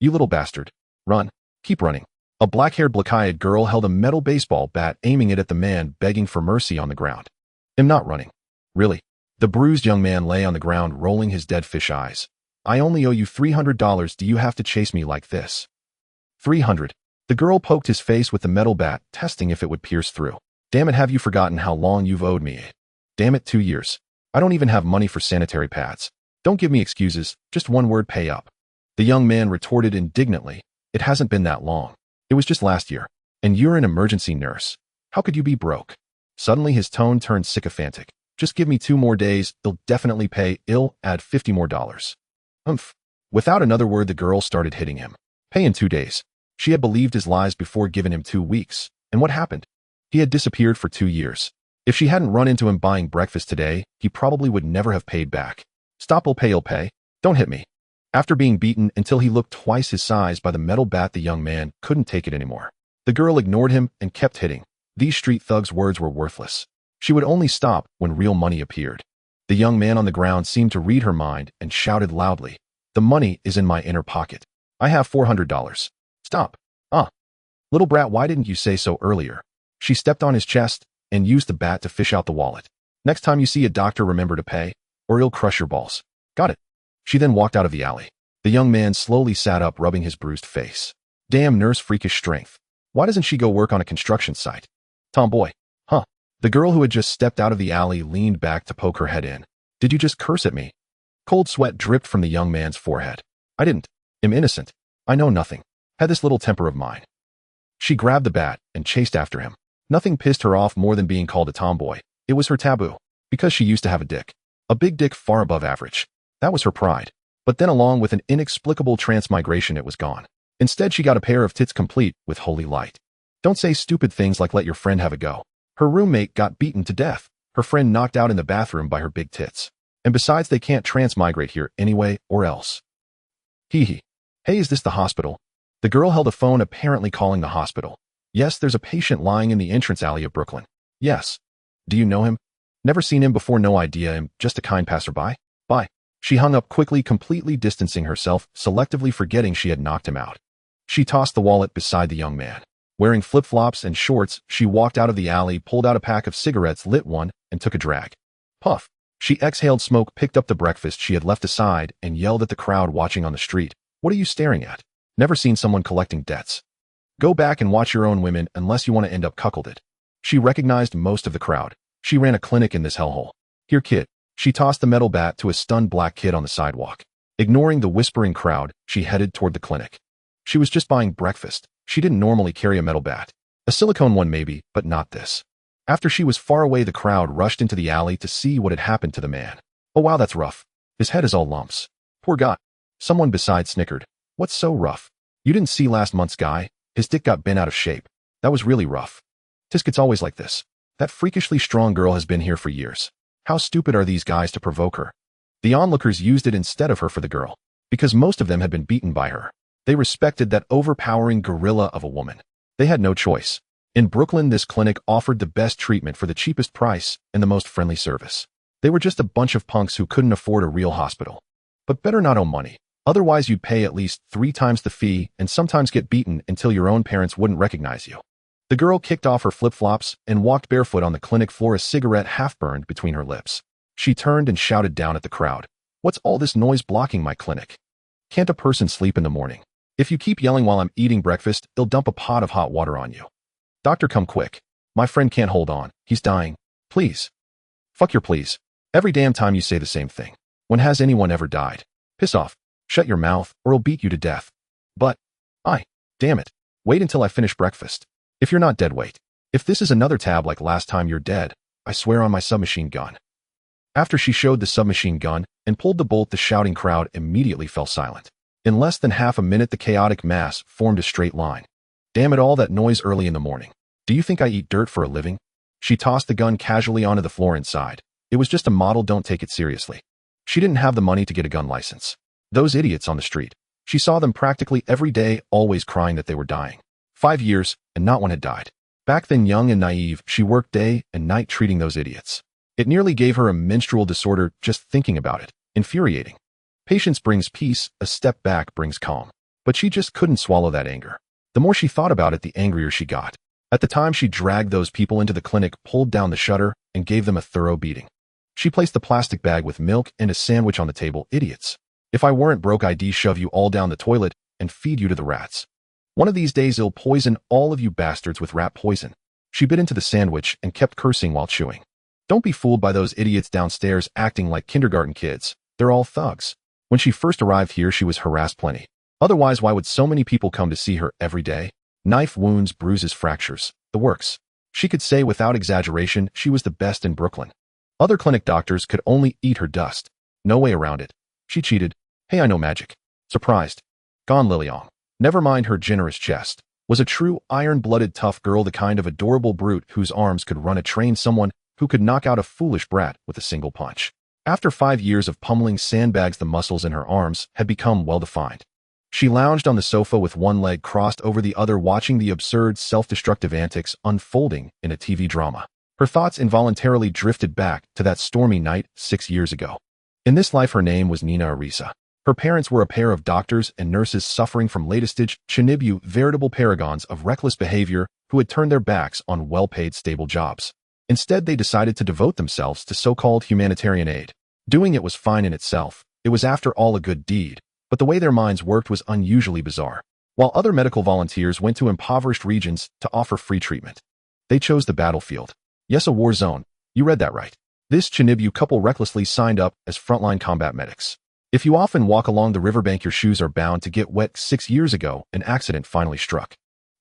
You little bastard. Run. Keep running. A black-haired, black-eyed girl held a metal baseball bat, aiming it at the man begging for mercy on the ground. I'm not running. Really? The bruised young man lay on the ground, rolling his dead fish eyes. I only owe you $300. Do you have to chase me like this? 300. The girl poked his face with the metal bat, testing if it would pierce through. Damn it, have you forgotten how long you've owed me? Damn it, 2 years. I don't even have money for sanitary pads. Don't give me excuses, just one word, pay up. The young man retorted indignantly. It hasn't been that long. It was just last year. And you're an emergency nurse. How could you be broke? Suddenly his tone turned sycophantic. Just give me 2 more days, they'll definitely pay, I'll add $50 more. Without another word, the girl started hitting him. Pay in 2 days. She had believed his lies before, giving him 2 weeks. And what happened? He had disappeared for 2 years. If she hadn't run into him buying breakfast today, he probably would never have paid back. Stop, I'll pay. Don't hit me. After being beaten until he looked twice his size by the metal bat, the young man couldn't take it anymore. The girl ignored him and kept hitting. These street thugs' words were worthless. She would only stop when real money appeared. The young man on the ground seemed to read her mind and shouted loudly, "The money is in my inner pocket. I have $400. Stop. Little brat, why didn't you say so earlier?" She stepped on his chest and used the bat to fish out the wallet. "Next time you see a doctor, remember to pay, or he'll crush your balls." Got it. She then walked out of the alley. The young man slowly sat up, rubbing his bruised face. Damn nurse, freakish strength. Why doesn't she go work on a construction site? Tomboy. The girl who had just stepped out of the alley leaned back to poke her head in. Did you just curse at me? Cold sweat dripped from the young man's forehead. I didn't. I'm innocent. I know nothing. Had this little temper of mine. She grabbed the bat and chased after him. Nothing pissed her off more than being called a tomboy. It was her taboo. Because she used to have a dick. A big dick far above average. That was her pride. But then along with an inexplicable transmigration, it was gone. Instead, she got a pair of tits complete with holy light. Don't say stupid things like let your friend have a go. Her roommate got beaten to death. Her friend knocked out in the bathroom by her big tits. And besides, they can't transmigrate here anyway, or else. Hee. Hey, is this the hospital? The girl held a phone, apparently calling the hospital. Yes, there's a patient lying in the entrance alley of Brooklyn. Yes. Do you know him? Never seen him before, no idea, him, just a kind passerby. Bye. She hung up quickly, completely distancing herself, selectively forgetting she had knocked him out. She tossed the wallet beside the young man. Wearing flip-flops and shorts, she walked out of the alley, pulled out a pack of cigarettes, lit one, and took a drag. Puff. She exhaled smoke, picked up the breakfast she had left aside, and yelled at the crowd watching on the street. What are you staring at? Never seen someone collecting debts. Go back and watch your own women unless you want to end up cuckolded. She recognized most of the crowd. She ran a clinic in this hellhole. Here, kid. She tossed the metal bat to a stunned black kid on the sidewalk. Ignoring the whispering crowd, she headed toward the clinic. She was just buying breakfast. She didn't normally carry a metal bat. A silicone one maybe, but not this. After she was far away, the crowd rushed into the alley to see what had happened to the man. Oh wow, that's rough. His head is all lumps. Poor guy. Someone beside snickered. What's so rough? You didn't see last month's guy? His dick got bent out of shape. That was really rough. It's always like this. That freakishly strong girl has been here for years. How stupid are these guys to provoke her? The onlookers used it instead of her for the girl. Because most of them had been beaten by her. They respected that overpowering gorilla of a woman. They had no choice. In Brooklyn, this clinic offered the best treatment for the cheapest price and the most friendly service. They were just a bunch of punks who couldn't afford a real hospital. But better not owe money. Otherwise, you'd pay at least 3 times the fee and sometimes get beaten until your own parents wouldn't recognize you. The girl kicked off her flip-flops and walked barefoot on the clinic floor, a cigarette half-burned between her lips. She turned and shouted down at the crowd. What's all this noise blocking my clinic? Can't a person sleep in the morning? If you keep yelling while I'm eating breakfast, they'll dump a pot of hot water on you. Doctor, come quick. My friend can't hold on. He's dying. Please. Fuck your please. Every damn time you say the same thing. When has anyone ever died? Piss off. Shut your mouth, or I'll beat you to death. But, damn it. Wait until I finish breakfast. If you're not dead, wait. If this is another tab like last time, you're dead. I swear on my submachine gun. After she showed the submachine gun and pulled the bolt, the shouting crowd immediately fell silent. In less than half a minute, the chaotic mass formed a straight line. Damn it, all that noise early in the morning. Do you think I eat dirt for a living? She tossed the gun casually onto the floor inside. It was just a model, don't take it seriously. She didn't have the money to get a gun license. Those idiots on the street. She saw them practically every day, always crying that they were dying. 5 years, and not one had died. Back then, young and naive, she worked day and night treating those idiots. It nearly gave her a menstrual disorder just thinking about it. Infuriating. Patience brings peace, a step back brings calm. But she just couldn't swallow that anger. The more she thought about it, the angrier she got. At the time, she dragged those people into the clinic, pulled down the shutter, and gave them a thorough beating. She placed the plastic bag with milk and a sandwich on the table. Idiots. If I weren't broke, I'd shove you all down the toilet and feed you to the rats. One of these days, I'll poison all of you bastards with rat poison. She bit into the sandwich and kept cursing while chewing. Don't be fooled by those idiots downstairs acting like kindergarten kids. They're all thugs. When she first arrived here, she was harassed plenty. Otherwise, why would so many people come to see her every day? Knife wounds, bruises, fractures, the works. She could say without exaggeration she was the best in Brooklyn. Other clinic doctors could only eat her dust. No way around it. She cheated. Hey, I know magic. Surprised. Gone Liliong. Never mind her generous chest. Was a true iron-blooded tough girl, the kind of adorable brute whose arms could run a train, someone who could knock out a foolish brat with a single punch. After 5 years of pummeling sandbags, the muscles in her arms had become well-defined. She lounged on the sofa with one leg crossed over the other, watching the absurd, self-destructive antics unfolding in a TV drama. Her thoughts involuntarily drifted back to that stormy night 6 years ago. In this life, her name was Nina Arisa. Her parents were a pair of doctors and nurses suffering from late-stage Chinibu, veritable paragons of reckless behavior who had turned their backs on well-paid, stable jobs. Instead, they decided to devote themselves to so-called humanitarian aid. Doing it was fine in itself. It was, after all, a good deed. But the way their minds worked was unusually bizarre. While other medical volunteers went to impoverished regions to offer free treatment, they chose the battlefield. Yes, a war zone. You read that right. This Chinibu couple recklessly signed up as frontline combat medics. If you often walk along the riverbank, your shoes are bound to get wet. 6 years ago, an accident finally struck.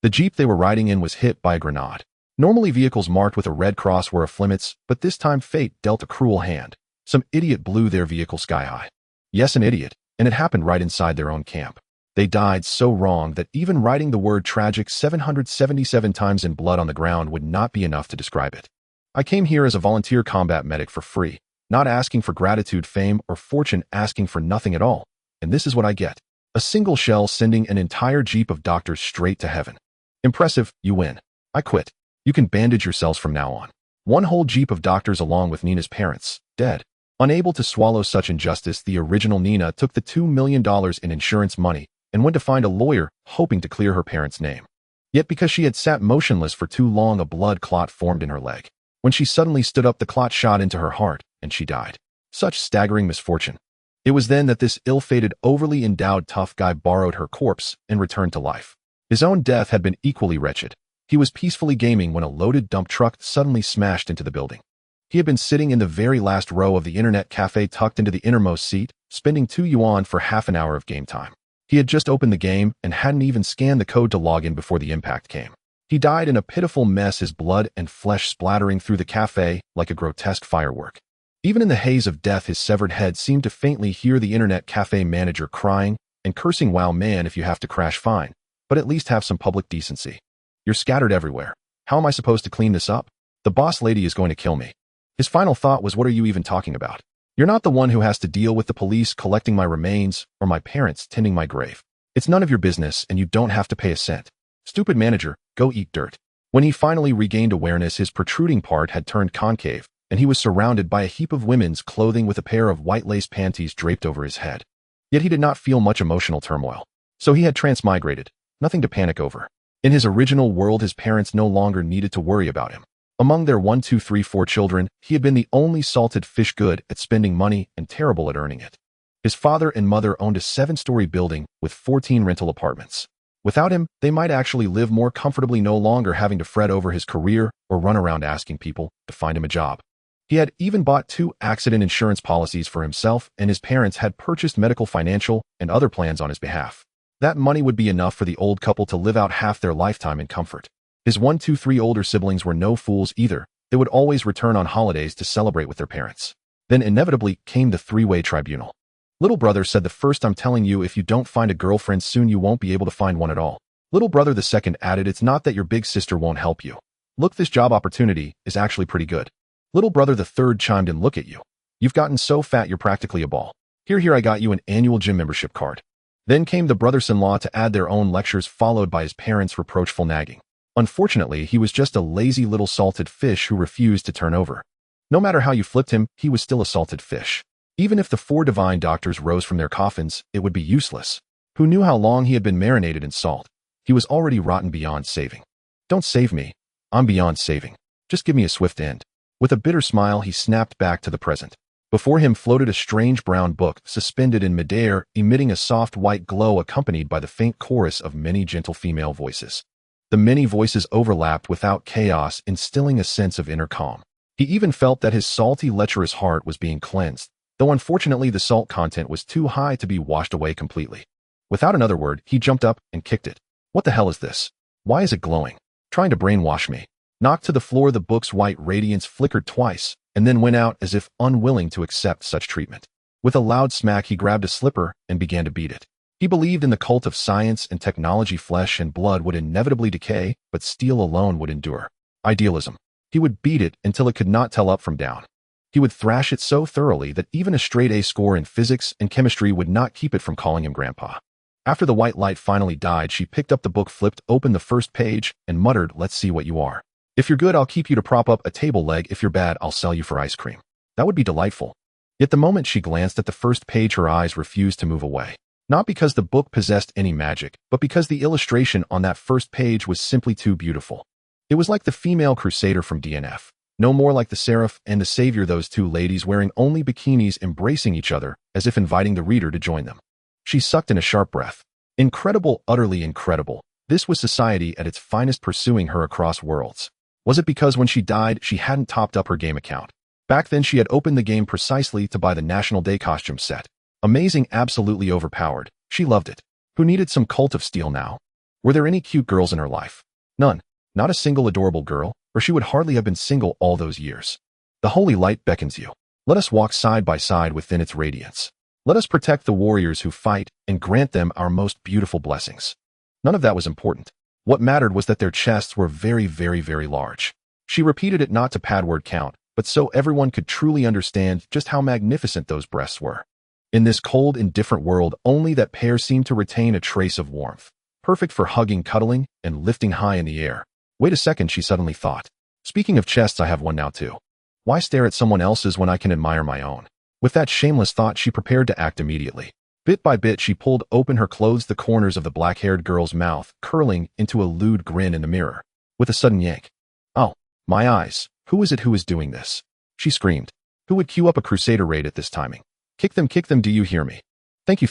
The jeep they were riding in was hit by a grenade. Normally, vehicles marked with a red cross were off limits, but this time fate dealt a cruel hand. Some idiot blew their vehicle sky high. Yes, an idiot. And it happened right inside their own camp. They died so wrong that even writing the word tragic 777 times in blood on the ground would not be enough to describe it. I came here as a volunteer combat medic for free, not asking for gratitude, fame, or fortune, asking for nothing at all. And this is what I get. A single shell sending an entire jeep of doctors straight to heaven. Impressive, you win. I quit. You can bandage yourselves from now on. One whole jeep of doctors along with Nina's parents, dead. Unable to swallow such injustice, the original Nina took the $2 million in insurance money and went to find a lawyer, hoping to clear her parents' name. Yet because she had sat motionless for too long, a blood clot formed in her leg. When she suddenly stood up, the clot shot into her heart, and she died. Such staggering misfortune. It was then that this ill-fated, overly endowed tough guy borrowed her corpse and returned to life. His own death had been equally wretched. He was peacefully gaming when a loaded dump truck suddenly smashed into the building. He had been sitting in the very last row of the internet cafe, tucked into the innermost seat, spending 2 yuan for half an hour of game time. He had just opened the game and hadn't even scanned the code to log in before the impact came. He died in a pitiful mess, his blood and flesh splattering through the cafe like a grotesque firework. Even in the haze of death, his severed head seemed to faintly hear the internet cafe manager crying and cursing, "Wow, man, if you have to crash, fine, but at least have some public decency. You're scattered everywhere. How am I supposed to clean this up? The boss lady is going to kill me." His final thought was, "What are you even talking about? You're not the one who has to deal with the police collecting my remains or my parents tending my grave. It's none of your business, and you don't have to pay a cent. Stupid manager, go eat dirt." When he finally regained awareness, his protruding part had turned concave, and he was surrounded by a heap of women's clothing with a pair of white lace panties draped over his head. Yet he did not feel much emotional turmoil. So he had transmigrated, nothing to panic over. In his original world, his parents no longer needed to worry about him. Among their 1, 2, 3, 4 children, he had been the only salted fish, good at spending money and terrible at earning it. His father and mother owned a 7-story building with 14 rental apartments. Without him, they might actually live more comfortably, no longer having to fret over his career or run around asking people to find him a job. He had even bought 2 accident insurance policies for himself, and his parents had purchased medical, financial, and other plans on his behalf. That money would be enough for the old couple to live out half their lifetime in comfort. His 1, 2, 3 older siblings were no fools either. They would always return on holidays to celebrate with their parents. Then inevitably came the 3-way tribunal. Little brother said the first, "I'm telling you, if you don't find a girlfriend soon, you won't be able to find one at all." Little brother the second added, "It's not that your big sister won't help you. Look, this job opportunity is actually pretty good." Little brother the third chimed in, "Look at you. You've gotten so fat you're practically a ball. Here, I got you an annual gym membership card." Then came the brothers-in-law to add their own lectures, followed by his parents' reproachful nagging. Unfortunately, he was just a lazy little salted fish who refused to turn over. No matter how you flipped him, he was still a salted fish. Even if the 4 divine doctors rose from their coffins, it would be useless. Who knew how long he had been marinated in salt? He was already rotten beyond saving. Don't save me. I'm beyond saving. Just give me a swift end. With a bitter smile, he snapped back to the present. Before him floated a strange brown book, suspended in midair, emitting a soft white glow accompanied by the faint chorus of many gentle female voices. The many voices overlapped without chaos, instilling a sense of inner calm. He even felt that his salty, lecherous heart was being cleansed, though unfortunately the salt content was too high to be washed away completely. Without another word, he jumped up and kicked it. What the hell is this? Why is it glowing? Trying to brainwash me. Knocked to the floor, the book's white radiance flickered twice, and then went out as if unwilling to accept such treatment. With a loud smack, he grabbed a slipper and began to beat it. He believed in the cult of science and technology. Flesh and blood would inevitably decay, but steel alone would endure. Idealism. He would beat it until it could not tell up from down. He would thrash it so thoroughly that even a straight A score in physics and chemistry would not keep it from calling him Grandpa. After the white light finally died, she picked up the book, flipped open the first page, and muttered, "Let's see what you are. If you're good, I'll keep you to prop up a table leg. If you're bad, I'll sell you for ice cream." That would be delightful. Yet the moment she glanced at the first page, her eyes refused to move away. Not because the book possessed any magic, but because the illustration on that first page was simply too beautiful. It was like the female crusader from DNF. No more like the seraph and the savior, those two ladies wearing only bikinis embracing each other, as if inviting the reader to join them. She sucked in a sharp breath. Incredible, utterly incredible. This was society at its finest pursuing her across worlds. Was it because when she died, she hadn't topped up her game account? Back then she had opened the game precisely to buy the National Day costume set. Amazing, absolutely overpowered. She loved it. Who needed some cult of steel now? Were there any cute girls in her life? None. Not a single adorable girl, or she would hardly have been single all those years. The holy light beckons you. Let us walk side by side within its radiance. Let us protect the warriors who fight and grant them our most beautiful blessings. None of that was important. What mattered was that their chests were very, very, very large. She repeated it not to pad word count, but so everyone could truly understand just how magnificent those breasts were. In this cold, indifferent world, only that pair seemed to retain a trace of warmth, perfect for hugging, cuddling, and lifting high in the air. Wait a second, she suddenly thought. Speaking of chests, I have one now too. Why stare at someone else's when I can admire my own? With that shameless thought, she prepared to act immediately. Bit by bit, she pulled open her clothes, the corners of the black-haired girl's mouth curling into a lewd grin in the mirror. With a sudden yank. "Oh, my eyes. Who is it who is doing this?" she screamed. Who would cue up a crusader raid at this timing? Kick them, do you hear me? Thank you,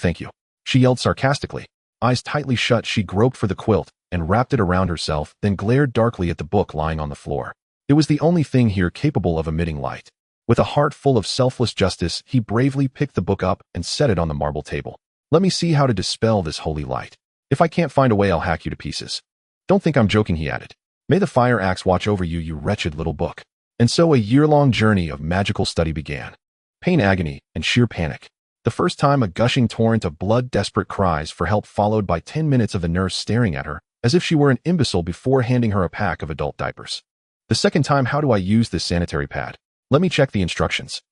she yelled sarcastically. Eyes tightly shut, she groped for the quilt and wrapped it around herself, then glared darkly at the book lying on the floor. It was the only thing here capable of emitting light. With a heart full of selfless justice, he bravely picked the book up and set it on the marble table. "Let me see how to dispel this holy light. If I can't find a way, I'll hack you to pieces." "Don't think I'm joking," he added. "May the fire axe watch over you, you wretched little book." And so a year-long journey of magical study began. Pain, agony, and sheer panic. The first time, a gushing torrent of blood, desperate cries for help, followed by 10 minutes of the nurse staring at her, as if she were an imbecile before handing her a pack of adult diapers. The second time, how do I use this sanitary pad? Let me check the instructions.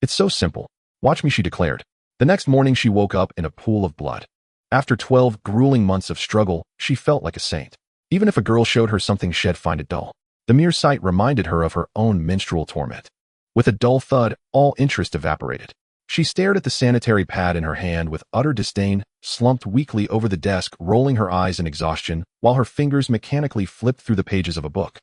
It's so simple. Watch me, she declared. The next morning, she woke up in a pool of blood. After 12 grueling months of struggle, she felt like a saint. Even if a girl showed her something she'd find it dull. The mere sight reminded her of her own menstrual torment. With a dull thud, all interest evaporated. She stared at the sanitary pad in her hand with utter disdain, slumped weakly over the desk, rolling her eyes in exhaustion, while her fingers mechanically flipped through the pages of a book.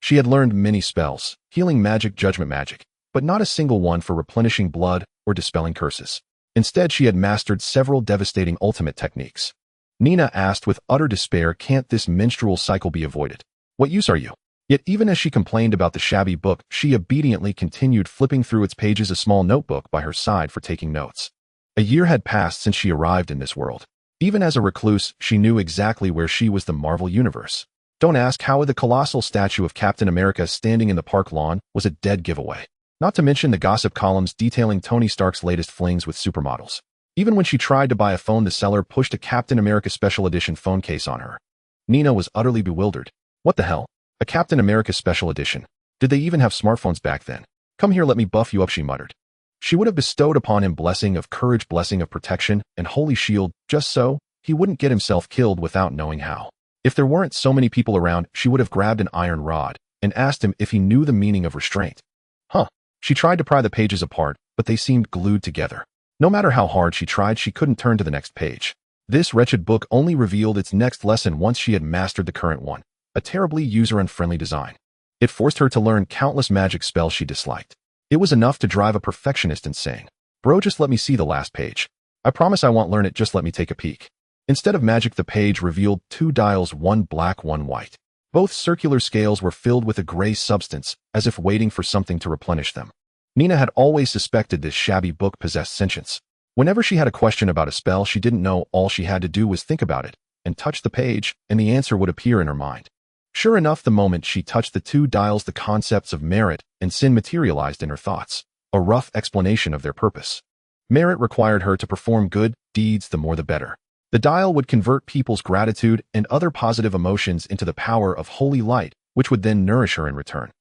She had learned many spells, healing magic, judgment magic, but not a single one for replenishing blood or dispelling curses. Instead, she had mastered several devastating ultimate techniques. Nina asked with utter despair, "Can't this menstrual cycle be avoided? What use are you?" Yet even as she complained about the shabby book, she obediently continued flipping through its pages, a small notebook by her side for taking notes. A year had passed since she arrived in this world. Even as a recluse, she knew exactly where she was: the Marvel Universe. Don't ask how. The colossal statue of Captain America standing in the park lawn was a dead giveaway. Not to mention the gossip columns detailing Tony Stark's latest flings with supermodels. Even when she tried to buy a phone, the seller pushed a Captain America Special Edition phone case on her. Nina was utterly bewildered. What the hell? A Captain America Special Edition? Did they even have smartphones back then? "Come here, let me buff you up," she muttered. She would have bestowed upon him blessing of courage, blessing of protection, and holy shield, just so he wouldn't get himself killed without knowing how. If there weren't so many people around, she would have grabbed an iron rod and asked him if he knew the meaning of restraint. She tried to pry the pages apart, but they seemed glued together. No matter how hard she tried, she couldn't turn to the next page. This wretched book only revealed its next lesson once she had mastered the current one, a terribly user-unfriendly design. It forced her to learn countless magic spells she disliked. It was enough to drive a perfectionist insane. Bro, just let me see the last page. I promise I won't learn it, just let me take a peek. Instead of magic, the page revealed two dials, one black, one white. Both circular scales were filled with a gray substance, as if waiting for something to replenish them. Nina had always suspected this shabby book possessed sentience. Whenever she had a question about a spell she didn't know, all she had to do was think about it, and touch the page, and the answer would appear in her mind. Sure enough, the moment she touched the two dials, the concepts of merit and sin materialized in her thoughts, a rough explanation of their purpose. Merit required her to perform good deeds, the more the better. The dial would convert people's gratitude and other positive emotions into the power of holy light, which would then nourish her in return.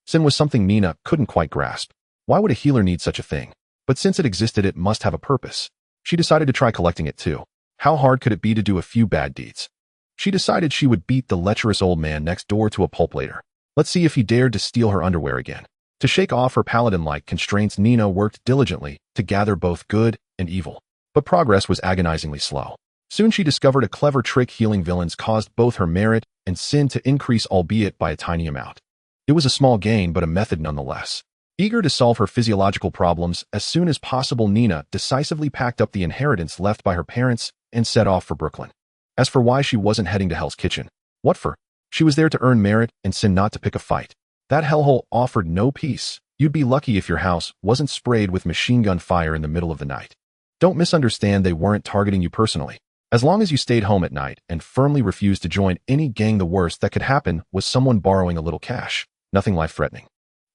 Sin was something Nina couldn't quite grasp. Why would a healer need such a thing? But since it existed, it must have a purpose. She decided to try collecting it too. How hard could it be to do a few bad deeds? She decided she would beat the lecherous old man next door to a pulp later. Let's see if he dared to steal her underwear again. To shake off her paladin-like constraints, Nina worked diligently to gather both good and evil. But progress was agonizingly slow. Soon she discovered a clever trick: healing villains caused both her merit and sin to increase, albeit by a tiny amount. It was a small gain, but a method nonetheless. Eager to solve her physiological problems as soon as possible, Nina decisively packed up the inheritance left by her parents and set off for Brooklyn. As for why she wasn't heading to Hell's Kitchen, what for? She was there to earn merit and sin, not to pick a fight. That hellhole offered no peace. You'd be lucky if your house wasn't sprayed with machine gun fire in the middle of the night. Don't misunderstand, they weren't targeting you personally. As long as you stayed home at night and firmly refused to join any gang, the worst that could happen was someone borrowing a little cash. Nothing life-threatening.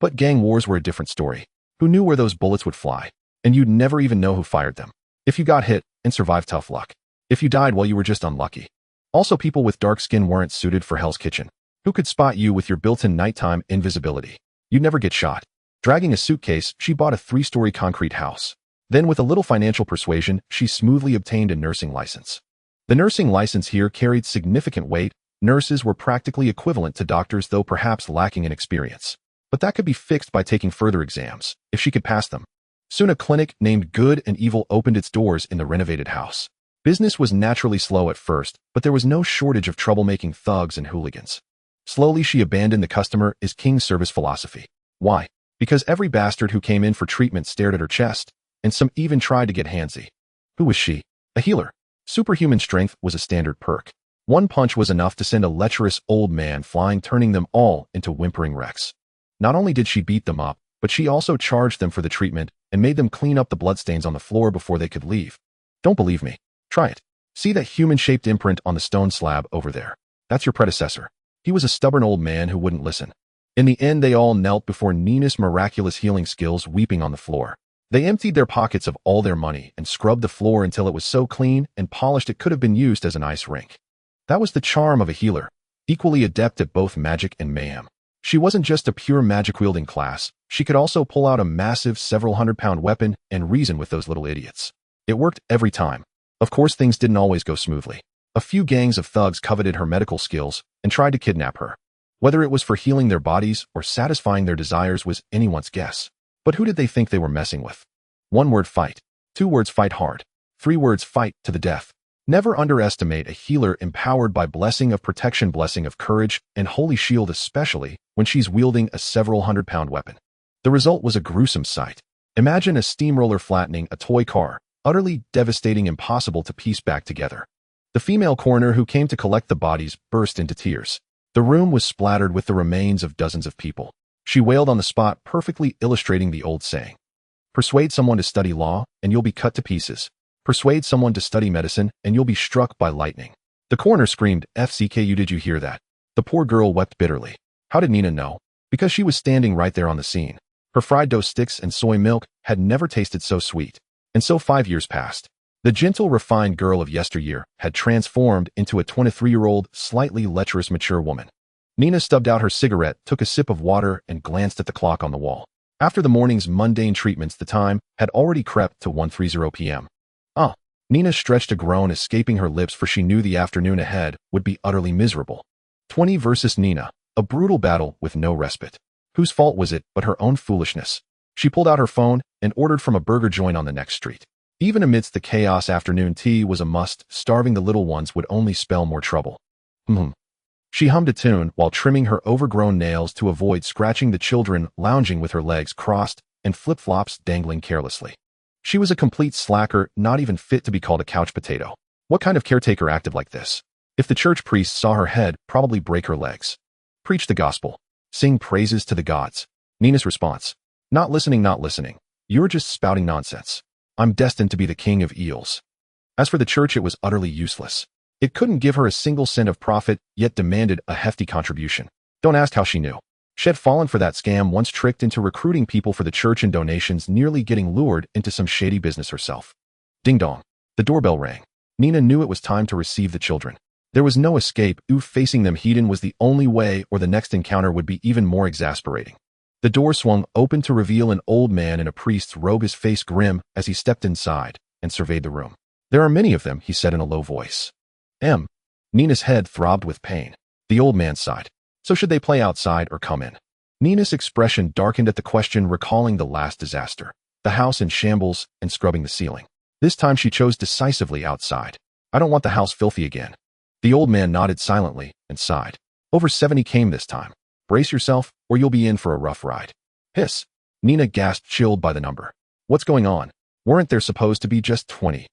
But gang wars were a different story. Who knew where those bullets would fly? And you'd never even know who fired them. If you got hit and survived, tough luck. If you died, well, you were just unlucky. Also, people with dark skin weren't suited for Hell's Kitchen. Who could spot you with your built-in nighttime invisibility? You'd never get shot. Dragging a suitcase, she bought a 3-story concrete house. Then, with a little financial persuasion, she smoothly obtained a nursing license. The nursing license here carried significant weight. Nurses were practically equivalent to doctors, though perhaps lacking in experience. But that could be fixed by taking further exams, if she could pass them. Soon a clinic named Good and Evil opened its doors in the renovated house. Business was naturally slow at first, but there was no shortage of troublemaking thugs and hooligans. Slowly she abandoned the customer is king service philosophy. Why? Because every bastard who came in for treatment stared at her chest, and some even tried to get handsy. Who was she? A healer. Superhuman strength was a standard perk. One punch was enough to send a lecherous old man flying, turning them all into whimpering wrecks. Not only did she beat them up, but she also charged them for the treatment and made them clean up the bloodstains on the floor before they could leave. Don't believe me? Try it. See that human-shaped imprint on the stone slab over there? That's your predecessor. He was a stubborn old man who wouldn't listen. In the end, they all knelt before Nina's miraculous healing skills, weeping on the floor. They emptied their pockets of all their money and scrubbed the floor until it was so clean and polished it could have been used as an ice rink. That was the charm of a healer, equally adept at both magic and mayhem. She wasn't just a pure magic-wielding class. She could also pull out a massive several hundred-pound weapon and reason with those little idiots. It worked every time. Of course, things didn't always go smoothly. A few gangs of thugs coveted her medical skills and tried to kidnap her. Whether it was for healing their bodies or satisfying their desires was anyone's guess. But who did they think they were messing with? 1 word: fight. 2 words: fight hard. 3 words: fight to the death. Never underestimate a healer empowered by blessing of protection, blessing of courage, and holy shield, especially when she's wielding a several hundred-pound weapon. The result was a gruesome sight. Imagine a steamroller flattening a toy car, utterly devastating, impossible to piece back together. The female coroner who came to collect the bodies burst into tears. The room was splattered with the remains of dozens of people. She wailed on the spot, perfectly illustrating the old saying. Persuade someone to study law, and you'll be cut to pieces. Persuade someone to study medicine, and you'll be struck by lightning. The coroner screamed, "FCKU, did you hear that?" The poor girl wept bitterly. How did Nina know? Because she was standing right there on the scene. Her fried dough sticks and soy milk had never tasted so sweet. And so 5 years passed. The gentle, refined girl of yesteryear had transformed into a 23-year-old, slightly lecherous, mature woman. Nina stubbed out her cigarette, took a sip of water, and glanced at the clock on the wall. After the morning's mundane treatments, the time had already crept to 1:30 p.m. Nina stretched a groan escaping her lips, for she knew the afternoon ahead would be utterly miserable. 20 versus Nina, a brutal battle with no respite. Whose fault was it but her own foolishness? She pulled out her phone and ordered from a burger joint on the next street. Even amidst the chaos, afternoon tea was a must. Starving the little ones would only spell more trouble. She hummed a tune while trimming her overgrown nails to avoid scratching the children lounging with her legs crossed and flip-flops dangling carelessly. She was a complete slacker, not even fit to be called a couch potato. What kind of caretaker acted like this? If the church priest saw her head, probably break her legs. Preach the gospel. Sing praises to the gods. Nina's response. Not listening, not listening. You're just spouting nonsense. I'm destined to be the king of eels. As for the church, it was utterly useless. It couldn't give her a single cent of profit, yet demanded a hefty contribution. Don't ask how she knew. She had fallen for that scam once, tricked into recruiting people for the church and donations, nearly getting lured into some shady business herself. Ding dong. The doorbell rang. Nina knew it was time to receive the children. There was no escape. Facing them head-on was the only way, or the next encounter would be even more exasperating. The door swung open to reveal an old man in a priest's robe, his face grim as he stepped inside and surveyed the room. There are many of them, he said in a low voice. Nina's head throbbed with pain. The old man sighed. So should they play outside or come in? Nina's expression darkened at the question, recalling the last disaster. The house in shambles and scrubbing the ceiling. This time she chose decisively outside. I don't want the house filthy again. The old man nodded silently and sighed. Over 70 came this time. Brace yourself or you'll be in for a rough ride. Hiss. Nina gasped, chilled by the number. What's going on? Weren't there supposed to be just 20?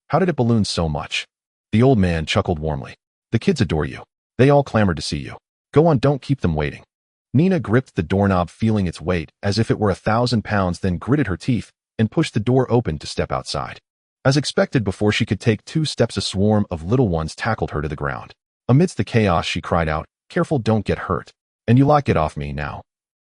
How did it balloon so much? The old man chuckled warmly. The kids adore you. They all clamored to see you. Go on, don't keep them waiting. Nina gripped the doorknob, feeling its weight as if it were 1,000 pounds, then gritted her teeth and pushed the door open to step outside. As expected, before she could take 2 steps, a swarm of little ones tackled her to the ground. Amidst the chaos, she cried out, "Careful, don't get hurt. And you lot, get off me now."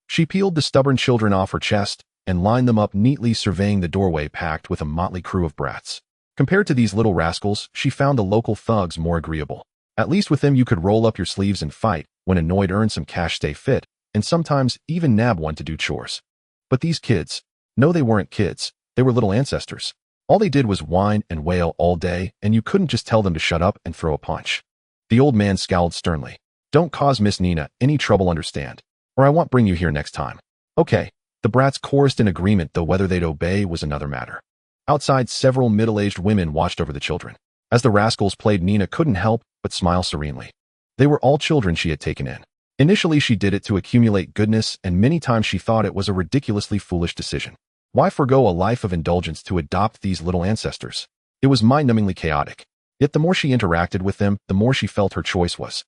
She peeled the stubborn children off her chest and lined them up neatly, surveying the doorway packed with a motley crew of brats. Compared to these little rascals, she found the local thugs more agreeable. At least with them you could roll up your sleeves and fight, when annoyed earn some cash, stay fit, and sometimes even nab one to do chores. But these kids, no, they weren't kids, they were little ancestors. All they did was whine and wail all day, and you couldn't just tell them to shut up and throw a punch. The old man scowled sternly. Don't cause Miss Nina any trouble, understand? Or I won't bring you here next time. Okay. The brats chorused in agreement, though whether they'd obey was another matter. Outside, several middle-aged women watched over the children. As the rascals played, Nina couldn't help but smile serenely. They were all children she had taken in. Initially, she did it to accumulate goodness, and many times she thought it was a ridiculously foolish decision. Why forego a life of indulgence to adopt these little ancestors? It was mind-numbingly chaotic. Yet the more she interacted with them, the more she felt her choice was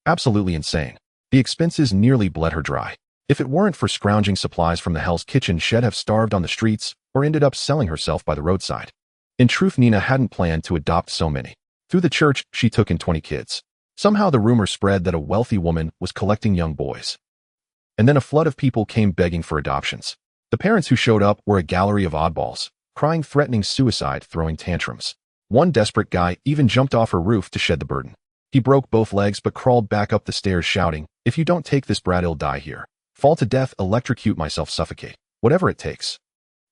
absolutely insane. The expenses nearly bled her dry. If it weren't for scrounging supplies from the Hell's Kitchen, she'd have starved on the streets or ended up selling herself by the roadside. In truth, Nina hadn't planned to adopt so many. Through the church, she took in 20 kids. Somehow the rumor spread that a wealthy woman was collecting young boys. And then a flood of people came begging for adoptions. The parents who showed up were a gallery of oddballs, crying, threatening suicide, throwing tantrums. One desperate guy even jumped off her roof to shed the burden. He broke both legs but crawled back up the stairs shouting, "If you don't take this brat, I'll die here. Fall to death, electrocute myself, suffocate. Whatever it takes."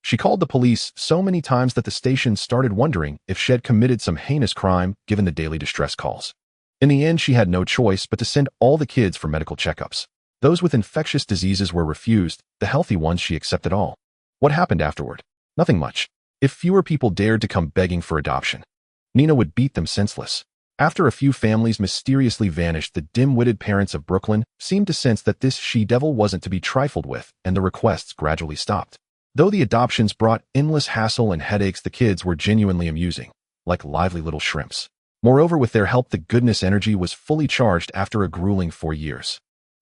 She called the police so many times that the station started wondering if she'd committed some heinous crime given the daily distress calls. In the end, she had no choice but to send all the kids for medical checkups. Those with infectious diseases were refused, the healthy ones she accepted all. What happened afterward? Nothing much. If fewer people dared to come begging for adoption, Nina would beat them senseless. After a few families mysteriously vanished, the dim-witted parents of Brooklyn seemed to sense that this she-devil wasn't to be trifled with, and the requests gradually stopped. Though the adoptions brought endless hassle and headaches, the kids were genuinely amusing, like lively little shrimps. Moreover, with their help, the goodness energy was fully charged after a grueling 4 years.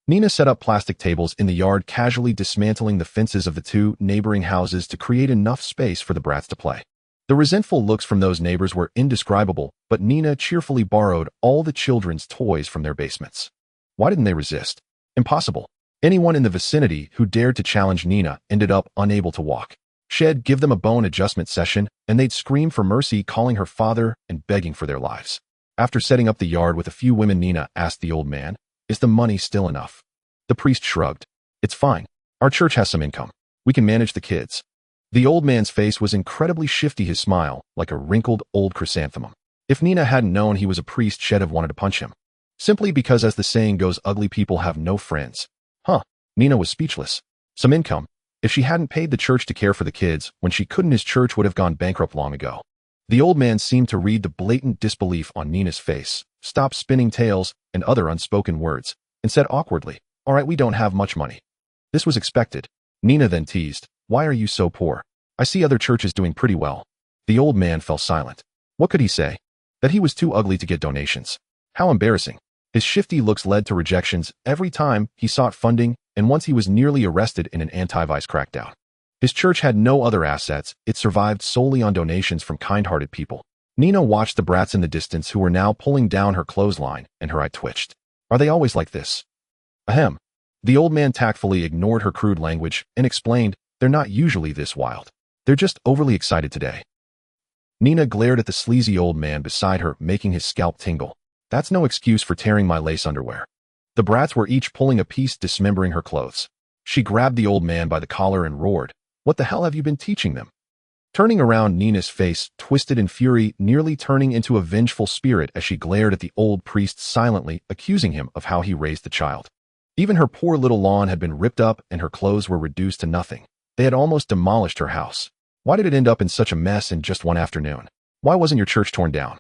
Nina set up plastic tables in the yard, casually dismantling the fences of the 2 neighboring houses to create enough space for the brats to play. The resentful looks from those neighbors were indescribable, but Nina cheerfully borrowed all the children's toys from their basements. Why didn't they resist? Impossible. Anyone in the vicinity who dared to challenge Nina ended up unable to walk. She'd give them a bone adjustment session, and they'd scream for mercy, calling her father and begging for their lives. After setting up the yard with a few women, Nina asked the old man, "Is the money still enough?" The priest shrugged. "It's fine. Our church has some income. We can manage the kids." The old man's face was incredibly shifty, his smile like a wrinkled old chrysanthemum. If Nina hadn't known he was a priest, she'd have wanted to punch him. Simply because, as the saying goes, ugly people have no friends. Nina was speechless. Some income. If she hadn't paid the church to care for the kids when she couldn't, his church would have gone bankrupt long ago. The old man seemed to read the blatant disbelief on Nina's face, stopped spinning tales and other unspoken words, and said awkwardly, "All right, we don't have much money." This was expected. Nina then teased, "Why are you so poor? I see other churches doing pretty well." The old man fell silent. What could he say? That he was too ugly to get donations. How embarrassing. His shifty looks led to rejections every time he sought funding, and once he was nearly arrested in an anti-vice crackdown. His church had no other assets, it survived solely on donations from kind-hearted people. Nina watched the brats in the distance who were now pulling down her clothesline, and her eye twitched. Are they always like this? Ahem. The old man tactfully ignored her crude language and explained, they're not usually this wild. They're just overly excited today. Nina glared at the sleazy old man beside her, making his scalp tingle. That's no excuse for tearing my lace underwear. The brats were each pulling a piece, dismembering her clothes. She grabbed the old man by the collar and roared, "What the hell have you been teaching them?" Turning around, Nina's face twisted in fury, nearly turning into a vengeful spirit as she glared at the old priest silently, accusing him of how he raised the child. Even her poor little lawn had been ripped up and her clothes were reduced to nothing. They had almost demolished her house. Why did it end up in such a mess in just one afternoon? Why wasn't your church torn down?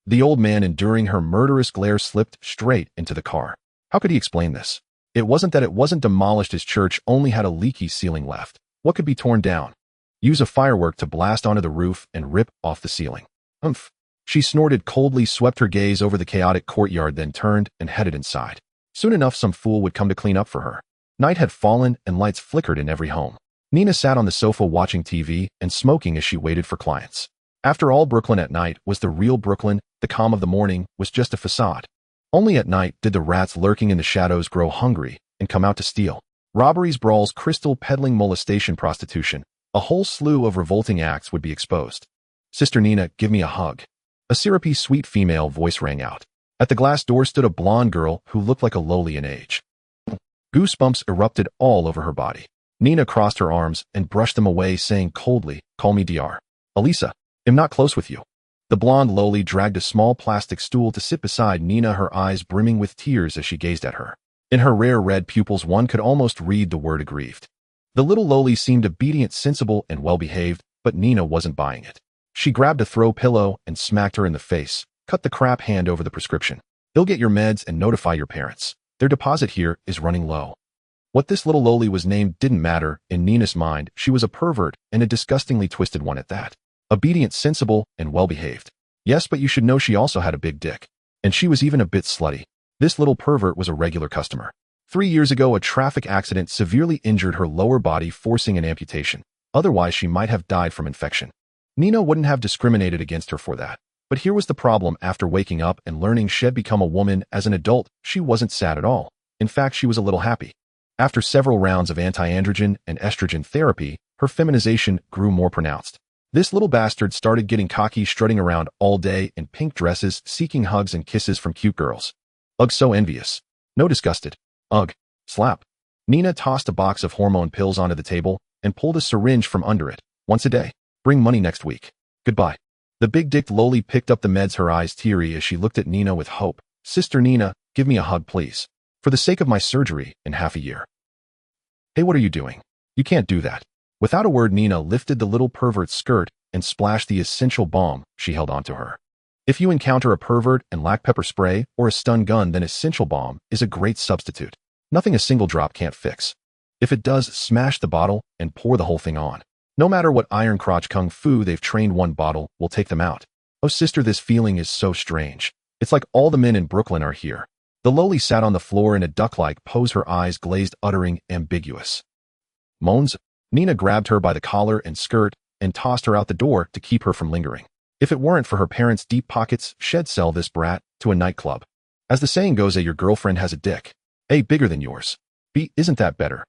The old man, enduring her murderous glare, slipped straight into the car. How could he explain this? It wasn't that it wasn't demolished, his church only had a leaky ceiling left. What could be torn down? Use a firework to blast onto the roof and rip off the ceiling. Umph. She snorted coldly, swept her gaze over the chaotic courtyard, then turned and headed inside. Soon enough, some fool would come to clean up for her. Night had fallen and lights flickered in every home. Nina sat on the sofa watching TV and smoking as she waited for clients. After all, Brooklyn at night was the real Brooklyn. The calm of the morning was just a facade. Only at night did the rats lurking in the shadows grow hungry and come out to steal. Robberies, brawls, crystal peddling, molestation, prostitution. A whole slew of revolting acts would be exposed. "Sister Nina, give me a hug." A syrupy, sweet female voice rang out. At the glass door stood a blonde girl who looked like a lowly in age. Goosebumps erupted all over her body. Nina crossed her arms and brushed them away, saying coldly, "Call me Dr. Elisa. I'm not close with you." The blonde lowly dragged a small plastic stool to sit beside Nina, her eyes brimming with tears as she gazed at her. In her rare red pupils one could almost read the word aggrieved. The little lowly seemed obedient, sensible, and well-behaved, but Nina wasn't buying it. She grabbed a throw pillow and smacked her in the face. "Cut the crap," hand over the prescription. "They'll get your meds and notify your parents. Their deposit here is running low." What this little lowly was named didn't matter. In Nina's mind, she was a pervert, and a disgustingly twisted one at that. Obedient, sensible, and well-behaved. Yes, but you should know she also had a big dick. And she was even a bit slutty. This little pervert was a regular customer. 3 years ago, a traffic accident severely injured her lower body, forcing an amputation. Otherwise, she might have died from infection. Nina wouldn't have discriminated against her for that. But here was the problem. After waking up and learning she'd become a woman as an adult, she wasn't sad at all. In fact, she was a little happy. After several rounds of anti-androgen and estrogen therapy, her feminization grew more pronounced. This little bastard started getting cocky, strutting around all day in pink dresses, seeking hugs and kisses from cute girls. Ugh, so envious. No, disgusted. Ugh. Slap. Nina tossed a box of hormone pills onto the table and pulled a syringe from under it. "Once a day. Bring money next week. Goodbye." The big-dicked lowly picked up the meds, her eyes teary as she looked at Nina with hope. "Sister Nina, give me a hug, please. For the sake of my surgery in half a year." "Hey, what are you doing? You can't do that." Without a word, Nina lifted the little pervert's skirt and splashed the essential balm she held onto her. If you encounter a pervert and lack pepper spray or a stun gun, then essential balm is a great substitute. Nothing a single drop can't fix. If it does, smash the bottle and pour the whole thing on. No matter what iron crotch kung fu they've trained, one bottle will take them out. Oh, sister, this feeling is so strange. It's like all the men in Brooklyn are here. The lowly sat on the floor in a duck-like pose, her eyes glazed, uttering ambiguous moans. Nina grabbed her by the collar and skirt and tossed her out the door to keep her from lingering. If it weren't for her parents' deep pockets, she'd sell this brat to a nightclub. As the saying goes, A, your girlfriend has a dick. A, bigger than yours. B, isn't that better?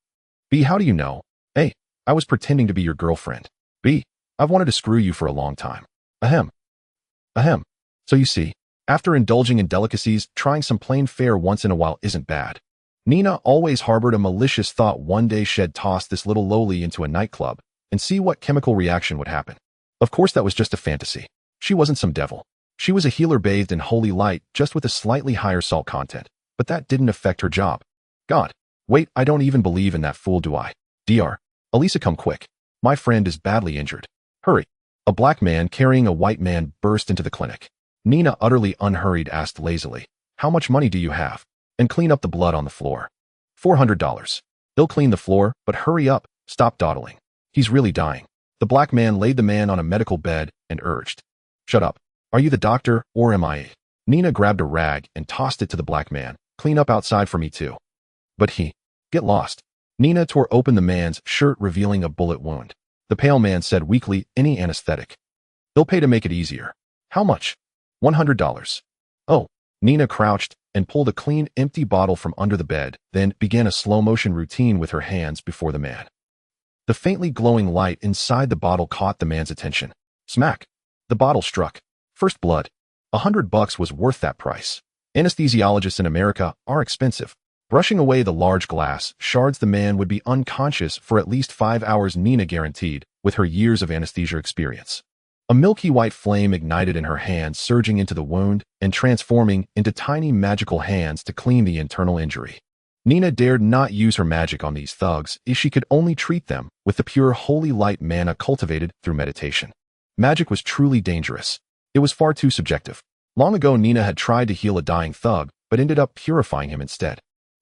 B, how do you know? A, I was pretending to be your girlfriend. B, I've wanted to screw you for a long time. Ahem. Ahem. So you see, after indulging in delicacies, trying some plain fare once in a while isn't bad. Nina always harbored a malicious thought one day she'd toss this little lowly into a nightclub and see what chemical reaction would happen. Of course, that was just a fantasy. She wasn't some devil. She was a healer bathed in holy light, just with a slightly higher salt content. But that didn't affect her job. God, wait, I don't even believe in that fool, do I? Dr. Elisa, come quick. My friend is badly injured. Hurry. A black man carrying a white man burst into the clinic. Nina, utterly unhurried, asked lazily, how much money do you have? And clean up the blood on the floor. $400. They'll clean the floor, but hurry up, stop dawdling. He's really dying. The black man laid the man on a medical bed and urged, shut up. Are you the doctor, or am I? Nina grabbed a rag and tossed it to the black man. Clean up outside for me too. But get lost. Nina tore open the man's shirt, revealing a bullet wound. The pale man said weakly, any anesthetic. They'll pay to make it easier. How much? $100. Oh. Nina crouched and pulled a clean, empty bottle from under the bed, then began a slow-motion routine with her hands before the man. The faintly glowing light inside the bottle caught the man's attention. Smack! The bottle struck. First blood. $100 was worth that price. Anesthesiologists in America are expensive. Brushing away the large glass shards, the man would be unconscious for at least 5 hours, Nina guaranteed, with her years of anesthesia experience. A milky white flame ignited in her hands, surging into the wound and transforming into tiny magical hands to clean the internal injury. Nina dared not use her magic on these thugs if she could only treat them with the pure holy light mana cultivated through meditation. Magic was truly dangerous. It was far too subjective. Long ago, Nina had tried to heal a dying thug, but ended up purifying him instead.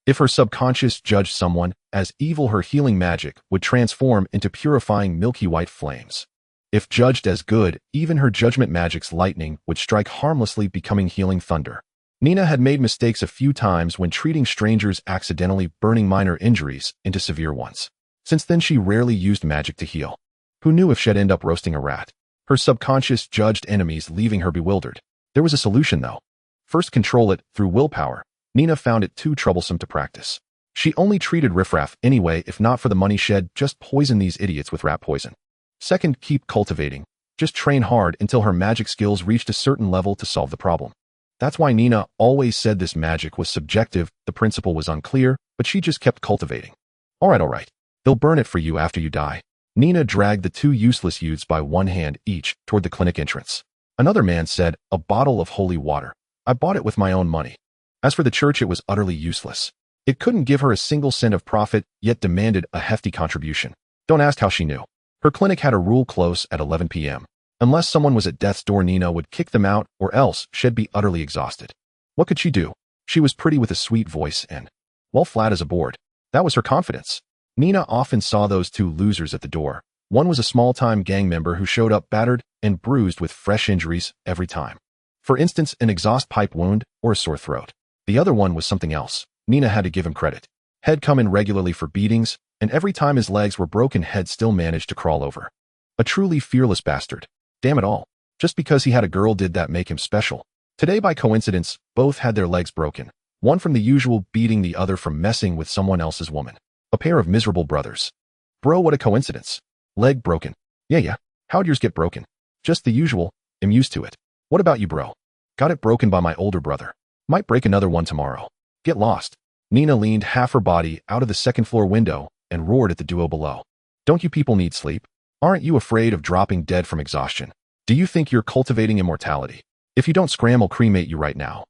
If her subconscious judged someone as evil, her healing magic would transform into purifying milky white flames. If judged as good, even her judgment magic's lightning would strike harmlessly, becoming healing thunder. Nina had made mistakes a few times when treating strangers, accidentally burning minor injuries into severe ones. Since then, she rarely used magic to heal. Who knew if she'd end up roasting a rat? Her subconscious judged enemies, leaving her bewildered. There was a solution, though. First, control it through willpower. Nina found it too troublesome to practice. She only treated riffraff anyway. If not for the money, she'd just poison these idiots with rat poison. Second, keep cultivating. Just train hard until her magic skills reached a certain level to solve the problem. That's why Nina always said this magic was subjective, the principle was unclear, but she just kept cultivating. All right. They'll burn it for you after you die. Nina dragged the two useless youths by one hand each toward the clinic entrance. Another man said, a bottle of holy water. I bought it with my own money. As for the church, it was utterly useless. It couldn't give her a single cent of profit, yet demanded a hefty contribution. Don't ask how she knew. Her clinic had a rule: close at 11 p.m. Unless someone was at death's door, Nina would kick them out, or else she'd be utterly exhausted. What could she do? She was pretty with a sweet voice and, well, flat as a board. That was her confidence. Nina often saw those two losers at the door. One was a small-time gang member who showed up battered and bruised with fresh injuries every time. For instance, an exhaust pipe wound or a sore throat. The other one was something else. Nina had to give him credit. He'd come in regularly for beatings, and every time his legs were broken, he'd still managed to crawl over. A truly fearless bastard. Damn it all. Just because he had a girl, did that make him special? Today, by coincidence, both had their legs broken. One from the usual beating, the other from messing with someone else's woman. A pair of miserable brothers. Bro, what a coincidence. Leg broken. Yeah. How'd yours get broken? Just the usual. I'm used to it. What about you, bro? Got it broken by my older brother. Might break another one tomorrow. Get lost. Nina leaned half her body out of the second-floor window and roared at the duo below. Don't you people need sleep? Aren't you afraid of dropping dead from exhaustion? Do you think you're cultivating immortality? If you don't, scram, I'll cremate you right now.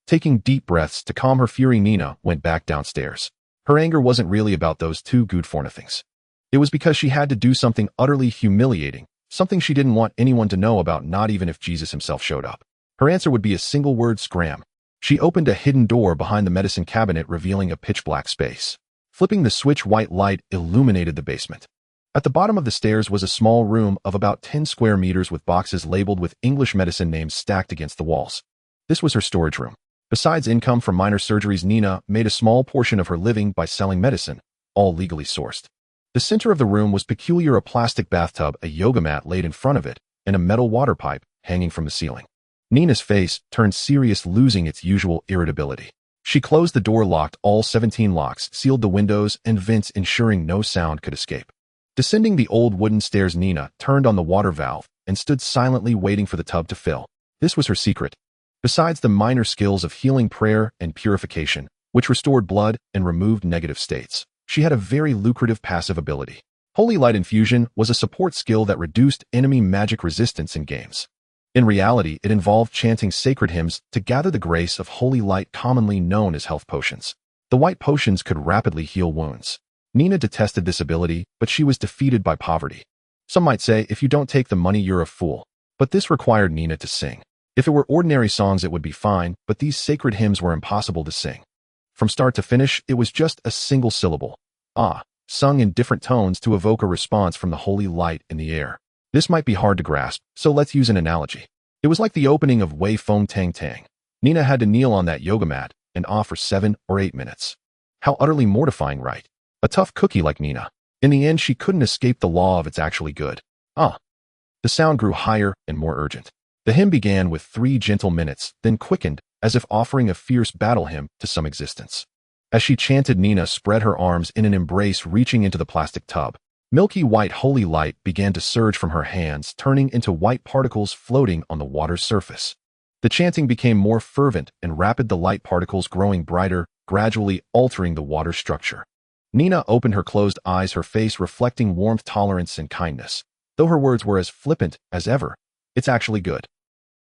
Taking deep breaths to calm her fury, Nina went back downstairs. Her anger wasn't really about those two good for nothings. It was because she had to do something utterly humiliating, something she didn't want anyone to know about, not even if Jesus himself showed up. Her answer would be a single word: scram. She opened a hidden door behind the medicine cabinet, revealing a pitch-black space. Flipping the switch, white light illuminated the basement. At the bottom of the stairs was a small room of about 10 square meters with boxes labeled with English medicine names stacked against the walls. This was her storage room. Besides income from minor surgeries, Nina made a small portion of her living by selling medicine, all legally sourced. The center of the room was peculiar: a plastic bathtub, a yoga mat laid in front of it, and a metal water pipe hanging from the ceiling. Nina's face turned serious, losing its usual irritability. She closed the door, locked all 17 locks, sealed the windows and vents, ensuring no sound could escape. Descending the old wooden stairs, Nina turned on the water valve and stood silently, waiting for the tub to fill. This was her secret. Besides the minor skills of healing, prayer, and purification, which restored blood and removed negative states, she had a very lucrative passive ability. Holy light infusion was a support skill that reduced enemy magic resistance in games. In reality, it involved chanting sacred hymns to gather the grace of holy light, commonly known as health potions. The white potions could rapidly heal wounds. Nina detested this ability, but she was defeated by poverty. Some might say, if you don't take the money, you're a fool. But this required Nina to sing. If it were ordinary songs, it would be fine, but these sacred hymns were impossible to sing. From start to finish, it was just a single syllable. Ah, sung in different tones to evoke a response from the holy light in the air. This might be hard to grasp, so let's use an analogy. It was like the opening of Wei Feng Tang Tang. Nina had to kneel on that yoga mat and ah for 7 or 8 minutes. How utterly mortifying, right? A tough cookie like Nina. In the end, she couldn't escape the law of it's actually good. Ah. The sound grew higher and more urgent. The hymn began with 3 gentle minutes, then quickened, as if offering a fierce battle hymn to some existence. As she chanted, Nina spread her arms in an embrace, reaching into the plastic tub. Milky white holy light began to surge from her hands, turning into white particles floating on the water's surface. The chanting became more fervent and rapid, the light particles growing brighter, gradually altering the water's structure. Nina opened her closed eyes, her face reflecting warmth, tolerance, and kindness. Though her words were as flippant as ever, "It's actually good."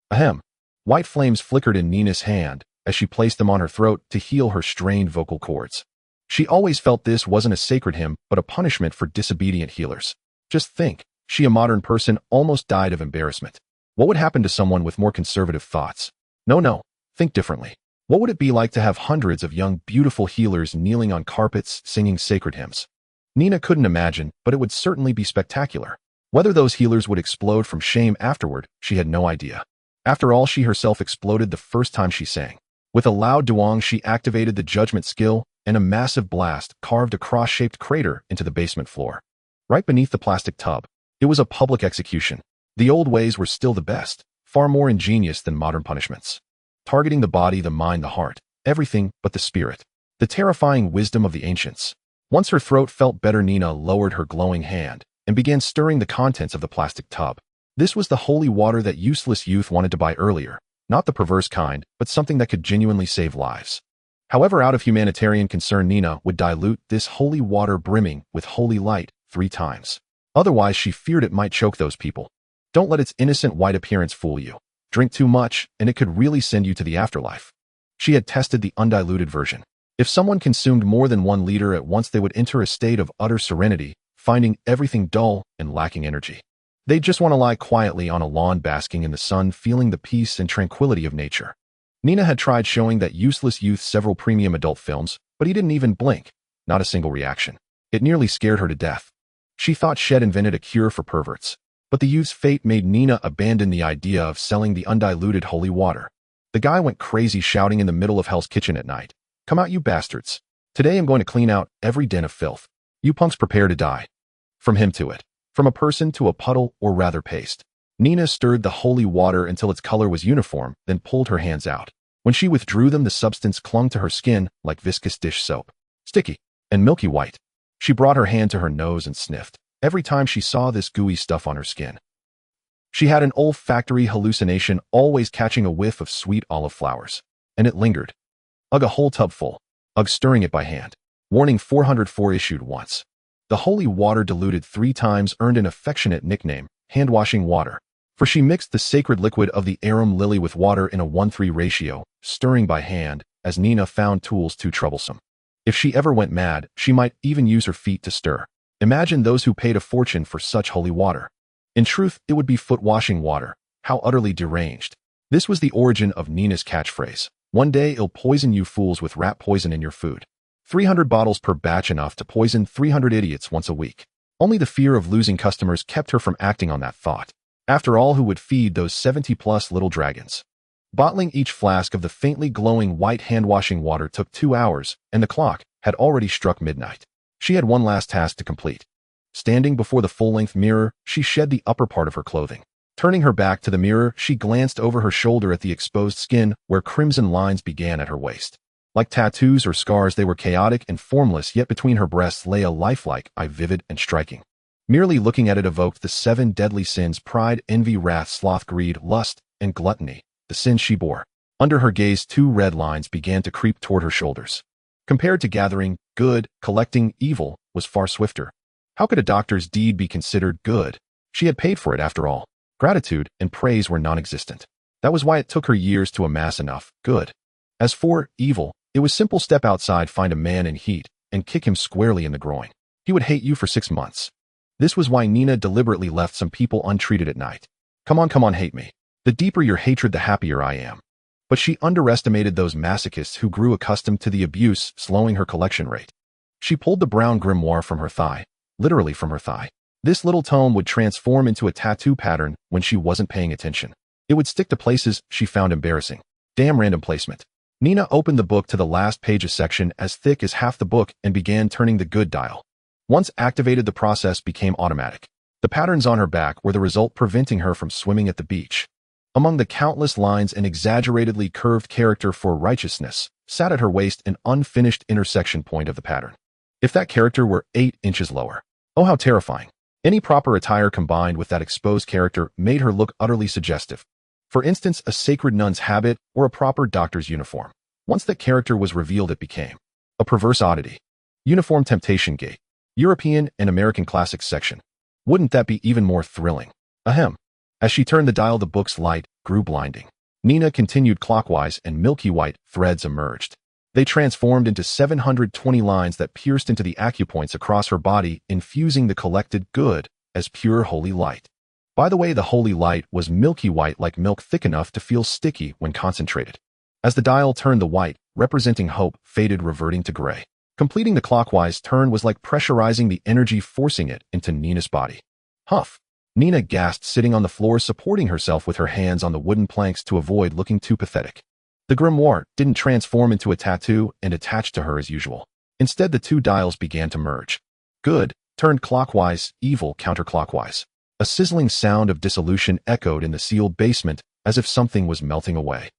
Ahem. White flames flickered in Nina's hand as she placed them on her throat to heal her strained vocal cords. She always felt this wasn't a sacred hymn, but a punishment for disobedient healers. Just think, she, a modern person, almost died of embarrassment. What would happen to someone with more conservative thoughts? No, think differently. What would it be like to have hundreds of young, beautiful healers kneeling on carpets, singing sacred hymns? Nina couldn't imagine, but it would certainly be spectacular. Whether those healers would explode from shame afterward, she had no idea. After all, she herself exploded the first time she sang. With a loud duong, she activated the judgment skill, and a massive blast carved a cross-shaped crater into the basement floor. Right beneath the plastic tub. It was a public execution. The old ways were still the best, far more ingenious than modern punishments. Targeting the body, the mind, the heart, everything but the spirit. The terrifying wisdom of the ancients. Once her throat felt better, Nina lowered her glowing hand and began stirring the contents of the plastic tub. This was the holy water that useless youth wanted to buy earlier, not the perverse kind, but something that could genuinely save lives. However, out of humanitarian concern, Nina would dilute this holy water brimming with holy light 3 times. Otherwise, she feared it might choke those people. Don't let its innocent white appearance fool you. Drink too much, and it could really send you to the afterlife. She had tested the undiluted version. If someone consumed more than 1 liter at once, they would enter a state of utter serenity, finding everything dull and lacking energy. They'd just want to lie quietly on a lawn, basking in the sun, feeling the peace and tranquility of nature. Nina had tried showing that useless youth several premium adult films, but he didn't even blink. Not a single reaction. It nearly scared her to death. She thought Shed invented a cure for perverts. But the youth's fate made Nina abandon the idea of selling the undiluted holy water. The guy went crazy, shouting in the middle of Hell's Kitchen at night. "Come out, you bastards. Today I'm going to clean out every den of filth. You punks prepare to die." From him to it. From a person to a puddle, or rather paste. Nina stirred the holy water until its color was uniform, then pulled her hands out. When she withdrew them, the substance clung to her skin like viscous dish soap. Sticky and milky white. She brought her hand to her nose and sniffed. Every time she saw this gooey stuff on her skin, she had an olfactory hallucination, always catching a whiff of sweet olive flowers. And it lingered. Ugh, a whole tub full. Ugh, stirring it by hand. Warning 404 issued once. The holy water diluted 3 times earned an affectionate nickname, hand-washing water. For she mixed the sacred liquid of the arum lily with water in a 1:3 ratio, stirring by hand, as Nina found tools too troublesome. If she ever went mad, she might even use her feet to stir. Imagine those who paid a fortune for such holy water. In truth, it would be foot-washing water. How utterly deranged. This was the origin of Nina's catchphrase. "One day it'll poison you fools with rat poison in your food." 300 bottles per batch, enough to poison 300 idiots once a week. Only the fear of losing customers kept her from acting on that thought. After all, who would feed those 70-plus little dragons? Bottling each flask of the faintly glowing white hand-washing water took 2 hours, and the clock had already struck midnight. She had one last task to complete. Standing before the full-length mirror, she shed the upper part of her clothing. Turning her back to the mirror, she glanced over her shoulder at the exposed skin, where crimson lines began at her waist. Like tattoos or scars, they were chaotic and formless, yet between her breasts lay a lifelike eye, vivid and striking. Merely looking at it evoked the 7 deadly sins: pride, envy, wrath, sloth, greed, lust, and gluttony, the sins she bore. Under her gaze, 2 red lines began to creep toward her shoulders. Compared to gathering good, collecting evil was far swifter. How could a doctor's deed be considered good? She had paid for it after all. Gratitude and praise were non-existent. That was why it took her years to amass enough good. As for evil, it was simple: step outside, find a man in heat, and kick him squarely in the groin. He would hate you for 6 months. This was why Nina deliberately left some people untreated at night. Come on, hate me. The deeper your hatred, the happier I am. But she underestimated those masochists who grew accustomed to the abuse, slowing her collection rate. She pulled the brown grimoire from her thigh, literally from her thigh. This little tome would transform into a tattoo pattern when she wasn't paying attention. It would stick to places she found embarrassing. Damn random placement. Nina opened the book to the last page, a section as thick as half the book, and began turning the good dial. Once activated, the process became automatic. The patterns on her back were the result, preventing her from swimming at the beach. Among the countless lines, an exaggeratedly curved character for righteousness sat at her waist, an unfinished intersection point of the pattern. If that character were 8 inches lower. Oh, how terrifying. Any proper attire combined with that exposed character made her look utterly suggestive. For instance, a sacred nun's habit or a proper doctor's uniform. Once that character was revealed, it became a perverse oddity. Uniform temptation gate. European and American classics section. Wouldn't that be even more thrilling? Ahem. As she turned the dial, the book's light grew blinding. Nina continued clockwise, and milky white threads emerged. They transformed into 720 lines that pierced into the acupoints across her body, infusing the collected good as pure holy light. By the way, the holy light was milky white, like milk, thick enough to feel sticky when concentrated. As the dial turned, the white, representing hope, faded, reverting to gray. Completing the clockwise turn was like pressurizing the energy, forcing it into Nina's body. Huff. Nina gasped, sitting on the floor, supporting herself with her hands on the wooden planks to avoid looking too pathetic. The grimoire didn't transform into a tattoo and attach to her as usual. Instead, the two dials began to merge. Good turned clockwise, evil counterclockwise. A sizzling sound of dissolution echoed in the sealed basement, as if something was melting away.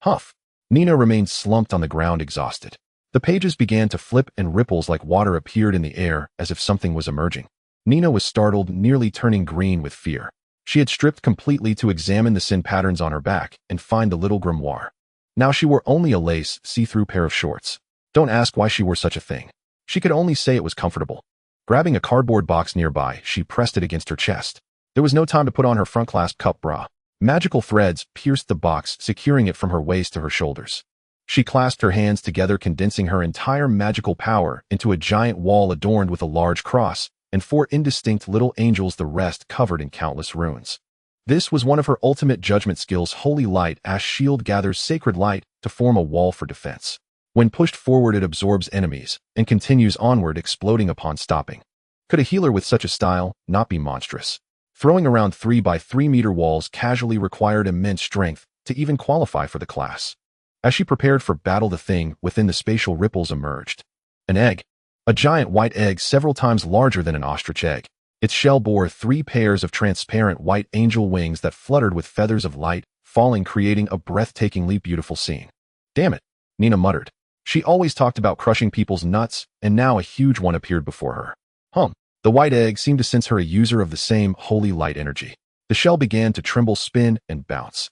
Huff. Nina remained slumped on the ground, exhausted. The pages began to flip, and ripples like water appeared in the air, as if something was emerging. Nina was startled, nearly turning green with fear. She had stripped completely to examine the sin patterns on her back and find the little grimoire. Now she wore only a lace, see-through pair of shorts. Don't ask why she wore such a thing. She could only say it was comfortable. Grabbing a cardboard box nearby, she pressed it against her chest. There was no time to put on her front clasp cup bra. Magical threads pierced the box, securing it from her waist to her shoulders. She clasped her hands together, condensing her entire magical power into a giant wall adorned with a large cross and 4 indistinct little angels, the rest covered in countless runes. This was one of her ultimate judgment skills. Holy light, Ash shield, gathers sacred light to form a wall for defense. When pushed forward, it absorbs enemies and continues onward, exploding upon stopping. Could a healer with such a style not be monstrous? Throwing around 3 by 3 meter walls casually required immense strength to even qualify for the class. As she prepared for battle, the thing within the spatial ripples emerged. An egg. A giant white egg several times larger than an ostrich egg. Its shell bore 3 pairs of transparent white angel wings that fluttered with feathers of light, falling, creating a breathtakingly beautiful scene. Damn it, Nina muttered. She always talked about crushing people's nuts, and now a huge one appeared before her. The white egg seemed to sense her, a user of the same holy light energy. The shell began to tremble, spin, and bounce.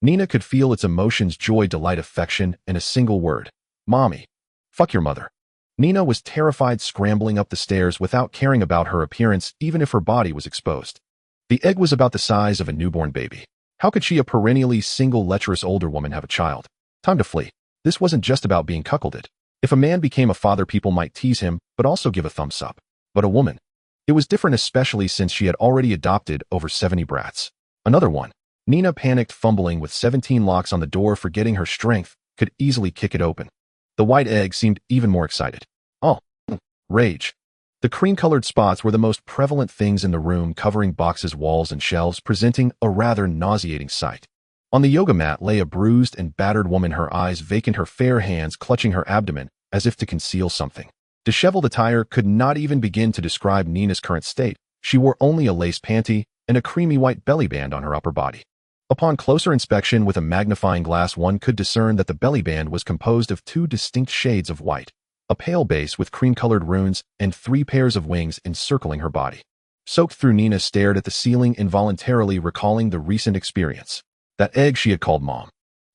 Nina could feel its emotions: joy, delight, affection, and a single word. Mommy. Fuck your mother. Nina was terrified, scrambling up the stairs without caring about her appearance, even if her body was exposed. The egg was about the size of a newborn baby. How could she, a perennially single, lecherous older woman, have a child? Time to flee. This wasn't just about being cuckolded. If a man became a father, people might tease him, but also give a thumbs up. But a woman? It was different, especially since she had already adopted over 70 brats. Another one. Nina panicked, fumbling with 17 locks on the door, forgetting her strength could easily kick it open. The white egg seemed even more excited. Oh, rage. The cream-colored spots were the most prevalent things in the room, covering boxes, walls, and shelves, presenting a rather nauseating sight. On the yoga mat lay a bruised and battered woman, her eyes vacant, her fair hands clutching her abdomen as if to conceal something. Disheveled attire could not even begin to describe Nina's current state. She wore only a lace panty and a creamy white belly band on her upper body. Upon closer inspection with a magnifying glass, one could discern that the belly band was composed of 2 distinct shades of white, a pale base with cream-colored runes, and 3 pairs of wings encircling her body. Soaked through, Nina stared at the ceiling, involuntarily recalling the recent experience. That egg she had called Mom.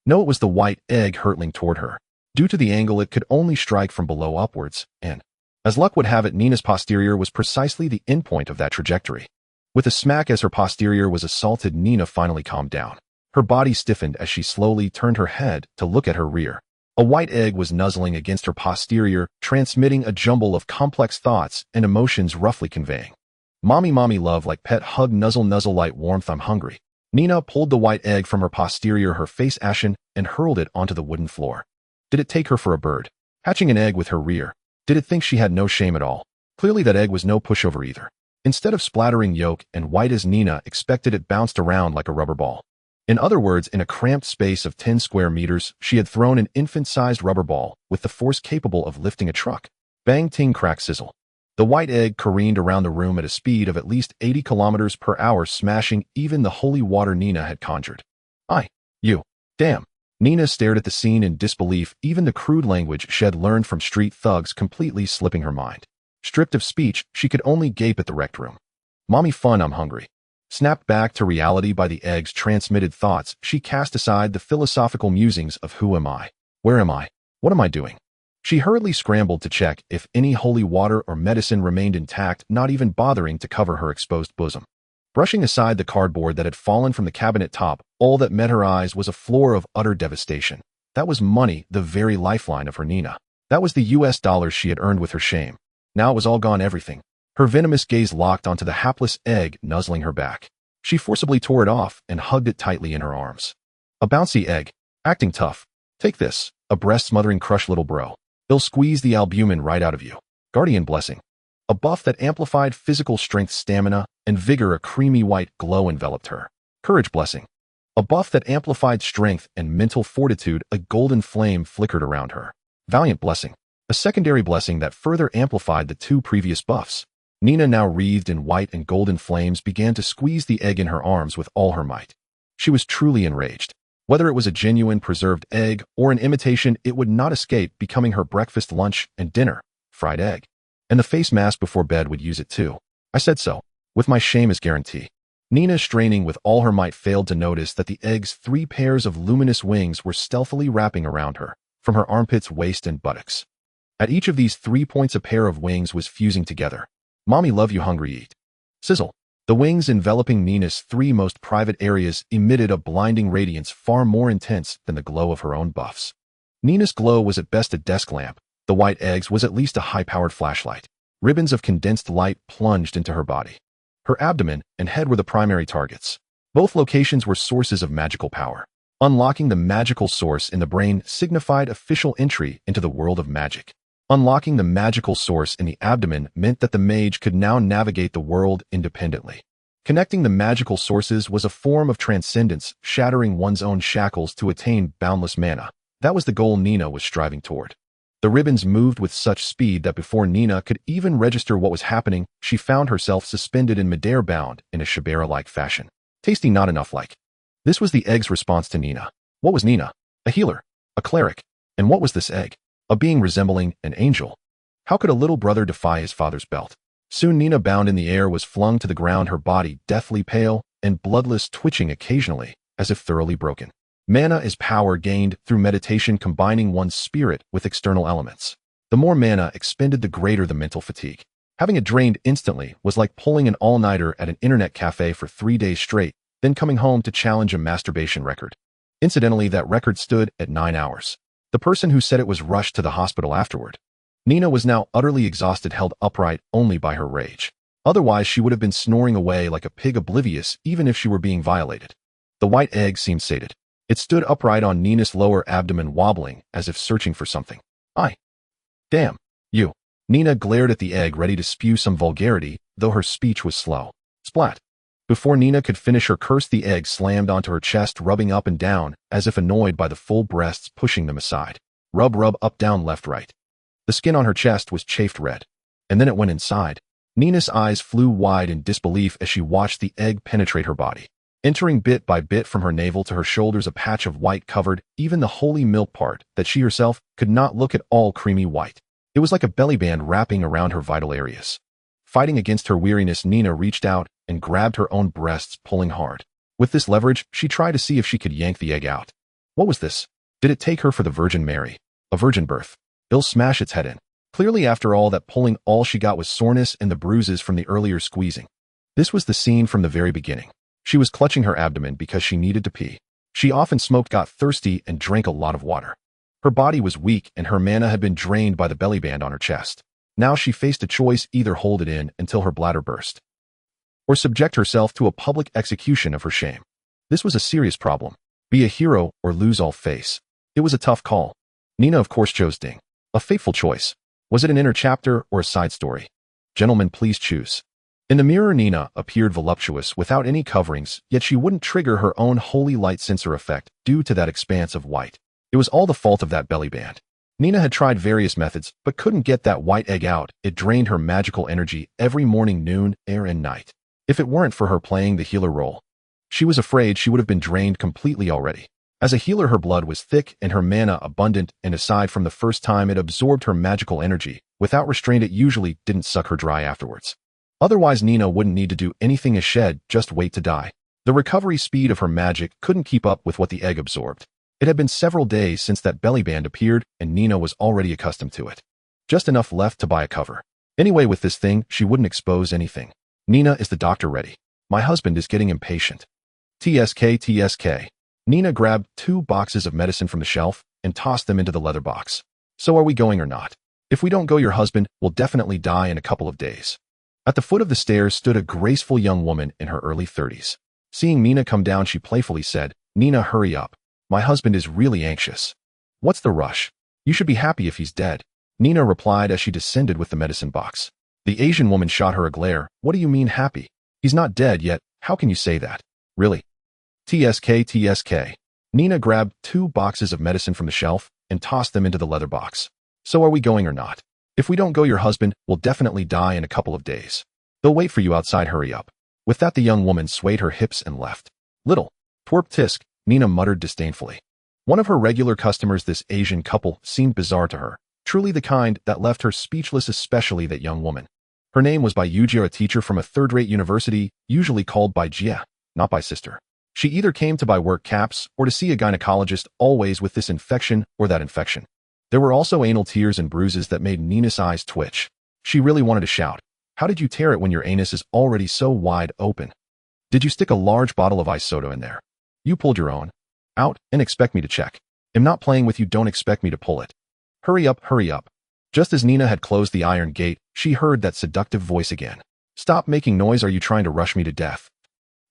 No, it was the white egg hurtling toward her. Due to the angle, it could only strike from below upwards, and, as luck would have it, Nina's posterior was precisely the endpoint of that trajectory. With a smack as her posterior was assaulted, Nina finally calmed down. Her body stiffened as she slowly turned her head to look at her rear. A white egg was nuzzling against her posterior, transmitting a jumble of complex thoughts and emotions roughly conveying. Mommy, mommy, love, like pet hug, nuzzle, nuzzle, light warmth, I'm hungry. Nina pulled the white egg from her posterior, her face ashen, and hurled it onto the wooden floor. Did it take her for a bird? Hatching an egg with her rear. Did it think she had no shame at all? Clearly that egg was no pushover either. Instead of splattering yolk and white as Nina expected, it bounced around like a rubber ball. In other words, in a cramped space of 10 square meters, she had thrown an infant-sized rubber ball with the force capable of lifting a truck. Bang, ting, crack, sizzle. The white egg careened around the room at a speed of at least 80 kilometers per hour, smashing even the holy water Nina had conjured. You. Damn. Nina stared at the scene in disbelief, even the crude language she had learned from street thugs completely slipping her mind. Stripped of speech, she could only gape at the wrecked room. Mommy fun, I'm hungry. Snapped back to reality by the egg's transmitted thoughts, she cast aside the philosophical musings of who am I? Where am I? What am I doing? She hurriedly scrambled to check if any holy water or medicine remained intact, not even bothering to cover her exposed bosom. Brushing aside the cardboard that had fallen from the cabinet top, all that met her eyes was a floor of utter devastation. That was money, the very lifeline of her Nina. That was the US dollars she had earned with her shame. Now it was all gone, everything. Her venomous gaze locked onto the hapless egg nuzzling her back. She forcibly tore it off and hugged it tightly in her arms. A bouncy egg. Acting tough. Take this. A breast-smothering crush, little bro. It'll squeeze the albumin right out of you. Guardian blessing. A buff that amplified physical strength, stamina, and vigor. A creamy white glow enveloped her. Courage blessing. A buff that amplified strength and mental fortitude. A golden flame flickered around her. Valiant blessing. A secondary blessing that further amplified the two previous buffs. Nina, now wreathed in white and golden flames, began to squeeze the egg in her arms with all her might. She was truly enraged. Whether it was a genuine preserved egg or an imitation, it would not escape becoming her breakfast, lunch, and dinner. Fried egg. And the face mask before bed would use it too. I said so. With my shame as guarantee. Nina, straining with all her might, failed to notice that the egg's 3 pairs of luminous wings were stealthily wrapping around her, from her armpits, waist, and buttocks. At each of these 3 points a pair of wings was fusing together. Mommy love you, hungry, eat. Sizzle. The wings enveloping Nina's 3 most private areas emitted a blinding radiance far more intense than the glow of her own buffs. Nina's glow was at best a desk lamp. The white eggs was at least a high-powered flashlight. Ribbons of condensed light plunged into her body. Her abdomen and head were the primary targets. Both locations were sources of magical power. Unlocking the magical source in the brain signified official entry into the world of magic. Unlocking the magical source in the abdomen meant that the mage could now navigate the world independently. Connecting the magical sources was a form of transcendence, shattering one's own shackles to attain boundless mana. That was the goal Nina was striving toward. The ribbons moved with such speed that before Nina could even register what was happening, she found herself suspended in midair, bound in a Shabera-like fashion. Tasty, not enough like. This was the egg's response to Nina. What was Nina? A healer. A cleric. And what was this egg? A being resembling an angel. How could a little brother defy his father's belt? Soon Nina, bound in the air, was flung to the ground, her body deathly pale and bloodless, twitching occasionally, as if thoroughly broken. Mana is power gained through meditation, combining one's spirit with external elements. The more mana expended, the greater the mental fatigue. Having it drained instantly was like pulling an all-nighter at an internet cafe for 3 days straight, then coming home to challenge a masturbation record. Incidentally, that record stood at 9 hours. The person who said it was rushed to the hospital afterward. Nina was now utterly exhausted, held upright only by her rage. Otherwise, she would have been snoring away like a pig, oblivious even if she were being violated. The white egg seemed sated. It stood upright on Nina's lower abdomen, wobbling as if searching for something. Damn. You. Nina glared at the egg, ready to spew some vulgarity, though her speech was slow. Splat. Before Nina could finish her curse, the egg slammed onto her chest, rubbing up and down, as if annoyed by the full breasts pushing them aside. Rub, rub, up, down, left, right. The skin on her chest was chafed red. And then it went inside. Nina's eyes flew wide in disbelief as she watched the egg penetrate her body. Entering bit by bit from her navel to her shoulders, a patch of white covered even the holy milk part that she herself could not look at all creamy white. It was like a belly band wrapping around her vital areas. Fighting against her weariness, Nina reached out and grabbed her own breasts, pulling hard. With this leverage, she tried to see if she could yank the egg out. What was this? Did it take her for the Virgin Mary? A virgin birth? It'll smash its head in. Clearly, after all that pulling, all she got was soreness and the bruises from the earlier squeezing. This was the scene from the very beginning. She was clutching her abdomen because she needed to pee. She often smoked, got thirsty, and drank a lot of water. Her body was weak and her mana had been drained by the belly band on her chest. Now she faced a choice: either hold it in until her bladder burst, or subject herself to a public execution of her shame. This was a serious problem. Be a hero or lose all face. It was a tough call. Nina of course chose Ding. A fateful choice. Was it an inner chapter or a side story? Gentlemen, please choose. In the mirror, Nina appeared voluptuous without any coverings, yet she wouldn't trigger her own holy light sensor effect due to that expanse of white. It was all the fault of that belly band. Nina had tried various methods, but couldn't get that white egg out. It drained her magical energy every morning, noon, air, and night. If it weren't for her playing the healer role, she was afraid she would have been drained completely already. As a healer, her blood was thick and her mana abundant, and aside from the first time it absorbed her magical energy, without restraint it usually didn't suck her dry afterwards. Otherwise, Nina wouldn't need to do anything as shed, just wait to die. The recovery speed of her magic couldn't keep up with what the egg absorbed. It had been several days since that belly band appeared, and Nina was already accustomed to it. Just enough left to buy a cover. Anyway, with this thing, she wouldn't expose anything. Nina, is the doctor ready? My husband is getting impatient. TSK. Nina grabbed 2 boxes of medicine from the shelf and tossed them into the leather box. So are we going or not? If we don't go, your husband will definitely die in a couple of days. At the foot of the stairs stood a graceful young woman in her early 30s. Seeing Nina come down, she playfully said, Nina, hurry up. My husband is really anxious. What's the rush? You should be happy if he's dead. Nina replied as she descended with the medicine box. The Asian woman shot her a glare. What do you mean happy? He's not dead yet. How can you say that? Really? TSK. Nina grabbed 2 boxes of medicine from the shelf and tossed them into the leather box. So are we going or not? If we don't go, your husband will definitely die in a couple of days. They'll wait for you outside, hurry up. With that, the young woman swayed her hips and left. Little twerp tisk, Nina muttered disdainfully. One of her regular customers, this Asian couple, seemed bizarre to her. Truly the kind that left her speechless, especially that young woman. Her name was Bai Yujia, a teacher from a third-rate university, usually called Bai Jia, not Bai Sister. She either came to buy work caps or to see a gynecologist, always with this infection or that infection. There were also anal tears and bruises that made Nina's eyes twitch. She really wanted to shout. How did you tear it when your anus is already so wide open? Did you stick a large bottle of ice soda in there? You pulled your own out and expect me to check. I'm not playing with you, don't expect me to pull it. Hurry up. Just as Nina had closed the iron gate, she heard that seductive voice again. Stop making noise, are you trying to rush me to death?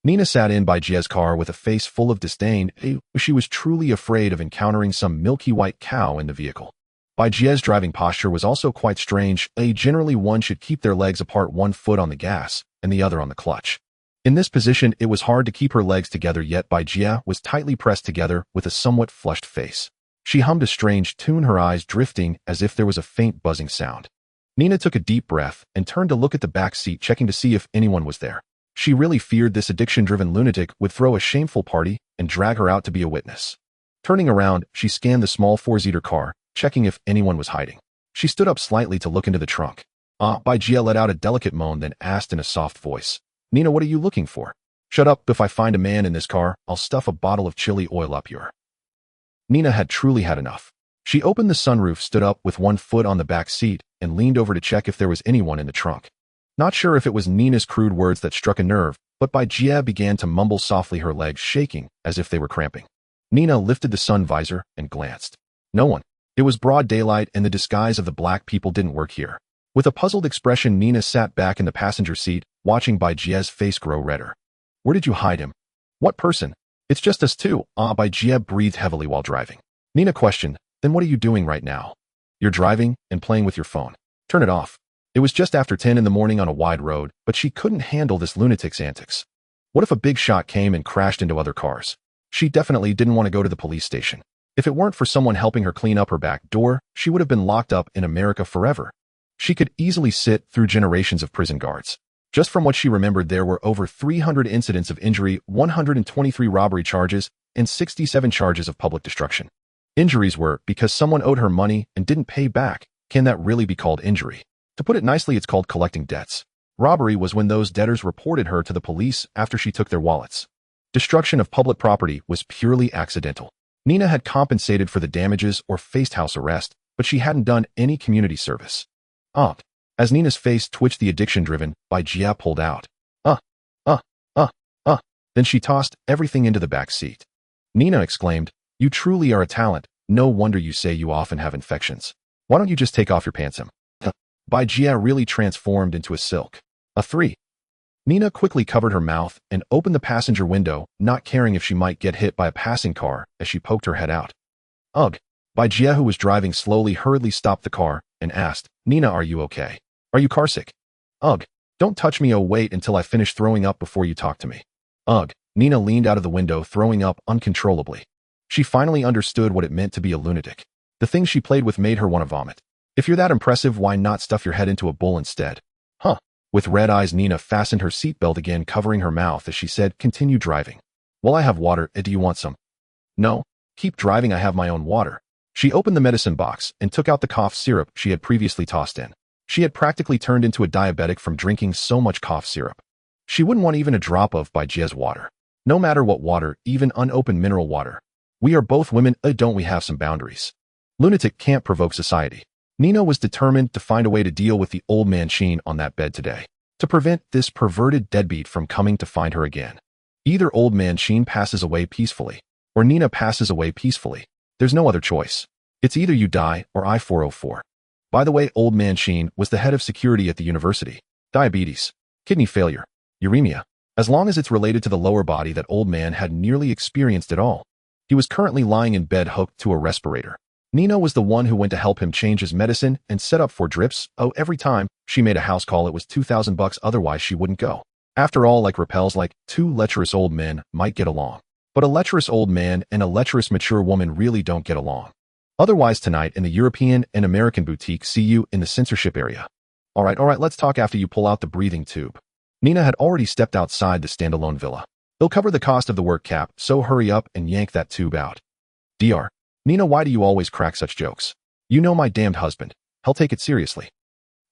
Nina sat in Bai Jia's car with a face full of disdain. She was truly afraid of encountering some milky white cow in the vehicle. Bai Jia's driving posture was also quite strange. Generally one should keep their legs apart, one foot on the gas and the other on the clutch. In this position, it was hard to keep her legs together, yet Bai Jia was tightly pressed together with a somewhat flushed face. She hummed a strange tune, her eyes drifting as if there was a faint buzzing sound. Nina took a deep breath and turned to look at the back seat, checking to see if anyone was there. She really feared this addiction-driven lunatic would throw a shameful party and drag her out to be a witness. Turning around, she scanned the small four-seater car, checking if anyone was hiding. She stood up slightly to look into the trunk. Bai Jia let out a delicate moan, then asked in a soft voice, Nina, what are you looking for? Shut up. If I find a man in this car, I'll stuff a bottle of chili oil up your... Nina had truly had enough. She opened the sunroof, stood up with one foot on the back seat, and leaned over to check if there was anyone in the trunk. Not sure if it was Nina's crude words that struck a nerve, but Bai Jia began to mumble softly, her legs shaking as if they were cramping. Nina lifted the sun visor and glanced. No one. It was broad daylight, and the disguise of the black people didn't work here. With a puzzled expression, Nina sat back in the passenger seat, watching Bai Jia's face grow redder. Where did you hide him? What person? It's just us two. Bai Jia breathed heavily while driving. Nina questioned, then what are you doing right now? You're driving and playing with your phone. Turn it off. It was just after 10 in the morning on a wide road, but she couldn't handle this lunatic's antics. What if a big shot came and crashed into other cars? She definitely didn't want to go to the police station. If it weren't for someone helping her clean up her back door, she would have been locked up in America forever. She could easily sit through generations of prison guards. Just from what she remembered, there were over 300 incidents of injury, 123 robbery charges, and 67 charges of public destruction. Injuries were because someone owed her money and didn't pay back. Can that really be called injury? To put it nicely, it's called collecting debts. Robbery was when those debtors reported her to the police after she took their wallets. Destruction of public property was purely accidental. Nina had compensated for the damages or faced house arrest, but she hadn't done any community service. As Nina's face twitched, the addiction-driven Bai Jia pulled out. Then she tossed everything into the back seat. Nina exclaimed, You truly are a talent. No wonder you say you often have infections. Why don't you just take off your pants? Bai Jia really transformed into a silk. A 3. Nina quickly covered her mouth and opened the passenger window, not caring if she might get hit by a passing car as she poked her head out. Ugh. Bai Jia, who was driving slowly, hurriedly stopped the car and asked, Nina, are you okay? Are you carsick? Ugh. Don't touch me. Oh, wait until I finish throwing up before you talk to me. Ugh. Nina leaned out of the window, throwing up uncontrollably. She finally understood what it meant to be a lunatic. The thing she played with made her want to vomit. If you're that impressive, why not stuff your head into a bowl instead? Huh. With red eyes, Nina fastened her seatbelt again, covering her mouth as she said, continue driving. Well, I have water. Do you want some? No. Keep driving. I have my own water. She opened the medicine box and took out the cough syrup she had previously tossed in. She had practically turned into a diabetic from drinking so much cough syrup. She wouldn't want even a drop of Bai Jia's water. No matter what water, even unopened mineral water. We are both women. Don't we have some boundaries? Lunatic can't provoke society. Nina was determined to find a way to deal with the old man Sheen on that bed today, to prevent this perverted deadbeat from coming to find her again. Either old man Sheen passes away peacefully, or Nina passes away peacefully. There's no other choice. It's either you die or I-404. By the way, old man Sheen was the head of security at the university. Diabetes, kidney failure, uremia. As long as it's related to the lower body, that old man had nearly experienced it all. He was currently lying in bed hooked to a respirator. Nina was the one who went to help him change his medicine and set up for drips. Oh, every time she made a house call, it was $2,000, otherwise she wouldn't go. After all, like repels, like two lecherous old men might get along. But a lecherous old man and a lecherous mature woman really don't get along. Otherwise, tonight in the European and American boutique, see you in the censorship area. All right, let's talk after you pull out the breathing tube. Nina had already stepped outside the standalone villa. They'll cover the cost of the work cap, so hurry up and yank that tube out. Dr. Nina, why do you always crack such jokes? You know my damned husband. He'll take it seriously.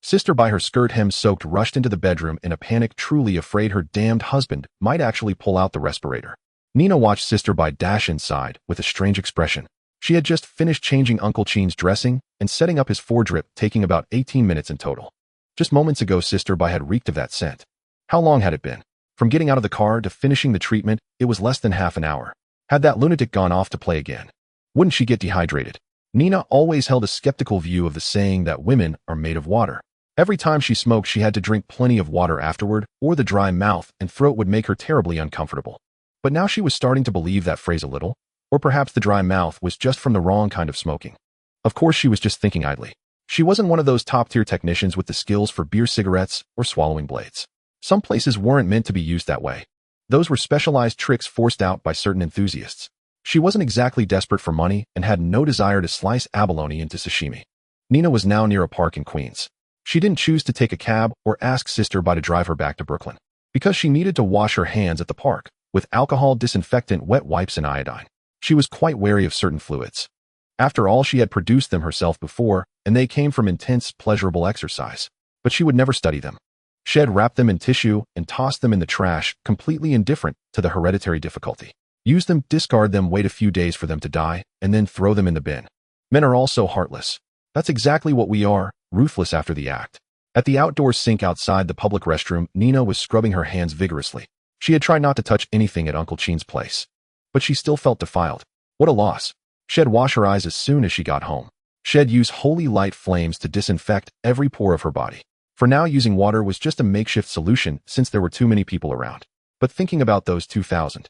Sister, by her skirt hem soaked, rushed into the bedroom in a panic, truly afraid her damned husband might actually pull out the respirator. Nina watched Sister Bai dash inside with a strange expression. She had just finished changing Uncle Cheen's dressing and setting up his foredrip, taking about 18 minutes in total. Just moments ago, Sister Bai had reeked of that scent. How long had it been? From getting out of the car to finishing the treatment, it was less than half an hour. Had that lunatic gone off to play again? Wouldn't she get dehydrated? Nina always held a skeptical view of the saying that women are made of water. Every time she smoked, she had to drink plenty of water afterward, or the dry mouth and throat would make her terribly uncomfortable. But now she was starting to believe that phrase a little, or perhaps the dry mouth was just from the wrong kind of smoking. Of course, she was just thinking idly. She wasn't one of those top-tier technicians with the skills for beer cigarettes or swallowing blades. Some places weren't meant to be used that way. Those were specialized tricks forced out by certain enthusiasts. She wasn't exactly desperate for money and had no desire to slice abalone into sashimi. Nina was now near a park in Queens. She didn't choose to take a cab or ask Sister Bai to drive her back to Brooklyn, because she needed to wash her hands at the park with alcohol, disinfectant, wet wipes, and iodine. She was quite wary of certain fluids. After all, she had produced them herself before, and they came from intense, pleasurable exercise. But she would never study them. She had wrapped them in tissue and tossed them in the trash, completely indifferent to the hereditary difficulty. Use them, discard them, wait a few days for them to die, and then throw them in the bin. Men are also heartless. That's exactly what we are, ruthless after the act. At the outdoor sink outside the public restroom, Nina was scrubbing her hands vigorously. She had tried not to touch anything at Uncle Cheen's place. But she still felt defiled. What a loss. She'd wash her eyes as soon as she got home. She'd use holy light flames to disinfect every pore of her body. For now, using water was just a makeshift solution since there were too many people around. But thinking about those 2,000,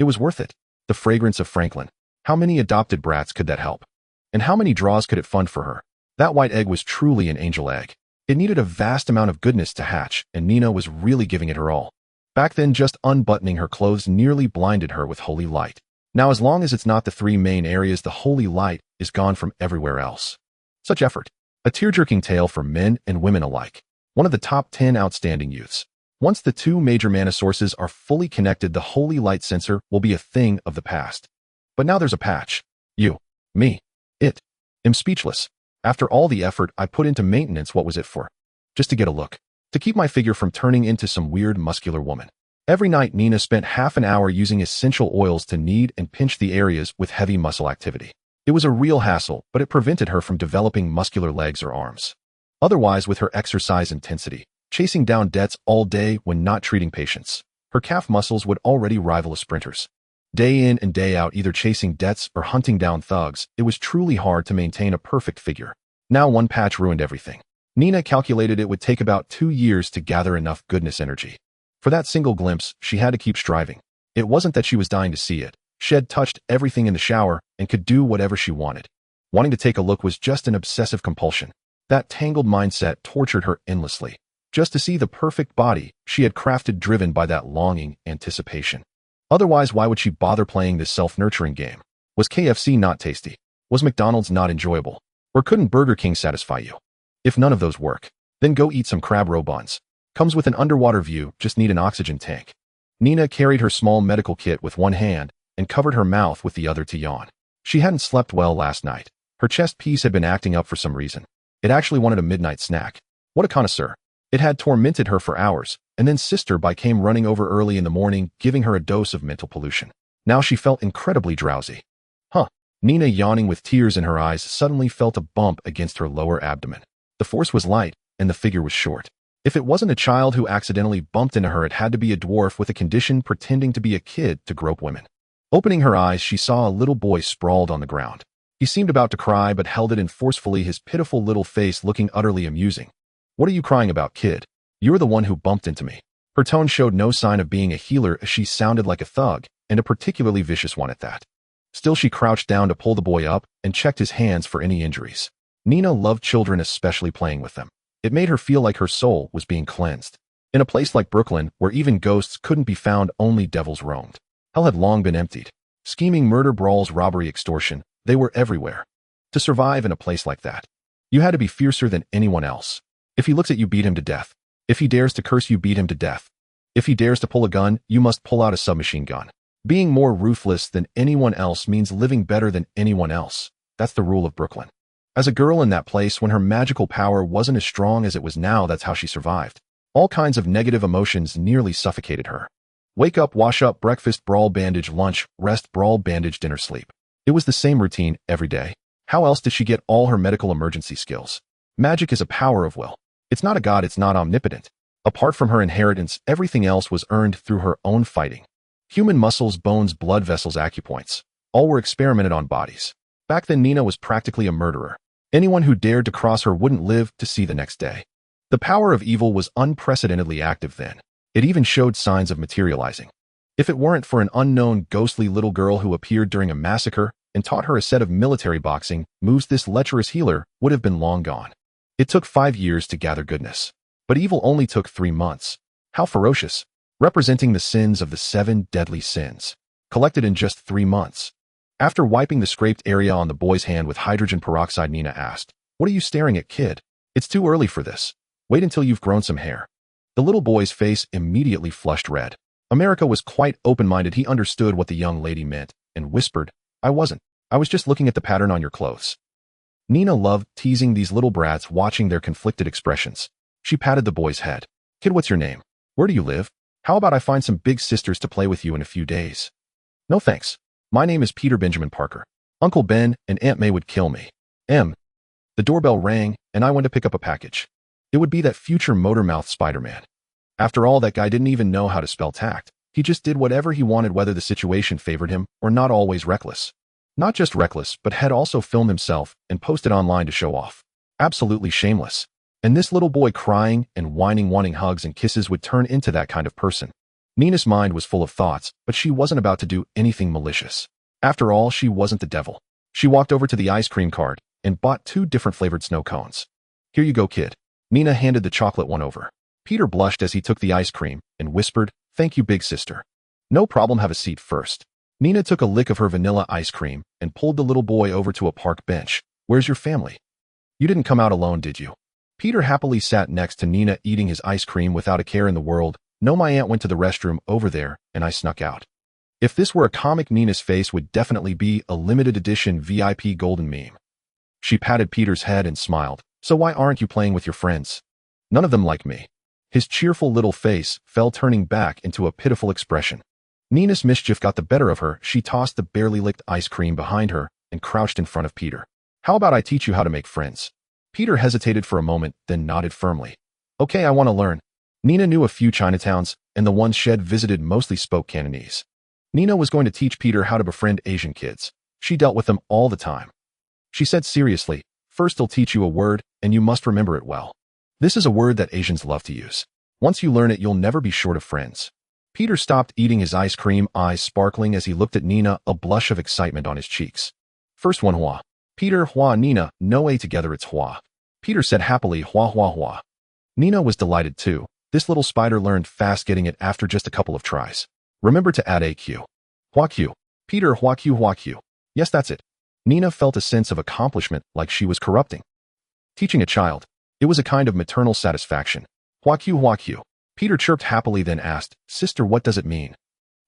it was worth it. The fragrance of Franklin. How many adopted brats could that help? And how many draws could it fund for her? That white egg was truly an angel egg. It needed a vast amount of goodness to hatch, and Nina was really giving it her all. Back then, just unbuttoning her clothes nearly blinded her with holy light. Now, as long as it's not the three main areas, the holy light is gone from everywhere else. Such effort. A tear-jerking tale for men and women alike. One of the top 10 outstanding youths. Once the two major mana sources are fully connected, the holy light sensor will be a thing of the past. But now there's a patch. You, me, it. I'm speechless. After all the effort I put into maintenance, what was it for? Just to get a look. To keep my figure from turning into some weird muscular woman. Every night, Nina spent half an hour using essential oils to knead and pinch the areas with heavy muscle activity. It was a real hassle, but it prevented her from developing muscular legs or arms. Otherwise, with her exercise intensity, chasing down debts all day when not treating patients, her calf muscles would already rival a sprinter's. Day in and day out, either chasing debts or hunting down thugs, it was truly hard to maintain a perfect figure. Now one patch ruined everything. Nina calculated it would take about 2 years to gather enough goodness energy. For that single glimpse, she had to keep striving. It wasn't that she was dying to see it. She had touched everything in the shower and could do whatever she wanted. Wanting to take a look was just an obsessive compulsion. That tangled mindset tortured her endlessly. Just to see the perfect body she had crafted, driven by that longing anticipation. Otherwise, why would she bother playing this self-nurturing game? Was KFC not tasty? Was McDonald's not enjoyable? Or couldn't Burger King satisfy you? If none of those work, then go eat some crab roe buns. Comes with an underwater view, just need an oxygen tank. Nina carried her small medical kit with one hand and covered her mouth with the other to yawn. She hadn't slept well last night. Her chest piece had been acting up for some reason. It actually wanted a midnight snack. What a connoisseur. It had tormented her for hours, and then Sister By came running over early in the morning, giving her a dose of mental pollution. Now she felt incredibly drowsy. Nina, yawning with tears in her eyes, suddenly felt a bump against her lower abdomen. The force was light, and the figure was short. If it wasn't a child who accidentally bumped into her, it had to be a dwarf with a condition pretending to be a kid to grope women. Opening her eyes, she saw a little boy sprawled on the ground. He seemed about to cry, but held it in forcefully, his pitiful little face looking utterly amusing. What are you crying about, kid? You're the one who bumped into me. Her tone showed no sign of being a healer, as she sounded like a thug, and a particularly vicious one at that. Still, she crouched down to pull the boy up and checked his hands for any injuries. Nina loved children, especially playing with them. It made her feel like her soul was being cleansed. In a place like Brooklyn, where even ghosts couldn't be found, only devils roamed. Hell had long been emptied. Scheming, murder, brawls, robbery, extortion, they were everywhere. To survive in a place like that, you had to be fiercer than anyone else. If he looks at you, beat him to death. If he dares to curse you, beat him to death. If he dares to pull a gun, you must pull out a submachine gun. Being more ruthless than anyone else means living better than anyone else. That's the rule of Brooklyn. As a girl in that place, when her magical power wasn't as strong as it was now, that's how she survived. All kinds of negative emotions nearly suffocated her. Wake up, wash up, breakfast, brawl, bandage, lunch, rest, brawl, bandage, dinner, sleep. It was the same routine every day. How else did she get all her medical emergency skills? Magic is a power of will. It's not a god, it's not omnipotent. Apart from her inheritance, everything else was earned through her own fighting. Human muscles, bones, blood vessels, acupoints. All were experimented on bodies. Back then, Nina was practically a murderer. Anyone who dared to cross her wouldn't live to see the next day. The power of evil was unprecedentedly active then. It even showed signs of materializing. If it weren't for an unknown, ghostly little girl who appeared during a massacre and taught her a set of military boxing moves, this lecherous healer would have been long gone. It took 5 years to gather goodness. But evil only took 3 months. How ferocious. Representing the sins of the 7 deadly sins. Collected in just 3 months. After wiping the scraped area on the boy's hand with hydrogen peroxide, Nina asked, "What are you staring at, kid? It's too early for this. Wait until you've grown some hair." The little boy's face immediately flushed red. America was quite open-minded. He understood what the young lady meant and whispered, "I wasn't. I was just looking at the pattern on your clothes." Nina loved teasing these little brats, watching their conflicted expressions. She patted the boy's head. "Kid, what's your name? Where do you live? How about I find some big sisters to play with you in a few days?" "No thanks. My name is Peter Benjamin Parker. Uncle Ben and Aunt May would kill me." The doorbell rang, and I went to pick up a package. It would be that future motor-mouthed Spider-Man. After all, that guy didn't even know how to spell tact. He just did whatever he wanted, whether the situation favored him or not. Always reckless. Not just reckless, but had also filmed himself and posted online to show off. Absolutely shameless. And this little boy crying and whining, wanting hugs and kisses, would turn into that kind of person. Nina's mind was full of thoughts, but she wasn't about to do anything malicious. After all, she wasn't the devil. She walked over to the ice cream cart and bought 2 different flavored snow cones. "Here you go, kid." Nina handed the chocolate one over. Peter blushed as he took the ice cream and whispered, "Thank you, big sister." "No problem, have a seat first." Nina took a lick of her vanilla ice cream and pulled the little boy over to a park bench. "Where's your family? You didn't come out alone, did you?" Peter happily sat next to Nina, eating his ice cream without a care in the world. "No, my aunt went to the restroom over there, and I snuck out." If this were a comic, Nina's face would definitely be a limited edition VIP golden meme. She patted Peter's head and smiled. "So why aren't you playing with your friends?" "None of them like me." His cheerful little face fell, turning back into a pitiful expression. Nina's mischief got the better of her. She tossed the barely licked ice cream behind her and crouched in front of Peter. "How about I teach you how to make friends?" Peter hesitated for a moment, then nodded firmly. "Okay, I want to learn." Nina knew a few Chinatowns, and the ones she had visited mostly spoke Cantonese. Nina was going to teach Peter how to befriend Asian kids. She dealt with them all the time. She said seriously, "First I'll teach you a word, and you must remember it well. This is a word that Asians love to use. Once you learn it, you'll never be short of friends." Peter stopped eating his ice cream, eyes sparkling as he looked at Nina, a blush of excitement on his cheeks. "First one, Hua." Peter, Hua, Nina, no A together, it's Hua. Peter said happily, "Hua, Hua, Hua." Nina was delighted too. This little spider learned fast, getting it after just a couple of tries. "Remember to add a Q." "Hua Q." Peter, "Hua Q, Hua Q." "Yes, that's it." Nina felt a sense of accomplishment, like she was corrupting. Teaching a child. It was a kind of maternal satisfaction. "Hua Q, Hua Q." Peter chirped happily, then asked, "Sister, what does it mean?"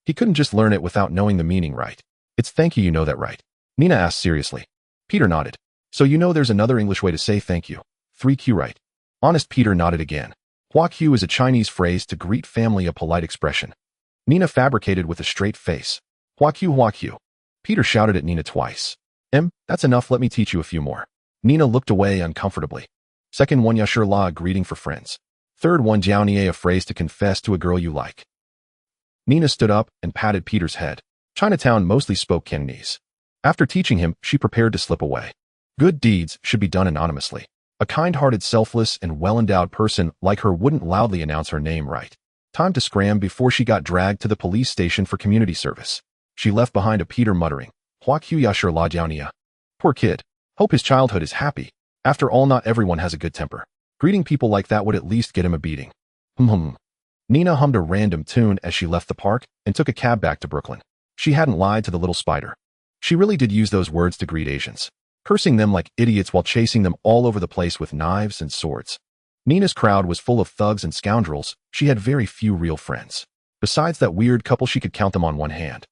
He couldn't just learn it without knowing the meaning, right? "It's thank you know that, right?" Nina asked seriously. Peter nodded. "So you know there's another English way to say thank you. 3Q, right?" Honest Peter nodded again. Hua Q is a Chinese phrase to greet family, a polite expression. Nina fabricated with a straight face. "Hua Q, Hua Q." Peter shouted at Nina twice. That's enough, let me teach you a few more." Nina looked away uncomfortably. "Second one, Yashir La, a greeting for friends. Third one, Jiaonie, a phrase to confess to a girl you like." Nina stood up and patted Peter's head. Chinatown mostly spoke Cantonese. After teaching him, she prepared to slip away. Good deeds should be done anonymously. A kind-hearted, selfless, and well-endowed person like her wouldn't loudly announce her name, right? Time to scram before she got dragged to the police station for community service. She left behind a Peter muttering, "Hua Q Yashir La Jiaonia." Poor kid. Hope his childhood is happy. After all, not everyone has a good temper. Greeting people like that would at least get him a beating. Nina hummed a random tune as she left the park and took a cab back to Brooklyn. She hadn't lied to the little spider. She really did use those words to greet Asians, cursing them like idiots while chasing them all over the place with knives and swords. Nina's crowd was full of thugs and scoundrels. She had very few real friends. Besides that weird couple, she could count them on one hand.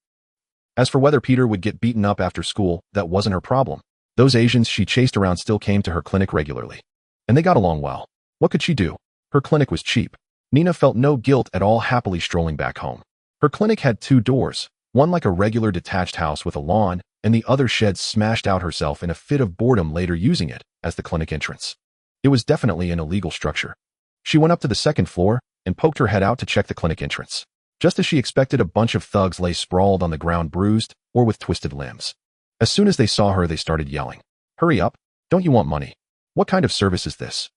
As for whether Peter would get beaten up after school, that wasn't her problem. Those Asians she chased around still came to her clinic regularly. And they got along well. What could she do? Her clinic was cheap. Nina felt no guilt at all, happily strolling back home. Her clinic had two doors, one like a regular detached house with a lawn, and the other shed smashed out herself in a fit of boredom later, using it as the clinic entrance. It was definitely an illegal structure. She went up to the second floor and poked her head out to check the clinic entrance. Just as she expected, a bunch of thugs lay sprawled on the ground, bruised or with twisted limbs. As soon as they saw her, they started yelling, "Hurry up! Don't you want money? What kind of service is this?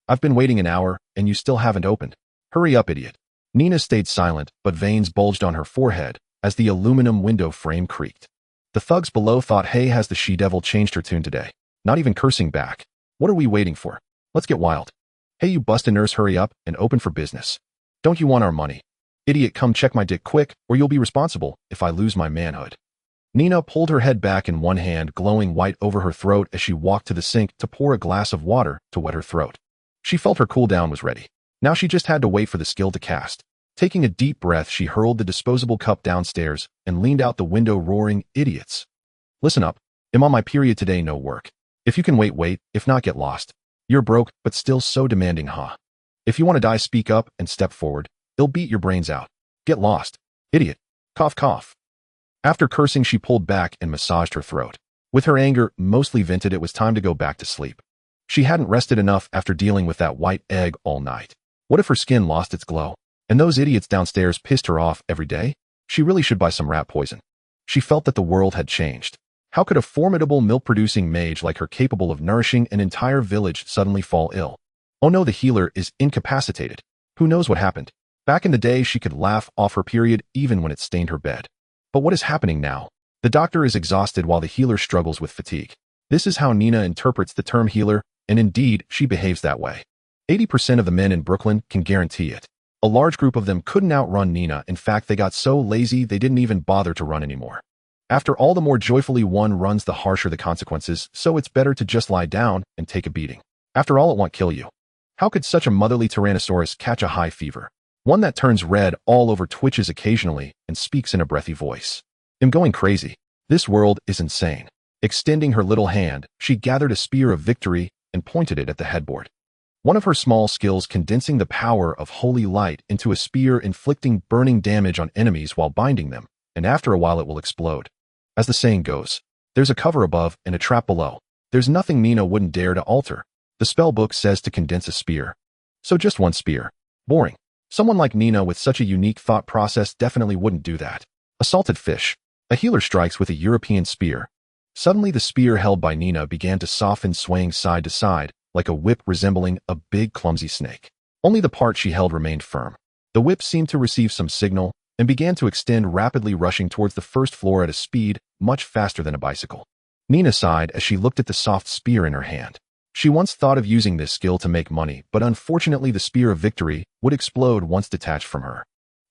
I've been waiting an hour, and you still haven't opened. Hurry up, idiot!" Nina stayed silent, but veins bulged on her forehead as the aluminum window frame creaked. The thugs below thought, "Hey, has the she-devil changed her tune today? Not even cursing back. What are we waiting for? Let's get wild. Hey, you busted nurse, hurry up and open for business. Don't you want our money? Idiot, come check my dick quick, or you'll be responsible if I lose my manhood." Nina pulled her head back in one hand, glowing white over her throat as she walked to the sink to pour a glass of water to wet her throat. She felt her cool down was ready. Now she just had to wait for the skill to cast. Taking a deep breath, she hurled the disposable cup downstairs and leaned out the window, roaring, "Idiots! Listen up. I'm on my period today, no work. If you can wait, wait. If not, get lost. You're broke, but still so demanding, huh? If you want to die, speak up and step forward. It'll beat your brains out. Get lost. Idiot. Cough, cough." After cursing, she pulled back and massaged her throat. With her anger mostly vented, it was time to go back to sleep. She hadn't rested enough after dealing with that white egg all night. What if her skin lost its glow? And those idiots downstairs pissed her off every day? She really should buy some rat poison. She felt that the world had changed. How could a formidable milk-producing mage like her, capable of nourishing an entire village, suddenly fall ill? Oh no, the healer is incapacitated. Who knows what happened? Back in the day, she could laugh off her period even when it stained her bed. But what is happening now? The doctor is exhausted while the healer struggles with fatigue. This is how Nina interprets the term healer, and indeed, she behaves that way. 80% of the men in Brooklyn can guarantee it. A large group of them couldn't outrun Nina. In fact, they got so lazy they didn't even bother to run anymore. After all, the more joyfully one runs, the harsher the consequences, so it's better to just lie down and take a beating. After all, it won't kill you. How could such a motherly Tyrannosaurus catch a high fever? One that turns red all over, twitches occasionally, and speaks in a breathy voice. "I'm going crazy. This world is insane." Extending her little hand, she gathered a spear of victory and pointed it at the headboard. One of her small skills, condensing the power of holy light into a spear, inflicting burning damage on enemies while binding them, and after a while it will explode. As the saying goes, there's a cover above and a trap below. There's nothing Nina wouldn't dare to alter. The spellbook says to condense a spear. So just one spear. Boring. Someone like Nina with such a unique thought process definitely wouldn't do that. A A salted fish. A healer strikes with a European spear. Suddenly the spear held by Nina began to soften, swaying side to side, like a whip resembling a big clumsy snake. Only the part she held remained firm. The whip seemed to receive some signal and began to extend, rapidly rushing towards the first floor at a speed much faster than a bicycle. Nina sighed as she looked at the soft spear in her hand. She once thought of using this skill to make money, but unfortunately the spear of victory would explode once detached from her.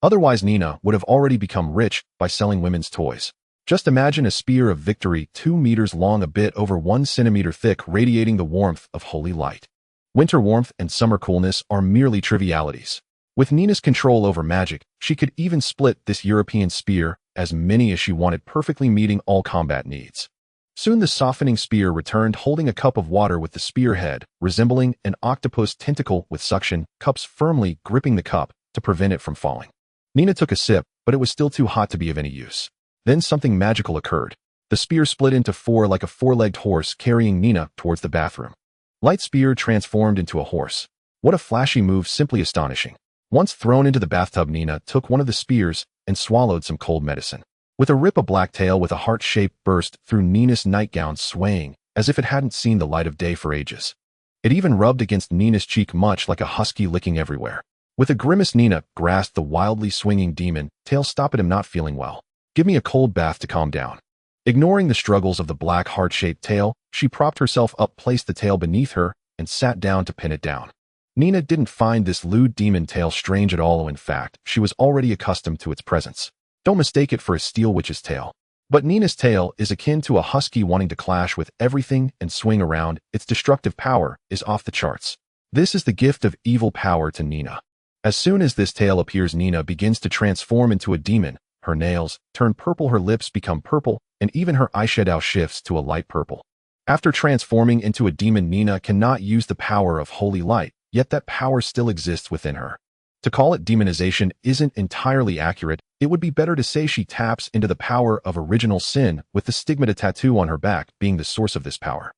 Otherwise, Nina would have already become rich by selling women's toys. Just imagine a spear of victory 2 meters long, a bit over 1 centimeter thick, radiating the warmth of holy light. Winter warmth and summer coolness are merely trivialities. With Nina's control over magic, she could even split this European spear as many as she wanted, perfectly meeting all combat needs. Soon the softening spear returned, holding a cup of water with the spearhead resembling an octopus tentacle with suction cups firmly gripping the cup to prevent it from falling. Nina took a sip, but it was still too hot to be of any use. Then something magical occurred. The spear split into 4 like a 4-legged horse, carrying Nina towards the bathroom. Light spear transformed into a horse. What a flashy move, simply astonishing. Once thrown into the bathtub, Nina took one of the spears and swallowed some cold medicine. With a rip, a black tail with a heart shape burst through Nina's nightgown, swaying as if it hadn't seen the light of day for ages. It even rubbed against Nina's cheek, much like a husky licking everywhere. With a grimace, Nina grasped the wildly swinging demon tail. Stop it, I'm not feeling well. Give me a cold bath to calm down. Ignoring the struggles of the black heart-shaped tail, she propped herself up, placed the tail beneath her, and sat down to pin it down. Nina didn't find this lewd demon tail strange at all. In fact, she was already accustomed to its presence. Don't mistake it for a steel witch's tail. But Nina's tail is akin to a husky wanting to clash with everything and swing around. Its destructive power is off the charts. This is the gift of evil power to Nina. As soon as this tail appears, Nina begins to transform into a demon. Her nails turn purple, her lips become purple, and even her eyeshadow shifts to a light purple. After transforming into a demon, Nina cannot use the power of holy light, yet that power still exists within her. To call it demonization isn't entirely accurate. It would be better to say she taps into the power of original sin, with the stigmata tattoo on her back being the source of this power.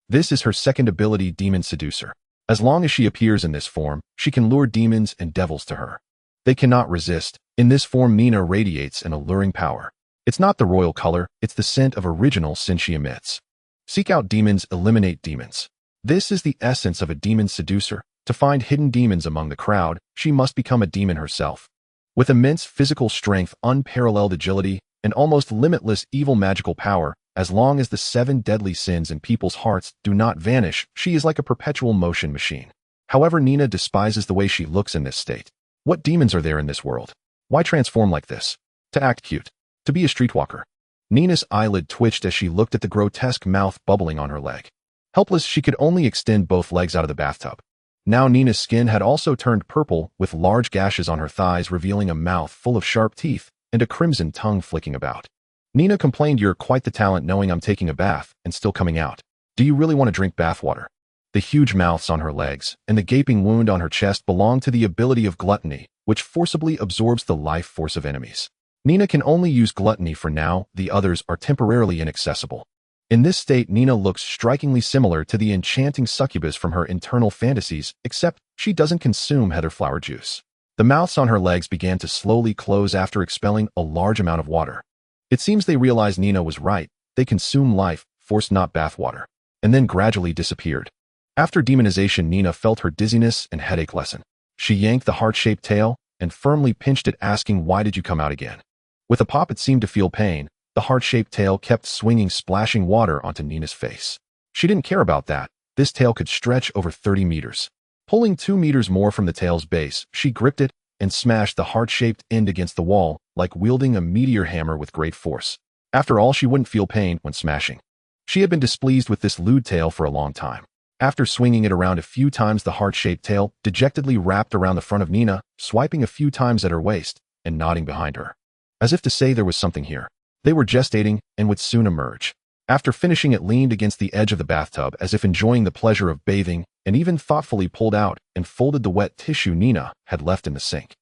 This is her second ability, Demon Seducer. As long as she appears in this form, she can lure demons and devils to her. They cannot resist. In this form, Nina radiates an alluring power. It's not the royal color, it's the scent of original sin she emits. Seek out demons, eliminate demons. This is the essence of a demon seducer. To find hidden demons among the crowd, she must become a demon herself. With immense physical strength, unparalleled agility, and almost limitless evil magical power, as long as the 7 deadly sins in people's hearts do not vanish, she is like a perpetual motion machine. However, Nina despises the way she looks in this state. What demons are there in this world? Why transform like this? To act cute. To be a streetwalker. Nina's eyelid twitched as she looked at the grotesque mouth bubbling on her leg. Helpless, she could only extend both legs out of the bathtub. Now Nina's skin had also turned purple, with large gashes on her thighs revealing a mouth full of sharp teeth and a crimson tongue flicking about. Nina complained, "You're quite the talent knowing I'm taking a bath and still coming out. Do you really want to drink bath water?" The huge mouths on her legs and the gaping wound on her chest belong to the ability of gluttony, which forcibly absorbs the life force of enemies. Nina can only use gluttony for now, the others are temporarily inaccessible. In this state, Nina looks strikingly similar to the enchanting succubus from her internal fantasies, except she doesn't consume heather flower juice. The mouths on her legs began to slowly close after expelling a large amount of water. It seems they realized Nina was right. They consume life force, not bath water, and then gradually disappeared. After demonization, Nina felt her dizziness and headache lessen. She yanked the heart-shaped tail and firmly pinched it, asking, "Why did you come out again?" With a pop, it seemed to feel pain. The heart-shaped tail kept swinging, splashing water onto Nina's face. She didn't care about that. This tail could stretch over 30 meters. Pulling 2 meters more from the tail's base, she gripped it and smashed the heart-shaped end against the wall, like wielding a meteor hammer with great force. After all, she wouldn't feel pain when smashing. She had been displeased with this lewd tail for a long time. After swinging it around a few times, the heart-shaped tail dejectedly wrapped around the front of Nina, swiping a few times at her waist and nodding behind her, as if to say there was something here. They were gestating and would soon emerge. After finishing, it leaned against the edge of the bathtub as if enjoying the pleasure of bathing, and even thoughtfully pulled out and folded the wet tissue Nina had left in the sink.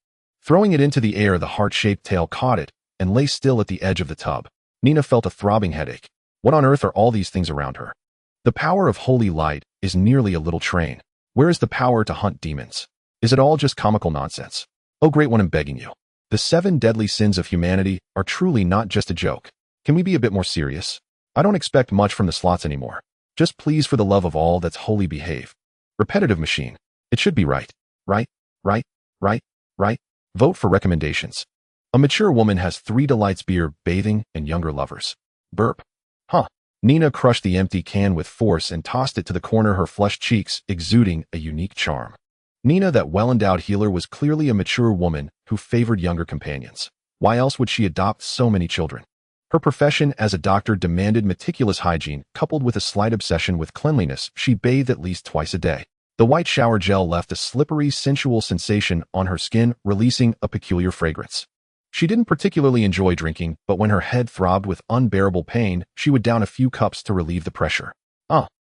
Throwing it into the air, the heart-shaped tail caught it and lay still at the edge of the tub. Nina felt a throbbing headache. What on earth are all these things around her? The power of holy light is nearly a little train. Where is the power to hunt demons? Is it all just comical nonsense? Oh, great one, I'm begging you. The 7 deadly sins of humanity are truly not just a joke. Can we be a bit more serious? I don't expect much from the slots anymore. Just please, for the love of all that's holy, behave. Repetitive machine. It should be right. Right, right, right, right. Vote for recommendations. A mature woman has 3 delights: beer, bathing, and younger lovers. Burp. Huh. Nina crushed the empty can with force and tossed it to the corner, her flushed cheeks exuding a unique charm. Nina, that well-endowed healer, was clearly a mature woman who favored younger companions. Why else would she adopt so many children? Her profession as a doctor demanded meticulous hygiene, coupled with a slight obsession with cleanliness. She bathed at least twice a day. The white shower gel left a slippery, sensual sensation on her skin, releasing a peculiar fragrance. She didn't particularly enjoy drinking, but when her head throbbed with unbearable pain, she would down a few cups to relieve the pressure.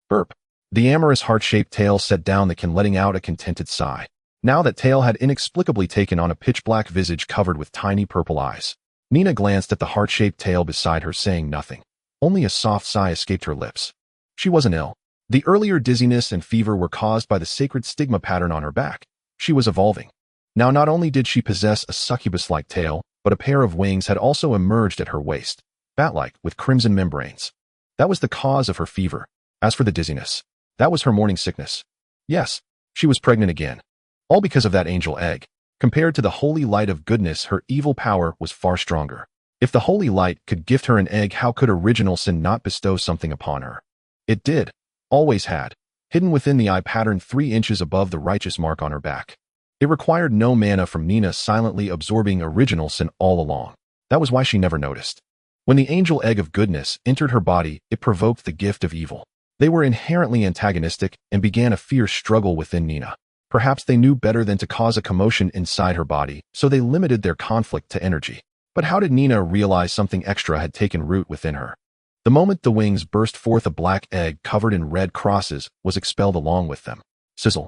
Burp. The amorous heart-shaped tail set down the can, letting out a contented sigh. Now that tail had inexplicably taken on a pitch-black visage covered with tiny purple eyes. Nina glanced at the heart-shaped tail beside her, saying nothing. Only a soft sigh escaped her lips. She wasn't ill. The earlier dizziness and fever were caused by the sacred stigma pattern on her back. She was evolving. Now, not only did she possess a succubus-like tail, but a pair of wings had also emerged at her waist, bat-like, with crimson membranes. That was the cause of her fever. As for the dizziness, that was her morning sickness. Yes, she was pregnant again. All because of that angel egg. Compared to the holy light of goodness, her evil power was far stronger. If the holy light could gift her an egg, how could original sin not bestow something upon her? It did. Always had. Hidden within the eye pattern 3 inches above the righteous mark on her back. It required no mana from Nina, silently absorbing original sin all along. That was why she never noticed. When the angel egg of goodness entered her body, it provoked the gift of evil. They were inherently antagonistic and began a fierce struggle within Nina. Perhaps they knew better than to cause a commotion inside her body, so they limited their conflict to energy. But how did Nina realize something extra had taken root within her? The moment the wings burst forth, a black egg covered in red crosses was expelled along with them. Sizzle.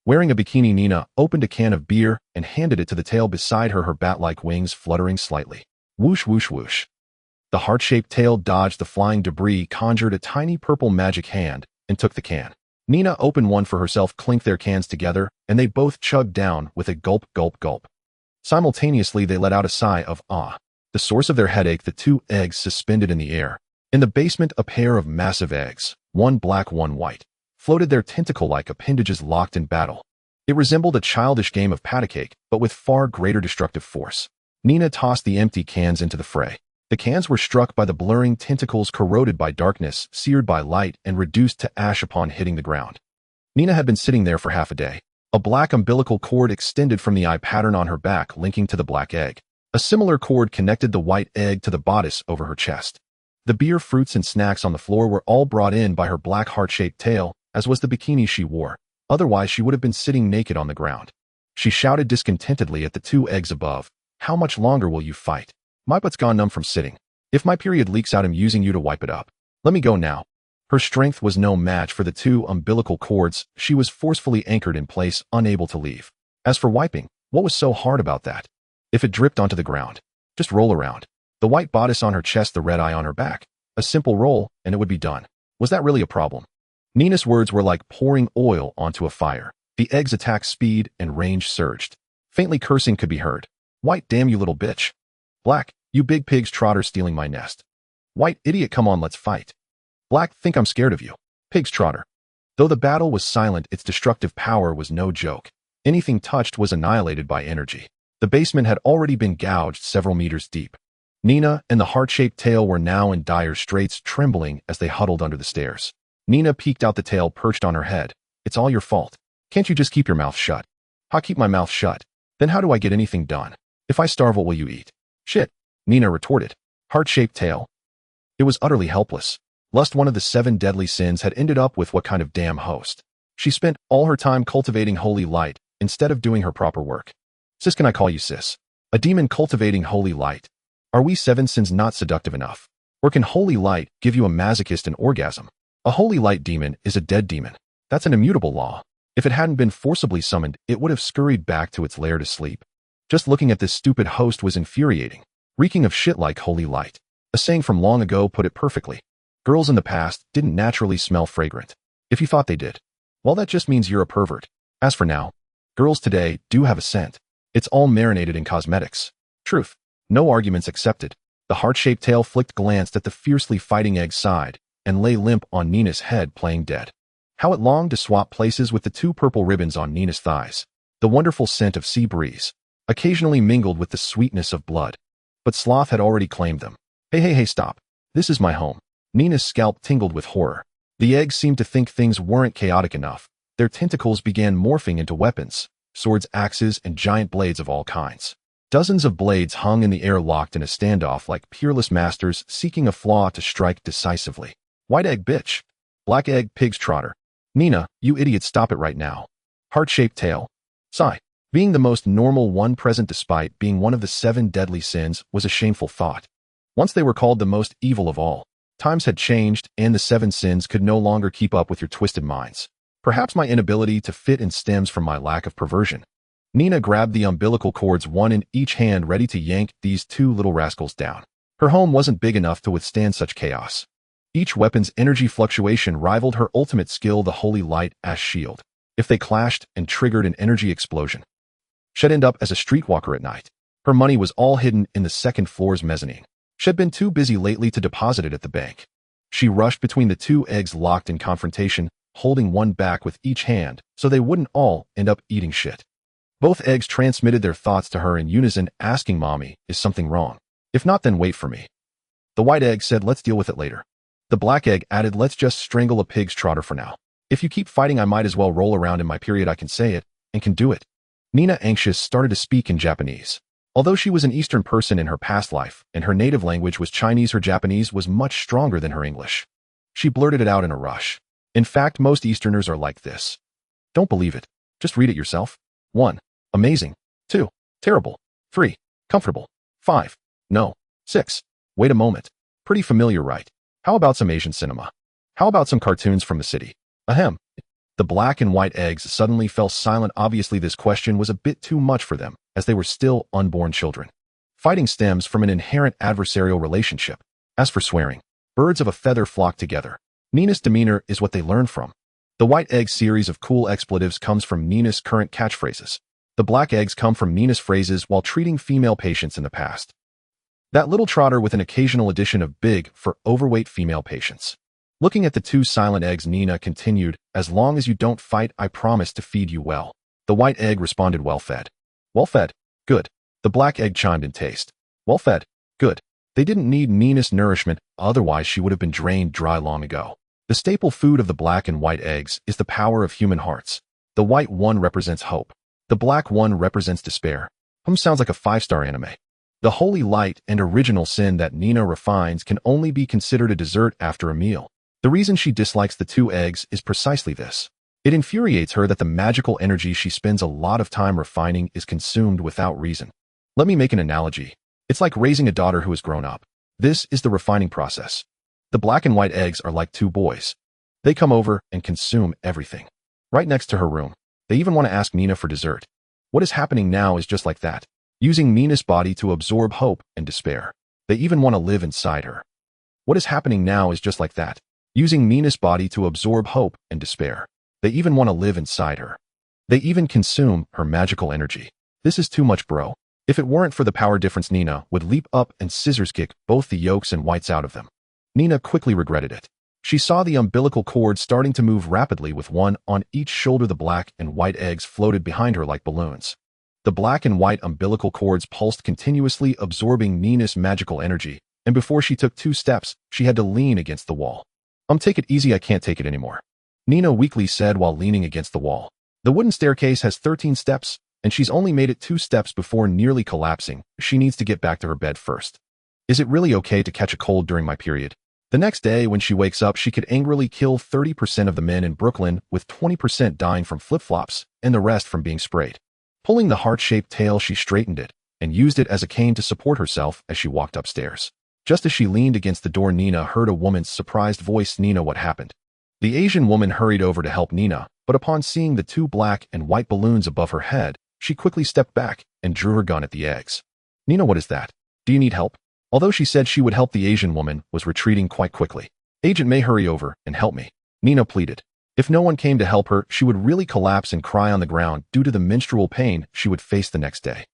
Wearing a bikini, Nina opened a can of beer and handed it to the tail beside her, her bat-like wings fluttering slightly. Whoosh, whoosh, whoosh. The heart-shaped tail dodged the flying debris, conjured a tiny purple magic hand, and took the can. Nina opened one for herself, clinked their cans together, and they both chugged down with a gulp, gulp, gulp. Simultaneously, they let out a sigh of awe. The source of their headache, the 2 eggs suspended in the air. In the basement, a pair of massive eggs, one black, one white, floated, their tentacle-like appendages locked in battle. It resembled a childish game of pat-a-cake, but with far greater destructive force. Nina tossed the empty cans into the fray. The cans were struck by the blurring tentacles, corroded by darkness, seared by light, and reduced to ash upon hitting the ground. Nina had been sitting there for half a day. A black umbilical cord extended from the eye pattern on her back, linking to the black egg. A similar cord connected the white egg to the bodice over her chest. The beer, fruits, and snacks on the floor were all brought in by her black heart-shaped tail, as was the bikini she wore. Otherwise, she would have been sitting naked on the ground. She shouted discontentedly at the 2 eggs above. How much longer will you fight? My butt's gone numb from sitting. If my period leaks out, I'm using you to wipe it up. Let me go now. Her strength was no match for the 2 umbilical cords. She was forcefully anchored in place, unable to leave. As for wiping, what was so hard about that? If it dripped onto the ground, just roll around. The white bodice on her chest, the red eye on her back. A simple roll, and it would be done. Was that really a problem? Nina's words were like pouring oil onto a fire. The egg's attack speed and range surged. Faintly cursing could be heard. White, damn you little bitch. Black, you big pig's trotter stealing my nest. White, idiot, come on, let's fight. Black, think I'm scared of you. Pig's trotter. Though the battle was silent, its destructive power was no joke. Anything touched was annihilated by energy. The basement had already been gouged several meters deep. Nina and the heart-shaped tail were now in dire straits, trembling as they huddled under the stairs. Nina peeked out, the tail perched on her head. It's all your fault. Can't you just keep your mouth shut? How keep my mouth shut? Then how do I get anything done? If I starve, what will you eat? Shit, Nina retorted. Heart-shaped tail. It was utterly helpless. Lust, one of the 7 deadly sins, had ended up with what kind of damn host? She spent all her time cultivating holy light instead of doing her proper work. Sis, can I call you sis? A demon cultivating holy light. Are we 7 sins not seductive enough? Or can holy light give you a masochist an orgasm? A holy light demon is a dead demon. That's an immutable law. If it hadn't been forcibly summoned, it would have scurried back to its lair to sleep. Just looking at this stupid host was infuriating. Reeking of shit like holy light. A saying from long ago put it perfectly. Girls in the past didn't naturally smell fragrant. If you thought they did, well, that just means you're a pervert. As for now, girls today do have a scent. It's all marinated in cosmetics. Truth. No arguments accepted. The heart-shaped tail flicked glanced at the fiercely fighting egg's side and lay limp on Nina's head, playing dead. How it longed to swap places with the two purple ribbons on Nina's thighs. The wonderful scent of sea breeze, occasionally mingled with the sweetness of blood. But Sloth had already claimed them. Hey, stop. This is my home. Nina's scalp tingled with horror. The eggs seemed to think things weren't chaotic enough. Their tentacles began morphing into weapons, swords, axes, and giant blades of all kinds. Dozens of blades hung in the air, locked in a standoff like peerless masters seeking a flaw to strike decisively. White egg bitch. Black egg pig's trotter. Nina, you idiot, stop it right now. Heart-shaped tail. Sigh. Being the most normal one present despite being one of the 7 deadly sins was a shameful thought. Once they were called the most evil of all. Times had changed, and the 7 sins could no longer keep up with your twisted minds. Perhaps my inability to fit in stems from my lack of perversion. Nina grabbed the umbilical cords, one in each hand, ready to yank these 2 little rascals down. Her home wasn't big enough to withstand such chaos. Each weapon's energy fluctuation rivaled her ultimate skill, the holy light as shield. If they clashed and triggered an energy explosion, she'd end up as a streetwalker at night. Her money was all hidden in the 2nd floor's mezzanine. She'd been too busy lately to deposit it at the bank. She rushed between the 2 eggs locked in confrontation, holding one back with each hand so they wouldn't all end up eating shit. Both eggs transmitted their thoughts to her in unison, asking, "Mommy, is something wrong? If not, then wait for me." The white egg said, "Let's deal with it later." The black egg added, "Let's just strangle a pig's trotter for now. If you keep fighting, I might as well roll around in my period. I can say it, and can do it." Nina, anxious, started to speak in Japanese. Although she was an Eastern person in her past life, and her native language was Chinese, her Japanese was much stronger than her English. She blurted it out in a rush. In fact, most Easterners are like this. Don't believe it. Just read it yourself. 1. Amazing. 2. Terrible. 3. Comfortable. 5. No. 6. Wait a moment. Pretty familiar, right? How about some Asian cinema? How about some cartoons from the city? Ahem. The black and white eggs suddenly fell silent. Obviously, this question was a bit too much for them, as they were still unborn children. Fighting stems from an inherent adversarial relationship. As for swearing, birds of a feather flock together. Nina's demeanor is what they learn from. The white egg series of cool expletives comes from Nina's current catchphrases. The black eggs come from Nina's phrases while treating female patients in the past. That little trotter with an occasional addition of big for overweight female patients. Looking at the 2 silent eggs, Nina continued, "As long as you don't fight, I promise to feed you well." The white egg responded, "Well fed." "Well fed. Good." The black egg chimed in, "Taste." "Well fed. Good." They didn't need Nina's nourishment, otherwise she would have been drained dry long ago. The staple food of the black and white eggs is the power of human hearts. The white one represents hope. The black one represents despair. Sounds like a 5-star anime. The holy light and original sin that Nina refines can only be considered a dessert after a meal. The reason she dislikes the 2 eggs is precisely this. It infuriates her that the magical energy she spends a lot of time refining is consumed without reason. Let me make an analogy. It's like raising a daughter who has grown up. This is the refining process. The black and white eggs are like 2 boys. They come over and consume everything. Right next to her room. They even want to ask Nina for dessert. What is happening now is just like that. Using Nina's body to absorb hope and despair. They even want to live inside her. What is happening now is just like that. Using Nina's body to absorb hope and despair. They even want to live inside her. They even consume her magical energy. This is too much, bro. If it weren't for the power difference, Nina would leap up and scissors kick both the yolks and whites out of them. Nina quickly regretted it. She saw the umbilical cord starting to move rapidly with one on each shoulder. The black and white eggs floated behind her like balloons. The black and white umbilical cords pulsed continuously, absorbing Nina's magical energy, and before she took 2 steps, she had to lean against the wall. Take it easy, I can't take it anymore," Nina weakly said while leaning against the wall. The wooden staircase has 13 steps, and she's only made it 2 steps before nearly collapsing. She needs to get back to her bed first. Is it really okay to catch a cold during my period? The next day, when she wakes up, she could angrily kill 30% of the men in Brooklyn, with 20% dying from flip-flops and the rest from being sprayed. Pulling the heart-shaped tail, she straightened it and used it as a cane to support herself as she walked upstairs. Just as she leaned against the door, Nina heard a woman's surprised voice. "Nina, what happened?" The Asian woman hurried over to help Nina, but upon seeing the 2 black and white balloons above her head, she quickly stepped back and drew her gun at the eggs. "Nina, what is that? Do you need help?" Although she said she would help, the Asian woman was retreating quite quickly. "Agent May, hurry over and help me," Nina pleaded. If no one came to help her, she would really collapse and cry on the ground due to the menstrual pain she would face the next day.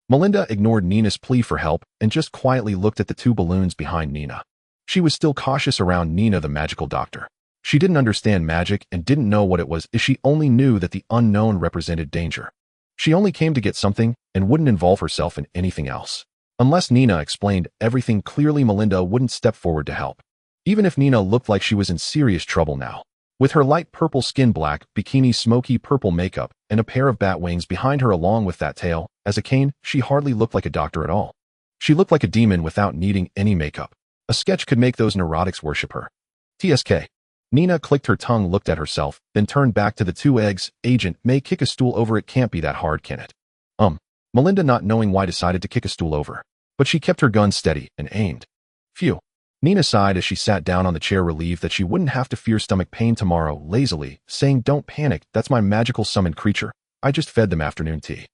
Melinda ignored Nina's plea for help and just quietly looked at the two balloons behind Nina. She was still cautious around Nina, the magical doctor. She didn't understand magic and didn't know what it was if she only knew that the unknown represented danger. She only came to get something and wouldn't involve herself in anything else. Unless Nina explained everything clearly, Melinda wouldn't step forward to help. Even if Nina looked like she was in serious trouble now. With her light purple skin, black bikini, smoky purple makeup, and a pair of bat wings behind her along with that tail, as a cane, she hardly looked like a doctor at all. She looked like a demon without needing any makeup. A sketch could make those neurotics worship her. TSK. Nina clicked her tongue, looked at herself, then turned back to the two eggs. Agent may kick a stool over. It can't be that hard, can it? Melinda, not knowing why, decided to kick a stool over. But she kept her gun steady and aimed. Phew. Nina sighed as she sat down on the chair, relieved that she wouldn't have to fear stomach pain tomorrow, lazily saying, "Don't panic, that's my magical summoned creature. I just fed them afternoon tea."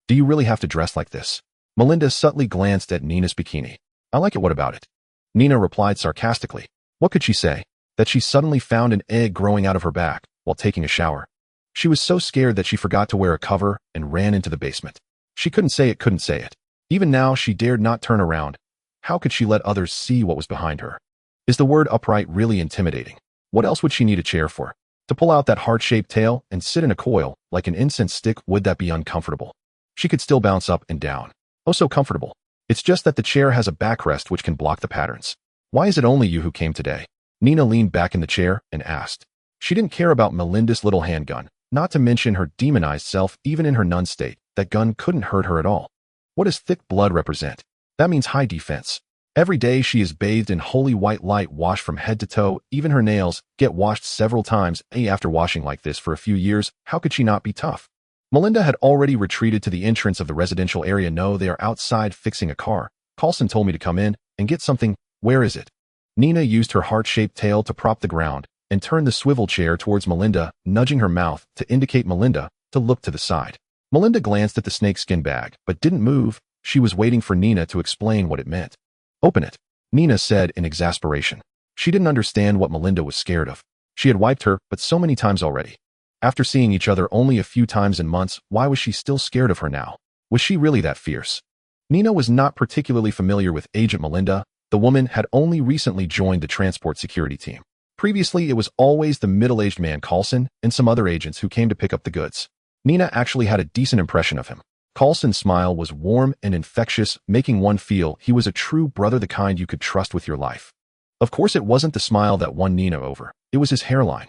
"Do you really have to dress like this?" Melinda subtly glanced at Nina's bikini. "I like it, what about it?" Nina replied sarcastically. What could she say? That she suddenly found an egg growing out of her back while taking a shower. She was so scared that she forgot to wear a cover and ran into the basement. She couldn't say it. Even now, she dared not turn around. How could she let others see what was behind her? Is the word upright really intimidating? What else would she need a chair for? To pull out that heart-shaped tail and sit in a coil like an incense stick? Would that be uncomfortable? She could still bounce up and down. Oh, so comfortable. It's just that the chair has a backrest which can block the patterns. Why is it only you who came today? Nina leaned back in the chair and asked. She didn't care about Melinda's little handgun, not to mention her demonized self. Even in her nun state, that gun couldn't hurt her at all. What does thick blood represent? That means high defense. Every day she is bathed in holy white light, washed from head to toe. Even her nails get washed several times. After washing like this for a few years, how could she not be tough? Melinda had already retreated to the entrance of the residential area. No, they are outside fixing a car. Carlson told me to come in and get something. Where is it? Nina used her heart-shaped tail to prop the ground and turned the swivel chair towards Melinda, nudging her mouth to indicate Melinda to look to the side. Melinda glanced at the snakeskin bag, but didn't move. She was waiting for Nina to explain what it meant. Open it, Nina said in exasperation. She didn't understand what Melinda was scared of. She had wiped her, but so many times already. After seeing each other only a few times in months, why was she still scared of her now? Was she really that fierce? Nina was not particularly familiar with Agent Melinda. The woman had only recently joined the transport security team. Previously, it was always the middle-aged man Carlson and some other agents who came to pick up the goods. Nina actually had a decent impression of him. Carlson's smile was warm and infectious, making one feel he was a true brother, the kind you could trust with your life. Of course, it wasn't the smile that won Nina over. It was his hairline.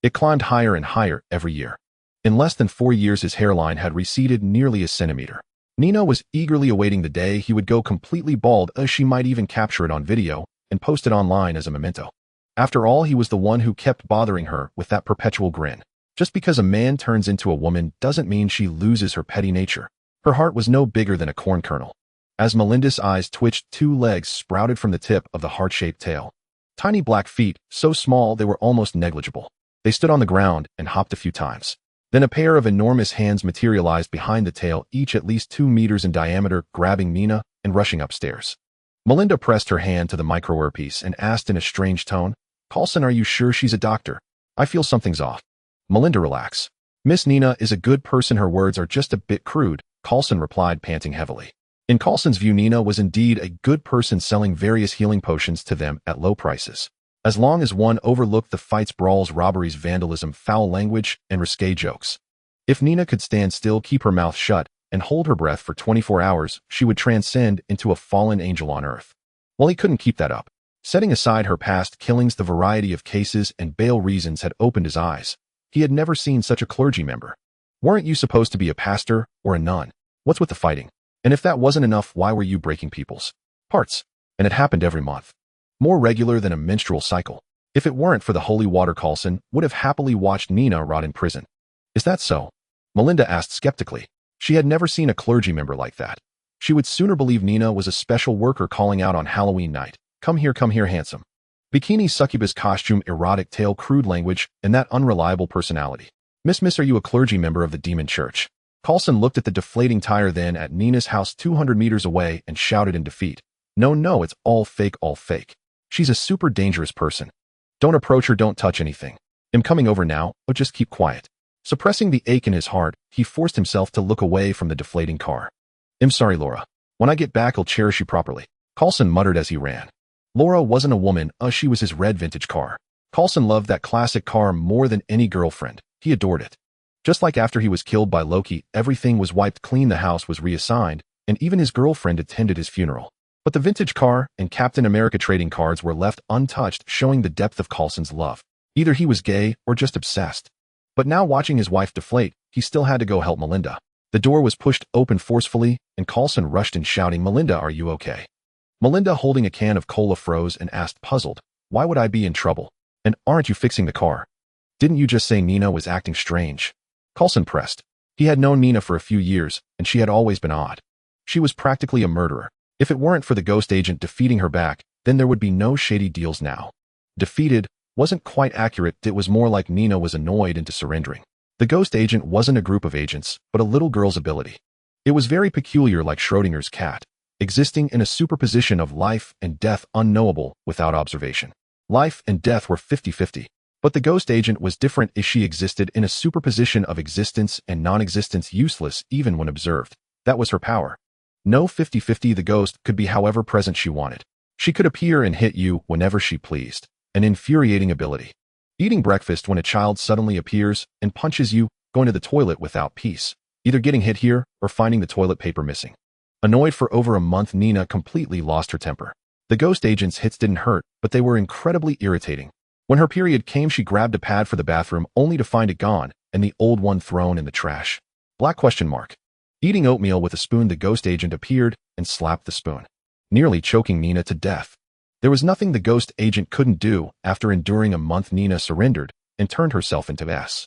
It climbed higher and higher every year. In less than 4 years, his hairline had receded nearly a centimeter. Nina was eagerly awaiting the day he would go completely bald, as she might even capture it on video and post it online as a memento. After all, he was the one who kept bothering her with that perpetual grin. Just because a man turns into a woman doesn't mean she loses her petty nature. Her heart was no bigger than a corn kernel. As Melinda's eyes twitched, 2 legs sprouted from the tip of the heart-shaped tail. Tiny black feet, so small they were almost negligible. They stood on the ground and hopped a few times. Then a pair of enormous hands materialized behind the tail, each at least 2 meters in diameter, grabbing Nina and rushing upstairs. Melinda pressed her hand to the micro earpiece and asked in a strange tone, "Carlson, are you sure she's a doctor? I feel something's off." "Melinda, relax. Miss Nina is a good person. Her words are just a bit crude," Carlson replied, panting heavily. In Carlson's view, Nina was indeed a good person, selling various healing potions to them at low prices. As long as one overlooked the fights, brawls, robberies, vandalism, foul language, and risque jokes. If Nina could stand still, keep her mouth shut, and hold her breath for 24 hours, she would transcend into a fallen angel on earth. Well, he couldn't keep that up. Setting aside her past killings, the variety of cases and bail reasons had opened his eyes. He had never seen such a clergy member. Weren't you supposed to be a pastor or a nun? What's with the fighting? And if that wasn't enough, why were you breaking people's hearts? And it happened every month. More regular than a menstrual cycle. If it weren't for the holy water, Carlson would have happily watched Nina rot in prison. Is that so? Melinda asked skeptically. She had never seen a clergy member like that. She would sooner believe Nina was a special worker calling out on Halloween night. Come here, handsome. Bikini, succubus costume, erotic tale, crude language, and that unreliable personality. Miss, are you a clergy member of the demon church? Carlson looked at the deflating tire, then at Nina's house 200 meters away, and shouted in defeat. No, it's all fake, all fake. She's a super dangerous person. Don't approach her, don't touch anything. I'm coming over now, but just keep quiet. Suppressing the ache in his heart, he forced himself to look away from the deflating car. I'm sorry, Laura. When I get back, I'll cherish you properly, Carlson muttered as he ran. Laura wasn't a woman, she was his red vintage car. Carlson loved that classic car more than any girlfriend. He adored it. Just like after he was killed by Loki, everything was wiped clean, the house was reassigned, and even his girlfriend attended his funeral. But the vintage car and Captain America trading cards were left untouched, showing the depth of Carlson's love. Either he was gay or just obsessed. But now, watching his wife deflate, he still had to go help Melinda. The door was pushed open forcefully, and Carlson rushed in shouting, "Melinda, are you okay?" Melinda, holding a can of cola, froze and asked, puzzled, "Why would I be in trouble? And aren't you fixing the car? Didn't you just say Nina was acting strange?" Carlson pressed. He had known Nina for a few years, and she had always been odd. She was practically a murderer. If it weren't for the ghost agent defeating her back, then there would be no shady deals now. Defeated wasn't quite accurate, it was more like Nina was annoyed into surrendering. The ghost agent wasn't a group of agents, but a little girl's ability. It was very peculiar, like Schrodinger's cat, existing in a superposition of life and death, unknowable without observation. Life and death were 50-50. But the ghost agent was different, as she existed in a superposition of existence and non-existence, useless even when observed. That was her power. No 50-50, the ghost could be however present she wanted. She could appear and hit you whenever she pleased. An infuriating ability. Eating breakfast when a child suddenly appears and punches you, going to the toilet without peace. Either getting hit here or finding the toilet paper missing. Annoyed for over a month, Nina completely lost her temper. The ghost agent's hits didn't hurt, but they were incredibly irritating. When her period came, she grabbed a pad for the bathroom only to find it gone and the old one thrown in the trash. Black question mark. Eating oatmeal with a spoon, the ghost agent appeared and slapped the spoon, nearly choking Nina to death. There was nothing the ghost agent couldn't do. After enduring a month, Nina surrendered and turned herself into S-H-I-E-L-D.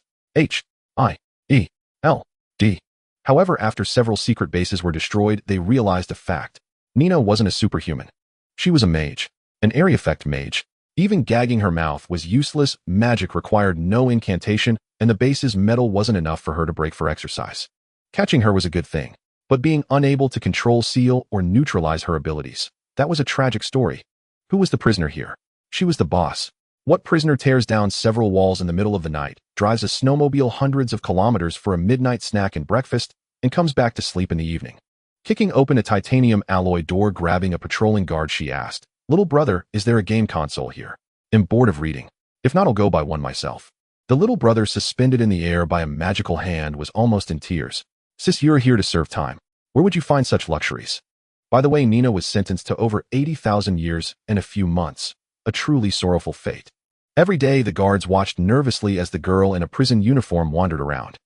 However, after several secret bases were destroyed, they realized a fact. Nina wasn't a superhuman. She was a mage, an area effect mage. Even gagging her mouth was useless, magic required no incantation, and the base's metal wasn't enough for her to break for exercise. Catching her was a good thing, but being unable to control, seal, or neutralize her abilities, that was a tragic story. Who was the prisoner here? She was the boss. What prisoner tears down several walls in the middle of the night, drives a snowmobile hundreds of kilometers for a midnight snack and breakfast, and comes back to sleep in the evening? Kicking open a titanium alloy door, grabbing a patrolling guard, she asked, "Little brother, is there a game console here? I'm bored of reading. If not, I'll go buy one myself." The little brother, suspended in the air by a magical hand, was almost in tears. "Sis, you're here to serve time. Where would you find such luxuries?" By the way, Nina was sentenced to over 80,000 years in a few months. A truly sorrowful fate. Every day, the guards watched nervously as the girl in a prison uniform wandered around,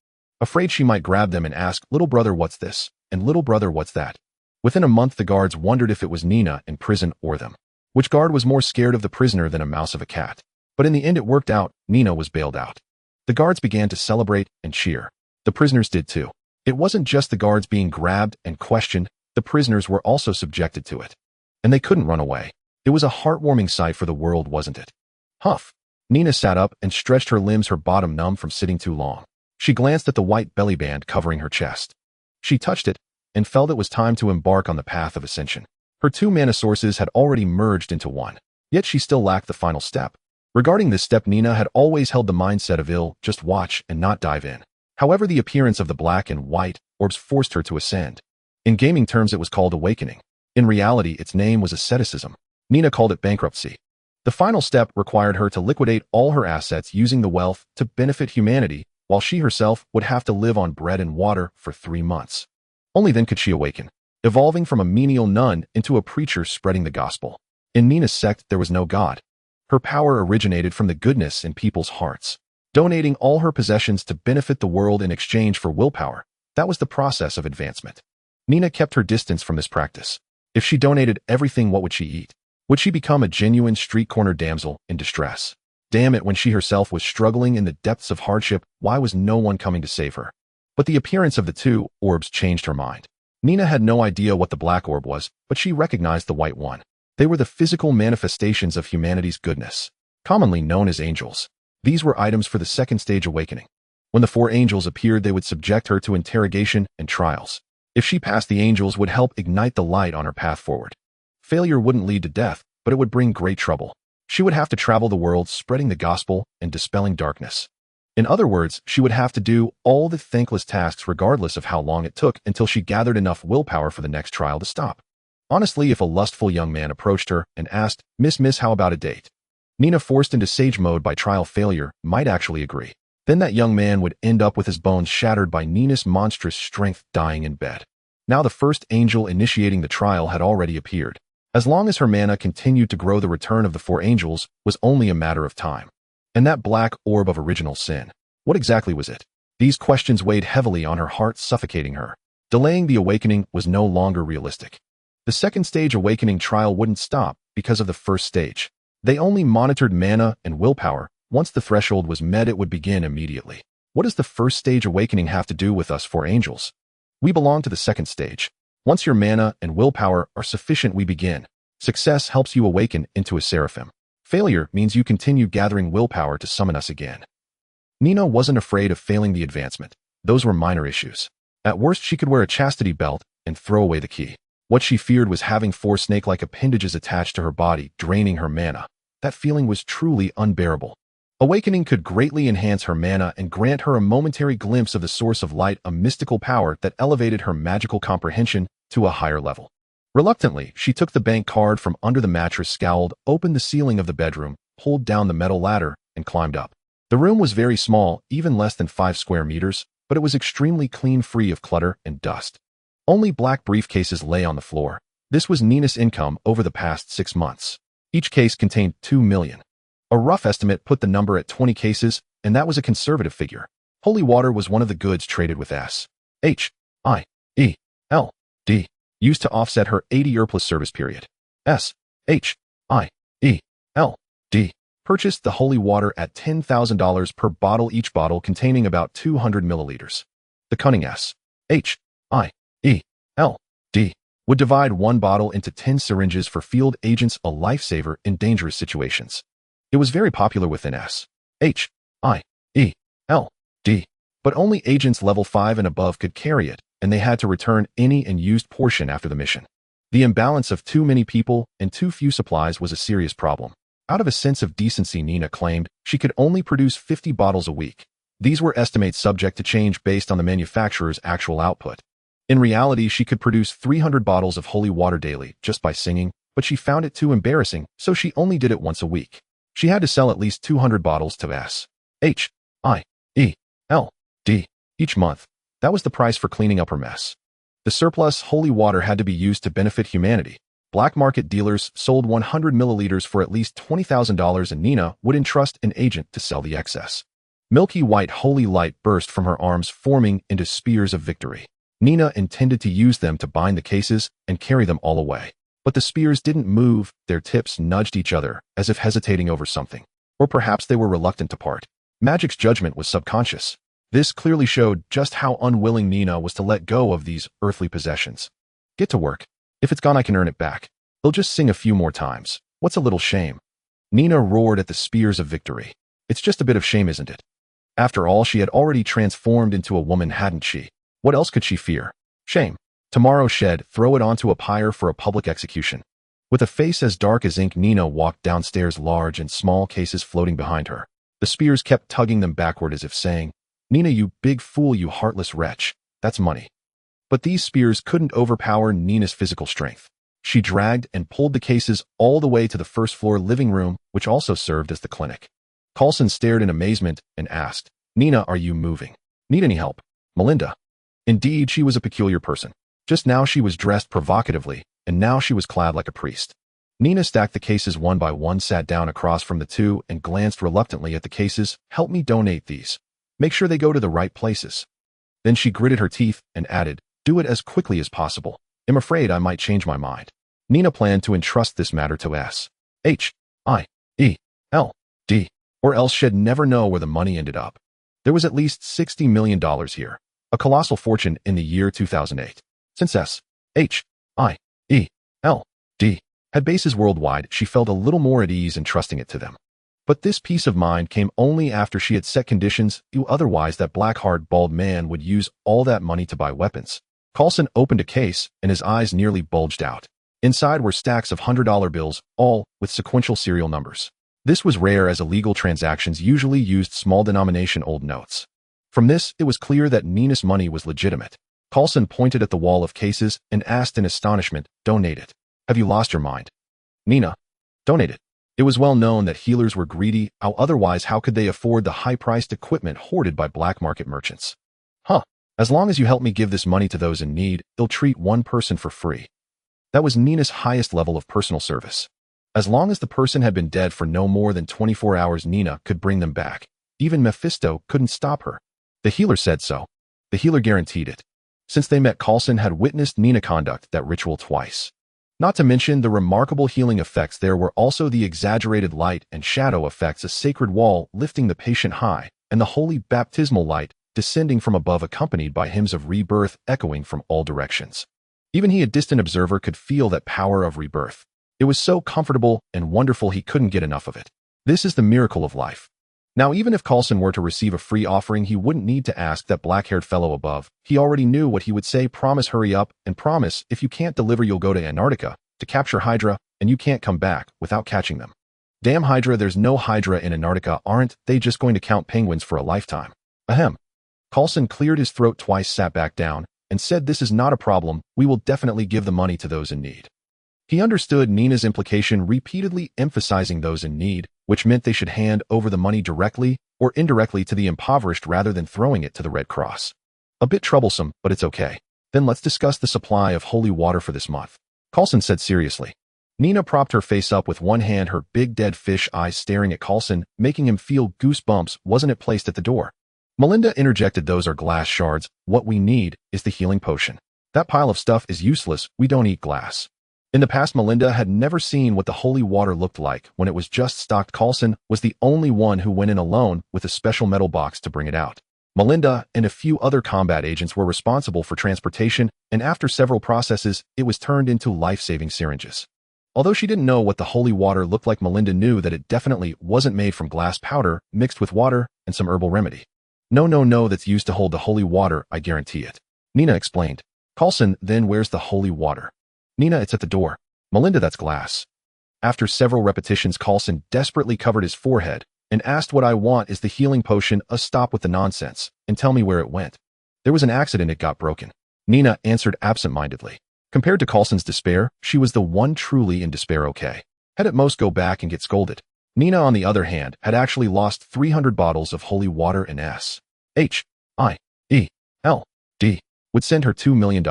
afraid she might grab them and ask, "Little brother, what's this? And little brother, what's that?" Within a month, the guards wondered if it was Nina in prison or them. Which guard was more scared of the prisoner than a mouse of a cat? But in the end, it worked out. Nina was bailed out. The guards began to celebrate and cheer. The prisoners did too. It wasn't just the guards being grabbed and questioned, the prisoners were also subjected to it. And they couldn't run away. It was a heartwarming sight for the world, wasn't it? Huff. Nina sat up and stretched her limbs, her bottom numb from sitting too long. She glanced at the white belly band covering her chest. She touched it and felt it was time to embark on the path of ascension. Her two mana sources had already merged into one, yet she still lacked the final step. Regarding this step, Nina had always held the mindset of just watch and not dive in. However, the appearance of the black and white orbs forced her to ascend. In gaming terms, it was called awakening. In reality, its name was asceticism. Nina called it bankruptcy. The final step required her to liquidate all her assets, using the wealth to benefit humanity, while she herself would have to live on bread and water for 3 months. Only then could she awaken, evolving from a menial nun into a preacher spreading the gospel. In Nina's sect, there was no God. Her power originated from the goodness in people's hearts. Donating all her possessions to benefit the world in exchange for willpower, that was the process of advancement. Nina kept her distance from this practice. If she donated everything, what would she eat? Would she become a genuine street corner damsel in distress? Damn it, when she herself was struggling in the depths of hardship, why was no one coming to save her? But the appearance of the two orbs changed her mind. Nina had no idea what the black orb was, but she recognized the white one. They were the physical manifestations of humanity's goodness, commonly known as angels. These were items for the second stage awakening. When the 4 angels appeared, they would subject her to interrogation and trials. If she passed, the angels would help ignite the light on her path forward. Failure wouldn't lead to death, but it would bring great trouble. She would have to travel the world spreading the gospel and dispelling darkness. In other words, she would have to do all the thankless tasks regardless of how long it took until she gathered enough willpower for the next trial to stop. Honestly, if a lustful young man approached her and asked, Miss, how about a date? Nina, forced into sage mode by trial failure, might actually agree. Then that young man would end up with his bones shattered by Nina's monstrous strength, dying in bed. Now the first angel initiating the trial had already appeared. As long as her mana continued to grow, the return of the 4 angels was only a matter of time. And that black orb of original sin, what exactly was it? These questions weighed heavily on her heart, suffocating her. Delaying the awakening was no longer realistic. The second stage awakening trial wouldn't stop because of the first stage. They only monitored mana and willpower. Once the threshold was met, it would begin immediately. What does the first stage awakening have to do with us 4 angels? We belong to the second stage. Once your mana and willpower are sufficient, we begin. Success helps you awaken into a seraphim. Failure means you continue gathering willpower to summon us again. Nina wasn't afraid of failing the advancement. Those were minor issues. At worst, she could wear a chastity belt and throw away the key. What she feared was having 4 snake-like appendages attached to her body, draining her mana. That feeling was truly unbearable. Awakening could greatly enhance her mana and grant her a momentary glimpse of the source of light, a mystical power that elevated her magical comprehension to a higher level. Reluctantly, she took the bank card from under the mattress, scowled, opened the ceiling of the bedroom, pulled down the metal ladder, and climbed up. The room was very small, even less than 5 square meters, but it was extremely clean, free of clutter and dust. Only black briefcases lay on the floor. This was Nina's income over the past 6 months. Each case contained 2 million. A rough estimate put the number at 20 cases, and that was a conservative figure. Holy water was one of the goods traded with S.H.I.E.L.D. used to offset her 80-year plus service period. S.H.I.E.L.D. purchased the holy water at $10,000 per bottle, each bottle containing about 200 milliliters. The cunning S.H.I.E.L.D. would divide one bottle into 10 syringes for field agents, a lifesaver in dangerous situations. It was very popular within S.H.I.E.L.D., but only agents level 5 and above could carry it, and they had to return any unused portion after the mission. The imbalance of too many people and too few supplies was a serious problem. Out of a sense of decency, Nina claimed she could only produce 50 bottles a week. These were estimates subject to change based on the manufacturer's actual output. In reality, she could produce 300 bottles of holy water daily just by singing, but she found it too embarrassing, so she only did it once a week. She had to sell at least 200 bottles to S.H.I.E.L.D. each month. That was the price for cleaning up her mess. The surplus holy water had to be used to benefit humanity. Black market dealers sold 100 milliliters for at least $20,000, and Nina would entrust an agent to sell the excess. Milky white holy light burst from her arms, forming into spears of victory. Nina intended to use them to bind the cases and carry them all away. But the spears didn't move, their tips nudged each other, as if hesitating over something. Or perhaps they were reluctant to part. Magic's judgment was subconscious. This clearly showed just how unwilling Nina was to let go of these earthly possessions. Get to work. If it's gone, I can earn it back. They'll just sing a few more times. What's a little shame? Nina roared at the spears of victory. It's just a bit of shame, isn't it? After all, she had already transformed into a woman, hadn't she? What else could she fear? Shame. Tomorrow, shed, throw it onto a pyre for a public execution. With a face as dark as ink, Nina walked downstairs, large and small cases floating behind her. The spears kept tugging them backward as if saying, Nina, you big fool, you heartless wretch. That's money. But these spears couldn't overpower Nina's physical strength. She dragged and pulled the cases all the way to the first floor living room, which also served as the clinic. Carlson stared in amazement and asked, Nina, are you moving? Need any help? Melinda. Indeed, she was a peculiar person. Just now she was dressed provocatively, and now she was clad like a priest. Nina stacked the cases one by one, sat down across from the two, and glanced reluctantly at the cases. Help me donate these. Make sure they go to the right places. Then she gritted her teeth and added, do it as quickly as possible. I'm afraid I might change my mind. Nina planned to entrust this matter to S.H.I.E.L.D., or else she'd never know where the money ended up. There was at least $60 million here, a colossal fortune in the year 2008. Since S.H.I.E.L.D. had bases worldwide, she felt a little more at ease in trusting it to them. But this peace of mind came only after she had set conditions. Otherwise, that black-haired bald man would use all that money to buy weapons. Carlson opened a case, and his eyes nearly bulged out. Inside were stacks of $100 bills, all with sequential serial numbers. This was rare as illegal transactions usually used small denomination old notes. From this, it was clear that Nina's money was legitimate. Carlson pointed at the wall of cases and asked in astonishment, "Donate it. Have you lost your mind?" Nina, "Donate it." It was well known that healers were greedy, otherwise how could they afford the high-priced equipment hoarded by black market merchants? Huh. As long as you help me give this money to those in need, I'll treat one person for free. That was Nina's highest level of personal service. As long as the person had been dead for no more than 24 hours, Nina could bring them back. Even Mephisto couldn't stop her. The healer said so. The healer guaranteed it. Since they met, Carlson had witnessed Nina conduct that ritual twice. Not to mention the remarkable healing effects, there were also the exaggerated light and shadow effects, a sacred wall lifting the patient high, and the holy baptismal light descending from above, accompanied by hymns of rebirth echoing from all directions. Even he, a distant observer, could feel that power of rebirth. It was so comfortable and wonderful he couldn't get enough of it. This is the miracle of life. Now, even if Carlson were to receive a free offering, he wouldn't need to ask that black-haired fellow above. He already knew what he would say: promise, hurry up, and promise if you can't deliver you'll go to Antarctica to capture Hydra, and you can't come back without catching them. Damn Hydra, there's no Hydra in Antarctica. Aren't they just going to count penguins for a lifetime? Ahem. Carlson cleared his throat twice, sat back down, and said, "This is not a problem. We will definitely give the money to those in need." He understood Nina's implication, repeatedly emphasizing those in need, which meant they should hand over the money directly or indirectly to the impoverished rather than throwing it to the Red Cross. A bit troublesome, but it's okay. Then let's discuss the supply of holy water for this month, Carlson said seriously. Nina propped her face up with one hand, her big dead fish eyes staring at Carlson, making him feel goosebumps. Wasn't it placed at the door? Melinda interjected, "Those are glass shards. What we need is the healing potion. That pile of stuff is useless. We don't eat glass." In the past, Melinda had never seen what the holy water looked like when it was just stocked. Carlson was the only one who went in alone with a special metal box to bring it out. Melinda and a few other combat agents were responsible for transportation, and after several processes, it was turned into life-saving syringes. Although she didn't know what the holy water looked like, Melinda knew that it definitely wasn't made from glass powder mixed with water and some herbal remedy. No, that's used to hold the holy water, I guarantee it," Nina explained. Carlson, "Then where's the holy water?" Nina, "It's at the door." Melinda, "That's glass." After several repetitions, Carlson desperately covered his forehead and asked, "What I want is the healing potion. Stop with the nonsense and tell me where it went." "There was an accident, it got broken," Nina answered absent-mindedly. Compared to Carlson's despair, she was the one truly in despair. Okay. Had at most go back and get scolded. Nina, on the other hand, had actually lost 300 bottles of holy water, and SHIELD would send her $2 million.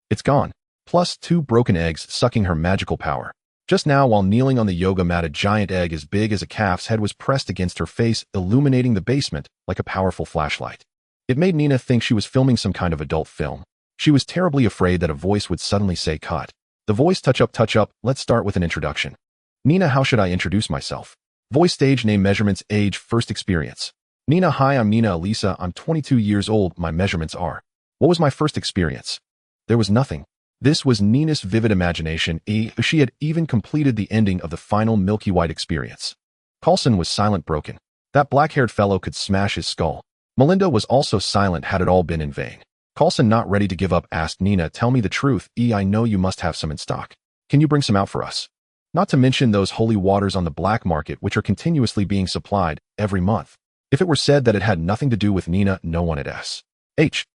It's gone. Plus 2 broken eggs sucking her magical power. Just now, while kneeling on the yoga mat, a giant egg as big as a calf's head was pressed against her face, illuminating the basement like a powerful flashlight. It made Nina think she was filming some kind of adult film. She was terribly afraid that a voice would suddenly say, "Cut." The voice, touch up, let's start with an introduction." Nina, "How should I introduce myself?" Voice, stage name, measurements, age, first experience. Nina, "Hi, I'm Nina Elisa. I'm 22 years old. My measurements are." What was my first experience? There was nothing. This was Nina's vivid imagination. She had even completed the ending of the final Milky White experience. Carlson was silent, broken. That black-haired fellow could smash his skull. Melinda was also silent. Had it all been in vain? Carlson, not ready to give up, asked Nina, "Tell me the truth. I know you must have some in stock. Can you bring some out for us? Not to mention those holy waters on the black market, which are continuously being supplied every month." If it were said that it had nothing to do with Nina, no one at SHIELD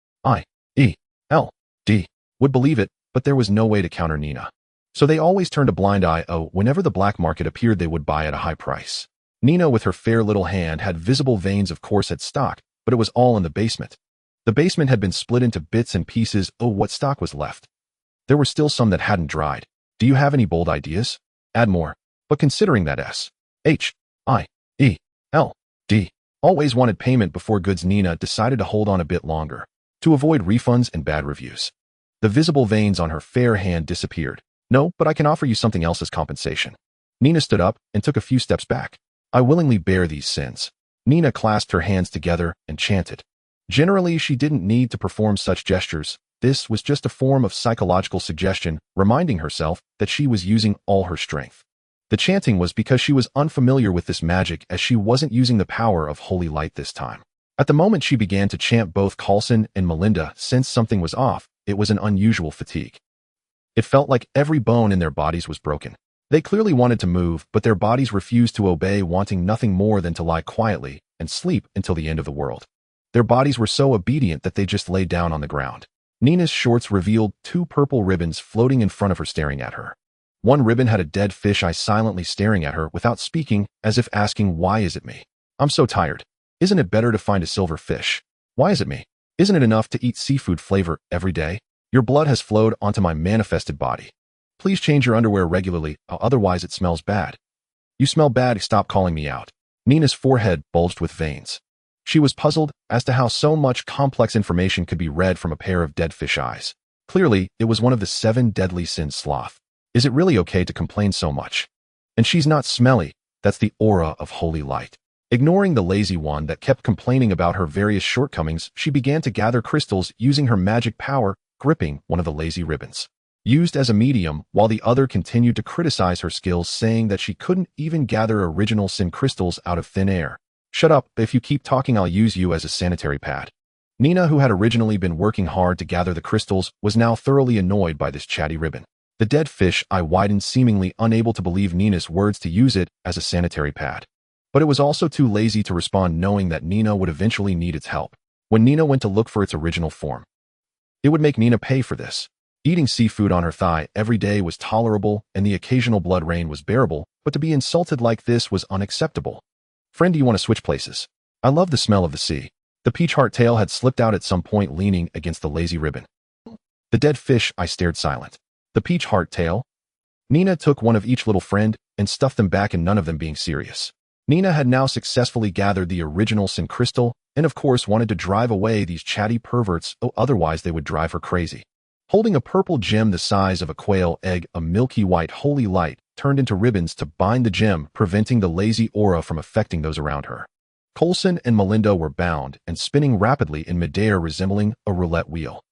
would believe it, but there was no way to counter Nina. So they always turned a blind eye. Whenever the black market appeared, they would buy at a high price. Nina, with her fair little hand, had visible veins, of course, had stock, but it was all in the basement. The basement had been split into bits and pieces. What stock was left? There were still some that hadn't dried. Do you have any bold ideas? Add more. But considering that SHIELD always wanted payment before goods, Nina decided to hold on a bit longer, to avoid refunds and bad reviews. The visible veins on her fair hand disappeared. "No, but I can offer you something else as compensation." Nina stood up and took a few steps back. "I willingly bear these sins." Nina clasped her hands together and chanted. Generally, she didn't need to perform such gestures. This was just a form of psychological suggestion, reminding herself that she was using all her strength. The chanting was because she was unfamiliar with this magic, as she wasn't using the power of holy light this time. At the moment she began to chant, both Carlson and Melinda sensed something was off. It was an unusual fatigue. It felt like every bone in their bodies was broken. They clearly wanted to move, but their bodies refused to obey, wanting nothing more than to lie quietly and sleep until the end of the world. Their bodies were so obedient that they just lay down on the ground. Nina's shorts revealed 2 purple ribbons floating in front of her, staring at her. One ribbon had a dead fish eye silently staring at her without speaking, as if asking, "Why is it me? I'm so tired. Isn't it better to find a silver fish? Why is it me? Isn't it enough to eat seafood flavor every day? Your blood has flowed onto my manifested body. Please change your underwear regularly, otherwise it smells bad. You smell bad, stop calling me out." Nina's forehead bulged with veins. She was puzzled as to how so much complex information could be read from a pair of dead fish eyes. Clearly, it was one of the 7 deadly sins, sloth. Is it really okay to complain so much? And she's not smelly, that's the aura of holy light. Ignoring the lazy one that kept complaining about her various shortcomings, she began to gather crystals using her magic power, gripping one of the lazy ribbons. Used as a medium, while the other continued to criticize her skills, saying that she couldn't even gather original sin crystals out of thin air. "Shut up, if you keep talking I'll use you as a sanitary pad." Nina, who had originally been working hard to gather the crystals, was now thoroughly annoyed by this chatty ribbon. The dead fish eye widened, seemingly unable to believe Nina's words to use it as a sanitary pad. But it was also too lazy to respond, knowing that Nina would eventually need its help. When Nina went to look for its original form, it would make Nina pay for this. Eating seafood on her thigh every day was tolerable, and the occasional blood rain was bearable, but to be insulted like this was unacceptable. "Friend, do you want to switch places? I love the smell of the sea." The peach heart tail had slipped out at some point, leaning against the lazy ribbon. The dead fish eye stared silent. The peach heart tail? Nina took one of each little friend and stuffed them back, and none of them being serious. Nina had now successfully gathered the original sin crystal, and of course wanted to drive away these chatty perverts, otherwise they would drive her crazy. Holding a purple gem the size of a quail egg, a milky white holy light turned into ribbons to bind the gem, preventing the lazy aura from affecting those around her. Coulson and Melinda were bound and spinning rapidly in midair, resembling a roulette wheel.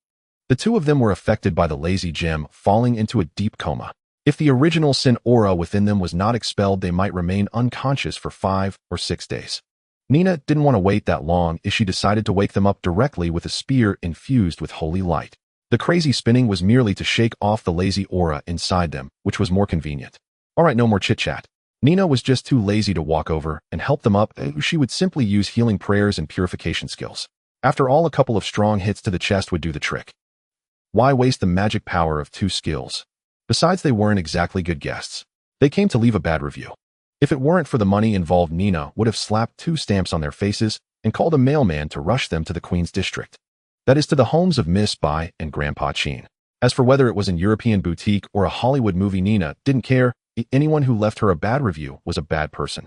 The 2 of them were affected by the lazy gem, falling into a deep coma. If the original sin aura within them was not expelled, they might remain unconscious for 5 or 6 days. Nina didn't want to wait that long, as she decided to wake them up directly with a spear infused with holy light. The crazy spinning was merely to shake off the lazy aura inside them, which was more convenient. All right, no more chit-chat. Nina was just too lazy to walk over and help them up. She would simply use healing prayers and purification skills. After all, a couple of strong hits to the chest would do the trick. Why waste the magic power of 2 skills? Besides, they weren't exactly good guests. They came to leave a bad review. If it weren't for the money involved, Nina would have slapped 2 stamps on their faces and called a mailman to rush them to the Queen's District. That is, to the homes of Miss Bai and Grandpa Cheen. As for whether it was an European boutique or a Hollywood movie, Nina didn't care. Anyone who left her a bad review was a bad person.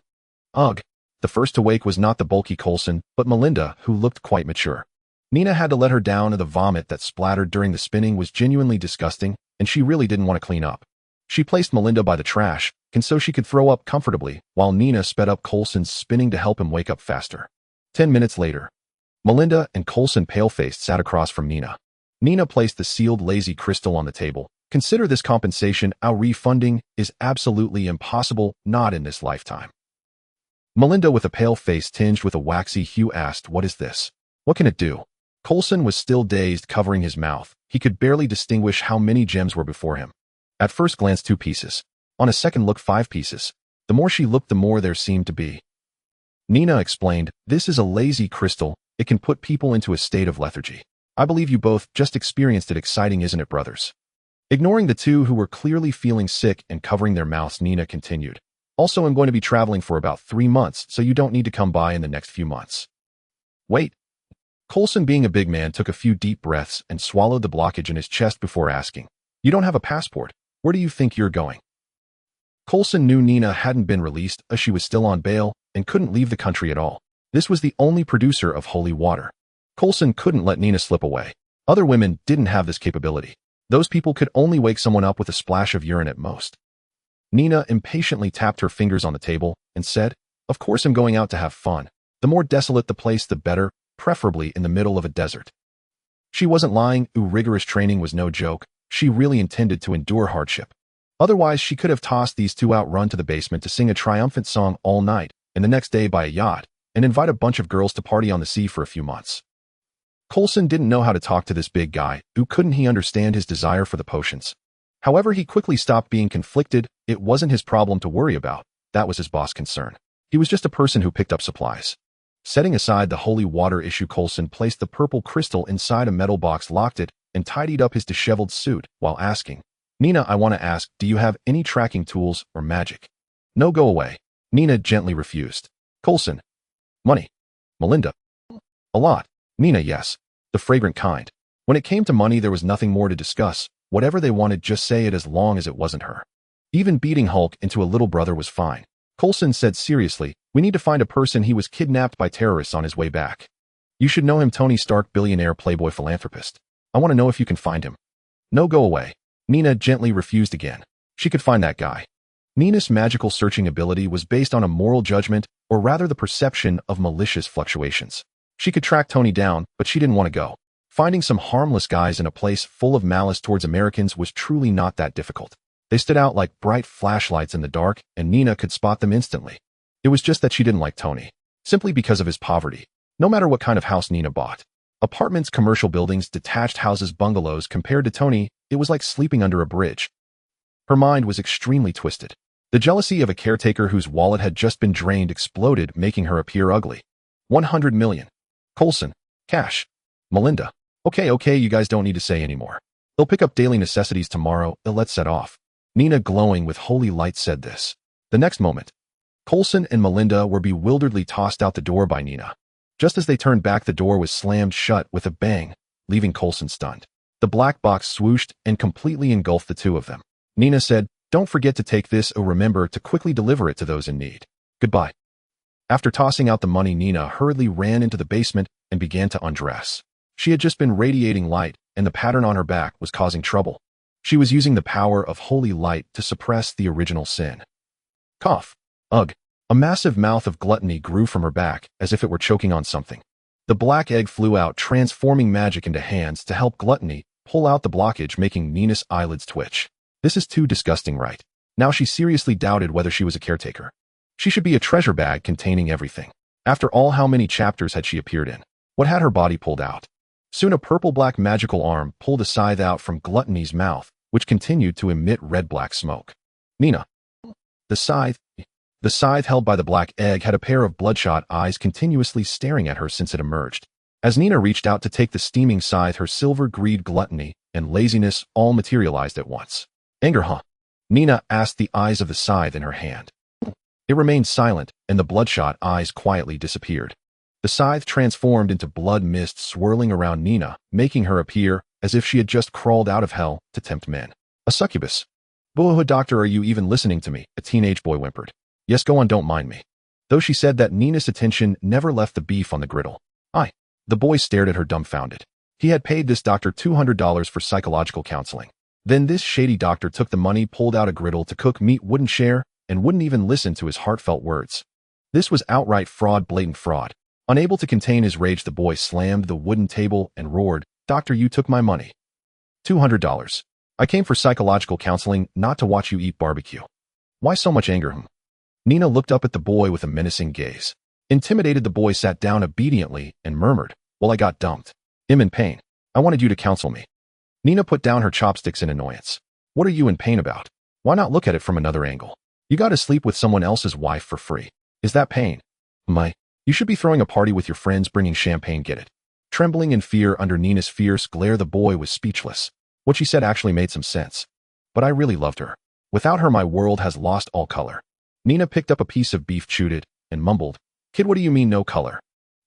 Ugh. The first to wake was not the bulky Coulson, but Melinda, who looked quite mature. Nina had to let her down, and the vomit that splattered during the spinning was genuinely disgusting, and she really didn't want to clean up. She placed Melinda by the trash, and so she could throw up comfortably, while Nina sped up Coulson's spinning to help him wake up faster. 10 minutes later, Melinda and Coulson, pale-faced, sat across from Nina. Nina placed the sealed lazy crystal on the table. "Consider this compensation. Our refunding is absolutely impossible, not in this lifetime." Melinda, with a pale face tinged with a waxy hue, asked, "What is this? What can it do?" Coulson was still dazed, covering his mouth. He could barely distinguish how many gems were before him. At first glance, 2 pieces. On a second look, 5 pieces. The more she looked, the more there seemed to be. Nina explained, "This is a lazy crystal. It can put people into a state of lethargy. I believe you both just experienced it. Exciting, isn't it, brothers?" Ignoring the 2 who were clearly feeling sick and covering their mouths, Nina continued, "Also, I'm going to be traveling for about 3 months, so you don't need to come by in the next few months." "Wait." Coulson, being a big man, took a few deep breaths and swallowed the blockage in his chest before asking, "You don't have a passport. Where do you think you're going?" Coulson knew Nina hadn't been released, as she was still on bail and couldn't leave the country at all. This was the only producer of holy water. Coulson couldn't let Nina slip away. Other women didn't have this capability. Those people could only wake someone up with a splash of urine at most. Nina impatiently tapped her fingers on the table and said, "Of course I'm going out to have fun. The more desolate the place, the better, preferably in the middle of a desert." She wasn't lying. Rigorous training was no joke. She really intended to endure hardship. Otherwise, she could have tossed these 2 out, run to the basement to sing a triumphant song all night, and the next day buy a yacht and invite a bunch of girls to party on the sea for a few months. Coulson didn't know how to talk to this big guy. Couldn't he understand his desire for the potions? However, he quickly stopped being conflicted. It wasn't his problem to worry about. That was his boss' concern. He was just a person who picked up supplies. Setting aside the holy water issue, Coulson placed the purple crystal inside a metal box, locked it, and tidied up his disheveled suit while asking, Nina, I want to ask, do you have any tracking tools or magic? No, go away. Nina gently refused. Coulson. Money. Melinda. A lot. Nina, yes. The fragrant kind. When it came to money, there was nothing more to discuss. Whatever they wanted, just say it, as long as it wasn't her. Even beating Hulk into a little brother was fine. Coulson said seriously, we need to find a person. He was kidnapped by terrorists on his way back. You should know him, Tony Stark, billionaire, playboy, philanthropist. I want to know if you can find him. No, go away. Nina gently refused again. She could find that guy. Nina's magical searching ability was based on a moral judgment, or rather the perception of malicious fluctuations. She could track Tony down, but she didn't want to go. Finding some harmless guys in a place full of malice towards Americans was truly not that difficult. They stood out like bright flashlights in the dark, and Nina could spot them instantly. It was just that she didn't like Tony, simply because of his poverty. No matter what kind of house Nina bought. Apartments, commercial buildings, detached houses, bungalows, compared to Tony, it was like sleeping under a bridge. Her mind was extremely twisted. The jealousy of a caretaker whose wallet had just been drained exploded, making her appear ugly. 100 million. Coulson. Cash. Melinda. Okay, you guys don't need to say anymore. They'll pick up daily necessities tomorrow. Let's set off. Nina, glowing with holy light, said this. The next moment, Coulson and Melinda were bewilderedly tossed out the door by Nina. Just as they turned back, the door was slammed shut with a bang, leaving Coulson stunned. The black box swooshed and completely engulfed the two of them. Nina said, don't forget to take this, or remember to quickly deliver it to those in need. Goodbye. After tossing out the money, Nina hurriedly ran into the basement and began to undress. She had just been radiating light, and the pattern on her back was causing trouble. She was using the power of holy light to suppress the original sin. Cough. Ugh. A massive mouth of gluttony grew from her back, as if it were choking on something. The black egg flew out, transforming magic into hands to help gluttony pull out the blockage, making Nina's eyelids twitch. This is too disgusting, right? Now she seriously doubted whether she was a caretaker. She should be a treasure bag containing everything. After all, how many chapters had she appeared in? What had her body pulled out? Soon a purple-black magical arm pulled a scythe out from Gluttony's mouth, which continued to emit red-black smoke. Nina. The scythe held by the black egg had a pair of bloodshot eyes continuously staring at her since it emerged. As Nina reached out to take the steaming scythe, her silver greed, gluttony, and laziness all materialized at once. Anger, huh? Nina asked, the eyes of the scythe in her hand. It remained silent, and the bloodshot eyes quietly disappeared. The scythe transformed into blood mist swirling around Nina, making her appear as if she had just crawled out of hell to tempt men. A succubus. Boo-hoo, doctor, are you even listening to me? A teenage boy whimpered. Yes, go on, don't mind me. Though she said that, Nina's attention never left the beef on the griddle. The boy stared at her dumbfounded. He had paid this doctor $200 for psychological counseling. Then this shady doctor took the money, pulled out a griddle to cook meat, wouldn't share, and wouldn't even listen to his heartfelt words. This was outright fraud, blatant fraud. Unable to contain his rage, the boy slammed the wooden table and roared, Doctor, you took my money. $200. I came for psychological counseling, not to watch you eat barbecue. Why so much anger? Nina looked up at the boy with a menacing gaze. Intimidated, the boy sat down obediently and murmured, well, I got dumped. I'm in pain. I wanted you to counsel me. Nina put down her chopsticks in annoyance. What are you in pain about? Why not look at it from another angle? You got to sleep with someone else's wife for free. Is that pain? You should be throwing a party with your friends, bringing champagne, get it? Trembling in fear under Nina's fierce glare, the boy was speechless. What she said actually made some sense. But I really loved her. Without her, my world has lost all color. Nina picked up a piece of beef, chewed it, and mumbled, Kid, what do you mean no color?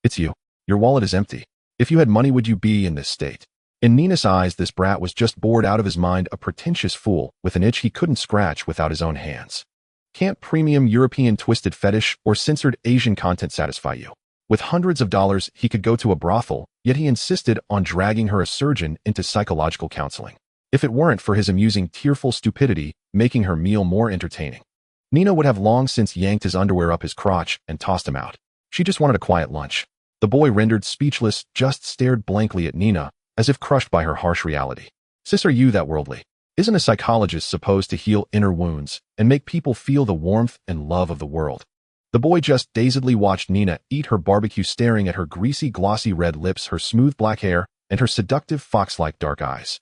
It's you. Your wallet is empty. If you had money, would you be in this state? In Nina's eyes, this brat was just bored out of his mind, a pretentious fool with an itch he couldn't scratch without his own hands. Can't premium European twisted fetish or censored Asian content satisfy you? With hundreds of dollars, he could go to a brothel, yet he insisted on dragging her, a surgeon, into psychological counseling. If it weren't for his amusing, tearful stupidity making her meal more entertaining, Nina would have long since yanked his underwear up his crotch and tossed him out. She just wanted a quiet lunch. The boy, rendered speechless, just stared blankly at Nina, as if crushed by her harsh reality. Sis, are you that worldly? Isn't a psychologist supposed to heal inner wounds and make people feel the warmth and love of the world? The boy just dazedly watched Nina eat her barbecue, staring at her greasy, glossy red lips, her smooth black hair, and her seductive fox-like dark eyes.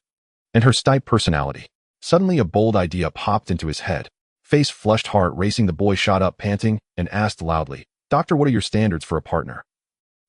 And her stipe personality. Suddenly a bold idea popped into his head. Face flushed, heart racing, the boy shot up panting and asked loudly, "Doctor, what are your standards for a partner?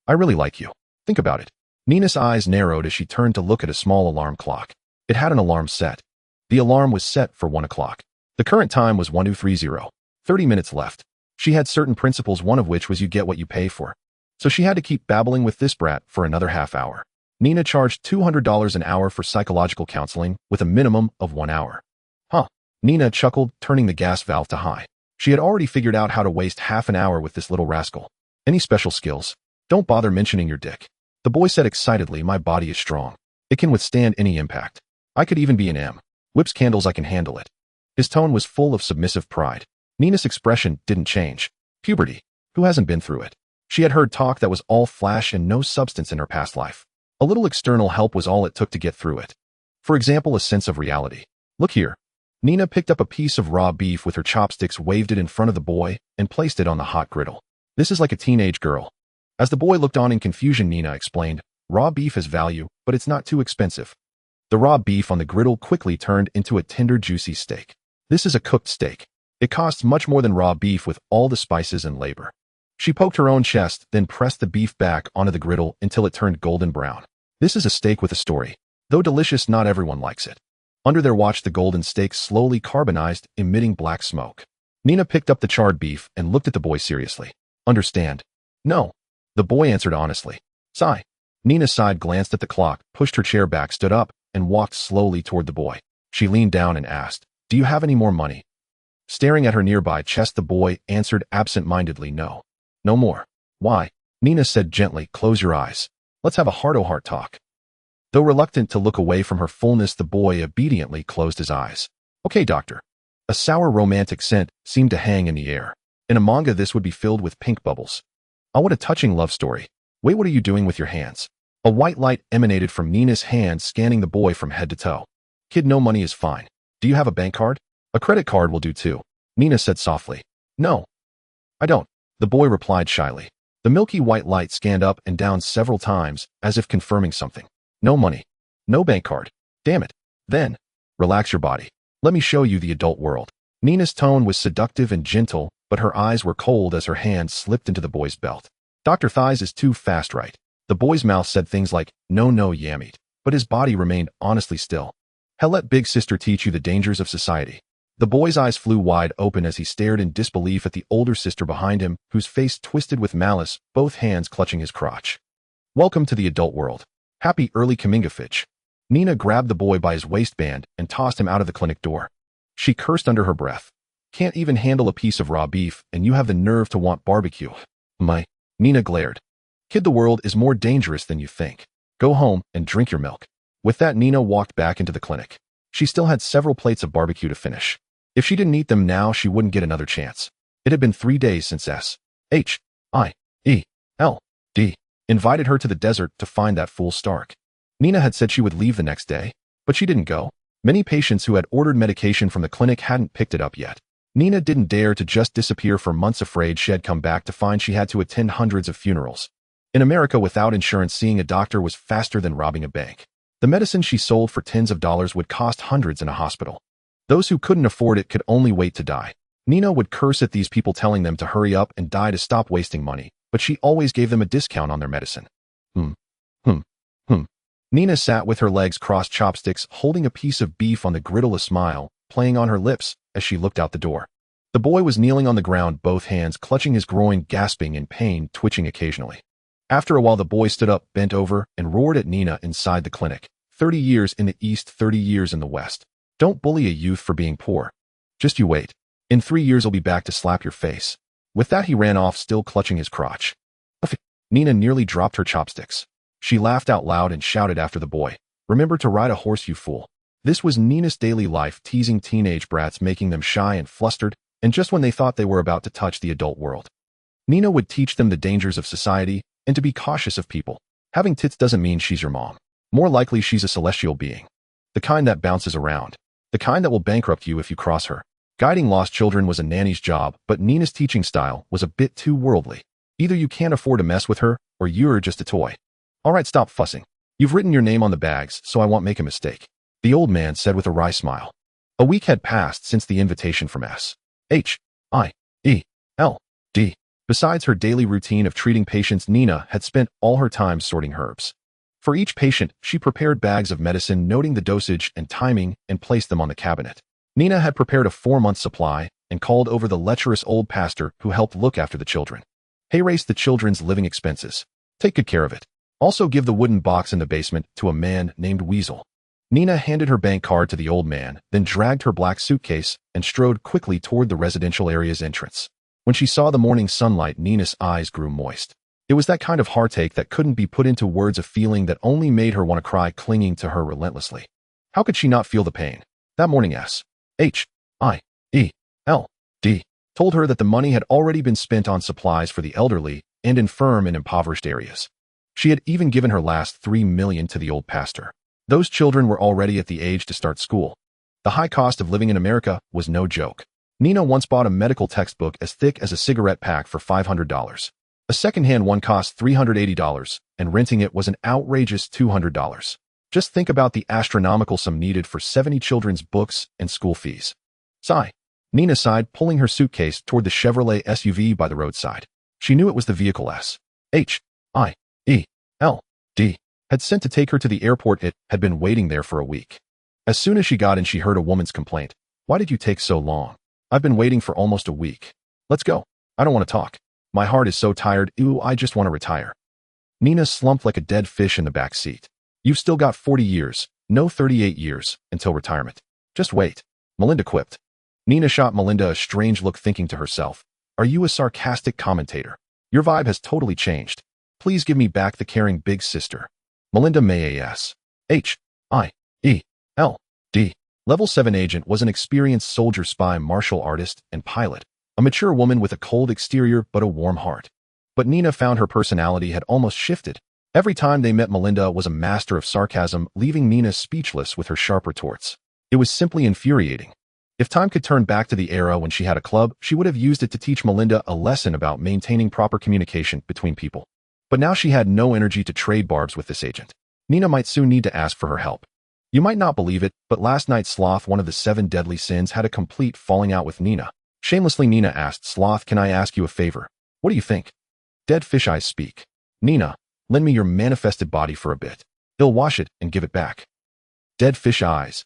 I really like you. Think about it." Nina's eyes narrowed as she turned to look at a small alarm clock. It had an alarm set. The alarm was set for 1 o'clock. The current time was 1230. 30 minutes left. She had certain principles, one of which was you get what you pay for. So she had to keep babbling with this brat for another half hour. Nina charged $200 an hour for psychological counseling with a minimum of 1 hour. Huh. Nina chuckled, turning the gas valve to high. She had already figured out how to waste half an hour with this little rascal. Any special skills? Don't bother mentioning your dick. The boy said excitedly, "My body is strong. It can withstand any impact. I could even be an M. Whips candles, I can handle it." His tone was full of submissive pride. Nina's expression didn't change. Puberty. Who hasn't been through it? She had heard talk that was all flash and no substance in her past life. A little external help was all it took to get through it. For example, a sense of reality. "Look here." Nina picked up a piece of raw beef with her chopsticks, waved it in front of the boy, and placed it on the hot griddle. "This is like a teenage girl." As the boy looked on in confusion, Nina explained, "Raw beef has value, but it's not too expensive." The raw beef on the griddle quickly turned into a tender, juicy steak. "This is a cooked steak. It costs much more than raw beef with all the spices and labor." She poked her own chest, then pressed the beef back onto the griddle until it turned golden brown. "This is a steak with a story. Though delicious, not everyone likes it." Under their watch, the golden steak slowly carbonized, emitting black smoke. Nina picked up the charred beef and looked at the boy seriously. "Understand?" "No." The boy answered honestly. "Sigh." Nina sighed, glanced at the clock, pushed her chair back, stood up, and walked slowly toward the boy. She leaned down and asked, "Do you have any more money?" Staring at her nearby chest, the boy answered absent-mindedly, "No. No more." "Why?" Nina said gently, "Close your eyes. Let's have a heart-to-heart talk." Though reluctant to look away from her fullness, the boy obediently closed his eyes. "Okay, doctor." A sour romantic scent seemed to hang in the air. In a manga, this would be filled with pink bubbles. "Oh, what a touching love story. Wait, what are you doing with your hands?" A white light emanated from Nina's hand, scanning the boy from head to toe. "Kid, no money is fine. Do you have a bank card?" "A credit card will do too," Nina said softly. "No, I don't," the boy replied shyly. The milky white light scanned up and down several times, as if confirming something. "No money. No bank card. Damn it. Then, relax your body. Let me show you the adult world." Nina's tone was seductive and gentle, but her eyes were cold as her hand slipped into the boy's belt. "Dr. Thighs is too fast, right?" The boy's mouth said things like, "No, no, Yamit," but his body remained honestly still. "Hell, let big sister teach you the dangers of society." The boy's eyes flew wide open as he stared in disbelief at the older sister behind him, whose face twisted with malice, both hands clutching his crotch. "Welcome to the adult world. Happy early Kamingafitch." Nina grabbed the boy by his waistband and tossed him out of the clinic door. She cursed under her breath. "Can't even handle a piece of raw beef, and you have the nerve to want barbecue." "My," Nina glared. "Kid, the world is more dangerous than you think. Go home and drink your milk." With that, Nina walked back into the clinic. She still had several plates of barbecue to finish. If she didn't eat them now, she wouldn't get another chance. It had been 3 days since SHIELD invited her to the desert to find that fool Stark. Nina had said she would leave the next day, but she didn't go. Many patients who had ordered medication from the clinic hadn't picked it up yet. Nina didn't dare to just disappear for months, afraid she'd come back to find she had to attend hundreds of funerals. In America, without insurance, seeing a doctor was faster than robbing a bank. The medicine she sold for tens of dollars would cost hundreds in a hospital. Those who couldn't afford it could only wait to die. Nina would curse at these people, telling them to hurry up and die to stop wasting money, but she always gave them a discount on their medicine. Nina sat with her legs crossed, chopsticks holding a piece of beef on the griddle, a smile playing on her lips as she looked out the door. The boy was kneeling on the ground, both hands clutching his groin, gasping in pain, twitching occasionally. After a while, the boy stood up, bent over, and roared at Nina inside the clinic. 30 years in the East, 30 years in the West. Don't bully a youth for being poor. Just you wait. In 3 years, I'll be back to slap your face. With that, he ran off, still clutching his crotch. Nina nearly dropped her chopsticks. She laughed out loud and shouted after the boy, "Remember to ride a horse, you fool." This was Nina's daily life, teasing teenage brats, making them shy and flustered, and just when they thought they were about to touch the adult world. Nina would teach them the dangers of society and to be cautious of people. Having tits doesn't mean she's your mom. More likely, she's a celestial being. The kind that bounces around. The kind that will bankrupt you if you cross her. Guiding lost children was a nanny's job, but Nina's teaching style was a bit too worldly. Either you can't afford to mess with her, or you're just a toy. "All right, stop fussing. You've written your name on the bags, so I won't make a mistake," the old man said with a wry smile. A week had passed since the invitation from S.H.I.E.L.D. Besides her daily routine of treating patients, Nina had spent all her time sorting herbs. For each patient, she prepared bags of medicine, noting the dosage and timing, and placed them on the cabinet. Nina had prepared a 4-month supply and called over the lecherous old pastor who helped look after the children. "Hey, race the children's living expenses. Take good care of it. Also give the wooden box in the basement to a man named Weasel." Nina handed her bank card to the old man, then dragged her black suitcase and strode quickly toward the residential area's entrance. When she saw the morning sunlight, Nina's eyes grew moist. It was that kind of heartache that couldn't be put into words, a feeling that only made her want to cry, clinging to her relentlessly. How could she not feel the pain? That morning S.H.I.E.L.D. told her that the money had already been spent on supplies for the elderly and infirm in impoverished areas. She had even given her last $3 million to the old pastor. Those children were already at the age to start school. The high cost of living in America was no joke. Nina once bought a medical textbook as thick as a cigarette pack for $500. A second-hand one cost $380, and renting it was an outrageous $200. Just think about the astronomical sum needed for 70 children's books and school fees. Sigh. Nina sighed, pulling her suitcase toward the Chevrolet SUV by the roadside. She knew it was the vehicle S.H.I.E.L.D. had sent to take her to the airport. It had been waiting there for a week. As soon as she got in, she heard a woman's complaint. "Why did you take so long? I've been waiting for almost a week. Let's go. I don't want to talk. My heart is so tired. Ew, I just want to retire." Nina slumped like a dead fish in the back seat. "You've still got 40 years, no 38 years, until retirement. Just wait," Melinda quipped. Nina shot Melinda a strange look, thinking to herself, "Are you a sarcastic commentator? Your vibe has totally changed. Please give me back the caring big sister." Melinda May S.H.I.E.L.D. Level 7 agent was an experienced soldier, spy, martial artist, and pilot. A mature woman with a cold exterior but a warm heart. But Nina found her personality had almost shifted. Every time they met, Melinda was a master of sarcasm, leaving Nina speechless with her sharp retorts. It was simply infuriating. If time could turn back to the era when she had a club, she would have used it to teach Melinda a lesson about maintaining proper communication between people. But now she had no energy to trade barbs with this agent. Nina might soon need to ask for her help. You might not believe it, but last night Sloth, one of the 7 deadly sins, had a complete falling out with Nina. Shamelessly, Nina asked Sloth, "Can I ask you a favor?" "What do you think?" Dead fish eyes speak. "Nina, lend me your manifested body for a bit. He'll wash it and give it back." Dead fish eyes.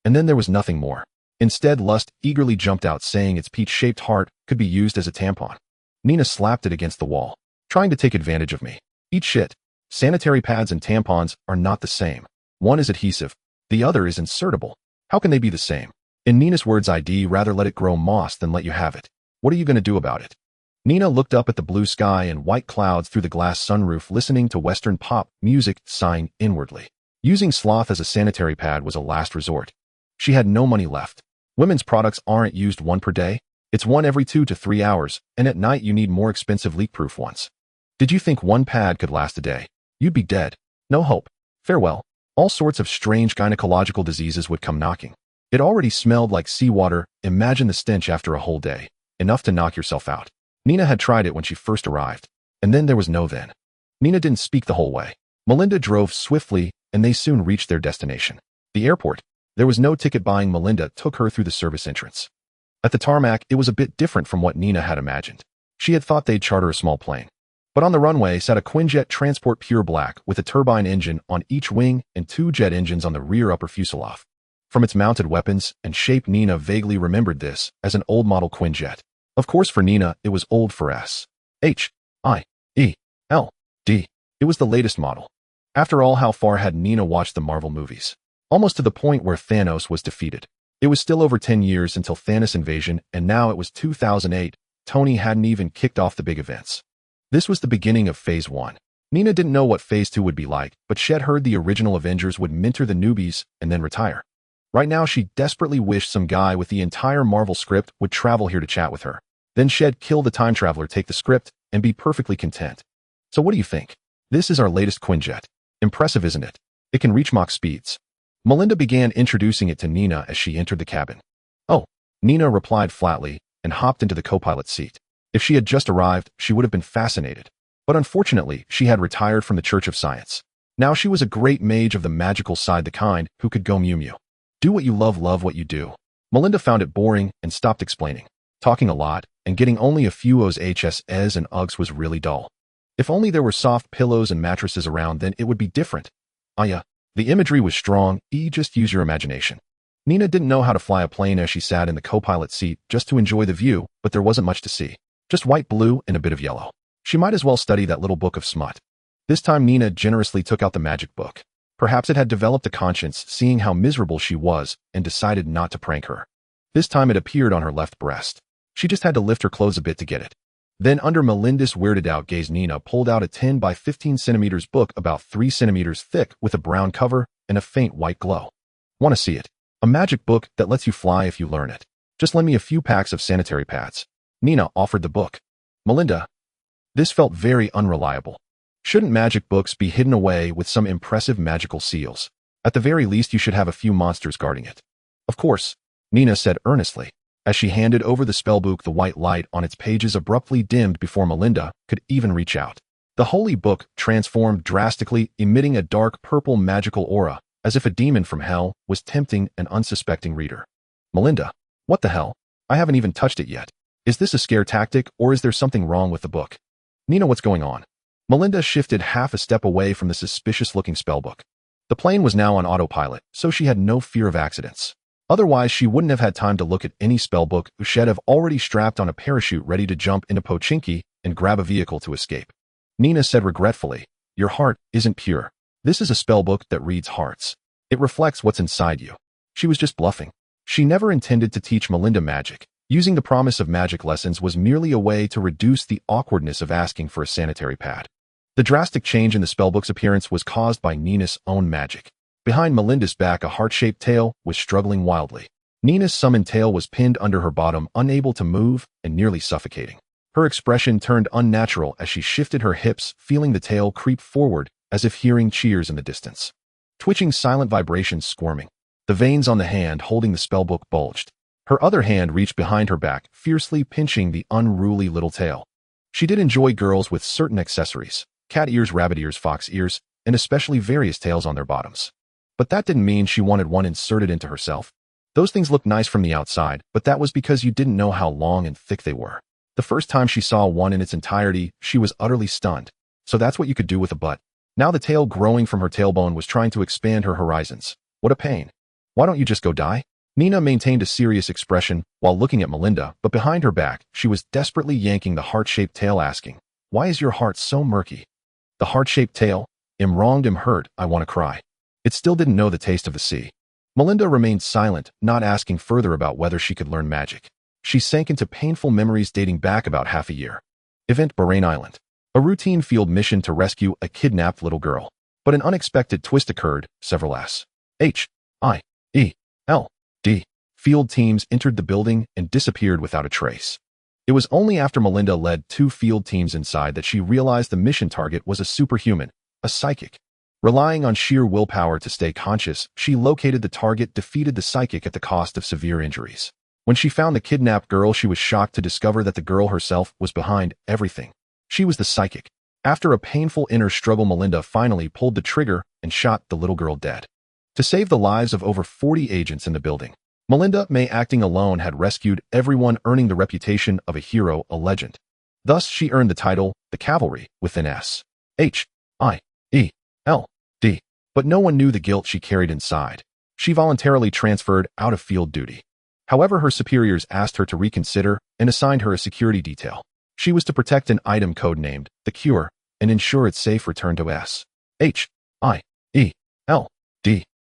And then there was nothing more. Instead, Lust eagerly jumped out, saying its peach-shaped heart could be used as a tampon. Nina slapped it against the wall. "Trying to take advantage of me. Eat shit. Sanitary pads and tampons are not the same. One is adhesive. The other is insertable. How can they be the same?" In Nina's words, "I'd rather let it grow moss than let you have it. What are you going to do about it?" Nina looked up at the blue sky and white clouds through the glass sunroof, listening to Western pop music, sighing inwardly. Using Sloth as a sanitary pad was a last resort. She had no money left. Women's products aren't used one per day. It's one every 2 to 3 hours, and at night you need more expensive leak-proof ones. Did you think one pad could last a day? You'd be dead. No hope. Farewell. All sorts of strange gynecological diseases would come knocking. It already smelled like seawater. Imagine the stench after a whole day. Enough to knock yourself out. Nina had tried it when she first arrived. And then there was no then. Nina didn't speak the whole way. Melinda drove swiftly, and they soon reached their destination. The airport. There was no ticket buying. Melinda took her through the service entrance. At the tarmac, it was a bit different from what Nina had imagined. She had thought they'd charter a small plane. But on the runway sat a Quinjet transport, pure black, with a turbine engine on each wing and 2 jet engines on the rear upper fuselage. From its mounted weapons and shape, Nina vaguely remembered this as an old model Quinjet. Of course, for Nina, it was old. For S.H.I.E.L.D. it was the latest model. After all, how far had Nina watched the Marvel movies? Almost to the point where Thanos was defeated. It was still over 10 years until Thanos' invasion, and now it was 2008. Tony hadn't even kicked off the big events. This was the beginning of Phase 1. Nina didn't know what Phase 2 would be like, but she had heard the original Avengers would mentor the newbies and then retire. Right now, she desperately wished some guy with the entire Marvel script would travel here to chat with her. Then she'd kill the time traveler, take the script, and be perfectly content. So what do you think? This is our latest Quinjet. Impressive, isn't it? It can reach Mach speeds. Melinda began introducing it to Nina as she entered the cabin. "Oh," Nina replied flatly and hopped into the co-pilot seat. If she had just arrived, she would have been fascinated. But unfortunately, she had retired from the Church of Science. Now she was a great mage of the magical side, the kind who could go mew mew. Do what you love what you do. Melinda found it boring and stopped explaining. Talking a lot and getting only a few O's, H's, S's, and Ug's was really dull. If only there were soft pillows and mattresses around, then it would be different. Yeah. The imagery was strong. Just use your imagination. Nina didn't know how to fly a plane as she sat in the co-pilot seat just to enjoy the view, but there wasn't much to see. Just white, blue, and a bit of yellow. She might as well study that little book of smut. This time Nina generously took out the magic book. Perhaps it had developed a conscience, seeing how miserable she was, and decided not to prank her. This time it appeared on her left breast. She just had to lift her clothes a bit to get it. Then under Melinda's weirded out gaze, Nina pulled out a 10 by 15 centimeters book about 3 centimeters thick with a brown cover and a faint white glow. Want to see it? A magic book that lets you fly if you learn it. Just lend me a few packs of sanitary pads. Nina offered the book. Melinda. This felt very unreliable. Shouldn't magic books be hidden away with some impressive magical seals? At the very least, you should have a few monsters guarding it. Of course, Nina said earnestly. As she handed over the spellbook, the white light on its pages abruptly dimmed before Melinda could even reach out. The holy book transformed drastically, emitting a dark purple magical aura, as if a demon from hell was tempting an unsuspecting reader. Melinda, what the hell? I haven't even touched it yet. Is this a scare tactic, or is there something wrong with the book? Nina, what's going on? Melinda shifted half a step away from the suspicious-looking spellbook. The plane was now on autopilot, so she had no fear of accidents. Otherwise, she wouldn't have had time to look at any spellbook. She'd have already strapped on a parachute ready to jump into Pochinki and grab a vehicle to escape. Nina said regretfully, your heart isn't pure. This is a spellbook that reads hearts. It reflects what's inside you. She was just bluffing. She never intended to teach Melinda magic. Using the promise of magic lessons was merely a way to reduce the awkwardness of asking for a sanitary pad. The drastic change in the spellbook's appearance was caused by Nina's own magic. Behind Melinda's back, a heart-shaped tail was struggling wildly. Nina's summoned tail was pinned under her bottom, unable to move and nearly suffocating. Her expression turned unnatural as she shifted her hips, feeling the tail creep forward as if hearing cheers in the distance. Twitching silent vibrations squirming. The veins on the hand holding the spellbook bulged. Her other hand reached behind her back, fiercely pinching the unruly little tail. She did enjoy girls with certain accessories: cat ears, rabbit ears, fox ears, and especially various tails on their bottoms. But that didn't mean she wanted one inserted into herself. Those things looked nice from the outside, but that was because you didn't know how long and thick they were. The first time she saw one in its entirety, she was utterly stunned. So that's what you could do with a butt. Now the tail growing from her tailbone was trying to expand her horizons. What a pain. Why don't you just go die? Nina maintained a serious expression while looking at Melinda, but behind her back, she was desperately yanking the heart-shaped tail, asking, why is your heart so murky? The heart-shaped tail? Am wronged, am hurt, I want to cry. It still didn't know the taste of the sea. Melinda remained silent, not asking further about whether she could learn magic. She sank into painful memories dating back about half a year. Event: Bahrain Island. A routine field mission to rescue a kidnapped little girl. But an unexpected twist occurred. Several S-I-E-L-D field teams entered the building and disappeared without a trace. It was only after Melinda led 2 field teams inside that she realized the mission target was a superhuman, a psychic. Relying on sheer willpower to stay conscious, she located the target, defeated the psychic at the cost of severe injuries. When she found the kidnapped girl, she was shocked to discover that the girl herself was behind everything. She was the psychic. After a painful inner struggle, Melinda finally pulled the trigger and shot the little girl dead. To save the lives of over 40 agents in the building, Melinda May, acting alone, had rescued everyone, earning the reputation of a hero, a legend. Thus, she earned the title, the Cavalry, with an S-H-I-E-L-D. But no one knew the guilt she carried inside. She voluntarily transferred out of field duty. However, her superiors asked her to reconsider and assigned her a security detail. She was to protect an item codenamed the Cure and ensure its safe return to S-H-I-E-L-D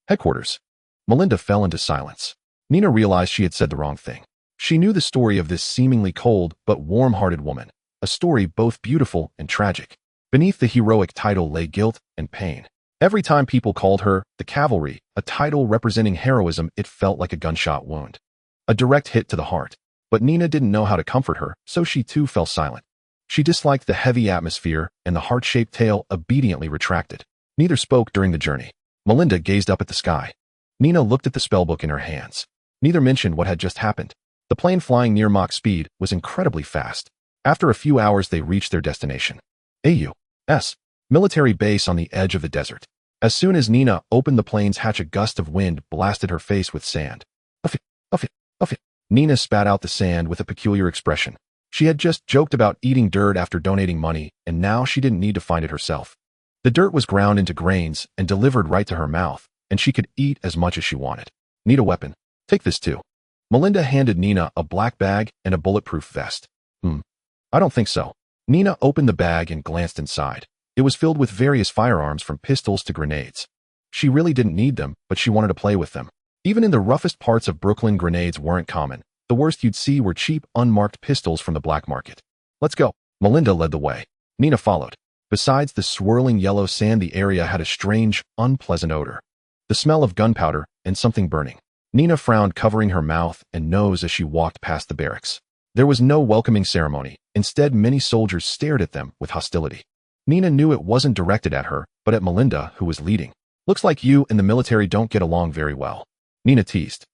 headquarters. Melinda fell into silence. Nina realized she had said the wrong thing. She knew the story of this seemingly cold but warm-hearted woman, a story both beautiful and tragic. Beneath the heroic title lay guilt and pain. Every time people called her the Cavalry, a title representing heroism, it felt like a gunshot wound. A direct hit to the heart. But Nina didn't know how to comfort her, so she too fell silent. She disliked the heavy atmosphere, and the heart-shaped tail obediently retracted. Neither spoke during the journey. Melinda gazed up at the sky. Nina looked at the spellbook in her hands. Neither mentioned what had just happened. The plane, flying near Mach speed, was incredibly fast. After a few hours, they reached their destination. A.U.S. military base on the edge of the desert. As soon as Nina opened the plane's hatch, a gust of wind blasted her face with sand. Uff. Nina spat out the sand with a peculiar expression. She had just joked about eating dirt after donating money, and now she didn't need to find it herself. The dirt was ground into grains and delivered right to her mouth, and she could eat as much as she wanted. Need a weapon? Take this too. Melinda handed Nina a black bag and a bulletproof vest. I don't think so. Nina opened the bag and glanced inside. It was filled with various firearms from pistols to grenades. She really didn't need them, but she wanted to play with them. Even in the roughest parts of Brooklyn, grenades weren't common. The worst you'd see were cheap, unmarked pistols from the black market. Let's go. Melinda led the way. Nina followed. Besides the swirling yellow sand, the area had a strange, unpleasant odor. The smell of gunpowder and something burning. Nina frowned, covering her mouth and nose as she walked past the barracks. There was no welcoming ceremony. Instead, many soldiers stared at them with hostility. Nina knew it wasn't directed at her, but at Melinda, who was leading. Looks like you and the military don't get along very well. Nina teased.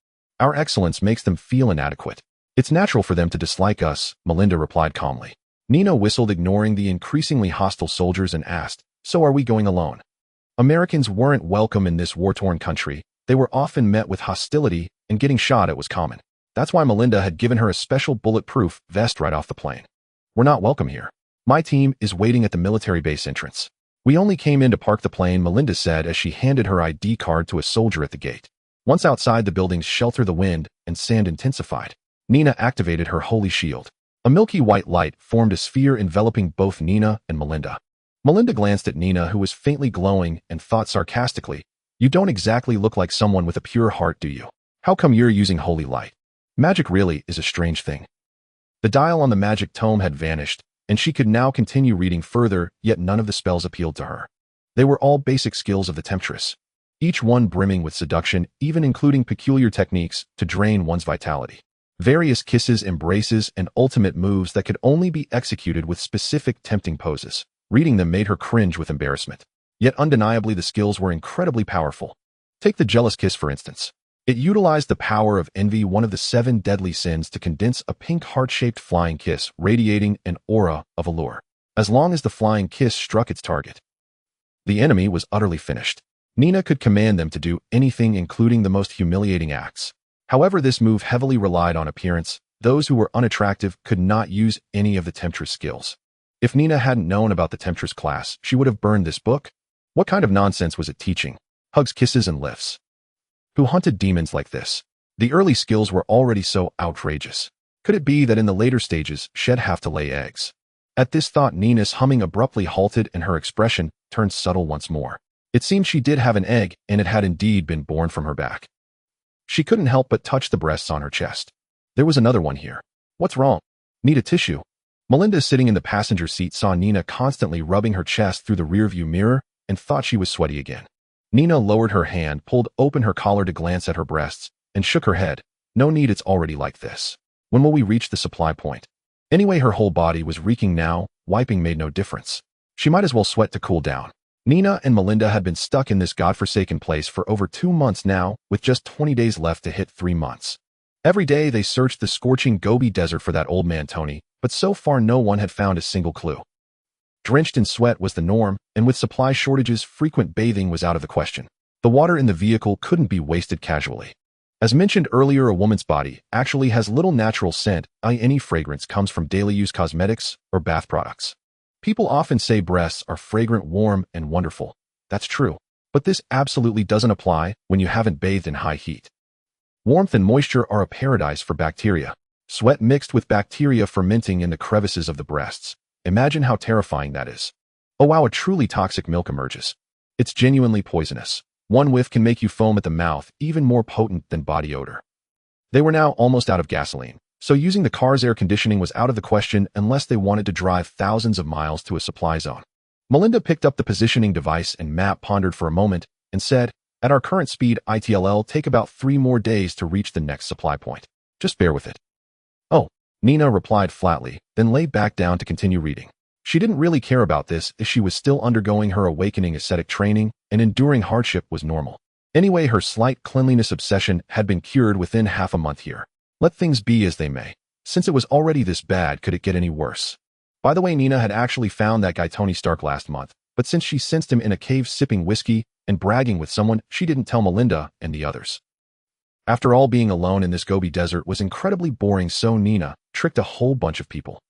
Our excellence makes them feel inadequate. It's natural for them to dislike us, Melinda replied calmly. Nina whistled, ignoring the increasingly hostile soldiers, and asked, so are we going alone? Americans weren't welcome in this war-torn country. They were often met with hostility, and getting shot at was common. That's why Melinda had given her a special bulletproof vest right off the plane. We're not welcome here. My team is waiting at the military base entrance. We only came in to park the plane, Melinda said as she handed her ID card to a soldier at the gate. Once outside, the building's shelter, the wind and sand intensified. Nina activated her holy shield. A milky white light formed a sphere enveloping both Nina and Melinda. Melinda glanced at Nina, who was faintly glowing, and thought sarcastically, you don't exactly look like someone with a pure heart, do you? How come you're using holy light? Magic really is a strange thing. The dial on the magic tome had vanished, and she could now continue reading further, yet none of the spells appealed to her. They were all basic skills of the temptress, each one brimming with seduction, even including peculiar techniques to drain one's vitality. Various kisses, embraces, and ultimate moves that could only be executed with specific tempting poses. Reading them made her cringe with embarrassment. Yet undeniably the skills were incredibly powerful. Take the jealous kiss, for instance. It utilized the power of envy, one of the 7 deadly sins, to condense a pink heart-shaped flying kiss, radiating an aura of allure. As long as the flying kiss struck its target, the enemy was utterly finished. Nina could command them to do anything, including the most humiliating acts. However, this move heavily relied on appearance. Those who were unattractive could not use any of the temptress skills. If Nina hadn't known about the temptress class, she would have burned this book. What kind of nonsense was it teaching? Hugs, kisses, and lifts. Who hunted demons like this? The early skills were already so outrageous. Could it be that in the later stages, she'd have to lay eggs? At this thought, Nina's humming abruptly halted and her expression turned subtle once more. It seemed she did have an egg, and it had indeed been born from her back. She couldn't help but touch the breasts on her chest. There was another one here. What's wrong? Need a tissue? Melinda, sitting in the passenger seat, saw Nina constantly rubbing her chest through the rearview mirror and thought she was sweaty again. Nina lowered her hand, pulled open her collar to glance at her breasts, and shook her head. No need, it's already like this. When will we reach the supply point? Anyway, her whole body was reeking now. Wiping made no difference. She might as well sweat to cool down. Nina and Melinda had been stuck in this godforsaken place for over 2 months now, with just 20 days left to hit 3 months. Every day they searched the scorching Gobi Desert for that old man Tony, but so far no one had found a single clue. Drenched in sweat was the norm, and with supply shortages, frequent bathing was out of the question. The water in the vehicle couldn't be wasted casually. As mentioned earlier, a woman's body actually has little natural scent, i.e. any fragrance comes from daily use cosmetics or bath products. People often say breasts are fragrant, warm, and wonderful. That's true. But this absolutely doesn't apply when you haven't bathed in high heat. Warmth and moisture are a paradise for bacteria. Sweat mixed with bacteria fermenting in the crevices of the breasts. Imagine how terrifying that is. Oh wow, a truly toxic milk emerges. It's genuinely poisonous. One whiff can make you foam at the mouth, even more potent than body odor. They were now almost out of gasoline, so using the car's air conditioning was out of the question unless they wanted to drive thousands of miles to a supply zone. Melinda picked up the positioning device and map, pondered for a moment, and said, at our current speed, it'll take about 3 more days to reach the next supply point. Just bear with it. Oh, Nina replied flatly, then lay back down to continue reading. She didn't really care about this, as she was still undergoing her awakening ascetic training, and enduring hardship was normal. Anyway, her slight cleanliness obsession had been cured within half a month here. Let things be as they may. Since it was already this bad, could it get any worse? By the way, Nina had actually found that guy Tony Stark last month, but since she sensed him in a cave sipping whiskey and bragging with someone, she didn't tell Melinda and the others. After all, being alone in this Gobi desert was incredibly boring, so Nina tricked a whole bunch of people.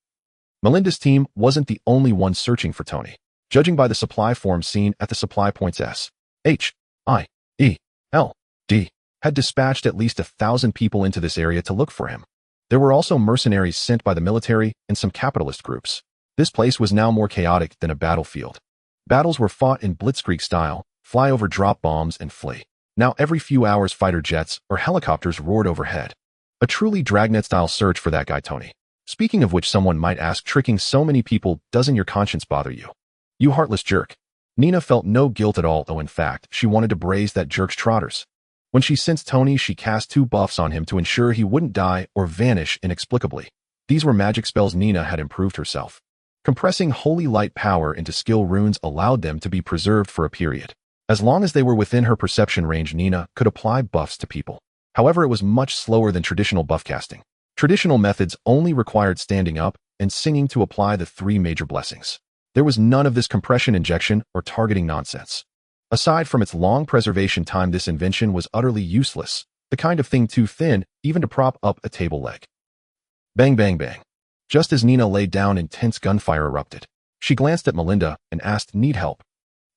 Melinda's team wasn't the only one searching for Tony. Judging by the supply forms seen at the supply points S, H, I, E, L, D, had dispatched at least 1,000 people into this area to look for him. There were also mercenaries sent by the military and some capitalist groups. This place was now more chaotic than a battlefield. Battles were fought in blitzkrieg style, fly over drop bombs and flee. Now every few hours fighter jets or helicopters roared overhead. A truly Dragnet-style search for that guy Tony. Speaking of which, someone might ask, tricking so many people, doesn't your conscience bother you? You heartless jerk. Nina felt no guilt at all, though in fact, she wanted to braze that jerk's trotters. When she sensed Tony, she cast 2 buffs on him to ensure he wouldn't die or vanish inexplicably. These were magic spells. Nina had improved herself. Compressing holy light power into skill runes allowed them to be preserved for a period. As long as they were within her perception range, Nina could apply buffs to people. However, it was much slower than traditional buff casting. Traditional methods only required standing up and singing to apply the 3 major blessings. There was none of this compression injection or targeting nonsense. Aside from its long preservation time, this invention was utterly useless, the kind of thing too thin even to prop up a table leg. Bang, bang, bang. Just as Nina lay down, intense gunfire erupted. She glanced at Melinda and asked, "Need help?"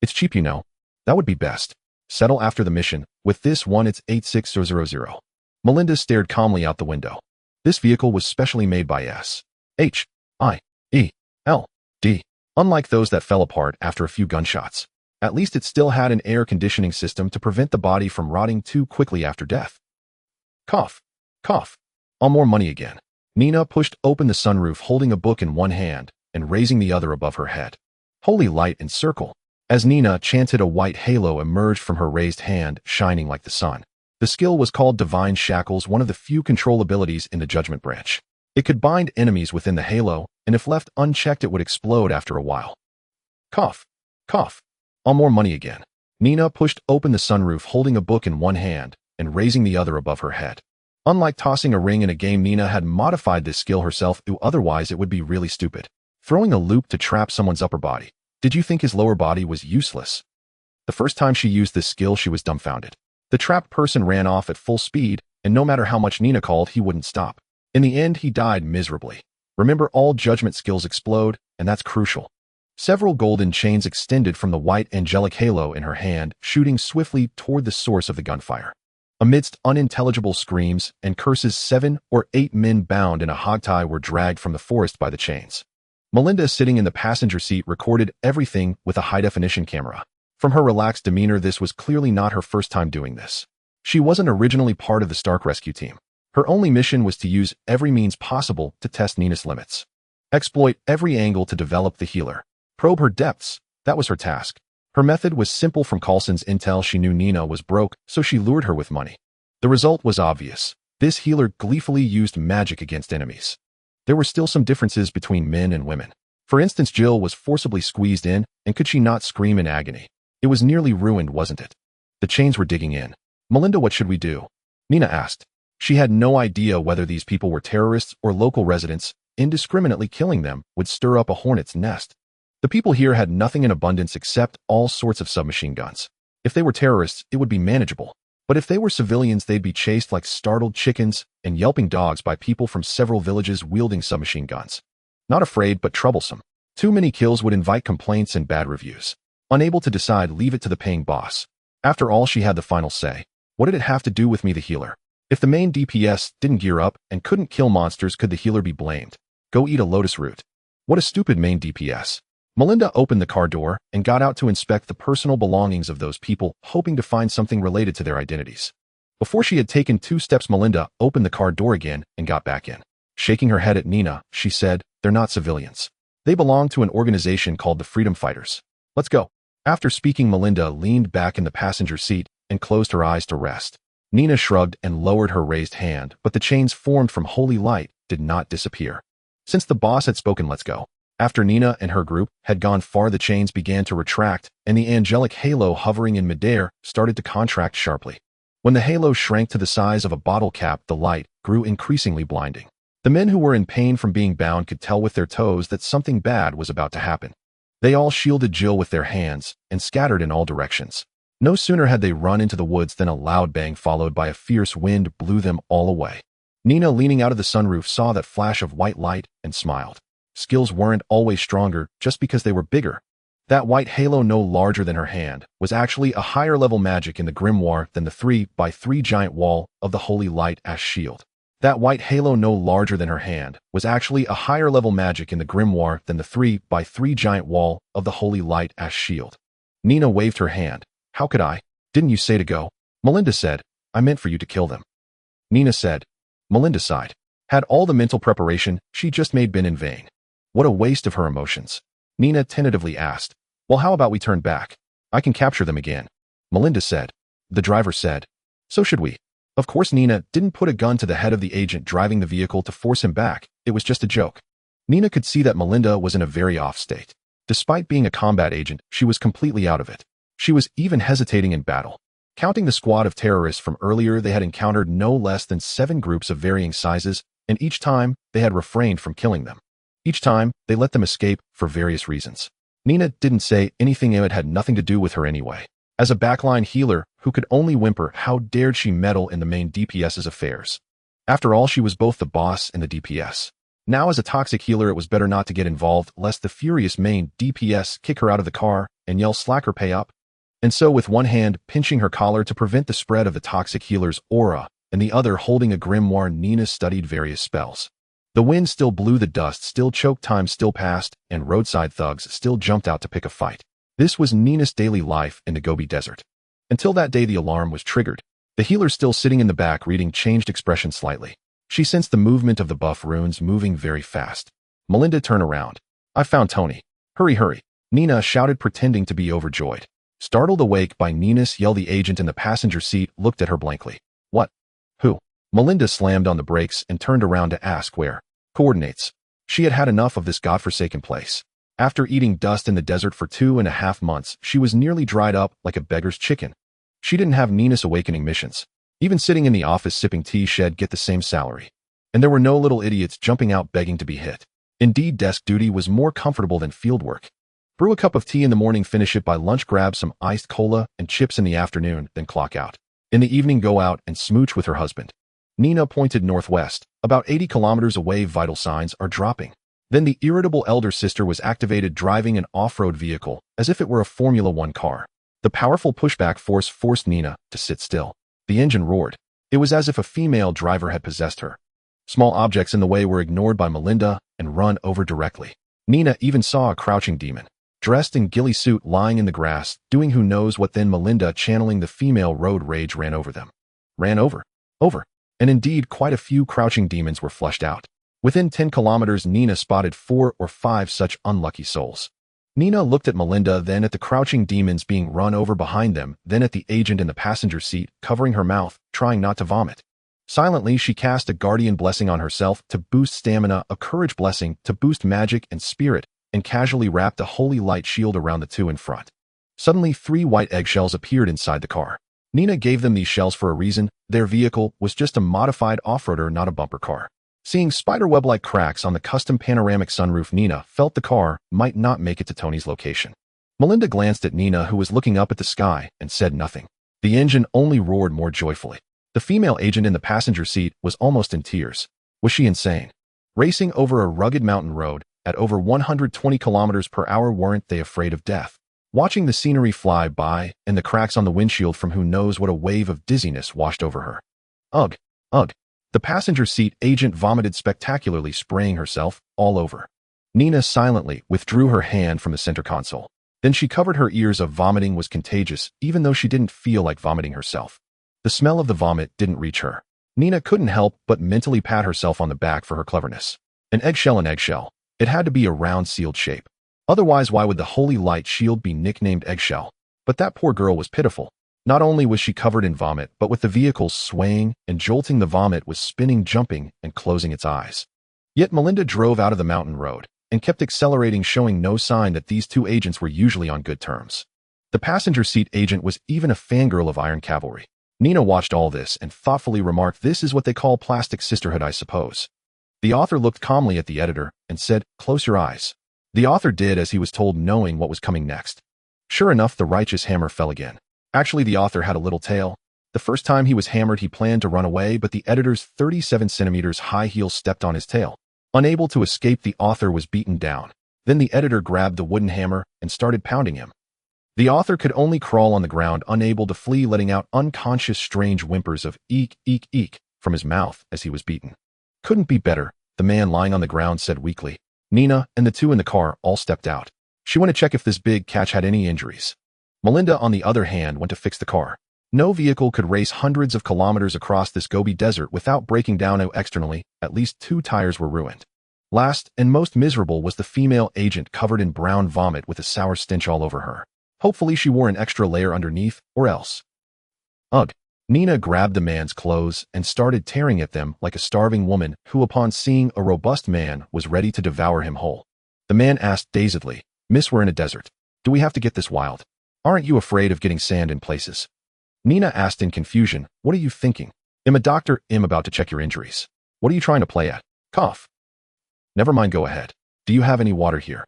"It's cheap, you know." "That would be best. Settle after the mission. With this one, it's 86000. Melinda stared calmly out the window. This vehicle was specially made by S, H, I, E, L, D. Unlike those that fell apart after a few gunshots, at least it still had an air conditioning system to prevent the body from rotting too quickly after death. Cough, cough. All more money again. Nina pushed open the sunroof, holding a book in one hand and raising the other above her head. Holy light and circle. As Nina chanted, a white halo emerged from her raised hand, shining like the sun. The skill was called Divine Shackles, one of the few control abilities in the Judgment Branch. It could bind enemies within the halo, and if left unchecked, it would explode after a while. Cough, cough. All more money again. Nina pushed open the sunroof, holding a book in one hand and raising the other above her head. Unlike tossing a ring in a game, Nina had modified this skill herself, otherwise it would be really stupid. Throwing a loop to trap someone's upper body. Did you think his lower body was useless? The first time she used this skill, she was dumbfounded. The trapped person ran off at full speed, and no matter how much Nina called, he wouldn't stop. In the end, he died miserably. Remember, all judgment skills explode, and that's crucial. Several golden chains extended from the white angelic halo in her hand, shooting swiftly toward the source of the gunfire. Amidst unintelligible screams and curses, 7 or 8 men bound in a hogtie were dragged from the forest by the chains. Melinda, sitting in the passenger seat, recorded everything with a high-definition camera. From her relaxed demeanor, this was clearly not her first time doing this. She wasn't originally part of the Stark rescue team. Her only mission was to use every means possible to test Nina's limits. Exploit every angle to develop the healer. Probe her depths. That was her task. Her method was simple. From Coulson's intel, she knew Nina was broke, so she lured her with money. The result was obvious. This healer gleefully used magic against enemies. There were still some differences between men and women. For instance, Jill was forcibly squeezed in, and could she not scream in agony? It was nearly ruined, wasn't it? The chains were digging in. "Melinda, what should we do?" Nina asked. She had no idea whether these people were terrorists or local residents. Indiscriminately killing them would stir up a hornet's nest. The people here had nothing in abundance except all sorts of submachine guns. If they were terrorists, it would be manageable. But if they were civilians, they'd be chased like startled chickens and yelping dogs by people from several villages wielding submachine guns. Not afraid, but troublesome. Too many kills would invite complaints and bad reviews. Unable to decide, leave it to the paying boss. After all, she had the final say. What did it have to do with me, the healer? If the main DPS didn't gear up and couldn't kill monsters, could the healer be blamed? Go eat a lotus root. What a stupid main DPS. Melinda opened the car door and got out to inspect the personal belongings of those people, hoping to find something related to their identities. Before she had taken 2 steps, Melinda opened the car door again and got back in. Shaking her head at Nina, she said, "They're not civilians. They belong to an organization called the Freedom Fighters. Let's go." After speaking, Melinda leaned back in the passenger seat and closed her eyes to rest. Nina shrugged and lowered her raised hand, but the chains formed from holy light did not disappear. Since the boss had spoken, let's go. After Nina and her group had gone far, the chains began to retract, and the angelic halo hovering in midair started to contract sharply. When the halo shrank to the size of a bottle cap, the light grew increasingly blinding. The men who were in pain from being bound could tell with their toes that something bad was about to happen. They all shielded Jill with their hands and scattered in all directions. No sooner had they run into the woods than a loud bang followed by a fierce wind blew them all away. Nina, leaning out of the sunroof, saw that flash of white light and smiled. Skills weren't always stronger just because they were bigger. That white halo no larger than her hand was actually a higher level magic in the grimoire than the 3x3 giant wall of the holy light as shield. That white halo no larger than her hand was actually a higher level magic in the grimoire than the 3x3 giant wall of the holy light as shield. Nina waved her hand. How could I? Didn't you say to go? Melinda said. I meant for you to kill them. Nina said. Melinda sighed. Had all the mental preparation she just made been in vain? What a waste of her emotions. Nina tentatively asked. Well, how about we turn back? I can capture them again. Melinda said. The driver said. So should we? Of course, Nina didn't put a gun to the head of the agent driving the vehicle to force him back. It was just a joke. Nina could see that Melinda was in a very off state. Despite being a combat agent, she was completely out of it. She was even hesitating in battle. Counting the squad of terrorists from earlier, they had encountered no less than 7 groups of varying sizes, and each time they had refrained from killing them. Each time, they let them escape for various reasons. Nina didn't say anything it had nothing to do with her anyway. As a backline healer who could only whimper, how dared she meddle in the main DPS's affairs? After all, she was both the boss and the DPS. Now as a toxic healer, it was better not to get involved lest the furious main DPS kick her out of the car and yell slacker pay up. And so with one hand pinching her collar to prevent the spread of the toxic healer's aura, and the other holding a grimoire, Nina studied various spells. The wind still blew, the dust still choked, time still passed, and roadside thugs still jumped out to pick a fight. This was Nina's daily life in the Gobi Desert. Until that day the alarm was triggered. The healer, still sitting in the back reading, changed expression slightly. She sensed the movement of the buff runes moving very fast. Melinda, turn around. I found Tony. Hurry, hurry. Nina shouted, pretending to be overjoyed. Startled awake by Nina's yell, the agent in the passenger seat looked at her blankly. What? Who? Melinda slammed on the brakes and turned around to ask where. Coordinates. She had had enough of this godforsaken place. After eating dust in the desert for 2.5 months, she was nearly dried up like a beggar's chicken. She didn't have Nina's awakening missions. Even sitting in the office sipping tea, she'd get the same salary. And there were no little idiots jumping out begging to be hit. Indeed, desk duty was more comfortable than field work. Brew a cup of tea in the morning, finish it by lunch, grab some iced cola and chips in the afternoon, then clock out. In the evening, go out and smooch with her husband. Nina pointed northwest. About 80 kilometers away, vital signs are dropping. Then the irritable elder sister was activated, driving an off-road vehicle as if it were a Formula One car. The powerful pushback force forced Nina to sit still. The engine roared. It was as if a female driver had possessed her. Small objects in the way were ignored by Melinda and run over directly. Nina even saw a crouching demon, dressed in ghillie suit, lying in the grass, doing who knows what. Then Melinda, channeling the female road rage, ran over them. Ran over. And indeed, quite a few crouching demons were flushed out. Within 10 kilometers, Nina spotted 4 or 5 such unlucky souls. Nina looked at Melinda, then at the crouching demons being run over behind them, then at the agent in the passenger seat, covering her mouth, trying not to vomit. Silently, she cast a guardian blessing on herself to boost stamina, a courage blessing to boost magic and spirit, and casually wrapped a holy light shield around the 2 in front. Suddenly, 3 white eggshells appeared inside the car. Nina gave them these shells for a reason. Their vehicle was just a modified off-roader, not a bumper car. Seeing spiderweb-like cracks on the custom panoramic sunroof, Nina felt the car might not make it to Tony's location. Melinda glanced at Nina, who was looking up at the sky, and said nothing. The engine only roared more joyfully. The female agent in the passenger seat was almost in tears. Was she insane? Racing over a rugged mountain road at over 120 kilometers per hour, weren't they afraid of death? Watching the scenery fly by and the cracks on the windshield from who knows what, a wave of dizziness washed over her. Ugh, ugh. The passenger seat agent vomited spectacularly, spraying herself all over. Nina silently withdrew her hand from the center console. Then she covered her ears. Of vomiting was contagious, even though she didn't feel like vomiting herself. The smell of the vomit didn't reach her. Nina couldn't help but mentally pat herself on the back for her cleverness. An eggshell. It had to be a round, sealed shape. Otherwise, why would the holy light shield be nicknamed eggshell? But that poor girl was pitiful. Not only was she covered in vomit, but with the vehicle swaying and jolting, the vomit was spinning, jumping, and closing its eyes. Yet Melinda drove out of the mountain road and kept accelerating, showing no sign that these 2 agents were usually on good terms. The passenger seat agent was even a fangirl of Iron Cavalry. Nina watched all this and thoughtfully remarked, "This is what they call plastic sisterhood, I suppose." The author looked calmly at the editor and said, "Close your eyes." The author did as he was told, knowing what was coming next. Sure enough, the righteous hammer fell again. Actually, the author had a little tale. The first time he was hammered, he planned to run away, but the editor's 37 centimeters high heel stepped on his tail. Unable to escape, the author was beaten down. Then the editor grabbed the wooden hammer and started pounding him. The author could only crawl on the ground, unable to flee, letting out unconscious strange whimpers of eek, eek, eek from his mouth as he was beaten. Couldn't be better, the man lying on the ground said weakly. Nina and the two in the car all stepped out. She went to check if this big catch had any injuries. Melinda, on the other hand, went to fix the car. No vehicle could race hundreds of kilometers across this Gobi desert without breaking down externally. At least 2 tires were ruined. Last and most miserable was the female agent, covered in brown vomit with a sour stench all over her. Hopefully she wore an extra layer underneath, or else. Ugh. Nina grabbed the man's clothes and started tearing at them like a starving woman who, upon seeing a robust man, was ready to devour him whole. The man asked dazedly, "Miss, we're in a desert. Do we have to get this wild? Aren't you afraid of getting sand in places?" Nina asked in confusion, "What are you thinking? I'm a doctor. I'm about to check your injuries. What are you trying to play at? Cough." "Never mind, go ahead. Do you have any water here?"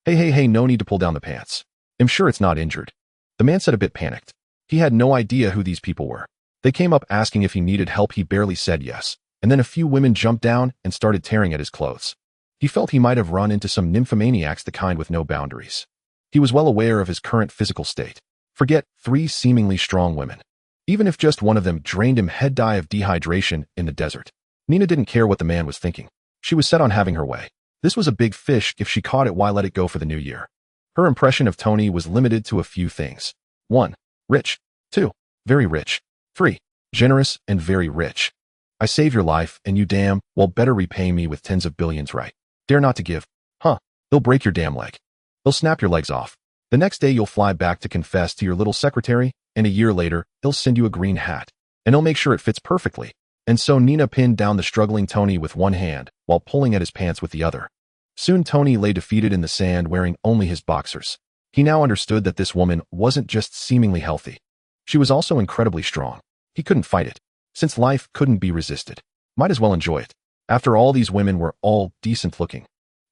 Hey, no need to pull down the pants. I'm sure it's not injured." The man said, a bit panicked. He had no idea who these people were. They came up asking if he needed help. He barely said yes, and then a few women jumped down and started tearing at his clothes. He felt he might have run into some nymphomaniacs, the kind with no boundaries. He was well aware of his current physical state. Forget 3 seemingly strong women. Even if just one of them drained him, he'd die of dehydration in the desert. Nina didn't care what the man was thinking. She was set on having her way. This was a big fish. If she caught it, why let it go for the new year? Her impression of Tony was limited to a few things. 1. Rich. 2. Very rich. 3. Generous and very rich. I save your life, and you damn well better repay me with tens of billions, right? Dare not to give. Huh. They'll break your damn leg. They'll snap your legs off. The next day you'll fly back to confess to your little secretary, and a year later, he'll send you a green hat. And he'll make sure it fits perfectly. And so Nina pinned down the struggling Tony with one hand, while pulling at his pants with the other. Soon Tony lay defeated in the sand, wearing only his boxers. He now understood that this woman wasn't just seemingly healthy. She was also incredibly strong. He couldn't fight it. Since life couldn't be resisted, might as well enjoy it. After all, these women were all decent looking.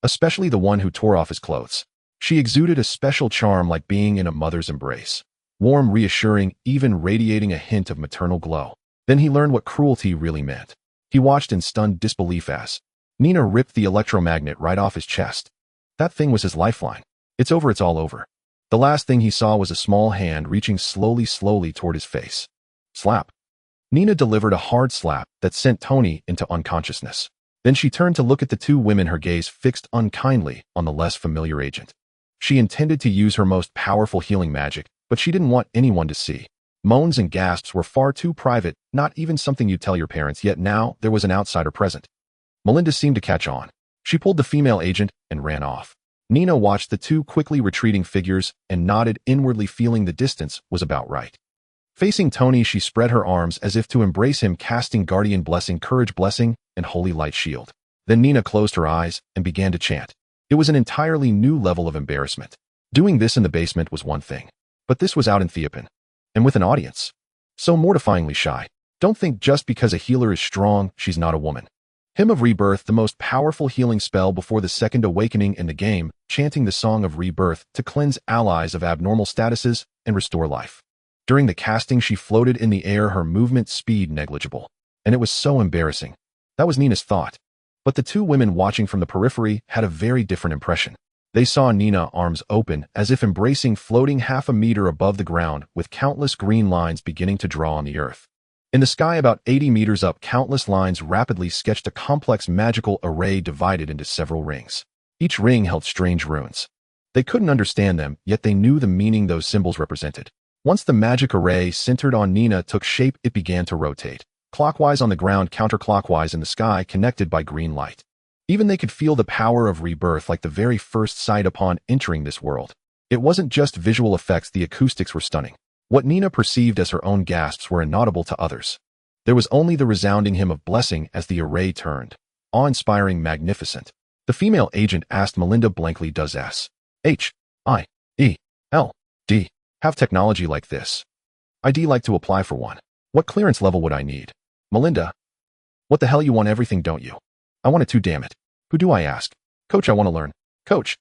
Especially the one who tore off his clothes. She exuded a special charm, like being in a mother's embrace. Warm, reassuring, even radiating a hint of maternal glow. Then he learned what cruelty really meant. He watched in stunned disbelief as Nina ripped the electromagnet right off his chest. That thing was his lifeline. It's over, it's all over. The last thing he saw was a small hand reaching slowly toward his face. Slap. Nina delivered a hard slap that sent Tony into unconsciousness. Then she turned to look at the 2 women, her gaze fixed unkindly on the less familiar agent. She intended to use her most powerful healing magic, but she didn't want anyone to see. Moans and gasps were far too private, not even something you'd tell your parents, yet now there was an outsider present. Melinda seemed to catch on. She pulled the female agent and ran off. Nina watched the 2 quickly retreating figures and nodded, inwardly feeling the distance was about right. Facing Tony, she spread her arms as if to embrace him, casting guardian blessing, courage blessing, and holy light shield. Then Nina closed her eyes and began to chant. It was an entirely new level of embarrassment. Doing this in the basement was one thing, but this was out in Theopan, and with an audience. So mortifyingly shy. Don't think just because a healer is strong, she's not a woman. Hymn of Rebirth, the most powerful healing spell before the second awakening in the game, chanting the Song of Rebirth to cleanse allies of abnormal statuses and restore life. During the casting, she floated in the air, her movement speed negligible. And it was so embarrassing. That was Nina's thought. But the 2 women watching from the periphery had a very different impression. They saw Nina, arms open, as if embracing, floating half a meter above the ground, with countless green lines beginning to draw on the earth. In the sky about 80 meters up, countless lines rapidly sketched a complex magical array divided into several rings. Each ring held strange runes. They couldn't understand them, yet they knew the meaning those symbols represented. Once the magic array centered on Nina took shape, it began to rotate. Clockwise on the ground, counterclockwise in the sky, connected by green light. Even they could feel the power of rebirth, like the very first sight upon entering this world. It wasn't just visual effects, the acoustics were stunning. What Nina perceived as her own gasps were inaudible to others. There was only the resounding hymn of blessing as the array turned. Awe-inspiring, magnificent. The female agent asked Melinda blankly, "Does S-H-I-E-L-D have technology like this? I'd like to apply for one. What clearance level would I need?" "Melinda, what the hell, you want everything, don't you?" "I want it too, damn it. Who do I ask?" "Coach, I want to learn." "Coach."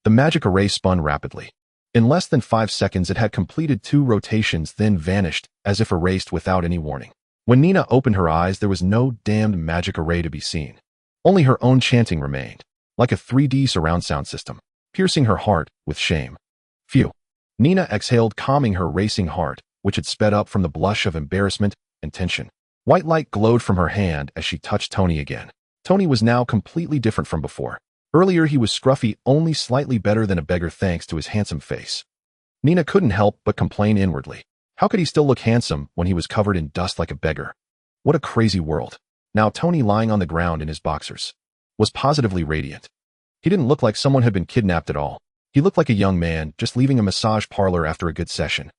The magic array spun rapidly. In less than 5 seconds it had completed 2 rotations, then vanished, as if erased without any warning. When Nina opened her eyes, there was no damned magic array to be seen. Only her own chanting remained, like a 3D surround sound system, piercing her heart with shame. Phew. Nina exhaled, calming her racing heart, which had sped up from the blush of embarrassment and tension. White light glowed from her hand as she touched Tony again. Tony was now completely different from before. Earlier he was scruffy, only slightly better than a beggar thanks to his handsome face. Nina couldn't help but complain inwardly. How could he still look handsome when he was covered in dust like a beggar? What a crazy world. Now Tony, lying on the ground in his boxers, was positively radiant. He didn't look like someone had been kidnapped at all. He looked like a young man just leaving a massage parlor after a good session.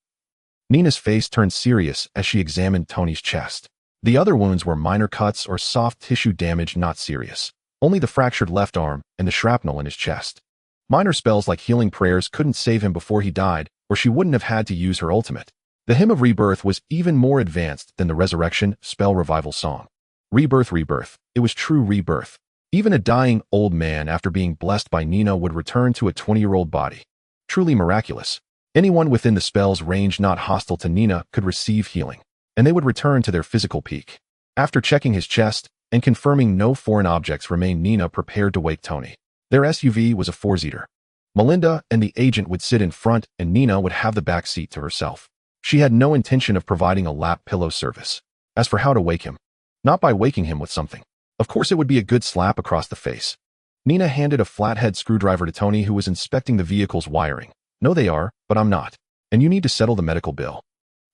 Nina's face turned serious as she examined Tony's chest. The other wounds were minor cuts or soft tissue damage, not serious. Only the fractured left arm and the shrapnel in his chest. Minor spells like healing prayers couldn't save him before he died, or she wouldn't have had to use her ultimate. The hymn of rebirth was even more advanced than the resurrection spell revival song. Rebirth, rebirth. It was true rebirth. Even a dying old man after being blessed by Nina would return to a 20-year-old body. Truly miraculous. Anyone within the spell's range not hostile to Nina could receive healing, and they would return to their physical peak. After checking his chest and confirming no foreign objects remained, Nina prepared to wake Tony. Their SUV was a 4-seater. Melinda and the agent would sit in front and Nina would have the back seat to herself. She had no intention of providing a lap pillow service. As for how to wake him, not by waking him with something. Of course it would be a good slap across the face. Nina handed a flathead screwdriver to Tony, who was inspecting the vehicle's wiring. No, they are, but I'm not. And you need to settle the medical bill.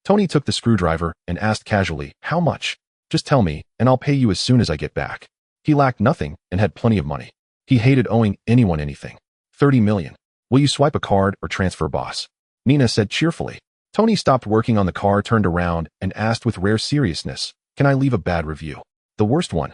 Tony took the screwdriver and asked casually, how much? Just tell me, and I'll pay you as soon as I get back. He lacked nothing and had plenty of money. He hated owing anyone anything. 30 million. Will you swipe a card or transfer, boss? Nina said cheerfully. Tony stopped working on the car, turned around, and asked with rare seriousness, can I leave a bad review? The worst one?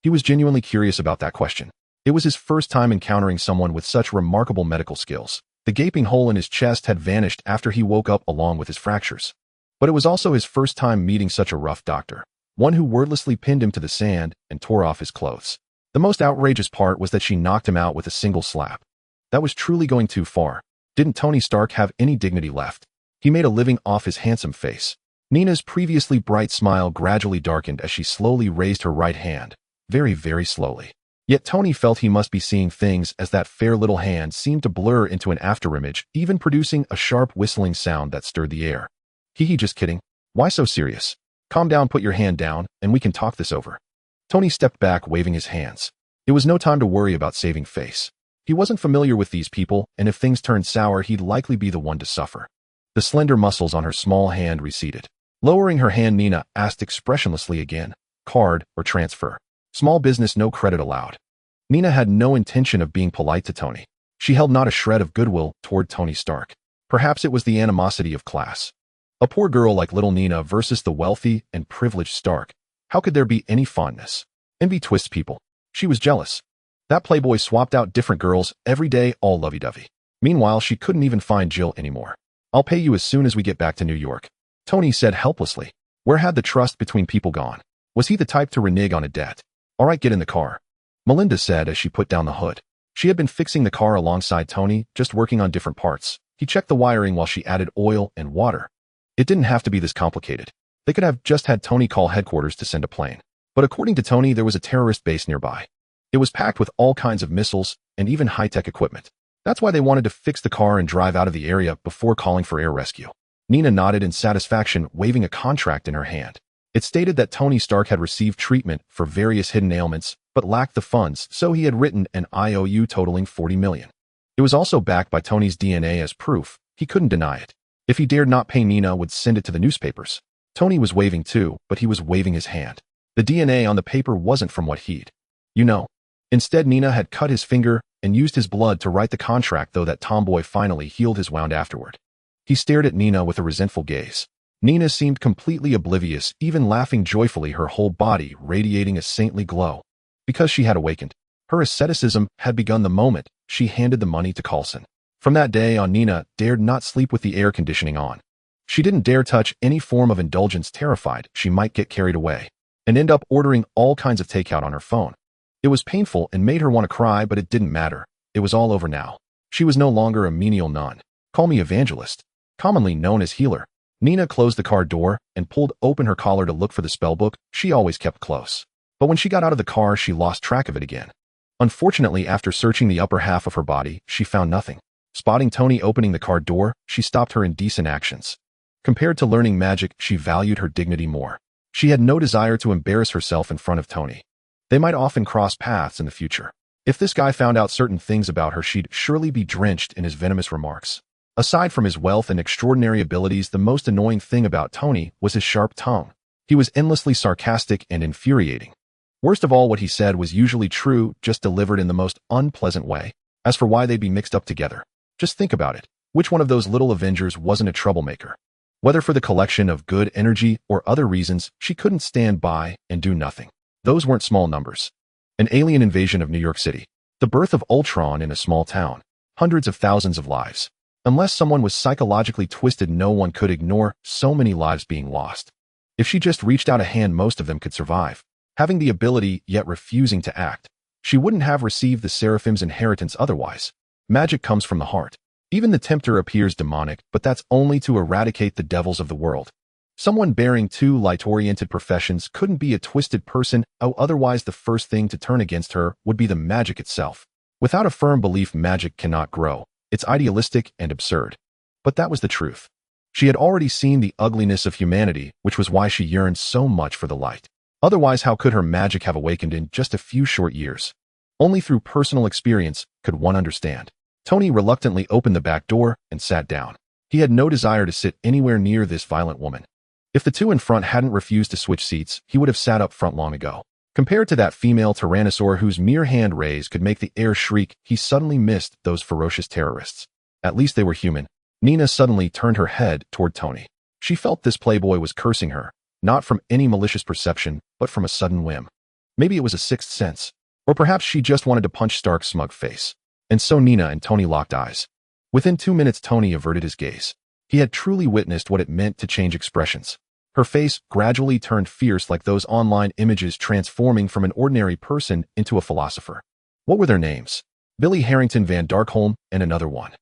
He was genuinely curious about that question. It was his first time encountering someone with such remarkable medical skills. The gaping hole in his chest had vanished after he woke up along with his fractures. But it was also his first time meeting such a rough doctor, one who wordlessly pinned him to the sand and tore off his clothes. The most outrageous part was that she knocked him out with a single slap. That was truly going too far. Didn't Tony Stark have any dignity left? He made a living off his handsome face. Nina's previously bright smile gradually darkened as she slowly raised her right hand. Very, very slowly. Yet Tony felt he must be seeing things, as that fair little hand seemed to blur into an afterimage, even producing a sharp whistling sound that stirred the air. Hee, just kidding. Why so serious? Calm down, put your hand down, and we can talk this over. Tony stepped back, waving his hands. It was no time to worry about saving face. He wasn't familiar with these people, and if things turned sour, he'd likely be the one to suffer. The slender muscles on her small hand receded. Lowering her hand, Nina asked expressionlessly again, card or transfer? Small business, no credit allowed. Nina had no intention of being polite to Tony. She held not a shred of goodwill toward Tony Stark. Perhaps it was the animosity of class. A poor girl like little Nina versus the wealthy and privileged Stark. How could there be any fondness? Envy twists people. She was jealous. That playboy swapped out different girls every day, all lovey-dovey. Meanwhile, she couldn't even find Jill anymore. I'll pay you as soon as we get back to New York, Tony said helplessly. Where had the trust between people gone? Was he the type to renege on a debt? All right, get in the car, Melinda said as she put down the hood. She had been fixing the car alongside Tony, just working on different parts. He checked the wiring while she added oil and water. It didn't have to be this complicated. They could have just had Tony call headquarters to send a plane. But according to Tony, there was a terrorist base nearby. It was packed with all kinds of missiles and even high-tech equipment. That's why they wanted to fix the car and drive out of the area before calling for air rescue. Nina nodded in satisfaction, waving a contract in her hand. It stated that Tony Stark had received treatment for various hidden ailments, but lacked the funds, so he had written an IOU totaling 40 million. It was also backed by Tony's DNA as proof. He couldn't deny it. If he dared not pay, Nina would send it to the newspapers. Tony was waving too, but he was waving his hand. The DNA on the paper wasn't from what he'd. Instead, Nina had cut his finger and used his blood to write the contract, though that tomboy finally healed his wound afterward. He stared at Nina with a resentful gaze. Nina seemed completely oblivious, even laughing joyfully, her whole body radiating a saintly glow. Because she had awakened. Her asceticism had begun the moment she handed the money to Coulson. From that day on, Nina dared not sleep with the air conditioning on. She didn't dare touch any form of indulgence, terrified she might get carried away and end up ordering all kinds of takeout on her phone. It was painful and made her want to cry, but it didn't matter. It was all over now. She was no longer a menial nun. Call me Evangelist, commonly known as Healer. Nina closed the car door and pulled open her collar to look for the spellbook she always kept close. But when she got out of the car, she lost track of it again. Unfortunately, after searching the upper half of her body, she found nothing. Spotting Tony opening the car door, she stopped her indecent actions. Compared to learning magic, she valued her dignity more. She had no desire to embarrass herself in front of Tony. They might often cross paths in the future. If this guy found out certain things about her, she'd surely be drenched in his venomous remarks. Aside from his wealth and extraordinary abilities, the most annoying thing about Tony was his sharp tongue. He was endlessly sarcastic and infuriating. Worst of all, what he said was usually true, just delivered in the most unpleasant way. As for why they'd be mixed up together, just think about it. Which one of those little Avengers wasn't a troublemaker? Whether for the collection of good energy or other reasons, she couldn't stand by and do nothing. Those weren't small numbers. An alien invasion of New York City. The birth of Ultron in a small town. Hundreds of thousands of lives. Unless someone was psychologically twisted, no one could ignore so many lives being lost. If she just reached out a hand, most of them could survive. Having the ability, yet refusing to act. She wouldn't have received the Seraphim's inheritance otherwise. Magic comes from the heart. Even the tempter appears demonic, but that's only to eradicate the devils of the world. Someone bearing two light-oriented professions couldn't be a twisted person, otherwise the first thing to turn against her would be the magic itself. Without a firm belief, magic cannot grow. It's idealistic and absurd. But that was the truth. She had already seen the ugliness of humanity, which was why she yearned so much for the light. Otherwise, how could her magic have awakened in just a few short years? Only through personal experience could one understand. Tony reluctantly opened the back door and sat down. He had no desire to sit anywhere near this violent woman. If the two in front hadn't refused to switch seats, he would have sat up front long ago. Compared to that female tyrannosaur whose mere hand raise could make the air shriek, he suddenly missed those ferocious terrorists. At least they were human. Nina suddenly turned her head toward Tony. She felt this playboy was cursing her, not from any malicious perception, but from a sudden whim. Maybe it was a sixth sense. Or perhaps she just wanted to punch Stark's smug face. And so Nina and Tony locked eyes. Within 2 minutes, Tony averted his gaze. He had truly witnessed what it meant to change expressions. Her face gradually turned fierce, like those online images, transforming from an ordinary person into a philosopher. What were their names? Billy Harrington Van Darkholm and another one.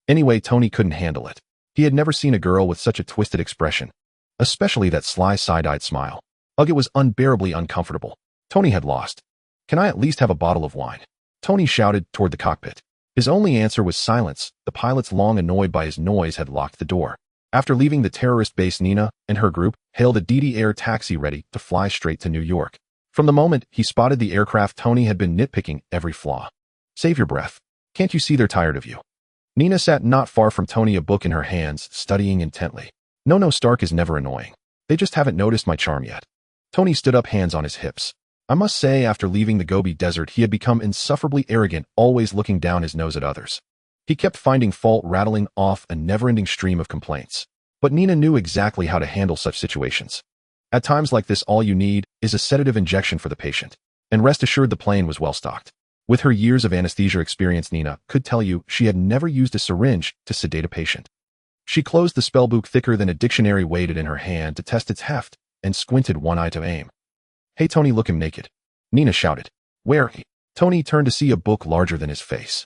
Anyway, Tony couldn't handle it. He had never seen a girl with such a twisted expression. Especially that sly side-eyed smile. Ugh, it was unbearably uncomfortable. Tony had lost. Can I at least have a bottle of wine? Tony shouted toward the cockpit. His only answer was silence. The pilots, long annoyed by his noise, had locked the door. After leaving the terrorist base, Nina and her group hailed a DD Air taxi ready to fly straight to New York. From the moment he spotted the aircraft, Tony had been nitpicking every flaw. Save your breath. Can't you see they're tired of you? Nina sat not far from Tony, a book in her hands, studying intently. No, Stark is never annoying. They just haven't noticed my charm yet. Tony stood up, hands on his hips. I must say, after leaving the Gobi Desert, he had become insufferably arrogant, always looking down his nose at others. He kept finding fault, rattling off a never-ending stream of complaints. But Nina knew exactly how to handle such situations. At times like this, all you need is a sedative injection for the patient. And rest assured, the plane was well stocked. With her years of anesthesia experience, Nina could tell you she had never used a syringe to sedate a patient. She closed the spellbook thicker than a dictionary, weighed it in her hand to test its heft, and squinted one eye to aim. Hey Tony, look him naked. Nina shouted. Where? Tony turned to see a book larger than his face.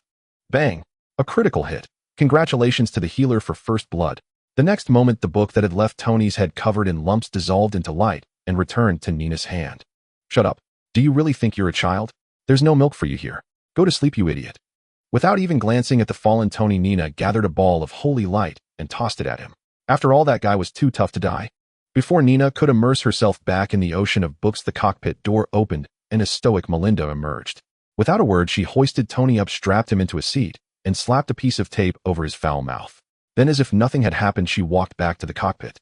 Bang! A critical hit. Congratulations to the healer for first blood. The next moment, the book that had left Tony's head covered in lumps dissolved into light and returned to Nina's hand. Shut up. Do you really think you're a child? There's no milk for you here. Go to sleep, you idiot. Without even glancing at the fallen Tony, Nina gathered a ball of holy light and tossed it at him. After all, that guy was too tough to die. Before Nina could immerse herself back in the ocean of books, the cockpit door opened and a stoic Melinda emerged. Without a word, she hoisted Tony up, strapped him into a seat, and slapped a piece of tape over his foul mouth. Then, as if nothing had happened, she walked back to the cockpit.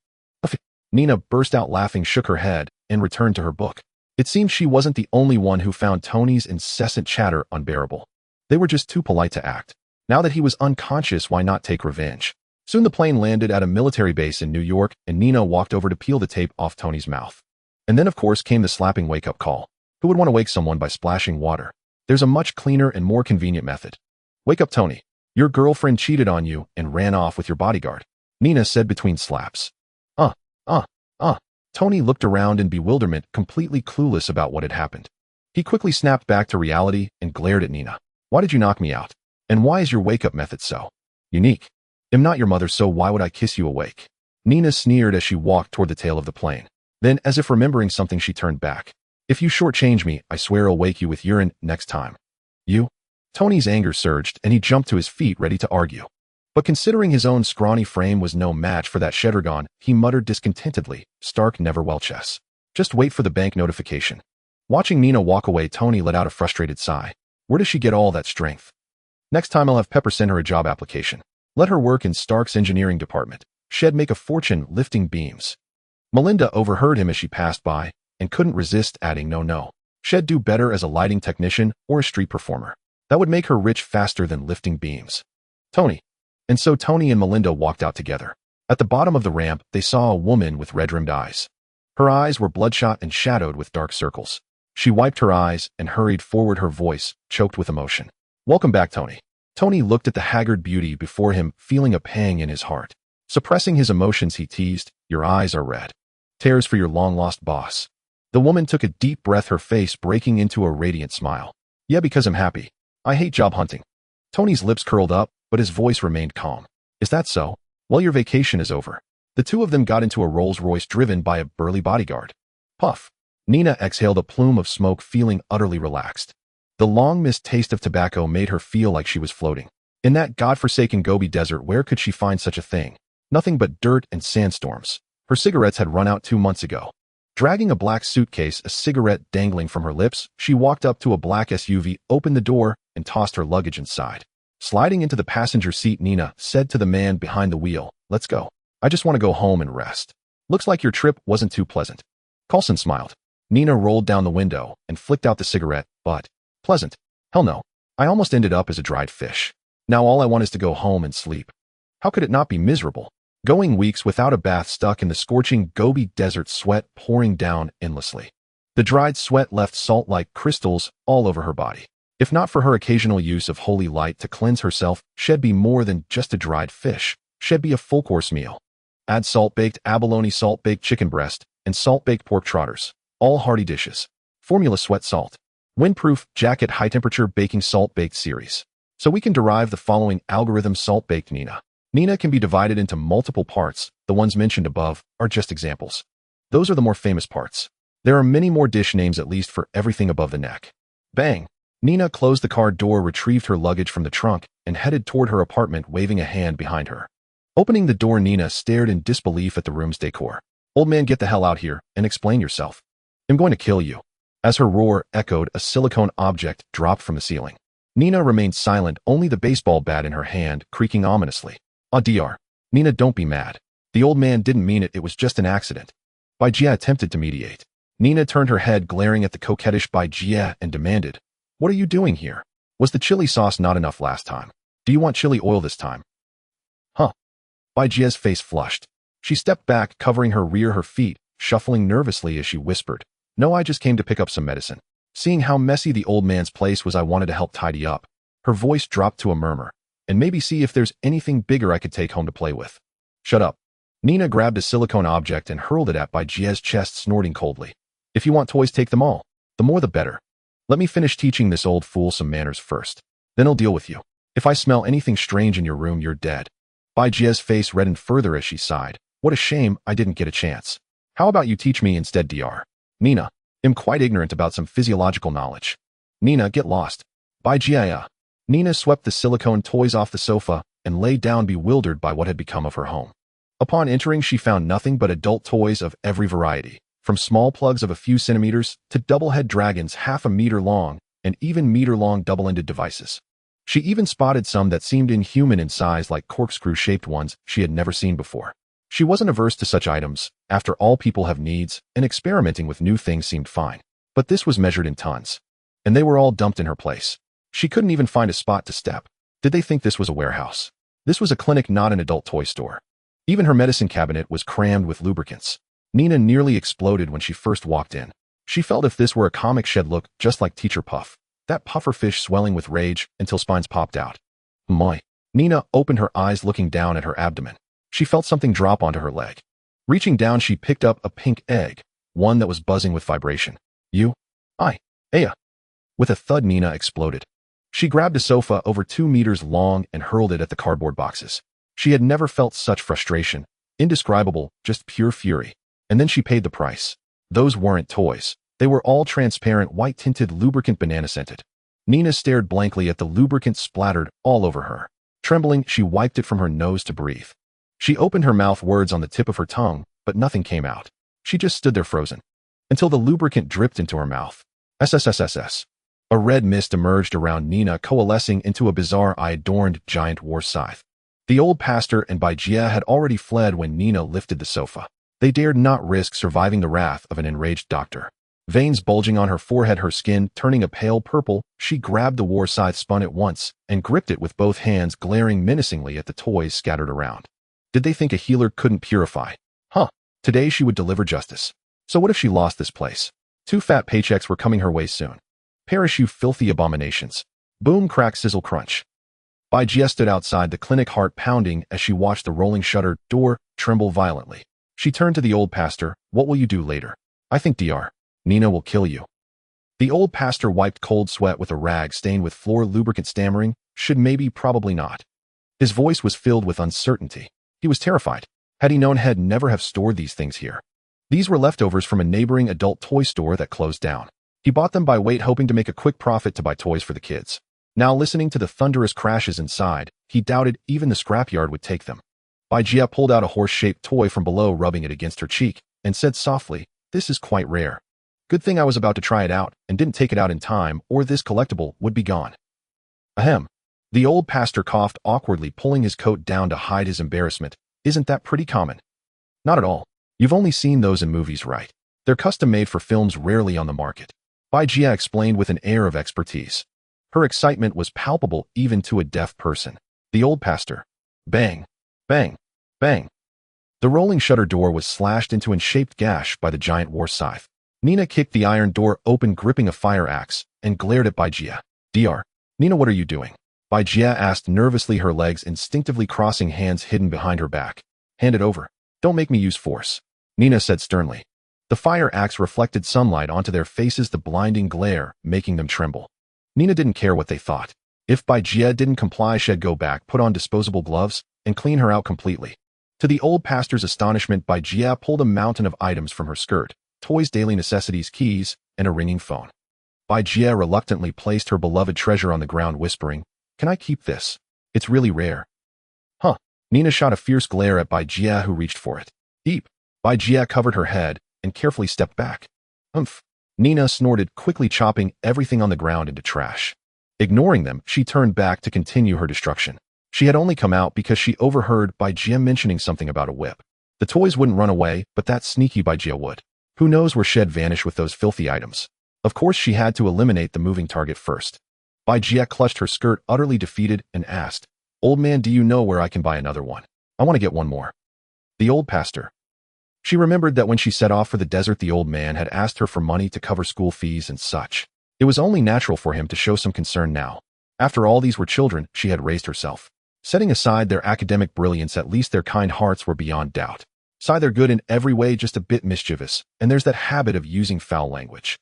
Nina burst out laughing, shook her head, and returned to her book. It seemed she wasn't the only one who found Tony's incessant chatter unbearable. They were just too polite to act. Now that he was unconscious, why not take revenge? Soon the plane landed at a military base in New York, and Nina walked over to peel the tape off Tony's mouth. And then, of course, came the slapping wake-up call. Who would want to wake someone by splashing water? There's a much cleaner and more convenient method. Wake up, Tony. Your girlfriend cheated on you and ran off with your bodyguard, Nina said between slaps. Tony looked around in bewilderment, completely clueless about what had happened. He quickly snapped back to reality and glared at Nina. Why did you knock me out? And why is your wake-up method so unique? "I'm not your mother, so why would I kiss you awake?" Nina sneered as she walked toward the tail of the plane. Then, as if remembering something, she turned back. "If you shortchange me, I swear I'll wake you with urine next time." "You?" Tony's anger surged, and he jumped to his feet ready to argue. But considering his own scrawny frame was no match for that Sheddergon, he muttered discontentedly, "Stark never Welchess. Just wait for the bank notification." Watching Nina walk away, Tony let out a frustrated sigh. Where does she get all that strength? Next time I'll have Pepper send her a job application. Let her work in Stark's engineering department. She'd make a fortune lifting beams. Melinda overheard him as she passed by, and couldn't resist adding, no. She'd do better as a lighting technician or a street performer. That would make her rich faster than lifting beams. Tony. And so Tony and Melinda walked out together. At the bottom of the ramp, they saw a woman with red-rimmed eyes. Her eyes were bloodshot and shadowed with dark circles. She wiped her eyes and hurried forward, her voice choked with emotion. "Welcome back, Tony." Tony looked at the haggard beauty before him, feeling a pang in his heart. Suppressing his emotions, he teased, "Your eyes are red. Tears for your long-lost boss." The woman took a deep breath, her face breaking into a radiant smile. "Yeah, because I'm happy. I hate job hunting." Tony's lips curled up, but his voice remained calm. "Is that so? Well, your vacation is over." The two of them got into a Rolls-Royce driven by a burly bodyguard. Puff. Nina exhaled a plume of smoke, feeling utterly relaxed. The long-missed taste of tobacco made her feel like she was floating. In that godforsaken Gobi Desert, where could she find such a thing? Nothing but dirt and sandstorms. Her cigarettes had run out 2 months ago. Dragging a black suitcase, a cigarette dangling from her lips, she walked up to a black SUV, opened the door, and tossed her luggage inside. Sliding into the passenger seat, Nina said to the man behind the wheel, "Let's go. I just want to go home and rest. Looks like your trip wasn't too pleasant." Coulson smiled. Nina rolled down the window and flicked out the cigarette. "But pleasant? Hell no. I almost ended up as a dried fish. Now all I want is to go home and sleep." How could it not be miserable? Going weeks without a bath, stuck in the scorching Gobi Desert, sweat pouring down endlessly. The dried sweat left salt like crystals all over her body. If not for her occasional use of holy light to cleanse herself, she'd be more than just a dried fish. She'd be a full-course meal. Add salt-baked abalone, salt-baked chicken breast, and salt-baked pork trotters. All hearty dishes. Formula sweat salt. Windproof jacket, high-temperature baking salt-baked series. So we can derive the following algorithm: salt-baked Nina. Nina can be divided into multiple parts. The ones mentioned above are just examples. Those are the more famous parts. There are many more dish names, at least for everything above the neck. Bang! Nina closed the car door, retrieved her luggage from the trunk, and headed toward her apartment, waving a hand behind her. Opening the door, Nina stared in disbelief at the room's decor. "Old man, get the hell out here and explain yourself. I'm going to kill you." As her roar echoed, a silicone object dropped from the ceiling. Nina remained silent, only the baseball bat in her hand creaking ominously. "Ah, Dr. Nina, don't be mad. The old man didn't mean it. It was just an accident." Bajia attempted to mediate. Nina turned her head, glaring at the coquettish Bajia, and demanded, "What are you doing here? Was the chili sauce not enough last time? Do you want chili oil this time?" "Huh." Baijia's face flushed. She stepped back, covering her rear, her feet shuffling nervously as she whispered, "No, I just came to pick up some medicine. Seeing how messy the old man's place was, I wanted to help tidy up." Her voice dropped to a murmur. "And maybe see if there's anything bigger I could take home to play with." "Shut up." Nina grabbed a silicone object and hurled it at Baijia's chest, snorting coldly. "If you want toys, take them all. The more the better. Let me finish teaching this old fool some manners first. Then I'll deal with you. If I smell anything strange in your room, you're dead." Baijia's face reddened further as she sighed. "What a shame I didn't get a chance. How about you teach me instead, Dr. Nina? I'm quite ignorant about some physiological knowledge." "Nina, get lost." Baijia. Nina swept the silicone toys off the sofa and lay down, bewildered by what had become of her home. Upon entering, she found nothing but adult toys of every variety, from small plugs of a few centimeters to double-head dragons 1/2 meter long and even meter-long double-ended devices. She even spotted some that seemed inhuman in size, like corkscrew-shaped ones she had never seen before. She wasn't averse to such items. After all, people have needs, and experimenting with new things seemed fine. But this was measured in tons, and they were all dumped in her place. She couldn't even find a spot to step. Did they think this was a warehouse? This was a clinic, not an adult toy store. Even her medicine cabinet was crammed with lubricants. Nina nearly exploded when she first walked in. She felt if this were a comic, she'd look just like Teacher Puff, that pufferfish swelling with rage until spines popped out. My. Nina opened her eyes, looking down at her abdomen. She felt something drop onto her leg. Reaching down, she picked up a pink egg, one that was buzzing with vibration. Aya. With a thud, Nina exploded. She grabbed a sofa over 2 meters long and hurled it at the cardboard boxes. She had never felt such frustration. Indescribable, just pure fury. And then she paid the price. Those weren't toys. They were all transparent, white-tinted lubricant, banana-scented. Nina stared blankly at the lubricant splattered all over her. Trembling, she wiped it from her nose to breathe. She opened her mouth, words on the tip of her tongue, but nothing came out. She just stood there frozen. Until the lubricant dripped into her mouth. SSSSS. A red mist emerged around Nina, coalescing into a bizarre eye-adorned giant war scythe. The old pastor and Bajia had already fled when Nina lifted the sofa. They dared not risk surviving the wrath of an enraged doctor. Veins bulging on her forehead, her skin turning a pale purple, she grabbed the war scythe, spun it once, and gripped it with both hands, glaring menacingly at the toys scattered around. Did they think a healer couldn't purify? Today she would deliver justice. So what if she lost this place? 2 fat paychecks were coming her way soon. Perish, you filthy abominations. Boom, crack, sizzle, crunch. Bajia stood outside the clinic, heart pounding as she watched the rolling shutter door tremble violently. She turned to the old pastor. What will you do later? I think Dr. Nina will kill you. The old pastor wiped cold sweat with a rag stained with floor lubricant, stammering, should, maybe, probably not. His voice was filled with uncertainty. He was terrified. Had he known, he'd never have stored these things here. These were leftovers from a neighboring adult toy store that closed down. He bought them by weight, hoping to make a quick profit to buy toys for the kids. Now, listening to the thunderous crashes inside, he doubted even the scrapyard would take them. Bajia pulled out a horse-shaped toy from below, rubbing it against her cheek, and said softly, "This is quite rare. Good thing I was about to try it out and didn't take it out in time, or this collectible would be gone." Ahem. The old pastor coughed awkwardly, pulling his coat down to hide his embarrassment. Isn't that pretty common? Not at all. You've only seen those in movies, right? They're custom-made for films, rarely on the market. Bajia explained with an air of expertise. Her excitement was palpable even to a deaf person. The old pastor. Bang. Bang. Bang. The rolling shutter door was slashed into an shaped gash by the giant war scythe. Nina kicked the iron door open, gripping a fire axe, and glared at Bajia. Dr. Nina, what are you doing? Bajia asked nervously, her legs instinctively crossing, hands hidden behind her back. Hand it over. Don't make me use force, Nina said sternly. The fire axe reflected sunlight onto their faces, the blinding glare making them tremble. Nina didn't care what they thought. If Bajia didn't comply, she'd go back, put on disposable gloves, and clean her out completely. To the old pastor's astonishment, Bajia pulled a mountain of items from her skirt, toys, daily necessities, keys, and a ringing phone. Bajia reluctantly placed her beloved treasure on the ground, whispering, "Can I keep this? It's really rare." Nina shot a fierce glare at Bajia, who reached for it. Eep. Bajia covered her head and carefully stepped back. Umph. Nina snorted, quickly chopping everything on the ground into trash. Ignoring them, she turned back to continue her destruction. She had only come out because she overheard Bajia mentioning something about a whip. The toys wouldn't run away, but that sneaky Bajia would. Who knows where she'd vanish with those filthy items? Of course, she had to eliminate the moving target first. Bajia clutched her skirt, utterly defeated, and asked, "Old man, do you know where I can buy another one? I want to get one more." The old pastor. She remembered that when she set off for the desert, the old man had asked her for money to cover school fees and such. It was only natural for him to show some concern now. After all, these were children she had raised herself. Setting aside their academic brilliance, at least their kind hearts were beyond doubt. They're good in every way, just a bit mischievous, and there's that habit of using foul language.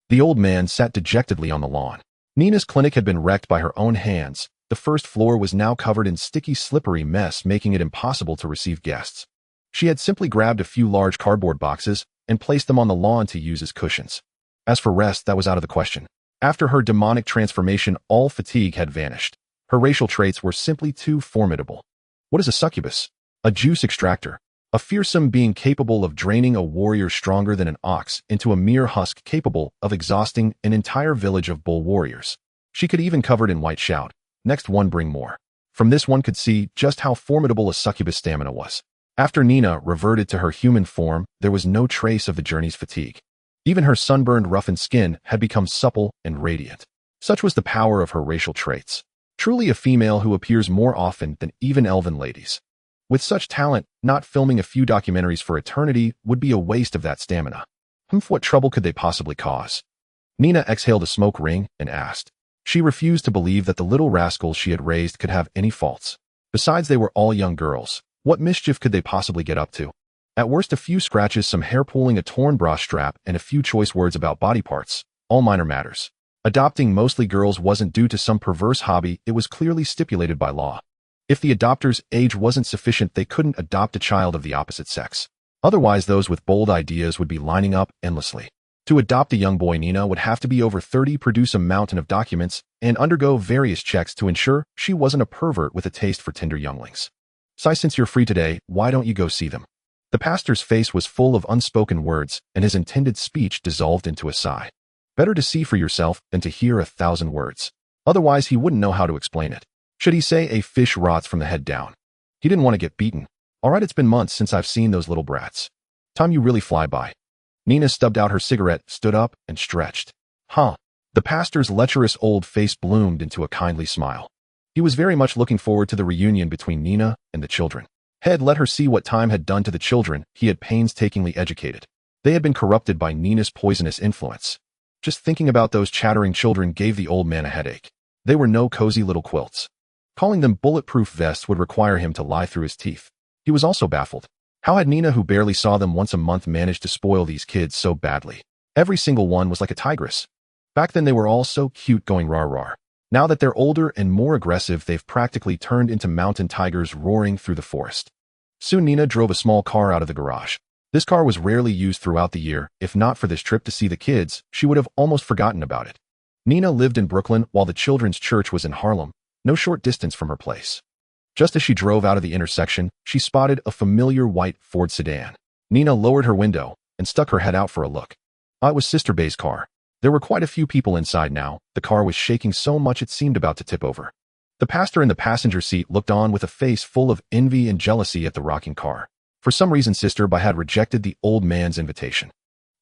The old man sat dejectedly on the lawn. Nina's clinic had been wrecked by her own hands. The first floor was now covered in sticky, slippery mess, making it impossible to receive guests. She had simply grabbed a few large cardboard boxes and placed them on the lawn to use as cushions. As for rest, that was out of the question. After her demonic transformation, all fatigue had vanished. Her racial traits were simply too formidable. What is a succubus? A juice extractor. A fearsome being capable of draining a warrior stronger than an ox into a mere husk, capable of exhausting an entire village of bull warriors. She could even cover it in white shout, "Next one, bring more." From this one could see just how formidable a succubus stamina was. After Nina reverted to her human form, there was no trace of the journey's fatigue. Even her sunburned, roughened skin had become supple and radiant. Such was the power of her racial traits. Truly a female who appears more often than even elven ladies. With such talent, not filming a few documentaries for eternity would be a waste of that stamina. What trouble could they possibly cause? Nina exhaled a smoke ring and asked. She refused to believe that the little rascals she had raised could have any faults. Besides, they were all young girls. What mischief could they possibly get up to? At worst, a few scratches, some hair pulling, a torn bra strap, and a few choice words about body parts. All minor matters. Adopting mostly girls wasn't due to some perverse hobby, it was clearly stipulated by law. If the adopter's age wasn't sufficient, they couldn't adopt a child of the opposite sex. Otherwise, those with bold ideas would be lining up endlessly. To adopt a young boy, Nina would have to be over 30, produce a mountain of documents, and undergo various checks to ensure she wasn't a pervert with a taste for tender younglings. Since you're free today, why don't you go see them? The pastor's face was full of unspoken words, and his intended speech dissolved into a sigh. Better to see for yourself than to hear 1,000 words. Otherwise, he wouldn't know how to explain it. Should he say a fish rots from the head down? He didn't want to get beaten. All right, it's been months since I've seen those little brats. Time you really fly by. Nina stubbed out her cigarette, stood up, and stretched. Huh. The pastor's lecherous old face bloomed into a kindly smile. He was very much looking forward to the reunion between Nina and the children. Had let her see what time had done to the children he had painstakingly educated. They had been corrupted by Nina's poisonous influence. Just thinking about those chattering children gave the old man a headache. They were no cozy little quilts. Calling them bulletproof vests would require him to lie through his teeth. He was also baffled. How had Nina, who barely saw them once a month, managed to spoil these kids so badly? Every single one was like a tigress. Back then they were all so cute, going rawr. Now that they're older and more aggressive, they've practically turned into mountain tigers roaring through the forest. Soon Nina drove a small car out of the garage. This car was rarely used throughout the year. If not for this trip to see the kids, she would have almost forgotten about it. Nina lived in Brooklyn while the children's church was in Harlem, no short distance from her place. Just as she drove out of the intersection, she spotted a familiar white Ford sedan. Nina lowered her window and stuck her head out for a look. It was Sister Bay's car. There were quite a few people inside now. The car was shaking so much it seemed about to tip over. The pastor in the passenger seat looked on with a face full of envy and jealousy at the rocking car. For some reason, Sister Bay had rejected the old man's invitation.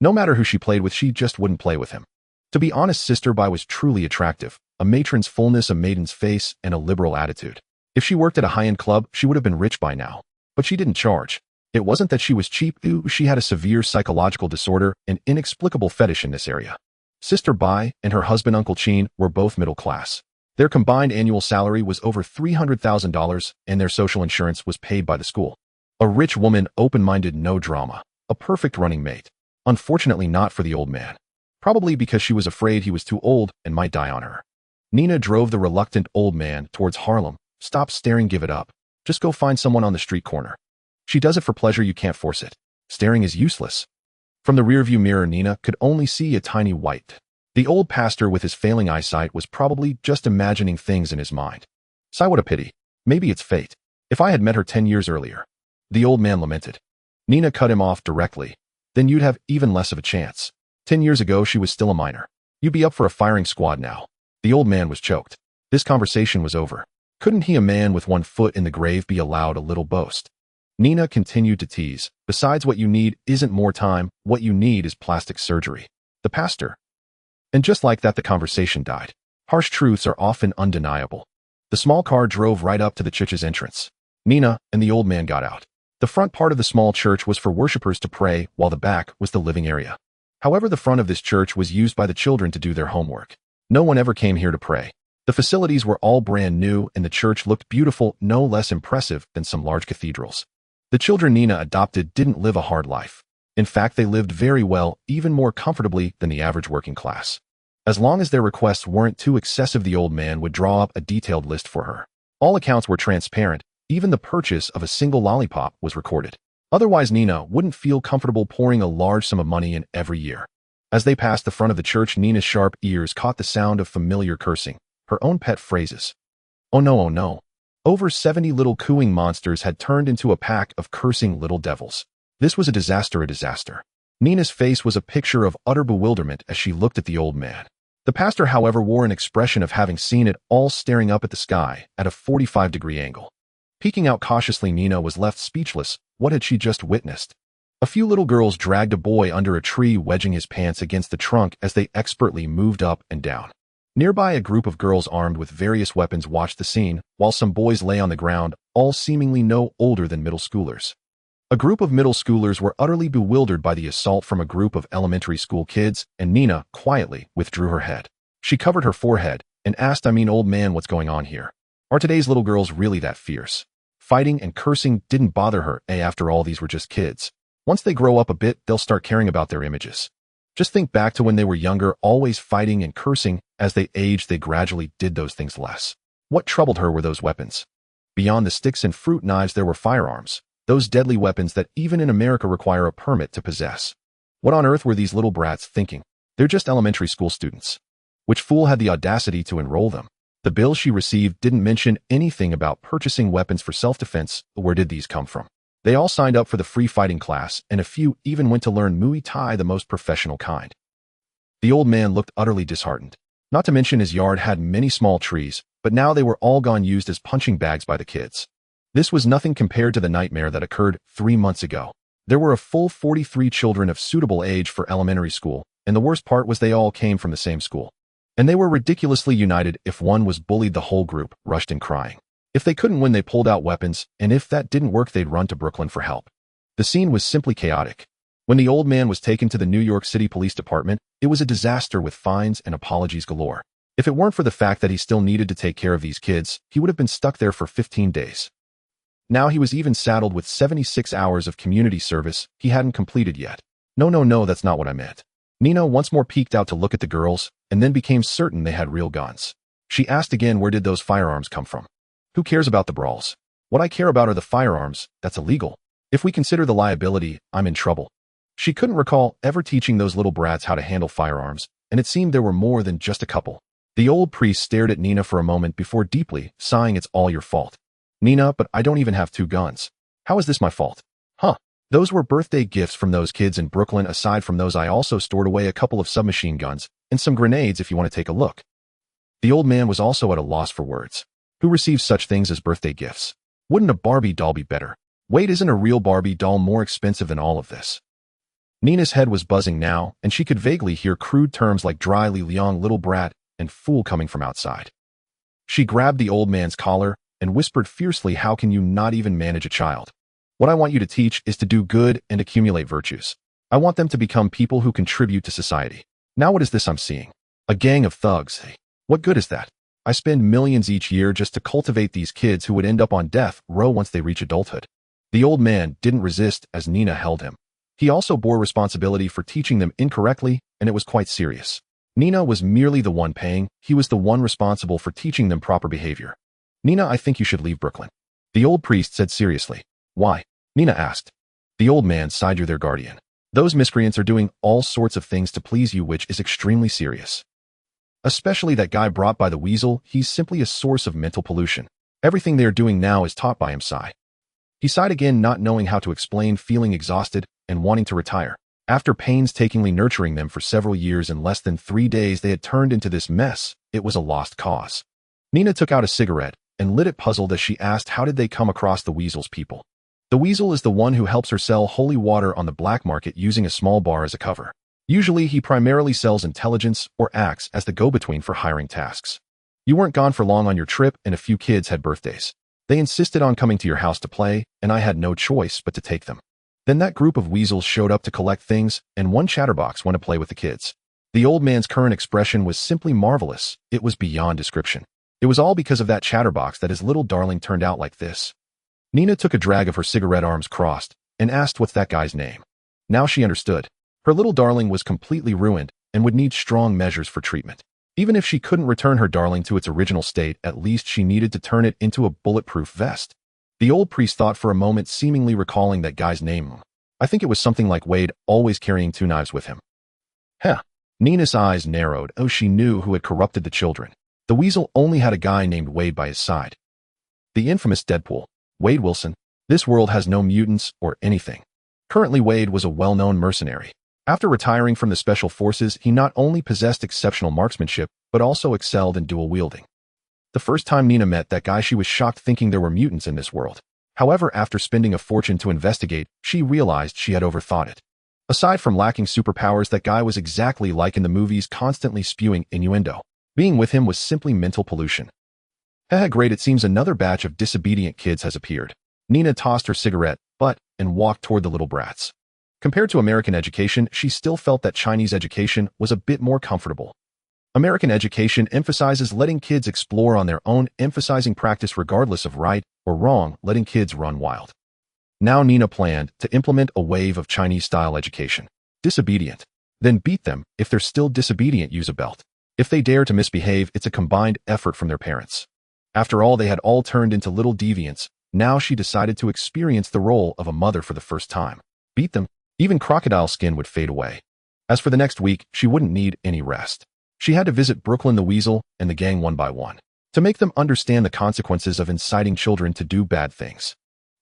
No matter who she played with, she just wouldn't play with him. To be honest, Sister Bay was truly attractive, a matron's fullness, a maiden's face, and a liberal attitude. If she worked at a high-end club, she would have been rich by now. But she didn't charge. It wasn't that she was cheap. She had a severe psychological disorder, an inexplicable fetish in this area. Sister Bay and her husband Uncle Chin were both middle class. Their combined annual salary was over $300,000, and their social insurance was paid by the school. A rich woman, open-minded, no drama. A perfect running mate. Unfortunately not for the old man. Probably because she was afraid he was too old and might die on her. Nina drove the reluctant old man towards Harlem. Stop staring, give it up. Just go find someone on the street corner. She does it for pleasure, you can't force it. Staring is useless. From the rearview mirror, Nina could only see a tiny white. The old pastor with his failing eyesight was probably just imagining things in his mind. Sigh, what a pity. Maybe it's fate. If I had met her 10 years earlier. The old man lamented. Nina cut him off directly. Then you'd have even less of a chance. 10 years ago, she was still a minor. You'd be up for a firing squad now. The old man was choked. This conversation was over. Couldn't he, a man with one foot in the grave, be allowed a little boast? Nina continued to tease. Besides, what you need isn't more time. What you need is plastic surgery. The pastor. And just like that, the conversation died. Harsh truths are often undeniable. The small car drove right up to the church's entrance. Nina and the old man got out. The front part of the small church was for worshippers to pray, while the back was the living area. However, the front of this church was used by the children to do their homework. No one ever came here to pray. The facilities were all brand new, and the church looked beautiful, no less impressive than some large cathedrals. The children Nina adopted didn't live a hard life. In fact, they lived very well, even more comfortably than the average working class. As long as their requests weren't too excessive, the old man would draw up a detailed list for her. All accounts were transparent. Even the purchase of a single lollipop was recorded. Otherwise, Nina wouldn't feel comfortable pouring a large sum of money in every year. As they passed the front of the church, Nina's sharp ears caught the sound of familiar cursing. Her own pet phrases. Oh no, oh no. Over 70 little cooing monsters had turned into a pack of cursing little devils. This was a disaster, a disaster. Nina's face was a picture of utter bewilderment as she looked at the old man. The pastor, however, wore an expression of having seen it all, staring up at the sky at a 45-degree angle. Peeking out cautiously, Nina was left speechless. What had she just witnessed? A few little girls dragged a boy under a tree, wedging his pants against the trunk as they expertly moved up and down. Nearby, a group of girls armed with various weapons watched the scene, while some boys lay on the ground, all seemingly no older than middle schoolers. A group of middle schoolers were utterly bewildered by the assault from a group of elementary school kids, and Nina quietly withdrew her head. She covered her forehead and asked, old man, what's going on here? Are today's little girls really that fierce? Fighting and cursing didn't bother her. After all, these were just kids. Once they grow up a bit, they'll start caring about their images. Just think back to when they were younger, always fighting and cursing. As they aged, they gradually did those things less. What troubled her were those weapons. Beyond the sticks and fruit knives there were firearms, those deadly weapons that even in America require a permit to possess. What on earth were these little brats thinking? They're just elementary school students. Which fool had the audacity to enroll them? The bill she received didn't mention anything about purchasing weapons for self-defense. Where did these come from? They all signed up for the free fighting class, and a few even went to learn Muay Thai, the most professional kind. The old man looked utterly disheartened. Not to mention his yard had many small trees, but now they were all gone, used as punching bags by the kids. This was nothing compared to the nightmare that occurred 3 months ago. There were a full 43 children of suitable age for elementary school, and the worst part was they all came from the same school. And they were ridiculously united. If one was bullied, the whole group rushed in crying. If they couldn't win, they pulled out weapons, and if that didn't work, they'd run to Brooklyn for help. The scene was simply chaotic. When the old man was taken to the New York City Police Department, it was a disaster with fines and apologies galore. If it weren't for the fact that he still needed to take care of these kids, he would have been stuck there for 15 days. Now he was even saddled with 76 hours of community service he hadn't completed yet. No, that's not what I meant. Nina once more peeked out to look at the girls, and then became certain they had real guns. She asked again, where did those firearms come from? Who cares about the brawls? What I care about are the firearms. That's illegal. If we consider the liability, I'm in trouble. She couldn't recall ever teaching those little brats how to handle firearms, and it seemed there were more than just a couple. The old priest stared at Nina for a moment before deeply sighing, it's all your fault. Nina, but I don't even have 2 guns. How is this my fault? Huh. Those were birthday gifts from those kids in Brooklyn. Aside from those, I also stored away a couple of submachine guns and some grenades if you want to take a look. The old man was also at a loss for words. Who receives such things as birthday gifts? Wouldn't a Barbie doll be better? Wait, isn't a real Barbie doll more expensive than all of this? Nina's head was buzzing now, and she could vaguely hear crude terms like dry young little brat and fool coming from outside. She grabbed the old man's collar and whispered fiercely, how can you not even manage a child? What I want you to teach is to do good and accumulate virtues. I want them to become people who contribute to society. Now what is this I'm seeing? A gang of thugs. Hey, what good is that? I spend millions each year just to cultivate these kids who would end up on death row once they reach adulthood. The old man didn't resist as Nina held him. He also bore responsibility for teaching them incorrectly, and it was quite serious. Nina was merely the one paying. He was the one responsible for teaching them proper behavior. Nina, I think you should leave Brooklyn. The old priest said seriously. Why? Nina asked. The old man sighed, you're their guardian. Those miscreants are doing all sorts of things to please you, which is extremely serious. Especially that guy brought by the weasel. He's simply a source of mental pollution. Everything they're doing now is taught by him. Sigh. He sighed again, not knowing how to explain, feeling exhausted and wanting to retire. After painstakingly nurturing them for several years, in less than 3 days they had turned into this mess. It was a lost cause. Nina took out a cigarette and lit it, puzzled as she asked, how did they come across the weasel's people? The weasel is the one who helps her sell holy water on the black market using a small bar as a cover. Usually he primarily sells intelligence or acts as the go-between for hiring tasks. You weren't gone for long on your trip, and a few kids had birthdays. They insisted on coming to your house to play, and I had no choice but to take them. Then that group of weasels showed up to collect things, and one chatterbox went to play with the kids. The old man's current expression was simply marvelous. It was beyond description. It was all because of that chatterbox that his little darling turned out like this. Nina took a drag of her cigarette, arms crossed, and asked, what's that guy's name? Now she understood. Her little darling was completely ruined and would need strong measures for treatment. Even if she couldn't return her darling to its original state, at least she needed to turn it into a bulletproof vest. The old priest thought for a moment, seemingly recalling that guy's name. I think it was something like Wade, always carrying 2 knives with him. Huh. Nina's eyes narrowed. Oh, she knew who had corrupted the children. The weasel only had a guy named Wade by his side. The infamous Deadpool, Wade Wilson. This world has no mutants or anything. Currently, Wade was a well-known mercenary. After retiring from the Special Forces, he not only possessed exceptional marksmanship, but also excelled in dual wielding. The first time Nina met that guy, she was shocked, thinking there were mutants in this world. However, after spending a fortune to investigate, she realized she had overthought it. Aside from lacking superpowers, that guy was exactly like in the movies, constantly spewing innuendo. Being with him was simply mental pollution. Great, it seems another batch of disobedient kids has appeared. Nina tossed her cigarette butt and walked toward the little brats. Compared to American education, she still felt that Chinese education was a bit more comfortable. American education emphasizes letting kids explore on their own, emphasizing practice regardless of right or wrong, letting kids run wild. Now Nina planned to implement a wave of Chinese-style education. Disobedient. Then beat them. If they're still disobedient, use a belt. If they dare to misbehave, it's a combined effort from their parents. After all, they had all turned into little deviants. Now she decided to experience the role of a mother for the first time. Beat them. Even crocodile skin would fade away. As for the next week, she wouldn't need any rest. She had to visit Brooklyn the Weasel and the gang one by one, to make them understand the consequences of inciting children to do bad things.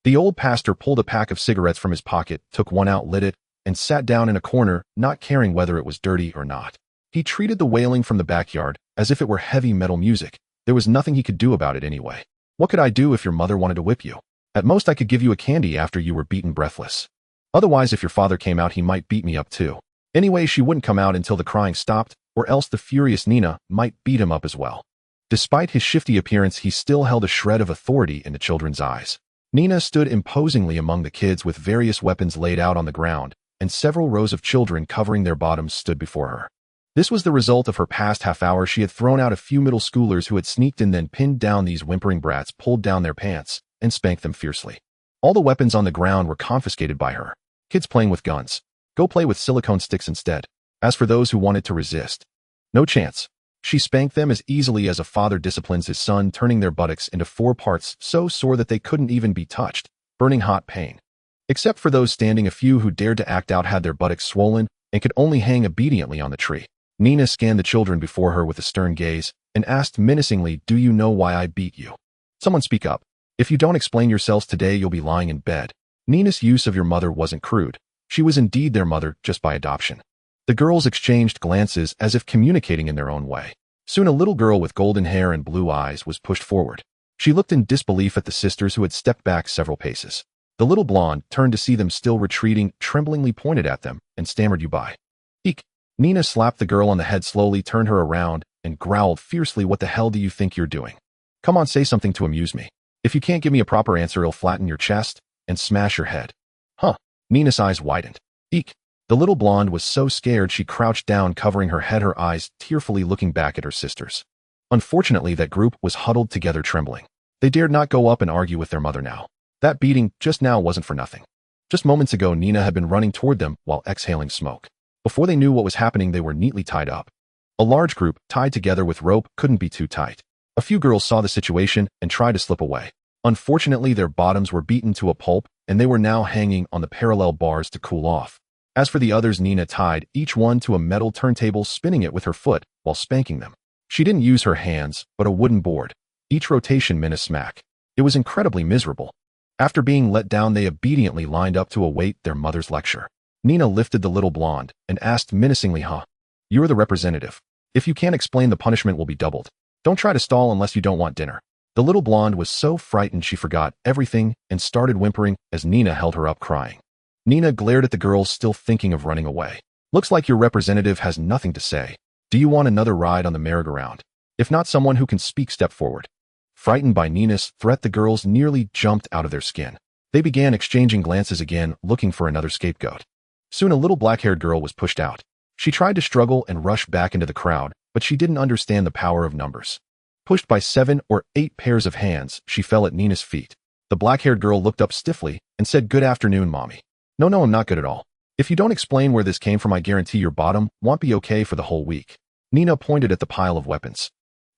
The old pastor pulled a pack of cigarettes from his pocket, took one out, lit it, and sat down in a corner, not caring whether it was dirty or not. He treated the wailing from the backyard as if it were heavy metal music. There was nothing he could do about it anyway. What could I do if your mother wanted to whip you? At most, I could give you a candy after you were beaten breathless. Otherwise, if your father came out, he might beat me up too. Anyway, she wouldn't come out until the crying stopped, or else the furious Nina might beat him up as well. Despite his shifty appearance, he still held a shred of authority in the children's eyes. Nina stood imposingly among the kids with various weapons laid out on the ground, and several rows of children covering their bottoms stood before her. This was the result of her past half hour. She had thrown out a few middle schoolers who had sneaked in, then pinned down these whimpering brats, pulled down their pants, and spanked them fiercely. All the weapons on the ground were confiscated by her. Kids playing with guns. Go play with silicone sticks instead. As for those who wanted to resist, no chance. She spanked them as easily as a father disciplines his son, turning their buttocks into 4 parts so sore that they couldn't even be touched, burning hot pain. Except for those standing, a few who dared to act out had their buttocks swollen and could only hang obediently on the tree. Nina scanned the children before her with a stern gaze and asked menacingly, "Do you know why I beat you? Someone speak up. If you don't explain yourselves today, you'll be lying in bed." Nina's use of your mother wasn't crude. She was indeed their mother, just by adoption. The girls exchanged glances as if communicating in their own way. Soon a little girl with golden hair and blue eyes was pushed forward. She looked in disbelief at the sisters who had stepped back several paces. The little blonde turned to see them still retreating, tremblingly pointed at them, and stammered, "You buy." Eek. Nina slapped the girl on the head slowly, turned her around, and growled fiercely, "What the hell do you think you're doing? Come on, say something to amuse me. If you can't give me a proper answer, I'll flatten your chest and smash your head." Huh. Nina's eyes widened. Eek. The little blonde was so scared she crouched down, covering her head, her eyes tearfully looking back at her sisters. Unfortunately, that group was huddled together, trembling. They dared not go up and argue with their mother now. That beating just now wasn't for nothing. Just moments ago, Nina had been running toward them while exhaling smoke. Before they knew what was happening, they were neatly tied up. A large group, tied together with rope, couldn't be too tight. A few girls saw the situation and tried to slip away. Unfortunately, their bottoms were beaten to a pulp, and they were now hanging on the parallel bars to cool off. As for the others, Nina tied each one to a metal turntable, spinning it with her foot while spanking them. She didn't use her hands, but a wooden board. Each rotation meant a smack. It was incredibly miserable. After being let down, they obediently lined up to await their mother's lecture. Nina lifted the little blonde and asked menacingly, "Huh? You're the representative. If you can't explain, the punishment will be doubled. Don't try to stall unless you don't want dinner." The little blonde was so frightened she forgot everything and started whimpering as Nina held her up, crying. Nina glared at the girls, still thinking of running away. "Looks like your representative has nothing to say. Do you want another ride on the merry-go-round? If not, someone who can speak step forward." Frightened by Nina's threat, the girls nearly jumped out of their skin. They began exchanging glances again, looking for another scapegoat. Soon a little black-haired girl was pushed out. She tried to struggle and rush back into the crowd, but she didn't understand the power of numbers. Pushed by 7 or 8 pairs of hands, she fell at Nina's feet. The black-haired girl looked up stiffly and said, "Good afternoon, Mommy." No, I'm not good at all. If you don't explain where this came from, I guarantee your bottom won't be okay for the whole week." Nina pointed at the pile of weapons.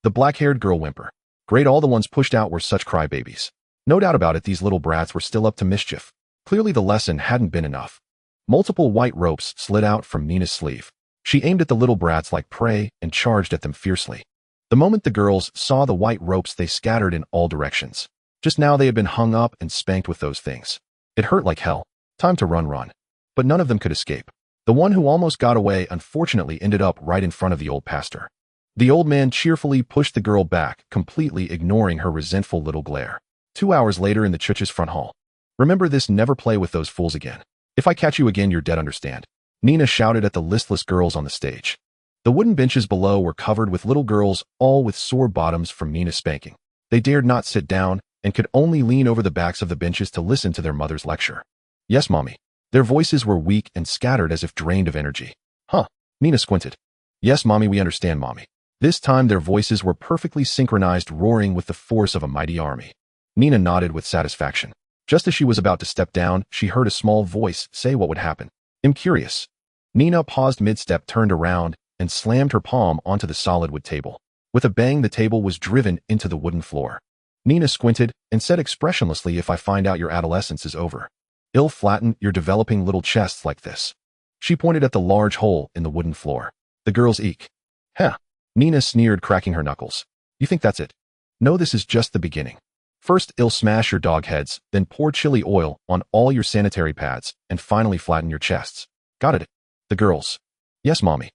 The black-haired girl whimpered. Great, all the ones pushed out were such crybabies. No doubt about it, these little brats were still up to mischief. Clearly the lesson hadn't been enough. Multiple white ropes slid out from Nina's sleeve. She aimed at the little brats like prey and charged at them fiercely. The moment the girls saw the white ropes, they scattered in all directions. Just now they had been hung up and spanked with those things. It hurt like hell. Time to run. But none of them could escape. The one who almost got away unfortunately ended up right in front of the old pastor. The old man cheerfully pushed the girl back, completely ignoring her resentful little glare. 2 hours later in the church's front hall. "Remember this, never play with those fools again. If I catch you again, you're dead, understand?" Nina shouted at the listless girls on the stage. The wooden benches below were covered with little girls, all with sore bottoms from Nina's spanking. They dared not sit down and could only lean over the backs of the benches to listen to their mother's lecture. "Yes, Mommy." Their voices were weak and scattered as if drained of energy. "Huh?" Nina squinted. "Yes, Mommy, we understand, Mommy." This time their voices were perfectly synchronized, roaring with the force of a mighty army. Nina nodded with satisfaction. Just as she was about to step down, she heard a small voice say what would happen. "I'm curious." Nina paused mid-step, turned around, and slammed her palm onto the solid wood table. With a bang, the table was driven into the wooden floor. Nina squinted and said expressionlessly, "If I find out your adolescence is over, it'll flatten your developing little chests like this." She pointed at the large hole in the wooden floor. The girls eek. Huh. Nina sneered, cracking her knuckles. You think that's it? No, this is just the beginning. First, it'll smash your dog heads, then pour chili oil on all your sanitary pads, and finally flatten your chests. Got it? The girls. Yes, Mommy.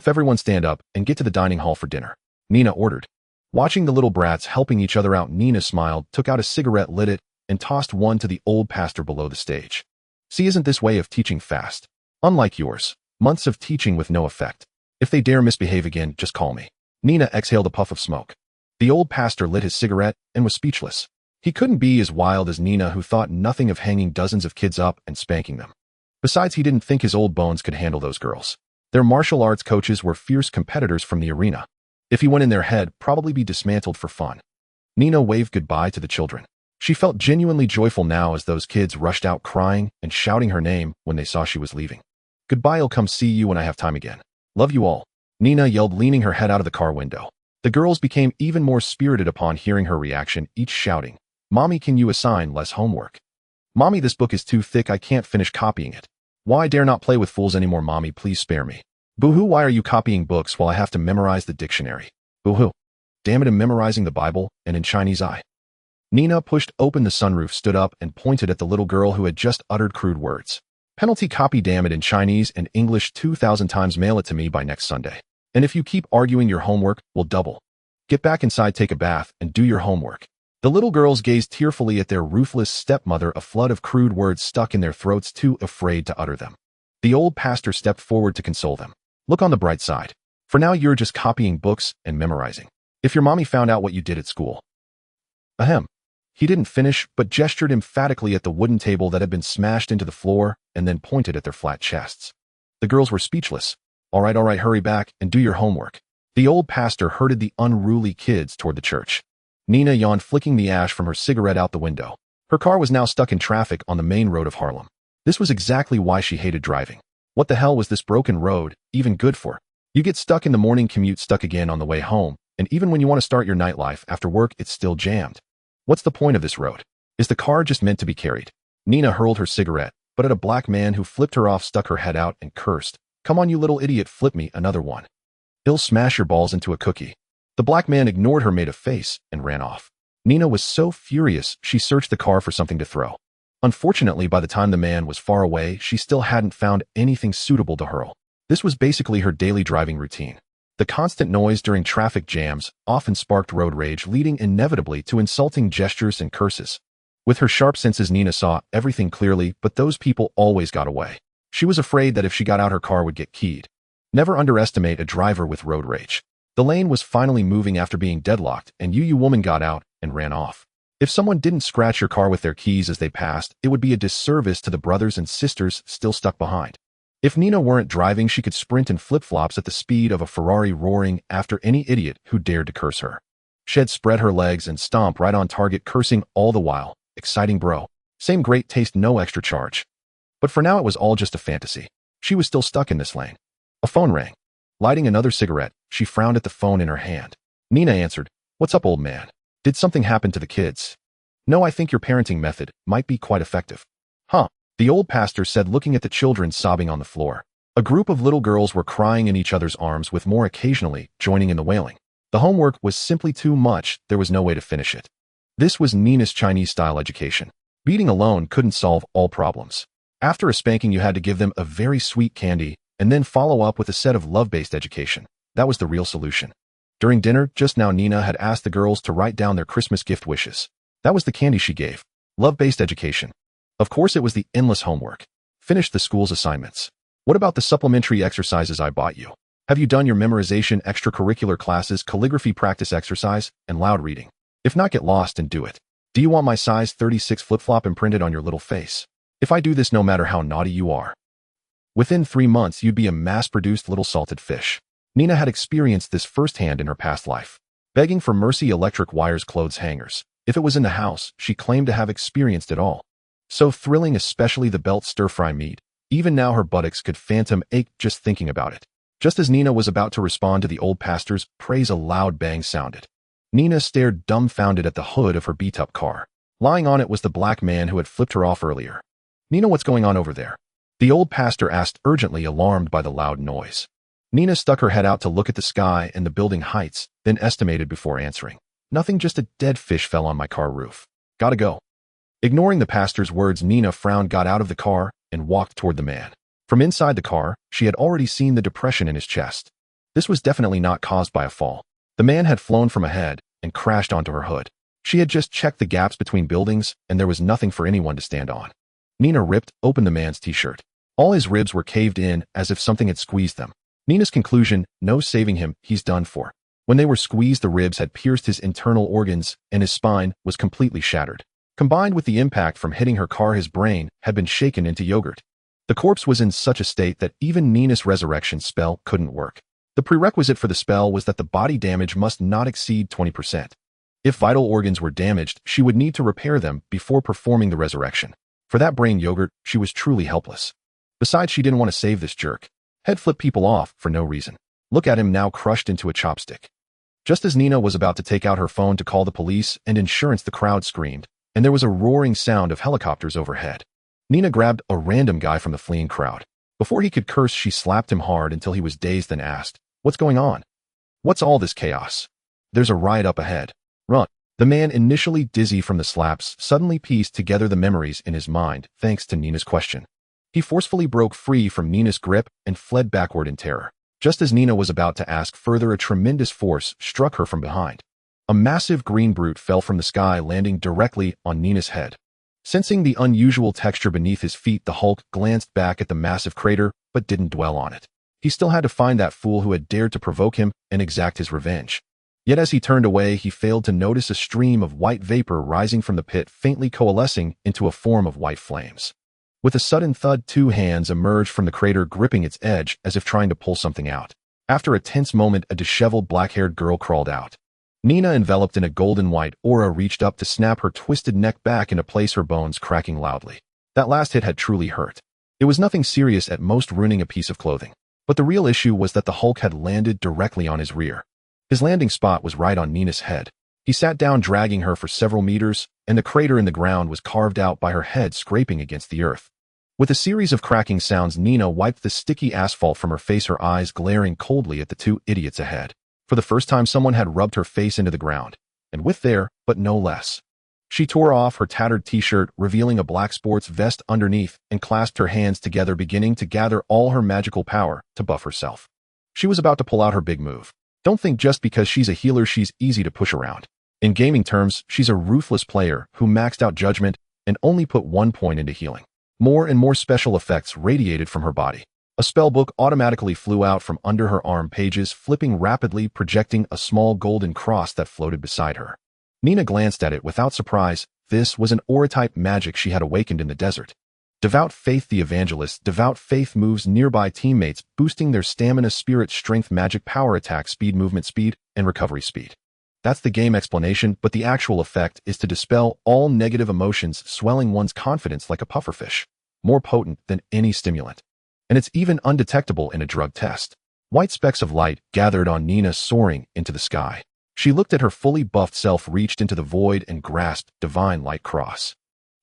Everyone stand up and get to the dining hall for dinner, Nina ordered. Watching the little brats helping each other out, Nina smiled, took out a cigarette, lit it, and tossed one to the old pastor below the stage. See, isn't this way of teaching fast? Unlike yours. Months of teaching with no effect. If they dare misbehave again, just call me. Nina exhaled a puff of smoke. The old pastor lit his cigarette and was speechless. He couldn't be as wild as Nina, who thought nothing of hanging dozens of kids up and spanking them. Besides, he didn't think his old bones could handle those girls. Their martial arts coaches were fierce competitors from the arena. If he went in their head, probably be dismantled for fun. Nina waved goodbye to the children. She felt genuinely joyful now as those kids rushed out crying and shouting her name when they saw she was leaving. Goodbye, I'll come see you when I have time again. Love you all, Nina yelled, leaning her head out of the car window. The girls became even more spirited upon hearing her reaction, each shouting, Mommy, can you assign less homework? Mommy, this book is too thick, I can't finish copying it. Why, I dare not play with fools anymore, Mommy, please spare me. Boo-hoo, why are you copying books while I have to memorize the dictionary? Boo-hoo. Damn it, I'm memorizing the Bible, and in Chinese I. Nina pushed open the sunroof, stood up, and pointed at the little girl who had just uttered crude words. Penalty, copy damn it in Chinese and English 2,000 times, mail it to me by next Sunday. And if you keep arguing, your homework will double. Get back inside, take a bath, and do your homework. The little girls gazed tearfully at their ruthless stepmother, a flood of crude words stuck in their throats, too afraid to utter them. The old pastor stepped forward to console them. Look on the bright side. For now, you're just copying books and memorizing. If your mommy found out what you did at school. Ahem. He didn't finish, but gestured emphatically at the wooden table that had been smashed into the floor and then pointed at their flat chests. The girls were speechless. All right, hurry back and do your homework. The old pastor herded the unruly kids toward the church. Nina yawned, flicking the ash from her cigarette out the window. Her car was now stuck in traffic on the main road of Harlem. This was exactly why she hated driving. What the hell was this broken road even good for? You get stuck in the morning commute, stuck again on the way home, and even when you want to start your nightlife after work, it's still jammed. What's the point of this road? Is the car just meant to be carried? Nina hurled her cigarette, but at a black man who flipped her off, stuck her head out, and cursed. Come on, you little idiot, flip me another one. He'll smash your balls into a cookie. The black man ignored her, made a face, and ran off. Nina was so furious, she searched the car for something to throw. Unfortunately, by the time the man was far away, she still hadn't found anything suitable to hurl. This was basically her daily driving routine. The constant noise during traffic jams often sparked road rage, leading inevitably to insulting gestures and curses. With her sharp senses, Nina saw everything clearly, but those people always got away. She was afraid that if she got out, her car would get keyed. Never underestimate a driver with road rage. The lane was finally moving after being deadlocked, and you woman got out and ran off. If someone didn't scratch your car with their keys as they passed, it would be a disservice to the brothers and sisters still stuck behind. If Nina weren't driving, she could sprint in flip-flops at the speed of a Ferrari, roaring after any idiot who dared to curse her. She'd spread her legs and stomp right on target, cursing all the while. Exciting, bro. Same great taste, no extra charge. But for now, it was all just a fantasy. She was still stuck in this lane. A phone rang. Lighting another cigarette, she frowned at the phone in her hand. Nina answered. What's up, old man? Did something happen to the kids? No, I think your parenting method might be quite effective. Huh? The old pastor said, looking at the children sobbing on the floor. A group of little girls were crying in each other's arms, with more occasionally joining in the wailing. The homework was simply too much, there was no way to finish it. This was Nina's Chinese-style education. Beating alone couldn't solve all problems. After a spanking, you had to give them a very sweet candy, and then follow up with a set of love-based education. That was the real solution. During dinner, just now, Nina had asked the girls to write down their Christmas gift wishes. That was the candy she gave. Love-based education. Of course, it was the endless homework. Finish the school's assignments. What about the supplementary exercises I bought you? Have you done your memorization, extracurricular classes, calligraphy practice exercise, and loud reading? If not, get lost and do it. Do you want my size 36 flip-flop imprinted on your little face? If I do this, no matter how naughty you are, within 3 months, you'd be a mass-produced little salted fish. Nina had experienced this firsthand in her past life. Begging for mercy, electric wires, clothes hangers. If it was in the house, she claimed to have experienced it all. So thrilling, especially the belt stir-fry meat. Even now, her buttocks could phantom ache just thinking about it. Just as Nina was about to respond to the old pastor's praise, a loud bang sounded. Nina stared dumbfounded at the hood of her beat-up car. Lying on it was the black man who had flipped her off earlier. "Nina, what's going on over there?" the old pastor asked urgently, alarmed by the loud noise. Nina stuck her head out to look at the sky and the building heights, then estimated before answering. "Nothing, just a dead fish fell on my car roof. Gotta go." Ignoring the pastor's words, Nina frowned, got out of the car, and walked toward the man. From inside the car, she had already seen the depression in his chest. This was definitely not caused by a fall. The man had flown from ahead and crashed onto her hood. She had just checked the gaps between buildings, and there was nothing for anyone to stand on. Nina ripped open the man's t-shirt. All his ribs were caved in as if something had squeezed them. Nina's conclusion: no saving him, he's done for. When they were squeezed, the ribs had pierced his internal organs, and his spine was completely shattered. Combined with the impact from hitting her car, his brain had been shaken into yogurt. The corpse was in such a state that even Nina's resurrection spell couldn't work. The prerequisite for the spell was that the body damage must not exceed 20%. If vital organs were damaged, she would need to repair them before performing the resurrection. For that brain yogurt, she was truly helpless. Besides, she didn't want to save this jerk. Head flip people off for no reason. Look at him now, crushed into a chopstick. Just as Nina was about to take out her phone to call the police and insurance, the crowd screamed, and there was a roaring sound of helicopters overhead. Nina grabbed a random guy from the fleeing crowd. Before he could curse, she slapped him hard until he was dazed, then asked, "What's going on? What's all this chaos?" "There's a riot up ahead. Run." The man, initially dizzy from the slaps, suddenly pieced together the memories in his mind thanks to Nina's question. He forcefully broke free from Nina's grip and fled backward in terror. Just as Nina was about to ask further, a tremendous force struck her from behind. A massive green brute fell from the sky, landing directly on Nina's head. Sensing the unusual texture beneath his feet, the Hulk glanced back at the massive crater, but didn't dwell on it. He still had to find that fool who had dared to provoke him and exact his revenge. Yet as he turned away, he failed to notice a stream of white vapor rising from the pit, faintly coalescing into a form of white flames. With a sudden thud, two hands emerged from the crater, gripping its edge as if trying to pull something out. After a tense moment, a disheveled black-haired girl crawled out. Nina, enveloped in a golden white aura, reached up to snap her twisted neck back into place, her bones cracking loudly. That last hit had truly hurt. It was nothing serious, at most ruining a piece of clothing. But the real issue was that the Hulk had landed directly on his rear. His landing spot was right on Nina's head. He sat down, dragging her for several meters, and the crater in the ground was carved out by her head scraping against the earth. With a series of cracking sounds, Nina wiped the sticky asphalt from her face, her eyes glaring coldly at the two idiots ahead. For the first time, someone had rubbed her face into the ground, and with there, but no less. She tore off her tattered t-shirt, revealing a black sports vest underneath, and clasped her hands together, beginning to gather all her magical power to buff herself. She was about to pull out her big move. Don't think just because she's a healer she's easy to push around. In gaming terms, she's a ruthless player who maxed out judgment and only put 1 point into healing. More and more special effects radiated from her body. A spellbook automatically flew out from under her arm, pages flipping rapidly, projecting a small golden cross that floated beside her. Nina glanced at it without surprise. This was an aura-type magic she had awakened in the desert. Devout Faith the Evangelist. Devout Faith moves nearby teammates, boosting their stamina, spirit, strength, magic, power, attack speed, movement speed, and recovery speed. That's the game explanation, but the actual effect is to dispel all negative emotions, swelling one's confidence like a pufferfish. More potent than any stimulant. And it's even undetectable in a drug test. White specks of light gathered on Nina, soaring into the sky. She looked at her fully buffed self, reached into the void, and grasped Divine Light Cross.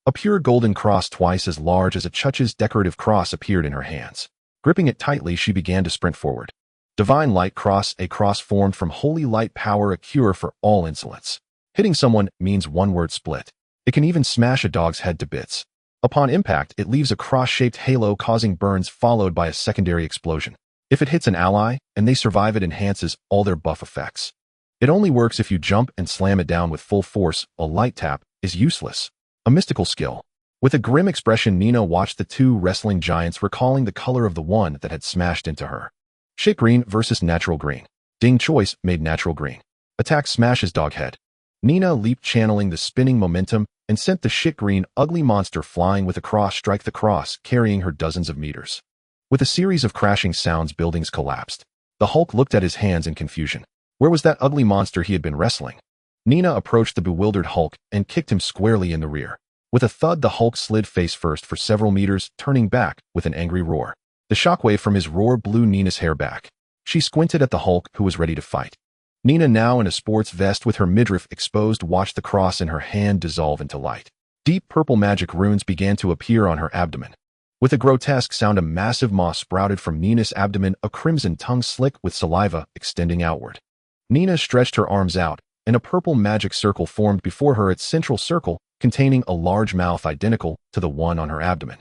A pure golden cross twice as large as a church's decorative cross appeared in her hands. Gripping it tightly, she began to sprint forward. Divine Light Cross, a cross formed from holy light power, a cure for all insolence. Hitting someone means one-word split. It can even smash a dog's head to bits. Upon impact, it leaves a cross-shaped halo, causing burns followed by a secondary explosion. If it hits an ally, and they survive, it enhances all their buff effects. It only works if you jump and slam it down with full force. A light tap is useless. A mystical skill. With a grim expression, Nina watched the two wrestling giants, recalling the color of the one that had smashed into her. Shit green versus natural green. Ding choice made natural green. Attack smashes dog head. Nina leaped, channeling the spinning momentum, and sent the shit green ugly monster flying with a cross strike, the cross carrying her dozens of meters. With a series of crashing sounds, buildings collapsed. The Hulk looked at his hands in confusion. Where was that ugly monster he had been wrestling? Nina approached the bewildered Hulk and kicked him squarely in the rear. With a thud, the Hulk slid face first for several meters, turning back with an angry roar. The shockwave from his roar blew Nina's hair back. She squinted at the Hulk, who was ready to fight. Nina, now in a sports vest with her midriff exposed, watched the cross in her hand dissolve into light. Deep purple magic runes began to appear on her abdomen. With a grotesque sound, a massive maw sprouted from Nina's abdomen, a crimson tongue slick with saliva extending outward. Nina stretched her arms out, and a purple magic circle formed before her, its central circle containing a large mouth identical to the one on her abdomen.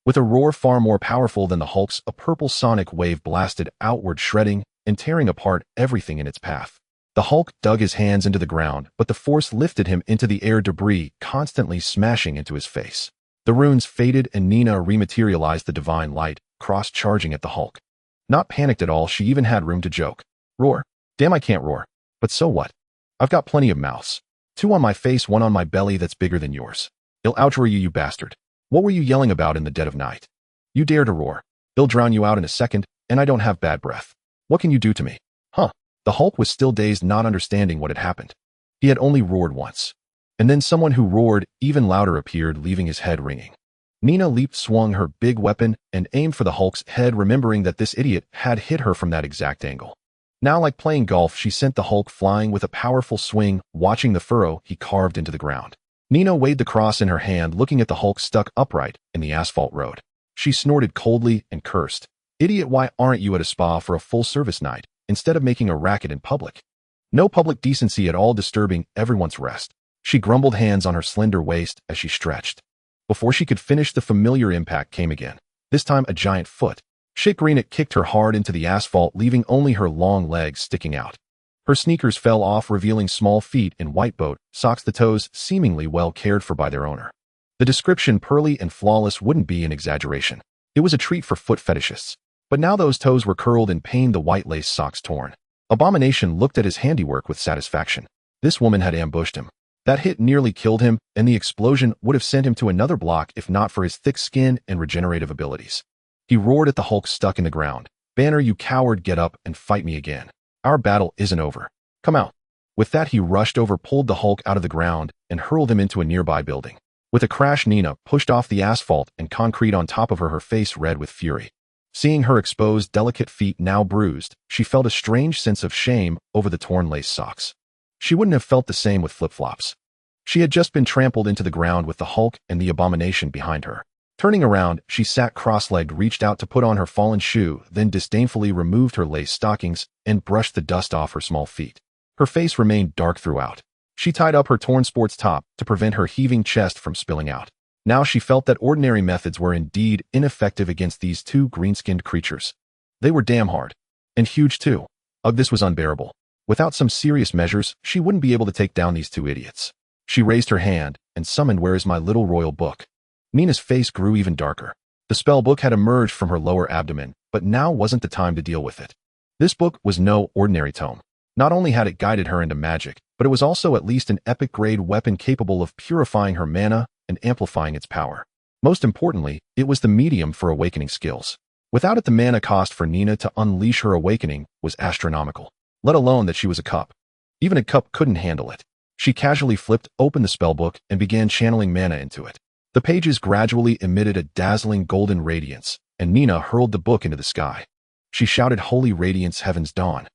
With a roar far more powerful than the Hulk's, a purple sonic wave blasted outward, shredding and tearing apart everything in its path. The Hulk dug his hands into the ground, but the force lifted him into the air, debris constantly smashing into his face. The runes faded and Nina rematerialized, the divine light, cross-charging at the Hulk. Not panicked at all, she even had room to joke. Roar. Damn, I can't roar. But so what? I've got plenty of mouths. 2 on my face, 1 on my belly that's bigger than yours. I'll outroar you, you bastard. What were you yelling about in the dead of night? You dare to roar. They'll drown you out in a second, and I don't have bad breath. What can you do to me? Huh? The Hulk was still dazed, not understanding what had happened. He had only roared once. And then someone who roared even louder appeared, leaving his head ringing. Nina leaped, swung her big weapon, and aimed for the Hulk's head, remembering that this idiot had hit her from that exact angle. Now, like playing golf, she sent the Hulk flying with a powerful swing, watching the furrow he carved into the ground. Nina weighed the cross in her hand, looking at the Hulk stuck upright in the asphalt road. She snorted coldly and cursed. Idiot, why aren't you at a spa for a full-service night, instead of making a racket in public? No public decency at all, disturbing everyone's rest. She grumbled, hands on her slender waist as she stretched. Before she could finish, the familiar impact came again, this time a giant foot. Shit green, it kicked her hard into the asphalt, leaving only her long legs sticking out. Her sneakers fell off, revealing small feet in white boat socks, the toes seemingly well cared for by their owner. The description, pearly and flawless, wouldn't be an exaggeration. It was a treat for foot fetishists. But now those toes were curled in pain, the white lace socks torn. Abomination looked at his handiwork with satisfaction. This woman had ambushed him. That hit nearly killed him, and the explosion would have sent him to another block if not for his thick skin and regenerative abilities. He roared at the Hulk stuck in the ground. Banner, you coward, get up and fight me again. Our battle isn't over. Come out. With that, he rushed over, pulled the Hulk out of the ground, and hurled him into a nearby building. With a crash, Nina pushed off the asphalt and concrete on top of her, her face red with fury. Seeing her exposed, delicate feet now bruised, she felt a strange sense of shame over the torn lace socks. She wouldn't have felt the same with flip-flops. She had just been trampled into the ground with the Hulk and the Abomination behind her. Turning around, she sat cross-legged, reached out to put on her fallen shoe, then disdainfully removed her lace stockings and brushed the dust off her small feet. Her face remained dark throughout. She tied up her torn sports top to prevent her heaving chest from spilling out. Now she felt that ordinary methods were indeed ineffective against these 2 green-skinned creatures. They were damn hard. And huge too. Ugh, this was unbearable. Without some serious measures, she wouldn't be able to take down these 2 idiots. She raised her hand and summoned, "Where is my little royal book?" Nina's face grew even darker. The spell book had emerged from her lower abdomen, but now wasn't the time to deal with it. This book was no ordinary tome. Not only had it guided her into magic, but it was also at least an epic-grade weapon capable of purifying her mana and amplifying its power. Most importantly, it was the medium for awakening skills. Without it, the mana cost for Nina to unleash her awakening was astronomical. Let alone that she was a cup. Even a cup couldn't handle it. She casually flipped open the spellbook and began channeling mana into it. The pages gradually emitted a dazzling golden radiance, and Nina hurled the book into the sky. She shouted, "Holy radiance, heaven's dawn."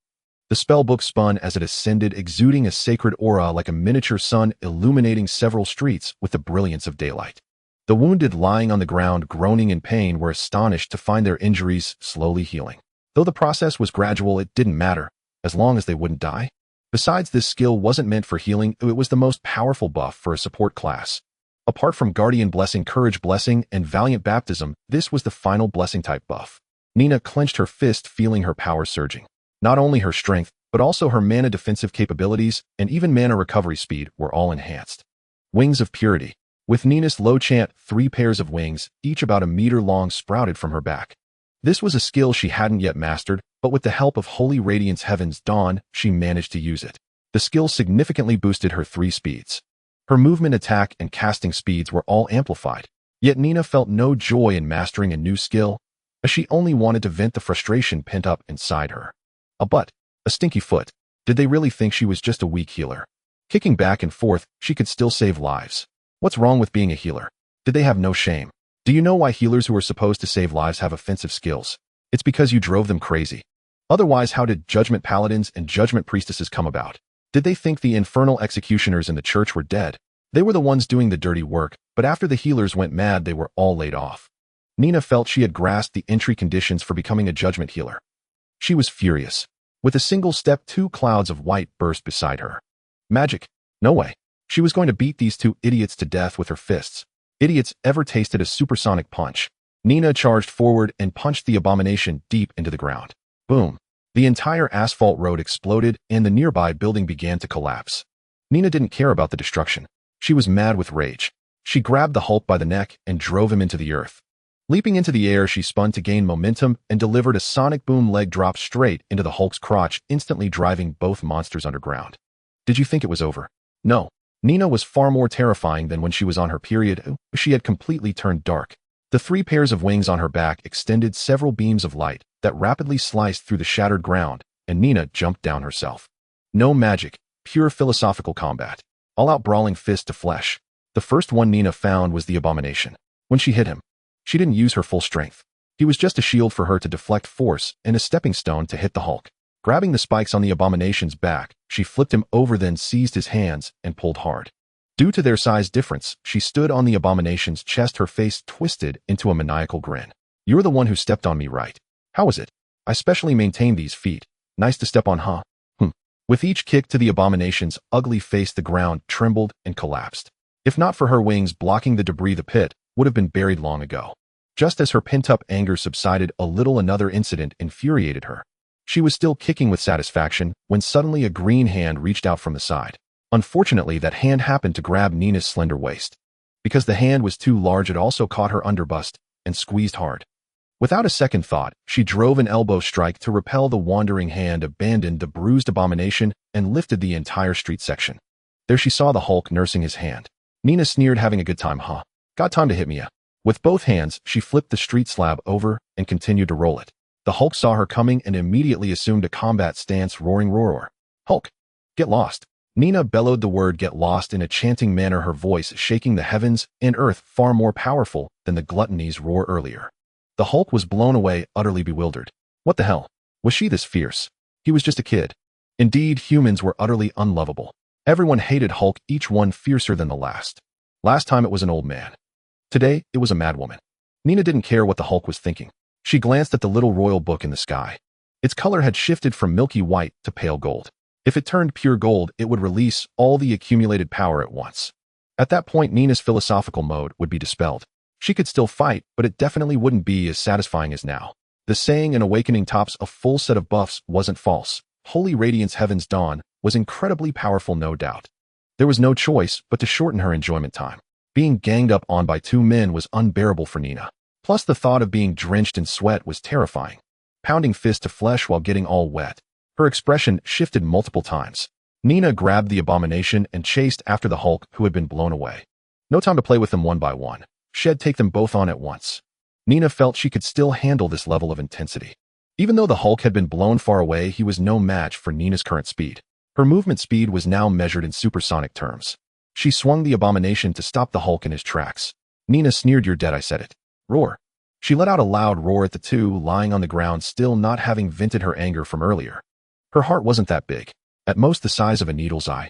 The spellbook spun as it ascended, exuding a sacred aura like a miniature sun, illuminating several streets with the brilliance of daylight. The wounded lying on the ground, groaning in pain, were astonished to find their injuries slowly healing. Though the process was gradual, it didn't matter, as long as they wouldn't die. Besides, this skill wasn't meant for healing, it was the most powerful buff for a support class. Apart from Guardian Blessing, Courage Blessing, and Valiant Baptism, this was the final blessing type buff. Nina clenched her fist, feeling her power surging. Not only her strength, but also her mana defensive capabilities and even mana recovery speed were all enhanced. Wings of Purity. With Nina's low chant, 3 pairs of wings, each about a meter long, sprouted from her back. This was a skill she hadn't yet mastered, but with the help of Holy Radiance Heaven's Dawn, she managed to use it. The skill significantly boosted her 3 speeds. Her movement, attack, and casting speeds were all amplified. Yet Nina felt no joy in mastering a new skill, as she only wanted to vent the frustration pent up inside her. A butt. A stinky foot. Did they really think she was just a weak healer? Kicking back and forth, she could still save lives. What's wrong with being a healer? Did they have no shame? Do you know why healers who are supposed to save lives have offensive skills? It's because you drove them crazy. Otherwise, how did judgment paladins and judgment priestesses come about? Did they think the infernal executioners in the church were dead? They were the ones doing the dirty work, but after the healers went mad, they were all laid off. Nina felt she had grasped the entry conditions for becoming a judgment healer. She was furious. With a single step, 2 clouds of white burst beside her. Magic? No way. She was going to beat these 2 idiots to death with her fists. Idiots ever tasted a supersonic punch? Nina charged forward and punched the abomination deep into the ground. Boom. The entire asphalt road exploded and the nearby building began to collapse. Nina didn't care about the destruction. She was mad with rage. She grabbed the Hulk by the neck and drove him into the earth. Leaping into the air, she spun to gain momentum and delivered a sonic boom leg drop straight into the Hulk's crotch, instantly driving both monsters underground. Did you think it was over? No. Nina was far more terrifying than when she was on her period. She had completely turned dark. The 3 pairs of wings on her back extended several beams of light that rapidly sliced through the shattered ground, and Nina jumped down herself. No magic, pure philosophical combat. All-out brawling fist to flesh. The first one Nina found was the abomination. When she hit him, she didn't use her full strength. He was just a shield for her to deflect force and a stepping stone to hit the Hulk. Grabbing the spikes on the abomination's back, she flipped him over, then seized his hands and pulled hard. Due to their size difference, she stood on the abomination's chest, her face twisted into a maniacal grin. You're the one who stepped on me, right? How was it? I specially maintained these feet. Nice to step on, huh? With each kick to the abomination's ugly face, the ground trembled and collapsed. If not for her wings blocking the debris, the pit would have been buried long ago. Just as her pent-up anger subsided a little, another incident infuriated her. She was still kicking with satisfaction when suddenly a green hand reached out from the side. Unfortunately, that hand happened to grab Nina's slender waist. Because the hand was too large, it also caught her underbust and squeezed hard. Without a second thought, she drove an elbow strike to repel the wandering hand, abandoned the bruised abomination, and lifted the entire street section. There she saw the Hulk nursing his hand. Nina sneered, having a good time, huh? Got time to hit me, yeah? With both hands, she flipped the street slab over and continued to roll it. The Hulk saw her coming and immediately assumed a combat stance, roaring, "Roar! Hulk! Get lost!" Nina bellowed the word "get lost" in a chanting manner, her voice shaking the heavens and earth, far more powerful than the gluttony's roar earlier. The Hulk was blown away, utterly bewildered. What the hell? Was she this fierce? He was just a kid. Indeed, humans were utterly unlovable. Everyone hated Hulk, each one fiercer than the last. Last time it was an old man. Today, it was a madwoman. Nina didn't care what the Hulk was thinking. She glanced at the little royal book in the sky. Its color had shifted from milky white to pale gold. If it turned pure gold, it would release all the accumulated power at once. At that point, Nina's philosophical mode would be dispelled. She could still fight, but it definitely wouldn't be as satisfying as now. The saying "an awakening tops a full set of buffs" wasn't false. Holy Radiance Heaven's Dawn was incredibly powerful, no doubt. There was no choice but to shorten her enjoyment time. Being ganged up on by 2 men was unbearable for Nina. Plus, the thought of being drenched in sweat was terrifying. Pounding fist to flesh while getting all wet. Her expression shifted multiple times. Nina grabbed the abomination and chased after the Hulk, who had been blown away. No time to play with them one by one. She'd take them both on at once. Nina felt she could still handle this level of intensity. Even though the Hulk had been blown far away, he was no match for Nina's current speed. Her movement speed was now measured in supersonic terms. She swung the abomination to stop the Hulk in his tracks. Nina sneered, "You're dead, I said it. Roar." She let out a loud roar at the 2 lying on the ground, still not having vented her anger from earlier. Her heart wasn't that big, at most the size of a needle's eye.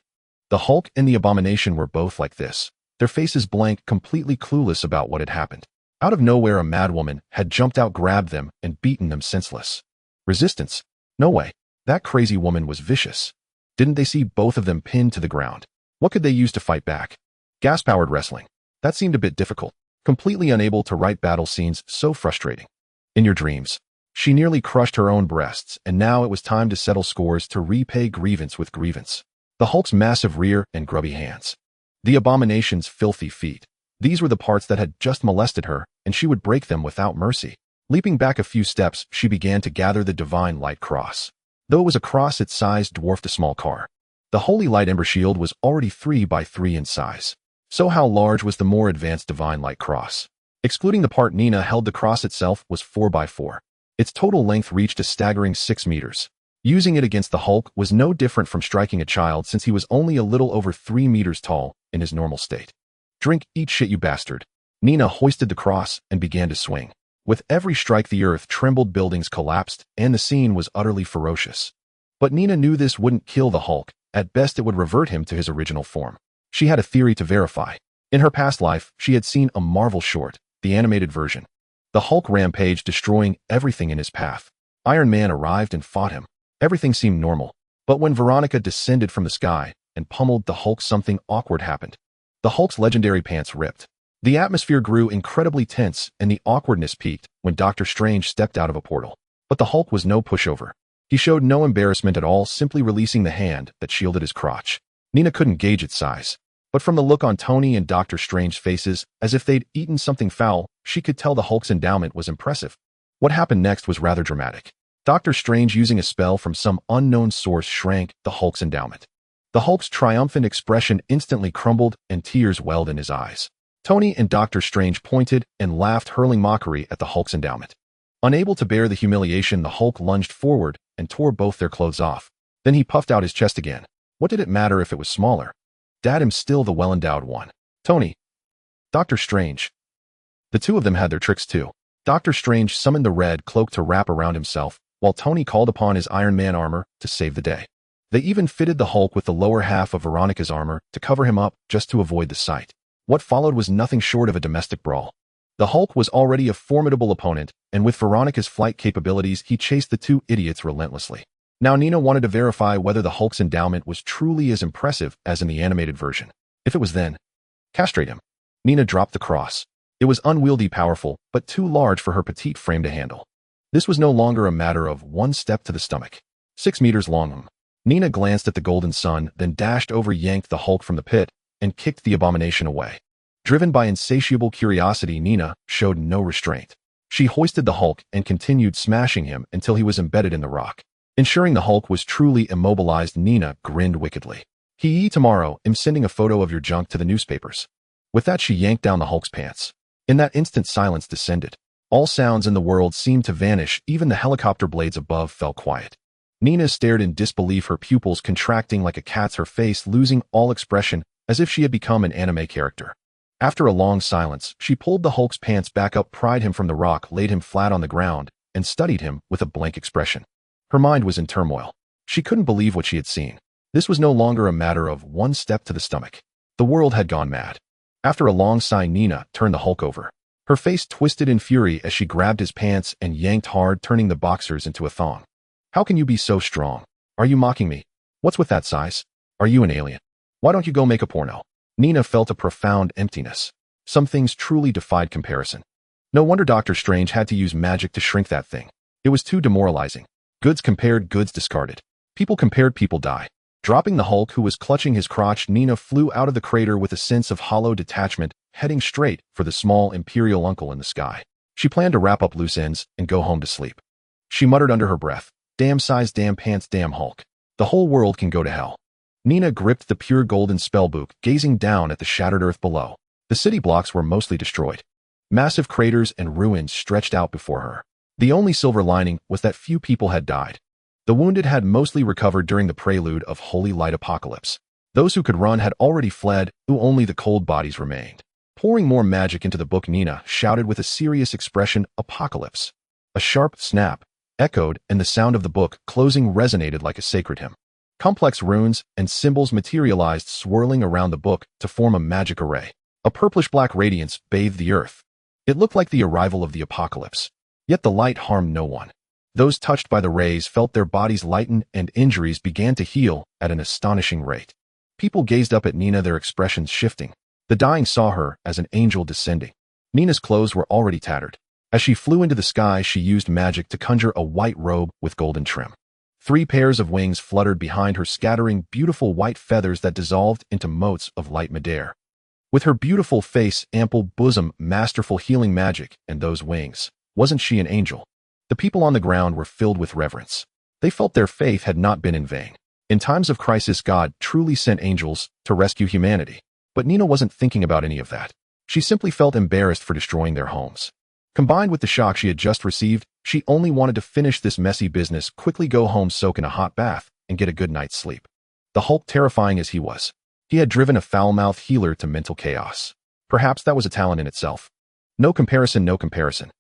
The Hulk and the abomination were both like this, their faces blank, completely clueless about what had happened. Out of nowhere, a madwoman had jumped out, grabbed them, and beaten them senseless. Resistance? No way. That crazy woman was vicious. Didn't they see both of them pinned to the ground? What could they use to fight back? Gas-powered wrestling. That seemed a bit difficult. Completely unable to write battle scenes, so frustrating. In your dreams. She nearly crushed her own breasts, and now it was time to settle scores, to repay grievance with grievance. The Hulk's massive rear and grubby hands. The abomination's filthy feet. These were the parts that had just molested her, and she would break them without mercy. Leaping back a few steps, she began to gather the divine light cross. Though it was a cross, its size dwarfed a small car. The holy light ember shield was already 3 by 3 in size. So how large was the more advanced divine light cross? Excluding the part Nina held, the cross itself was 4 by 4. Its total length reached a staggering 6 meters. Using it against the Hulk was no different from striking a child, since he was only a little over 3 meters tall in his normal state. Drink, eat shit, you bastard. Nina hoisted the cross and began to swing. With every strike the earth trembled, buildings collapsed, and the scene was utterly ferocious. But Nina knew this wouldn't kill the Hulk. At best it would revert him to his original form. She had a theory to verify. In her past life, she had seen a Marvel short, the animated version. The Hulk rampaged, destroying everything in his path. Iron Man arrived and fought him. Everything seemed normal. But when Veronica descended from the sky and pummeled the Hulk, something awkward happened. The Hulk's legendary pants ripped. The atmosphere grew incredibly tense, and the awkwardness peaked when Doctor Strange stepped out of a portal. But the Hulk was no pushover. He showed no embarrassment at all, simply releasing the hand that shielded his crotch. Nina couldn't gauge its size. But from the look on Tony and Doctor Strange's faces, as if they'd eaten something foul, she could tell the Hulk's endowment was impressive. What happened next was rather dramatic. Doctor Strange, using a spell from some unknown source, shrank the Hulk's endowment. The Hulk's triumphant expression instantly crumbled, and tears welled in his eyes. Tony and Doctor Strange pointed and laughed, hurling mockery at the Hulk's endowment. Unable to bear the humiliation, the Hulk lunged forward and tore both their clothes off. Then he puffed out his chest again. What did it matter if it was smaller? Dad's still the well-endowed one. Tony. Doctor Strange. The two of them had their tricks too. Doctor Strange summoned the red cloak to wrap around himself, while Tony called upon his Iron Man armor to save the day. They even fitted the Hulk with the lower half of Veronica's armor to cover him up just to avoid the sight. What followed was nothing short of a domestic brawl. The Hulk was already a formidable opponent, and with Veronica's flight capabilities, he chased the two idiots relentlessly. Now Nina wanted to verify whether the Hulk's endowment was truly as impressive as in the animated version. If it was, then castrate him. Nina dropped the cross. It was unwieldy, powerful, but too large for her petite frame to handle. This was no longer a matter of one step to the stomach. 6 meters long. Nina glanced at the golden sun, then dashed over, yanked the Hulk from the pit, and kicked the abomination away. Driven by insatiable curiosity, Nina showed no restraint. She hoisted the Hulk and continued smashing him until he was embedded in the rock. Ensuring the Hulk was truly immobilized, Nina grinned wickedly. Tomorrow, I'm sending a photo of your junk to the newspapers. With that, she yanked down the Hulk's pants. In that instant, silence descended. All sounds in the world seemed to vanish. Even the helicopter blades above fell quiet. Nina stared in disbelief, her pupils contracting like a cat's, her face losing all expression, as if she had become an anime character. After a long silence, she pulled the Hulk's pants back up, pried him from the rock, laid him flat on the ground, and studied him with a blank expression. Her mind was in turmoil. She couldn't believe what she had seen. This was no longer a matter of one step to the stomach. The world had gone mad. After a long sigh, Nina turned the Hulk over. Her face twisted in fury as she grabbed his pants and yanked hard, turning the boxers into a thong. How can you be so strong? Are you mocking me? What's with that size? Are you an alien? Why don't you go make a porno? Nina felt a profound emptiness. Some things truly defied comparison. No wonder Doctor Strange had to use magic to shrink that thing. It was too demoralizing. Goods compared, goods discarded. People compared, people die. Dropping the Hulk, who was clutching his crotch, Nina flew out of the crater with a sense of hollow detachment, heading straight for the small Imperial uncle in the sky. She planned to wrap up loose ends and go home to sleep. She muttered under her breath, "Damn size, damn pants, damn Hulk. The whole world can go to hell." Nina gripped the pure golden spellbook, gazing down at the shattered earth below. The city blocks were mostly destroyed. Massive craters and ruins stretched out before her. The only silver lining was that few people had died. The wounded had mostly recovered during the prelude of Holy Light Apocalypse. Those who could run had already fled, only the cold bodies remained. Pouring more magic into the book, Nina shouted with a serious expression, "Apocalypse." A sharp snap echoed, and the sound of the book closing resonated like a sacred hymn. Complex runes and symbols materialized, swirling around the book to form a magic array. A purplish-black radiance bathed the earth. It looked like the arrival of the apocalypse. Yet the light harmed no one. Those touched by the rays felt their bodies lighten, and injuries began to heal at an astonishing rate. People gazed up at Nina, their expressions shifting. The dying saw her as an angel descending. Nina's clothes were already tattered. As she flew into the sky, she used magic to conjure a white robe with golden trim. 3 pairs of wings fluttered behind her, scattering beautiful white feathers that dissolved into motes of light midair. With her beautiful face, ample bosom, masterful healing magic, and those wings, wasn't she an angel? The people on the ground were filled with reverence. They felt their faith had not been in vain. In times of crisis, God truly sent angels to rescue humanity. But Nina wasn't thinking about any of that. She simply felt embarrassed for destroying their homes. Combined with the shock she had just received, she only wanted to finish this messy business, quickly go home, soak in a hot bath, and get a good night's sleep. The Hulk, terrifying as he was, he had driven a foul-mouthed healer to mental chaos. Perhaps that was a talent in itself. No comparison, no comparison.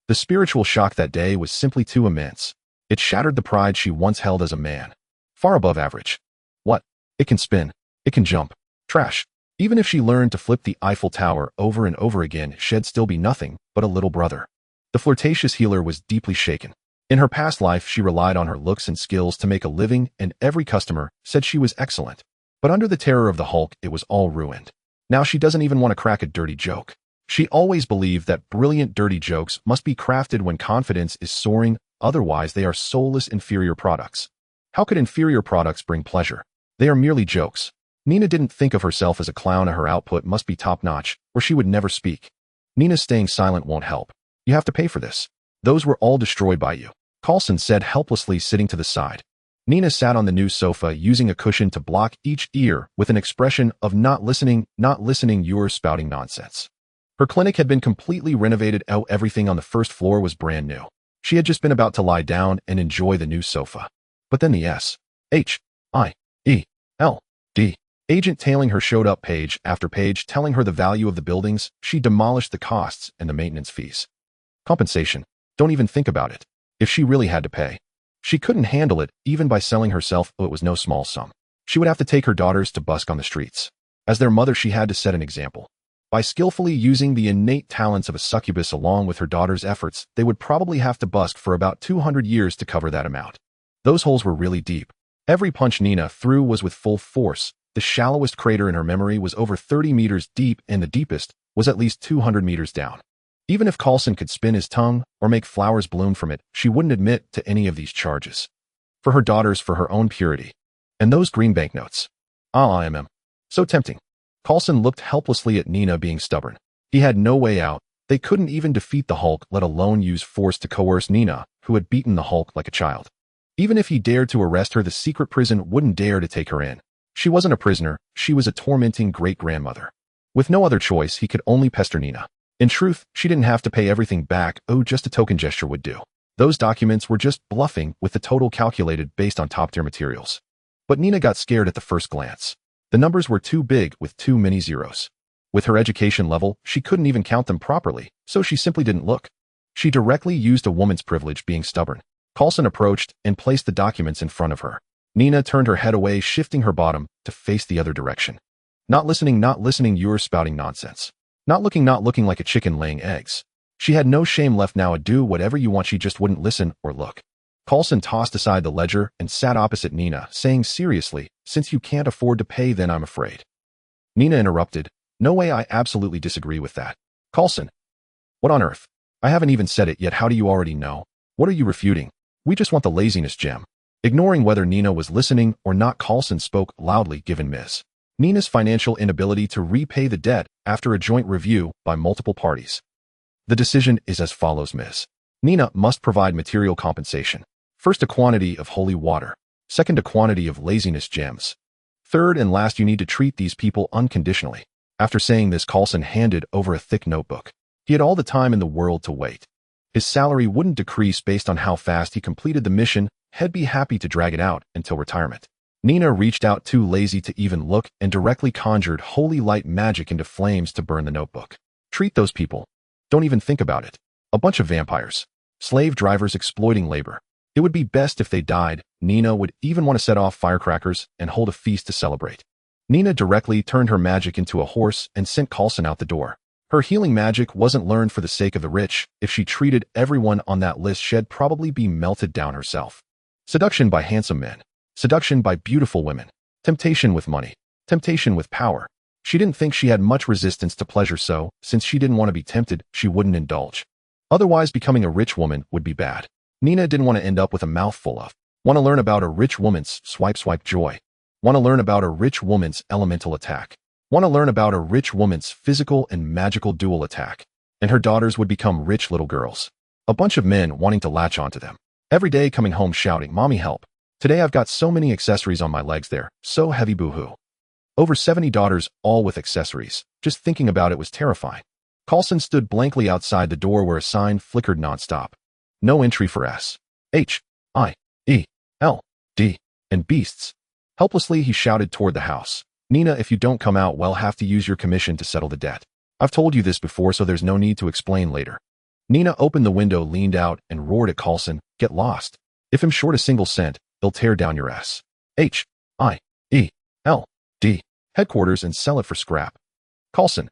The spiritual shock that day was simply too immense. It shattered the pride she once held as a man. Far above average. What? It can spin. It can jump. Trash. Even if she learned to flip the Eiffel Tower over and over again, she'd still be nothing but a little brother. The flirtatious healer was deeply shaken. In her past life, she relied on her looks and skills to make a living, and every customer said she was excellent. But under the terror of the Hulk, it was all ruined. Now she doesn't even want to crack a dirty joke. She always believed that brilliant dirty jokes must be crafted when confidence is soaring, otherwise they are soulless inferior products. How could inferior products bring pleasure? They are merely jokes. Nina didn't think of herself as a clown, and her output must be top-notch, or she would never speak. Nina's staying silent won't help. You have to pay for this. Those were all destroyed by you, Coulson said helplessly, sitting to the side. Nina sat on the new sofa, using a cushion to block each ear with an expression of not listening, you're spouting nonsense. Her clinic had been completely renovated. Everything on the first floor was brand new. She had just been about to lie down and enjoy the new sofa. But then the S-H-I-E-L-D agent tailing her showed up page after page, telling her the value of the buildings. She demolished the costs and the maintenance fees. Compensation. Don't even think about it. If she really had to pay, she couldn't handle it, even by selling herself. It was no small sum. She would have to take her daughters to busk on the streets. As their mother, she had to set an example. By skillfully using the innate talents of a succubus along with her daughter's efforts, they would probably have to busk for about 200 years to cover that amount. Those holes were really deep. Every punch Nina threw was with full force. The shallowest crater in her memory was over 30 meters deep, and the deepest was at least 200 meters down. Even if Coulson could spin his tongue or make flowers bloom from it, she wouldn't admit to any of these charges. For her daughters, for her own purity. And those green banknotes. So tempting. Coulson looked helplessly at Nina, being stubborn. He had no way out. They couldn't even defeat the Hulk, let alone use force to coerce Nina, who had beaten the Hulk like a child. Even if he dared to arrest her, the secret prison wouldn't dare to take her in. She wasn't a prisoner, she was a tormenting great-grandmother. With no other choice, he could only pester Nina. In truth, she didn't have to pay everything back. Just a token gesture would do. Those documents were just bluffing, with the total calculated based on top-tier materials. But Nina got scared at the first glance. The numbers were too big, with too many zeros. With her education level, she couldn't even count them properly, so she simply didn't look. She directly used a woman's privilege, being stubborn. Coulson approached and placed the documents in front of her. Nina turned her head away, shifting her bottom to face the other direction. Not listening, you're spouting nonsense. Not looking like a chicken laying eggs. She had no shame left now. Do whatever you want. She just wouldn't listen or look. Coulson tossed aside the ledger and sat opposite Nina, saying seriously, since you can't afford to pay, then I'm afraid. Nina interrupted. No way, I absolutely disagree with that. Coulson. What on earth? I haven't even said it yet. How do you already know? What are you refuting? We just want the laziness gem. Ignoring whether Nina was listening or not, Coulson spoke loudly. Given Ms. Nina's financial inability to repay the debt after a joint review by multiple parties, the decision is as follows. Ms. Nina must provide material compensation. First, a quantity of holy water. Second, a quantity of laziness gems. Third and last, you need to treat these people unconditionally. After saying this, Coulson handed over a thick notebook. He had all the time in the world to wait. His salary wouldn't decrease based on how fast he completed the mission. He'd be happy to drag it out until retirement. Nina reached out, too lazy to even look, and directly conjured holy light magic into flames to burn the notebook. Treat those people. Don't even think about it. A bunch of vampires. Slave drivers exploiting labor. It would be best if they died. Nina would even want to set off firecrackers and hold a feast to celebrate. Nina directly turned her magic into a horse and sent Coulson out the door. Her healing magic wasn't learned for the sake of the rich. If she treated everyone on that list, she'd probably be melted down herself. Seduction by handsome men. Seduction by beautiful women. Temptation with money. Temptation with power. She didn't think she had much resistance to pleasure, so, since she didn't want to be tempted, she wouldn't indulge. Otherwise, becoming a rich woman would be bad. Nina didn't want to end up with a mouthful of. Want to learn about a rich woman's swipe joy. Want to learn about a rich woman's elemental attack. Want to learn about a rich woman's physical and magical dual attack. And her daughters would become rich little girls. A bunch of men wanting to latch onto them. Every day coming home shouting, "Mommy, help. Today I've got so many accessories on my legs, they're so heavy, boo-hoo." Over 70 daughters, all with accessories. Just thinking about it was terrifying. Coulson stood blankly outside the door where a sign flickered nonstop. No entry for S-H-I-E-L-D and beasts. Helplessly, he shouted toward the house. Nina, if you don't come out, we'll have to use your commission to settle the debt. I've told you this before, so there's no need to explain later. Nina opened the window, leaned out, and roared at Carlson, "Get lost. If I'm short a single cent, they'll tear down your ass. H-I-E-L-D. Headquarters and sell it for scrap." Carlson.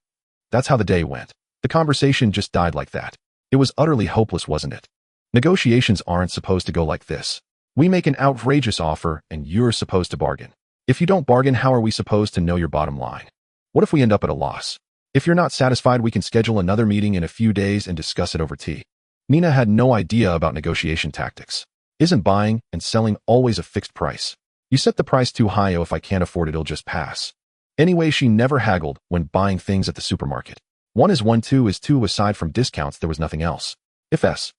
That's how the day went. The conversation just died like that. It was utterly hopeless, wasn't it? Negotiations aren't supposed to go like this. We make an outrageous offer, and you're supposed to bargain. If you don't bargain, how are we supposed to know your bottom line? What if we end up at a loss? If you're not satisfied, we can schedule another meeting in a few days and discuss it over tea. Nina had no idea about negotiation tactics. Isn't buying and selling always a fixed price? You set the price too high, oh, if I can't afford it, it'll just pass. Anyway, she never haggled when buying things at the supermarket. 1 is 1, 2 is 2. Aside from discounts, there was nothing else. If S-H-I-E-L-D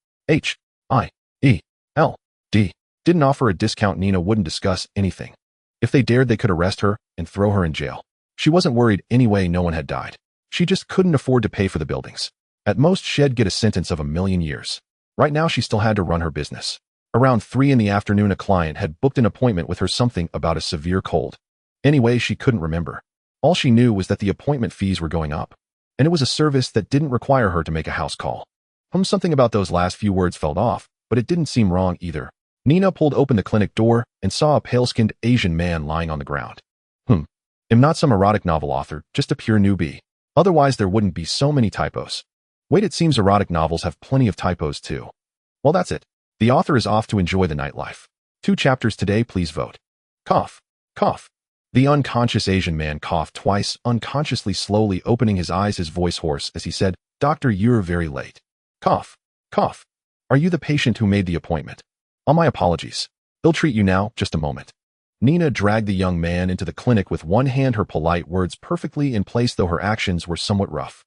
didn't offer a discount, Nina wouldn't discuss anything. If they dared, they could arrest her and throw her in jail. She wasn't worried anyway, no one had died. She just couldn't afford to pay for the buildings. At most, she'd get a sentence of 1,000,000 years. Right now, she still had to run her business. Around 3 in the afternoon, a client had booked an appointment with her, something about a severe cold. Anyway, she couldn't remember. All she knew was that the appointment fees were going up, and it was a service that didn't require her to make a house call. Something about those last few words felt off, but it didn't seem wrong either. Nina pulled open the clinic door and saw a pale-skinned Asian man lying on the ground. I'm not some erotic novel author, just a pure newbie. Otherwise, there wouldn't be so many typos. Wait, it seems erotic novels have plenty of typos too. Well, that's it. The author is off to enjoy the nightlife. 2 chapters today, please vote. Cough. Cough. The unconscious Asian man coughed twice, unconsciously, slowly opening his eyes, his voice hoarse as he said, "Doctor, you're very late." Cough. Cough. Are you the patient who made the appointment? All my apologies. They'll treat you now, just a moment. Nina dragged the young man into the clinic with one hand, her polite words perfectly in place, though her actions were somewhat rough.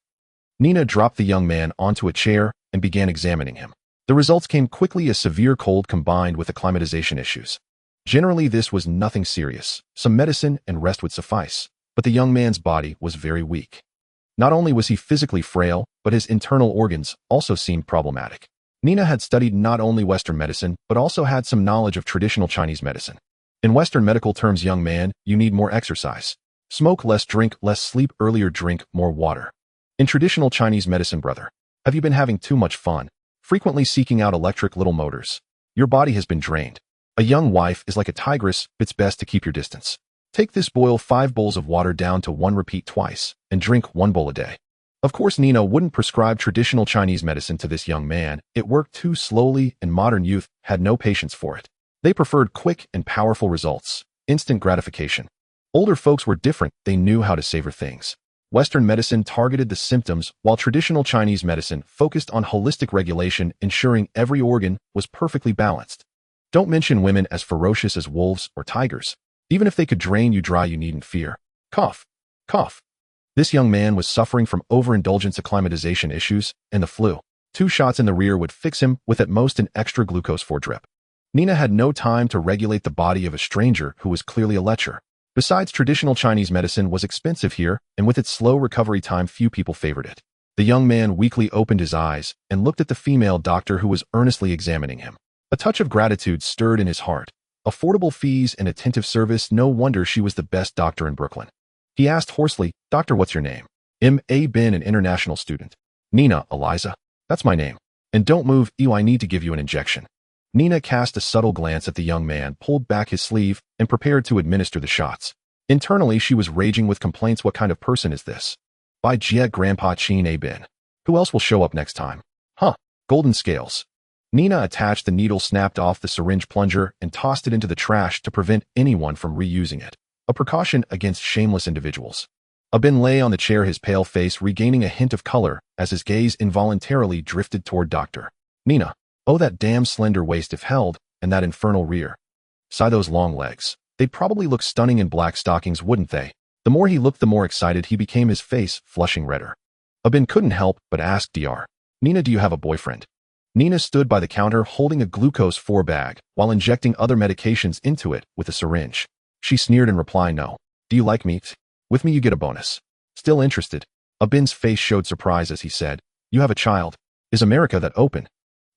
Nina dropped the young man onto a chair and began examining him. The results came quickly: a severe cold combined with acclimatization issues. Generally, this was nothing serious. Some medicine and rest would suffice. But the young man's body was very weak. Not only was he physically frail, but his internal organs also seemed problematic. Nina had studied not only Western medicine, but also had some knowledge of traditional Chinese medicine. In Western medical terms, young man, you need more exercise. Smoke less, drink less, sleep earlier, drink more water. In traditional Chinese medicine, brother, have you been having too much fun, frequently seeking out electric little motors? Your body has been drained. A young wife is like a tigress, it's best to keep your distance. Take this, boil 5 bowls of water down to 1, repeat twice, and drink 1 bowl a day. Of course, Nina wouldn't prescribe traditional Chinese medicine to this young man. It worked too slowly, and modern youth had no patience for it. They preferred quick and powerful results, instant gratification. Older folks were different, they knew how to savor things. Western medicine targeted the symptoms, while traditional Chinese medicine focused on holistic regulation, ensuring every organ was perfectly balanced. Don't mention women as ferocious as wolves or tigers. Even if they could drain you dry, you needn't fear. Cough. Cough. This young man was suffering from overindulgence, acclimatization issues, and the flu. 2 shots in the rear would fix him, with at most an extra glucose 4 drip. Nina had no time to regulate the body of a stranger who was clearly a lecher. Besides, traditional Chinese medicine was expensive here, and with its slow recovery time, few people favored it. The young man weakly opened his eyes and looked at the female doctor who was earnestly examining him. A touch of gratitude stirred in his heart. Affordable fees and attentive service, no wonder she was the best doctor in Brooklyn. He asked hoarsely, "Doctor, what's your name?" "M.A. Ben, an international student." "Nina, Eliza. That's my name. And don't move, I need to give you an injection." Nina cast a subtle glance at the young man, pulled back his sleeve, and prepared to administer the shots. Internally, she was raging with complaints. What kind of person is this? By Jiet, Grandpa Chin A. Ben. Who else will show up next time? Golden scales. Nina attached the needle, snapped off the syringe plunger, and tossed it into the trash to prevent anyone from reusing it. A precaution against shameless individuals. Ben lay on the chair, his pale face regaining a hint of color as his gaze involuntarily drifted toward Dr. Nina. Oh, that damn slender waist if held, and that infernal rear. Sigh, those long legs. They'd probably look stunning in black stockings, wouldn't they? The more he looked, the more excited he became, his face flushing redder. Ben couldn't help but ask Dr. Nina, do you have a boyfriend? Nina stood by the counter holding a glucose 4 bag while injecting other medications into it with a syringe. She sneered in reply, "No. Do you like me? With me you get a bonus." Still interested? Ben's face showed surprise as he said, "You have a child. Is America that open?"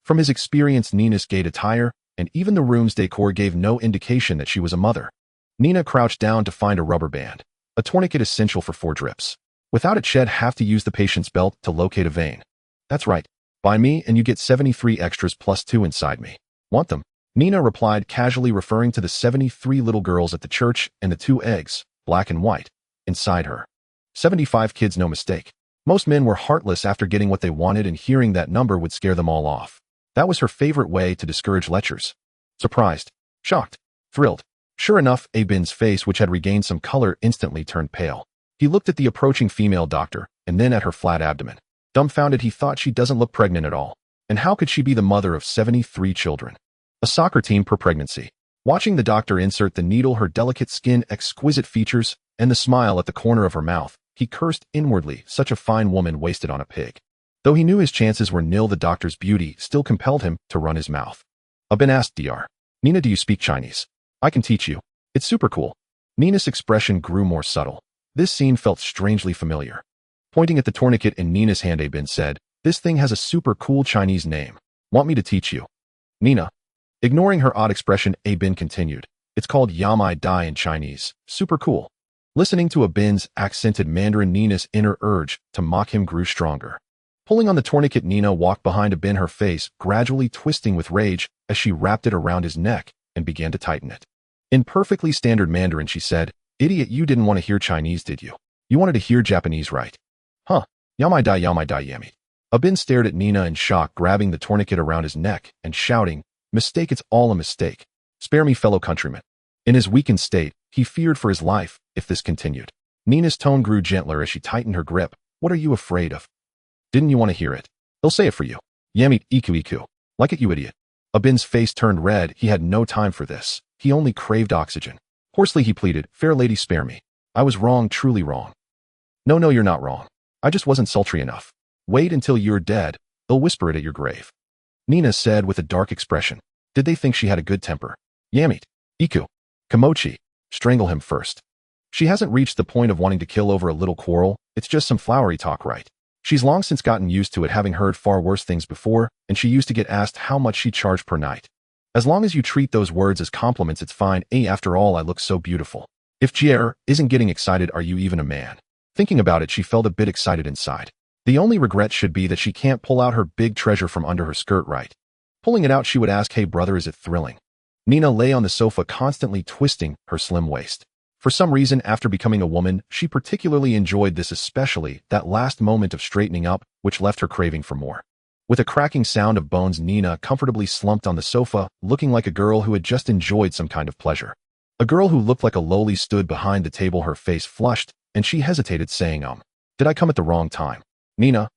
From his experience, Nina's gay attire and even the room's decor gave no indication that she was a mother. Nina crouched down to find a rubber band, a tourniquet essential for 4 drips. Without it, she'd have to use the patient's belt to locate a vein. That's right. Buy me and you get 73 extras plus 2 inside me. Want them? Nina replied, casually referring to the 73 little girls at the church and the 2 eggs, black and white, inside her. 75 kids, no mistake. Most men were heartless after getting what they wanted, and hearing that number would scare them all off. That was her favorite way to discourage lechers. Surprised, shocked, thrilled. Sure enough, Abin's face, which had regained some color, instantly turned pale. He looked at the approaching female doctor, and then at her flat abdomen. Dumbfounded, he thought, she doesn't look pregnant at all. And how could she be the mother of 73 children? A soccer team per pregnancy. Watching the doctor insert the needle, her delicate skin, exquisite features, and the smile at the corner of her mouth, he cursed inwardly, such a fine woman wasted on a pig. Though he knew his chances were nil, the doctor's beauty still compelled him to run his mouth. Abin asked Dr. Nina, do you speak Chinese? I can teach you. It's super cool. Nina's expression grew more subtle. This scene felt strangely familiar. Pointing at the tourniquet in Nina's hand, Abin said, this thing has a super cool Chinese name. Want me to teach you? Nina. Ignoring her odd expression, Abin continued, it's called Yamai Dai in Chinese. Super cool. Listening to Abin's accented Mandarin, Nina's inner urge to mock him grew stronger. Pulling on the tourniquet, Nina walked behind Abin, her face gradually twisting with rage as she wrapped it around his neck and began to tighten it. In perfectly standard Mandarin, she said, idiot, you didn't want to hear Chinese, did you? You wanted to hear Japanese, right? Huh. Yamai Dai Yami. Abin stared at Nina in shock, grabbing the tourniquet around his neck and shouting, mistake, it's all a mistake. Spare me, fellow countrymen. In his weakened state, he feared for his life if this continued. Nina's tone grew gentler as she tightened her grip. What are you afraid of? Didn't you want to hear it? They'll say it for you. Yamit iku. Like it, you idiot. Abin's face turned red. He had no time for this. He only craved oxygen. Hoarsely he pleaded, fair lady, spare me. I was wrong, truly wrong. No, you're not wrong. I just wasn't sultry enough. Wait until you're dead. They'll whisper it at your grave. Nina said with a dark expression. Did they think she had a good temper? Yamit. Iku. Kamochi. Strangle him first. She hasn't reached the point of wanting to kill over a little quarrel. It's just some flowery talk, right? She's long since gotten used to it, having heard far worse things before, and she used to get asked how much she charged per night. As long as you treat those words as compliments, it's fine. After all, I look so beautiful. If Jer isn't getting excited, are you even a man? Thinking about it, she felt a bit excited inside. The only regret should be that she can't pull out her big treasure from under her skirt, right? Pulling it out, she would ask, hey brother, is it thrilling? Nina lay on the sofa, constantly twisting her slim waist. For some reason, after becoming a woman, she particularly enjoyed this, especially that last moment of straightening up, which left her craving for more. With a cracking sound of bones, Nina comfortably slumped on the sofa, looking like a girl who had just enjoyed some kind of pleasure. A girl who looked like a loli stood behind the table, her face flushed, and she hesitated, saying, did I come at the wrong time? Nina?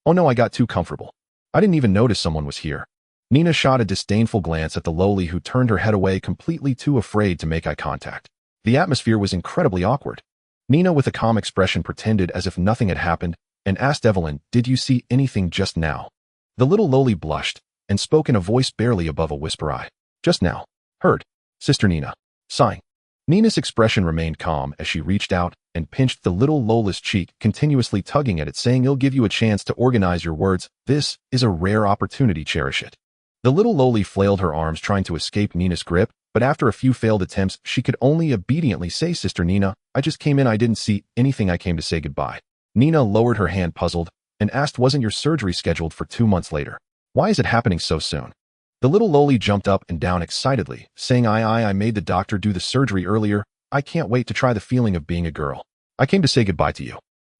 Oh no, I got too comfortable. I didn't even notice someone was here. Nina shot a disdainful glance at the loli, who turned her head away, completely too afraid to make eye contact. The atmosphere was incredibly awkward. Nina, with a calm expression, pretended as if nothing had happened and asked Evelyn, did you see anything just now? The little loli blushed and spoke in a voice barely above a whisper, I just now heard Sister Nina sighing. Nina's expression remained calm as she reached out and pinched the little lola's cheek, continuously tugging at it, saying, I'll give you a chance to organize your words. This is a rare opportunity, cherish it. The little loli flailed her arms, trying to escape Nina's grip, but after a few failed attempts, she could only obediently say, Sister Nina, I just came in, I didn't see anything, I came to say goodbye. Nina lowered her hand, puzzled, and asked, wasn't your surgery scheduled for 2 months later? Why is it happening so soon? The little loli jumped up and down excitedly, saying, I made the doctor do the surgery earlier. I can't wait to try the feeling of being a girl. I came to say goodbye to you.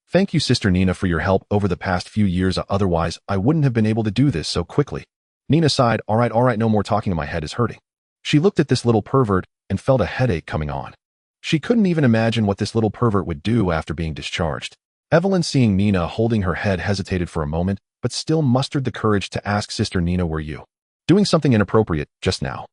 Thank you, Sister Nina, for your help over the past few years. Otherwise, I wouldn't have been able to do this so quickly. Nina sighed, all right, no more talking, my head is hurting. She looked at this little pervert and felt a headache coming on. She couldn't even imagine what this little pervert would do after being discharged. Evelyn, seeing Nina holding her head, hesitated for a moment, but still mustered the courage to ask, Sister Nina, were you doing something inappropriate just now?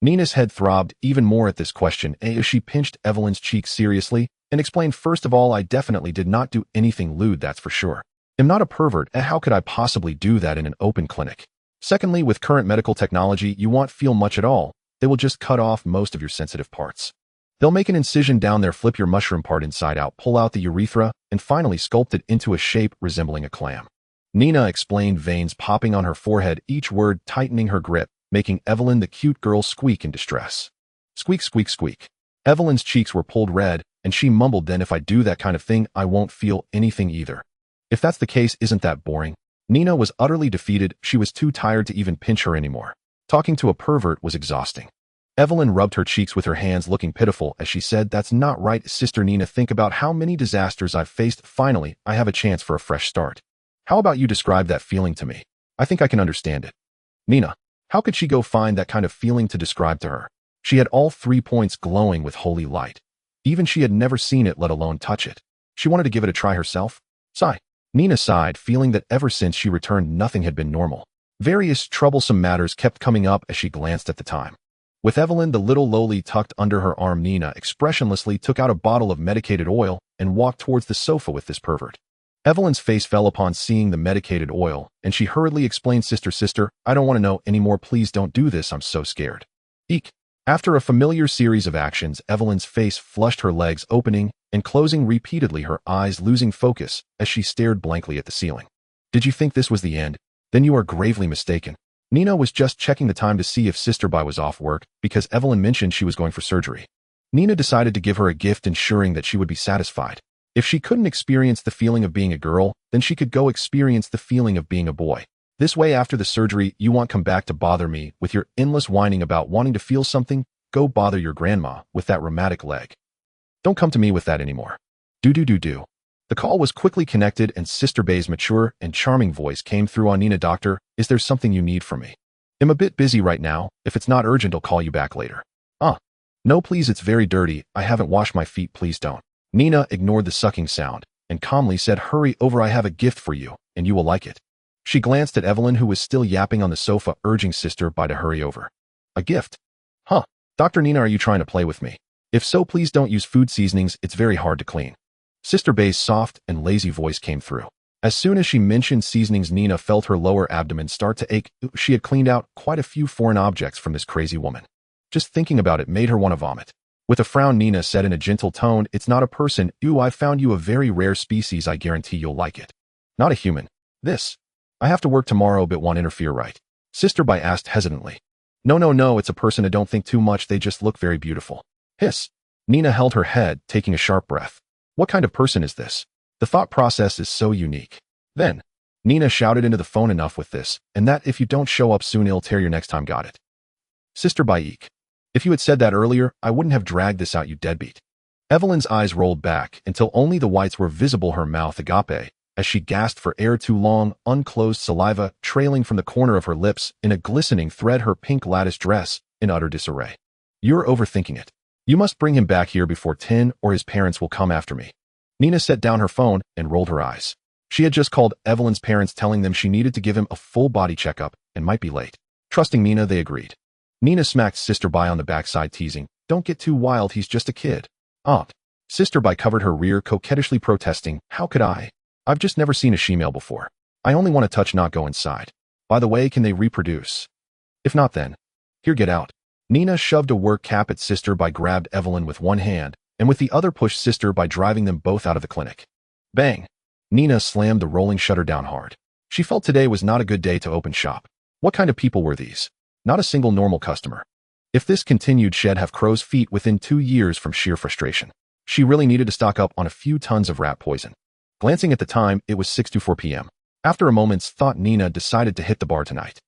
Nina's head throbbed even more at this question as she pinched Evelyn's cheek seriously and explained, first of all, I definitely did not do anything lewd, that's for sure. I'm not a pervert, and how could I possibly do that in an open clinic? Secondly, with current medical technology, you won't feel much at all. They will just cut off most of your sensitive parts. They'll make an incision down there, flip your mushroom part inside out, pull out the urethra, and finally sculpt it into a shape resembling a clam. Nina explained, veins popping on her forehead, each word tightening her grip, making Evelyn, the cute girl, squeak in distress. Squeak, squeak, squeak. Evelyn's cheeks were pulled red, and she mumbled, then if I do that kind of thing, I won't feel anything either. If that's the case, isn't that boring? Nina was utterly defeated. She was too tired to even pinch her anymore. Talking to a pervert was exhausting. Evelyn rubbed her cheeks with her hands, looking pitiful as she said, "That's not right, Sister Nina. Think about how many disasters I've faced. Finally, I have a chance for a fresh start. How about you describe that feeling to me? I think I can understand it." Nina, how could she go find that kind of feeling to describe to her? She had all 3 points glowing with holy light. Even she had never seen it, let alone touch it. She wanted to give it a try herself. Sigh. Nina sighed, feeling that ever since she returned, nothing had been normal. Various troublesome matters kept coming up as she glanced at the time. With Evelyn the little lowly tucked under her arm, Nina expressionlessly took out a bottle of medicated oil and walked towards the sofa with this pervert. Evelyn's face fell upon seeing the medicated oil, and she hurriedly explained, Sister, I don't want to know anymore. Please don't do this. I'm so scared." Eek. After a familiar series of actions, Evelyn's face flushed, her legs opening and closing repeatedly, her eyes losing focus as she stared blankly at the ceiling. "Did you think this was the end? Then you are gravely mistaken." Nina was just checking the time to see if Sister Bai was off work because Evelyn mentioned she was going for surgery. Nina decided to give her a gift, ensuring that she would be satisfied. If she couldn't experience the feeling of being a girl, then she could go experience the feeling of being a boy. This way, after the surgery, you won't come back to bother me with your endless whining about wanting to feel something. Go bother your grandma with that rheumatic leg. Don't come to me with that anymore. Do. The call was quickly connected, and Sister Bai's mature and charming voice came through on Nina. "Doctor, is there something you need from me? I'm a bit busy right now. If it's not urgent, I'll call you back later." No, please, it's very dirty. I haven't washed my feet. Please don't." Nina ignored the sucking sound and calmly said, "Hurry over. I have a gift for you, and you will like it." She glanced at Evelyn, who was still yapping on the sofa, urging Sister Bai to hurry over. "A gift? Huh. Dr. Nina, are you trying to play with me? If so, please don't use food seasonings. It's very hard to clean." Sister Bai's soft and lazy voice came through. As soon as she mentioned seasonings, Nina felt her lower abdomen start to ache. She had cleaned out quite a few foreign objects from this crazy woman. Just thinking about it made her want to vomit. With a frown, Nina said in a gentle tone, "It's not a person. I found you a very rare species. I guarantee you'll like it. Not a human. This. I have to work tomorrow, but won't interfere, right?" Sister Bai asked hesitantly. No, it's a person. I don't think too much. They just look very beautiful." Hiss. Nina held her head, taking a sharp breath. What kind of person is this? The thought process is so unique. Then, Nina shouted into the phone, "Enough with this, and that if you don't show up soon, I'll tear your next time. Got it?" Sister Bai, eek. If you had said that earlier, I wouldn't have dragged this out, you deadbeat. Evelyn's eyes rolled back until only the whites were visible, her mouth agape, as she gasped for air, too long, unclosed saliva trailing from the corner of her lips in a glistening thread, her pink lattice dress in utter disarray. "You're overthinking it. You must bring him back here before 10 or his parents will come after me." Nina set down her phone and rolled her eyes. She had just called Evelyn's parents, telling them she needed to give him a full body checkup and might be late. Trusting Nina, they agreed. Nina smacked Sister Bai on the backside, teasing, "Don't get too wild, he's just a kid." Aunt. Sister Bai covered her rear, coquettishly protesting, "How could I? I've just never seen a she-male before. I only want to touch, not go inside. By the way, can they reproduce? If not, then here, get out." Nina shoved a work cap at Sister Bai, grabbed Evelyn with one hand, and with the other pushed Sister Bai, driving them both out of the clinic. Bang! Nina slammed the rolling shutter down hard. She felt today was not a good day to open shop. What kind of people were these? Not a single normal customer. If this continued, she'd have crow's feet within 2 years from sheer frustration. She really needed to stock up on a few tons of rat poison. Glancing at the time, it was 6:04 p.m. After a moment's thought, Nina decided to hit the bar tonight.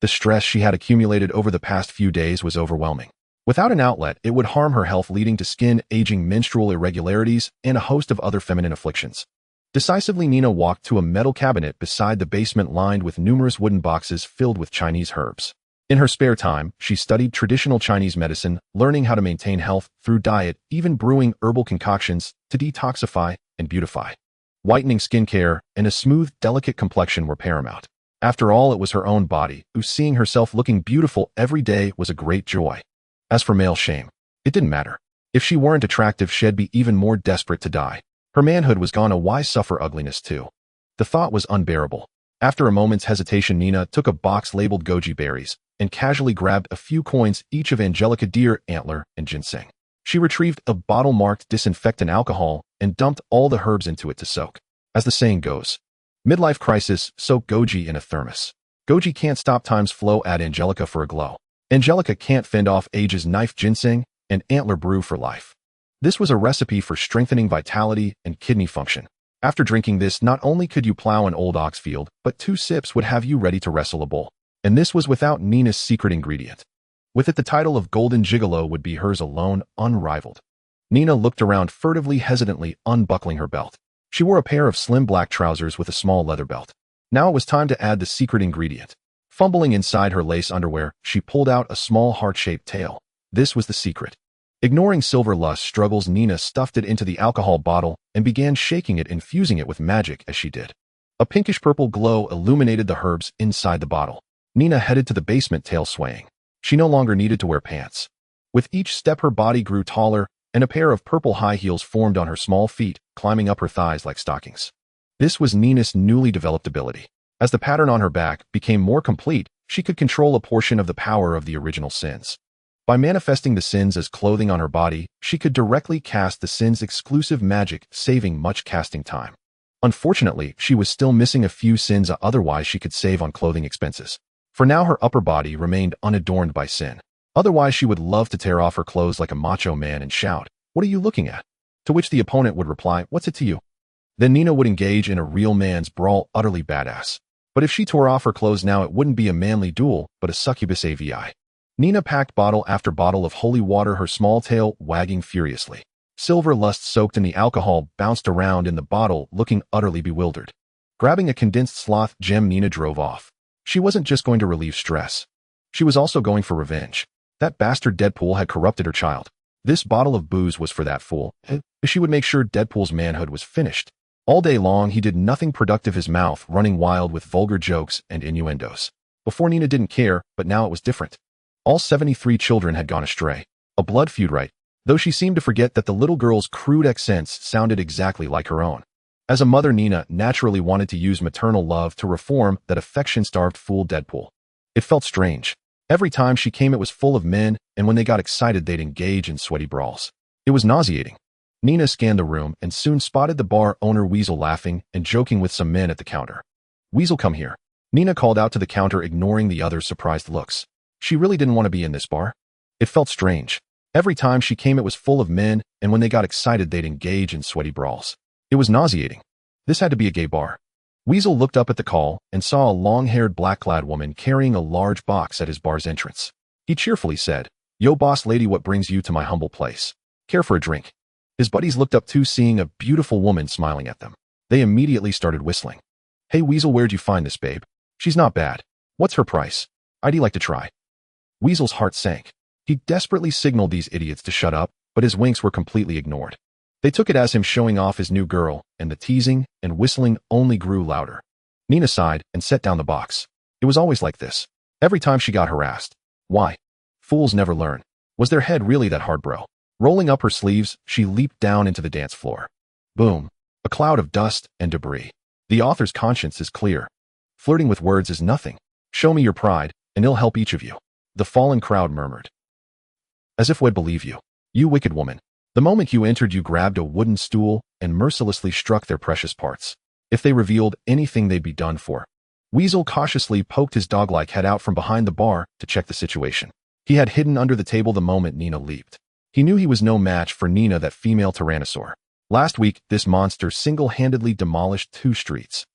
The stress she had accumulated over the past few days was overwhelming. Without an outlet, it would harm her health, leading to skin aging, menstrual irregularities, and a host of other feminine afflictions. Decisively, Nina walked to a metal cabinet beside the basement lined with numerous wooden boxes filled with Chinese herbs. In her spare time, she studied traditional Chinese medicine, learning how to maintain health through diet, even brewing herbal concoctions to detoxify and beautify. Whitening skincare and a smooth, delicate complexion were paramount. After all, it was her own body, who seeing herself looking beautiful every day was a great joy. As for male shame, it didn't matter. If she weren't attractive, she'd be even more desperate to die. Her manhood was gone, why suffer ugliness too? The thought was unbearable. After a moment's hesitation, Nina took a box labeled goji berries and casually grabbed a few coins, each of angelica, deer, antler, and ginseng. She retrieved a bottle marked disinfectant alcohol and dumped all the herbs into it to soak. As the saying goes, midlife crisis, soak goji in a thermos. Goji can't stop time's flow, add angelica for a glow. Angelica can't fend off age's knife, ginseng, and antler brew for life. This was a recipe for strengthening vitality and kidney function. After drinking this, not only could you plow an old ox field, but 2 sips would have you ready to wrestle a bull. And this was without Nina's secret ingredient. With it, the title of Golden Gigolo would be hers alone, unrivaled. Nina looked around furtively, hesitantly unbuckling her belt. She wore a pair of slim black trousers with a small leather belt. Now it was time to add the secret ingredient. Fumbling inside her lace underwear, she pulled out a small heart-shaped tail. This was the secret. Ignoring Silver Lust's struggles, Nina stuffed it into the alcohol bottle and began shaking it, infusing it with magic as she did. A pinkish-purple glow illuminated the herbs inside the bottle. Nina headed to the basement, tail swaying. She no longer needed to wear pants. With each step, her body grew taller, and a pair of purple high heels formed on her small feet, climbing up her thighs like stockings. This was Nina's newly developed ability. As the pattern on her back became more complete, she could control a portion of the power of the original sins. By manifesting the sins as clothing on her body, she could directly cast the sins' exclusive magic, saving much casting time. Unfortunately, she was still missing a few sins otherwise she could save on clothing expenses. For now, her upper body remained unadorned by sin. Otherwise, she would love to tear off her clothes like a macho man and shout, "What are you looking at?" To which the opponent would reply, "What's it to you?" Then Nina would engage in a real man's brawl, utterly badass. But if she tore off her clothes now, it wouldn't be a manly duel, but a succubus AVI. Nina packed bottle after bottle of holy water, her small tail wagging furiously. Silver Lust, soaked in the alcohol, bounced around in the bottle, looking utterly bewildered. Grabbing a condensed sloth gem, Nina drove off. She wasn't just going to relieve stress. She was also going for revenge. That bastard Deadpool had corrupted her child. This bottle of booze was for that fool. She would make sure Deadpool's manhood was finished. All day long, he did nothing productive, his mouth running wild with vulgar jokes and innuendos. Before, Nina didn't care, but now it was different. All 73 children had gone astray. A blood feud, right? Though she seemed to forget that the little girl's crude accents sounded exactly like her own. As a mother, Nina naturally wanted to use maternal love to reform that affection-starved fool Deadpool. It felt strange. Every time she came, it was full of men, and when they got excited, they'd engage in sweaty brawls. It was nauseating. Nina scanned the room and soon spotted the bar owner Weasel laughing and joking with some men at the counter. "Weasel, come here." Nina called out to the counter, ignoring the other's surprised looks. She really didn't want to be in this bar. It felt strange. Every time she came, it was full of men, and when they got excited, they'd engage in sweaty brawls. It was nauseating. This had to be a gay bar. Weasel looked up at the call and saw a long-haired, black-clad woman carrying a large box at his bar's entrance. He cheerfully said, "Yo, boss lady, what brings you to my humble place? Care for a drink?" His buddies looked up too, seeing a beautiful woman smiling at them. They immediately started whistling. "Hey, Weasel, where'd you find this babe? She's not bad. What's her price? I'd like to try." Weasel's heart sank. He desperately signaled these idiots to shut up, but his winks were completely ignored. They took it as him showing off his new girl, and the teasing and whistling only grew louder. Nina sighed and set down the box. It was always like this. Every time she got harassed. Why? Fools never learn. Was their head really that hard, bro? Rolling up her sleeves, she leaped down into the dance floor. Boom. A cloud of dust and debris. The author's conscience is clear. Flirting with words is nothing. Show me your pride, and it'll help each of you. The fallen crowd murmured. As if we'd believe you. You wicked woman. The moment you entered, you grabbed a wooden stool and mercilessly struck their precious parts. If they revealed anything, they'd be done for. Weasel cautiously poked his dog-like head out from behind the bar to check the situation. He had hidden under the table the moment Nina leaped. He knew he was no match for Nina, that female tyrannosaur. Last week, this monster single-handedly demolished 2 streets.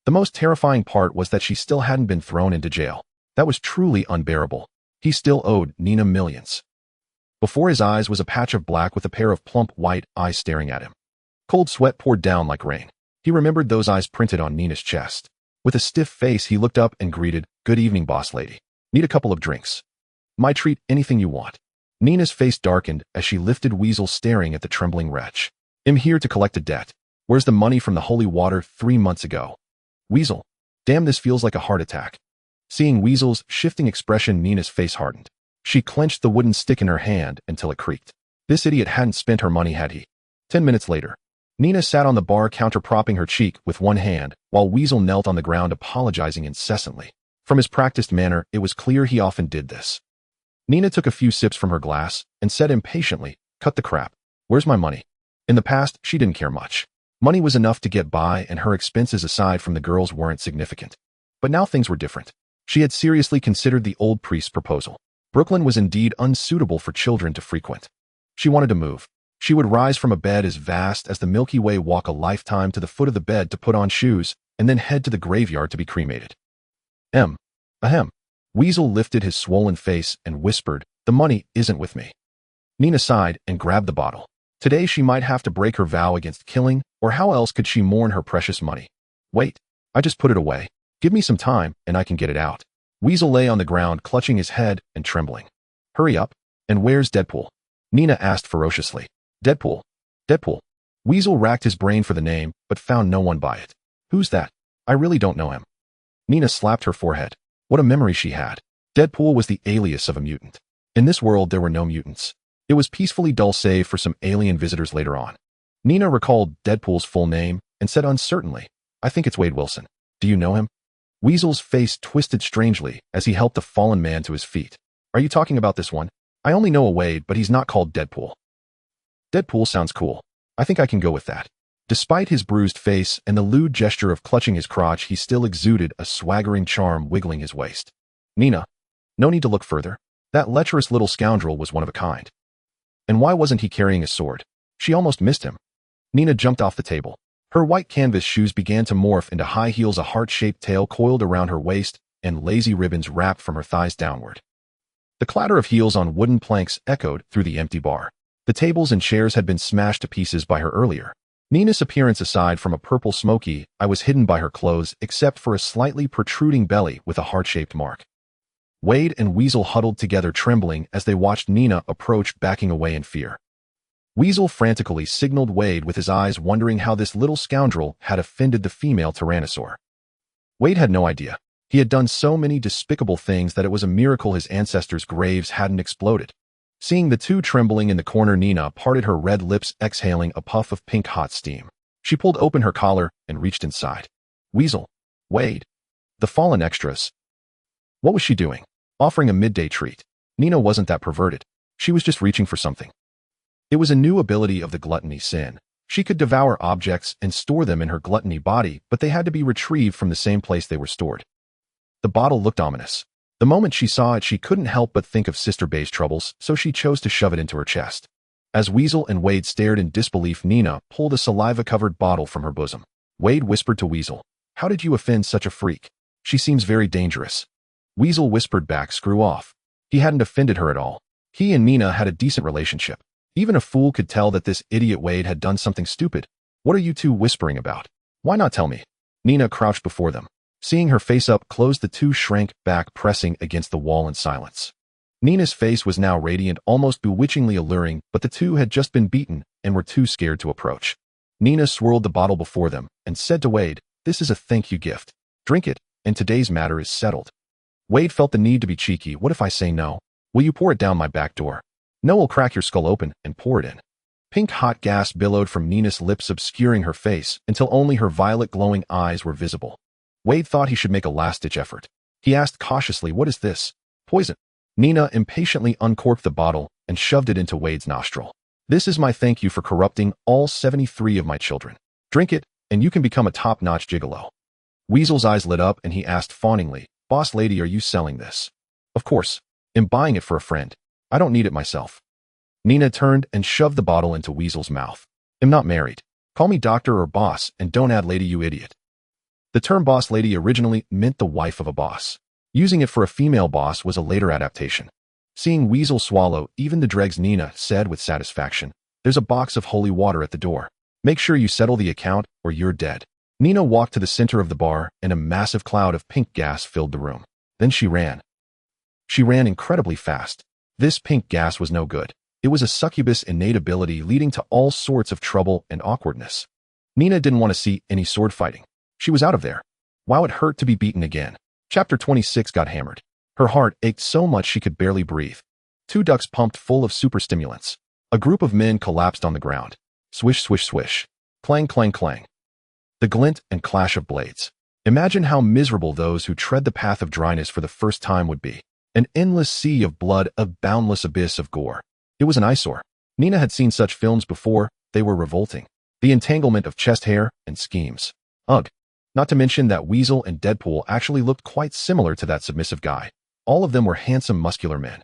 The most terrifying part was that she still hadn't been thrown into jail. That was truly unbearable. He still owed Nina millions. Before his eyes was a patch of black with a pair of plump white eyes staring at him. Cold sweat poured down like rain. He remembered those eyes printed on Nina's chest. With a stiff face, he looked up and greeted, "Good evening, boss lady. Need a couple of drinks?" "My treat, anything you want." Nina's face darkened as she lifted Weasel, staring at the trembling wretch. "I'm here to collect a debt. Where's the money from the holy water 3 months ago?" "Weasel. Damn, this feels like a heart attack." Seeing Weasel's shifting expression, Nina's face hardened. She clenched the wooden stick in her hand until it creaked. This idiot hadn't spent her money, had he? 10 minutes later, Nina sat on the bar counter, propping her cheek with one hand, while Weasel knelt on the ground, apologizing incessantly. From his practiced manner, it was clear he often did this. Nina took a few sips from her glass and said impatiently, "Cut the crap. Where's my money?" In the past, she didn't care much. Money was enough to get by, and her expenses aside from the girls weren't significant. But now things were different. She had seriously considered the old priest's proposal. Brooklyn was indeed unsuitable for children to frequent. She wanted to move. She would rise from a bed as vast as the Milky Way, walk a lifetime to the foot of the bed to put on shoes, and then head to the graveyard to be cremated. Ahem. Weasel lifted his swollen face and whispered, "The money isn't with me." Nina sighed and grabbed the bottle. Today she might have to break her vow against killing, or how else could she mourn her precious money? Wait, I just put it away. Give me some time, and I can get it out. Weasel lay on the ground, clutching his head and trembling. Hurry up. And where's Deadpool? Nina asked ferociously. Deadpool. Weasel racked his brain for the name, but found no one by it. Who's that? I really don't know him. Nina slapped her forehead. What a memory she had. Deadpool was the alias of a mutant. In this world there were no mutants. It was peacefully dull save for some alien visitors later on. Nina recalled Deadpool's full name and said uncertainly, I think it's Wade Wilson. Do you know him? Weasel's face twisted strangely as he helped the fallen man to his feet. Are you talking about this one? I only know a Wade, but he's not called Deadpool. Deadpool sounds cool. I think I can go with that. Despite his bruised face and the lewd gesture of clutching his crotch, he still exuded a swaggering charm, wiggling his waist. Nina, no need to look further. That lecherous little scoundrel was one of a kind. And why wasn't he carrying a sword? She almost missed him. Nina jumped off the table. Her white canvas shoes began to morph into high heels, a heart-shaped tail coiled around her waist, and lazy ribbons wrapped from her thighs downward. The clatter of heels on wooden planks echoed through the empty bar. The tables and chairs had been smashed to pieces by her earlier. Nina's appearance, aside from a purple smoky eye, was hidden by her clothes except for a slightly protruding belly with a heart-shaped mark. Wade and Weasel huddled together, trembling as they watched Nina approach, backing away in fear. Weasel frantically signaled Wade with his eyes, wondering how this little scoundrel had offended the female tyrannosaur. Wade had no idea. He had done so many despicable things that it was a miracle his ancestors' graves hadn't exploded. Seeing the two trembling in the corner, Nina parted her red lips, exhaling a puff of pink hot steam. She pulled open her collar and reached inside. Weasel, Wade, the fallen extras. What was she doing? Offering a midday treat. Nina wasn't that perverted. She was just reaching for something. It was a new ability of the gluttony sin. She could devour objects and store them in her gluttony body, but they had to be retrieved from the same place they were stored. The bottle looked ominous. The moment she saw it, she couldn't help but think of Sister Bay's troubles, so she chose to shove it into her chest. As Weasel and Wade stared in disbelief, Nina pulled a saliva-covered bottle from her bosom. Wade whispered to Weasel, "How did you offend such a freak? She seems very dangerous." Weasel whispered back, "Screw off." He hadn't offended her at all. He and Nina had a decent relationship. Even a fool could tell that this idiot Wade had done something stupid. "What are you two whispering about? Why not tell me?" Nina crouched before them. Seeing her face up close, the two shrank back, pressing against the wall in silence. Nina's face was now radiant, almost bewitchingly alluring, but the two had just been beaten and were too scared to approach. Nina swirled the bottle before them and said to Wade, "This is a thank you gift. Drink it, and today's matter is settled." Wade felt the need to be cheeky. "What if I say no? Will you pour it down my back door?" "No, we'll crack your skull open and pour it in." Pink hot gas billowed from Nina's lips, obscuring her face until only her violet glowing eyes were visible. Wade thought he should make a last-ditch effort. He asked cautiously, "What is this? Poison?" Nina impatiently uncorked the bottle and shoved it into Wade's nostril. "This is my thank you for corrupting all 73 of my children. Drink it, and you can become a top-notch gigolo." Weasel's eyes lit up and he asked fawningly, "Boss lady, are you selling this?" "Of course. I'm buying it for a friend. I don't need it myself." Nina turned and shoved the bottle into Weasel's mouth. "I'm not married. Call me doctor or boss, and don't add lady, you idiot." The term boss lady originally meant the wife of a boss. Using it for a female boss was a later adaptation. Seeing Weasel swallow even the dregs, Nina said with satisfaction, "There's a box of holy water at the door. Make sure you settle the account or you're dead." Nina walked to the center of the bar and a massive cloud of pink gas filled the room. Then she ran. She ran incredibly fast. This pink gas was no good. It was a succubus innate ability leading to all sorts of trouble and awkwardness. Nina didn't want to see any sword fighting. She was out of there. Wow, it hurt to be beaten again. Chapter 26 got hammered. Her heart ached so much she could barely breathe. Two ducks pumped full of super stimulants. A group of men collapsed on the ground. Swish, swish, swish. Clang, clang, clang. The glint and clash of blades. Imagine how miserable those who tread the path of dryness for the first time would be. An endless sea of blood, a boundless abyss of gore. It was an eyesore. Nina had seen such films before. They were revolting. The entanglement of chest hair and schemes. Ugh. Not to mention that Weasel and Deadpool actually looked quite similar to that submissive guy. All of them were handsome, muscular men.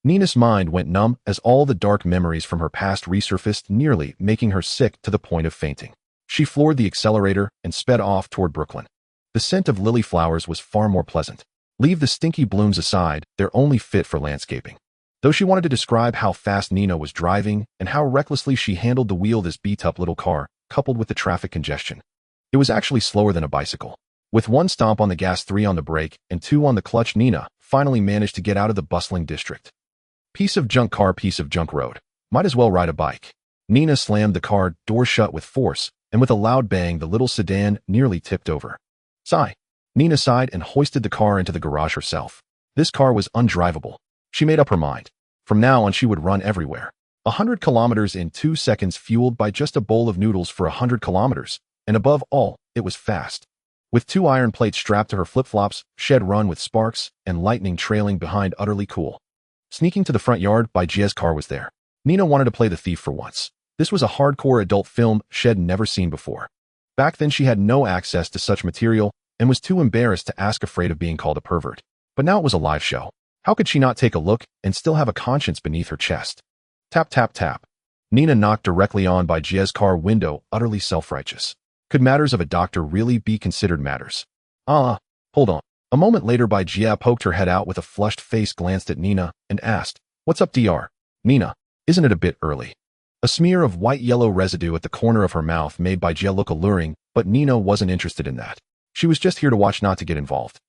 Nina's mind went numb as all the dark memories from her past resurfaced, nearly making her sick to the point of fainting. She floored the accelerator and sped off toward Brooklyn. The scent of lily flowers was far more pleasant. Leave the stinky blooms aside, they're only fit for landscaping. Though she wanted to describe how fast Nina was driving and how recklessly she handled the wheel of this beat-up little car, coupled with the traffic congestion. It was actually slower than a bicycle. With 1 stomp on the gas, 3 on the brake, and 2 on the clutch, Nina finally managed to get out of the bustling district. Piece of junk car, piece of junk road. Might as well ride a bike. Nina slammed the car door shut with force, and with a loud bang, the little sedan nearly tipped over. Sigh. Nina sighed and hoisted the car into the garage herself. This car was undrivable. She made up her mind. From now on, she would run everywhere. 100 kilometers in 2 seconds, fueled by just a bowl of noodles for 100 kilometers. And above all, it was fast. With 2 iron plates strapped to her flip-flops, shed run with sparks, and lightning trailing behind, utterly cool. Sneaking to the front yard, Baijia's car was there. Nina wanted to play the thief for once. This was a hardcore adult film Shed never seen before. Back then she had no access to such material and was too embarrassed to ask, afraid of being called a pervert. But now it was a live show. How could she not take a look and still have a conscience beneath her chest? Tap, tap, tap. Nina knocked directly on Baijia's car window, utterly self-righteous. Could matters of a doctor really be considered matters? Hold on. A moment later, Baijia poked her head out with a flushed face, glanced at Nina, and asked, "What's up, Dr.? Nina, isn't it a bit early?" A smear of white-yellow residue at the corner of her mouth made Baijia look alluring, but Nina wasn't interested in that. She was just here to watch, not to get involved.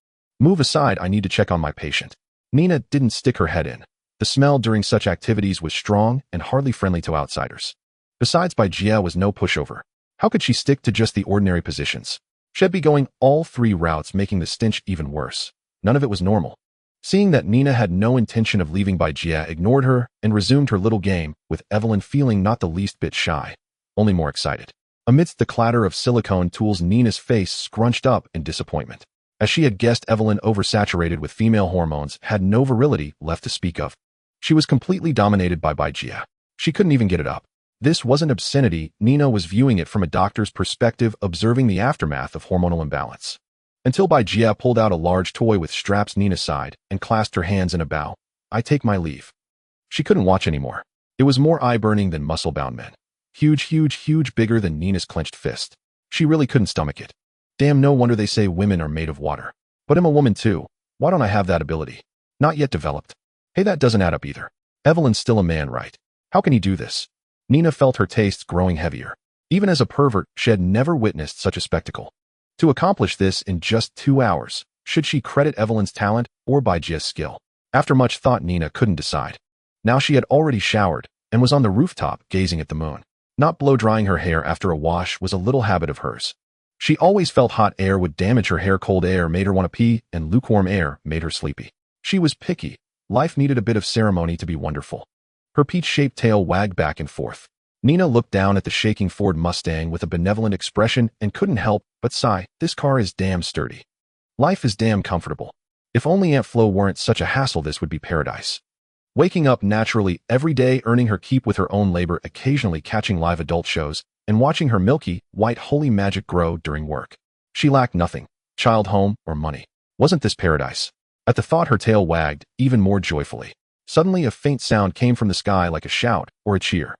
"Move aside, I need to check on my patient." Nina didn't stick her head in. The smell during such activities was strong and hardly friendly to outsiders. Besides, Baijia was no pushover. How could she stick to just the ordinary positions? She'd be going all 3 routes, making the stench even worse. None of it was normal. Seeing that Nina had no intention of leaving, Baijia ignored her and resumed her little game, with Evelyn feeling not the least bit shy, only more excited. Amidst the clatter of silicone tools, Nina's face scrunched up in disappointment. As she had guessed, Evelyn, oversaturated with female hormones, had no virility left to speak of. She was completely dominated by Baijia. She couldn't even get it up. This wasn't obscenity. Nina was viewing it from a doctor's perspective, observing the aftermath of hormonal imbalance. Until Baijia pulled out a large toy with straps. Nina sighed and clasped her hands in a bow. "I take my leave." She couldn't watch anymore. It was more eye-burning than muscle-bound men. Huge, huge, huge, bigger than Nina's clenched fist. She really couldn't stomach it. Damn, no wonder they say women are made of water. But I'm a woman too. Why don't I have that ability? Not yet developed. Hey, that doesn't add up either. Evelyn's still a man, right? How can he do this? Nina felt her tastes growing heavier. Even as a pervert, she had never witnessed such a spectacle. To accomplish this in just 2 hours, should she credit Evelyn's talent or Baijia's skill? After much thought, Nina couldn't decide. Now she had already showered and was on the rooftop gazing at the moon. Not blow-drying her hair after a wash was a little habit of hers. She always felt hot air would damage her hair, cold air made her want to pee, and lukewarm air made her sleepy. She was picky. Life needed a bit of ceremony to be wonderful. Her peach-shaped tail wagged back and forth. Nina looked down at the shaking Ford Mustang with a benevolent expression and couldn't help but sigh. This car is damn sturdy. Life is damn comfortable. If only Aunt Flo weren't such a hassle, this would be paradise. Waking up naturally every day, earning her keep with her own labor, occasionally catching live adult shows, and watching her milky, white holy magic grow during work. She lacked nothing, child, home, or money. Wasn't this paradise? At the thought, her tail wagged even more joyfully. Suddenly, a faint sound came from the sky, like a shout or a cheer.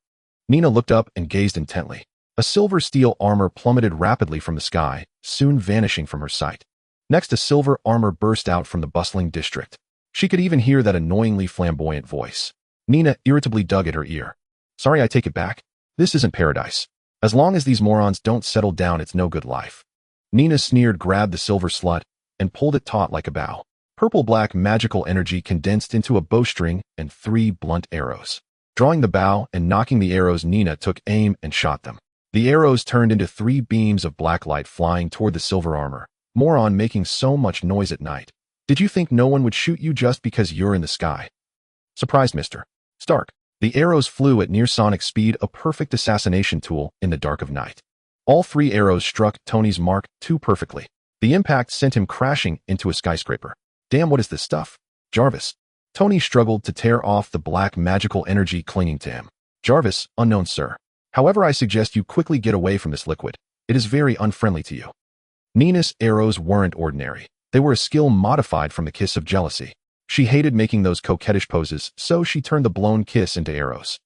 Nina looked up and gazed intently. A silver steel armor plummeted rapidly from the sky, soon vanishing from her sight. Next, a silver armor burst out from the bustling district. She could even hear that annoyingly flamboyant voice. Nina irritably dug at her ear. "Sorry, I take it back. This isn't paradise. As long as these morons don't settle down, it's no good life." Nina sneered, grabbed the silver slut, and pulled it taut like a bow. Purple-black magical energy condensed into a bowstring and 3 blunt arrows. Drawing the bow and knocking the arrows, Nina took aim and shot them. The arrows turned into 3 beams of black light flying toward the silver armor. "Moron, making so much noise at night. Did you think no one would shoot you just because you're in the sky? Surprise, Mr. Stark." The arrows flew at near-sonic speed, a perfect assassination tool in the dark of night. All 3 arrows struck Tony's mark too perfectly. The impact sent him crashing into a skyscraper. "Damn, what is this stuff? Jarvis." Tony struggled to tear off the black magical energy clinging to him. "Jarvis, unknown sir. However, I suggest you quickly get away from this liquid. It is very unfriendly to you." Nina's arrows weren't ordinary. They were a skill modified from the kiss of jealousy. She hated making those coquettish poses, so she turned the blown kiss into arrows.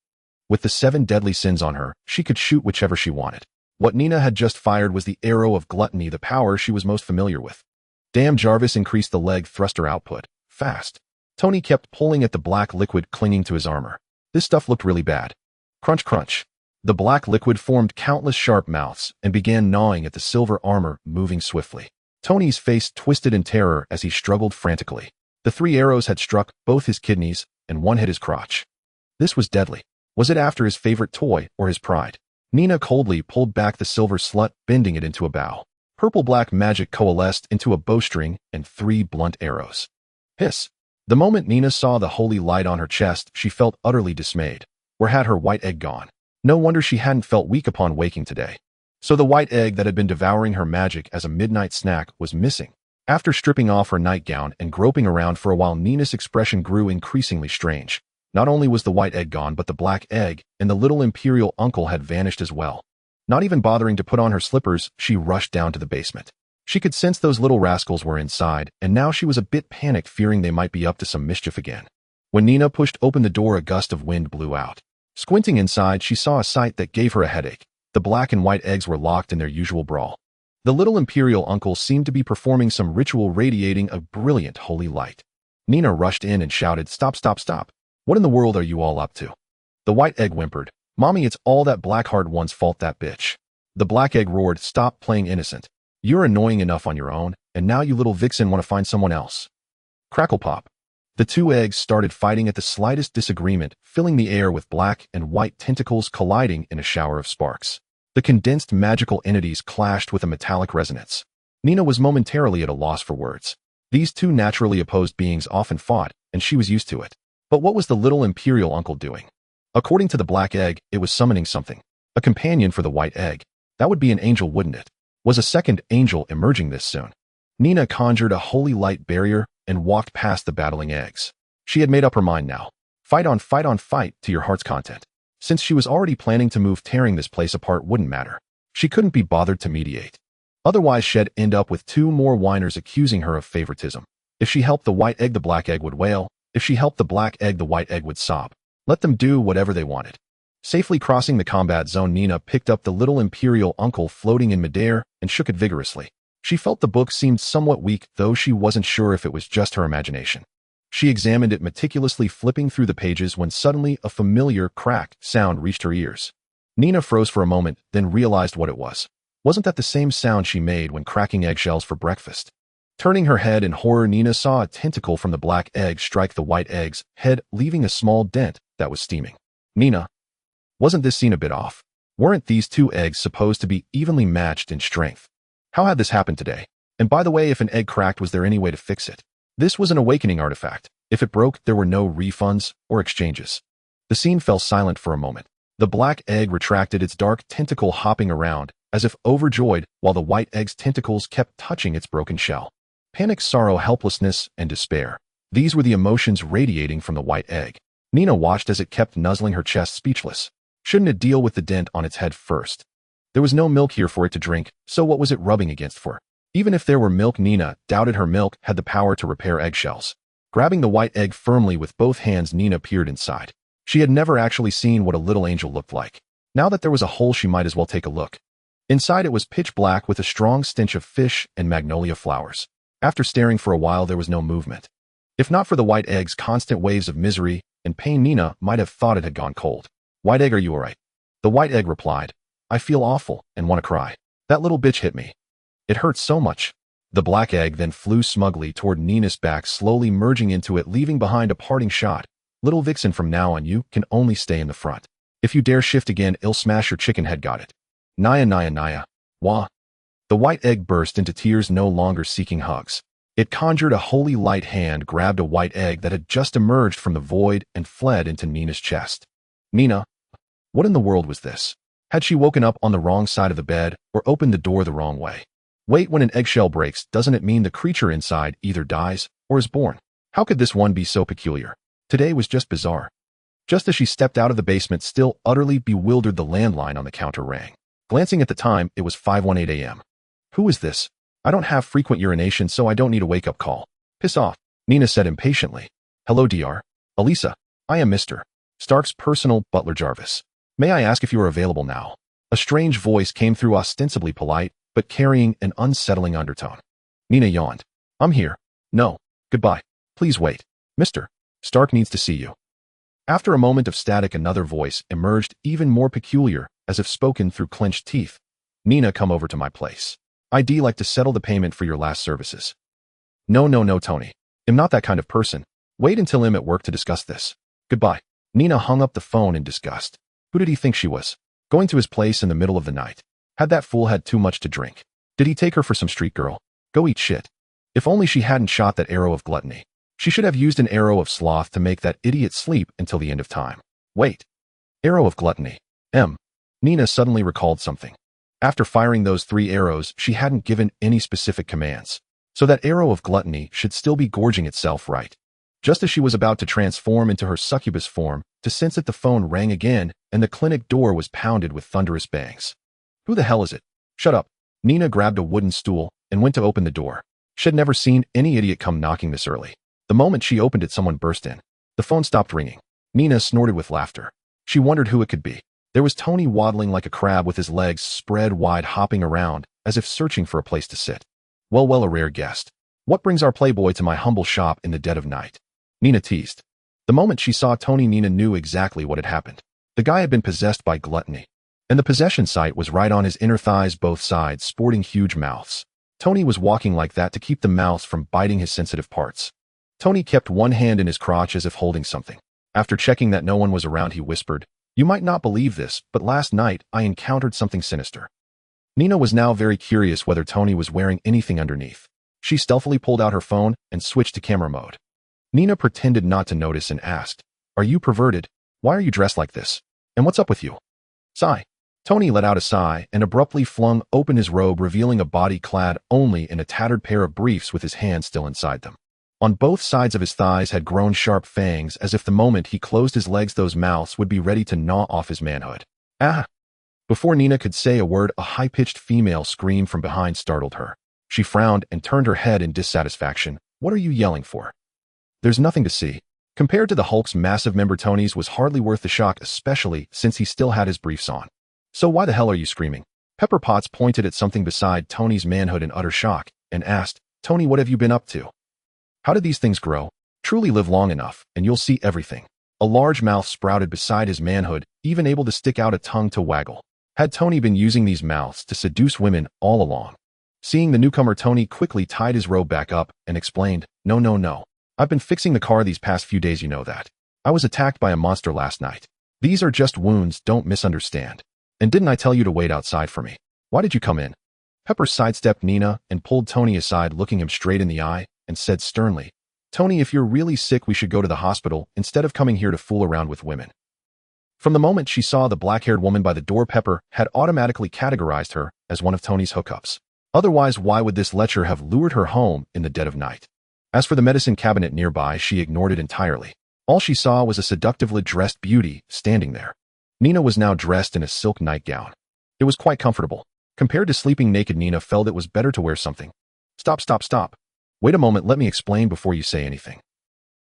With the 7 deadly sins on her, she could shoot whichever she wanted. What Nina had just fired was the arrow of gluttony, the power she was most familiar with. Damn, Jarvis increased the leg thruster output. Fast. Tony kept pulling at the black liquid clinging to his armor. This stuff looked really bad. Crunch, crunch. The black liquid formed countless sharp mouths and began gnawing at the silver armor, moving swiftly. Tony's face twisted in terror as he struggled frantically. The 3 arrows had struck both his kidneys, and one hit his crotch. This was deadly. Was it after his favorite toy or his pride? Nina coldly pulled back the silver slut, bending it into a bow. Purple-black magic coalesced into a bowstring and 3 blunt arrows. Hiss. The moment Nina saw the holy light on her chest, she felt utterly dismayed. Where had her white egg gone? No wonder she hadn't felt weak upon waking today. So the white egg that had been devouring her magic as a midnight snack was missing. After stripping off her nightgown and groping around for a while, Nina's expression grew increasingly strange. Not only was the white egg gone, but the black egg and the little imperial uncle had vanished as well. Not even bothering to put on her slippers, she rushed down to the basement. She could sense those little rascals were inside, and now she was a bit panicked, fearing they might be up to some mischief again. When Nina pushed open the door, a gust of wind blew out. Squinting inside, she saw a sight that gave her a headache. The black and white eggs were locked in their usual brawl. The little imperial uncle seemed to be performing some ritual radiating a brilliant holy light. Nina rushed in and shouted, "Stop, stop, stop. What in the world are you all up to?" The white egg whimpered, "Mommy, it's all that Blackheart one's fault, that bitch." The black egg roared, "Stop playing innocent. You're annoying enough on your own, and now you little vixen want to find someone else." Crackle pop. The 2 eggs started fighting at the slightest disagreement, filling the air with black and white tentacles colliding in a shower of sparks. The condensed magical entities clashed with a metallic resonance. Nina was momentarily at a loss for words. These 2 naturally opposed beings often fought, and she was used to it. But what was the little imperial uncle doing? According to the black egg, it was summoning something. A companion for the white egg. That would be an angel, wouldn't it? Was a second angel emerging this soon? Nina conjured a holy light barrier and walked past the battling eggs. She had made up her mind now. Fight on, fight to your heart's content. Since she was already planning to move, tearing this place apart wouldn't matter. She couldn't be bothered to mediate. Otherwise, she'd end up with 2 more whiners accusing her of favoritism. If she helped the white egg, the black egg would wail. If she helped the black egg, the white egg would sob. Let them do whatever they wanted. Safely crossing the combat zone, Nina picked up the little imperial uncle floating in midair and shook it vigorously. She felt the book seemed somewhat weak, though she wasn't sure if it was just her imagination. She examined it meticulously, flipping through the pages, when suddenly a familiar crack sound reached her ears. Nina froze for a moment, then realized what it was. Wasn't that the same sound she made when cracking eggshells for breakfast? Turning her head in horror, Nina saw a tentacle from the black egg strike the white egg's head, leaving a small dent that was steaming. Nina, wasn't this scene a bit off? Weren't these 2 eggs supposed to be evenly matched in strength? How had this happened today? And by the way, if an egg cracked, was there any way to fix it? This was an awakening artifact. If it broke, there were no refunds or exchanges. The scene fell silent for a moment. The black egg retracted, its dark tentacle hopping around, as if overjoyed, while the white egg's tentacles kept touching its broken shell. Panic, sorrow, helplessness, and despair. These were the emotions radiating from the white egg. Nina watched as it kept nuzzling her chest, speechless. Shouldn't it deal with the dent on its head first? There was no milk here for it to drink, so what was it rubbing against for? Even if there were milk, Nina doubted her milk had the power to repair eggshells. Grabbing the white egg firmly with both hands, Nina peered inside. She had never actually seen what a little angel looked like. Now that there was a hole, she might as well take a look. Inside, it was pitch black with a strong stench of fish and magnolia flowers. After staring for a while, there was no movement. If not for the white egg's constant waves of misery and pain, Nina might have thought it had gone cold. "White egg, are you all right?" The white egg replied, "I feel awful and want to cry. That little bitch hit me. It hurts so much." The black egg then flew smugly toward Nina's back, slowly merging into it, leaving behind a parting shot. "Little vixen, from now on you can only stay in the front. If you dare shift again, I'll smash your chicken head, got it? Naya, Naya, Naya. Wah." The white egg burst into tears, no longer seeking hugs. It conjured a holy light hand, grabbed a white egg that had just emerged from the void, and fled into Nina's chest. Nina, what in the world was this? Had she woken up on the wrong side of the bed or opened the door the wrong way? Wait, when an eggshell breaks, doesn't it mean the creature inside either dies or is born? How could this one be so peculiar? Today was just bizarre. Just as she stepped out of the basement, still utterly bewildered, the landline on the counter rang. Glancing at the time, it was 5:18 a.m. Who is this? I don't have frequent urination, so I don't need a wake-up call. Piss off, Nina said impatiently. Hello, Dr. Elisa. I am Mr. Stark's personal butler Jarvis. May I ask if you are available now? A strange voice came through, ostensibly polite, but carrying an unsettling undertone. Nina yawned. I'm here. No. Goodbye. Please wait. Mr. Stark needs to see you. After a moment of static, another voice emerged, even more peculiar, as if spoken through clenched teeth. Nina, come over to my place. I'd like to settle the payment for your last services. No, Tony. I'm not that kind of person. Wait until I'm at work to discuss this. Goodbye. Nina hung up the phone in disgust. Who did he think she was? Going to his place in the middle of the night. Had that fool had too much to drink? Did he take her for some street girl? Go eat shit. If only she hadn't shot that arrow of gluttony. She should have used an arrow of sloth to make that idiot sleep until the end of time. Wait. Arrow of gluttony. Nina suddenly recalled something. After firing those 3 arrows, she hadn't given any specific commands. So that arrow of gluttony should still be gorging itself, right? Just as she was about to transform into her succubus form, to sense it, the phone rang again, and the clinic door was pounded with thunderous bangs. Who the hell is it? Shut up. Nina grabbed a wooden stool and went to open the door. She'd never seen any idiot come knocking this early. The moment she opened it, someone burst in. The phone stopped ringing. Nina snorted with laughter. She wondered who it could be. There was Tony waddling like a crab with his legs spread wide, hopping around, as if searching for a place to sit. Well, a rare guest. What brings our playboy to my humble shop in the dead of night? Nina teased. The moment she saw Tony, Nina knew exactly what had happened. The guy had been possessed by gluttony. And the possession site was right on his inner thighs, both sides sporting huge mouths. Tony was walking like that to keep the mouths from biting his sensitive parts. Tony kept one hand in his crotch as if holding something. After checking that no one was around, he whispered, "You might not believe this, but last night I encountered something sinister." Nina was now very curious whether Tony was wearing anything underneath. She stealthily pulled out her phone and switched to camera mode. Nina pretended not to notice and asked, "Are you perverted? Why are you dressed like this? And what's up with you?" Sigh. Tony let out a sigh and abruptly flung open his robe, revealing a body clad only in a tattered pair of briefs with his hand still inside them. On both sides of his thighs had grown sharp fangs, as if the moment he closed his legs those mouths would be ready to gnaw off his manhood. Ah! Before Nina could say a word, a high-pitched female scream from behind startled her. She frowned and turned her head in dissatisfaction. "What are you yelling for?" "There's nothing to see." Compared to the Hulk's massive member, Tony's was hardly worth the shock, especially since he still had his briefs on. "So why the hell are you screaming?" Pepper Potts pointed at something beside Tony's manhood in utter shock and asked, "Tony, what have you been up to? How did these things grow? Truly live long enough, and you'll see everything." A large mouth sprouted beside his manhood, even able to stick out a tongue to waggle. Had Tony been using these mouths to seduce women all along? Seeing the newcomer, Tony quickly tied his robe back up and explained, No. I've been fixing the car these past few days, you know that. I was attacked by a monster last night. These are just wounds, don't misunderstand. And didn't I tell you to wait outside for me? Why did you come in?" Pepper sidestepped Nina and pulled Tony aside, looking him straight in the eye, and said sternly, "Tony, if you're really sick, we should go to the hospital instead of coming here to fool around with women." From the moment she saw the black-haired woman by the door, Pepper had automatically categorized her as one of Tony's hookups. Otherwise, why would this lecher have lured her home in the dead of night? As for the medicine cabinet nearby, she ignored it entirely. All she saw was a seductively dressed beauty standing there. Nina was now dressed in a silk nightgown. It was quite comfortable. Compared to sleeping naked, Nina felt it was better to wear something. Stop. Wait a moment, let me explain before you say anything."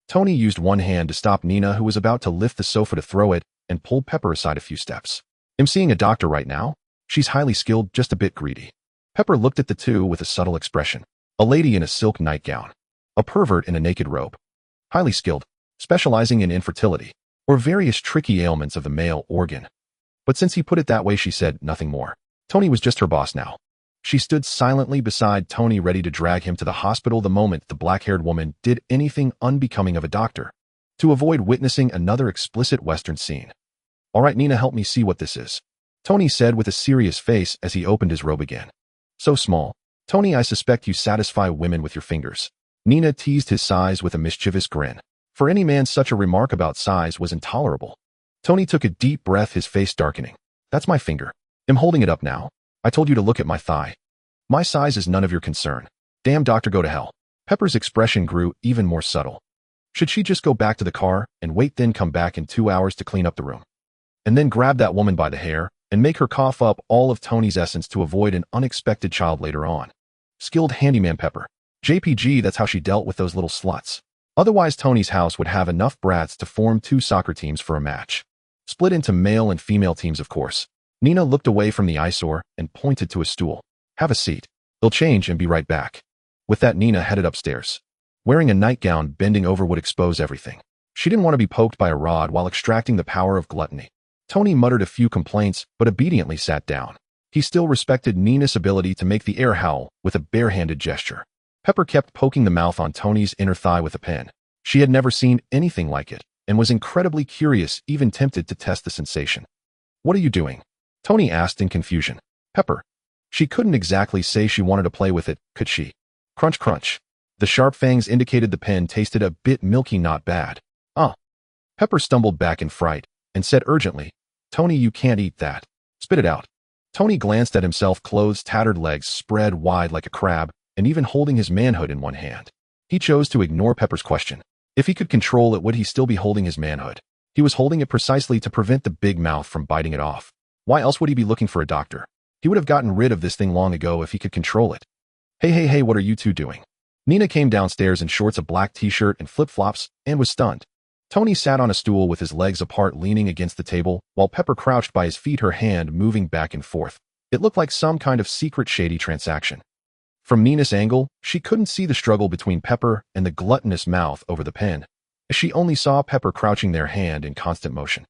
Tony used one hand to stop Nina, who was about to lift the sofa to throw it, and pulled Pepper aside a few steps. "I'm seeing a doctor right now. She's highly skilled, just a bit greedy." Pepper looked at the two with a subtle expression. A lady in a silk nightgown. A pervert in a naked robe. Highly skilled, specializing in infertility, or various tricky ailments of the male organ. But since he put it that way, she said nothing more. Tony was just her boss now. She stood silently beside Tony, ready to drag him to the hospital the moment the black-haired woman did anything unbecoming of a doctor, to avoid witnessing another explicit Western scene. "All right, Nina, help me see what this is," Tony said with a serious face as he opened his robe again. "So small. Tony, I suspect you satisfy women with your fingers." Nina teased his size with a mischievous grin. For any man, such a remark about size was intolerable. Tony took a deep breath, his face darkening. "That's my finger. I'm holding it up now. I told you to look at my thigh. My size is none of your concern. Damn doctor, go to hell." Pepper's expression grew even more subtle. Should she just go back to the car and wait, then come back in 2 hours to clean up the room? And then grab that woman by the hair and make her cough up all of Tony's essence to avoid an unexpected child later on? Skilled handyman Pepper. JPG, that's how she dealt with those little sluts. Otherwise, Tony's house would have enough brats to form 2 soccer teams for a match. Split into male and female teams, of course. Nina looked away from the eyesore and pointed to a stool. Have a seat. They'll change and be right back. With that, Nina headed upstairs. Wearing a nightgown bending over would expose everything. She didn't want to be poked by a rod while extracting the power of gluttony. Tony muttered a few complaints, but obediently sat down. He still respected Nina's ability to make the air howl with a barehanded gesture. Pepper kept poking the mouth on Tony's inner thigh with a pen. She had never seen anything like it, and was incredibly curious, even tempted to test the sensation. What are you doing? Tony asked in confusion. Pepper. She couldn't exactly say she wanted to play with it, could she? Crunch, crunch. The sharp fangs indicated the pen tasted a bit milky, not bad. Pepper stumbled back in fright and said urgently, Tony, you can't eat that. Spit it out. Tony glanced at himself, clothes, tattered legs spread wide like a crab, and even holding his manhood in one hand. He chose to ignore Pepper's question. If he could control it, would he still be holding his manhood? He was holding it precisely to prevent the big mouth from biting it off. Why else would he be looking for a doctor? He would have gotten rid of this thing long ago if he could control it. Hey, what are you two doing? Nina came downstairs in shorts, a black t-shirt, and flip-flops, and was stunned. Tony sat on a stool with his legs apart, leaning against the table, while Pepper crouched by his feet, her hand moving back and forth. It looked like some kind of secret, shady transaction. From Nina's angle, she couldn't see the struggle between Pepper and the gluttonous mouth over the pen, as she only saw Pepper crouching, their hand in constant motion.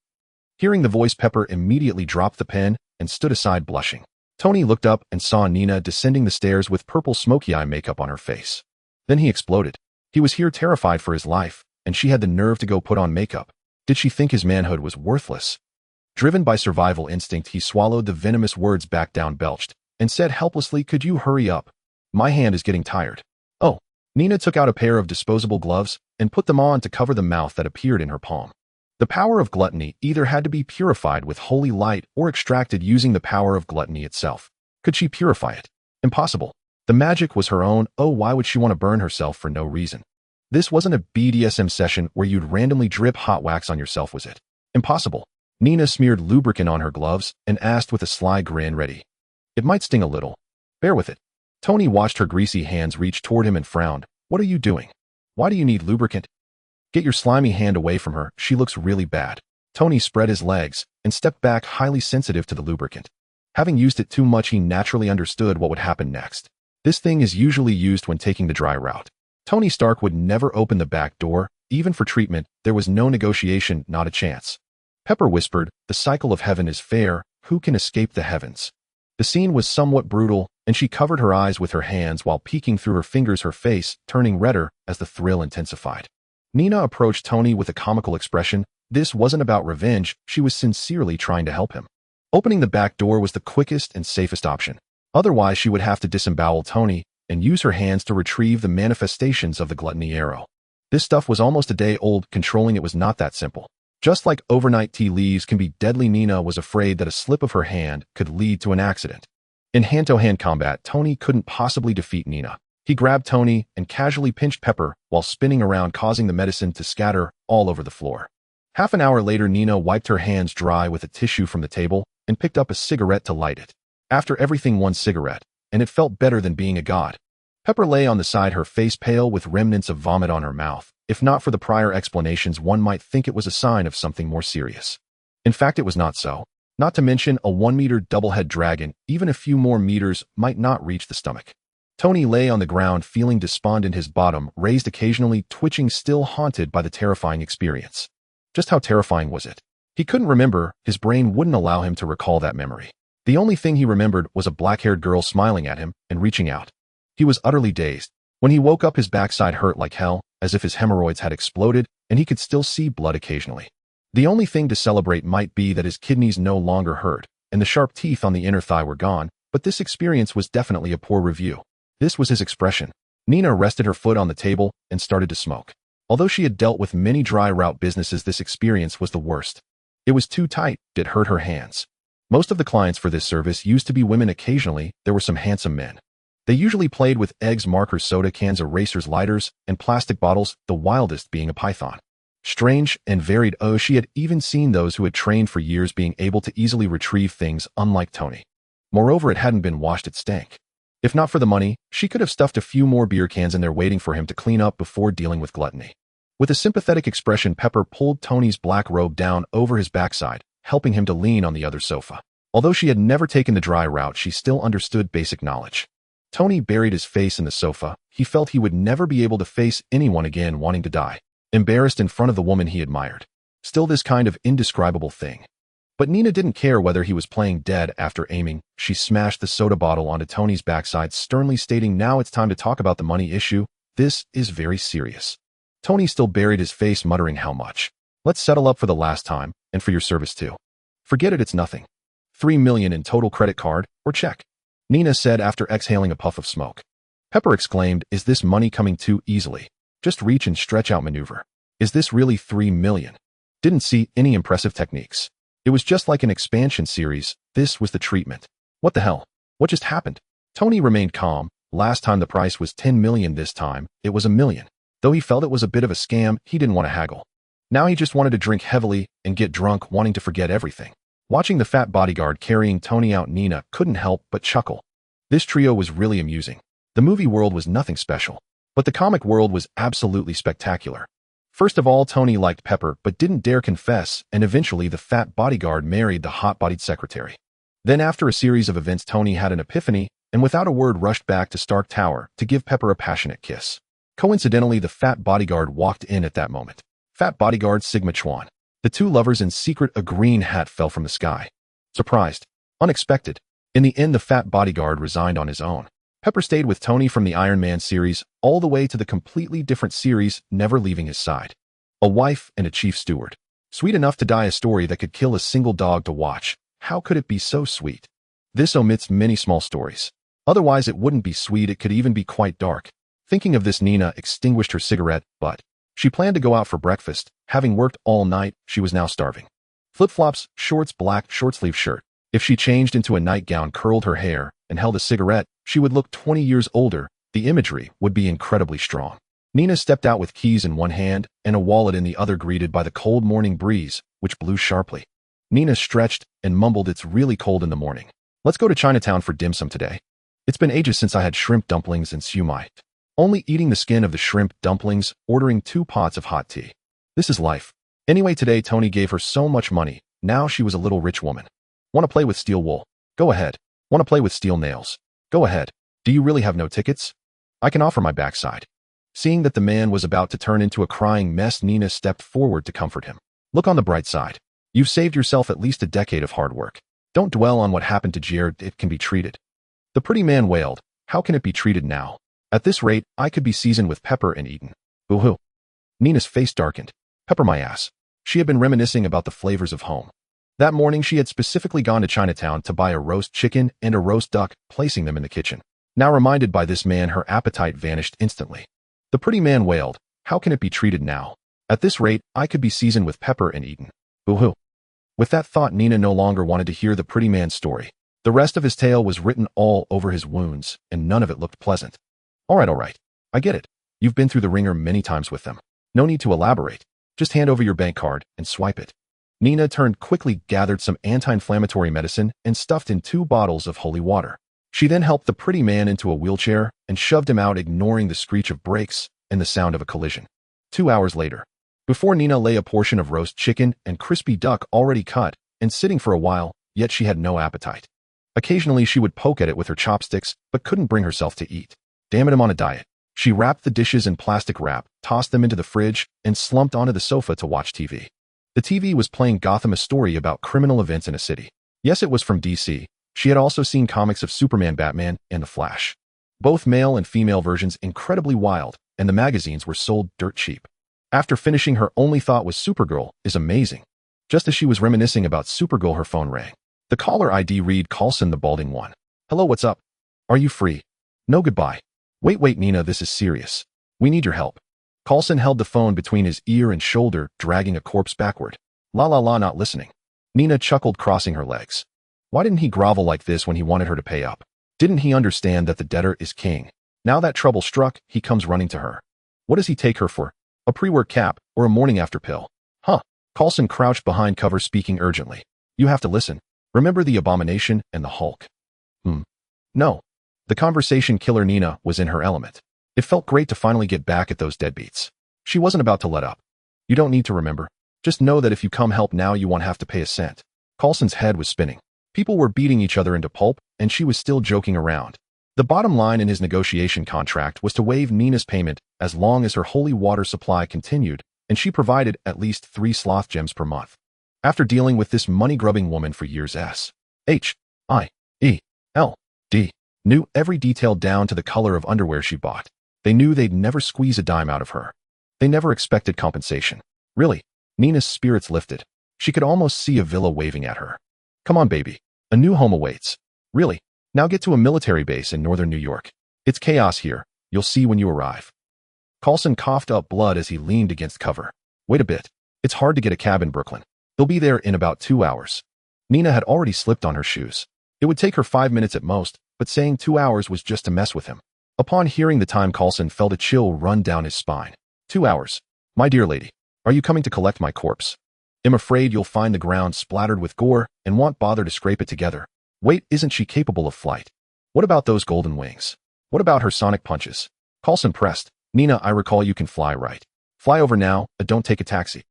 Hearing the voice, Pepper immediately dropped the pen and stood aside, blushing. Tony looked up and saw Nina descending the stairs with purple smoky eye makeup on her face. Then he exploded. He was here terrified for his life, and she had the nerve to go put on makeup. Did she think his manhood was worthless? Driven by survival instinct, he swallowed the venomous words back down, belched, and said helplessly, could you hurry up? My hand is getting tired. Oh. Nina took out a pair of disposable gloves and put them on to cover the mouth that appeared in her palm. The power of gluttony either had to be purified with holy light or extracted using the power of gluttony itself. Could she purify it? Impossible. The magic was her own. Oh, why would she want to burn herself for no reason? This wasn't a BDSM session where you'd randomly drip hot wax on yourself, was it? Impossible. Nina smeared lubricant on her gloves and asked with a sly grin, ready. It might sting a little. Bear with it. Tony watched her greasy hands reach toward him and frowned. What are you doing? Why do you need lubricant? Get your slimy hand away from her. She looks really bad. Tony spread his legs and stepped back, highly sensitive to the lubricant. Having used it too much, he naturally understood what would happen next. This thing is usually used when taking the dry route. Tony Stark would never open the back door. Even for treatment, there was no negotiation, not a chance. Pepper whispered, the cycle of heaven is fair. Who can escape the heavens? The scene was somewhat brutal, and she covered her eyes with her hands while peeking through her fingers, her face turning redder as the thrill intensified. Nina approached Tony with a comical expression. This wasn't about revenge. She was sincerely trying to help him. Opening the back door was the quickest and safest option. Otherwise, she would have to disembowel Tony and use her hands to retrieve the manifestations of the gluttony arrow. This stuff was almost a day old. Controlling it was not that simple. Just like overnight tea leaves can be deadly, Nina was afraid that a slip of her hand could lead to an accident. In hand-to-hand combat, Tony couldn't possibly defeat Nina. He grabbed Tony and casually pinched Pepper while spinning around, causing the medicine to scatter all over the floor. Half an hour later, Nina wiped her hands dry with a tissue from the table and picked up a cigarette to light it. After everything, one cigarette, and it felt better than being a god. Pepper lay on the side, her face pale with remnants of vomit on her mouth. If not for the prior explanations, one might think it was a sign of something more serious. In fact, it was not so. Not to mention a 1-meter double-head dragon. Even a few more meters might not reach the stomach. Tony lay on the ground feeling despondent, his bottom raised occasionally, twitching, still haunted by the terrifying experience. Just how terrifying was it? He couldn't remember. His brain wouldn't allow him to recall that memory. The only thing he remembered was a black-haired girl smiling at him and reaching out. He was utterly dazed. When he woke up, his backside hurt like hell, as if his hemorrhoids had exploded, and he could still see blood occasionally. The only thing to celebrate might be that his kidneys no longer hurt, and the sharp teeth on the inner thigh were gone, but this experience was definitely a poor review. This was his expression. Nina rested her foot on the table and started to smoke. Although she had dealt with many dry route businesses, this experience was the worst. It was too tight. It hurt her hands. Most of the clients for this service used to be women. Occasionally, there were some handsome men. They usually played with eggs, markers, soda cans, erasers, lighters, and plastic bottles, the wildest being a python. Strange and varied. Oh, she had even seen those who had trained for years being able to easily retrieve things, unlike Tony. Moreover, it hadn't been washed, it stank. If not for the money, she could have stuffed a few more beer cans in there waiting for him to clean up before dealing with gluttony. With a sympathetic expression, Pepper pulled Tony's black robe down over his backside, helping him to lean on the other sofa. Although she had never taken the dry route, she still understood basic knowledge. Tony buried his face in the sofa. He felt he would never be able to face anyone again, wanting to die, embarrassed in front of the woman he admired. Still this kind of indescribable thing. But Nina didn't care whether he was playing dead. After aiming, she smashed the soda bottle onto Tony's backside, sternly stating, "Now it's time to talk about the money issue. This is very serious." Tony still buried his face, muttering, "How much? Let's settle up for the last time, and for your service too." "Forget it, it's nothing. 3 million in total, credit card or check," Nina said after exhaling a puff of smoke. Pepper exclaimed, "Is this money coming too easily? Just reach and stretch out maneuver. Is this really 3 million? Didn't see any impressive techniques. It was just like an expansion series. This was the treatment. What the hell? What just happened?" Tony remained calm. Last time the price was 10 million, this time it was 1 million. Though he felt it was a bit of a scam, he didn't want to haggle. Now he just wanted to drink heavily and get drunk, wanting to forget everything. Watching the fat bodyguard carrying Tony out, Nina couldn't help but chuckle. This trio was really amusing. The movie world was nothing special, but the comic world was absolutely spectacular. First of all, Tony liked Pepper but didn't dare confess, and eventually the fat bodyguard married the hot-bodied secretary. Then after a series of events, Tony had an epiphany and without a word rushed back to Stark Tower to give Pepper a passionate kiss. Coincidentally, the fat bodyguard walked in at that moment. Fat bodyguard Sigma Chuan. The two lovers in secret, a green hat fell from the sky. Surprised. Unexpected. In the end, the fat bodyguard resigned on his own. Pepper stayed with Tony from the Iron Man series all the way to the completely different series, never leaving his side. A wife and a chief steward. Sweet enough to die, a story that could kill a single dog to watch. How could it be so sweet? This omits many small stories. Otherwise it wouldn't be sweet, it could even be quite dark. Thinking of this, Nina extinguished her cigarette, but she planned to go out for breakfast. Having worked all night, she was now starving. Flip-flops, shorts, black short-sleeve shirt. If she changed into a nightgown, curled her hair, and held a cigarette, she would look 20 years older. The imagery would be incredibly strong. Nina stepped out with keys in one hand and a wallet in the other, greeted by the cold morning breeze, which blew sharply. Nina stretched and mumbled, "It's really cold in the morning. Let's go to Chinatown for dim sum today. It's been ages since I had shrimp dumplings and siumai. Only eating the skin of the shrimp dumplings, ordering 2 pots of hot tea. This is life." Anyway, today Tony gave her so much money. Now she was a little rich woman. "Want to play with steel wool? Go ahead. Want to play with steel nails? Go ahead. Do you really have no tickets? I can offer my backside." Seeing that the man was about to turn into a crying mess, Nina stepped forward to comfort him. "Look on the bright side. You've saved yourself at least a decade of hard work. Don't dwell on what happened to Jared. It can be treated." The pretty man wailed, "How can it be treated now? At this rate, I could be seasoned with pepper and eaten." "Boo-hoo." Nina's face darkened. "Pepper my ass." She had been reminiscing about the flavors of home. That morning she had specifically gone to Chinatown to buy a roast chicken and a roast duck, placing them in the kitchen. Now reminded by this man, her appetite vanished instantly. The pretty man wailed, "How can it be treated now? At this rate, I could be seasoned with pepper and eaten." Boo-hoo. With that thought, Nina no longer wanted to hear the pretty man's story. The rest of his tale was written all over his wounds, and none of it looked pleasant. All right. I get it. You've been through the ringer many times with them. No need to elaborate. Just hand over your bank card and swipe it." Nina turned quickly, gathered some anti-inflammatory medicine, and stuffed in 2 bottles of holy water. She then helped the pretty man into a wheelchair and shoved him out, ignoring the screech of brakes and the sound of a collision. 2 hours later. Before Nina lay a portion of roast chicken and crispy duck already cut and sitting for a while, yet she had no appetite. Occasionally she would poke at it with her chopsticks, but couldn't bring herself to eat. Damn it, I'm on a diet. She wrapped the dishes in plastic wrap, tossed them into the fridge, and slumped onto the sofa to watch TV. The TV was playing Gotham, a story about criminal events in a city. Yes, it was from DC. She had also seen comics of Superman, Batman, and The Flash. Both male and female versions incredibly wild, and the magazines were sold dirt cheap. After finishing, her only thought was Supergirl is amazing. Just as she was reminiscing about Supergirl, her phone rang. The caller ID read Carlson, the balding one. "Hello, what's up? Are you free?" "No, goodbye." Wait, Nina, this is serious. We need your help." Carlson held the phone between his ear and shoulder, dragging a corpse backward. La, not listening. Nina chuckled, crossing her legs. Why didn't he grovel like this when he wanted her to pay up? Didn't he understand that the debtor is king? Now that trouble struck, he comes running to her. What does he take her for? A pre-work cap or a morning after pill? Huh? Carlson crouched behind cover, speaking urgently. "You have to listen. Remember the Abomination and the Hulk?" No. The conversation killer Nina was in her element. It felt great to finally get back at those deadbeats. She wasn't about to let up. You don't need to remember. Just know that if you come help now, you won't have to pay a cent. Coulson's head was spinning. People were beating each other into pulp, and she was still joking around. The bottom line in his negotiation contract was to waive Nina's payment as long as her holy water supply continued, and she provided at least 3 sloth gems per month. After dealing with this money-grubbing woman for years, S.H.I.E.L.D. knew every detail down to the color of underwear she bought. They knew they'd never squeeze a dime out of her. They never expected compensation. Really, Nina's spirits lifted. She could almost see a villa waving at her. Come on, baby. A new home awaits. Really, now get to a military base in northern New York. It's chaos here. You'll see when you arrive. Coulson coughed up blood as he leaned against cover. Wait a bit. It's hard to get a cab in Brooklyn. They'll be there in about 2 hours. Nina had already slipped on her shoes. It would take her 5 minutes at most, but saying 2 hours was just to mess with him. Upon hearing the time, Coulson felt a chill run down his spine. 2 hours. My dear lady, are you coming to collect my corpse? I'm afraid you'll find the ground splattered with gore and won't bother to scrape it together. Wait, isn't she capable of flight? What about those golden wings? What about her sonic punches? Coulson pressed. Nina, I recall you can fly, right? Fly over now, don't take a taxi.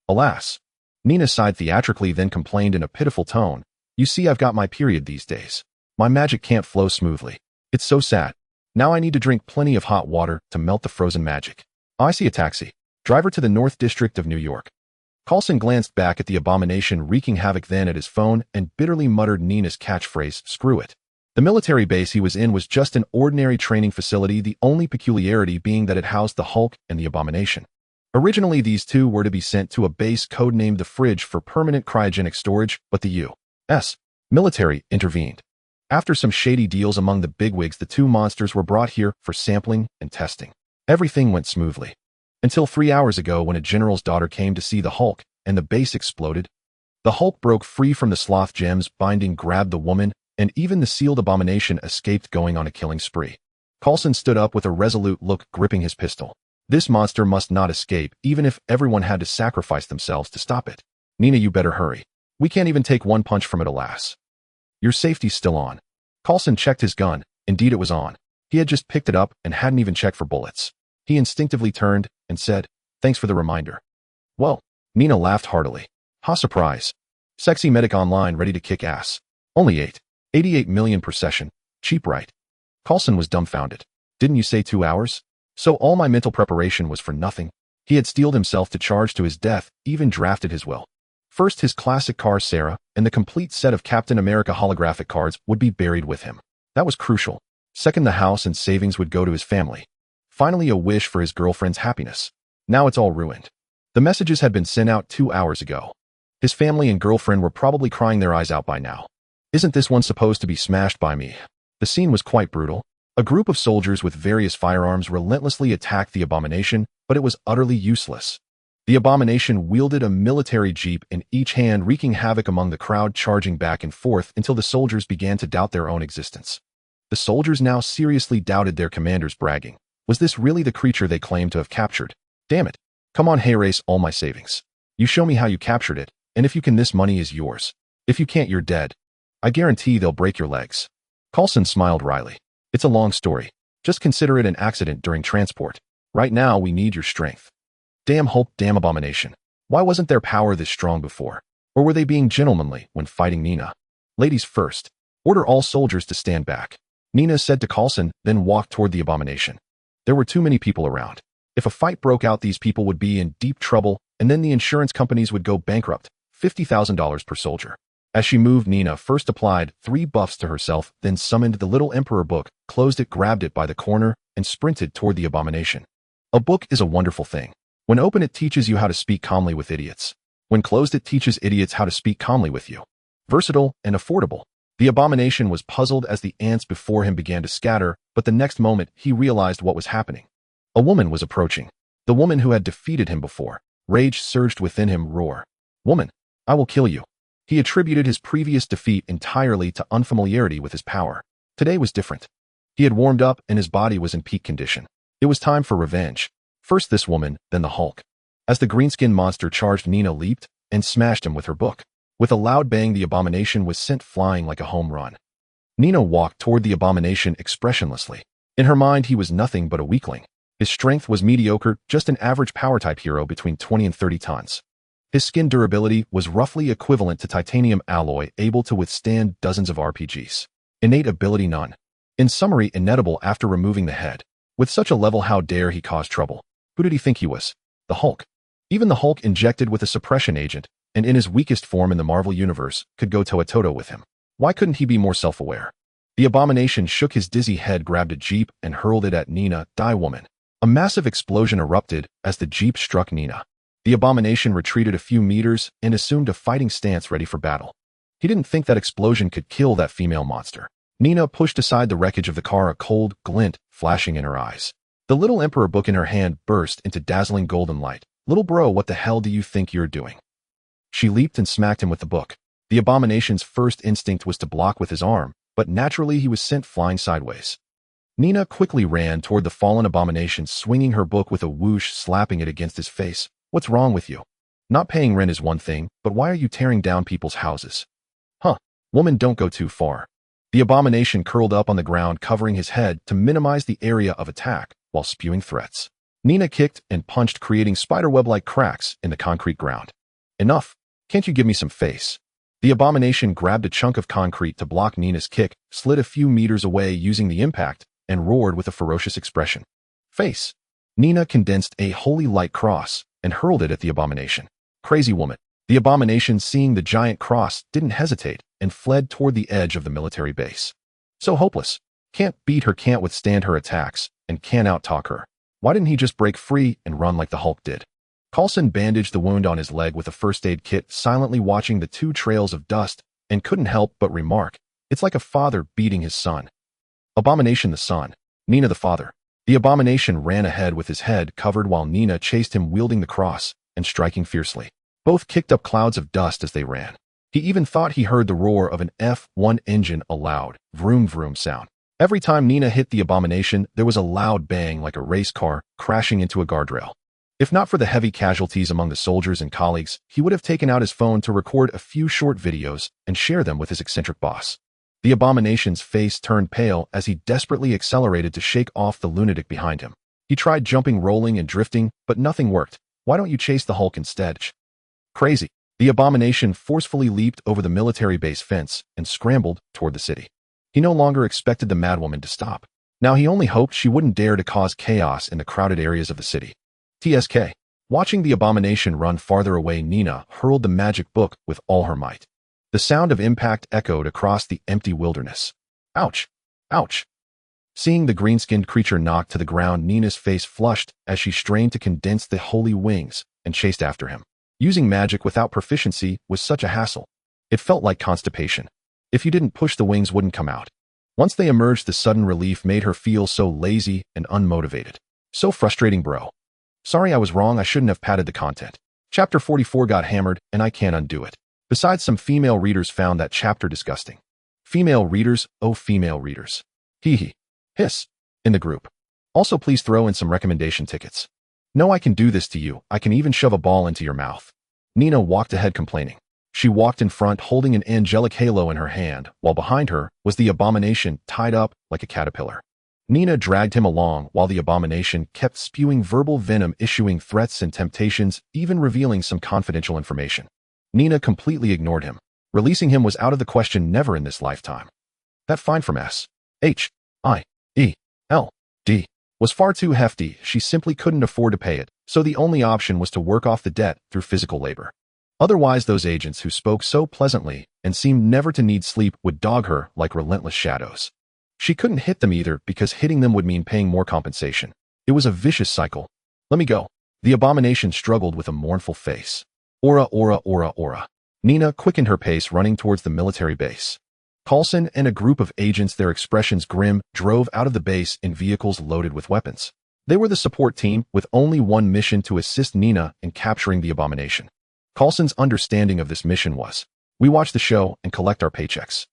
Alas. Nina sighed theatrically, then complained in a pitiful tone. You see, I've got my period these days. My magic can't flow smoothly. It's so sad. Now I need to drink plenty of hot water to melt the frozen magic. I see a taxi. Driver to the North District of New York. Coulson glanced back at the abomination wreaking havoc, then at his phone, and bitterly muttered Nina's catchphrase, screw it. The military base he was in was just an ordinary training facility, the only peculiarity being that it housed the Hulk and the Abomination. Originally, these two were to be sent to a base codenamed the Fridge for permanent cryogenic storage, but the U.S. military intervened. After some shady deals among the bigwigs, the two monsters were brought here for sampling and testing. Everything went smoothly. Until 3 hours ago, when a general's daughter came to see the Hulk, and the base exploded. The Hulk broke free from the sloth gems binding, grabbed the woman, and even the sealed abomination escaped, going on a killing spree. Coulson stood up with a resolute look, gripping his pistol. This monster must not escape, even if everyone had to sacrifice themselves to stop it. Nina, you better hurry. We can't even take one punch from it, alas. Your safety's still on. Coulson checked his gun. Indeed, it was on. He had just picked it up and hadn't even checked for bullets. He instinctively turned and said, thanks for the reminder. Well, Nina laughed heartily. Ha, surprise. Sexy medic online, ready to kick ass. Only 88 million per session. Cheap, right? Coulson was dumbfounded. Didn't you say 2 hours? So all my mental preparation was for nothing? He had steeled himself to charge to his death, even drafted his will. First, his classic car Sarah, and the complete set of Captain America holographic cards would be buried with him. That was crucial. Second, the house and savings would go to his family. Finally, a wish for his girlfriend's happiness. Now it's all ruined. The messages had been sent out 2 hours ago. His family and girlfriend were probably crying their eyes out by now. Isn't this one supposed to be smashed by me? The scene was quite brutal. A group of soldiers with various firearms relentlessly attacked the abomination, but it was utterly useless. The abomination wielded a military jeep in each hand, wreaking havoc among the crowd, charging back and forth until the soldiers began to doubt their own existence. The soldiers now seriously doubted their commanders, bragging. Was this really the creature they claimed to have captured? Damn it. Come on, hey, race all my savings. You show me how you captured it, and if you can, this money is yours. If you can't, you're dead. I guarantee they'll break your legs. Coulson smiled wryly. It's a long story. Just consider it an accident during transport. Right now, we need your strength. Damn Hulk, damn abomination. Why wasn't their power this strong before? Or were they being gentlemanly when fighting Nina? Ladies first. Order all soldiers to stand back. Nina said to Coulson, then walked toward the abomination. There were too many people around. If a fight broke out, these people would be in deep trouble, and then the insurance companies would go bankrupt. $50,000 per soldier. As she moved, Nina first applied 3 buffs to herself, then summoned the little Emperor book, closed it, grabbed it by the corner, and sprinted toward the abomination. A book is a wonderful thing. When open, it teaches you how to speak calmly with idiots. When closed, it teaches idiots how to speak calmly with you. Versatile and affordable. The abomination was puzzled as the ants before him began to scatter, but the next moment he realized what was happening. A woman was approaching. The woman who had defeated him before. Rage surged within him. Roar. Woman, I will kill you. He attributed his previous defeat entirely to unfamiliarity with his power. Today was different. He had warmed up and his body was in peak condition. It was time for revenge. First this woman, then the Hulk. As the greenskin monster charged, Nina leaped and smashed him with her book. With a loud bang, the abomination was sent flying like a home run. Nina walked toward the abomination expressionlessly. In her mind, he was nothing but a weakling. His strength was mediocre, just an average power-type hero between 20 and 30 tons. His skin durability was roughly equivalent to titanium alloy, able to withstand dozens of RPGs. Innate ability none. In summary, inettable after removing the head. With such a level, how dare he cause trouble? Who did he think he was? The Hulk. Even the Hulk, injected with a suppression agent, and in his weakest form in the Marvel Universe, could go toe-to-toe with him. Why couldn't he be more self-aware? The Abomination shook his dizzy head, grabbed a jeep, and hurled it at Nina, Die Woman. A massive explosion erupted as the jeep struck Nina. The Abomination retreated a few meters and assumed a fighting stance, ready for battle. He didn't think that explosion could kill that female monster. Nina pushed aside the wreckage of the car, a cold glint flashing in her eyes. The Little Emperor book in her hand burst into dazzling golden light. Little bro, what the hell do you think you're doing? She leaped and smacked him with the book. The Abomination's first instinct was to block with his arm, but naturally he was sent flying sideways. Nina quickly ran toward the fallen Abomination, swinging her book with a whoosh, slapping it against his face. What's wrong with you? Not paying rent is one thing, but why are you tearing down people's houses? Huh, woman, don't go too far. The Abomination curled up on the ground, covering his head to minimize the area of attack while spewing threats. Nina kicked and punched, creating spiderweb-like cracks in the concrete ground. Enough. Can't you give me some face? The Abomination grabbed a chunk of concrete to block Nina's kick, slid a few meters away using the impact, and roared with a ferocious expression. Face. Nina condensed a holy light cross and hurled it at the Abomination. Crazy woman. The Abomination, seeing the giant cross, didn't hesitate and fled toward the edge of the military base. So hopeless. Can't beat her, can't withstand her attacks, and can't out-talk her. Why didn't he just break free and run like the Hulk did? Coulson bandaged the wound on his leg with a first aid kit, silently watching the two trails of dust, and couldn't help but remark, it's like a father beating his son. Abomination the son, Nina the father. The Abomination ran ahead with his head covered while Nina chased him, wielding the cross and striking fiercely. Both kicked up clouds of dust as they ran. He even thought he heard the roar of an F1 engine, a loud vroom vroom sound. Every time Nina hit the Abomination, there was a loud bang like a race car crashing into a guardrail. If not for the heavy casualties among the soldiers and colleagues, he would have taken out his phone to record a few short videos and share them with his eccentric boss. The Abomination's face turned pale as he desperately accelerated to shake off the lunatic behind him. He tried jumping, rolling, and drifting, but nothing worked. Why don't you chase the Hulk instead? Crazy. The Abomination forcefully leaped over the military base fence and scrambled toward the city. He no longer expected the madwoman to stop. Now he only hoped she wouldn't dare to cause chaos in the crowded areas of the city. TSK. Watching the Abomination run farther away, Nina hurled the magic book with all her might. The sound of impact echoed across the empty wilderness. Ouch! Ouch! Seeing the green-skinned creature knocked to the ground, Nina's face flushed as she strained to condense the holy wings and chased after him. Using magic without proficiency was such a hassle. It felt like constipation. If you didn't push, the wings wouldn't come out. Once they emerged, the sudden relief made her feel so lazy and unmotivated. So frustrating, bro. Sorry, I was wrong. I shouldn't have padded the content. Chapter 44 got hammered, and I can't undo it. Besides, some female readers found that chapter disgusting. Female readers, oh female readers. Hee hee. Hiss. In the group. Also, please throw in some recommendation tickets. No, I can do this to you. I can even shove a ball into your mouth. Nina walked ahead, complaining. She walked in front, holding an angelic halo in her hand, while behind her was the Abomination, tied up like a caterpillar. Nina dragged him along while the Abomination kept spewing verbal venom, issuing threats and temptations, even revealing some confidential information. Nina completely ignored him. Releasing him was out of the question, never in this lifetime. That fine from S.H.I.E.L.D. was far too hefty. She simply couldn't afford to pay it, so the only option was to work off the debt through physical labor. Otherwise, those agents who spoke so pleasantly and seemed never to need sleep would dog her like relentless shadows. She couldn't hit them either, because hitting them would mean paying more compensation. It was a vicious cycle. Let me go. The Abomination struggled with a mournful face. Aura, aura, aura, aura. Nina quickened her pace, running towards the military base. Coulson and a group of agents, their expressions grim, drove out of the base in vehicles loaded with weapons. They were the support team, with only one mission: to assist Nina in capturing the Abomination. Coulson's understanding of this mission was, we watch the show and collect our paychecks.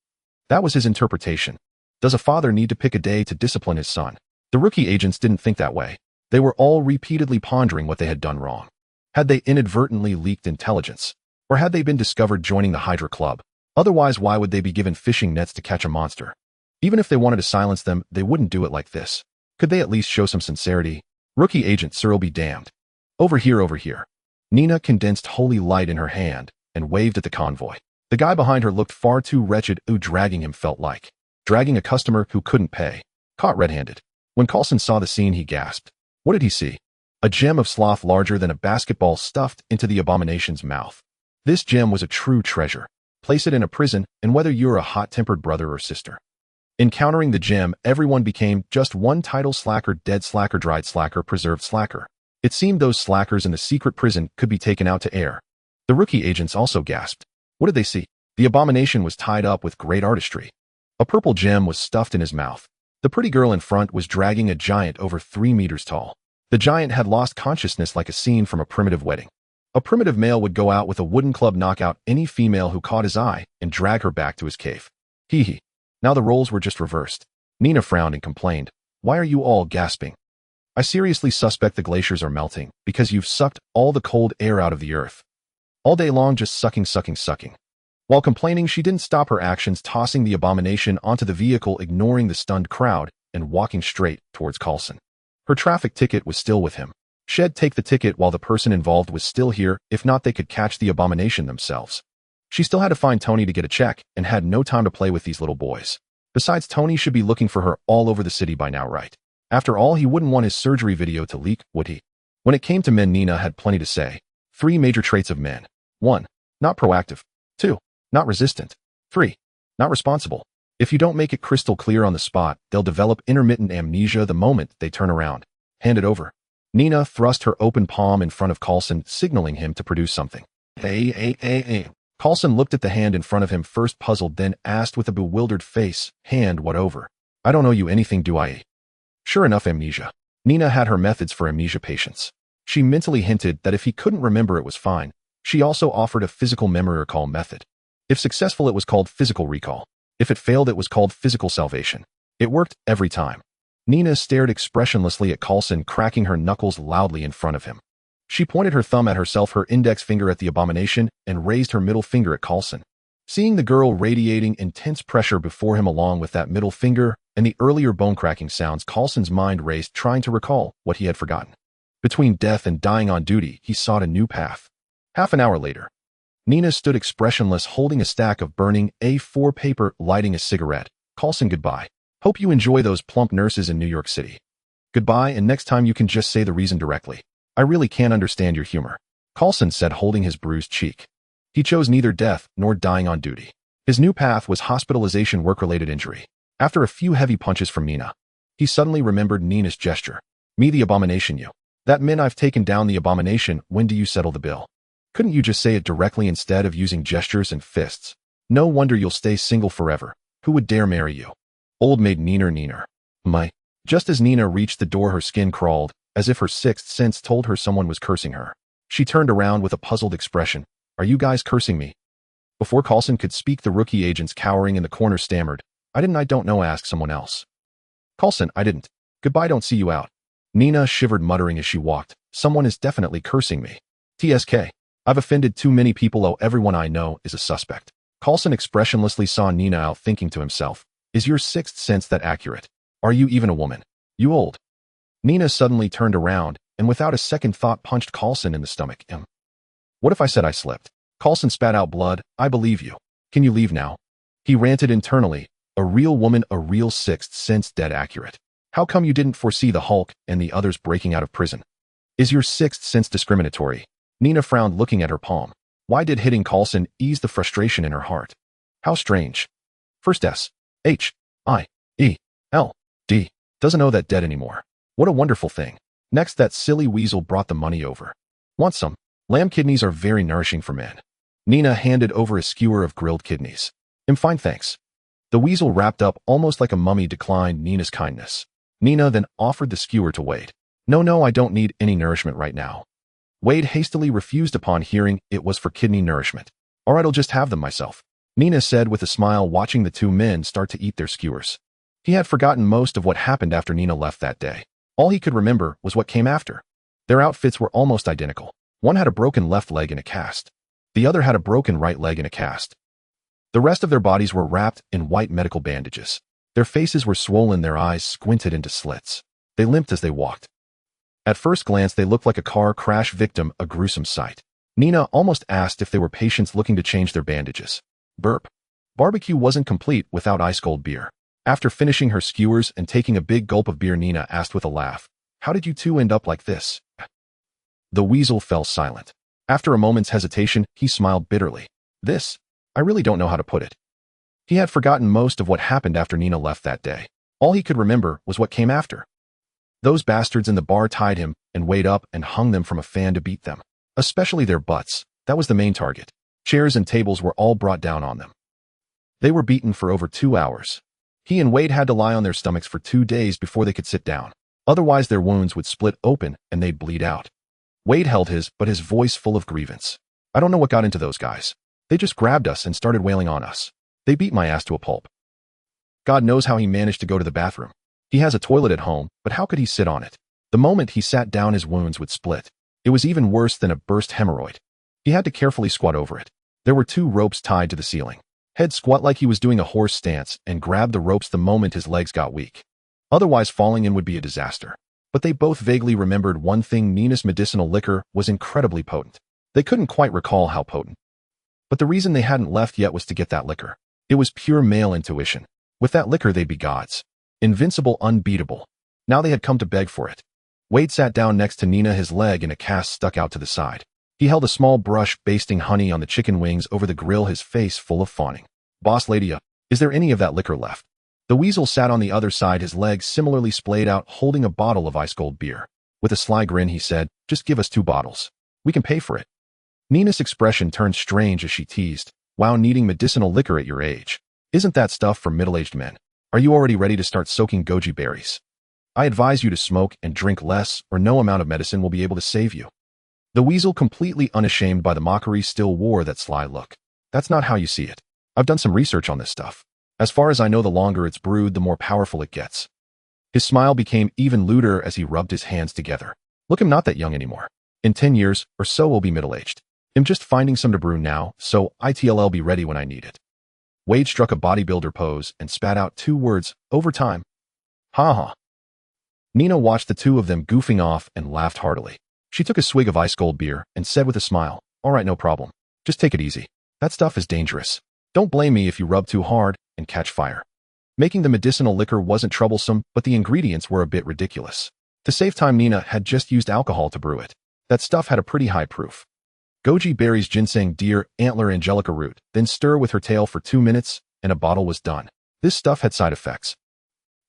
That was his interpretation. Does a father need to pick a day to discipline his son? The rookie agents didn't think that way. They were all repeatedly pondering what they had done wrong. Had they inadvertently leaked intelligence? Or had they been discovered joining the Hydra Club? Otherwise, why would they be given fishing nets to catch a monster? Even if they wanted to silence them, they wouldn't do it like this. Could they at least show some sincerity? Rookie agent Cyril be damned. Over here, over here. Nina condensed holy light in her hand and waved at the convoy. The guy behind her looked far too wretched. Dragging him felt like dragging a customer who couldn't pay. Caught red-handed. When Coulson saw the scene, he gasped. What did he see? A gem of sloth larger than a basketball stuffed into the abomination's mouth. This gem was a true treasure. Place it in a prison, and whether you're a hot-tempered brother or sister. Encountering the gem, everyone became just one title: slacker, dead slacker, dried slacker, preserved slacker. It seemed those slackers in the secret prison could be taken out to air. The rookie agents also gasped. What did they see? The abomination was tied up with great artistry. A purple gem was stuffed in his mouth. The pretty girl in front was dragging a giant over 3 meters tall. The giant had lost consciousness like a scene from a primitive wedding. A primitive male would go out with a wooden club, knock out any female who caught his eye, and drag her back to his cave. Hee hee. Now the roles were just reversed. Nina frowned and complained. Why are you all gasping? I seriously suspect the glaciers are melting because you've sucked all the cold air out of the earth. All day long, just sucking, sucking, sucking. While complaining, she didn't stop her actions, tossing the abomination onto the vehicle, ignoring the stunned crowd, and walking straight towards Coulson. Her traffic ticket was still with him. She'd take the ticket while the person involved was still here. If not, they could catch the abomination themselves. She still had to find Tony to get a check and had no time to play with these little boys. Besides, Tony should be looking for her all over the city by now, right? After all, he wouldn't want his surgery video to leak, would he? When it came to men, Nina had plenty to say. 3 major traits of men. 1. Not proactive. 2. Not resistant. 3. Not responsible. If you don't make it crystal clear on the spot, they'll develop intermittent amnesia the moment they turn around. Hand it over. Nina thrust her open palm in front of Coulson, signaling him to produce something. Hey. Coulson looked at the hand in front of him, first puzzled, then asked with a bewildered face, Hand what over? I don't owe you anything, do I? Sure enough, amnesia. Nina had her methods for amnesia patients. She mentally hinted that if he couldn't remember, it was fine. She also offered a physical memory recall method. If successful, it was called physical recall. If it failed, it was called physical salvation. It worked every time. Nina stared expressionlessly at Coulson, cracking her knuckles loudly in front of him. She pointed her thumb at herself, her index finger at the abomination, and raised her middle finger at Coulson. Seeing the girl radiating intense pressure before him along with that middle finger and the earlier bone-cracking sounds, Coulson's mind raced, trying to recall what he had forgotten. Between death and dying on duty, he sought a new path. Half an hour later, Nina stood expressionless, holding a stack of burning A4 paper, lighting a cigarette. Coulson, goodbye. Hope you enjoy those plump nurses in New York City. Goodbye, and next time you can just say the reason directly. I really can't understand your humor. Coulson said, holding his bruised cheek. He chose neither death nor dying on duty. His new path was hospitalization, work-related injury. After a few heavy punches from Nina, he suddenly remembered Nina's gesture. Me, the abomination, you. That meant I've taken down the abomination. When do you settle the bill? Couldn't you just say it directly instead of using gestures and fists? No wonder you'll stay single forever. Who would dare marry you? Old maid Neener. My. Just as Nina reached the door, her skin crawled, as if her sixth sense told her someone was cursing her. She turned around with a puzzled expression. Are you guys cursing me? Before Coulson could speak, the rookie agents cowering in the corner stammered. I don't know, ask someone else. Coulson, I didn't. Goodbye, don't see you out. Nina shivered, muttering as she walked. Someone is definitely cursing me. TSK. I've offended too many people. Oh, everyone I know is a suspect. Coulson expressionlessly saw Nina out, thinking to himself. Is your sixth sense that accurate? Are you even a woman? You old. Nina suddenly turned around, and without a second thought punched Coulson in the stomach. What if I said I slipped? Coulson spat out blood. I believe you. Can you leave now? He ranted internally. A real woman, a real sixth sense, dead accurate. How come you didn't foresee the Hulk and the others breaking out of prison? Is your sixth sense discriminatory? Nina frowned, looking at her palm. Why did hitting Coulson ease the frustration in her heart? How strange. First S. H. I. E. L. D. Doesn't know that dead anymore. What a wonderful thing. Next, that silly weasel brought the money over. Want some? Lamb kidneys are very nourishing for men. Nina handed over a skewer of grilled kidneys. Fine, thanks. The weasel, wrapped up almost like a mummy, declined Nina's kindness. Nina then offered the skewer to Wade. No, I don't need any nourishment right now. Wade hastily refused upon hearing it was for kidney nourishment. All right, I'll just have them myself, Nina said with a smile, watching the two men start to eat their skewers. He had forgotten most of what happened after Nina left that day. All he could remember was what came after. Their outfits were almost identical. One had a broken left leg in a cast. The other had a broken right leg in a cast. The rest of their bodies were wrapped in white medical bandages. Their faces were swollen, their eyes squinted into slits. They limped as they walked. At first glance, they looked like a car crash victim, a gruesome sight. Nina almost asked if they were patients looking to change their bandages. Burp. Barbecue wasn't complete without ice-cold beer. After finishing her skewers and taking a big gulp of beer, Nina asked with a laugh, "How did you two end up like this?" The weasel fell silent. After a moment's hesitation, he smiled bitterly. I really don't know how to put it. He had forgotten most of what happened after Nina left that day. All he could remember was what came after. Those bastards in the bar tied him and Wade up and hung them from a fan to beat them. Especially their butts. That was the main target. Chairs and tables were all brought down on them. They were beaten for over 2 hours. He and Wade had to lie on their stomachs for 2 days before they could sit down. Otherwise their wounds would split open and they'd bleed out. Wade held his, but his voice full of grievance. "I don't know what got into those guys. They just grabbed us and started wailing on us. They beat my ass to a pulp. God knows how he managed to go to the bathroom. He has a toilet at home, but how could he sit on it? The moment he sat down, his wounds would split. It was even worse than a burst hemorrhoid. He had to carefully squat over it. There were 2 ropes tied to the ceiling. He'd squat like he was doing a horse stance and grab the ropes the moment his legs got weak. Otherwise, falling in would be a disaster. But they both vaguely remembered one thing: Nina's medicinal liquor was incredibly potent. They couldn't quite recall how potent. But the reason they hadn't left yet was to get that liquor. It was pure male intuition. With that liquor, they'd be gods. Invincible, unbeatable. Now they had come to beg for it. Wade sat down next to Nina, his leg in a cast stuck out to the side. He held a small brush basting honey on the chicken wings over the grill, his face full of fawning. "Boss lady, is there any of that liquor left?" The weasel sat on the other side, his legs similarly splayed out, holding a bottle of ice-cold beer. With a sly grin, he said, "Just give us 2 bottles. We can pay for it." Nina's expression turned strange as she teased, "Wow, needing medicinal liquor at your age. Isn't that stuff for middle-aged men? Are you already ready to start soaking goji berries? I advise you to smoke and drink less, or no amount of medicine will be able to save you." The weasel, completely unashamed by the mockery, still wore that sly look. "That's not how you see it. I've done some research on this stuff. As far as I know, the longer it's brewed, the more powerful it gets." His smile became even lewder as he rubbed his hands together. "Look, I'm not that young anymore. In 10 years or so, we'll be middle-aged. I'm just finding some to brew now, so I'll be ready when I need it." Wade struck a bodybuilder pose and spat out 2 words, "Overtime." "Ha ha." Nina watched the 2 of them goofing off and laughed heartily. She took a swig of ice-cold beer and said with a smile, "All right, no problem. Just take it easy. That stuff is dangerous. Don't blame me if you rub too hard and catch fire." Making the medicinal liquor wasn't troublesome, but the ingredients were a bit ridiculous. To save time, Nina had just used alcohol to brew it. That stuff had a pretty high proof. Goji berries, ginseng, deer, antler, angelica root, then stir with her tail for 2 minutes, and a bottle was done. This stuff had side effects.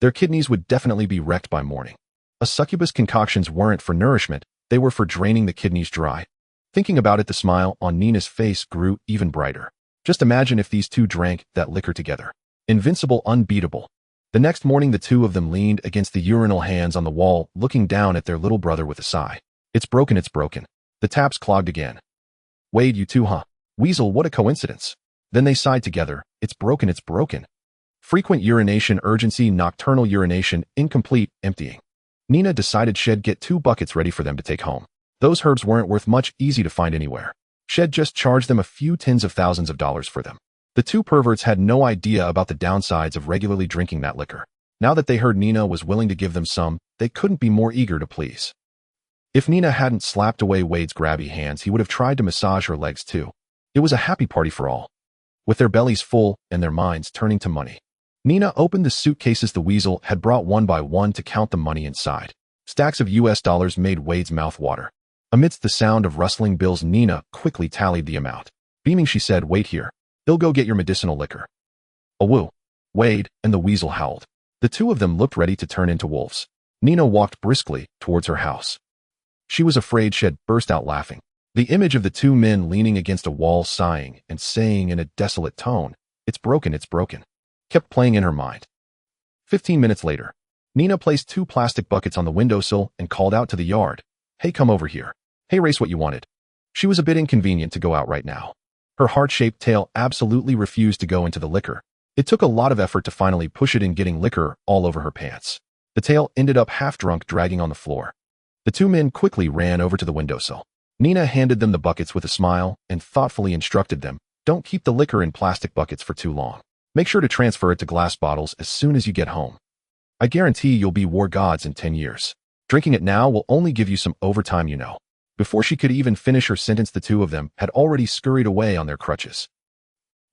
Their kidneys would definitely be wrecked by morning. A succubus concoctions weren't for nourishment, they were for draining the kidneys dry. Thinking about it, the smile on Nina's face grew even brighter. Just imagine if these 2 drank that liquor together. Invincible, unbeatable. The next morning, the 2 of them leaned against the urinal, hands on the wall, looking down at their little brother with a sigh. It's broken, it's broken." The taps clogged again. "Wade, you too, huh? Weasel, what a coincidence." Then they sighed together. "It's broken, it's broken." Frequent urination, urgency, nocturnal urination, incomplete, emptying. Nina decided she'd get 2 buckets ready for them to take home. Those herbs weren't worth much, easy to find anywhere. She'd just charged them a few tens of thousands of dollars for them. The 2 perverts had no idea about the downsides of regularly drinking that liquor. Now that they heard Nina was willing to give them some, they couldn't be more eager to please. If Nina hadn't slapped away Wade's grabby hands, he would have tried to massage her legs too. It was a happy party for all. With their bellies full and their minds turning to money, Nina opened the suitcases the weasel had brought one by one to count the money inside. Stacks of US dollars made Wade's mouth water. Amidst the sound of rustling bills, Nina quickly tallied the amount. Beaming, she said, "Wait here. They'll go get your medicinal liquor." "Awoo." Wade and the weasel howled. The 2 of them looked ready to turn into wolves. Nina walked briskly towards her house. She was afraid she'd burst out laughing. The image of the 2 men leaning against a wall, sighing and saying in a desolate tone, "It's broken, it's broken," kept playing in her mind. 15 minutes later, Nina placed 2 plastic buckets on the windowsill and called out to the yard, "Hey, come over here. Hey, race what you wanted." She was a bit inconvenient to go out right now. Her heart-shaped tail absolutely refused to go into the liquor. It took a lot of effort to finally push it in, getting liquor all over her pants. The tail ended up half-drunk, dragging on the floor. The 2 men quickly ran over to the windowsill. Nina handed them the buckets with a smile and thoughtfully instructed them, "Don't keep the liquor in plastic buckets for too long. Make sure to transfer it to glass bottles as soon as you get home. I guarantee you'll be war gods in 10 years. Drinking it now will only give you some overtime, you know. Before she could even finish her sentence, the two of them had already scurried away on their crutches.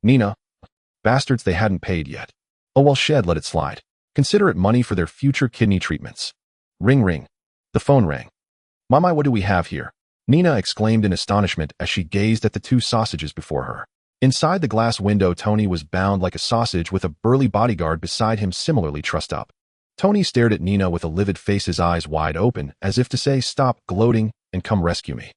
Nina, bastards, they hadn't paid yet. Oh well, shed, let it slide. Consider it money for their future kidney treatments. Ring ring. The phone rang. My, what do we have here? Nina exclaimed in astonishment as she gazed at the two sausages before her. Inside the glass window, Tony was bound like a sausage with a burly bodyguard beside him similarly trussed up. Tony stared at Nina with a livid face, his eyes wide open, as if to say, stop gloating and come rescue me.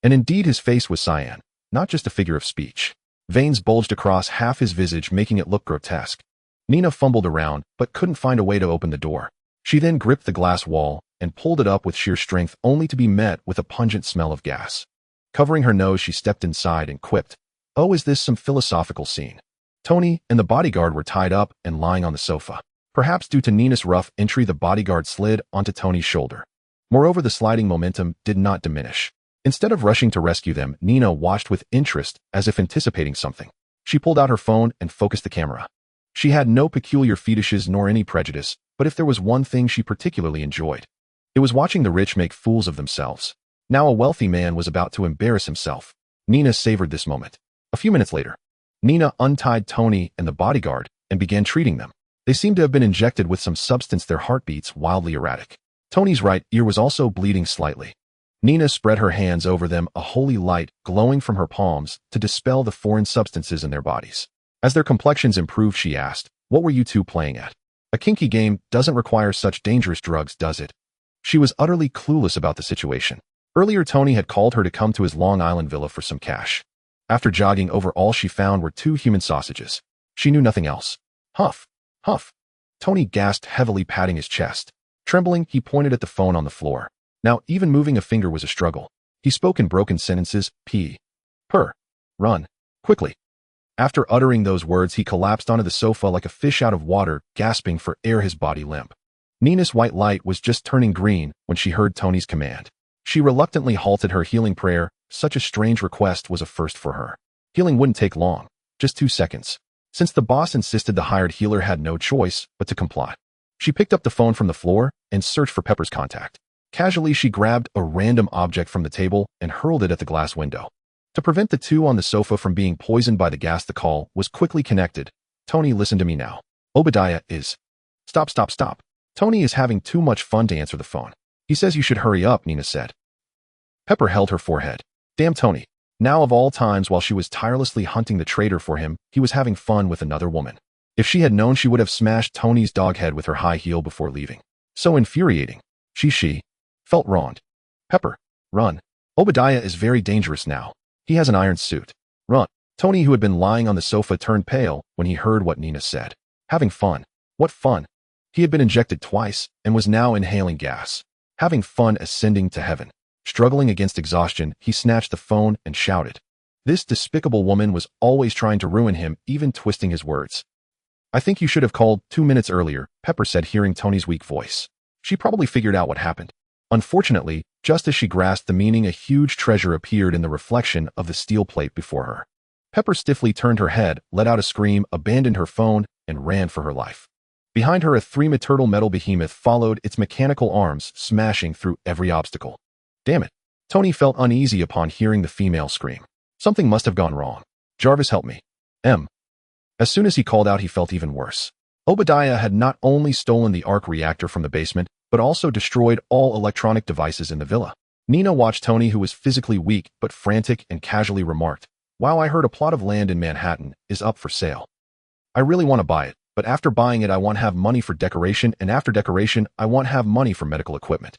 And indeed his face was cyan, not just a figure of speech. Veins bulged across half his visage, making it look grotesque. Nina fumbled around, but couldn't find a way to open the door. She then gripped the glass wall and pulled it up with sheer strength, only to be met with a pungent smell of gas. Covering her nose, she stepped inside and quipped, "Oh, is this some philosophical scene?" Tony and the bodyguard were tied up and lying on the sofa. Perhaps due to Nina's rough entry, the bodyguard slid onto Tony's shoulder. Moreover, the sliding momentum did not diminish. Instead of rushing to rescue them, Nina watched with interest, as if anticipating something. She pulled out her phone and focused the camera. She had no peculiar fetishes nor any prejudice, but if there was one thing she particularly enjoyed, it was watching the rich make fools of themselves. Now a wealthy man was about to embarrass himself. Nina savored this moment. A few minutes later, Nina untied Tony and the bodyguard and began treating them. They seemed to have been injected with some substance, their heartbeats wildly erratic. Tony's right ear was also bleeding slightly. Nina spread her hands over them, a holy light glowing from her palms to dispel the foreign substances in their bodies. As their complexions improved, she asked, "What were you two playing at? A kinky game doesn't require such dangerous drugs, does it?" She was utterly clueless about the situation. Earlier, Tony had called her to come to his Long Island villa for some cash. After jogging over, all she found were 2 human sausages. She knew nothing else. Huff. Huff. Tony gasped heavily, patting his chest. Trembling, he pointed at the phone on the floor. Now, even moving a finger was a struggle. He spoke in broken sentences, pee. Per. Run. Quickly. After uttering those words, he collapsed onto the sofa like a fish out of water, gasping for air, his body limp. Nina's white light was just turning green when she heard Tony's command. She reluctantly halted her healing prayer. Such a strange request was a first for her. Healing wouldn't take long, just 2 seconds. Since the boss insisted, the hired healer had no choice but to comply. She picked up the phone from the floor and searched for Pepper's contact. Casually, she grabbed a random object from the table and hurled it at the glass window. To prevent the two on the sofa from being poisoned by the gas, the call was quickly connected. "Tony, listen to me now. Obadiah is..." Stop, stop, stop. Tony is having too much fun to answer the phone. He says you should hurry up, Nina said. Pepper held her forehead. Damn Tony. Now of all times, while she was tirelessly hunting the traitor for him, he was having fun with another woman. If she had known, she would have smashed Tony's dog head with her high heel before leaving. So infuriating. She felt wronged. Pepper, run. Obadiah is very dangerous now. He has an iron suit. Run. Tony, who had been lying on the sofa, turned pale when he heard what Nina said. Having fun. What fun? He had been injected twice and was now inhaling gas. Having fun, ascending to heaven. Struggling against exhaustion, he snatched the phone and shouted. This despicable woman was always trying to ruin him, even twisting his words. I think you should have called 2 minutes earlier, Pepper said, hearing Tony's weak voice. She probably figured out what happened. Unfortunately, just as she grasped the meaning, a huge treasure appeared in the reflection of the steel plate before her. Pepper stiffly turned her head, let out a scream, abandoned her phone, and ran for her life. Behind her, a 3-meter metal behemoth followed, its mechanical arms smashing through every obstacle. Damn it. Tony felt uneasy upon hearing the female scream. Something must have gone wrong. Jarvis, help me. As soon as he called out, he felt even worse. Obadiah had not only stolen the arc reactor from the basement, but also destroyed all electronic devices in the villa. Nina watched Tony, who was physically weak but frantic, and casually remarked, "Wow, I heard a plot of land in Manhattan is up for sale. I really want to buy it, but after buying it, I want to have money for decoration, and after decoration, I want to have money for medical equipment."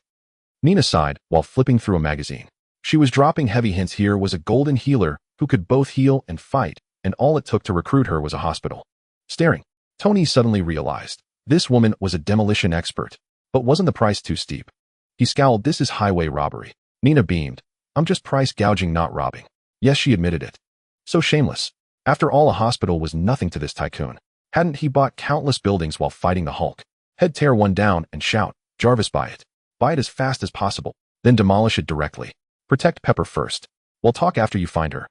Nina sighed while flipping through a magazine. She was dropping heavy hints. Here was a golden healer who could both heal and fight, and all it took to recruit her was a hospital. Staring, Tony suddenly realized this woman was a demolition expert. But wasn't the price too steep? He scowled. This is highway robbery. Nina beamed. I'm just price gouging, not robbing. Yes, she admitted it. So shameless. After all, a hospital was nothing to this tycoon. Hadn't he bought countless buildings while fighting the Hulk? He'd tear one down and shout, Jarvis, buy it. Buy it as fast as possible, then demolish it directly. Protect Pepper first. We'll talk after you find her.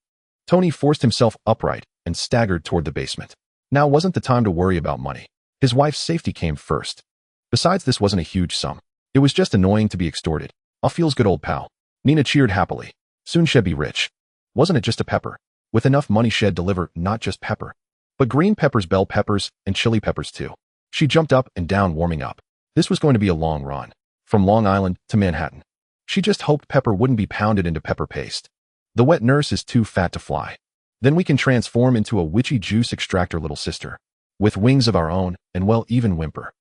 Tony forced himself upright and staggered toward the basement. Now wasn't the time to worry about money. His wife's safety came first. Besides, this wasn't a huge sum. It was just annoying to be extorted. "All feels good, old pal." Nina cheered happily. Soon she'd be rich. Wasn't it just a pepper? With enough money she'd deliver not just pepper, but green peppers, bell peppers, and chili peppers too. She jumped up and down, warming up. This was going to be a long run. From Long Island to Manhattan. She just hoped Pepper wouldn't be pounded into pepper paste. The wet nurse is too fat to fly. Then we can transform into a witchy juice extractor little sister. With wings of our own, and well, even whimper.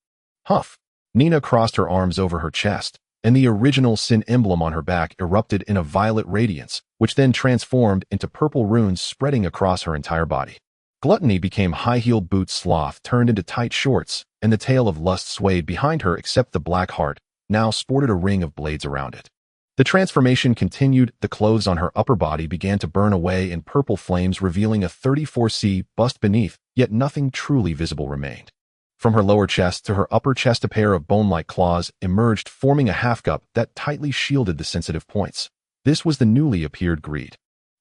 Huff. Nina crossed her arms over her chest, and the original sin emblem on her back erupted in a violet radiance, which then transformed into purple runes spreading across her entire body. Gluttony became high-heeled boots, sloth turned into tight shorts, and the tail of lust swayed behind her except the black heart, now sported a ring of blades around it. The transformation continued. The clothes on her upper body began to burn away in purple flames, revealing a 34C bust beneath, yet nothing truly visible remained. From her lower chest to her upper chest, a pair of bone-like claws emerged, forming a half-cup that tightly shielded the sensitive points. This was the newly appeared greed.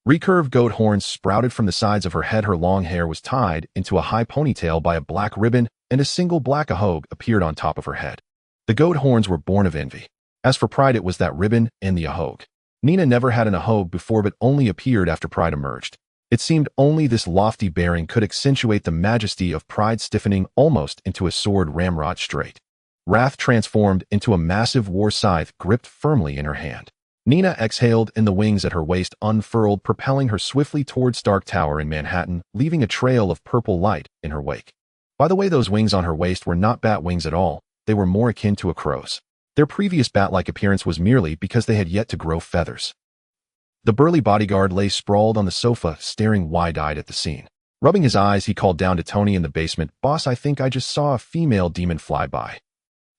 Recurved goat horns sprouted from the sides of her head. Her long hair was tied into a high ponytail by a black ribbon, and a single black ahogue appeared on top of her head. The goat horns were born of envy. As for pride, it was that ribbon and the ahogue. Nina never had an ahogue before, but only appeared after pride emerged. It seemed only this lofty bearing could accentuate the majesty of pride, stiffening almost into a sword ramrod straight. Wrath transformed into a massive war scythe gripped firmly in her hand. Nina exhaled, and the wings at her waist unfurled, propelling her swiftly toward Stark Tower in Manhattan, leaving a trail of purple light in her wake. By the way, those wings on her waist were not bat wings at all. They were more akin to a crow's. Their previous bat-like appearance was merely because they had yet to grow feathers. The burly bodyguard lay sprawled on the sofa, staring wide-eyed at the scene. Rubbing his eyes, he called down to Tony in the basement, "Boss, I think I just saw a female demon fly by."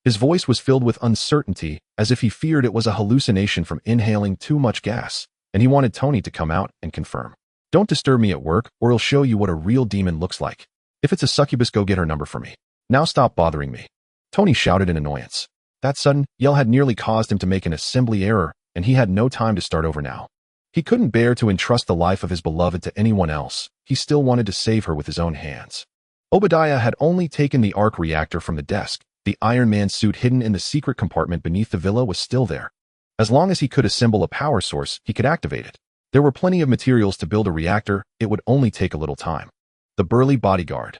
His voice was filled with uncertainty, as if he feared it was a hallucination from inhaling too much gas, and he wanted Tony to come out and confirm. "Don't disturb me at work, or I'll show you what a real demon looks like. If it's a succubus, go get her number for me. Now stop bothering me." Tony shouted in annoyance. That sudden yell had nearly caused him to make an assembly error, and he had no time to start over now. He couldn't bear to entrust the life of his beloved to anyone else. He still wanted to save her with his own hands. Obadiah had only taken the arc reactor from the desk. The Iron Man suit hidden in the secret compartment beneath the villa was still there. As long as he could assemble a power source, he could activate it. There were plenty of materials to build a reactor. It would only take a little time. The burly bodyguard.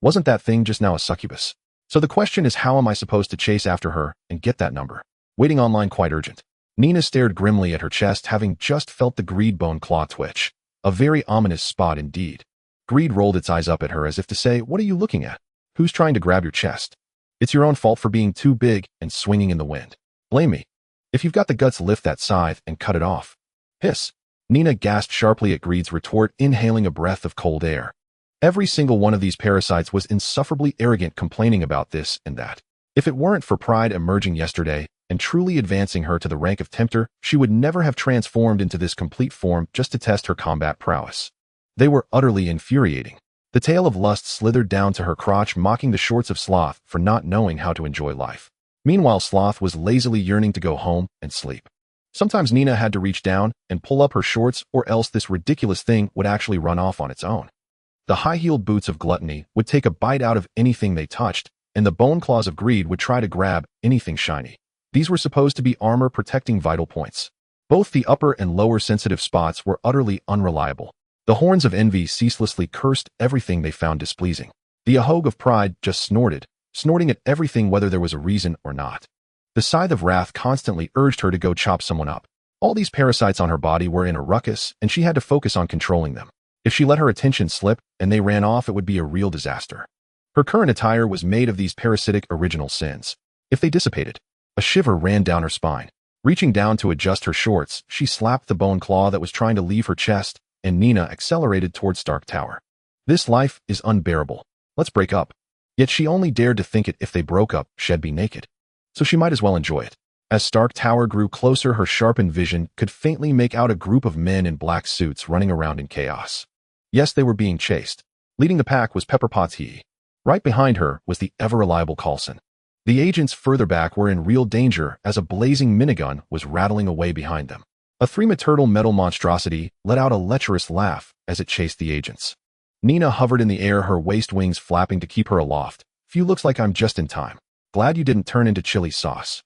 Wasn't that thing just now a succubus? So the question is, how am I supposed to chase after her and get that number? Waiting online quite urgent. Nina stared grimly at her chest, having just felt the greed bone claw twitch. A very ominous spot indeed. Greed rolled its eyes up at her as if to say, "What are you looking at? Who's trying to grab your chest? It's your own fault for being too big and swinging in the wind. Blame me. If you've got the guts, lift that scythe and cut it off." Hiss. Nina gasped sharply at Greed's retort, inhaling a breath of cold air. Every single one of these parasites was insufferably arrogant, complaining about this and that. If it weren't for pride emerging yesterday and truly advancing her to the rank of tempter, she would never have transformed into this complete form just to test her combat prowess. They were utterly infuriating. The tail of lust slithered down to her crotch, mocking the shorts of Sloth for not knowing how to enjoy life. Meanwhile, Sloth was lazily yearning to go home and sleep. Sometimes Nina had to reach down and pull up her shorts, or else this ridiculous thing would actually run off on its own. The high-heeled boots of gluttony would take a bite out of anything they touched, and the bone claws of greed would try to grab anything shiny. These were supposed to be armor protecting vital points. Both the upper and lower sensitive spots were utterly unreliable. The horns of envy ceaselessly cursed everything they found displeasing. The ahogue of pride just snorting at everything whether there was a reason or not. The scythe of wrath constantly urged her to go chop someone up. All these parasites on her body were in a ruckus, and she had to focus on controlling them. If she let her attention slip and they ran off, it would be a real disaster. Her current attire was made of these parasitic original sins. If they dissipated, a shiver ran down her spine. Reaching down to adjust her shorts, she slapped the bone claw that was trying to leave her chest, and Nina accelerated toward Stark Tower. This life is unbearable. Let's break up. Yet she only dared to think it. If they broke up, she'd be naked. So she might as well enjoy it. As Stark Tower grew closer, her sharpened vision could faintly make out a group of men in black suits running around in chaos. Yes, they were being chased. Leading the pack was Pepper Potts. Right behind her was the ever-reliable Coulson. The agents further back were in real danger as a blazing minigun was rattling away behind them. A three-metal metal monstrosity let out a lecherous laugh as it chased the agents. Nina hovered in the air, her waist wings flapping to keep her aloft. "Phew, looks like I'm just in time. Glad you didn't turn into chili sauce."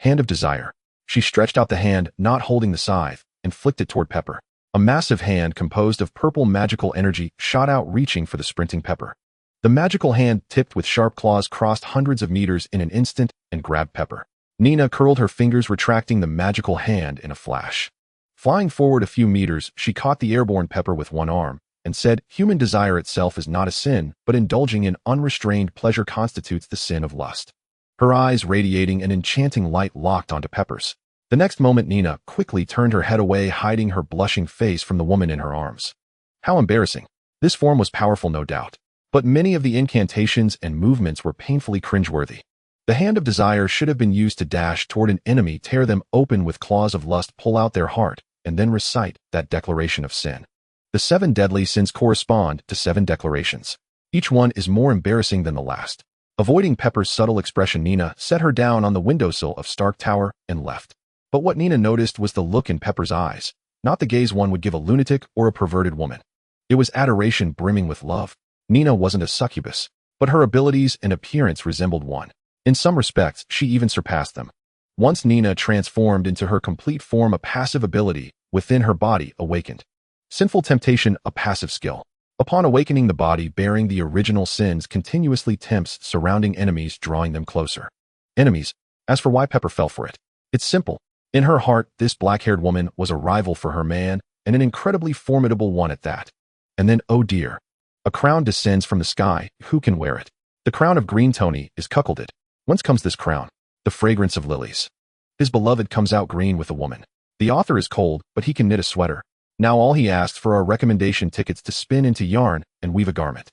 Hand of Desire. She stretched out the hand, not holding the scythe, and flicked it toward Pepper. A massive hand composed of purple magical energy shot out, reaching for the sprinting Pepper. The magical hand, tipped with sharp claws, crossed hundreds of meters in an instant and grabbed Pepper. Nina curled her fingers, retracting the magical hand in a flash. Flying forward a few meters, she caught the airborne Pepper with one arm and said, "Human desire itself is not a sin, but indulging in unrestrained pleasure constitutes the sin of lust." Her eyes, radiating an enchanting light, locked onto Pepper's. The next moment, Nina quickly turned her head away, hiding her blushing face from the woman in her arms. How embarrassing. This form was powerful, no doubt, but many of the incantations and movements were painfully cringeworthy. The Hand of Desire should have been used to dash toward an enemy, tear them open with claws of lust, pull out their heart, and then recite that declaration of sin. The 7 deadly sins correspond to 7 declarations. Each one is more embarrassing than the last. Avoiding Pepper's subtle expression, Nina set her down on the windowsill of Stark Tower and left. But what Nina noticed was the look in Pepper's eyes, not the gaze one would give a lunatic or a perverted woman. It was adoration brimming with love. Nina wasn't a succubus, but her abilities and appearance resembled one. In some respects, she even surpassed them. Once Nina transformed into her complete form, a passive ability within her body awakened. Sinful temptation, a passive skill. Upon awakening, the body bearing the original sins continuously tempts surrounding enemies, drawing them closer. Enemies. As for why Pepper fell for it, it's simple. In her heart, this black-haired woman was a rival for her man, and an incredibly formidable one at that. And then, oh dear, a crown descends from the sky. Who can wear it? The crown of green. Tony is cuckolded. Whence comes this crown? The fragrance of lilies. His beloved comes out green with a woman. The author is cold, but he can knit a sweater. Now all he asks for are recommendation tickets to spin into yarn and weave a garment.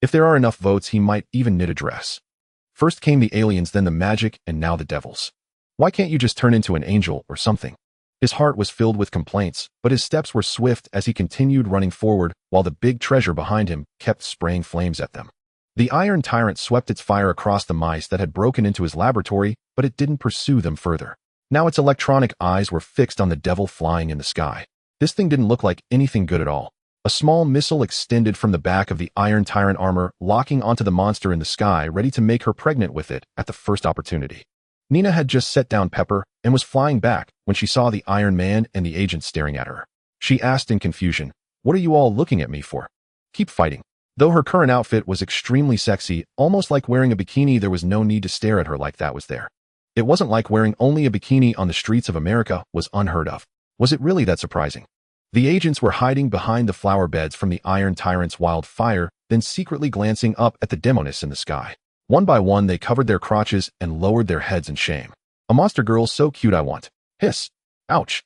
If there are enough votes, he might even knit a dress. First came the aliens, then the magic, and now the devils. Why can't you just turn into an angel or something? His heart was filled with complaints, but his steps were swift as he continued running forward, while the big treasure behind him kept spraying flames at them. The Iron Tyrant swept its fire across the mice that had broken into his laboratory, but it didn't pursue them further. Now its electronic eyes were fixed on the devil flying in the sky. This thing didn't look like anything good at all. A small missile extended from the back of the Iron Tyrant armor, locking onto the monster in the sky, ready to make her pregnant with it at the first opportunity. Nina had just set down Pepper and was flying back when she saw the Iron Man and the agent staring at her. She asked in confusion, "What are you all looking at me for?" "Keep fighting." Though her current outfit was extremely sexy, almost like wearing a bikini, there was no need to stare at her like that was there. It wasn't like wearing only a bikini on the streets of America was unheard of. Was it really that surprising? The agents were hiding behind the flower beds from the Iron Tyrant's wildfire, then secretly glancing up at the demonists in the sky. One by one, they covered their crotches and lowered their heads in shame. "A monster girl so cute, I want." Hiss. Ouch.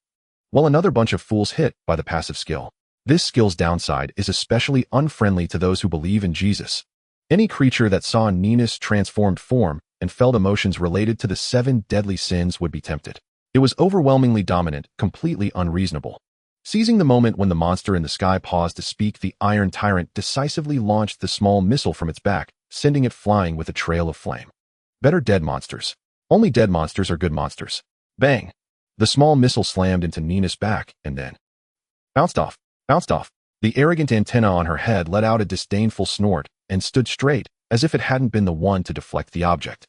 Well, another bunch of fools hit by the passive skill. This skill's downside is especially unfriendly to those who believe in Jesus. Any creature that saw Nina's transformed form and felt emotions related to the 7 deadly sins would be tempted. It was overwhelmingly dominant, completely unreasonable. Seizing the moment when the monster in the sky paused to speak, the Iron Tyrant decisively launched the small missile from its back, sending it flying with a trail of flame. Better dead monsters. Only dead monsters are good monsters. Bang! The small missile slammed into Nina's back and then bounced off. The arrogant antenna on her head let out a disdainful snort and stood straight, as if it hadn't been the one to deflect the object.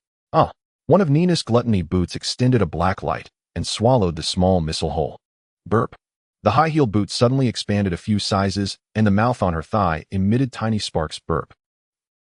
One of Nina's gluttony boots extended a black light and swallowed the small missile whole. Burp. The high-heeled boot suddenly expanded a few sizes, and the mouth on her thigh emitted tiny sparks. Burp.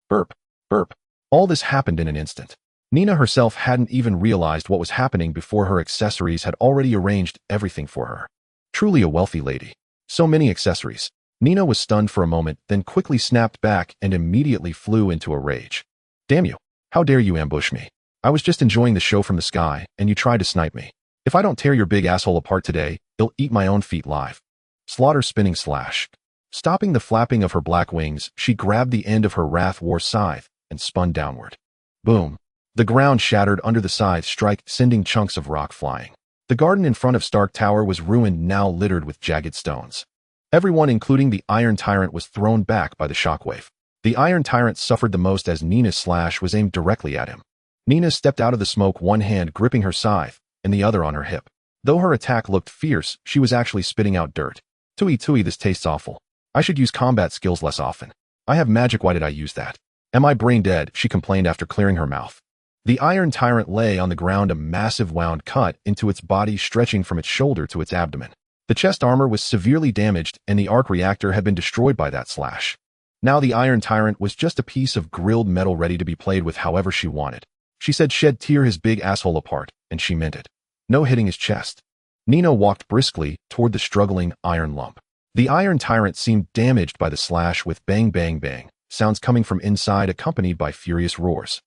Burp. Burp. All this happened in an instant. Nina herself hadn't even realized what was happening before her accessories had already arranged everything for her. Truly a wealthy lady. So many accessories. Nina was stunned for a moment, then quickly snapped back and immediately flew into a rage. "Damn you. How dare you ambush me? I was just enjoying the show from the sky, and you tried to snipe me. If I don't tear your big asshole apart today, I'll eat my own feet live." Slaughter spinning slash. Stopping the flapping of her black wings, she grabbed the end of her Wrath War scythe and spun downward. Boom. The ground shattered under the scythe strike, sending chunks of rock flying. The garden in front of Stark Tower was ruined, now littered with jagged stones. Everyone, including the Iron Tyrant, was thrown back by the shockwave. The Iron Tyrant suffered the most as Nina's slash was aimed directly at him. Nina stepped out of the smoke, one hand gripping her scythe and the other on her hip. Though her attack looked fierce, she was actually spitting out dirt. Tui, this tastes awful. I should use combat skills less often. I have magic, why did I use that? Am I brain dead? She complained after clearing her mouth. The Iron Tyrant lay on the ground, a massive wound cut into its body stretching from its shoulder to its abdomen. The chest armor was severely damaged, and the arc reactor had been destroyed by that slash. Now the Iron Tyrant was just a piece of grilled metal ready to be played with however she wanted. She said she'd tear his big asshole apart, and she meant it. No hitting his chest. Nina walked briskly toward the struggling iron lump. The Iron Tyrant seemed damaged by the slash, with bang bang bang sounds coming from inside accompanied by furious roars.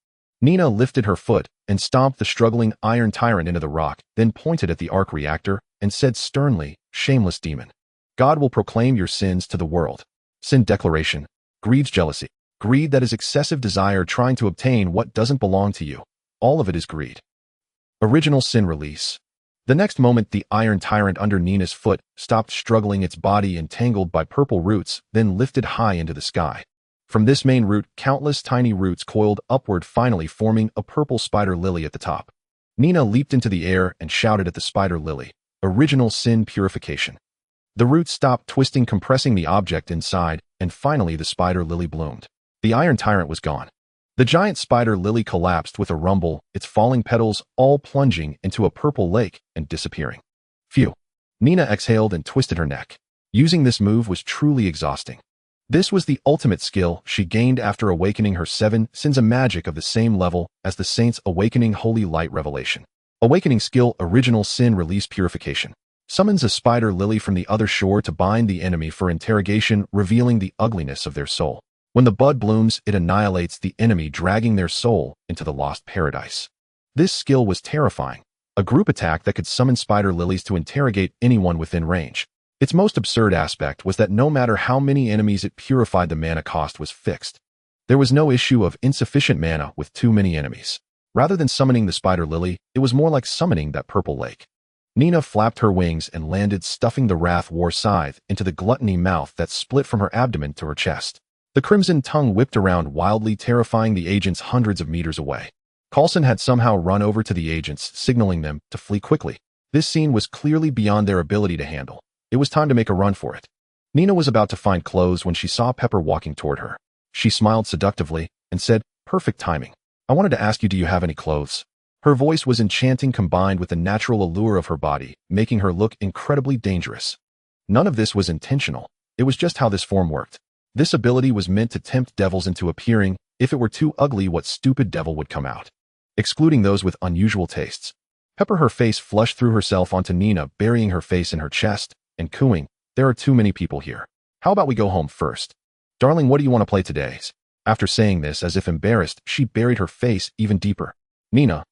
Nina lifted her foot and stomped the struggling Iron Tyrant into the rock, then pointed at the arc reactor and said sternly, "Shameless demon. God will proclaim your sins to the world." Sin declaration. Greed's jealousy. Greed, that is excessive desire trying to obtain what doesn't belong to you. All of it is greed. Original sin release. The next moment, the Iron Tyrant under Nina's foot stopped struggling, its body entangled by purple roots, then lifted high into the sky. From this main root, countless tiny roots coiled upward, finally forming a purple spider lily at the top. Nina leaped into the air and shouted at the spider lily, "Original sin purification." The roots stopped twisting, compressing the object inside, and finally the spider lily bloomed. The Iron Tyrant was gone. The giant spider lily collapsed with a rumble, its falling petals all plunging into a purple lake and disappearing. Phew. Nina exhaled and twisted her neck. Using this move was truly exhausting. This was the ultimate skill she gained after awakening her 7 sins, a magic of the same level as the Saint's Awakening Holy Light Revelation. Awakening skill Original Sin Release Purification. Summons a spider lily from the other shore to bind the enemy for interrogation, revealing the ugliness of their soul. When the bud blooms, it annihilates the enemy, dragging their soul into the lost paradise. This skill was terrifying. A group attack that could summon spider lilies to interrogate anyone within range. Its most absurd aspect was that no matter how many enemies it purified, the mana cost was fixed. There was no issue of insufficient mana with too many enemies. Rather than summoning the spider lily, it was more like summoning that purple lake. Nina flapped her wings and landed, stuffing the Wrath War scythe into the gluttony mouth that split from her abdomen to her chest. The crimson tongue whipped around wildly, terrifying the agents hundreds of meters away. Coulson had somehow run over to the agents, signaling them to flee quickly. This scene was clearly beyond their ability to handle. It was time to make a run for it. Nina was about to find clothes when she saw Pepper walking toward her. She smiled seductively and said, "Perfect timing. I wanted to ask you, do you have any clothes?" Her voice was enchanting, combined with the natural allure of her body, making her look incredibly dangerous. None of this was intentional. It was just how this form worked. This ability was meant to tempt devils into appearing. If it were too ugly, what stupid devil would come out? Excluding those with unusual tastes. Pepper, her face flushed through herself onto Nina, burying her face in her chest and cooing, "There are too many people here. How about we go home first? Darling, what do you want to play today?" After saying this, as if embarrassed, she buried her face even deeper. Nina,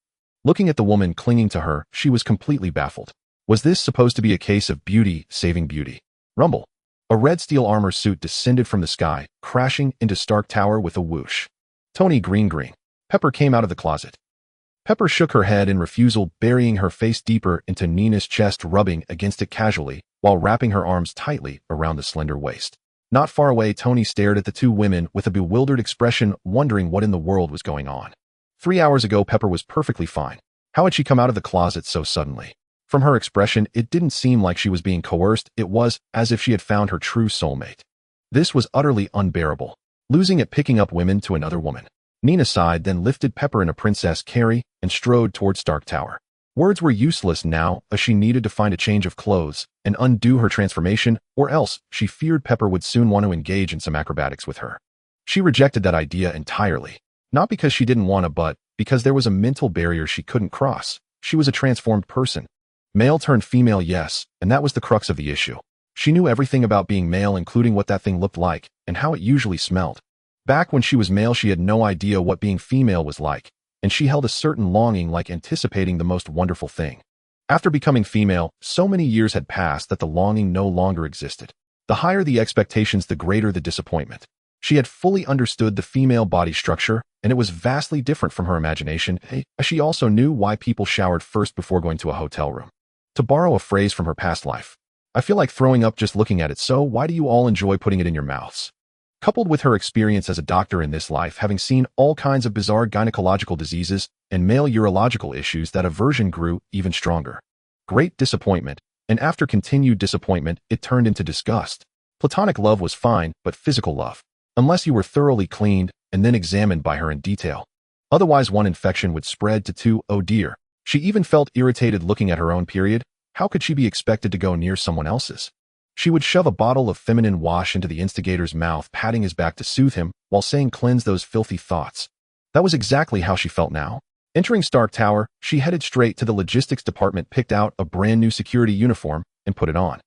looking at the woman clinging to her, she was completely baffled. Was this supposed to be a case of beauty saving beauty? Rumble. A red steel armor suit descended from the sky, crashing into Stark Tower with a whoosh. Tony Green. Pepper came out of the closet. Pepper shook her head in refusal, burying her face deeper into Nina's chest, rubbing against it casually, while wrapping her arms tightly around the slender waist. Not far away, Tony stared at the two women with a bewildered expression, wondering what in the world was going on. 3 hours ago, Pepper was perfectly fine. How had she come out of the closet so suddenly? From her expression, it didn't seem like she was being coerced. It was as if she had found her true soulmate. This was utterly unbearable. Losing at picking up women to another woman. Nina sighed, then lifted Pepper in a princess carry and strode toward Stark Tower. Words were useless now, as she needed to find a change of clothes and undo her transformation, or else she feared Pepper would soon want to engage in some acrobatics with her. She rejected that idea entirely. Not because she didn't want to, but because there was a mental barrier she couldn't cross. She was a transformed person. Male turned female, yes, and that was the crux of the issue. She knew everything about being male, including what that thing looked like and how it usually smelled. Back when she was male, she had no idea what being female was like, and she held a certain longing, like anticipating the most wonderful thing. After becoming female, so many years had passed that the longing no longer existed. The higher the expectations, the greater the disappointment. She had fully understood the female body structure, and it was vastly different from her imagination. She also knew why people showered first before going to a hotel room. To borrow a phrase from her past life, "I feel like throwing up just looking at it, so why do you all enjoy putting it in your mouths?" Coupled with her experience as a doctor in this life, having seen all kinds of bizarre gynecological diseases and male urological issues, that aversion grew even stronger. Great disappointment, and after continued disappointment, it turned into disgust. Platonic love was fine, but physical love, unless you were thoroughly cleaned and then examined by her in detail. Otherwise, one infection would spread to two. Oh dear. She even felt irritated looking at her own period. How could she be expected to go near someone else's? She would shove a bottle of feminine wash into the instigator's mouth, patting his back to soothe him, while saying, "Cleanse those filthy thoughts." That was exactly how she felt now. Entering Stark Tower, she headed straight to the logistics department, picked out a brand new security uniform, and put it on.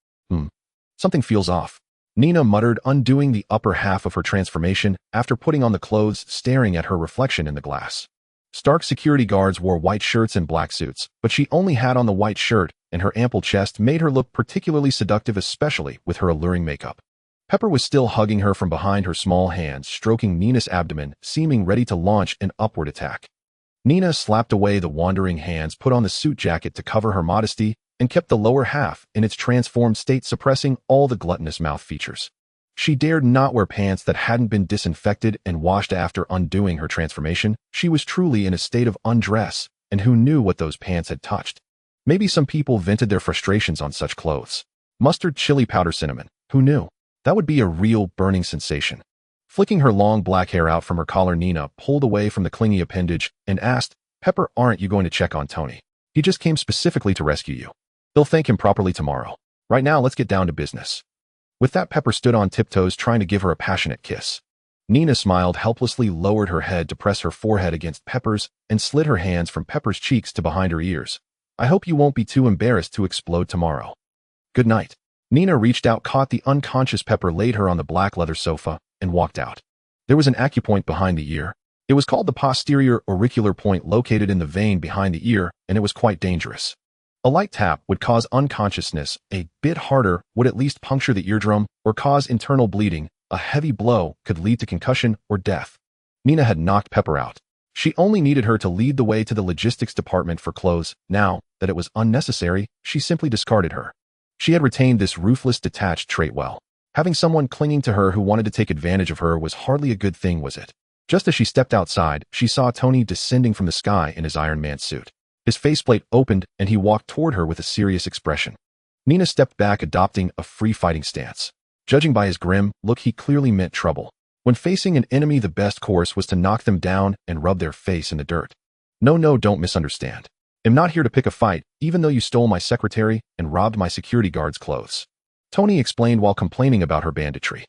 Something feels off. Nina muttered, undoing the upper half of her transformation after putting on the clothes, staring at her reflection in the glass. Stark security guards wore white shirts and black suits, but she only had on the white shirt, and her ample chest made her look particularly seductive, especially with her alluring makeup. Pepper was still hugging her from behind, her small hands stroking Nina's abdomen, seeming ready to launch an upward attack. Nina slapped away the wandering hands, put on the suit jacket to cover her modesty, and kept the lower half in its transformed state, suppressing all the gluttonous mouth features. She dared not wear pants that hadn't been disinfected and washed after undoing her transformation. She was truly in a state of undress, and who knew what those pants had touched? Maybe some people vented their frustrations on such clothes. Mustard, chili powder, cinnamon. Who knew? That would be a real burning sensation. Flicking her long black hair out from her collar, Nina pulled away from the clingy appendage and asked, "Pepper, aren't you going to check on Tony? He just came specifically to rescue you. They'll thank him properly tomorrow. Right now, let's get down to business." With that, Pepper stood on tiptoes, trying to give her a passionate kiss. Nina smiled helplessly, lowered her head to press her forehead against Pepper's, and slid her hands from Pepper's cheeks to behind her ears. "I hope you won't be too embarrassed to explode tomorrow. Good night." Nina reached out, caught the unconscious Pepper, laid her on the black leather sofa, and walked out. There was an acupoint behind the ear. It was called the posterior auricular point, located in the vein behind the ear, and it was quite dangerous. A light tap would cause unconsciousness, a bit harder would at least puncture the eardrum or cause internal bleeding, a heavy blow could lead to concussion or death. Nina had knocked Pepper out. She only needed her to lead the way to the logistics department for clothes. Now that it was unnecessary, she simply discarded her. She had retained this ruthless, detached trait well. Having someone clinging to her who wanted to take advantage of her was hardly a good thing, was it? Just as she stepped outside, she saw Tony descending from the sky in his Iron Man suit. His faceplate opened, and he walked toward her with a serious expression. Nina stepped back, adopting a free-fighting stance. Judging by his grim look, he clearly meant trouble. When facing an enemy, the best course was to knock them down and rub their face in the dirt. No, don't misunderstand. I'm not here to pick a fight, even though you stole my secretary and robbed my security guard's clothes," Tony explained while complaining about her banditry.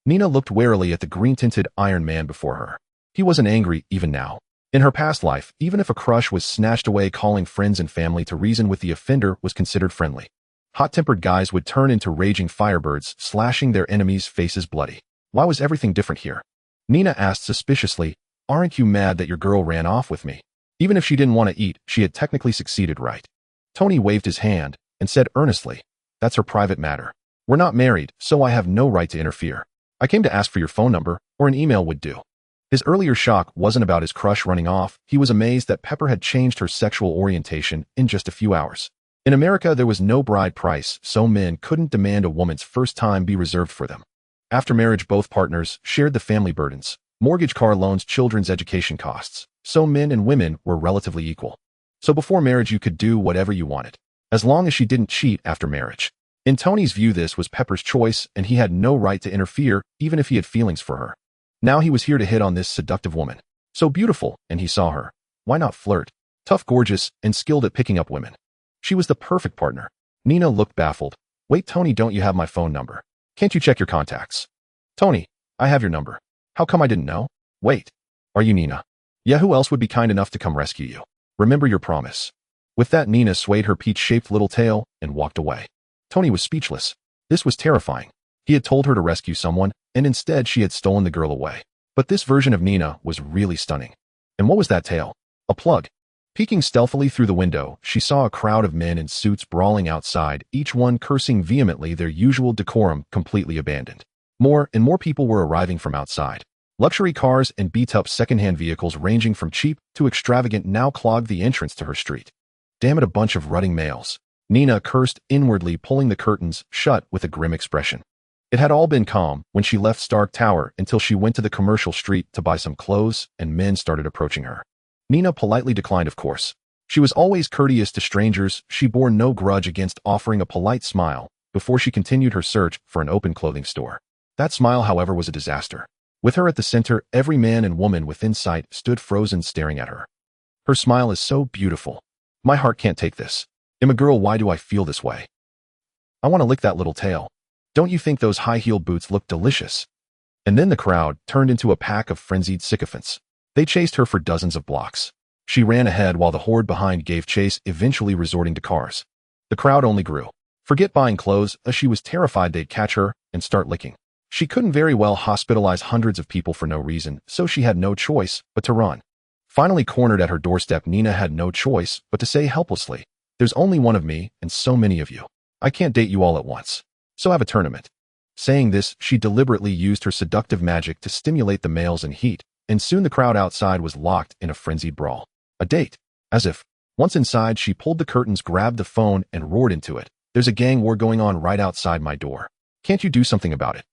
Nina looked warily at the green-tinted Iron Man before her. He wasn't angry even now. In her past life, even if a crush was snatched away, calling friends and family to reason with the offender was considered friendly. Hot-tempered guys would turn into raging firebirds, slashing their enemies' faces bloody. Why was everything different here? Nina asked suspiciously, "Aren't you mad that your girl ran off with me? Even if she didn't want to eat, she had technically succeeded, right?" Tony waved his hand and said earnestly, "That's her private matter. We're not married, so I have no right to interfere. I came to ask for your phone number, or an email would do." His earlier shock wasn't about his crush running off. He was amazed that Pepper had changed her sexual orientation in just a few hours. In America, there was no bride price, so men couldn't demand a woman's first time be reserved for them. After marriage, both partners shared the family burdens, mortgage, car loans, children's education costs, so men and women were relatively equal. So before marriage, you could do whatever you wanted, as long as she didn't cheat after marriage. In Tony's view, this was Pepper's choice, and he had no right to interfere, even if he had feelings for her. Now he was here to hit on this seductive woman. So beautiful, and he saw her. Why not flirt? Tough, gorgeous, and skilled at picking up women. She was the perfect partner. Nina looked baffled. "Wait, Tony, don't you have my phone number? Can't you check your contacts?" "Tony, I have your number. How come I didn't know?" "Wait, are you Nina?" "Yeah, who else would be kind enough to come rescue you? Remember your promise." With that, Nina swayed her peach-shaped little tail and walked away. Tony was speechless. This was terrifying. He had told her to rescue someone, and instead she had stolen the girl away. But this version of Nina was really stunning. And what was that tail? A plug. Peeking stealthily through the window, she saw a crowd of men in suits brawling outside, each one cursing vehemently, their usual decorum completely abandoned. More and more people were arriving from outside. Luxury cars and beat-up second-hand vehicles ranging from cheap to extravagant now clogged the entrance to her street. Damn it, a bunch of rutting males. Nina cursed inwardly, pulling the curtains shut with a grim expression. It had all been calm when she left Stark Tower until she went to the commercial street to buy some clothes and men started approaching her. Nina politely declined, of course. She was always courteous to strangers. She bore no grudge against offering a polite smile before she continued her search for an open clothing store. That smile, however, was a disaster. With her at the center, every man and woman within sight stood frozen staring at her. Her smile is so beautiful. My heart can't take this. I'm a girl, why do I feel this way? I want to lick that little tail. Don't you think those high-heeled boots look delicious? And then the crowd turned into a pack of frenzied sycophants. They chased her for dozens of blocks. She ran ahead while the horde behind gave chase, eventually resorting to cars. The crowd only grew. Forget buying clothes, as she was terrified they'd catch her and start licking. She couldn't very well hospitalize hundreds of people for no reason, so she had no choice but to run. Finally cornered at her doorstep, Nina had no choice but to say helplessly, "There's only one of me and so many of you. I can't date you all at once. So have a tournament." Saying this, she deliberately used her seductive magic to stimulate the males in heat, and soon the crowd outside was locked in a frenzied brawl. A date. As if. Once inside, she pulled the curtains, grabbed the phone, and roared into it. "There's a gang war going on right outside my door. Can't you do something about it?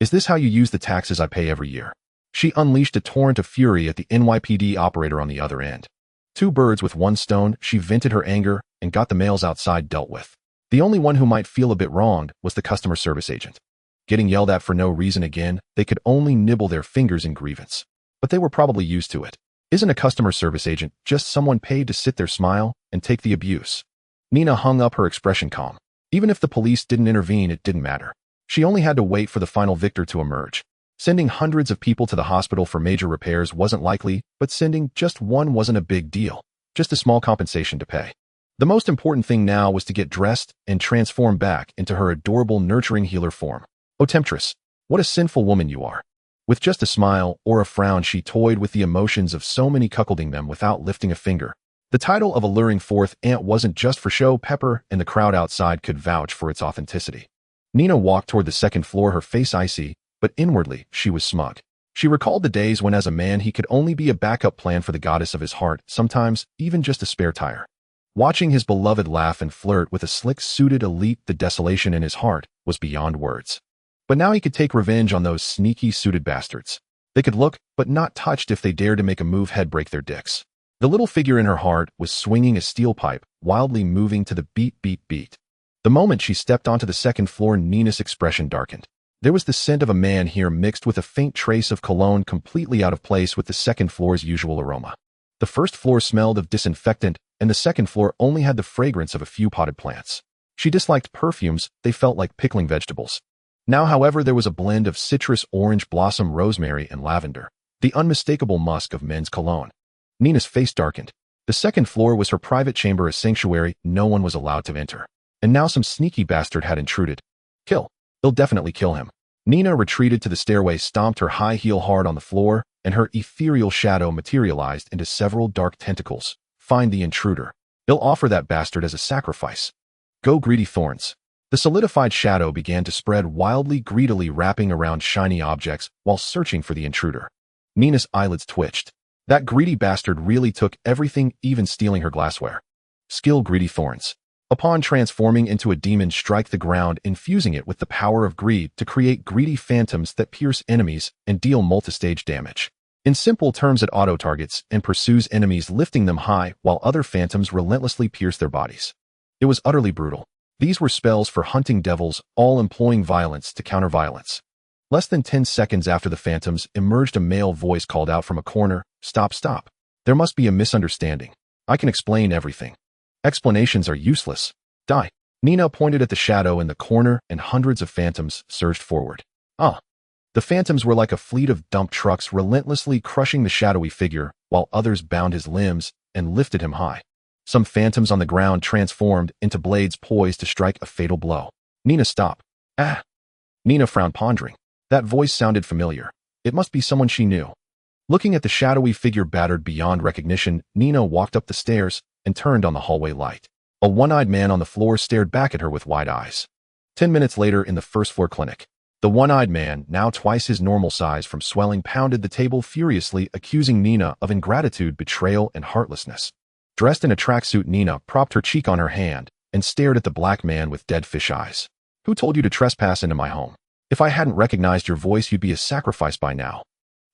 Is this how you use the taxes I pay every year?" She unleashed a torrent of fury at the NYPD operator on the other end. Two birds with one stone, she vented her anger and got the males outside dealt with. The only one who might feel a bit wronged was the customer service agent. Getting yelled at for no reason again, they could only nibble their fingers in grievance. But they were probably used to it. Isn't a customer service agent just someone paid to sit there, smile, and take the abuse? Nina hung up her expression calm. Even if the police didn't intervene, it didn't matter. She only had to wait for the final victor to emerge. Sending hundreds of people to the hospital for major repairs wasn't likely, but sending just one wasn't a big deal. Just a small compensation to pay. The most important thing now was to get dressed and transform back into her adorable, nurturing healer form. Oh, temptress, what a sinful woman you are. With just a smile or a frown, she toyed with the emotions of so many, cuckolding them without lifting a finger. The title of alluring fourth aunt wasn't just for show. Pepper and the crowd outside could vouch for its authenticity. Nina walked toward the second floor, her face icy, but inwardly she was smug. She recalled the days when as a man he could only be a backup plan for the goddess of his heart, sometimes even just a spare tire. Watching his beloved laugh and flirt with a slick-suited elite, the desolation in his heart was beyond words. But now he could take revenge on those sneaky suited bastards. They could look, but not touched if they dared to make a move, head break their dicks. The little figure in her heart was swinging a steel pipe, wildly moving to the beat, beat, beat. The moment she stepped onto the second floor, Nina's expression darkened. There was the scent of a man here mixed with a faint trace of cologne, completely out of place with the second floor's usual aroma. The first floor smelled of disinfectant, and the second floor only had the fragrance of a few potted plants. She disliked perfumes, they felt like pickling vegetables. Now, however, there was a blend of citrus, orange blossom, rosemary, and lavender, the unmistakable musk of men's cologne. Nina's face darkened. The second floor was her private chamber, a sanctuary no one was allowed to enter. And now some sneaky bastard had intruded. Kill. They'll definitely kill him. Nina retreated to the stairway, stomped her high heel hard on the floor, and her ethereal shadow materialized into several dark tentacles. Find the intruder. They'll offer that bastard as a sacrifice. Go, greedy thorns. The solidified shadow began to spread wildly, greedily wrapping around shiny objects while searching for the intruder. Nina's eyelids twitched. That greedy bastard really took everything, even stealing her glassware. Skill, greedy thorns. Upon transforming into a demon, strike the ground, infusing it with the power of greed to create greedy phantoms that pierce enemies and deal multi-stage damage. In simple terms, it auto-targets and pursues enemies, lifting them high while other phantoms relentlessly pierce their bodies. It was utterly brutal. These were spells for hunting devils, all employing violence to counter violence. Less than 10 seconds after the phantoms emerged, a male voice called out from a corner, "Stop, stop. There must be a misunderstanding. I can explain everything. Explanations are useless. Die." Nina pointed at the shadow in the corner, and hundreds of phantoms surged forward. The phantoms were like a fleet of dump trucks, relentlessly crushing the shadowy figure, while others bound his limbs and lifted him high. Some phantoms on the ground transformed into blades poised to strike a fatal blow. "Nina, stop." "Ah." Nina frowned, pondering. That voice sounded familiar. It must be someone she knew. Looking at the shadowy figure battered beyond recognition, Nina walked up the stairs and turned on the hallway light. A one-eyed man on the floor stared back at her with wide eyes. 10 minutes later, in the first-floor clinic, the one-eyed man, now twice his normal size from swelling, pounded the table furiously, accusing Nina of ingratitude, betrayal, and heartlessness. Dressed in a tracksuit, Nina propped her cheek on her hand and stared at the black man with dead fish eyes. "Who told you to trespass into my home? If I hadn't recognized your voice, you'd be a sacrifice by now.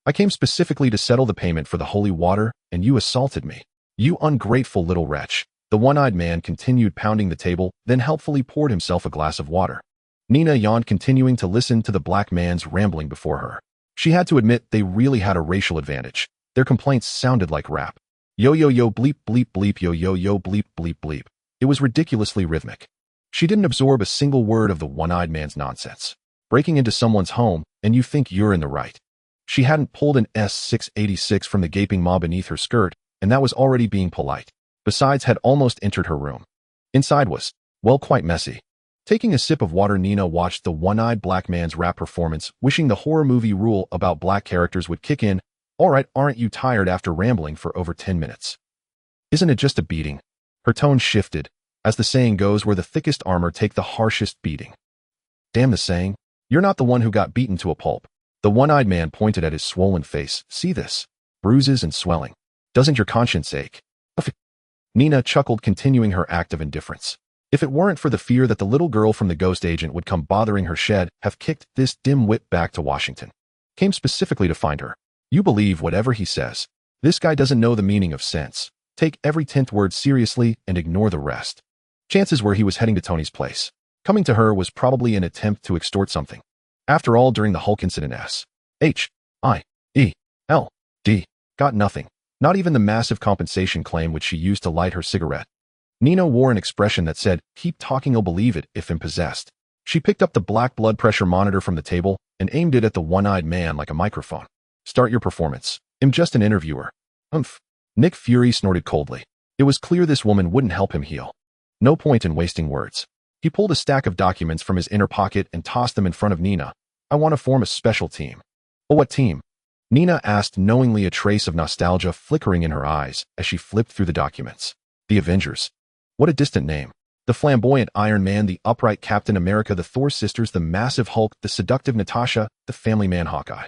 I came specifically to settle the payment for the holy water, and you assaulted me. You ungrateful little wretch." The one-eyed man continued pounding the table, then helpfully poured himself a glass of water. Nina yawned, continuing to listen to the black man's rambling before her. She had to admit they really had a racial advantage. Their complaints sounded like rap. Yo yo yo bleep bleep bleep yo yo yo bleep bleep bleep. It was ridiculously rhythmic. She didn't absorb a single word of the one-eyed man's nonsense. Breaking into someone's home, and you think you're in the right. She hadn't pulled an S686 from the gaping maw beneath her skirt, and that was already being polite. Besides, had almost entered her room. Inside was, well, quite messy. Taking a sip of water, Nina watched the one-eyed black man's rap performance, wishing the horror movie rule about black characters would kick in. All right, aren't you tired after rambling for over 10 minutes? Isn't it just a beating? Her tone shifted. As the saying goes, where the thickest armor take the harshest beating. Damn the saying. You're not the one who got beaten to a pulp. The one-eyed man pointed at his swollen face. See this? Bruises and swelling. Doesn't your conscience ache? Nina chuckled, continuing her act of indifference. If it weren't for the fear that the little girl from the ghost agent would come bothering her, she'd have kicked this dim-wit back to Washington. Came specifically to find her. You believe whatever he says. This guy doesn't know the meaning of sense. Take every 10th word seriously and ignore the rest. Chances were he was heading to Tony's place. Coming to her was probably an attempt to extort something. After all, during the Hulk incident, S.H.I.E.L.D. got nothing. Not even the massive compensation claim which she used to light her cigarette. Nina wore an expression that said, keep talking, you'll believe it if I'm possessed. She picked up the black blood pressure monitor from the table and aimed it at the one-eyed man like a microphone. Start your performance. I'm just an interviewer. Umph. Nick Fury snorted coldly. It was clear this woman wouldn't help him heal. No point in wasting words. He pulled a stack of documents from his inner pocket and tossed them in front of Nina. I want to form a special team. Oh, what team? Nina asked, knowingly, a trace of nostalgia flickering in her eyes as she flipped through the documents. The Avengers. What a distant name. The flamboyant Iron Man, the upright Captain America, the Thor sisters, the massive Hulk, the seductive Natasha, the family man Hawkeye.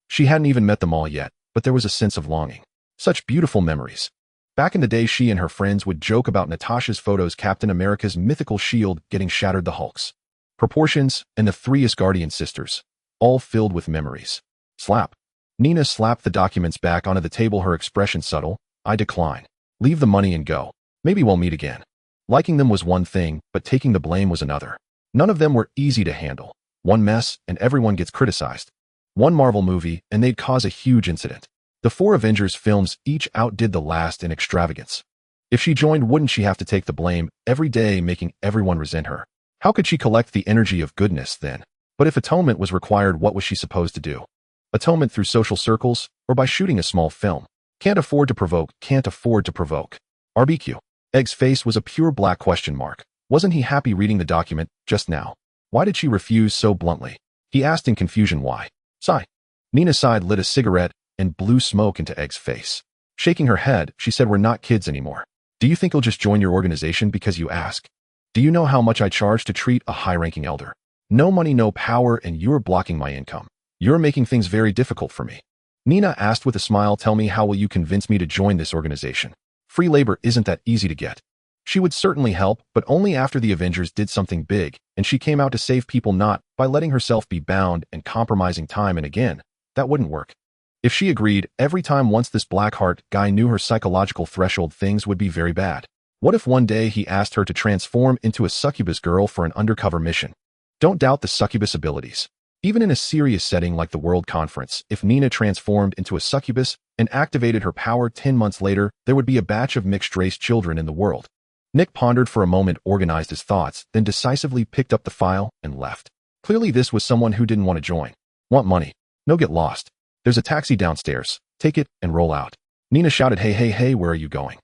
She hadn't even met them all yet, but there was a sense of longing. Such beautiful memories. Back in the day, she and her friends would joke about Natasha's photos, Captain America's mythical shield getting shattered, the Hulk's proportions, and the three Asgardian sisters, all filled with memories. Slap. Nina slapped the documents back onto the table, her expression subtle. I decline. Leave the money and go. Maybe we'll meet again. Liking them was one thing, but taking the blame was another. None of them were easy to handle. One mess, and everyone gets criticized. One Marvel movie, and they'd cause a huge incident. The 4 Avengers films each outdid the last in extravagance. If she joined, wouldn't she have to take the blame every day, making everyone resent her? How could she collect the energy of goodness then? But if atonement was required, what was she supposed to do? Atonement through social circles, or by shooting a small film? Can't afford to provoke, can't afford to provoke. RBQ. Egg's face was a pure black question mark. Wasn't he happy reading the document just now? Why did she refuse so bluntly? He asked in confusion. Why? Sigh. Nina sighed, lit a cigarette, and blew smoke into Egg's face. Shaking her head, she said, we're not kids anymore. Do you think you'll just join your organization because you ask? Do you know how much I charge to treat a high-ranking elder? No money, no power, and you're blocking my income. You're making things very difficult for me. Nina asked with a smile, tell me, how will you convince me to join this organization? Free labor isn't that easy to get. She would certainly help, but only after the Avengers did something big, and she came out to save people, not by letting herself be bound and compromising time and again. That wouldn't work. If she agreed, every time once this Blackheart guy knew her psychological threshold, things would be very bad. What if one day he asked her to transform into a succubus girl for an undercover mission? Don't doubt the succubus abilities. Even in a serious setting like the World Conference, if Nina transformed into a succubus and activated her power 10 months later, there would be a batch of mixed-race children in the world. Nick pondered for a moment, organized his thoughts, then decisively picked up the file and left. Clearly this was someone who didn't want to join. Want money? No, get lost. There's a taxi downstairs. Take it and roll out. Nina shouted, hey, hey, hey, where are you going?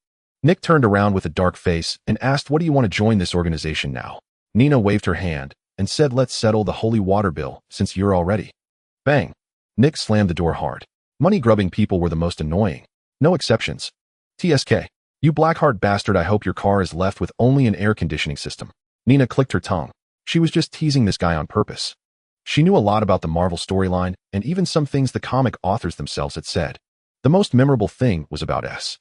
Nick turned around with a dark face and asked, what do you want to join this organization now? Nina waved her hand and said, let's settle the holy water bill since you're already. Bang. Nick slammed the door hard. Money-grubbing people were the most annoying. No exceptions. TSK. You Blackheart bastard, I hope your car is left with only an air conditioning system. Nina clicked her tongue. She was just teasing this guy on purpose. She knew a lot about the Marvel storyline and even some things the comic authors themselves had said. The most memorable thing was about S.H.I.E.L.D.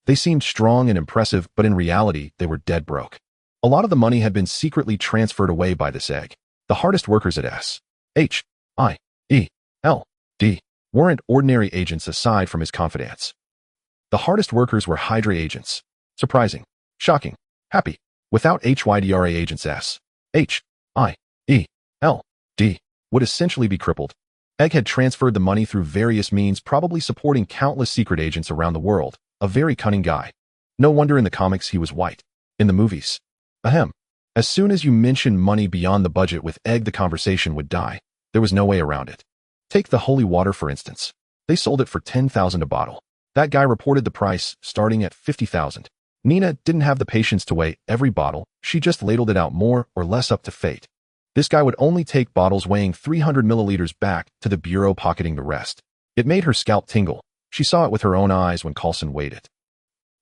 They seemed strong and impressive, but in reality, they were dead broke. A lot of the money had been secretly transferred away by this egg. The hardest workers at S.H.I.E.L.D. weren't ordinary agents aside from his confidants. The hardest workers were Hydra agents. Surprising. Shocking. Happy. Without HYDRA agents, S.H.I.E.L.D. would essentially be crippled. Egg had transferred the money through various means, probably supporting countless secret agents around the world. A very cunning guy. No wonder in the comics he was white. In the movies. Ahem. As soon as you mention money beyond the budget with Egg, the conversation would die. There was no way around it. Take the holy water, for instance. They sold it for $10,000 a bottle. That guy reported the price, starting at $50,000. Nina didn't have the patience to weigh every bottle. She just ladled it out more or less up to fate. This guy would only take bottles weighing 300 milliliters back to the bureau, pocketing the rest. It made her scalp tingle. She saw it with her own eyes when Coulson weighed it.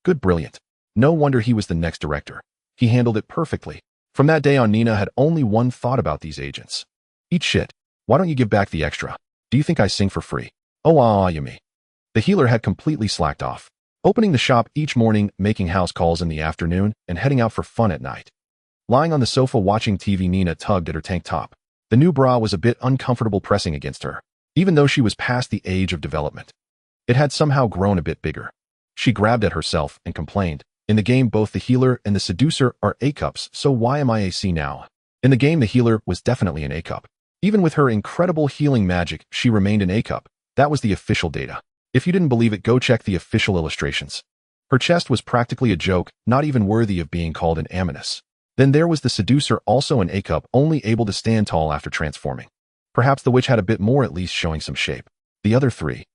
Good, brilliant. No wonder he was the next director. He handled it perfectly. From that day on, Nina had only one thought about these agents. Eat shit. Why don't you give back the extra? Do you think I sing for free? Oh, you me. The healer had completely slacked off, opening the shop each morning, making house calls in the afternoon, and heading out for fun at night. Lying on the sofa watching TV, Nina tugged at her tank top. The new bra was a bit uncomfortable pressing against her, even though she was past the age of development. It had somehow grown a bit bigger. She grabbed at herself and complained, in the game both the healer and the seducer are A-cups, so why am I a C now? In the game the healer was definitely an A-cup. Even with her incredible healing magic, she remained an A-cup. That was the official data. If you didn't believe it, go check the official illustrations. Her chest was practically a joke, not even worthy of being called an aminus. Then there was the seducer, also an A-cup, only able to stand tall after transforming. Perhaps the witch had a bit more, at least showing some shape. The other three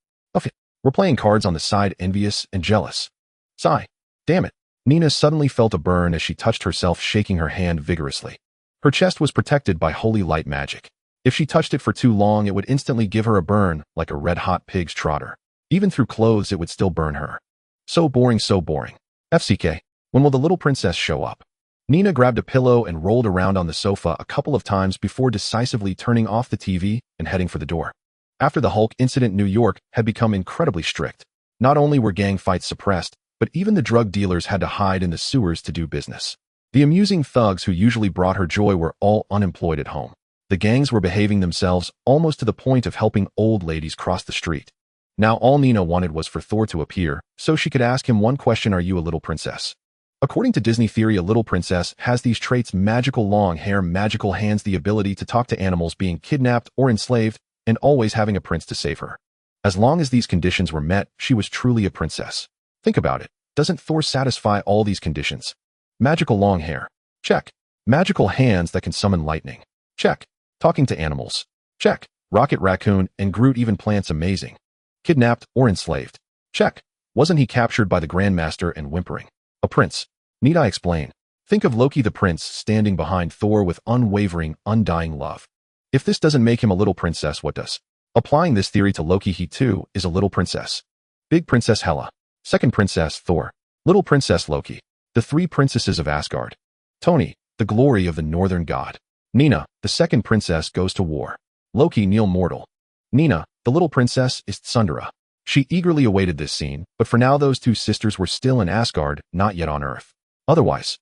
were playing cards on the side, envious and jealous. Sigh. Damn it. Nina suddenly felt a burn as she touched herself, shaking her hand vigorously. Her chest was protected by holy light magic. If she touched it for too long, it would instantly give her a burn, like a red-hot pig's trotter. Even through clothes, it would still burn her. So boring, so boring. FCK. When will the little princess show up? Nina grabbed a pillow and rolled around on the sofa a couple of times before decisively turning off the TV and heading for the door. After the Hulk incident, New York had become incredibly strict. Not only were gang fights suppressed, but even the drug dealers had to hide in the sewers to do business. The amusing thugs who usually brought her joy were all unemployed at home. The gangs were behaving themselves almost to the point of helping old ladies cross the street. Now all Nina wanted was for Thor to appear, so she could ask him one question: are you a little princess? According to Disney theory, a little princess has these traits: magical long hair, magical hands, the ability to talk to animals, being kidnapped or enslaved, and always having a prince to save her. As long as these conditions were met, she was truly a princess. Think about it. Doesn't Thor satisfy all these conditions? Magical long hair. Check. Magical hands that can summon lightning. Check. Talking to animals. Check. Rocket Raccoon and Groot, even plants, amazing. Kidnapped or enslaved. Check. Wasn't he captured by the Grandmaster and whimpering? A prince. Need I explain? Think of Loki the prince standing behind Thor with unwavering, undying love. If this doesn't make him a little princess, what does? Applying this theory to Loki, he too is a little princess. Big Princess Hela. Second Princess Thor. Little Princess Loki. The three princesses of Asgard. Tony, the glory of the northern god. Nina, the second princess, goes to war. Loki, Neil mortal. Nina, the little princess, is Tsundere. She eagerly awaited this scene, but for now those two sisters were still in Asgard, not yet on Earth. Otherwise,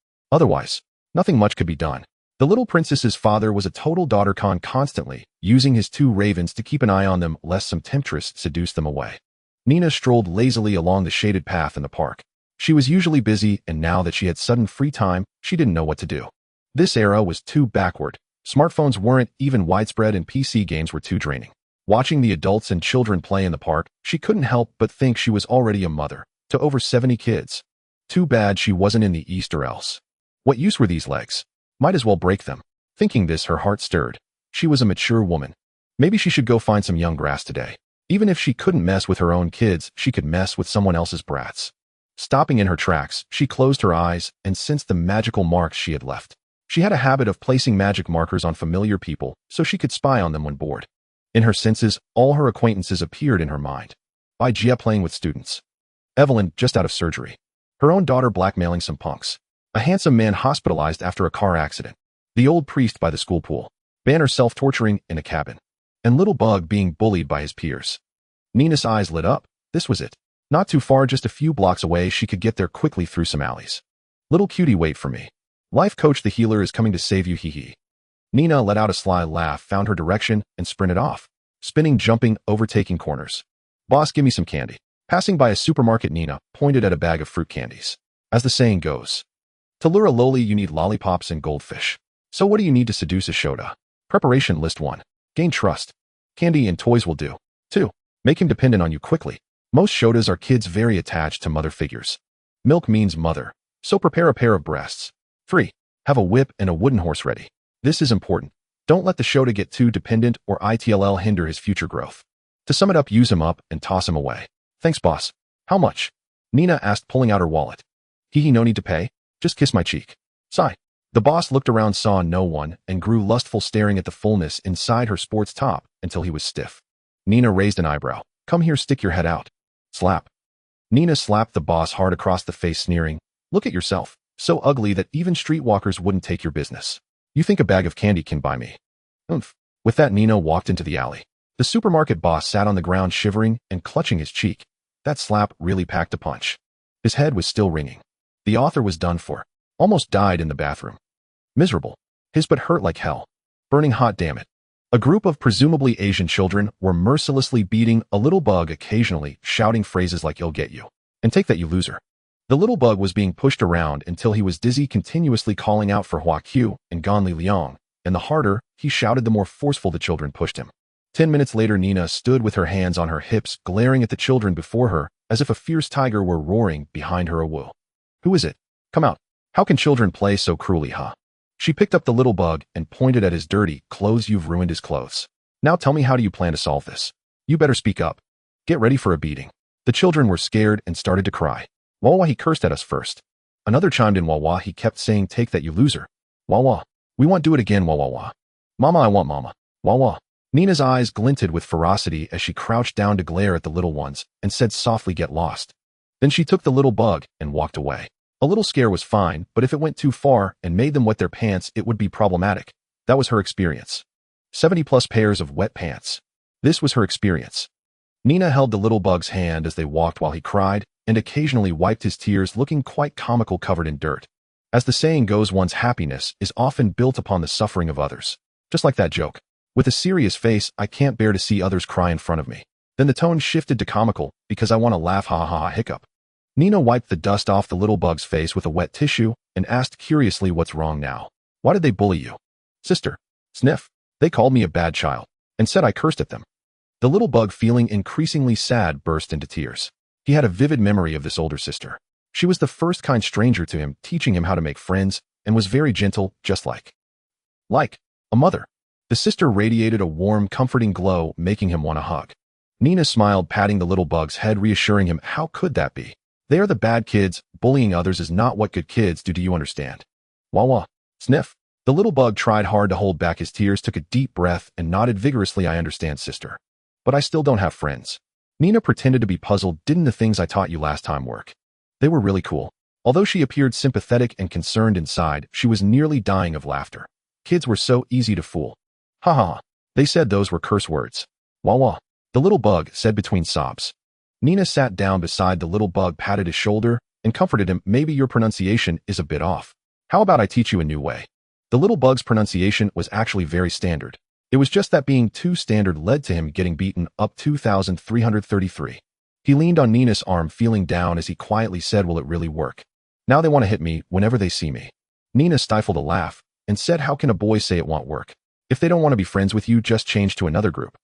nothing much could be done. The little princess's father was a total daughter con, constantly using his two ravens to keep an eye on them lest some temptress seduce them away. Nina strolled lazily along the shaded path in the park. She was usually busy, and now that she had sudden free time, she didn't know what to do. This era was too backward. Smartphones weren't even widespread and PC games were too draining. Watching the adults and children play in the park, she couldn't help but think she was already a mother to over 70 kids. Too bad she wasn't in the East, or else. What use were these legs? Might as well break them. Thinking this, her heart stirred. She was a mature woman. Maybe she should go find some young grass today. Even if she couldn't mess with her own kids, she could mess with someone else's brats. Stopping in her tracks, she closed her eyes and sensed the magical marks she had left. She had a habit of placing magic markers on familiar people so she could spy on them when bored. In her senses, all her acquaintances appeared in her mind. Gia playing with students. Evelyn just out of surgery. Her own daughter blackmailing some punks. A handsome man hospitalized after a car accident. The old priest by the school pool. Banner self-torturing in a cabin. And little Bug being bullied by his peers. Nina's eyes lit up. This was it. Not too far, just a few blocks away, she could get there quickly through some alleys. Little cutie, wait for me. Life coach the healer is coming to save you, hee hee. Nina let out a sly laugh, found her direction, and sprinted off. Spinning, jumping, overtaking corners. Boss, give me some candy. Passing by a supermarket, Nina pointed at a bag of fruit candies. As the saying goes, to lure a loli you need lollipops and goldfish. So what do you need to seduce a Shota? Preparation list 1. Gain trust. Candy and toys will do. 2. Make him dependent on you quickly. Most shotas are kids very attached to mother figures. Milk means mother, so prepare a pair of breasts. 3. Have a whip and a wooden horse ready. This is important. Don't let the shota get too dependent or it'll hinder his future growth. To sum it up, use him up and toss him away. Thanks, boss. How much? Nina asked, pulling out her wallet. Hee, no need to pay. Just kiss my cheek. Sigh. The boss looked around, saw no one, and grew lustful, staring at the fullness inside her sports top until he was stiff. Nina raised an eyebrow. Come here, stick your head out. Slap. Nina slapped the boss hard across the face, sneering. Look at yourself. So ugly that even streetwalkers wouldn't take your business. You think a bag of candy can buy me? Oomph. With that, Nina walked into the alley. The supermarket boss sat on the ground, shivering and clutching his cheek. That slap really packed a punch. His head was still ringing. The author was done for. Almost died in the bathroom. Miserable. His butt hurt like hell. Burning hot, damn it. A group of presumably Asian children were mercilessly beating a little bug, occasionally shouting phrases like "I'll get you" and "Take that, you loser." The little bug was being pushed around until he was dizzy, continuously calling out for Hua Q and Gan Li Liang, and the harder he shouted, the more forceful the children pushed him. 10 minutes later, Nina stood with her hands on her hips, glaring at the children before her, as if a fierce tiger were roaring behind her. Woo. Who is it? Come out. How can children play so cruelly, huh? She picked up the little bug and pointed at his dirty clothes. You've ruined his clothes. Now tell me, how do you plan to solve this? You better speak up. Get ready for a beating. The children were scared and started to cry. Wawa, he cursed at us first. Another chimed in. Wawa, he kept saying, take that, you loser. Wawa, we want do it again. Wawa. Mama, I want mama. Wawa. Nina's eyes glinted with ferocity as she crouched down to glare at the little ones and said softly, get lost. Then she took the little bug and walked away. A little scare was fine, but if it went too far and made them wet their pants, it would be problematic. That was her experience. 70+ pairs of wet pants. This was her experience. Nina held the little bug's hand as they walked while he cried and occasionally wiped his tears, looking quite comical, covered in dirt. As the saying goes, one's happiness is often built upon the suffering of others. Just like that joke. With a serious face, I can't bear to see others cry in front of me. Then the tone shifted to comical, because I want to laugh, ha ha ha, hiccup. Nina wiped the dust off the little bug's face with a wet tissue and asked curiously, what's wrong now? Why did they bully you? Sister. Sniff. They called me a bad child and said I cursed at them. The little bug, feeling increasingly sad, burst into tears. He had a vivid memory of this older sister. She was the first kind stranger to him, teaching him how to make friends, and was very gentle, just like a mother. The sister radiated a warm, comforting glow, making him want to hug. Nina smiled, patting the little bug's head, reassuring him, how could that be? They are the bad kids. Bullying others is not what good kids do you understand? Wawa. Sniff. The little bug tried hard to hold back his tears, took a deep breath, and nodded vigorously. I understand, sister. But I still don't have friends. Nina pretended to be puzzled. Didn't the things I taught you last time work? They were really cool. Although she appeared sympathetic and concerned inside, she was nearly dying of laughter. Kids were so easy to fool. Ha ha. They said those were curse words. Wawa. The little bug said between sobs. Nina sat down beside the little bug, patted his shoulder, and comforted him. Maybe your pronunciation is a bit off. How about I teach you a new way? The little bug's pronunciation was actually very standard. It was just that being too standard led to him getting beaten up. 2,333. He leaned on Nina's arm, feeling down as he quietly said, will it really work? Now they want to hit me whenever they see me. Nina stifled a laugh and said, how can a boy say it won't work? If they don't want to be friends with you, just change to another group.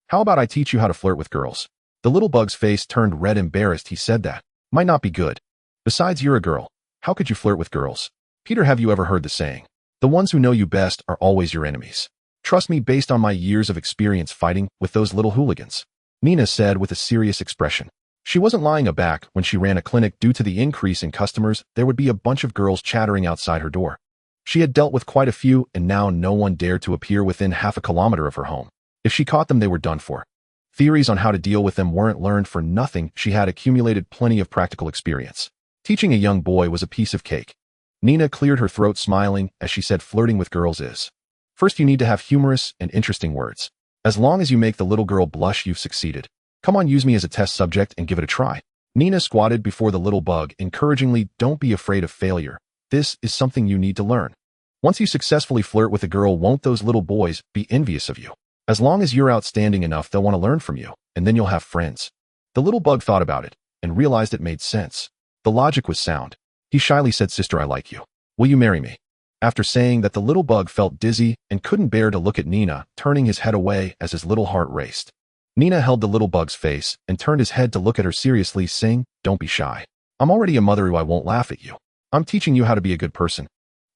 How about I teach you how to flirt with girls? The little bug's face turned red, embarrassed. He said that might not be good. Besides, you're a girl. How could you flirt with girls? Peter, have you ever heard the saying? The ones who know you best are always your enemies. Trust me, based on my years of experience fighting with those little hooligans. Nina said with a serious expression. She wasn't lying aback. When she ran a clinic, due to the increase in customers, there would be a bunch of girls chattering outside her door. She had dealt with quite a few, and now no one dared to appear within half a kilometer of her home. If she caught them, they were done for. Theories on how to deal with them weren't learned for nothing. She had accumulated plenty of practical experience. Teaching a young boy was a piece of cake. Nina cleared her throat, smiling, as she said, flirting with girls is. First, you need to have humorous and interesting words. As long as you make the little girl blush, you've succeeded. Come on, use me as a test subject and give it a try. Nina squatted before the little bug, encouragingly. Don't be afraid of failure. This is something you need to learn. Once you successfully flirt with a girl, won't those little boys be envious of you? As long as you're outstanding enough, they'll want to learn from you, and then you'll have friends. The little bug thought about it and realized it made sense. The logic was sound. He shyly said, sister, I like you. Will you marry me? After saying that, the little bug felt dizzy and couldn't bear to look at Nina, turning his head away as his little heart raced. Nina held the little bug's face and turned his head to look at her seriously, saying, "Don't be shy. I'm already a mother who I won't laugh at you. I'm teaching you how to be a good person."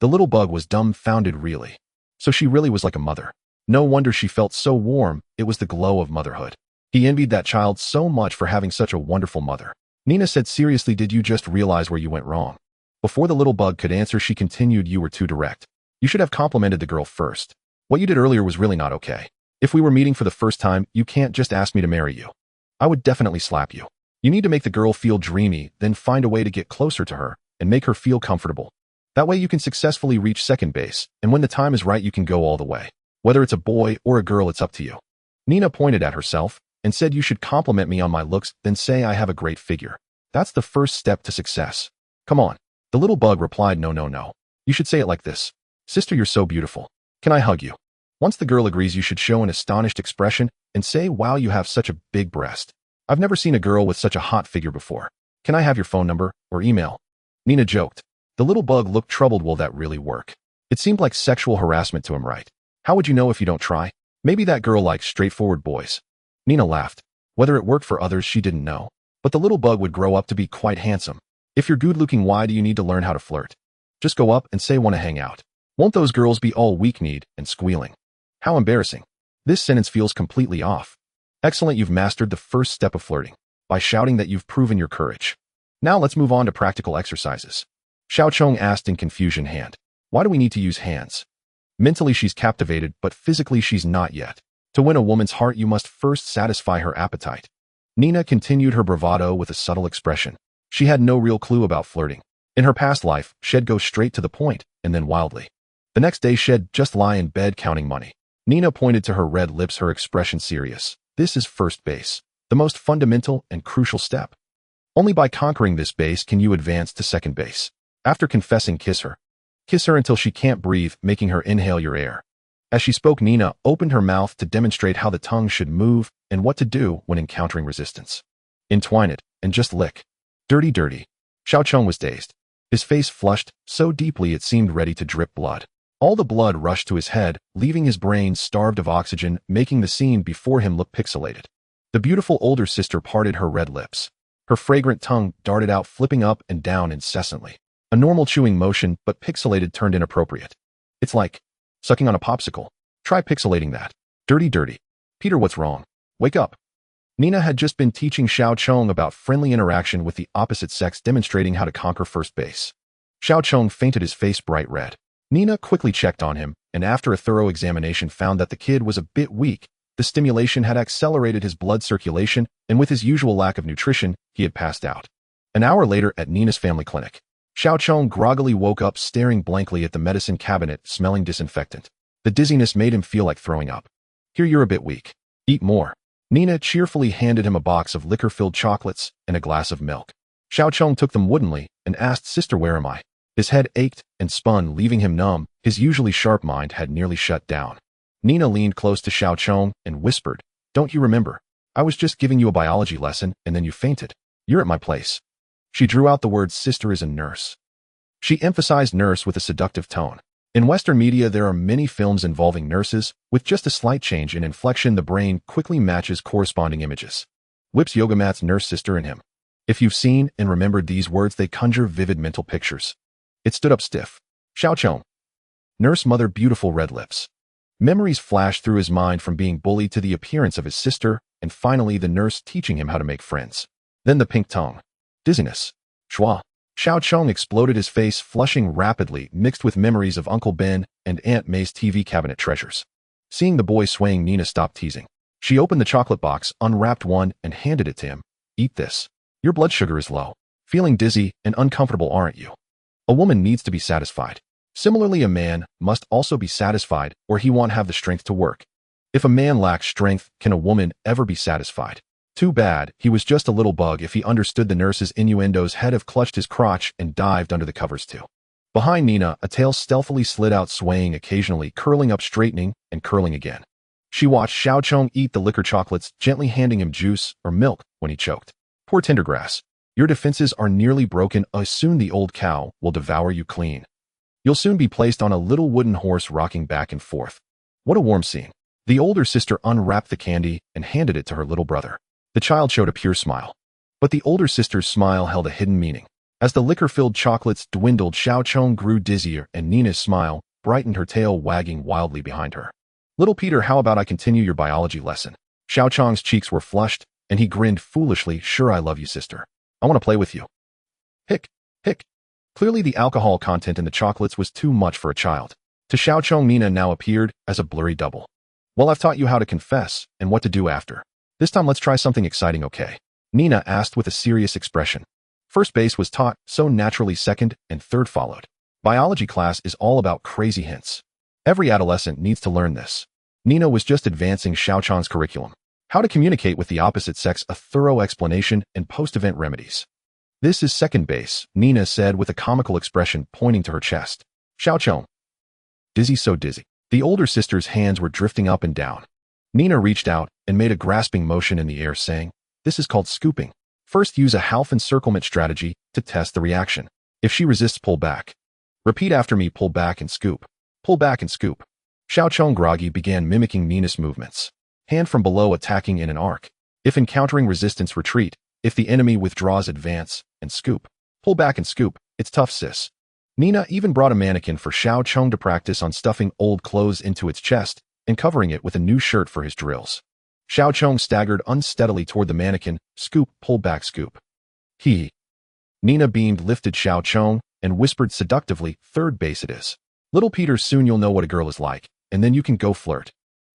The little bug was dumbfounded, really. So she really was like a mother. No wonder she felt so warm. It was the glow of motherhood. He envied that child so much for having such a wonderful mother. Nina said, "Seriously, did you just realize where you went wrong?" Before the little bug could answer, she continued, "You were too direct. You should have complimented the girl first. What you did earlier was really not okay. If we were meeting for the first time, you can't just ask me to marry you. I would definitely slap you. You need to make the girl feel dreamy, then find a way to get closer to her and make her feel comfortable. That way you can successfully reach second base, and when the time is right, you can go all the way. Whether it's a boy or a girl, it's up to you." Nina pointed at herself and said, "You should compliment me on my looks, then say I have a great figure. That's the first step to success. Come on." The little bug replied, "No, no, no. You should say it like this. Sister, you're so beautiful. Can I hug you?" Once the girl agrees, you should show an astonished expression and say, "Wow, you have such a big breast. I've never seen a girl with such a hot figure before. Can I have your phone number or email?" Nina joked. The little bug looked troubled. Will that really work? It seemed like sexual harassment to him, right? How would you know if you don't try? Maybe that girl likes straightforward boys. Nina laughed. Whether it worked for others, she didn't know. But the little bug would grow up to be quite handsome. If you're good looking, why do you need to learn how to flirt? Just go up and say, "Want to hang out." Won't those girls be all weak-kneed and squealing? How embarrassing. This sentence feels completely off. Excellent, you've mastered the first step of flirting by shouting that you've proven your courage. Now let's move on to practical exercises. Xiao Chong asked in confusion. "Hand? Why do we need to use hands?" Mentally she's captivated, but physically she's not yet. To win a woman's heart, you must first satisfy her appetite. Nina continued her bravado with a subtle expression. She had no real clue about flirting. In her past life, she'd go straight to the point, and then wildly. The next day she'd just lie in bed counting money. Nina pointed to her red lips, her expression serious. This is first base, the most fundamental and crucial step. Only by conquering this base can you advance to second base. After confessing, kiss her. Kiss her until she can't breathe, making her inhale your air. As she spoke, Nina opened her mouth to demonstrate how the tongue should move and what to do when encountering resistance. Entwine it and just lick. Dirty, dirty. Xiao Chong was dazed. His face flushed so deeply it seemed ready to drip blood. All the blood rushed to his head, leaving his brain starved of oxygen, making the scene before him look pixelated. The beautiful older sister parted her red lips. Her fragrant tongue darted out, flipping up and down incessantly. A normal chewing motion, but pixelated turned inappropriate. It's like sucking on a popsicle. Try pixelating that. Dirty, dirty. Peter, what's wrong? Wake up. Nina had just been teaching Xiao Chong about friendly interaction with the opposite sex, demonstrating how to conquer first base. Xiao Chong fainted, his face bright red. Nina quickly checked on him, and after a thorough examination found that the kid was a bit weak. The stimulation had accelerated his blood circulation, and with his usual lack of nutrition, he had passed out. An hour later at Nina's family clinic, Xiao Chong groggily woke up, staring blankly at the medicine cabinet, smelling disinfectant. The dizziness made him feel like throwing up. Here, you're a bit weak. Eat more. Nina cheerfully handed him a box of liquor-filled chocolates and a glass of milk. Xiao Chong took them woodenly and asked, "Sister, where am I?" His head ached and spun, leaving him numb. His usually sharp mind had nearly shut down. Nina leaned close to Xiao Chong and whispered, "Don't you remember? I was just giving you a biology lesson and then you fainted. You're at my place." She drew out the word "sister" as a nurse. She emphasized nurse with a seductive tone. In Western media, there are many films involving nurses. With just a slight change in inflection, the brain quickly matches corresponding images. Whips yoga mat's nurse sister in him. If you've seen and remembered these words, they conjure vivid mental pictures. It stood up stiff. Xiao Chong. Nurse mother, beautiful red lips. Memories flashed through his mind, from being bullied to the appearance of his sister, and finally the nurse teaching him how to make friends. Then the pink tongue. Dizziness. Schwa. Xiao Chong exploded, his face flushing rapidly, mixed with memories of Uncle Ben and Aunt May's TV cabinet treasures. Seeing the boy swaying, Nina stopped teasing. She opened the chocolate box, unwrapped one, and handed it to him. "Eat this. Your blood sugar is low. Feeling dizzy and uncomfortable, aren't you?" A woman needs to be satisfied. Similarly, a man must also be satisfied, or he won't have the strength to work. If a man lacks strength, can a woman ever be satisfied? Too bad, he was just a little bug. If he understood the nurse's innuendos, he'd have clutched his crotch and dived under the covers too. Behind Nina, a tail stealthily slid out, swaying occasionally, curling up, straightening, and curling again. She watched Xiao Chong eat the liquor chocolates, gently handing him juice or milk when he choked. Poor Tendergrass. Your defenses are nearly broken. Soon the old cow will devour you clean. You'll soon be placed on a little wooden horse rocking back and forth. What a warm scene. The older sister unwrapped the candy and handed it to her little brother. The child showed a pure smile. But the older sister's smile held a hidden meaning. As the liquor-filled chocolates dwindled, Xiaocheng grew dizzier and Nina's smile brightened, her tail wagging wildly behind her. Little Peter, how about I continue your biology lesson? Xiaocheng's cheeks were flushed, and he grinned foolishly. Sure, I love you, sister. I want to play with you. Hick, hick. Clearly the alcohol content in the chocolates was too much for a child. To Xiaocheng, Nina now appeared as a blurry double. Well, I've taught you how to confess and what to do after. This time let's try something exciting, okay? Nina asked with a serious expression. First base was taught, so naturally second and third followed. Biology class is all about crazy hints. Every adolescent needs to learn this. Nina was just advancing Xiaocheng's curriculum. How to communicate with the opposite sex, a thorough explanation, and post-event remedies. This is second base, Nina said with a comical expression pointing to her chest. Xiaocheng. Dizzy, so dizzy. The older sister's hands were drifting up and down. Nina reached out and made a grasping motion in the air, saying, "This is called scooping. First, use a half encirclement strategy to test the reaction. If she resists, pull back. Repeat after me, pull back and scoop. Pull back and scoop." Xiaocheng groggy began mimicking Nina's movements. Hand from below, attacking in an arc. If encountering resistance, retreat. If the enemy withdraws, advance, and scoop. Pull back and scoop. It's tough, sis. Nina even brought a mannequin for Xiaocheng to practice on stuffing old clothes into its chest and covering it with a new shirt for his drills. Xiaocheng staggered unsteadily toward the mannequin. Scoop, pull back, scoop. He. Nina beamed, lifted Xiaocheng, and whispered seductively, "Third base it is. Little Peter, soon you'll know what a girl is like, and then you can go flirt."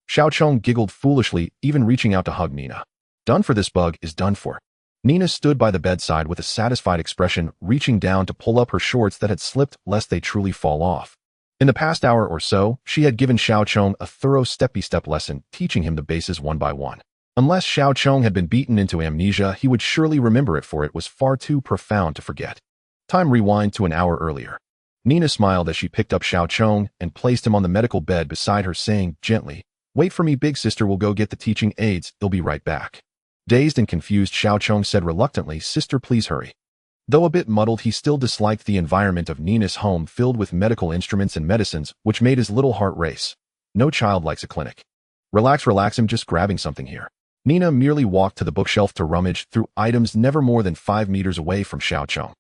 Xiaocheng giggled foolishly, even reaching out to hug Nina. Done for, this bug is done for. Nina stood by the bedside with a satisfied expression, reaching down to pull up her shorts that had slipped lest they truly fall off. In the past hour or so, she had given Xiaocheng a thorough step-by-step lesson, teaching him the bases one by one. Unless Xiaocheng had been beaten into amnesia, he would surely remember it, for it was far too profound to forget. Time rewind to an hour earlier. Nina smiled as she picked up Xiaocheng and placed him on the medical bed beside her, saying gently, "Wait for me, big sister will go get the teaching aids, they'll be right back." Dazed and confused, Xiaocheng said reluctantly, "Sister, please hurry." Though a bit muddled, he still disliked the environment of Nina's home, filled with medical instruments and medicines, which made his little heart race. No child likes a clinic. Relax, I'm just grabbing something here. Nina merely walked to the bookshelf to rummage through items never more than 5 meters away from Xiaocheng.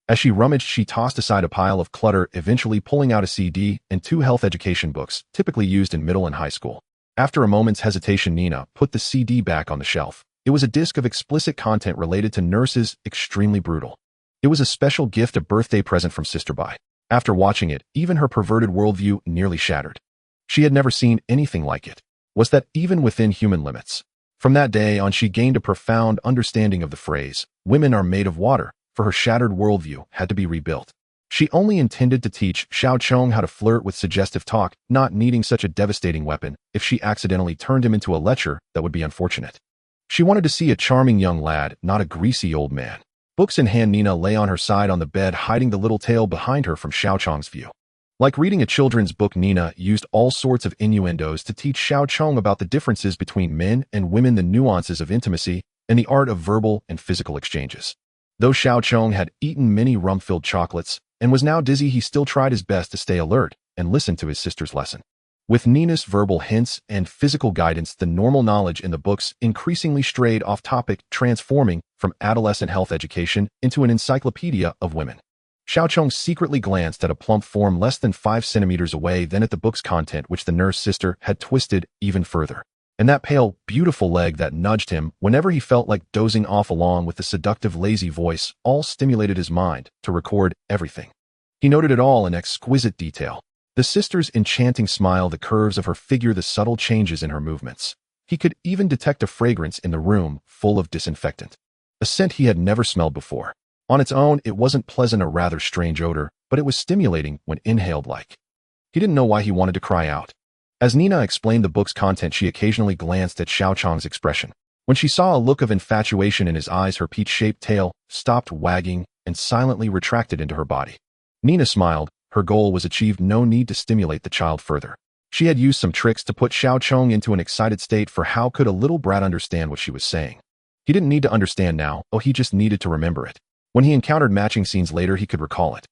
As she rummaged, she tossed aside a pile of clutter, eventually pulling out a CD and 2 health education books, typically used in middle and high school. After a moment's hesitation, Nina put the CD back on the shelf. It was a disc of explicit content related to nurses, extremely brutal. It was a special gift, a birthday present from Sister Bai. After watching it, even her perverted worldview nearly shattered. She had never seen anything like it. Was that even within human limits? From that day on, she gained a profound understanding of the phrase, "Women are made of water," for her shattered worldview had to be rebuilt. She only intended to teach Xiaocheng how to flirt with suggestive talk, not needing such a devastating weapon. If she accidentally turned him into a lecher, that would be unfortunate. She wanted to see a charming young lad, not a greasy old man. Books in hand, Nina lay on her side on the bed, hiding the little tail behind her from Xiaocheng's view. Like reading a children's book, Nina used all sorts of innuendos to teach Xiaocheng about the differences between men and women, the nuances of intimacy, and the art of verbal and physical exchanges. Though Xiaocheng had eaten many rum-filled chocolates and was now dizzy, he still tried his best to stay alert and listen to his sister's lesson. With Nina's verbal hints and physical guidance, the normal knowledge in the books increasingly strayed off topic, transforming from adolescent health education into an encyclopedia of women. Xiaocheng secretly glanced at a plump form less than 5 centimeters away, then at the book's content, which the nurse sister had twisted even further. And that pale, beautiful leg that nudged him whenever he felt like dozing off, along with the seductive, lazy voice, all stimulated his mind to record everything. He noted it all in exquisite detail. The sister's enchanting smile, the curves of her figure, the subtle changes in her movements. He could even detect a fragrance in the room full of disinfectant. A scent he had never smelled before. On its own, it wasn't pleasant, a rather strange odor, but it was stimulating when inhaled like. He didn't know why he wanted to cry out. As Nina explained the book's content, she occasionally glanced at Xiaocheng's expression. When she saw a look of infatuation in his eyes, her peach-shaped tail stopped wagging and silently retracted into her body. Nina smiled. Her goal was achieved, no need to stimulate the child further. She had used some tricks to put Xiaocheng into an excited state, for how could a little brat understand what she was saying? He didn't need to understand now, he just needed to remember it. When he encountered matching scenes later, he could recall it.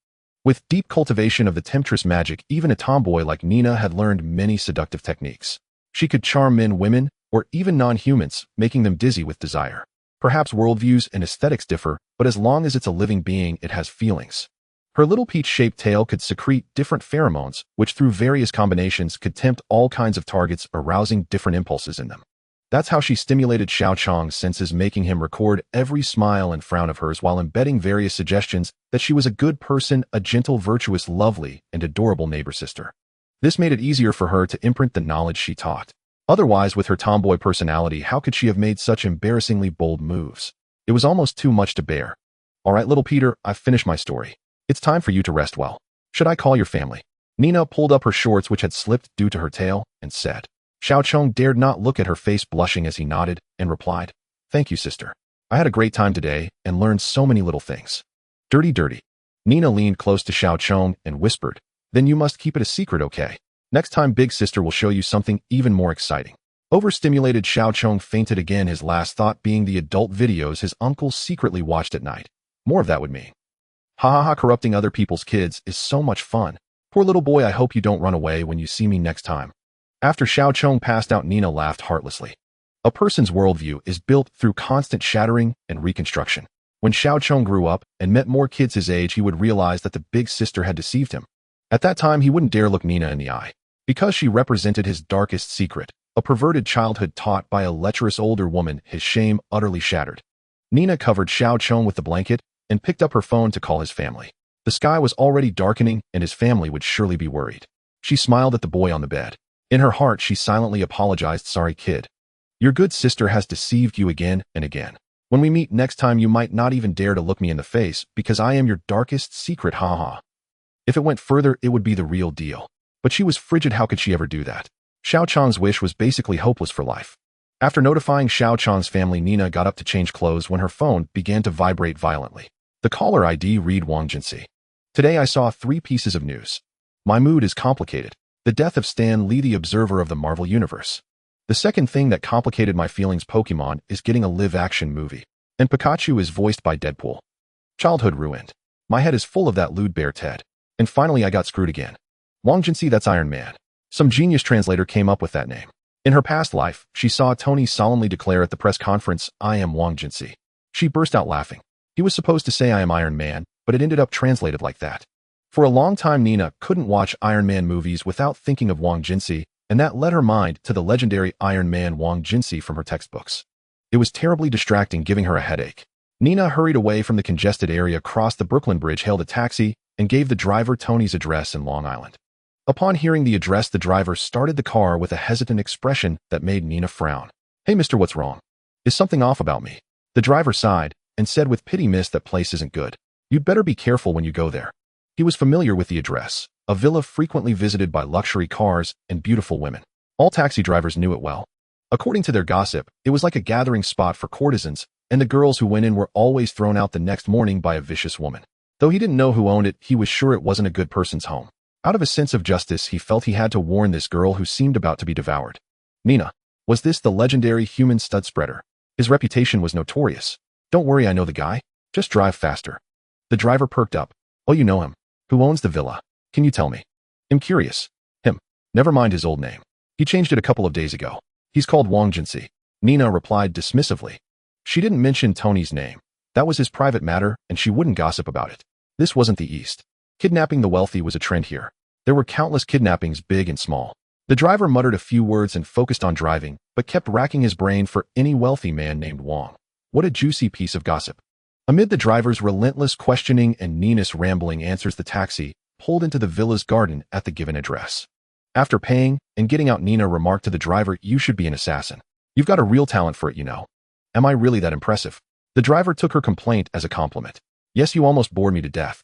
With deep cultivation of the temptress magic, even a tomboy like Nina had learned many seductive techniques. She could charm men, women, or even non-humans, making them dizzy with desire. Perhaps worldviews and aesthetics differ, but as long as it's a living being, it has feelings. Her little peach-shaped tail could secrete different pheromones, which through various combinations could tempt all kinds of targets, arousing different impulses in them. That's how she stimulated Xiao Chong's senses, making him record every smile and frown of hers while embedding various suggestions that she was a good person, a gentle, virtuous, lovely, and adorable neighbor sister. This made it easier for her to imprint the knowledge she taught. Otherwise, with her tomboy personality, how could she have made such embarrassingly bold moves? It was almost too much to bear. All right, little Peter, I've finished my story. It's time for you to rest well. Should I call your family? Nina pulled up her shorts, which had slipped due to her tail, and said. Xiao Chong dared not look at her face, blushing as he nodded and replied, Thank you, sister. I had a great time today and learned so many little things. Dirty. Nina leaned close to Xiao Chong and whispered, Then you must keep it a secret, okay? Next time big sister will show you something even more exciting. Overstimulated Xiao Chong fainted again, his last thought being the adult videos his uncle secretly watched at night. More of that would mean. Ha, corrupting other people's kids is so much fun. Poor little boy, I hope you don't run away when you see me next time. After Xiao Chong passed out, Nina laughed heartlessly. A person's worldview is built through constant shattering and reconstruction. When Xiao Chong grew up and met more kids his age, he would realize that the big sister had deceived him. At that time, he wouldn't dare look Nina in the eye, because she represented his darkest secret, a perverted childhood taught by a lecherous older woman, his shame utterly shattered. Nina covered Xiao Chong with the blanket and picked up her phone to call his family. The sky was already darkening, and his family would surely be worried. She smiled at the boy on the bed. In her heart, she silently apologized. Sorry, kid. Your good sister has deceived you again and again. When we meet next time, you might not even dare to look me in the face because I am your darkest secret, ha. If it went further, it would be the real deal. But she was frigid. How could she ever do that? Xiao Chong's wish was basically hopeless for life. After notifying Xiao Chong's family, Nina got up to change clothes when her phone began to vibrate violently. The caller ID read Wang Jinxi. Today I saw 3 pieces of news. My mood is complicated. The death of Stan Lee, the observer of the Marvel Universe. The second thing that complicated my feelings, Pokemon is getting a live-action movie. And Pikachu is voiced by Deadpool. Childhood ruined. My head is full of that lewd bear Ted. And finally I got screwed again. Wang Jinxi, that's Iron Man. Some genius translator came up with that name. In her past life, she saw Tony solemnly declare at the press conference, I am Wang Jinxi. She burst out laughing. He was supposed to say I am Iron Man, but it ended up translated like that. For a long time, Nina couldn't watch Iron Man movies without thinking of Wang Jinxi, and that led her mind to the legendary Iron Man Wang Jinxi from her textbooks. It was terribly distracting, giving her a headache. Nina hurried away from the congested area, crossed the Brooklyn Bridge, hailed a taxi, and gave the driver Tony's address in Long Island. Upon hearing the address, the driver started the car with a hesitant expression that made Nina frown. Hey, mister, what's wrong? Is something off about me? The driver sighed and said with pity, Miss, that place isn't good. You'd better be careful when you go there. He was familiar with the address, a villa frequently visited by luxury cars and beautiful women. All taxi drivers knew it well. According to their gossip, it was like a gathering spot for courtesans, and the girls who went in were always thrown out the next morning by a vicious woman. Though he didn't know who owned it, he was sure it wasn't a good person's home. Out of a sense of justice, he felt he had to warn this girl who seemed about to be devoured. Nina. Was this the legendary human stud spreader? His reputation was notorious. Don't worry, I know the guy. Just drive faster. The driver perked up. Oh, you know him. Who owns the villa? Can you tell me? I'm curious. Him. Never mind his old name. He changed it a couple of days ago. He's called Wang Jinxi. Nina replied dismissively. She didn't mention Tony's name. That was his private matter, and she wouldn't gossip about it. This wasn't the East. Kidnapping the wealthy was a trend here. There were countless kidnappings, big and small. The driver muttered a few words and focused on driving, but kept racking his brain for any wealthy man named Wang. What a juicy piece of gossip. Amid the driver's relentless questioning and Nina's rambling answers, the taxi pulled into the villa's garden at the given address. After paying and getting out, Nina remarked to the driver, You should be an assassin. You've got a real talent for it, you know. Am I really that impressive? The driver took her complaint as a compliment. Yes, you almost bored me to death.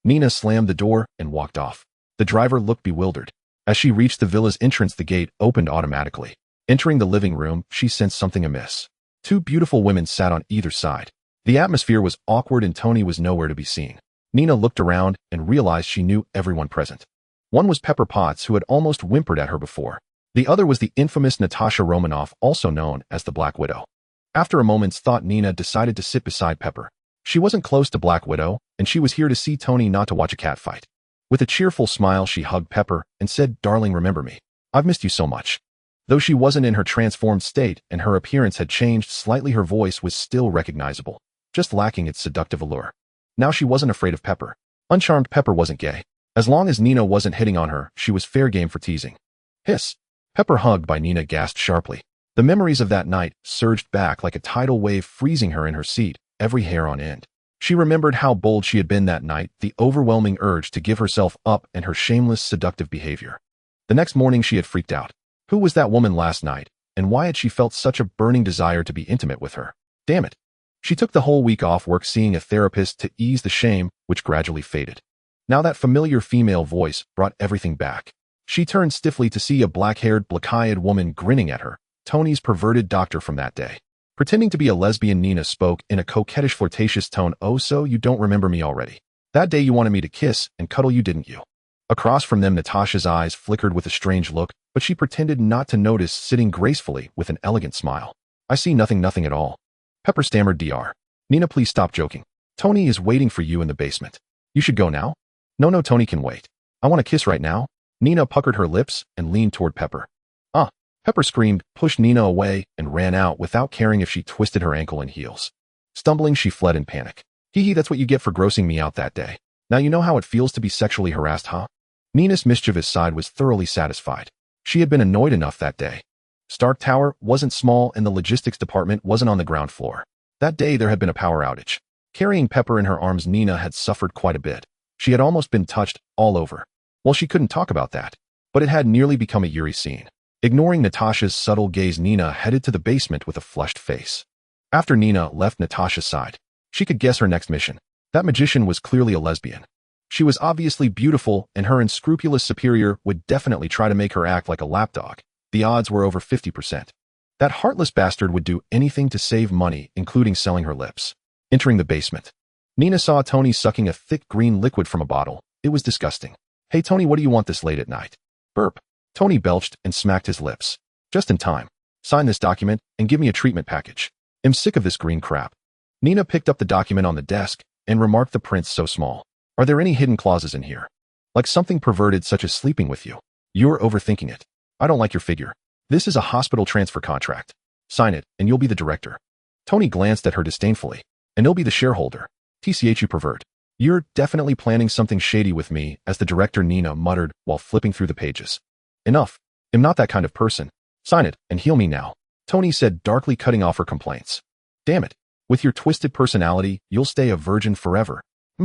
Nina slammed the door and walked off. The driver looked bewildered. As she reached the villa's entrance, the gate opened automatically. Entering the living room, she sensed something amiss. 2 beautiful women sat on either side. The atmosphere was awkward and Tony was nowhere to be seen. Nina looked around and realized she knew everyone present. One was Pepper Potts, who had almost whimpered at her before. The other was the infamous Natasha Romanoff, also known as the Black Widow. After a moment's thought, Nina decided to sit beside Pepper. She wasn't close to Black Widow, and she was here to see Tony, not to watch a cat fight. With a cheerful smile, she hugged Pepper and said, "Darling, remember me. I've missed you so much." Though she wasn't in her transformed state and her appearance had changed slightly, her voice was still recognizable, just lacking its seductive allure. Now she wasn't afraid of Pepper. Uncharmed, Pepper wasn't gay. As long as Nina wasn't hitting on her, she was fair game for teasing. Hiss. Pepper, hugged by Nina, gasped sharply. The memories of that night surged back like a tidal wave, freezing her in her seat, every hair on end. She remembered how bold she had been that night, the overwhelming urge to give herself up, and her shameless, seductive behavior. The next morning she had freaked out. Who was that woman last night, and why had she felt such a burning desire to be intimate with her? Damn it. She took the whole week off work seeing a therapist to ease the shame, which gradually faded. Now that familiar female voice brought everything back. She turned stiffly to see a black-haired, black-eyed woman grinning at her, Tony's perverted doctor from that day. Pretending to be a lesbian, Nina spoke in a coquettish, flirtatious tone. "Oh, so you don't remember me already? That day you wanted me to kiss and cuddle you, didn't you?" Across from them, Natasha's eyes flickered with a strange look, but she pretended not to notice, sitting gracefully with an elegant smile. "I see nothing at all." Pepper stammered, "Dr. Nina, please stop joking. Tony is waiting for you in the basement. You should go now." No, Tony can wait. I want to kiss right now." Nina puckered her lips and leaned toward Pepper. "Ah!" Pepper screamed, pushed Nina away, and ran out without caring if she twisted her ankle in heels. Stumbling, she fled in panic. "Hee, that's what you get for grossing me out that day. Now you know how it feels to be sexually harassed, huh?" Nina's mischievous side was thoroughly satisfied. She had been annoyed enough that day. Stark Tower wasn't small, and the logistics department wasn't on the ground floor. That day there had been a power outage. Carrying Pepper in her arms, Nina had suffered quite a bit. She had almost been touched all over. Well, she couldn't talk about that, but it had nearly become a eerie scene. Ignoring Natasha's subtle gaze, Nina headed to the basement with a flushed face. After Nina left Natasha's side, she could guess her next mission. That magician was clearly a lesbian. She was obviously beautiful, and her unscrupulous superior would definitely try to make her act like a lapdog. The odds were over 50%. That heartless bastard would do anything to save money, including selling her lips. Entering the basement, Nina saw Tony sucking a thick green liquid from a bottle. It was disgusting. "Hey Tony, what do you want this late at night?" Burp. Tony belched and smacked his lips. "Just in time. Sign this document and give me a treatment package. I'm sick of this green crap." Nina picked up the document on the desk and remarked, "The print's so small. Are there any hidden clauses in here? Like something perverted, such as sleeping with you?" "You're overthinking it. I don't like your figure. This is a hospital transfer contract. Sign it and you'll be the director." Tony glanced at her disdainfully. "And he'll be the shareholder. TCH, you pervert. You're definitely planning something shady with me," as the director, Nina muttered while flipping through the pages. "Enough. I'm not that kind of person. Sign it and heal me now," Tony said, darkly cutting off her complaints. "Damn it. With your twisted personality, you'll stay a virgin forever.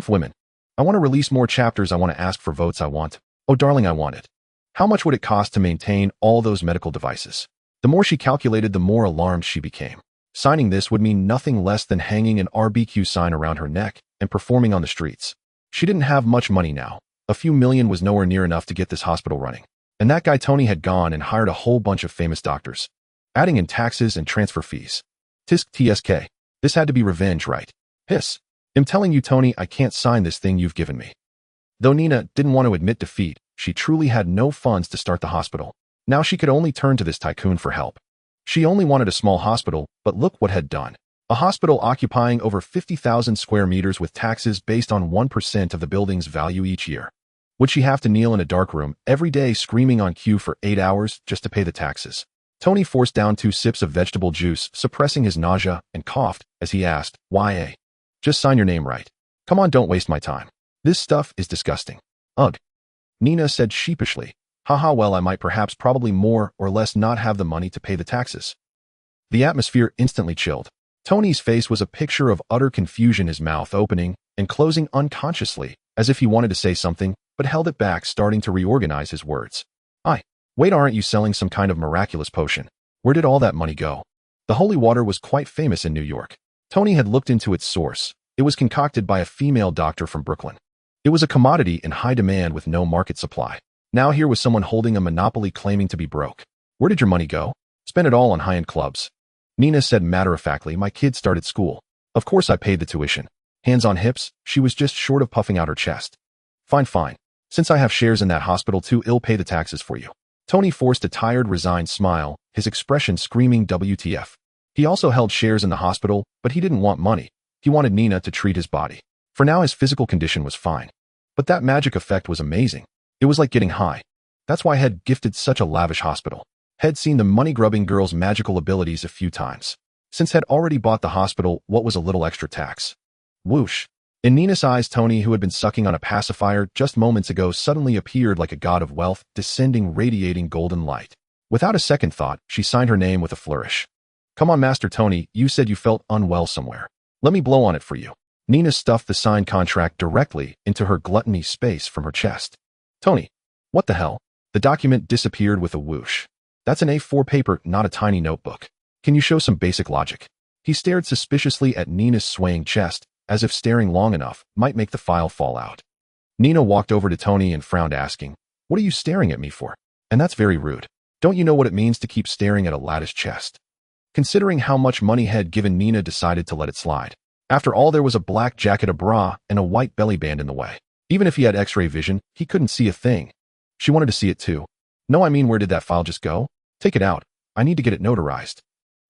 Women. I want to release more chapters. I want to ask for votes. I want. Oh, darling, I want it. How much would it cost to maintain all those medical devices?" The more she calculated, the more alarmed she became. Signing this would mean nothing less than hanging an RBQ sign around her neck and performing on the streets. She didn't have much money now. A few million was nowhere near enough to get this hospital running. And that guy Tony had gone and hired a whole bunch of famous doctors, adding in taxes and transfer fees. Tisk TSK. This had to be revenge, right? Hiss. "I'm telling you, Tony, I can't sign this thing you've given me." Though Nina didn't want to admit defeat, she truly had no funds to start the hospital. Now she could only turn to this tycoon for help. She only wanted a small hospital, but look what had done. A hospital occupying over 50,000 square meters with taxes based on 1% of the building's value each year. Would she have to kneel in a dark room every day screaming on cue for 8 hours just to pay the taxes? Tony forced down 2 sips of vegetable juice, suppressing his nausea, and coughed as he asked, "Why? Just sign your name right. Come on, don't waste my time. This stuff is disgusting." "Ugh." Nina said sheepishly. "Haha, well, I might perhaps probably more or less not have the money to pay the taxes." The atmosphere instantly chilled. Tony's face was a picture of utter confusion, his mouth opening and closing unconsciously, as if he wanted to say something, but held it back, starting to reorganize his words. Wait, aren't you selling some kind of miraculous potion? Where did all that money go?" The holy water was quite famous in New York. Tony had looked into its source. It was concocted by a female doctor from Brooklyn. It was a commodity in high demand with no market supply. Now here was someone holding a monopoly claiming to be broke. "Where did your money go?" "Spent it all on high-end clubs." Nina said matter-of-factly, "My kid started school. Of course I paid the tuition." Hands on hips, she was just short of puffing out her chest. Fine. Since I have shares in that hospital too, I'll pay the taxes for you." Tony forced a tired, resigned smile, his expression screaming WTF. He also held shares in the hospital, but he didn't want money. He wanted Nina to treat his body. For now, his physical condition was fine. But that magic effect was amazing. It was like getting high. That's why Head gifted such a lavish hospital. Head seen the money-grubbing girl's magical abilities a few times. Since Head already bought the hospital, what was a little extra tax? Whoosh. In Nina's eyes, Tony, who had been sucking on a pacifier just moments ago, suddenly appeared like a god of wealth, descending radiating golden light. Without a second thought, she signed her name with a flourish. Come on, Master Tony, you said you felt unwell somewhere. Let me blow on it for you. Nina stuffed the signed contract directly into her gluttony space from her chest. Tony, what the hell? The document disappeared with a whoosh. That's an A4 paper, not a tiny notebook. Can you show some basic logic? He stared suspiciously at Nina's swaying chest, as if staring long enough might make the file fall out. Nina walked over to Tony and frowned, asking, "What are you staring at me for? And that's very rude. Don't you know what it means to keep staring at a lattice chest?" Considering how much money Head given, Nina decided to let it slide. After all, there was a black jacket, a bra, and a white belly band in the way. Even if he had X-ray vision, he couldn't see a thing. She wanted to see it too. No, I mean, where did that file just go? Take it out. I need to get it notarized.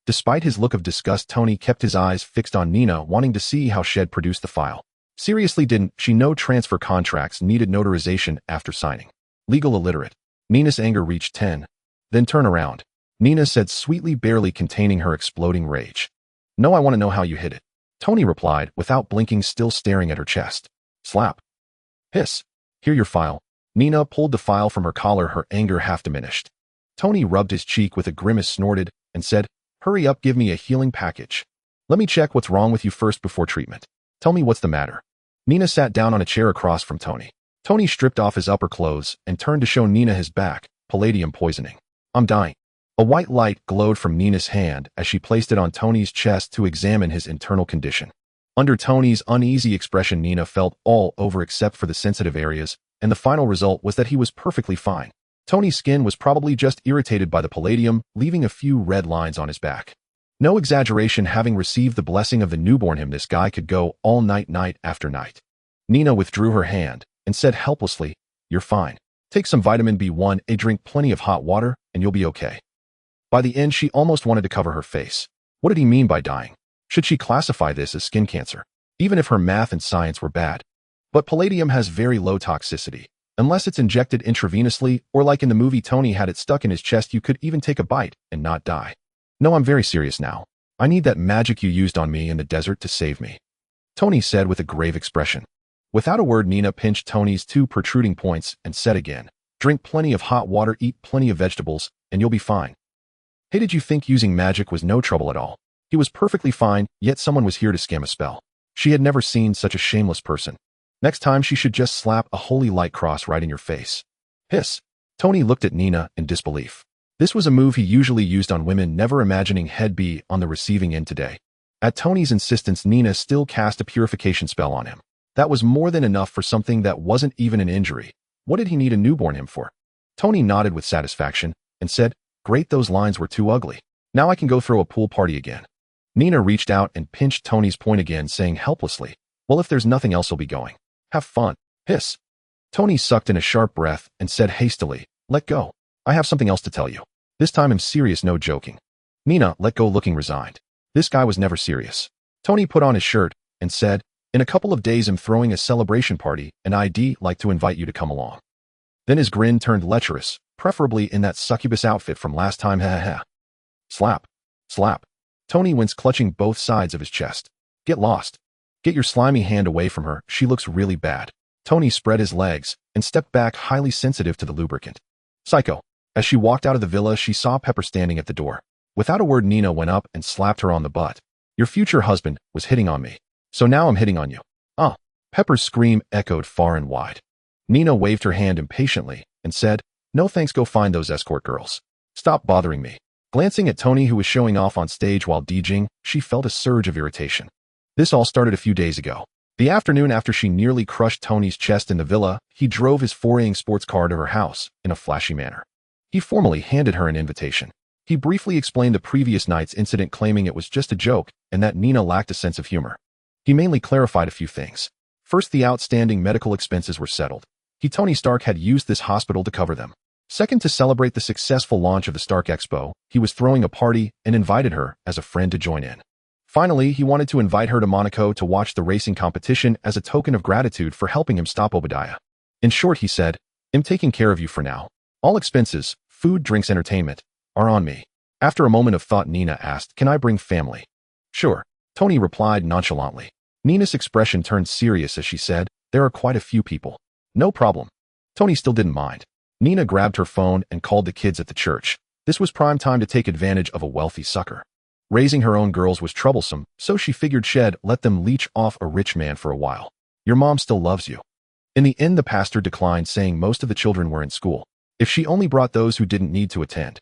Despite his look of disgust, Tony kept his eyes fixed on Nina, wanting to see how Shed produced the file. Seriously, didn't she know transfer contracts needed notarization after signing? Legal illiterate. Nina's anger reached 10. Then turn around. Nina said sweetly, barely containing her exploding rage. No, I want to know how you hid it. Tony replied, without blinking, still staring at her chest. Slap. Hiss. Here, your file. Nina pulled the file from her collar, her anger half diminished. Tony rubbed his cheek with a grimace, snorted, and said, Hurry up, give me a healing package. Let me check what's wrong with you first before treatment. Tell me what's the matter. Nina sat down on a chair across from Tony. Tony stripped off his upper clothes and turned to show Nina his back. Palladium poisoning. I'm dying. A white light glowed from Nina's hand as she placed it on Tony's chest to examine his internal condition. Under Tony's uneasy expression, Nina felt all over except for the sensitive areas, and the final result was that he was perfectly fine. Tony's skin was probably just irritated by the palladium, leaving a few red lines on his back. No exaggeration, having received the blessing of the newborn him, this guy could go all night, night after night. Nina withdrew her hand and said helplessly, You're fine. Take some vitamin B1, drink plenty of hot water, and you'll be okay. By the end, she almost wanted to cover her face. What did he mean by dying? Should she classify this as skin cancer? Even if her math and science were bad. But palladium has very low toxicity. Unless it's injected intravenously, or like in the movie Tony had it stuck in his chest, you could even take a bite and not die. No, I'm very serious now. I need that magic you used on me in the desert to save me. Tony said with a grave expression. Without a word, Nina pinched Tony's 2 protruding points and said again, Drink plenty of hot water, eat plenty of vegetables, and you'll be fine. Hey, did you think using magic was no trouble at all? He was perfectly fine, yet someone was here to scam a spell. She had never seen such a shameless person. Next time she should just slap a holy light cross right in your face. Hiss. Tony looked at Nina in disbelief. This was a move he usually used on women, never imagining he'd be on the receiving end today. At Tony's insistence, Nina still cast a purification spell on him. That was more than enough for something that wasn't even an injury. What did he need a newborn him for? Tony nodded with satisfaction and said, Great, those lines were too ugly. Now I can go throw a pool party again. Nina reached out and pinched Tony's point again, saying helplessly, Well, if there's nothing else, I'll be going. Have fun. Hiss. Tony sucked in a sharp breath and said hastily, Let go. I have something else to tell you. This time I'm serious, no joking. Nina let go, looking resigned. This guy was never serious. Tony put on his shirt and said, In a couple of days I'm throwing a celebration party and I'd like to invite you to come along. Then his grin turned lecherous, preferably in that succubus outfit from last time, ha ha ha. Slap. Slap. Tony winced, clutching both sides of his chest. Get lost. Get your slimy hand away from her, she looks really bad. Tony spread his legs and stepped back, highly sensitive to the lubricant. Psycho. As she walked out of the villa, she saw Pepper standing at the door. Without a word, Nina went up and slapped her on the butt. Your future husband was hitting on me. So now I'm hitting on you. Ah. Pepper's scream echoed far and wide. Nina waved her hand impatiently and said, No thanks, go find those escort girls. Stop bothering me. Glancing at Tony, who was showing off on stage while DJing, she felt a surge of irritation. This all started a few days ago. The afternoon after she nearly crushed Tony's chest in the villa, he drove his foraying sports car to her house in a flashy manner. He formally handed her an invitation. He briefly explained the previous night's incident, claiming it was just a joke and that Nina lacked a sense of humor. He mainly clarified a few things. First, the outstanding medical expenses were settled. Tony Stark had used this hospital to cover them. Second, to celebrate the successful launch of the Stark Expo, he was throwing a party and invited her as a friend to join in. Finally, he wanted to invite her to Monaco to watch the racing competition as a token of gratitude for helping him stop Obadiah. In short, he said, "I'm taking care of you for now. All expenses, food, drinks, entertainment, are on me." After a moment of thought, Nina asked, "Can I bring family?" "Sure," Tony replied nonchalantly. Nina's expression turned serious as she said, "There are quite a few people." "No problem." Tony still didn't mind. Nina grabbed her phone and called the kids at the church. This was prime time to take advantage of a wealthy sucker. Raising her own girls was troublesome, so she figured she'd let them leech off a rich man for a while. "Your mom still loves you." In the end, the pastor declined, saying most of the children were in school. If she only brought those who didn't need to attend,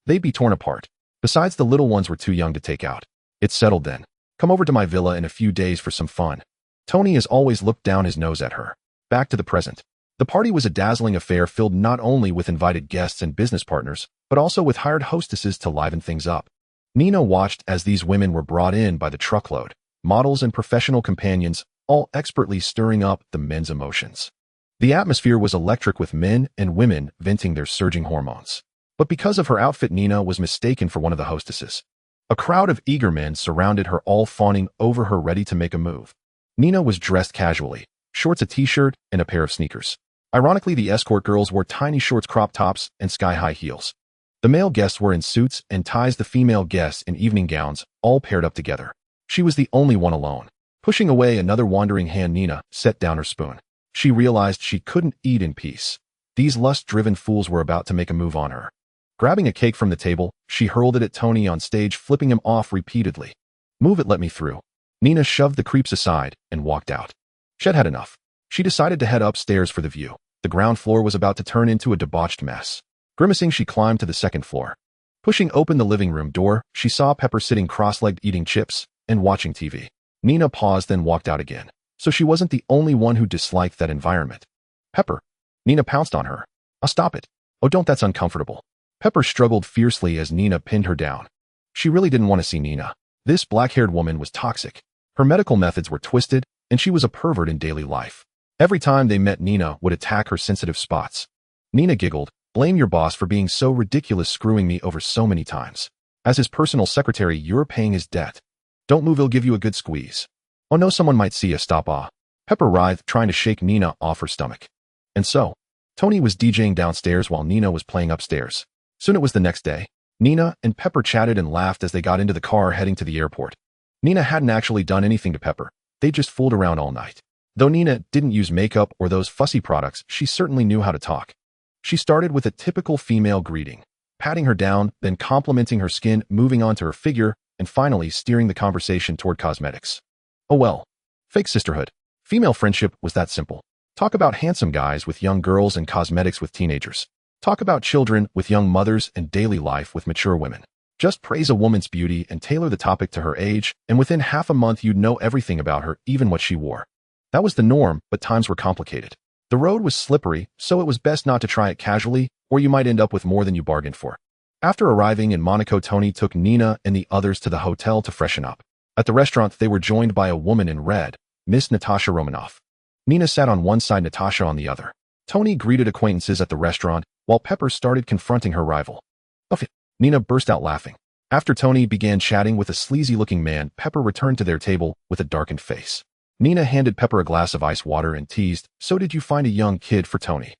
they'd be torn apart. Besides, the little ones were too young to take out. "It's settled then. Come over to my villa in a few days for some fun." Tony has always looked down his nose at her. Back to the present. The party was a dazzling affair filled not only with invited guests and business partners, but also with hired hostesses to liven things up. Nina watched as these women were brought in by the truckload, models and professional companions, all expertly stirring up the men's emotions. The atmosphere was electric, with men and women venting their surging hormones. But because of her outfit, Nina was mistaken for one of the hostesses. A crowd of eager men surrounded her, all fawning over her, ready to make a move. Nina was dressed casually, shorts, a t-shirt, and a pair of sneakers. Ironically, the escort girls wore tiny shorts, crop tops, and sky-high heels. The male guests were in suits and ties, the female guests in evening gowns, all paired up together. She was the only one alone. Pushing away another wandering hand, Nina set down her spoon. She realized she couldn't eat in peace. These lust-driven fools were about to make a move on her. Grabbing a cake from the table, she hurled it at Tony on stage, flipping him off repeatedly. "Move it, let me through." Nina shoved the creeps aside and walked out. She'd had enough. She decided to head upstairs for the view. The ground floor was about to turn into a debauched mess. Grimacing, she climbed to the second floor. Pushing open the living room door, she saw Pepper sitting cross-legged, eating chips and watching TV. Nina paused, then walked out again. So she wasn't the only one who disliked that environment. "Pepper." Nina pounced on her. "Oh, stop it. Oh, don't, that's uncomfortable." Pepper struggled fiercely as Nina pinned her down. She really didn't want to see Nina. This black-haired woman was toxic. Her medical methods were twisted, and she was a pervert in daily life. Every time they met, Nina would attack her sensitive spots. Nina giggled. "Blame your boss for being so ridiculous, screwing me over so many times. As his personal secretary, you're paying his debt. Don't move, he'll give you a good squeeze." "Oh no, someone might see us, stop." Pepper writhed, trying to shake Nina off her stomach. And so, Tony was DJing downstairs while Nina was playing upstairs. Soon it was the next day. Nina and Pepper chatted and laughed as they got into the car heading to the airport. Nina hadn't actually done anything to Pepper. They just fooled around all night. Though Nina didn't use makeup or those fussy products, she certainly knew how to talk. She started with a typical female greeting, patting her down, then complimenting her skin, moving on to her figure, and finally steering the conversation toward cosmetics. Oh well, fake sisterhood. Female friendship was that simple. Talk about handsome guys with young girls and cosmetics with teenagers. Talk about children with young mothers and daily life with mature women. Just praise a woman's beauty and tailor the topic to her age, and within half a month you'd know everything about her, even what she wore. That was the norm, but times were complicated. The road was slippery, so it was best not to try it casually, or you might end up with more than you bargained for. After arriving in Monaco, Tony took Nina and the others to the hotel to freshen up. At the restaurant, they were joined by a woman in red, Miss Natasha Romanoff. Nina sat on one side, Natasha on the other. Tony greeted acquaintances at the restaurant, while Pepper started confronting her rival. "Oh, Nina burst out laughing. After Tony began chatting with a sleazy-looking man, Pepper returned to their table with a darkened face. Nina handed Pepper a glass of ice water and teased, "So did you find a young kid for Tony?"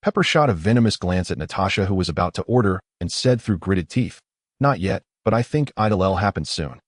Pepper shot a venomous glance at Natasha, who was about to order, and said through gritted teeth, "Not yet, but I think it'll happen soon."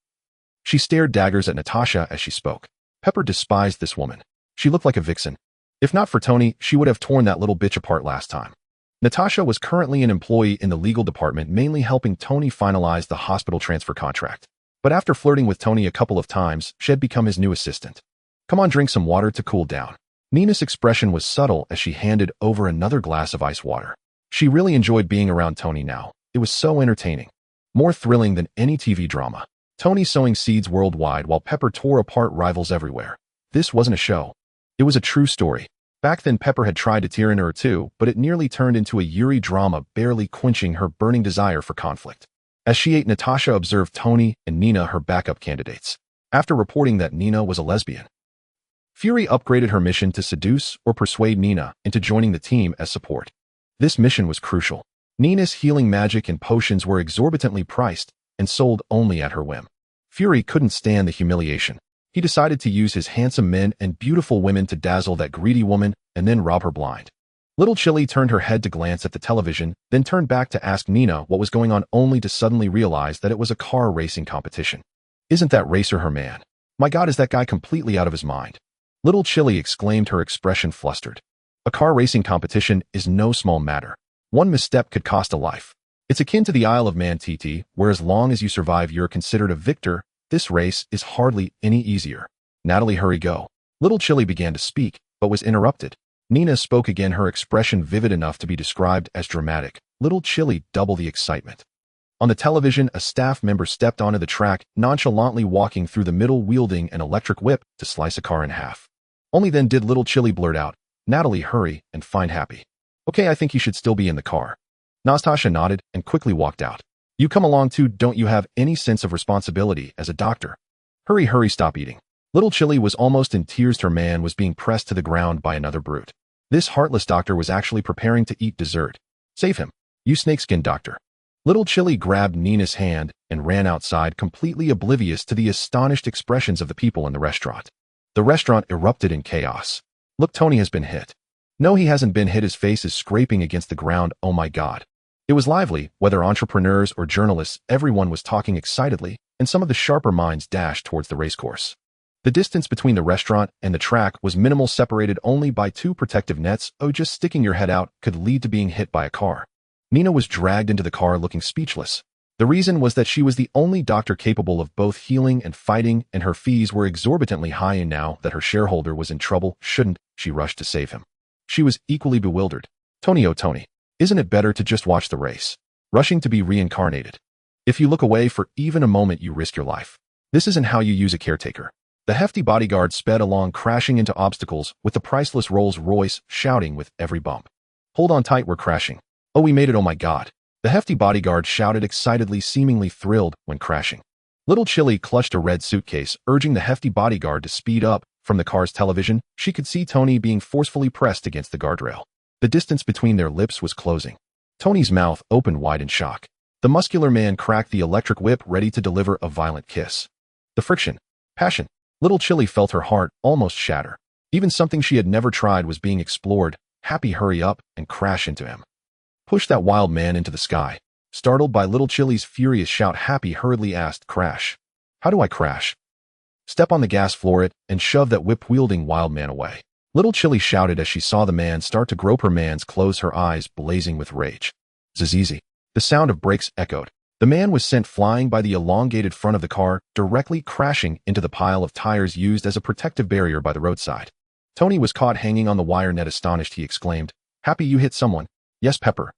She stared daggers at Natasha as she spoke. Pepper despised this woman. She looked like a vixen. If not for Tony, she would have torn that little bitch apart last time. Natasha was currently an employee in the legal department, mainly helping Tony finalize the hospital transfer contract. But after flirting with Tony a couple of times, she had become his new assistant. "Come on, drink some water to cool down." Nina's expression was subtle as she handed over another glass of ice water. She really enjoyed being around Tony now. It was so entertaining. More thrilling than any TV drama. Tony sowing seeds worldwide while Pepper tore apart rivals everywhere. This wasn't a show. It was a true story. Back then, Pepper had tried to tear in her too, but it nearly turned into a Yuri drama, barely quenching her burning desire for conflict. As she ate, Natasha observed Tony and Nina, her backup candidates. After reporting that Nina was a lesbian, Fury upgraded her mission to seduce or persuade Nina into joining the team as support. This mission was crucial. Nina's healing magic and potions were exorbitantly priced and sold only at her whim. Fury couldn't stand the humiliation. He decided to use his handsome men and beautiful women to dazzle that greedy woman and then rob her blind. Little Chili turned her head to glance at the television, then turned back to ask Nina what was going on, only to suddenly realize that it was a car racing competition. Isn't that racer her man? My God, is that guy completely out of his mind? Little Chili exclaimed, her expression flustered. A car racing competition is no small matter. One misstep could cost a life. It's akin to the Isle of Man TT, where as long as you survive you're considered a victor. This race is hardly any easier. Natalie, hurry, go. Little Chili began to speak, but was interrupted. Nina spoke again, her expression vivid enough to be described as dramatic. Little Chili doubled the excitement. On the television, a staff member stepped onto the track, nonchalantly walking through the middle, wielding an electric whip to slice a car in half. Only then did Little Chili blurt out, "Natalie, hurry and find Happy." "Okay, I think he should still be in the car." Nastasha nodded and quickly walked out. "You come along too, don't you have any sense of responsibility as a doctor?" "Hurry, hurry, stop eating." Little Chili was almost in tears. Her man was being pressed to the ground by another brute. This heartless doctor was actually preparing to eat dessert. "Save him, you snakeskin doctor." Little Chili grabbed Nina's hand and ran outside, completely oblivious to the astonished expressions of the people in the restaurant. The restaurant erupted in chaos. "Look, Tony has been hit." "No, he hasn't been hit. His face is scraping against the ground. Oh my God." It was lively. Whether entrepreneurs or journalists, everyone was talking excitedly, and some of the sharper minds dashed towards the racecourse. The distance between the restaurant and the track was minimal, separated only by 2 protective nets. Oh, just sticking your head out could lead to being hit by a car. Nina was dragged into the car looking speechless. The reason was that she was the only doctor capable of both healing and fighting, and her fees were exorbitantly high, and now that her shareholder was in trouble, shouldn't she rush to save him? She was equally bewildered. "Tony, oh Tony, isn't it better to just watch the race? Rushing to be reincarnated. If you look away for even a moment, you risk your life. This isn't how you use a caretaker." The hefty bodyguard sped along, crashing into obstacles with the priceless Rolls-Royce, shouting with every bump, "Hold on tight, we're crashing. Oh, we made it, oh my God." The hefty bodyguard shouted excitedly, seemingly thrilled when crashing. Little Chili clutched a red suitcase, urging the hefty bodyguard to speed up. From the car's television, she could see Tony being forcefully pressed against the guardrail. The distance between their lips was closing. Tony's mouth opened wide in shock. The muscular man cracked the electric whip, ready to deliver a violent kiss. The friction, passion. Little Chili felt her heart almost shatter. Even something she had never tried was being explored. "Happy, hurry up and crash into him. Push that wild man into the sky." Startled by Little Chili's furious shout, Happy hurriedly asked, "Crash? How do I crash?" "Step on the gas, floor it, and shove that whip-wielding wild man away." Little Chili shouted as she saw the man start to grope her man's clothes, her eyes blazing with rage. "Zizizi." The sound of brakes echoed. The man was sent flying by the elongated front of the car, directly crashing into the pile of tires used as a protective barrier by the roadside. Tony was caught hanging on the wire net. Astonished, he exclaimed, "Happy, you hit someone." "Yes, Pepper."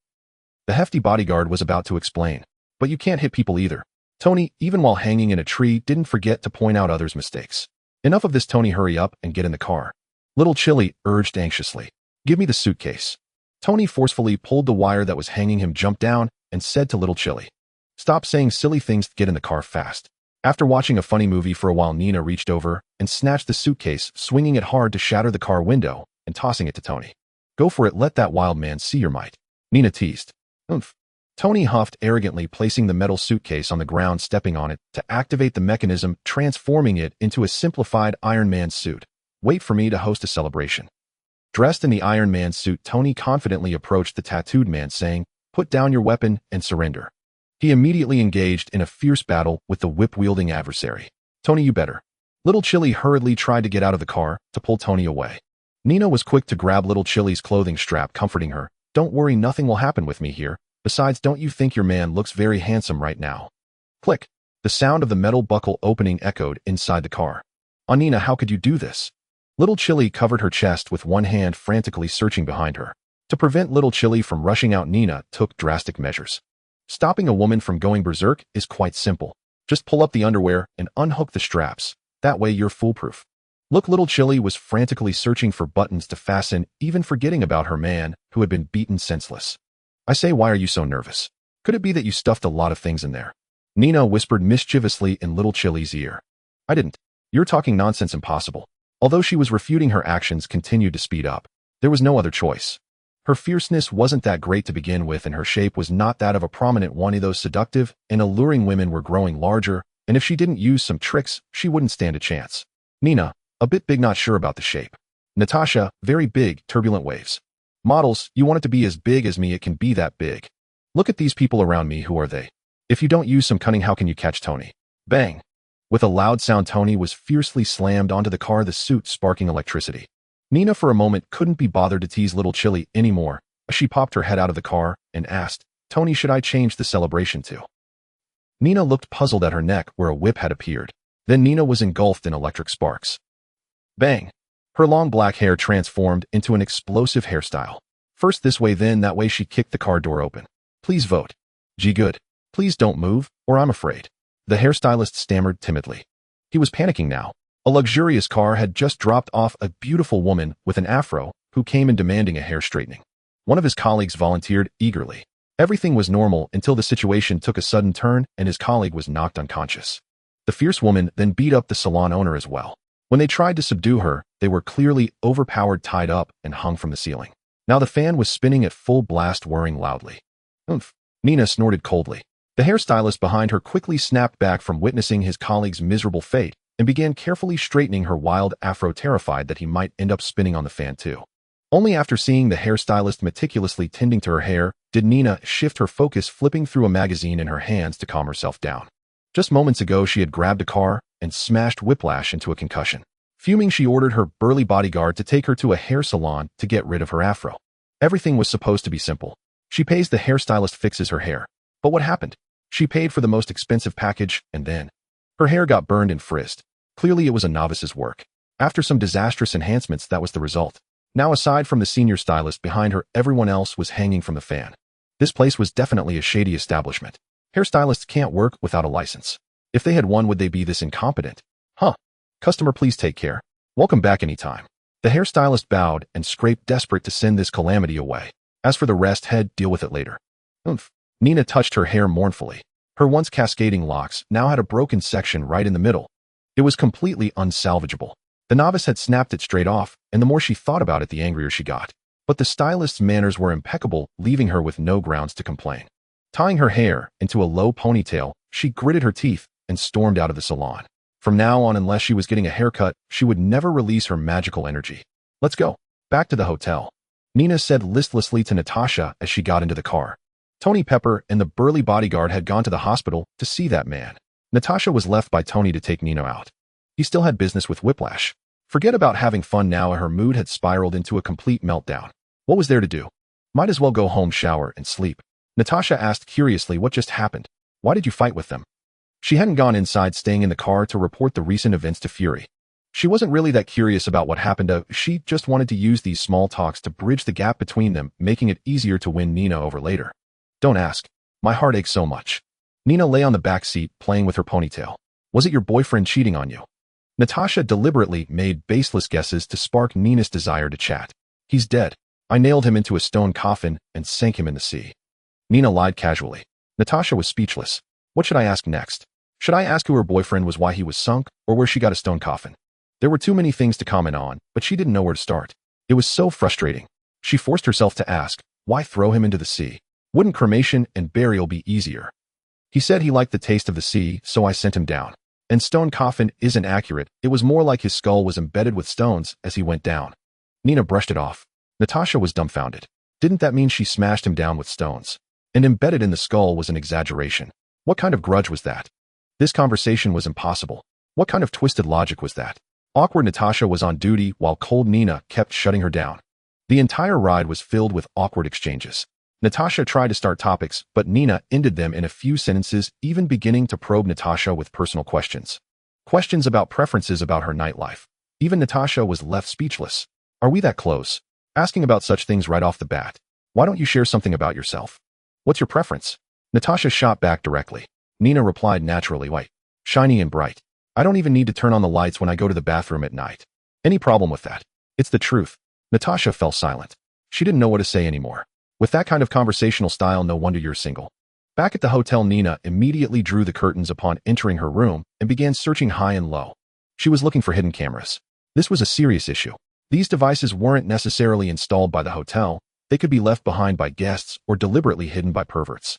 The hefty bodyguard was about to explain. "But you can't hit people either." Tony, even while hanging in a tree, didn't forget to point out others' mistakes. "Enough of this, Tony, hurry up and get in the car." Little Chili urged anxiously. "Give me the suitcase." Tony forcefully pulled the wire that was hanging him, jumped down, and said to Little Chili, "Stop saying silly things, get in the car fast." After watching a funny movie for a while, Nina reached over and snatched the suitcase, swinging it hard to shatter the car window and tossing it to Tony. "Go for it, let that wild man see your might," Nina teased. "Oomph." Tony huffed arrogantly, placing the metal suitcase on the ground, stepping on it to activate the mechanism, transforming it into a simplified Iron Man suit. "Wait for me to host a celebration." Dressed in the Iron Man suit, Tony confidently approached the tattooed man, saying, "Put down your weapon and surrender." He immediately engaged in a fierce battle with the whip-wielding adversary. "Tony, you better." Little Chili hurriedly tried to get out of the car to pull Tony away. Nina was quick to grab Little Chili's clothing strap, comforting her. "Don't worry, nothing will happen with me here. Besides, don't you think your man looks very handsome right now?" Click. The sound of the metal buckle opening echoed inside the car. "Nina, how could you do this?" Little Chili covered her chest with one hand, frantically searching behind her. To prevent Little Chili from rushing out, Nina took drastic measures. Stopping a woman from going berserk is quite simple. Just pull up the underwear and unhook the straps. That way you're foolproof. Look, Little Chili was frantically searching for buttons to fasten, even forgetting about her man, who had been beaten senseless. "I say, why are you so nervous? Could it be that you stuffed a lot of things in there?" Nina whispered mischievously in Little Chili's ear. "I didn't. You're talking nonsense, impossible." Although she was refuting, her actions continued to speed up. There was no other choice. Her fierceness wasn't that great to begin with, and her shape was not that of a prominent one. Those seductive and alluring women were growing larger and if she didn't use some tricks, she wouldn't stand a chance. Nina, a bit big, not sure about the shape. Natasha, very big, turbulent waves. Models, you want it to be as big as me, it can be that big. Look at these people around me, who are they? If you don't use some cunning, how can you catch Tony? Bang! With a loud sound, Tony was fiercely slammed onto the car, the suit sparking electricity. Nina for a moment couldn't be bothered to tease little Chili anymore. She popped her head out of the car and asked, Tony, should I change the celebration to? Nina looked puzzled at her neck where a whip had appeared. Then Nina was engulfed in electric sparks. Bang! Her long black hair transformed into an explosive hairstyle. First this way, then that way, she kicked the car door open. Please vote. Gee, good. Please don't move, or I'm afraid. The hairstylist stammered timidly. He was panicking now. A luxurious car had just dropped off a beautiful woman with an afro who came in demanding a hair straightening. One of his colleagues volunteered eagerly. Everything was normal until the situation took a sudden turn and his colleague was knocked unconscious. The fierce woman then beat up the salon owner as well. When they tried to subdue her, they were clearly overpowered, tied up, and hung from the ceiling. Now the fan was spinning at full blast, whirring loudly. Oomph! Nina snorted coldly. The hairstylist behind her quickly snapped back from witnessing his colleague's miserable fate and began carefully straightening her wild afro, terrified that he might end up spinning on the fan too. Only after seeing the hairstylist meticulously tending to her hair did Nina shift her focus, flipping through a magazine in her hands to calm herself down. Just moments ago, she had grabbed a car and smashed Whiplash into a concussion. Fuming, she ordered her burly bodyguard to take her to a hair salon to get rid of her afro. Everything was supposed to be simple. She pays the hairstylist, fixes her hair. But what happened? She paid for the most expensive package, and then her hair got burned and frizzed. Clearly it was a novice's work. After some disastrous enhancements, that was the result. Now, aside from the senior stylist behind her, everyone else was hanging from the fan. This place was definitely a shady establishment. Hairstylists can't work without a license. If they had one, would they be this incompetent? Huh. Customer, please take care. Welcome back anytime. The hairstylist bowed and scraped, desperate to send this calamity away. As for the rest, head, deal with it later. Oomph. Nina touched her hair mournfully. Her once cascading locks now had a broken section right in the middle. It was completely unsalvageable. The novice had snapped it straight off, and the more she thought about it, the angrier she got. But the stylist's manners were impeccable, leaving her with no grounds to complain. Tying her hair into a low ponytail, she gritted her teeth and stormed out of the salon. From now on, unless she was getting a haircut, she would never release her magical energy. Let's go. Back to the hotel. Nina said listlessly to Natasha as she got into the car. Tony Pepper and the burly bodyguard had gone to the hospital to see that man. Natasha was left by Tony to take Nina out. He still had business with Whiplash. Forget about having fun now, her mood had spiraled into a complete meltdown. What was there to do? Might as well go home, shower, and sleep. Natasha asked curiously, what just happened? Why did you fight with them? She hadn't gone inside, staying in the car to report the recent events to Fury. She wasn't really that curious about what happened. She just wanted to use these small talks to bridge the gap between them, making it easier to win Nina over later. Don't ask. My heart aches so much. Nina lay on the back seat, playing with her ponytail. Was it your boyfriend cheating on you? Natasha deliberately made baseless guesses to spark Nina's desire to chat. He's dead. I nailed him into a stone coffin and sank him in the sea. Nina lied casually. Natasha was speechless. What should I ask next? Should I ask who her boyfriend was, why he was sunk, or where she got a stone coffin? There were too many things to comment on, but she didn't know where to start. It was so frustrating. She forced herself to ask, why throw him into the sea? Wouldn't cremation and burial be easier? He said he liked the taste of the sea, so I sent him down. And stone coffin isn't accurate. It was more like his skull was embedded with stones as he went down. Nina brushed it off. Natasha was dumbfounded. Didn't that mean she smashed him down with stones? And embedded in the skull was an exaggeration. What kind of grudge was that? This conversation was impossible. What kind of twisted logic was that? Awkward Natasha was on duty while cold Nina kept shutting her down. The entire ride was filled with awkward exchanges. Natasha tried to start topics, but Nina ended them in a few sentences, even beginning to probe Natasha with personal questions. Questions about preferences, about her nightlife. Even Natasha was left speechless. Are we that close? Asking about such things right off the bat. Why don't you share something about yourself? What's your preference? Natasha shot back directly. Nina replied naturally, white, shiny and bright. I don't even need to turn on the lights when I go to the bathroom at night. Any problem with that? It's the truth. Natasha fell silent. She didn't know what to say anymore. With that kind of conversational style, no wonder you're single. Back at the hotel, Nina immediately drew the curtains upon entering her room and began searching high and low. She was looking for hidden cameras. This was a serious issue. These devices weren't necessarily installed by the hotel. They could be left behind by guests or deliberately hidden by perverts.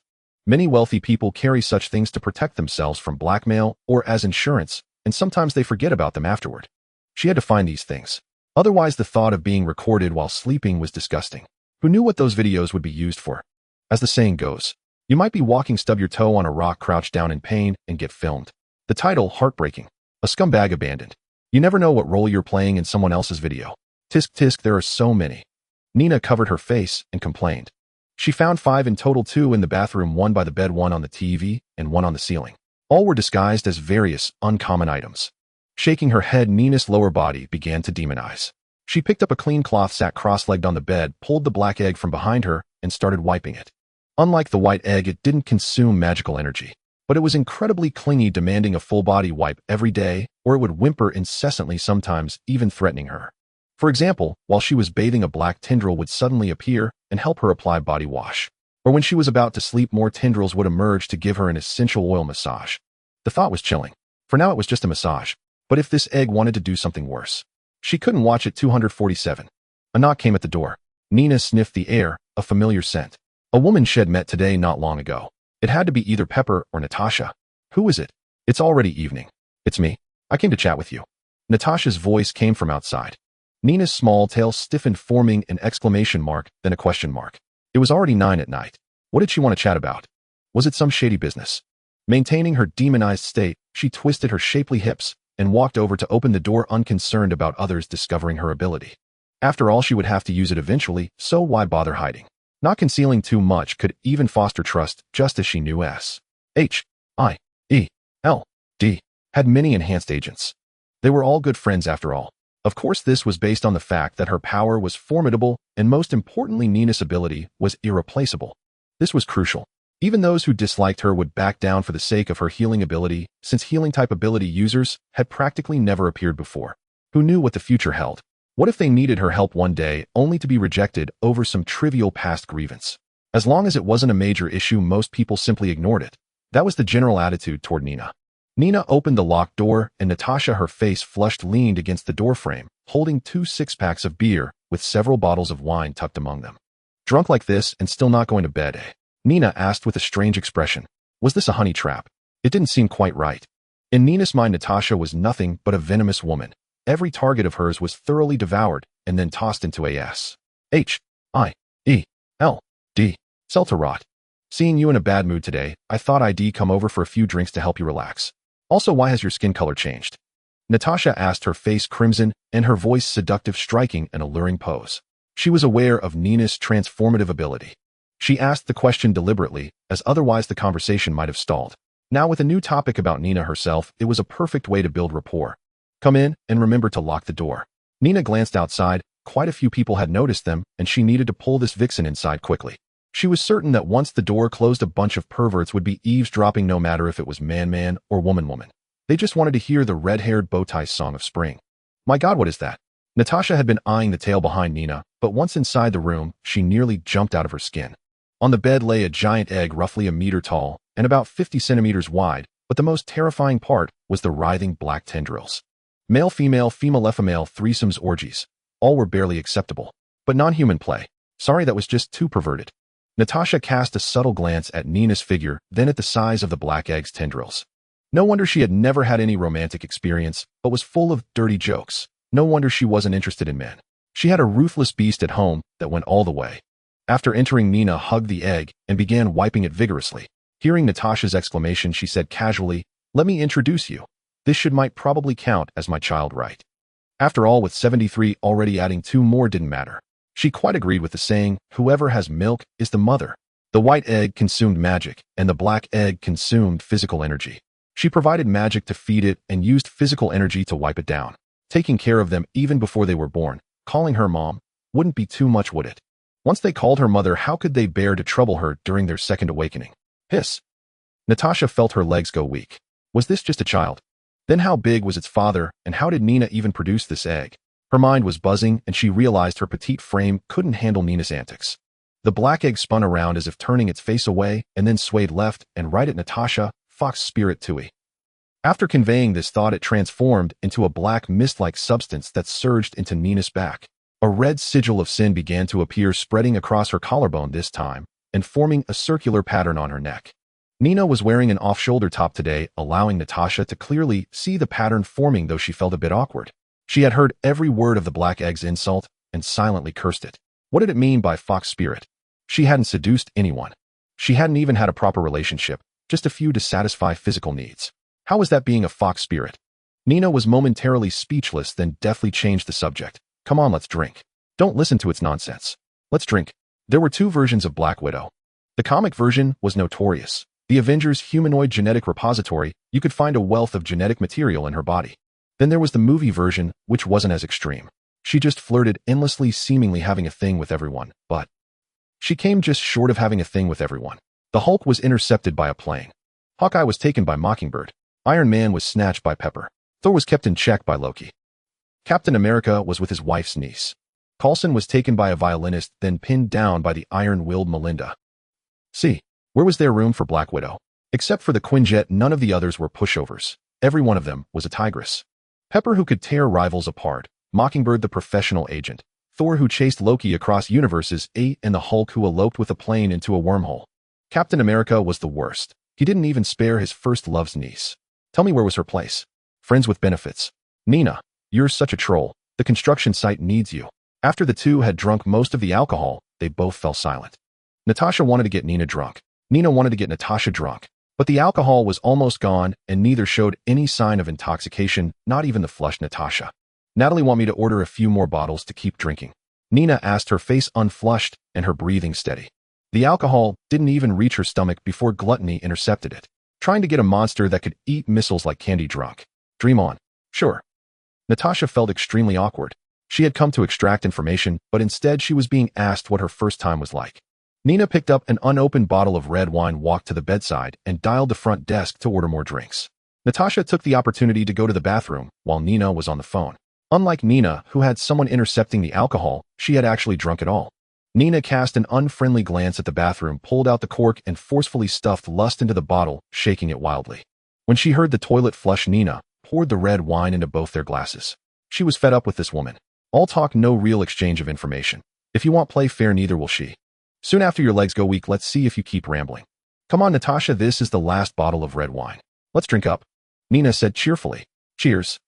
Many wealthy people carry such things to protect themselves from blackmail or as insurance, and sometimes they forget about them afterward. She had to find these things. Otherwise, the thought of being recorded while sleeping was disgusting. Who knew what those videos would be used for? As the saying goes, you might be walking, stub your toe on a rock, crouch down in pain, and get filmed. The title, heartbreaking. A scumbag abandoned. You never know what role you're playing in someone else's video. Tisk tisk, there are so many. Nina covered her face and complained. She found 5 in total, 2 in the bathroom, 1 by the bed, 1 on the TV, and 1 on the ceiling. All were disguised as various, uncommon items. Shaking her head, Nina's lower body began to demonize. She picked up a clean cloth, sat cross-legged on the bed, pulled the black egg from behind her, and started wiping it. Unlike the white egg, it didn't consume magical energy, but it was incredibly clingy, demanding a full-body wipe every day, or it would whimper incessantly, sometimes even threatening her. For example, while she was bathing, a black tendril would suddenly appear and help her apply body wash. Or when she was about to sleep, more tendrils would emerge to give her an essential oil massage. The thought was chilling. For now, it was just a massage. But if this egg wanted to do something worse, she couldn't watch it. 247. A knock came at the door. Nina sniffed the air, a familiar scent. A woman she'd met today not long ago. It had to be either Pepper or Natasha. Who is it? It's already evening. It's me. I came to chat with you. Natasha's voice came from outside. Nina's small tail stiffened, forming an exclamation mark, then a question mark. It was already 9 at night. What did she want to chat about? Was it some shady business? Maintaining her demonized state, she twisted her shapely hips and walked over to open the door, unconcerned about others discovering her ability. After all, she would have to use it eventually, so why bother hiding? Not concealing too much could even foster trust, just as she knew S.H.I.E.L.D. had many enhanced agents. They were all good friends after all. Of course, this was based on the fact that her power was formidable, and most importantly, Nina's ability was irreplaceable. This was crucial. Even those who disliked her would back down for the sake of her healing ability, since healing-type ability users had practically never appeared before. Who knew what the future held? What if they needed her help one day, only to be rejected over some trivial past grievance? As long as it wasn't a major issue, most people simply ignored it. That was the general attitude toward Nina. Nina opened the locked door, and Natasha, her face flushed, leaned against the doorframe, holding 2 six-packs of beer, with several bottles of wine tucked among them. Drunk like this and still not going to bed, eh? Nina asked with a strange expression. Was this a honey trap? It didn't seem quite right. In Nina's mind, Natasha was nothing but a venomous woman. Every target of hers was thoroughly devoured and then tossed into a S.H.I.E.L.D. cell to rot. Seeing you in a bad mood today, I thought I'd come over for a few drinks to help you relax. Also, why has your skin color changed? Natasha asked, her face crimson and her voice seductive, striking an alluring pose. She was aware of Nina's transformative ability. She asked the question deliberately, as otherwise the conversation might have stalled. Now, with a new topic about Nina herself, it was a perfect way to build rapport. Come in, and remember to lock the door. Nina glanced outside. Quite a few people had noticed them, and she needed to pull this vixen inside quickly. She was certain that once the door closed, a bunch of perverts would be eavesdropping, no matter if it was man or woman. They just wanted to hear the red-haired bow-tie song of spring. My God, what is that? Natasha had been eyeing the tail behind Nina, but once inside the room, she nearly jumped out of her skin. On the bed lay a giant egg, roughly a meter tall and about 50 centimeters wide, but the most terrifying part was the writhing black tendrils. Male-female, female-female threesomes, orgies. All were barely acceptable. But non-human play. Sorry, that was just too perverted. Natasha cast a subtle glance at Nina's figure, then at the size of the black egg's tendrils. No wonder she had never had any romantic experience, but was full of dirty jokes. No wonder she wasn't interested in men. She had a ruthless beast at home that went all the way. After entering, Nina hugged the egg and began wiping it vigorously. Hearing Natasha's exclamation, she said casually, "Let me introduce you. This might probably count as my child, right?" After all, with 73 already, adding 2 more didn't matter. She quite agreed with the saying, whoever has milk is the mother. The white egg consumed magic, and the black egg consumed physical energy. She provided magic to feed it and used physical energy to wipe it down. Taking care of them even before they were born, calling her mom, wouldn't be too much, would it? Once they called her mother, how could they bear to trouble her during their second awakening? Hiss. Natasha felt her legs go weak. Was this just a child? Then how big was its father, and how did Nina even produce this egg? Her mind was buzzing, and she realized her petite frame couldn't handle Nina's antics. The black egg spun around as if turning its face away, and then swayed left and right at Natasha, fox spirit tui. After conveying this thought, it transformed into a black mist-like substance that surged into Nina's back. A red sigil of sin began to appear, spreading across her collarbone this time, and forming a circular pattern on her neck. Nina was wearing an off-shoulder top today, allowing Natasha to clearly see the pattern forming, though she felt a bit awkward. She had heard every word of the Black Egg's insult and silently cursed it. What did it mean by fox spirit? She hadn't seduced anyone. She hadn't even had a proper relationship, just a few to satisfy physical needs. How was that being a fox spirit? Nina was momentarily speechless, then deftly changed the subject. Come on, let's drink. Don't listen to its nonsense. Let's drink. There were two versions of Black Widow. The comic version was notorious. The Avengers humanoid genetic repository, you could find a wealth of genetic material in her body. Then there was the movie version, which wasn't as extreme. She just flirted endlessly, seemingly having a thing with everyone, but she came just short of having a thing with everyone. The Hulk was intercepted by a plane. Hawkeye was taken by Mockingbird. Iron Man was snatched by Pepper. Thor was kept in check by Loki. Captain America was with his wife's niece. Coulson was taken by a violinist, then pinned down by the iron-willed Melinda. See, where was there room for Black Widow? Except for the Quinjet, none of the others were pushovers. Every one of them was a tigress. Pepper, who could tear rivals apart. Mockingbird, the professional agent. Thor, who chased Loki across universes, and the Hulk, who eloped with a plane into a wormhole. Captain America was the worst. He didn't even spare his first love's niece. Tell me, where was her place? Friends with benefits. Nina, you're such a troll. The construction site needs you. After the two had drunk most of the alcohol, they both fell silent. Natasha wanted to get Nina drunk. Nina wanted to get Natasha drunk. But the alcohol was almost gone, and neither showed any sign of intoxication, not even the flushed Natasha. Natalie want me to order a few more bottles to keep drinking. Nina asked, her face unflushed and her breathing steady. The alcohol didn't even reach her stomach before gluttony intercepted it, trying to get a monster that could eat missiles like candy drunk. Dream on. Sure. Natasha felt extremely awkward. She had come to extract information, but instead she was being asked what her first time was like. Nina picked up an unopened bottle of red wine, walked to the bedside, and dialed the front desk to order more drinks. Natasha took the opportunity to go to the bathroom while Nina was on the phone. Unlike Nina, who had someone intercepting the alcohol, she had actually drunk it all. Nina cast an unfriendly glance at the bathroom, pulled out the cork, and forcefully stuffed lust into the bottle, shaking it wildly. When she heard the toilet flush, Nina poured the red wine into both their glasses. She was fed up with this woman. All talk, no real exchange of information. If you want play fair, neither will she. Soon after your legs go weak, let's see if you keep rambling. Come on, Natasha, this is the last bottle of red wine. Let's drink up. Nina said cheerfully. Cheers.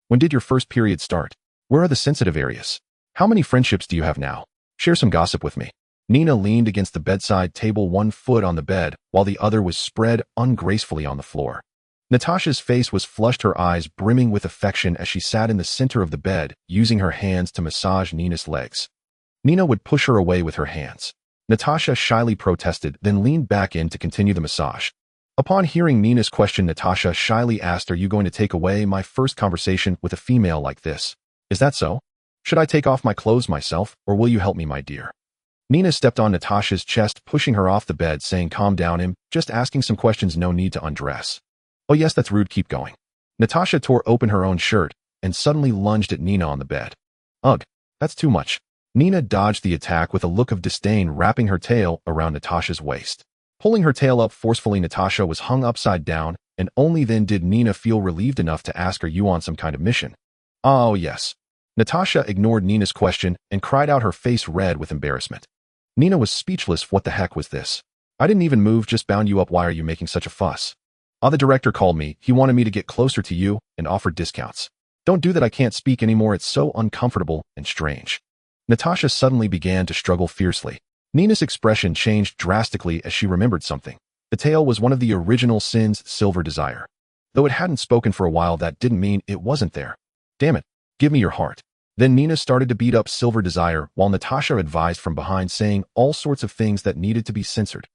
When did your first period start? Where are the sensitive areas? How many friendships do you have now? Share some gossip with me. Nina leaned against the bedside table, one foot on the bed, while the other was spread ungracefully on the floor. Natasha's face was flushed, her eyes brimming with affection as she sat in the center of the bed, using her hands to massage Nina's legs. Nina would push her away with her hands. Natasha shyly protested, then leaned back in to continue the massage. Upon hearing Nina's question, Natasha shyly asked, are you going to take away my first conversation with a female like this? Is that so? Should I take off my clothes myself, or will you help me, my dear? Nina stepped on Natasha's chest, pushing her off the bed, saying, calm down, I'm just asking some questions, no need to undress. Oh yes, that's rude, keep going. Natasha tore open her own shirt and suddenly lunged at Nina on the bed. Ugh, that's too much. Nina dodged the attack with a look of disdain, wrapping her tail around Natasha's waist. Pulling her tail up forcefully, Natasha was hung upside down, and only then did Nina feel relieved enough to ask, are you on some kind of mission? Oh yes. Natasha ignored Nina's question and cried out, her face red with embarrassment. Nina was speechless. What the heck was this? I didn't even move, just bound you up. Why are you making such a fuss? The director called me. He wanted me to get closer to you and offered discounts. Don't do that, I can't speak anymore. It's so uncomfortable and strange. Natasha suddenly began to struggle fiercely. Nina's expression changed drastically as she remembered something. The tale was one of the original sins, Silver Desire. Though it hadn't spoken for a while, that didn't mean it wasn't there. Damn it, give me your heart. Then Nina started to beat up Silver Desire while Natasha advised from behind, saying all sorts of things that needed to be censored.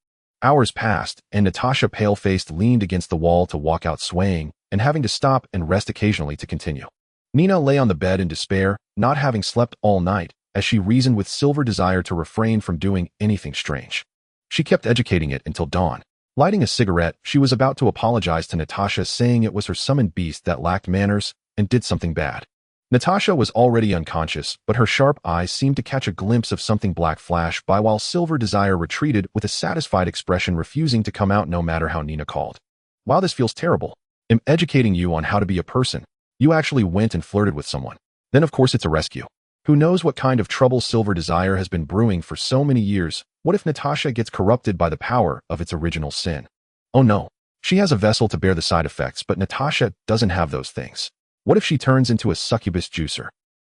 Hours passed, and Natasha, pale-faced, leaned against the wall to walk out, swaying and having to stop and rest occasionally to continue. Nina lay on the bed in despair, not having slept all night, as she reasoned with Silver Desire to refrain from doing anything strange. She kept educating it until dawn. Lighting a cigarette, she was about to apologize to Natasha, saying it was her summoned beast that lacked manners and did something bad. Natasha was already unconscious, but her sharp eyes seemed to catch a glimpse of something black flash by, while Silver Desire retreated with a satisfied expression, refusing to come out no matter how Nina called. Wow, this feels terrible. I'm educating you on how to be a person. You actually went and flirted with someone. Then of course it's a rescue. Who knows what kind of trouble Silver Desire has been brewing for so many years? What if Natasha gets corrupted by the power of its original sin? Oh no. She has a vessel to bear the side effects, but Natasha doesn't have those things. What if she turns into a succubus juicer?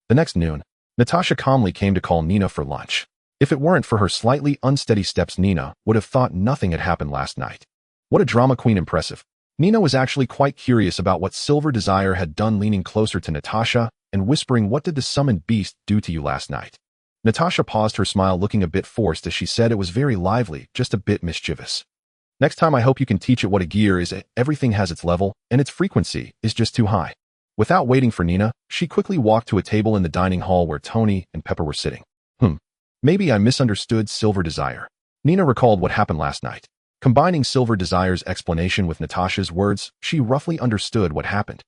The next noon, Natasha calmly came to call Nina for lunch. If it weren't for her slightly unsteady steps, Nina would have thought nothing had happened last night. What a drama queen impressive. Nina was actually quite curious about what Silver Desire had done, leaning closer to Natasha and whispering, "What did the summoned beast do to you last night?" Natasha paused, her smile looking a bit forced as she said, "It was very lively, just a bit mischievous. Next time I hope you can teach it what a gear is. Everything has its level, and its frequency is just too high." Without waiting for Nina, she quickly walked to a table in the dining hall where Tony and Pepper were sitting. Maybe I misunderstood Silver Desire. Nina recalled what happened last night. Combining Silver Desire's explanation with Natasha's words, she roughly understood what happened.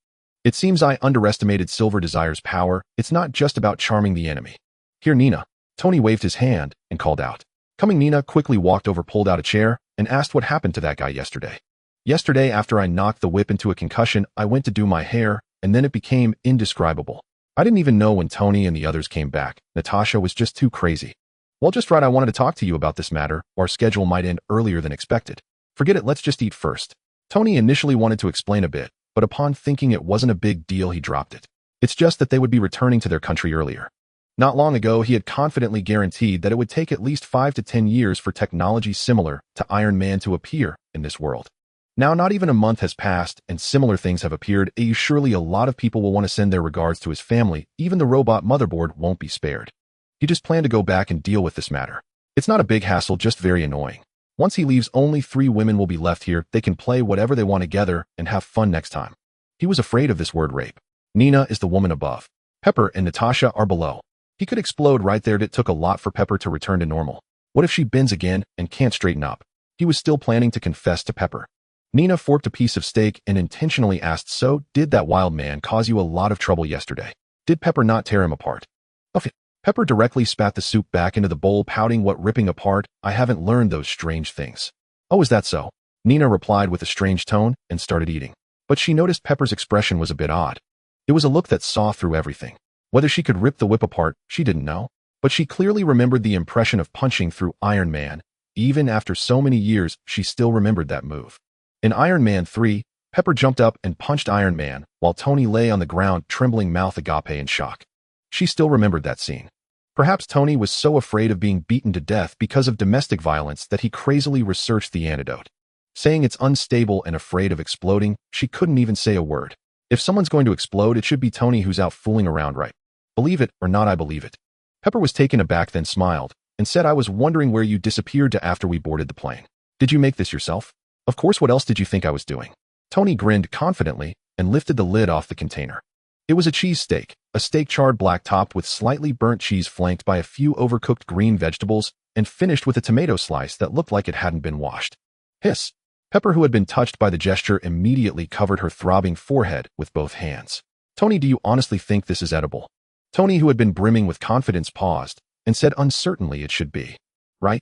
"It seems I underestimated Silver Desire's power. It's not just about charming the enemy. Here, Nina." Tony waved his hand and called out. Coming, Nina quickly walked over, pulled out a chair, and asked what happened to that guy yesterday. "Yesterday, after I knocked the whip into a concussion, I went to do my hair, and then it became indescribable. I didn't even know when Tony and the others came back. Natasha was just too crazy. Well, just right, I wanted to talk to you about this matter. Our schedule might end earlier than expected. Forget it, let's just eat first." Tony initially wanted to explain a bit, but upon thinking it wasn't a big deal, he dropped it. It's just that they would be returning to their country earlier. Not long ago, he had confidently guaranteed that it would take at least 5 to 10 years for technology similar to Iron Man to appear in this world. Now, not even a month has passed, and similar things have appeared. Surely a lot of people will want to send their regards to his family. Even the robot motherboard won't be spared. He just planned to go back and deal with this matter. It's not a big hassle, just very annoying. Once he leaves, only 3 women will be left here. They can play whatever they want together and have fun next time. He was afraid of this word rape. Nina is the woman above. Pepper and Natasha are below. He could explode right there. It took a lot for Pepper to return to normal. What if she bends again and can't straighten up? He was still planning to confess to Pepper. Nina forked a piece of steak and intentionally asked, "So, did that wild man cause you a lot of trouble yesterday? Did Pepper not tear him apart?" Pepper directly spat the soup back into the bowl, pouting, "What ripping apart? I haven't learned those strange things." "Oh, is that so?" Nina replied with a strange tone and started eating. But she noticed Pepper's expression was a bit odd. It was a look that saw through everything. Whether she could rip the whip apart, she didn't know. But she clearly remembered the impression of punching through Iron Man. Even after so many years, she still remembered that move. In Iron Man 3, Pepper jumped up and punched Iron Man, while Tony lay on the ground, trembling mouth agape in shock. She still remembered that scene. Perhaps Tony was so afraid of being beaten to death because of domestic violence that he crazily researched the antidote. Saying it's unstable and afraid of exploding, she couldn't even say a word. If someone's going to explode, it should be Tony, who's out fooling around, right? Believe it or not, I believe it. Pepper was taken aback, then smiled and said, "I was wondering where you disappeared to after we boarded the plane. Did you make this yourself?" "Of course, what else did you think I was doing?" Tony grinned confidently and lifted the lid off the container. It was a cheese steak, a steak charred black topped with slightly burnt cheese flanked by a few overcooked green vegetables and finished with a tomato slice that looked like it hadn't been washed. Hiss. Pepper, who had been touched by the gesture, immediately covered her throbbing forehead with both hands. "Tony, do you honestly think this is edible?" Tony, who had been brimming with confidence, paused and said uncertainly, "It should be. Right?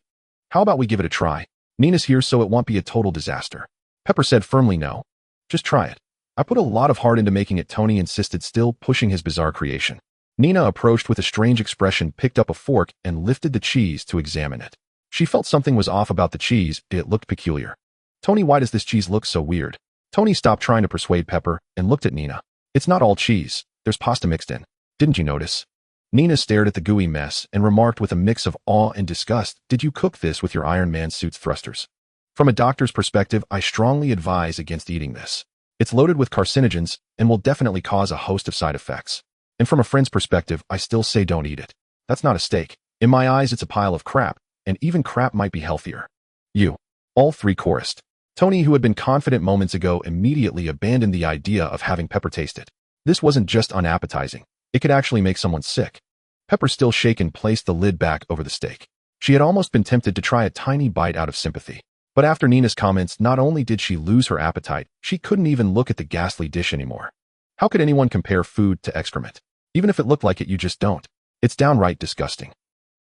How about we give it a try? Nina's here, so it won't be a total disaster." Pepper said firmly, "No. Just try it. I put a lot of heart into making it," Tony insisted, still pushing his bizarre creation. Nina approached with a strange expression, picked up a fork, and lifted the cheese to examine it. She felt something was off about the cheese. It looked peculiar. "Tony, why does this cheese look so weird?" Tony stopped trying to persuade Pepper and looked at Nina. "It's not all cheese. There's pasta mixed in. Didn't you notice?" Nina stared at the gooey mess and remarked with a mix of awe and disgust, "Did you cook this with your Iron Man suit's thrusters? From a doctor's perspective, I strongly advise against eating this. It's loaded with carcinogens and will definitely cause a host of side effects. And from a friend's perspective, I still say don't eat it. That's not a steak. In my eyes, it's a pile of crap, and even crap might be healthier." "You." All 3 chorused. Tony, who had been confident moments ago, immediately abandoned the idea of having Pepper taste it. This wasn't just unappetizing. It could actually make someone sick. Pepper, still shaken, placed the lid back over the steak. She had almost been tempted to try a tiny bite out of sympathy. But after Nina's comments, not only did she lose her appetite, she couldn't even look at the ghastly dish anymore. How could anyone compare food to excrement? Even if it looked like it, you just don't. It's downright disgusting.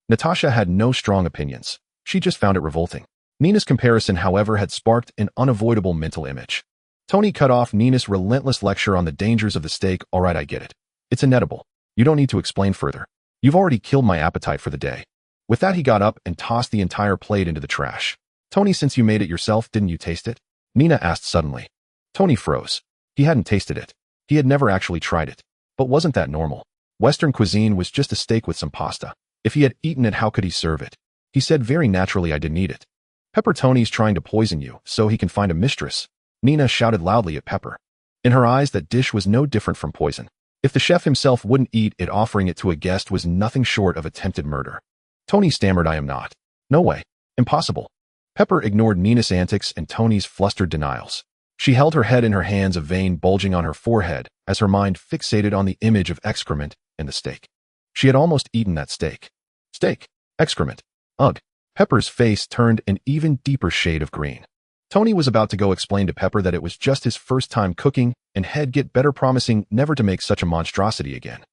Natasha had no strong opinions. She just found it revolting. Nina's comparison, however, had sparked an unavoidable mental image. Tony cut off Nina's relentless lecture on the dangers of the steak. "All right, I get it. It's inedible. You don't need to explain further. You've already killed my appetite for the day." With that, he got up and tossed the entire plate into the trash. "Tony, since you made it yourself, didn't you taste it?" Nina asked suddenly. Tony froze. He hadn't tasted it. He had never actually tried it. But wasn't that normal? Western cuisine was just a steak with some pasta. If he had eaten it, how could he serve it? He said very naturally, I didn't eat it. Pepper, Tony's trying to poison you so he can find a mistress. Nina shouted loudly at Pepper. In her eyes, that dish was no different from poison. If the chef himself wouldn't eat it, offering it to a guest was nothing short of attempted murder. Tony stammered, I am not. No way. Impossible. Pepper ignored Nina's antics and Tony's flustered denials. She held her head in her hands, a vein bulging on her forehead, as her mind fixated on the image of excrement and the steak. She had almost eaten that steak. Steak. Excrement. Ugh. Pepper's face turned an even deeper shade of green. Tony was about to go explain to Pepper that it was just his first time cooking and he'd get better, promising never to make such a monstrosity again.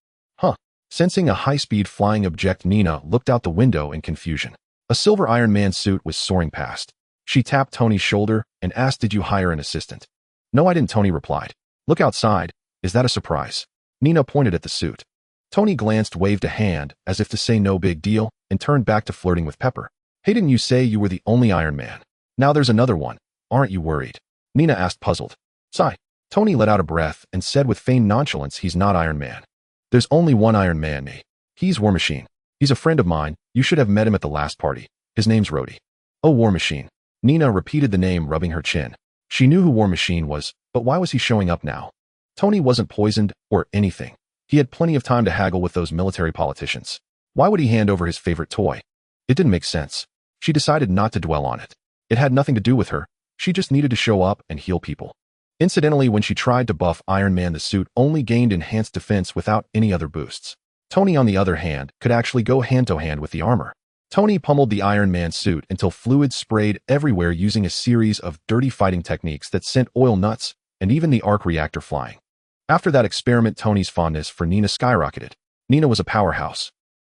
Sensing a high-speed flying object, Nina looked out the window in confusion. A silver Iron Man suit was soaring past. She tapped Tony's shoulder and asked, did you hire an assistant? No, I didn't, Tony replied. Look outside. Is that a surprise? Nina pointed at the suit. Tony glanced, waved a hand as if to say no big deal, and turned back to flirting with Pepper. Hey, didn't you say you were the only Iron Man? Now there's another one. Aren't you worried? Nina asked, puzzled. Sigh. Tony let out a breath and said with feigned nonchalance, he's not Iron Man. There's only one Iron Man, me. He's War Machine. He's a friend of mine. You should have met him at the last party. His name's Rhodey. Oh, War Machine. Nina repeated the name, rubbing her chin. She knew who War Machine was, but why was he showing up now? Tony wasn't poisoned or anything. He had plenty of time to haggle with those military politicians. Why would he hand over his favorite toy? It didn't make sense. She decided not to dwell on it. It had nothing to do with her. She just needed to show up and heal people. Incidentally, when she tried to buff Iron Man, the suit only gained enhanced defense without any other boosts. Tony, on the other hand, could actually go hand-to-hand with the armor. Tony pummeled the Iron Man suit until fluid sprayed everywhere, using a series of dirty fighting techniques that sent oil nuts and even the arc reactor flying. After that experiment, Tony's fondness for Nina skyrocketed. Nina was a powerhouse.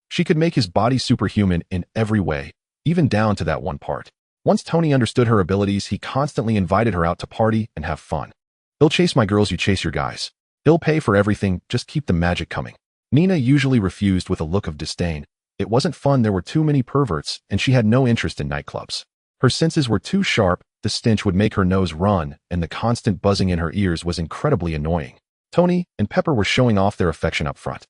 She could make his body superhuman in every way, even down to that one part. Once Tony understood her abilities, he constantly invited her out to party and have fun. He'll chase my girls, you chase your guys. He'll pay for everything, just keep the magic coming. Nina usually refused with a look of disdain. It wasn't fun, there were too many perverts, and she had no interest in nightclubs. Her senses were too sharp, the stench would make her nose run, and the constant buzzing in her ears was incredibly annoying. Tony and Pepper were showing off their affection up front.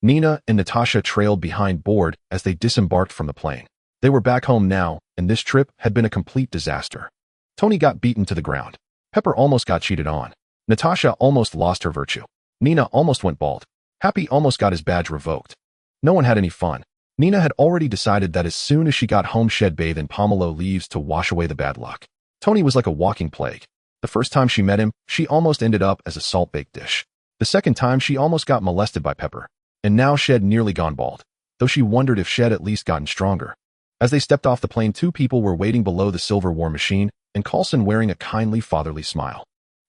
Nina and Natasha trailed behind board as they disembarked from the plane. They were back home now, and this trip had been a complete disaster. Tony got beaten to the ground. Pepper almost got cheated on. Natasha almost lost her virtue. Nina almost went bald. Happy almost got his badge revoked. No one had any fun. Nina had already decided that as soon as she got home, she'd bathe in pomelo leaves to wash away the bad luck. Tony was like a walking plague. The first time she met him, she almost ended up as a salt-baked dish. The second time, she almost got molested by Pepper. And now she'd nearly gone bald, though she wondered if she'd at least gotten stronger. As they stepped off the plane, two people were waiting below the silver War Machine, and Coulson wearing a kindly fatherly smile.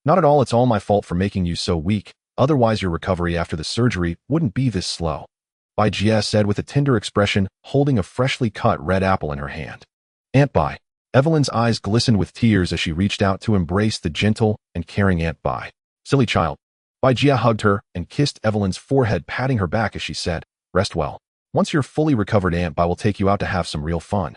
Not at all, it's all my fault for making you so weak, otherwise your recovery after the surgery wouldn't be this slow. Bai Jia said with a tender expression, holding a freshly cut red apple in her hand. Aunt Bai. Evelyn's eyes glistened with tears as she reached out to embrace the gentle and caring Aunt Bai. Silly child. Bai Jia hugged her and kissed Evelyn's forehead, patting her back as she said, rest well. Once you're fully recovered, Aunt Bai will take you out to have some real fun.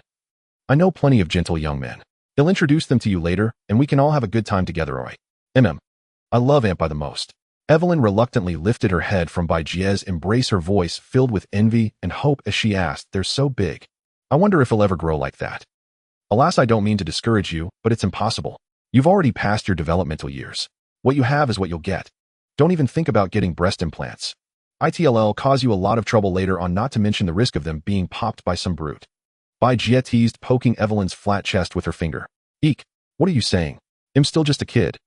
I know plenty of gentle young men. He'll introduce them to you later, and we can all have a good time together, oi. I love Aunt Bai the most. Evelyn reluctantly lifted her head from Bai Jia's embrace, her voice filled with envy and hope as she asked, they're so big. I wonder if he'll ever grow like that. Alas, I don't mean to discourage you, but it's impossible. You've already passed your developmental years. What you have is what you'll get. Don't even think about getting breast implants. It'll cause you a lot of trouble later on, not to mention the risk of them being popped by some brute. Bai Jia teased, poking Evelyn's flat chest with her finger. Eek, what are you saying? I'm still just a kid.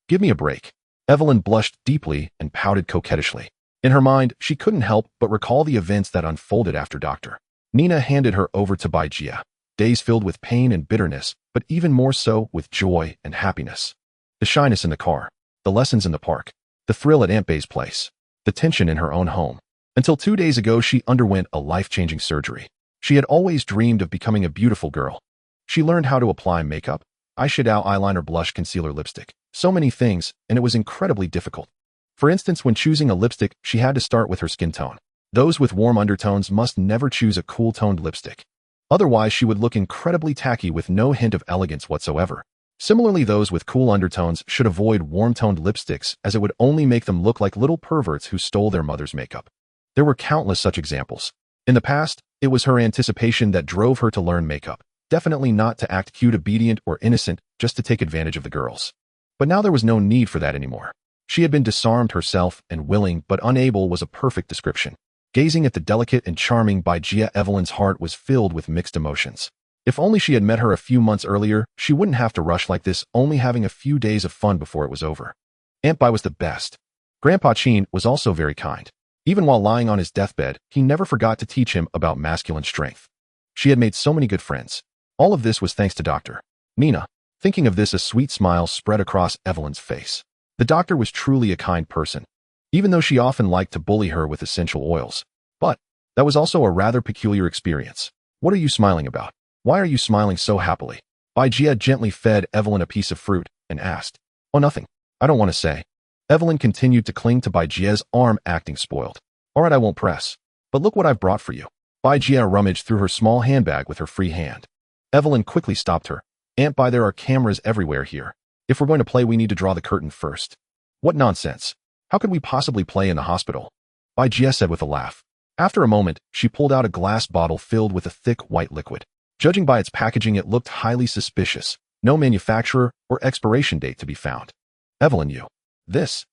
Give me a break. Evelyn blushed deeply and pouted coquettishly. In her mind, she couldn't help but recall the events that unfolded after Dr. Nina handed her over to Bai Jia. Days filled with pain and bitterness, but even more so with joy and happiness. The shyness in the car, the lessons in the park, the thrill at Aunt Bai's place, the tension in her own home. Until 2 days ago, she underwent a life-changing surgery. She had always dreamed of becoming a beautiful girl. She learned how to apply makeup, eyeshadow, eyeliner, blush, concealer, lipstick. So many things, and it was incredibly difficult. For instance, when choosing a lipstick, she had to start with her skin tone. Those with warm undertones must never choose a cool-toned lipstick. Otherwise, she would look incredibly tacky with no hint of elegance whatsoever. Similarly, those with cool undertones should avoid warm-toned lipsticks as it would only make them look like little perverts who stole their mother's makeup. There were countless such examples. In the past, it was her anticipation that drove her to learn makeup, definitely not to act cute, obedient, or innocent just to take advantage of the girls. But now there was no need for that anymore. She had been disarmed herself, and willing but unable was a perfect description. Gazing at the delicate and charming Baigia, Evelyn's heart was filled with mixed emotions. If only she had met her a few months earlier, she wouldn't have to rush like this, only having a few days of fun before it was over. Aunt Bai was the best. Grandpa Chin was also very kind. Even while lying on his deathbed, he never forgot to teach him about masculine strength. She had made so many good friends. All of this was thanks to Dr. Nina. Thinking of this, a sweet smile spread across Evelyn's face. The doctor was truly a kind person, even though she often liked to bully her with essential oils. But that was also a rather peculiar experience. What are you smiling about? Why are you smiling so happily? Baigia gently fed Evelyn a piece of fruit and asked, "Oh, nothing. I don't want to say." Evelyn continued to cling to Baijia's arm, acting spoiled. "All right, I won't press. But look what I've brought for you." Baigia rummaged through her small handbag with her free hand. Evelyn quickly stopped her. "Aunt Bai, there are cameras everywhere here. If we're going to play, we need to draw the curtain first." "What nonsense. How could we possibly play in the hospital?" Baigia said with a laugh. After a moment, she pulled out a glass bottle filled with a thick white liquid. Judging by its packaging, it looked highly suspicious. No manufacturer or expiration date to be found. "Evelyn, you. This.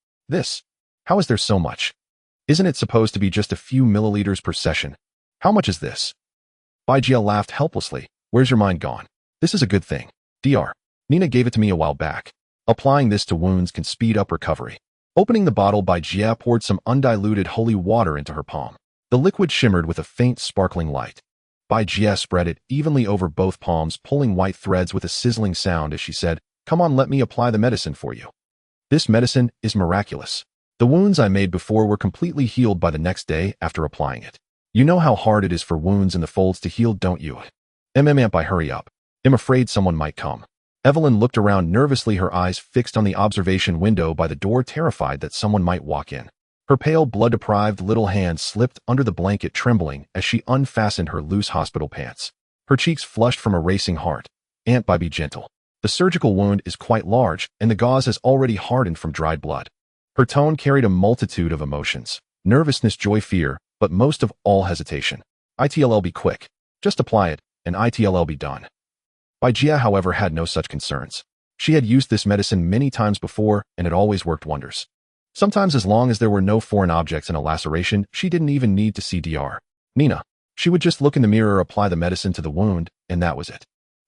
How is there so much? Isn't it supposed to be just a few milliliters per session? How much is this?" Baigia laughed helplessly. "Where's your mind gone? This is a good thing. Dr. Nina gave it to me a while back. Applying this to wounds can speed up recovery." Opening the bottle, Baigia poured some undiluted holy water into her palm. The liquid shimmered with a faint sparkling light. Baigia spread it evenly over both palms, pulling white threads with a sizzling sound as she said, "Come on, let me apply the medicine for you. This medicine is miraculous. The wounds I made before were completely healed by the next day after applying it. You know how hard it is for wounds in the folds to heal, don't you? Aunt Bai, hurry up. I'm afraid someone might come." Evelyn looked around nervously, her eyes fixed on the observation window by the door, terrified that someone might walk in. Her pale, blood-deprived little hand slipped under the blanket, trembling as she unfastened her loose hospital pants. Her cheeks flushed from a racing heart. "Aunt Bai, be gentle. The surgical wound is quite large, and the gauze has already hardened from dried blood." Her tone carried a multitude of emotions. Nervousness, joy, fear, but most of all hesitation. "It'll be quick. Just apply it, and it'll be done." Baigia, however, had no such concerns. She had used this medicine many times before, and it always worked wonders. Sometimes, as long as there were no foreign objects in a laceration, she didn't even need to see Dr. Nina. She would just look in the mirror, apply the medicine to the wound, and that was it.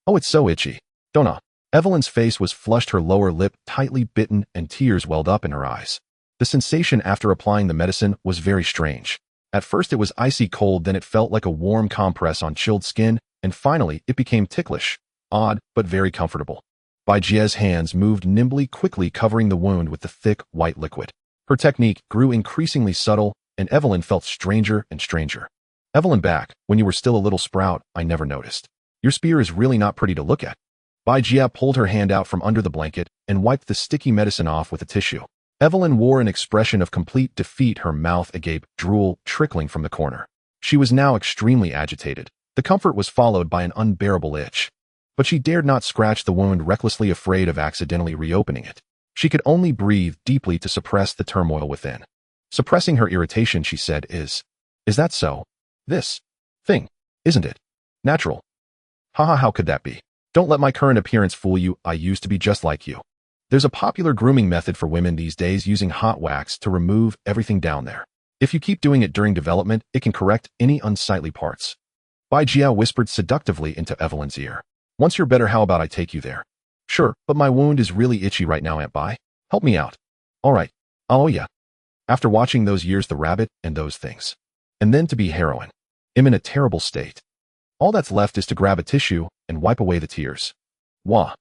"Oh, it's so itchy. Don't I?" Evelyn's face was flushed, her lower lip tightly bitten, and tears welled up in her eyes. The sensation after applying the medicine was very strange. At first it was icy cold, then it felt like a warm compress on chilled skin, and finally it became ticklish, odd, but very comfortable. Baijia's hands moved nimbly, quickly covering the wound with the thick, white liquid. Her technique grew increasingly subtle, and Evelyn felt stranger and stranger. "Evelyn, back when you were still a little sprout, I never noticed. Your spear is really not pretty to look at." Baigia pulled her hand out from under the blanket and wiped the sticky medicine off with a tissue. Evelyn wore an expression of complete defeat, her mouth agape, drool trickling from the corner. She was now extremely agitated. The comfort was followed by an unbearable itch. But she dared not scratch the wound, recklessly afraid of accidentally reopening it. She could only breathe deeply to suppress the turmoil within. Suppressing her irritation, she said, Is that so? This thing, isn't it? Natural. Haha, how could that be? Don't let my current appearance fool you. I used to be just like you. There's a popular grooming method for women these days, using hot wax to remove everything down there. If you keep doing it during development, it can correct any unsightly parts. Baigia whispered seductively into Evelyn's ear. "Once you're better, how about I take you there?" "Sure, but my wound is really itchy right now, Aunt Bai. Help me out." "All right. Oh yeah. After watching those years, The Rabbit and those things. And then to be heroine. I'm in a terrible state. All that's left is to grab a tissue and wipe away the tears." Wah.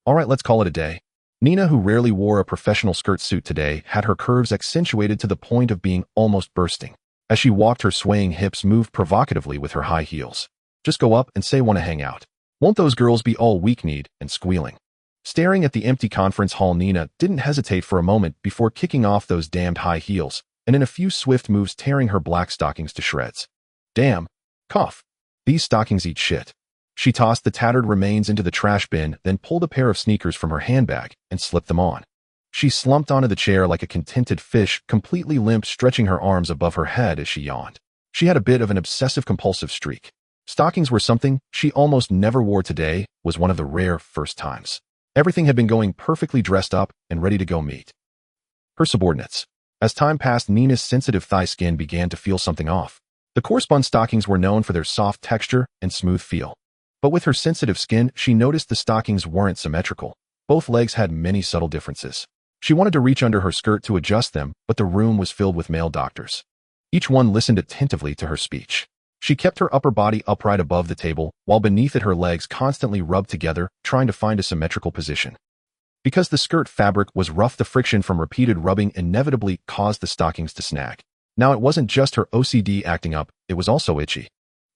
All right, let's call it a day. Nina, who rarely wore a professional skirt suit today, had her curves accentuated to the point of being almost bursting. As she walked, her swaying hips moved provocatively with her high heels. "Just go up and say wanna hang out. Won't those girls be all weak-kneed and squealing?" Staring at the empty conference hall, Nina didn't hesitate for a moment before kicking off those damned high heels, and in a few swift moves tearing her black stockings to shreds. "Damn. Cough. These stockings eat shit." She tossed the tattered remains into the trash bin, then pulled a pair of sneakers from her handbag and slipped them on. She slumped onto the chair like a contented fish, completely limp, stretching her arms above her head as she yawned. She had a bit of an obsessive-compulsive streak. Stockings were something she almost never wore. Today was one of the rare first times. Everything had been going perfectly, dressed up and ready to go meet her subordinates. As time passed, Nina's sensitive thigh skin began to feel something off. The coarse-spun stockings were known for their soft texture and smooth feel. But with her sensitive skin, she noticed the stockings weren't symmetrical. Both legs had many subtle differences. She wanted to reach under her skirt to adjust them, but the room was filled with male doctors. Each one listened attentively to her speech. She kept her upper body upright above the table, while beneath it her legs constantly rubbed together, trying to find a symmetrical position. Because the skirt fabric was rough, the friction from repeated rubbing inevitably caused the stockings to snag. Now it wasn't just her OCD acting up, it was also itchy.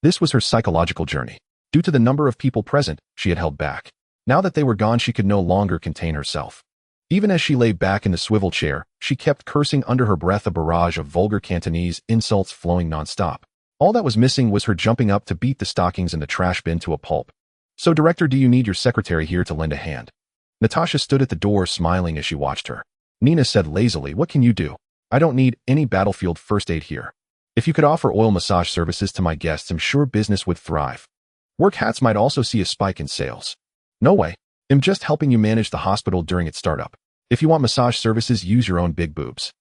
This was her psychological journey. Due to the number of people present, she had held back. Now that they were gone, she could no longer contain herself. Even as she lay back in the swivel chair, she kept cursing under her breath, a barrage of vulgar Cantonese insults flowing nonstop. All that was missing was her jumping up to beat the stockings in the trash bin to a pulp. "So, Director, do you need your secretary here to lend a hand?" Natasha stood at the door, smiling as she watched her. Nina said lazily, "What can you do? I don't need any battlefield first aid here. If you could offer oil massage services to my guests, I'm sure business would thrive. Work hats might also see a spike in sales." "No way. I'm just helping you manage the hospital during its startup. If you want massage services, use your own big boobs,"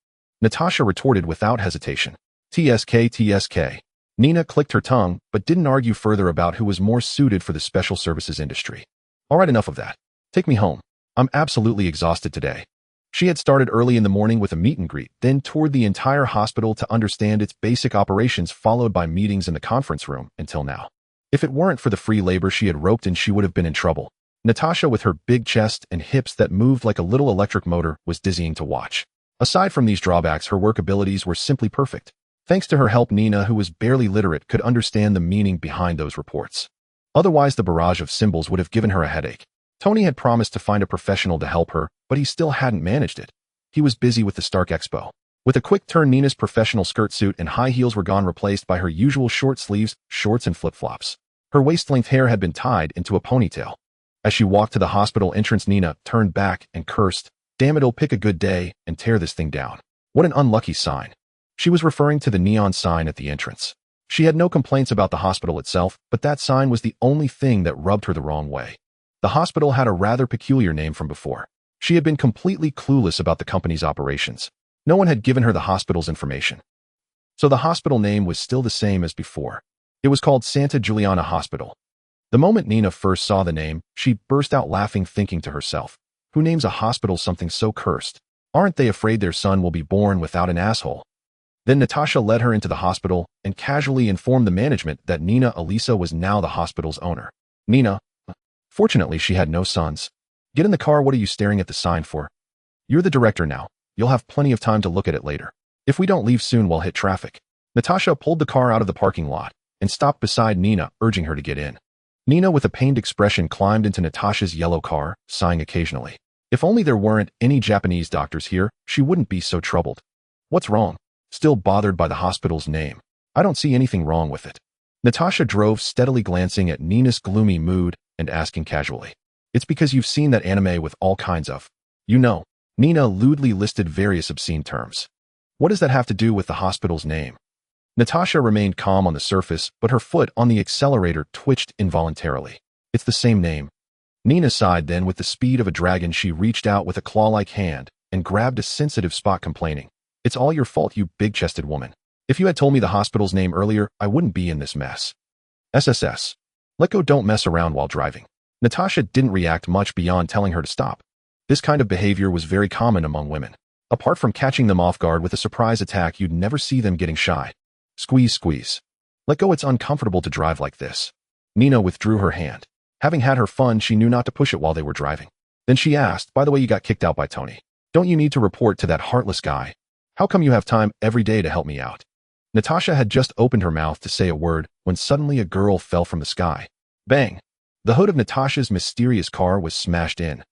Natasha retorted without hesitation. "TSK, TSK. Nina clicked her tongue, but didn't argue further about who was more suited for the special services industry. "All right, enough of that. Take me home. I'm absolutely exhausted today." She had started early in the morning with a meet and greet, then toured the entire hospital to understand its basic operations, followed by meetings in the conference room until now. If it weren't for the free labor she had roped in, she would have been in trouble. Natasha, with her big chest and hips that moved like a little electric motor, was dizzying to watch. Aside from these drawbacks, her work abilities were simply perfect. Thanks to her help, Nina, who was barely literate, could understand the meaning behind those reports. Otherwise, the barrage of symbols would have given her a headache. Tony had promised to find a professional to help her, but he still hadn't managed it. He was busy with the Stark Expo. With a quick turn, Nina's professional skirt suit and high heels were gone, replaced by her usual short sleeves, shorts, and flip-flops. Her waist-length hair had been tied into a ponytail. As she walked to the hospital entrance, Nina turned back and cursed, "Damn it, it'll pick a good day and tear this thing down. What an unlucky sign." She was referring to the neon sign at the entrance. She had no complaints about the hospital itself, but that sign was the only thing that rubbed her the wrong way. The hospital had a rather peculiar name from before. She had been completely clueless about the company's operations. No one had given her the hospital's information. So the hospital name was still the same as before. It was called Santa Juliana Hospital. The moment Nina first saw the name, she burst out laughing, thinking to herself, "Who names a hospital something so cursed? Aren't they afraid their son will be born without an asshole?" Then Natasha led her into the hospital and casually informed the management that Nina Elisa was now the hospital's owner. Nina, fortunately, she had no sons. "Get in the car. What are you staring at the sign for? You're the director now. You'll have plenty of time to look at it later. If we don't leave soon, we'll hit traffic." Natasha pulled the car out of the parking lot and stopped beside Nina, urging her to get in. Nina, with a pained expression, climbed into Natasha's yellow car, sighing occasionally. If only there weren't any Japanese doctors here, she wouldn't be so troubled. "What's wrong?" Still bothered by the hospital's name. "I don't see anything wrong with it." Natasha drove steadily, glancing at Nina's gloomy mood and asking casually, "It's because you've seen that anime with all kinds of, you know." Nina lewdly listed various obscene terms. "What does that have to do with the hospital's name?" Natasha remained calm on the surface, but her foot on the accelerator twitched involuntarily. "It's the same name." Nina sighed, then with the speed of a dragon she reached out with a claw-like hand and grabbed a sensitive spot, complaining, "It's all your fault, you big-chested woman. If you had told me the hospital's name earlier, I wouldn't be in this mess." SSS. Let go, don't mess around while driving. Natasha didn't react much beyond telling her to stop. This kind of behavior was very common among women. Apart from catching them off guard with a surprise attack, you'd never see them getting shy. Squeeze, squeeze. Let go, it's uncomfortable to drive like this. Nina withdrew her hand. Having had her fun, she knew not to push it while they were driving. Then she asked, "By the way, you got kicked out by Tony. Don't you need to report to that heartless guy? How come you have time every day to help me out?" Natasha had just opened her mouth to say a word when suddenly a girl fell from the sky. Bang! The hood of Natasha's mysterious car was smashed in.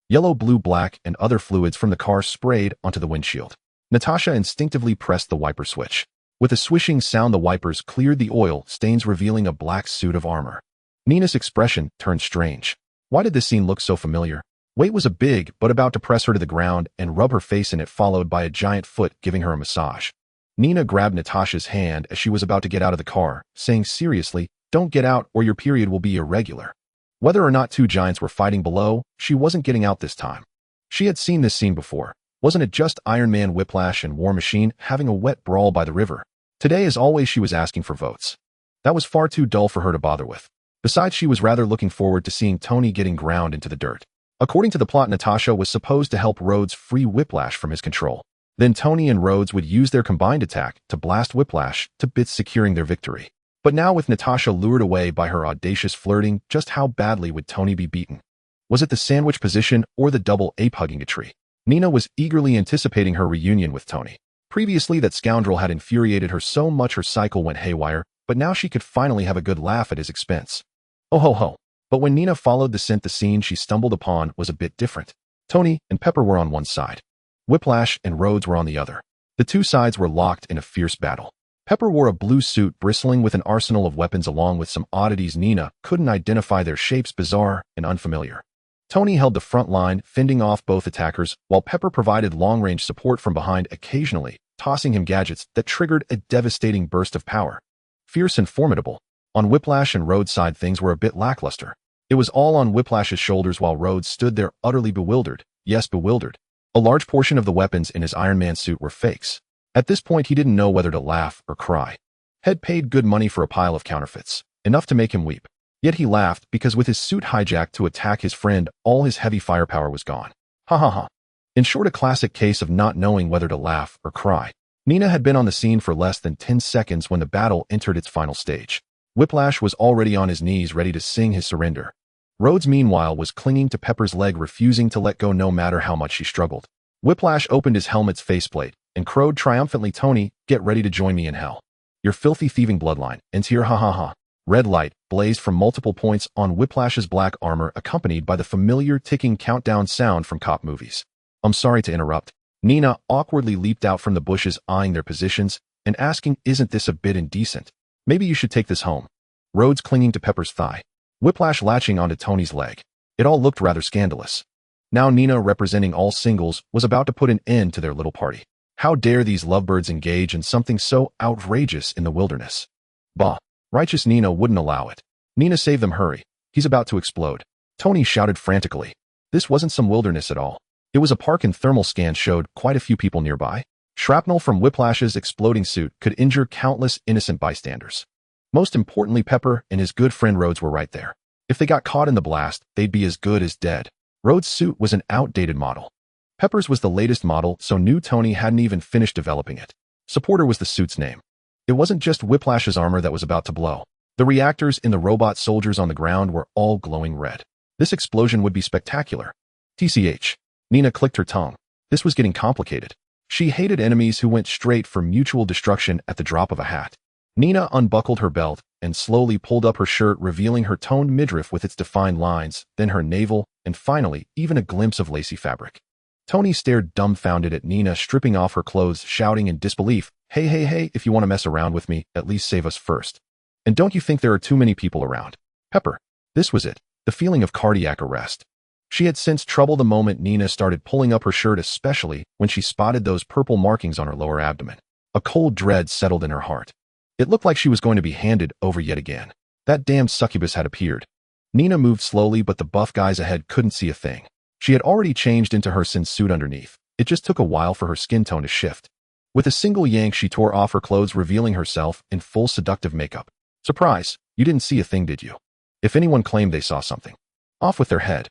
Yellow, blue, black, and other fluids from the car sprayed onto the windshield. Natasha instinctively pressed the wiper switch. With a swishing sound, the wipers cleared the oil stains, revealing a black suit of armor. Nina's expression turned strange. Why did this scene look so familiar? Weight was a big, but about to press her to the ground and rub her face in it, followed by a giant foot giving her a massage. Nina grabbed Natasha's hand as she was about to get out of the car, saying seriously, "Don't get out or your period will be irregular." Whether or not two giants were fighting below, she wasn't getting out this time. She had seen this scene before. Wasn't it just Iron Man, Whiplash, and War Machine having a wet brawl by the river? Today, as always, she was asking for votes. That was far too dull for her to bother with. Besides, she was rather looking forward to seeing Tony getting ground into the dirt. According to the plot, Natasha was supposed to help Rhodes free Whiplash from his control. Then Tony and Rhodes would use their combined attack to blast Whiplash to bits, securing their victory. But now, with Natasha lured away by her audacious flirting, just how badly would Tony be beaten? Was it the sandwich position or the double ape hugging a tree? Nina was eagerly anticipating her reunion with Tony. Previously, that scoundrel had infuriated her so much her cycle went haywire, but now she could finally have a good laugh at his expense. Oh ho ho. But when Nina followed the scent, the scene she stumbled upon was a bit different. Tony and Pepper were on one side. Whiplash and Rhodes were on the other. The two sides were locked in a fierce battle. Pepper wore a blue suit bristling with an arsenal of weapons along with some oddities Nina couldn't identify their shapes, bizarre and unfamiliar. Tony held the front line, fending off both attackers, while Pepper provided long-range support from behind, occasionally tossing him gadgets that triggered a devastating burst of power. Fierce and formidable. On Whiplash and Rhodes' side, things were a bit lackluster. It was all on Whiplash's shoulders while Rhodes stood there utterly bewildered. Yes, bewildered. A large portion of the weapons in his Iron Man suit were fakes. At this point, he didn't know whether to laugh or cry. Had paid good money for a pile of counterfeits, enough to make him weep. Yet he laughed because with his suit hijacked to attack his friend, all his heavy firepower was gone. Ha ha ha. In short, a classic case of not knowing whether to laugh or cry. Nina had been on the scene for less than 10 seconds when the battle entered its final stage. Whiplash was already on his knees ready to sing his surrender. Rhodes, meanwhile, was clinging to Pepper's leg, refusing to let go no matter how much she struggled. Whiplash opened his helmet's faceplate and crowed triumphantly, "Tony, get ready to join me in hell. Your filthy thieving bloodline ends here, ha ha ha." Red light blazed from multiple points on Whiplash's black armor, accompanied by the familiar ticking countdown sound from cop movies. "I'm sorry to interrupt." Nina awkwardly leaped out from the bushes, eyeing their positions and asking, "Isn't this a bit indecent? Maybe you should take this home." Rhodes clinging to Pepper's thigh. Whiplash latching onto Tony's leg. It all looked rather scandalous. Now Nina, representing all singles, was about to put an end to their little party. How dare these lovebirds engage in something so outrageous in the wilderness? Bah. Righteous Nina wouldn't allow it. "Nina, save them, hurry. He's about to explode." Tony shouted frantically. This wasn't some wilderness at all. It was a park, and thermal scans showed quite a few people nearby. Shrapnel from Whiplash's exploding suit could injure countless innocent bystanders. Most importantly, Pepper and his good friend Rhodes were right there. If they got caught in the blast, they'd be as good as dead. Rhodes' suit was an outdated model. Pepper's was the latest model, so new. Tony hadn't even finished developing it. Supporter was the suit's name. It wasn't just Whiplash's armor that was about to blow. The reactors in the robot soldiers on the ground were all glowing red. This explosion would be spectacular. TCH. Nina clicked her tongue. This was getting complicated. She hated enemies who went straight for mutual destruction at the drop of a hat. Nina unbuckled her belt and slowly pulled up her shirt, revealing her toned midriff with its defined lines, then her navel, and finally, even a glimpse of lacy fabric. Tony stared dumbfounded at Nina stripping off her clothes, shouting in disbelief, "Hey, hey, hey, if you want to mess around with me, at least save us first. And don't you think there are too many people around?" Pepper. This was it. The feeling of cardiac arrest. She had sensed trouble the moment Nina started pulling up her shirt, especially when she spotted those purple markings on her lower abdomen. A cold dread settled in her heart. It looked like she was going to be handed over yet again. That damned succubus had appeared. Nina moved slowly, but the buff guys ahead couldn't see a thing. She had already changed into her sin suit underneath. It just took a while for her skin tone to shift. With a single yank, she tore off her clothes, revealing herself in full seductive makeup. Surprise, you didn't see a thing, did you? If anyone claimed they saw something, off with their head.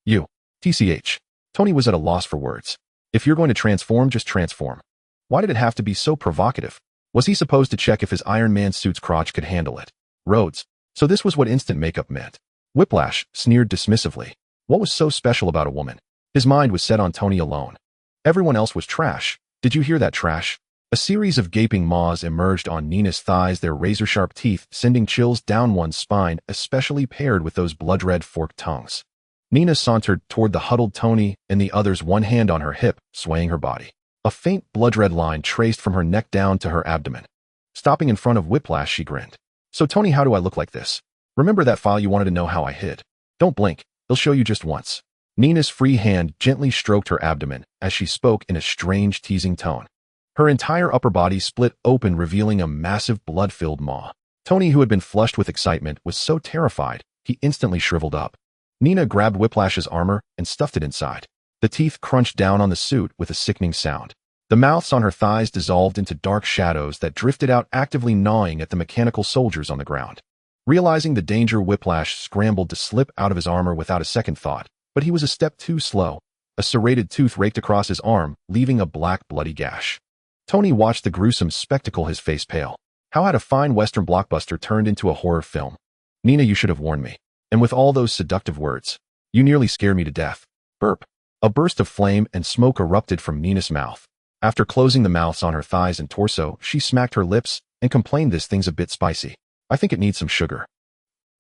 You. TCH. Tony was at a loss for words. If you're going to transform, just transform. Why did it have to be so provocative? Was he supposed to check if his Iron Man suit's crotch could handle it? Rhodes. So this was what instant makeup meant. Whiplash sneered dismissively. What was so special about a woman? His mind was set on Tony alone. Everyone else was trash. Did you hear that, trash? A series of gaping maws emerged on Nina's thighs, their razor-sharp teeth sending chills down one's spine, especially paired with those blood-red forked tongues. Nina sauntered toward the huddled Tony and the others, one hand on her hip, swaying her body. A faint blood-red line traced from her neck down to her abdomen. Stopping in front of Whiplash, she grinned. "So Tony, how do I look like this?" Remember that file you wanted to know how I hid? Don't blink. They'll show you just once. Nina's free hand gently stroked her abdomen as she spoke in a strange, teasing tone. Her entire upper body split open, revealing a massive, blood-filled maw. Tony, who had been flushed with excitement, was so terrified, he instantly shriveled up. Nina grabbed Whiplash's armor and stuffed it inside. The teeth crunched down on the suit with a sickening sound. The mouths on her thighs dissolved into dark shadows that drifted out, actively gnawing at the mechanical soldiers on the ground. Realizing the danger, Whiplash scrambled to slip out of his armor without a second thought, but he was a step too slow. A serrated tooth raked across his arm, leaving a black, bloody gash. Tony watched the gruesome spectacle, his face pale. How had a fine Western blockbuster turned into a horror film? Nina, you should have warned me. And with all those seductive words, you nearly scared me to death. Burp. A burst of flame and smoke erupted from Nina's mouth. After closing the mouths on her thighs and torso, she smacked her lips and complained, "This thing's a bit spicy. I think it needs some sugar."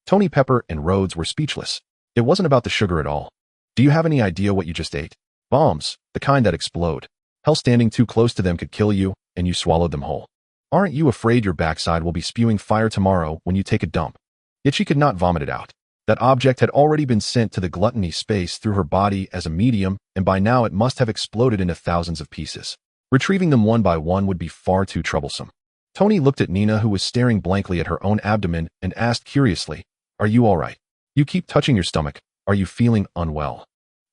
Tony, Pepper, and Rhodes were speechless. It wasn't about the sugar at all. Do you have any idea what you just ate? Bombs, the kind that explode. Hell, standing too close to them could kill you, and you swallowed them whole. Aren't you afraid your backside will be spewing fire tomorrow when you take a dump? Yet she could not vomit it out. That object had already been sent to the gluttony space through her body as a medium, and by now it must have exploded into thousands of pieces. Retrieving them one by one would be far too troublesome. Tony looked at Nina, who was staring blankly at her own abdomen, and asked curiously, "Are you all right? You keep touching your stomach. Are you feeling unwell?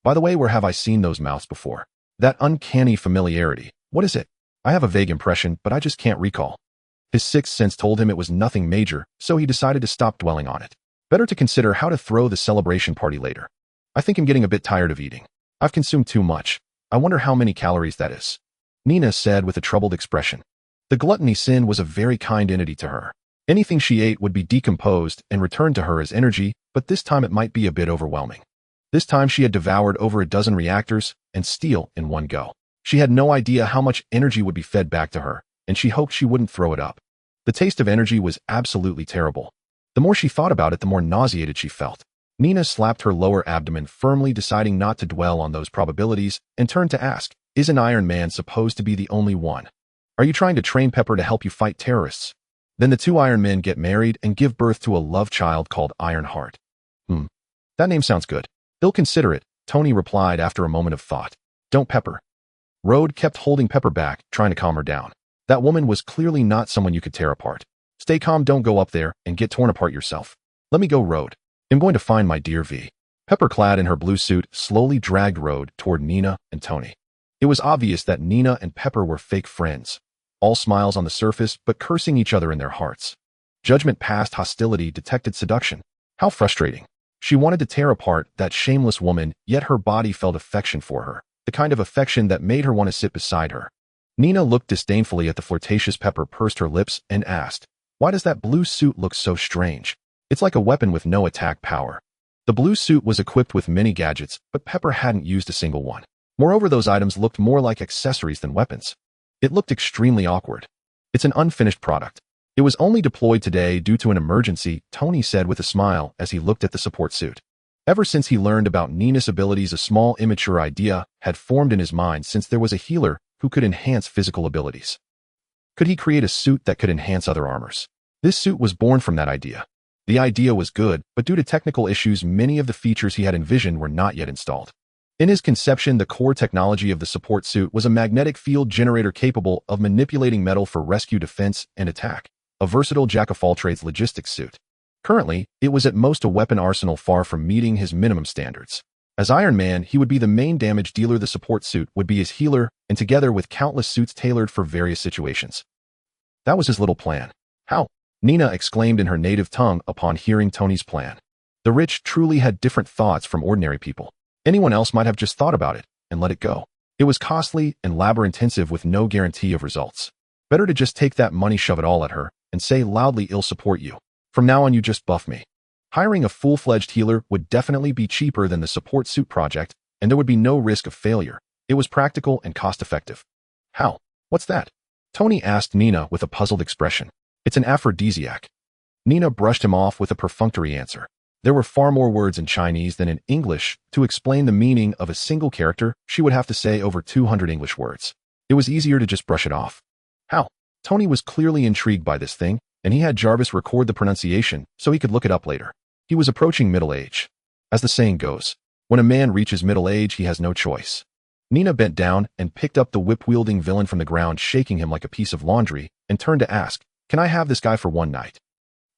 By the way, where have I seen those mouths before? That uncanny familiarity. What is it? I have a vague impression, but I just can't recall." His sixth sense told him it was nothing major, so he decided to stop dwelling on it. Better to consider how to throw the celebration party later. "I think I'm getting a bit tired of eating. I've consumed too much. I wonder how many calories that is," Nina said with a troubled expression. The gluttony sin was a very kind entity to her. Anything she ate would be decomposed and returned to her as energy, but this time it might be a bit overwhelming. This time she had devoured over a dozen reactors and steel in one go. She had no idea how much energy would be fed back to her, and she hoped she wouldn't throw it up. The taste of energy was absolutely terrible. The more she thought about it, the more nauseated she felt. Nina slapped her lower abdomen firmly, deciding not to dwell on those probabilities, and turned to ask, "Is an Iron Man supposed to be the only one? Are you trying to train Pepper to help you fight terrorists? Then the two Iron Men get married and give birth to a love child called Ironheart." That name sounds good. "He'll consider it," Tony replied after a moment of thought. "Don't, Pepper." Rhodes kept holding Pepper back, trying to calm her down. That woman was clearly not someone you could tear apart. "Stay calm, don't go up there and get torn apart yourself. Let me go, Rhodes. I'm going to find my dear V." Pepper, clad in her blue suit, slowly dragged Rhodes toward Nina and Tony. It was obvious that Nina and Pepper were fake friends, all smiles on the surface, but cursing each other in their hearts. Judgment passed, hostility detected, seduction. How frustrating. She wanted to tear apart that shameless woman, yet her body felt affection for her, the kind of affection that made her want to sit beside her. Nina looked disdainfully at the flirtatious Pepper, pursed her lips, and asked, "Why does that blue suit look so strange? It's like a weapon with no attack power." The blue suit was equipped with many gadgets, but Pepper hadn't used a single one. Moreover, those items looked more like accessories than weapons. It looked extremely awkward. "It's an unfinished product. It was only deployed today due to an emergency," Tony said with a smile as he looked at the support suit. Ever since he learned about Nina's abilities, a small, immature idea had formed in his mind, since there was a healer who could enhance physical abilities. Could he create a suit that could enhance other armors? This suit was born from that idea. The idea was good, but due to technical issues, many of the features he had envisioned were not yet installed. In his conception, the core technology of the support suit was a magnetic field generator capable of manipulating metal for rescue, defense, and attack, a versatile jack-of-all-trades logistics suit. Currently, it was at most a weapon arsenal, far from meeting his minimum standards. As Iron Man, he would be the main damage dealer, the support suit would be his healer, and together with countless suits tailored for various situations. That was his little plan. "How?" Nina exclaimed in her native tongue upon hearing Tony's plan. The rich truly had different thoughts from ordinary people. Anyone else might have just thought about it and let it go. It was costly and labor-intensive with no guarantee of results. Better to just take that money, shove it all at her, and say loudly, "I'll support you. From now on, you just buff me." Hiring a full-fledged healer would definitely be cheaper than the support suit project, and there would be no risk of failure. It was practical and cost-effective. "How? What's that?" Tony asked Nina with a puzzled expression. "It's an aphrodisiac." Nina brushed him off with a perfunctory answer. There were far more words in Chinese than in English. To explain the meaning of a single character, she would have to say over 200 English words. It was easier to just brush it off. "How?" Tony was clearly intrigued by this thing. and he had Jarvis record the pronunciation so he could look it up later. He was approaching middle age. As the saying goes, when a man reaches middle age, he has no choice. Nina bent down and picked up the whip-wielding villain from the ground, shaking him like a piece of laundry, and turned to ask, "Can I have this guy for one night?"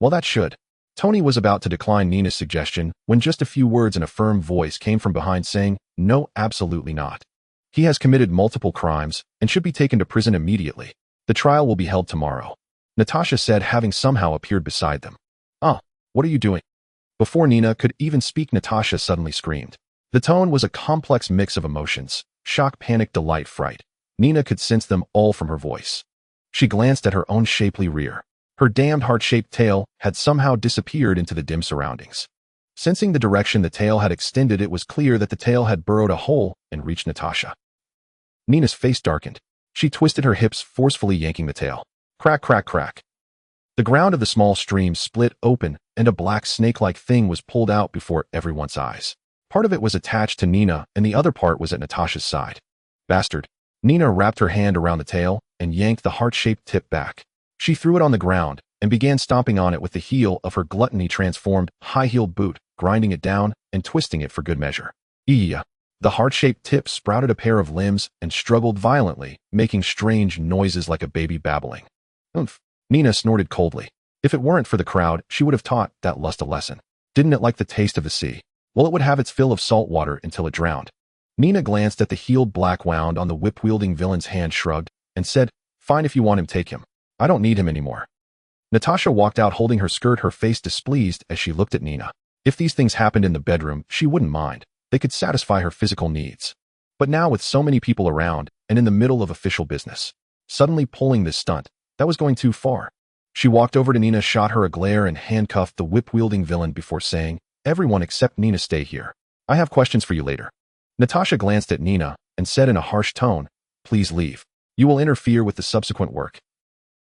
Well, that should. Tony was about to decline Nina's suggestion when just a few words in a firm voice came from behind saying, "No, absolutely not. He has committed multiple crimes and should be taken to prison immediately. The trial will be held tomorrow," Natasha said, having somehow appeared beside them. What are you doing?" Before Nina could even speak, Natasha suddenly screamed. The tone was a complex mix of emotions: shock, panic, delight, fright. Nina could sense them all from her voice. She glanced at her own shapely rear. Her damned heart-shaped tail had somehow disappeared into the dim surroundings. Sensing the direction the tail had extended, it was clear that the tail had burrowed a hole and reached Natasha. Nina's face darkened. She twisted her hips, forcefully yanking the tail. Crack, crack, crack. The ground of the small stream split open, and a black snake-like thing was pulled out before everyone's eyes. Part of it was attached to Nina, and the other part was at Natasha's side. Bastard. Nina wrapped her hand around the tail and yanked the heart-shaped tip back. She threw it on the ground and began stomping on it with the heel of her gluttony-transformed, high-heeled boot, grinding it down and twisting it for good measure. The heart-shaped tip sprouted a pair of limbs and struggled violently, making strange noises like a baby babbling. "Oomph," Nina snorted coldly. If it weren't for the crowd, she would have taught that lust a lesson. Didn't it like the taste of the sea? Well, it would have its fill of salt water until it drowned. Nina glanced at the healed black wound on the whip-wielding villain's hand, shrugged, and said, "Fine, if you want him, take him. I don't need him anymore." Natasha walked out holding her skirt, her face displeased as she looked at Nina. If these things happened in the bedroom, she wouldn't mind. They could satisfy her physical needs. But now, with so many people around and in the middle of official business, suddenly pulling this stunt, that was going too far. She walked over to Nina, shot her a glare, and handcuffed the whip-wielding villain before saying, "Everyone except Nina stay here. I have questions for you later." Natasha glanced at Nina and said in a harsh tone, "Please leave. You will interfere with the subsequent work."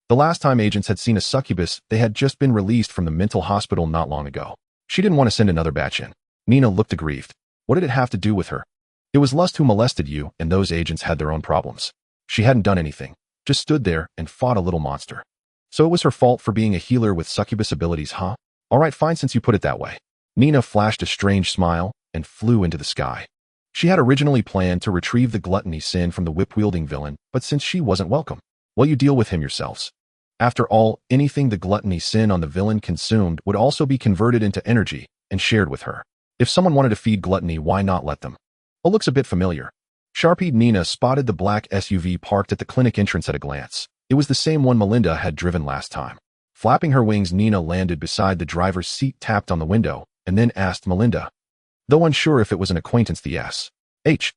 The last time agents had seen a succubus, they had just been released from the mental hospital not long ago. She didn't want to send another batch in. Nina looked aggrieved. What did it have to do with her? It was lust who molested you, and those agents had their own problems. She hadn't done anything, just stood there and fought a little monster. So it was her fault for being a healer with succubus abilities, huh? All right, fine, since you put it that way. Nina flashed a strange smile and flew into the sky. She had originally planned to retrieve the gluttony sin from the whip-wielding villain, but since she wasn't welcome, well, you deal with him yourselves. After all, anything the gluttony sin on the villain consumed would also be converted into energy and shared with her. If someone wanted to feed gluttony, why not let them? Oh, looks a bit familiar. Sharp-eyed Nina spotted the black SUV parked at the clinic entrance at a glance. It was the same one Melinda had driven last time. Flapping her wings, Nina landed beside the driver's seat, tapped on the window, and then asked Melinda, though unsure if it was an acquaintance, the S-H-I-E-L-D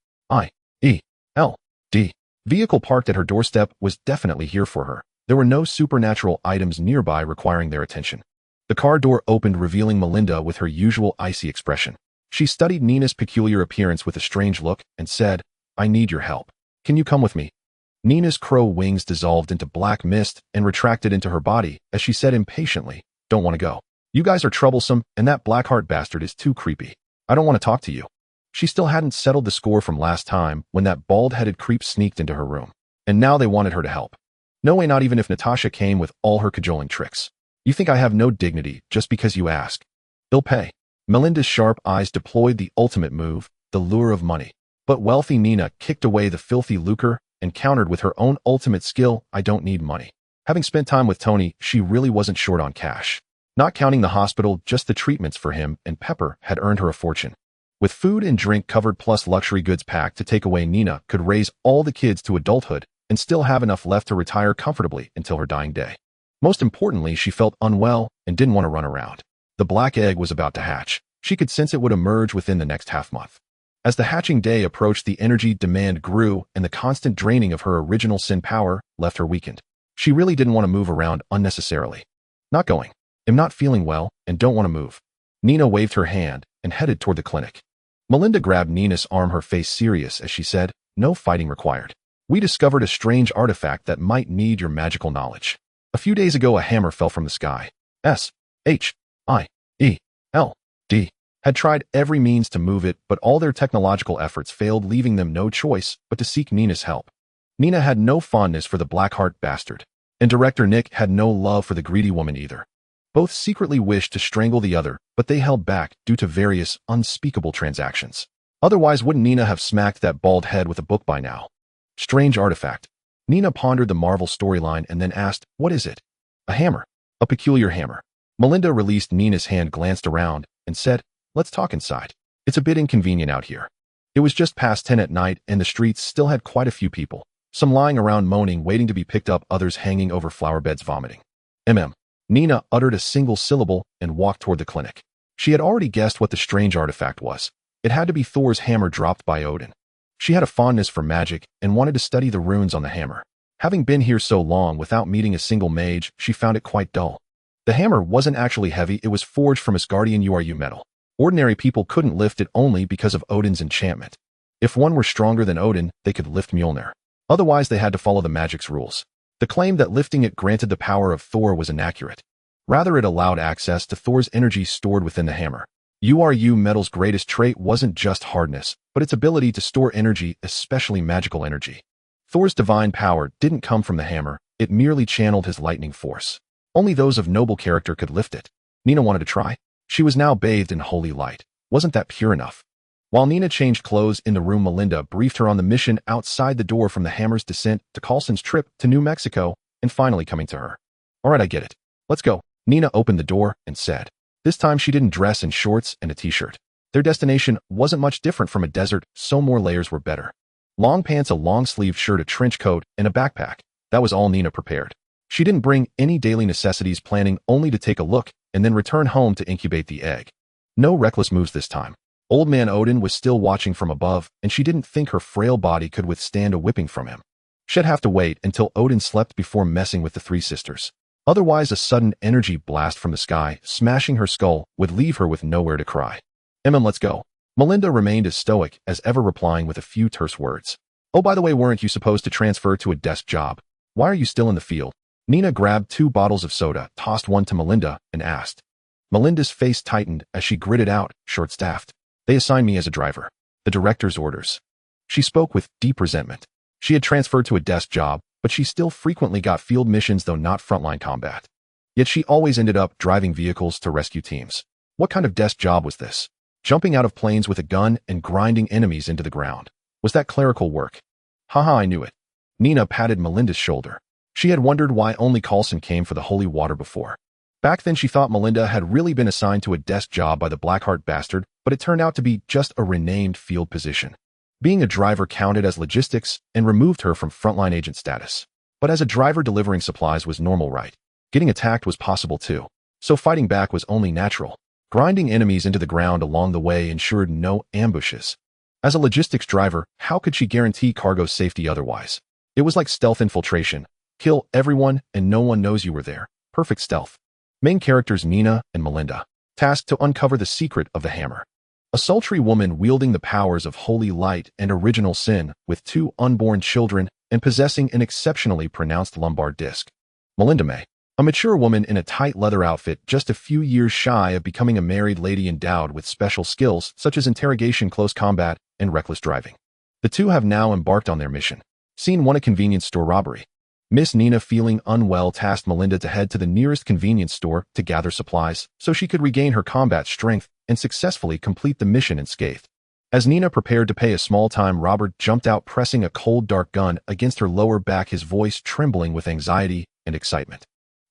vehicle parked at her doorstep was definitely here for her. There were no supernatural items nearby requiring their attention. The car door opened, revealing Melinda with her usual icy expression. She studied Nina's peculiar appearance with a strange look and said, "I need your help. Can you come with me?" Nina's crow wings dissolved into black mist and retracted into her body as she said impatiently, "Don't want to go. You guys are troublesome, and that Blackheart bastard is too creepy. I don't want to talk to you." She still hadn't settled the score from last time when that bald-headed creep sneaked into her room. And now they wanted her to help. No way, not even if Natasha came with all her cajoling tricks. "You think I have no dignity just because you ask? They'll pay." Melinda's sharp eyes deployed the ultimate move, the lure of money. But wealthy Nina kicked away the filthy lucre and countered with her own ultimate skill, "I don't need money." Having spent time with Tony, she really wasn't short on cash. Not counting the hospital, just the treatments for him and Pepper had earned her a fortune. With food and drink covered plus luxury goods packed to take away, Nina could raise all the kids to adulthood and still have enough left to retire comfortably until her dying day. Most importantly, she felt unwell and didn't want to run around. The black egg was about to hatch. She could sense it would emerge within the next half-month. As the hatching day approached, the energy demand grew, and the constant draining of her original sin power left her weakened. She really didn't want to move around unnecessarily. "Not going. I'm not feeling well and don't want to move." Nina waved her hand and headed toward the clinic. Melinda grabbed Nina's arm, her face serious as she said, "No fighting required. We discovered a strange artifact that might need your magical knowledge. A few days ago, a hammer fell from the sky. S-H-I-E-L-D had tried every means to move it, but all their technological efforts failed, leaving them no choice but to seek Nina's help. Nina had no fondness for the Blackheart bastard. and director Nick had no love for the greedy woman either. Both secretly wished to strangle the other, but they held back due to various unspeakable transactions. Otherwise, wouldn't Nina have smacked that bald head with a book by now? Strange artifact. Nina pondered the Marvel storyline and then asked, "What is it?" "A hammer. A peculiar hammer." Melinda released Nina's hand, glanced around, and said, "Let's talk inside. It's a bit inconvenient out here." It was just past 10 at night, and the streets still had quite a few people. Some lying around moaning, waiting to be picked up, others hanging over flower beds vomiting. Nina uttered a single syllable and walked toward the clinic. She had already guessed what the strange artifact was. It had to be Thor's hammer dropped by Odin. She had a fondness for magic and wanted to study the runes on the hammer. Having been here so long without meeting a single mage, she found it quite dull. The hammer wasn't actually heavy, it was forged from Asgardian Uru metal. Ordinary people couldn't lift it only because of Odin's enchantment. If one were stronger than Odin, they could lift Mjolnir. Otherwise, they had to follow the magic's rules. The claim that lifting it granted the power of Thor was inaccurate. Rather, it allowed access to Thor's energy stored within the hammer. Uru metal's greatest trait wasn't just hardness, but its ability to store energy, especially magical energy. Thor's divine power didn't come from the hammer, it merely channeled his lightning force. Only those of noble character could lift it. Nina wanted to try. She was now bathed in holy light. Wasn't that pure enough? While Nina changed clothes in the room, Melinda briefed her on the mission outside the door, from the hammer's descent to Coulson's trip to New Mexico, and finally coming to her. "All right, I get it. Let's go." Nina opened the door and said. This time she didn't dress in shorts and a t-shirt. Their destination wasn't much different from a desert, so more layers were better. Long pants, a long-sleeved shirt, a trench coat, and a backpack. That was all Nina prepared. She didn't bring any daily necessities, planning only to take a look and then return home to incubate the egg. No reckless moves this time. Old man Odin was still watching from above, and she didn't think her frail body could withstand a whipping from him. She'd have to wait until Odin slept before messing with the three sisters. Otherwise, a sudden energy blast from the sky, smashing her skull, would leave her with nowhere to cry. Let's go." Melinda remained as stoic as ever, replying with a few terse words. "Oh, by the way, weren't you supposed to transfer to a desk job? Why are you still in the field?" Nina grabbed 2 bottles of soda, tossed one to Melinda, and asked. Melinda's face tightened as she gritted out, "Short-staffed. They assigned me as a driver. The director's orders." She spoke with deep resentment. She had transferred to a desk job, but she still frequently got field missions, though not frontline combat. Yet she always ended up driving vehicles to rescue teams. What kind of desk job was this? Jumping out of planes with a gun and grinding enemies into the ground. Was that clerical work? Haha, I knew it. Nina patted Melinda's shoulder. She had wondered why only Coulson came for the holy water before. Back then she thought Melinda had really been assigned to a desk job by the Blackheart bastard, but it turned out to be just a renamed field position. Being a driver counted as logistics and removed her from frontline agent status. But as a driver, delivering supplies was normal, right? Getting attacked was possible too. So fighting back was only natural. Grinding enemies into the ground along the way ensured no ambushes. As a logistics driver, how could she guarantee cargo safety otherwise? It was like stealth infiltration. Kill everyone and no one knows you were there. Perfect stealth. Main characters Nina and Melinda. Tasked to uncover the secret of the hammer. A sultry woman wielding the powers of holy light and original sin, with 2 unborn children and possessing an exceptionally pronounced lumbar disc. Melinda May. A mature woman in a tight leather outfit, just a few years shy of becoming a married lady endowed with special skills such as interrogation, close combat, and reckless driving. The 2 have now embarked on their mission. Scene 1, a convenience store robbery. Miss Nina, feeling unwell, tasked Melinda to head to the nearest convenience store to gather supplies so she could regain her combat strength and successfully complete the mission unscathed. As Nina prepared to pay, a small-time robber jumped out, pressing a cold, dark gun against her lower back, his voice trembling with anxiety and excitement.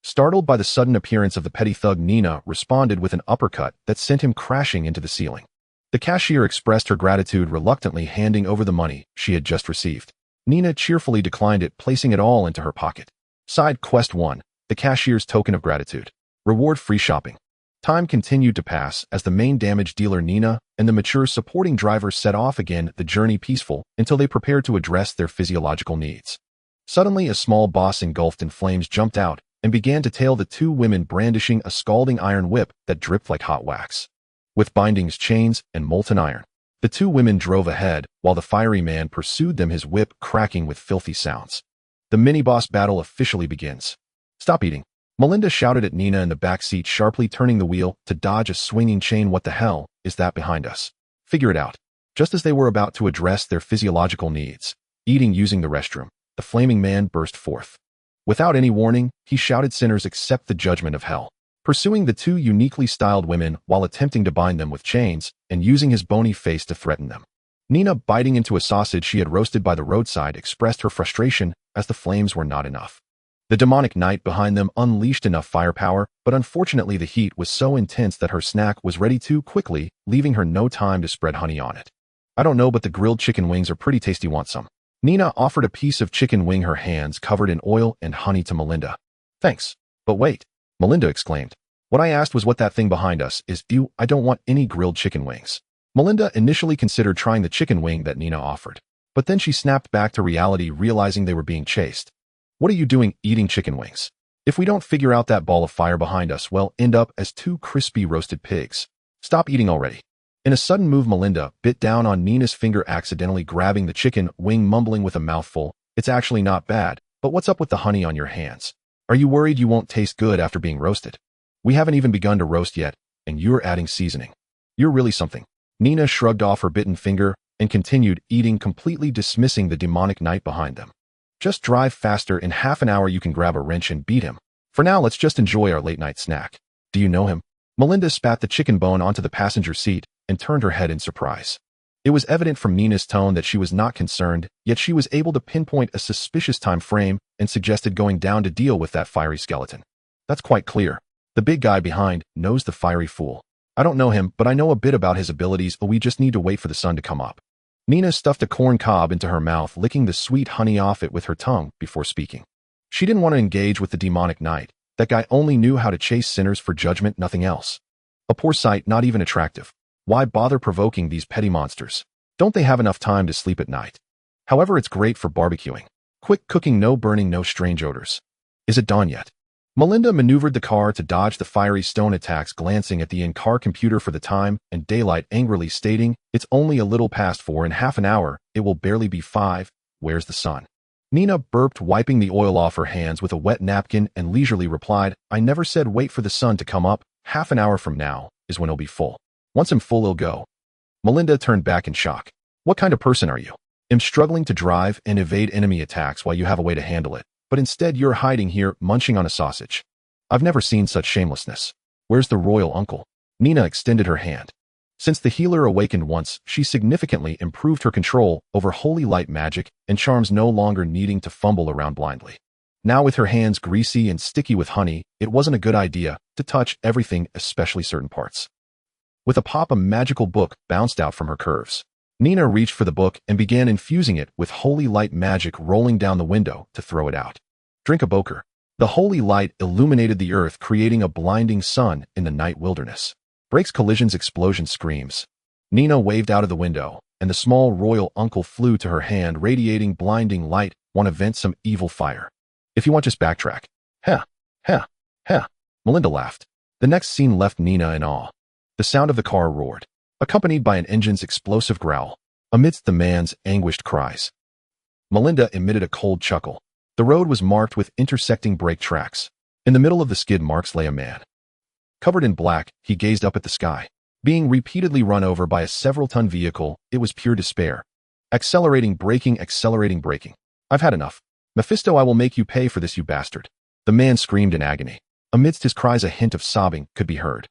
Startled by the sudden appearance of the petty thug, Nina responded with an uppercut that sent him crashing into the ceiling. The cashier expressed her gratitude, reluctantly handing over the money she had just received. Nina cheerfully declined it, placing it all into her pocket. Side quest 1, the cashier's token of gratitude. Reward: free shopping. Time continued to pass as the main damage dealer Nina and the mature supporting driver set off again, the journey peaceful until they prepared to address their physiological needs. Suddenly, a small boss engulfed in flames jumped out and began to tail the 2 women, brandishing a scalding iron whip that dripped like hot wax. With bindings, chains, and molten iron, the 2 women drove ahead while the fiery man pursued them, his whip cracking with filthy sounds. The mini-boss battle officially begins. "Stop eating," Melinda shouted at Nina in the back seat, sharply turning the wheel to dodge a swinging chain. "What the hell is that behind us? Figure it out." Just as they were about to address their physiological needs, eating using the restroom, the flaming man burst forth. Without any warning, he shouted, "Sinners, accept the judgment of hell," pursuing the two uniquely styled women while attempting to bind them with chains and using his bony face to threaten them. Nina, biting into a sausage she had roasted by the roadside, expressed her frustration as the flames were not enough. The demonic knight behind them unleashed enough firepower, but unfortunately the heat was so intense that her snack was ready too quickly, leaving her no time to spread honey on it. "I don't know, but the grilled chicken wings are pretty tasty. Want some?" Nina offered a piece of chicken wing, her hands covered in oil and honey, to Melinda. "Thanks. But wait," Melinda exclaimed. "What I asked was what that thing behind us is. Ew, I don't want any grilled chicken wings." Melinda initially considered trying the chicken wing that Nina offered, but then she snapped back to reality, realizing they were being chased. "What are you doing eating chicken wings? If we don't figure out that ball of fire behind us, we'll end up as two crispy roasted pigs. Stop eating already." In a sudden move, Melinda bit down on Nina's finger, accidentally grabbing the chicken wing, mumbling with a mouthful, "It's actually not bad, but what's up with the honey on your hands? Are you worried you won't taste good after being roasted? We haven't even begun to roast yet, and you're adding seasoning. You're really something." Nina shrugged off her bitten finger and continued eating, completely dismissing the demonic knight behind them. "Just drive faster. In half an hour you can grab a wrench and beat him. For now, let's just enjoy our late-night snack." "Do you know him?" Melinda spat the chicken bone onto the passenger seat and turned her head in surprise. It was evident from Nina's tone that she was not concerned, yet she was able to pinpoint a suspicious time frame and suggested going down to deal with that fiery skeleton. "That's quite clear. The big guy behind knows the fiery fool. I don't know him, but I know a bit about his abilities. We just need to wait for the sun to come up." Nina stuffed a corn cob into her mouth, licking the sweet honey off it with her tongue before speaking. She didn't want to engage with the demonic knight. That guy only knew how to chase sinners for judgment, nothing else. A poor sight, not even attractive. Why bother provoking these petty monsters? Don't they have enough time to sleep at night? However, it's great for barbecuing. Quick cooking, no burning, no strange odors. Is it dawn yet? Melinda maneuvered the car to dodge the fiery stone attacks, glancing at the in-car computer for the time and daylight, angrily stating, "It's only a little past 4. In half an hour, it will barely be 5. Where's the sun?" Nina burped, wiping the oil off her hands with a wet napkin, and leisurely replied, "I never said wait for the sun to come up. Half an hour from now is when it'll be full. Once I'm full, it'll go." Melinda turned back in shock. "What kind of person are you? I'm struggling to drive and evade enemy attacks while you have a way to handle it. But instead you're hiding here, munching on a sausage. I've never seen such shamelessness. Where's the royal uncle?" Nina extended her hand. Since the healer awakened once, she significantly improved her control over holy light magic and charms, no longer needing to fumble around blindly. Now, with her hands greasy and sticky with honey, it wasn't a good idea to touch everything, especially certain parts. With a pop, a magical book bounced out from her curves. Nina reached for the book and began infusing it with holy light magic, rolling down the window to throw it out. Drink a boker. The holy light illuminated the earth, creating a blinding sun in the night wilderness. Brakes, collisions, explosions, screams. Nina waved out of the window, and the small royal uncle flew to her hand, radiating blinding light. "Want to vent some evil fire? If you want, just backtrack." "Heh, heh, heh." Melinda laughed. The next scene left Nina in awe. The sound of the car roared, accompanied by an engine's explosive growl. Amidst the man's anguished cries, Melinda emitted a cold chuckle. The road was marked with intersecting brake tracks. In the middle of the skid marks lay a man. Covered in black, he gazed up at the sky. Being repeatedly run over by a several-ton vehicle, it was pure despair. Accelerating, braking, accelerating, braking. "I've had enough. Mephisto, I will make you pay for this, you bastard." The man screamed in agony. Amidst his cries, a hint of sobbing could be heard.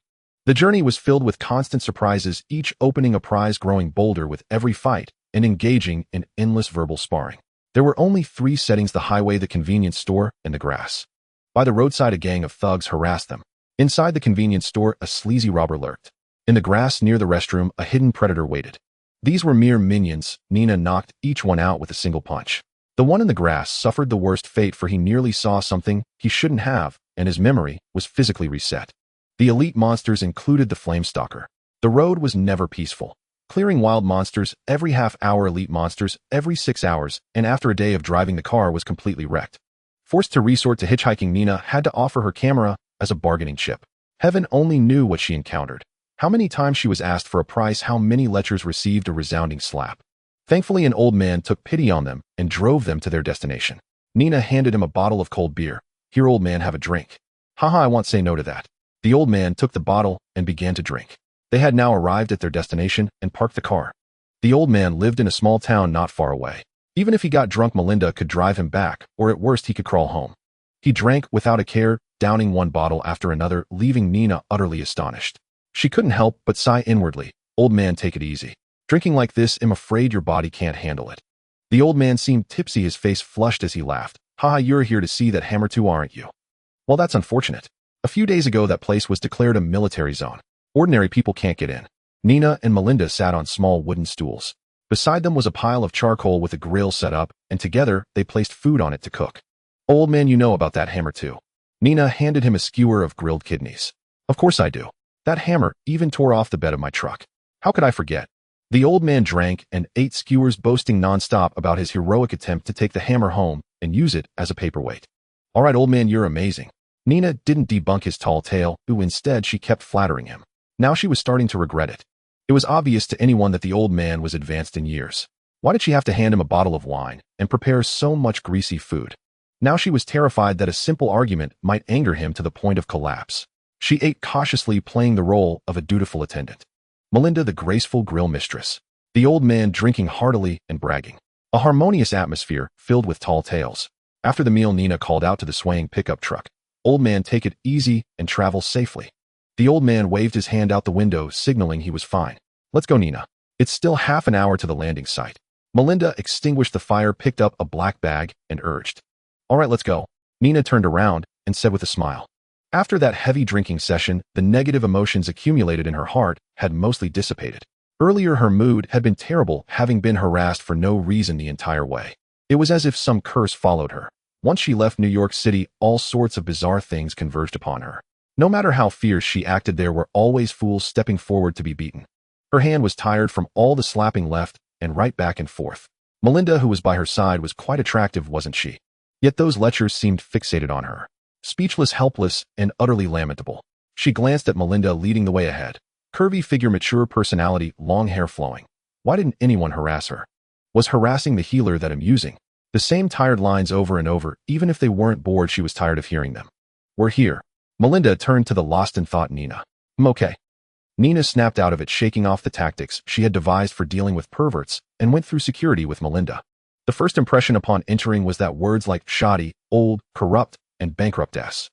The journey was filled with constant surprises, each opening a prize, growing bolder with every fight, and engaging in endless verbal sparring. There were only 3 settings: the highway, the convenience store, and the grass. By the roadside, a gang of thugs harassed them. Inside the convenience store, a sleazy robber lurked. In the grass near the restroom, a hidden predator waited. These were mere minions. Nina knocked each one out with a single punch. The one in the grass suffered the worst fate, for he nearly saw something he shouldn't have, and his memory was physically reset. The elite monsters included the Flamestalker. The road was never peaceful. Clearing wild monsters every half hour, elite monsters every 6 hours, and after a day of driving, the car was completely wrecked. Forced to resort to hitchhiking, Nina had to offer her camera as a bargaining chip. Heaven only knew what she encountered. How many times she was asked for a price, how many lectures received a resounding slap. Thankfully, an old man took pity on them and drove them to their destination. Nina handed him a bottle of cold beer. "Here, old man, have a drink." "Haha, I won't say no to that." The old man took the bottle and began to drink. They had now arrived at their destination and parked the car. The old man lived in a small town not far away. Even if he got drunk, Melinda could drive him back, or at worst he could crawl home. He drank without a care, downing one bottle after another, leaving Nina utterly astonished. She couldn't help but sigh inwardly. Old man, take it easy. Drinking like this, I'm afraid your body can't handle it. The old man seemed tipsy, his face flushed as he laughed. Haha, you're here to see that hammer too, aren't you? Well, that's unfortunate. A few days ago, that place was declared a military zone. Ordinary people can't get in. Nina and Melinda sat on small wooden stools. Beside them was a pile of charcoal with a grill set up, and together they placed food on it to cook. Old man, you know about that hammer too. Nina handed him a skewer of grilled kidneys. Of course I do. That hammer even tore off the bed of my truck. How could I forget? The old man drank and ate skewers, boasting nonstop about his heroic attempt to take the hammer home and use it as a paperweight. All right, old man, you're amazing. Nina didn't debunk his tall tale, instead she kept flattering him. Now she was starting to regret it. It was obvious to anyone that the old man was advanced in years. Why did she have to hand him a bottle of wine and prepare so much greasy food? Now she was terrified that a simple argument might anger him to the point of collapse. She ate cautiously, playing the role of a dutiful attendant. Melinda, the graceful grill mistress. The old man drinking heartily and bragging. A harmonious atmosphere filled with tall tales. After the meal, Nina called out to the swaying pickup truck. Old man, take it easy and travel safely. The old man waved his hand out the window, signaling he was fine. Let's go, Nina. It's still half an hour to the landing site. Melinda extinguished the fire, picked up a black bag, and urged. All right, let's go. Nina turned around and said with a smile. After that heavy drinking session, the negative emotions accumulated in her heart had mostly dissipated. Earlier, her mood had been terrible, having been harassed for no reason the entire way. It was as if some curse followed her. Once she left New York City, all sorts of bizarre things converged upon her. No matter how fierce she acted, there were always fools stepping forward to be beaten. Her hand was tired from all the slapping left and right, back and forth. Melinda, who was by her side, was quite attractive, wasn't she? Yet those lectures seemed fixated on her. Speechless, helpless, and utterly lamentable. She glanced at Melinda, leading the way ahead. Curvy figure, mature personality, long hair flowing. Why didn't anyone harass her? Was harassing the healer that amusing? The same tired lines over and over, even if they weren't bored, she was tired of hearing them. We're here. Melinda turned to the lost in thought Nina. Okay. Nina snapped out of it, shaking off the tactics she had devised for dealing with perverts, and went through security with Melinda. The first impression upon entering was that words like shoddy, old, corrupt, and bankrupt S-H-I-E-L-D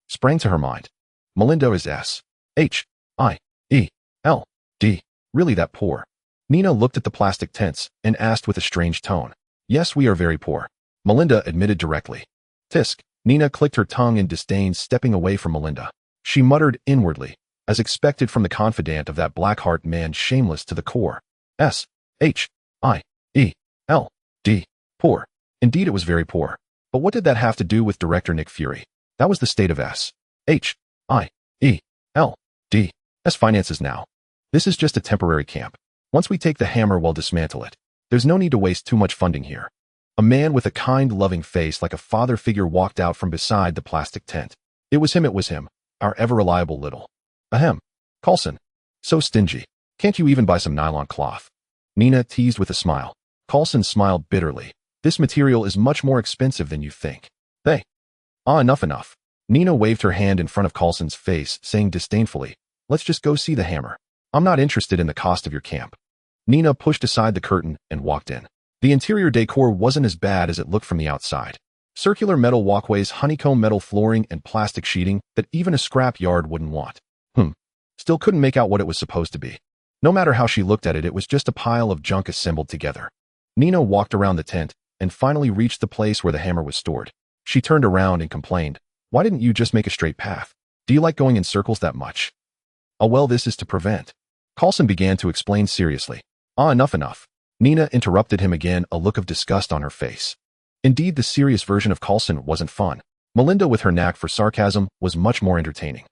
sprang to her mind. Melinda is S-H-I-E-L-D. Really that poor? Nina looked at the plastic tents and asked with a strange tone. Yes, we are very poor. Melinda admitted directly. Tisk. Nina clicked her tongue in disdain, stepping away from Melinda. She muttered inwardly, as expected from the confidant of that Blackheart man, shameless to the core. S-H-I-E-L-D. Poor. Indeed, it was very poor. But what did that have to do with director Nick Fury? That was the state of S-H-I-E-L-D.'s finances now. This is just a temporary camp. Once we take the hammer, we'll dismantle it. There's no need to waste too much funding here. A man with a kind, loving face like a father figure walked out from beside the plastic tent. It was him, our ever-reliable little. Ahem. Coulson. So stingy. Can't you even buy some nylon cloth? Nina teased with a smile. Coulson smiled bitterly. This material is much more expensive than you think. Enough. Nina waved her hand in front of Coulson's face, saying disdainfully, let's just go see the hammer. I'm not interested in the cost of your camp. Nina pushed aside the curtain and walked in. The interior decor wasn't as bad as it looked from the outside. Circular metal walkways, honeycomb metal flooring, and plastic sheeting that even a scrap yard wouldn't want. Still couldn't make out what it was supposed to be. No matter how she looked at it, it was just a pile of junk assembled together. Nina walked around the tent and finally reached the place where the hammer was stored. She turned around and complained, why didn't you just make a straight path? Do you like going in circles that much? Oh well, this is to prevent. Coulson began to explain seriously. Enough. Nina interrupted him again, a look of disgust on her face. Indeed, the serious version of Coulson wasn't fun. Melinda, with her knack for sarcasm, was much more entertaining.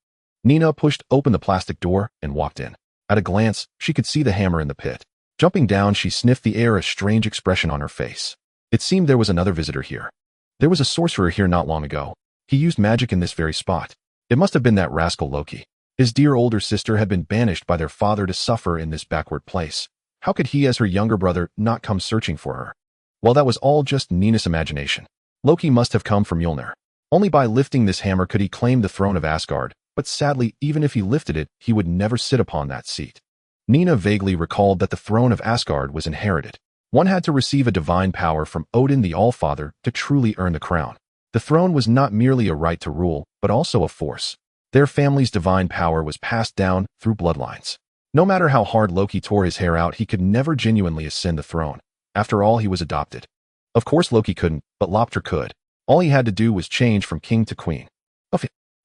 Nina pushed open the plastic door and walked in. At a glance, she could see the hammer in the pit. Jumping down, she sniffed the air, a strange expression on her face. It seemed there was another visitor here. There was a sorcerer here not long ago. He used magic in this very spot. It must have been that rascal Loki. His dear older sister had been banished by their father to suffer in this backward place. How could he, as her younger brother, not come searching for her? Well, that was all just Nina's imagination. Loki must have come from Mjolnir. Only by lifting this hammer could he claim the throne of Asgard, but sadly, even if he lifted it, he would never sit upon that seat. Nina vaguely recalled that the throne of Asgard was inherited. One had to receive a divine power from Odin the Allfather to truly earn the crown. The throne was not merely a right to rule, but also a force. Their family's divine power was passed down through bloodlines. No matter how hard Loki tore his hair out, he could never genuinely ascend the throne. After all, he was adopted. Of course Loki couldn't, but Lopter could. All he had to do was change from king to queen.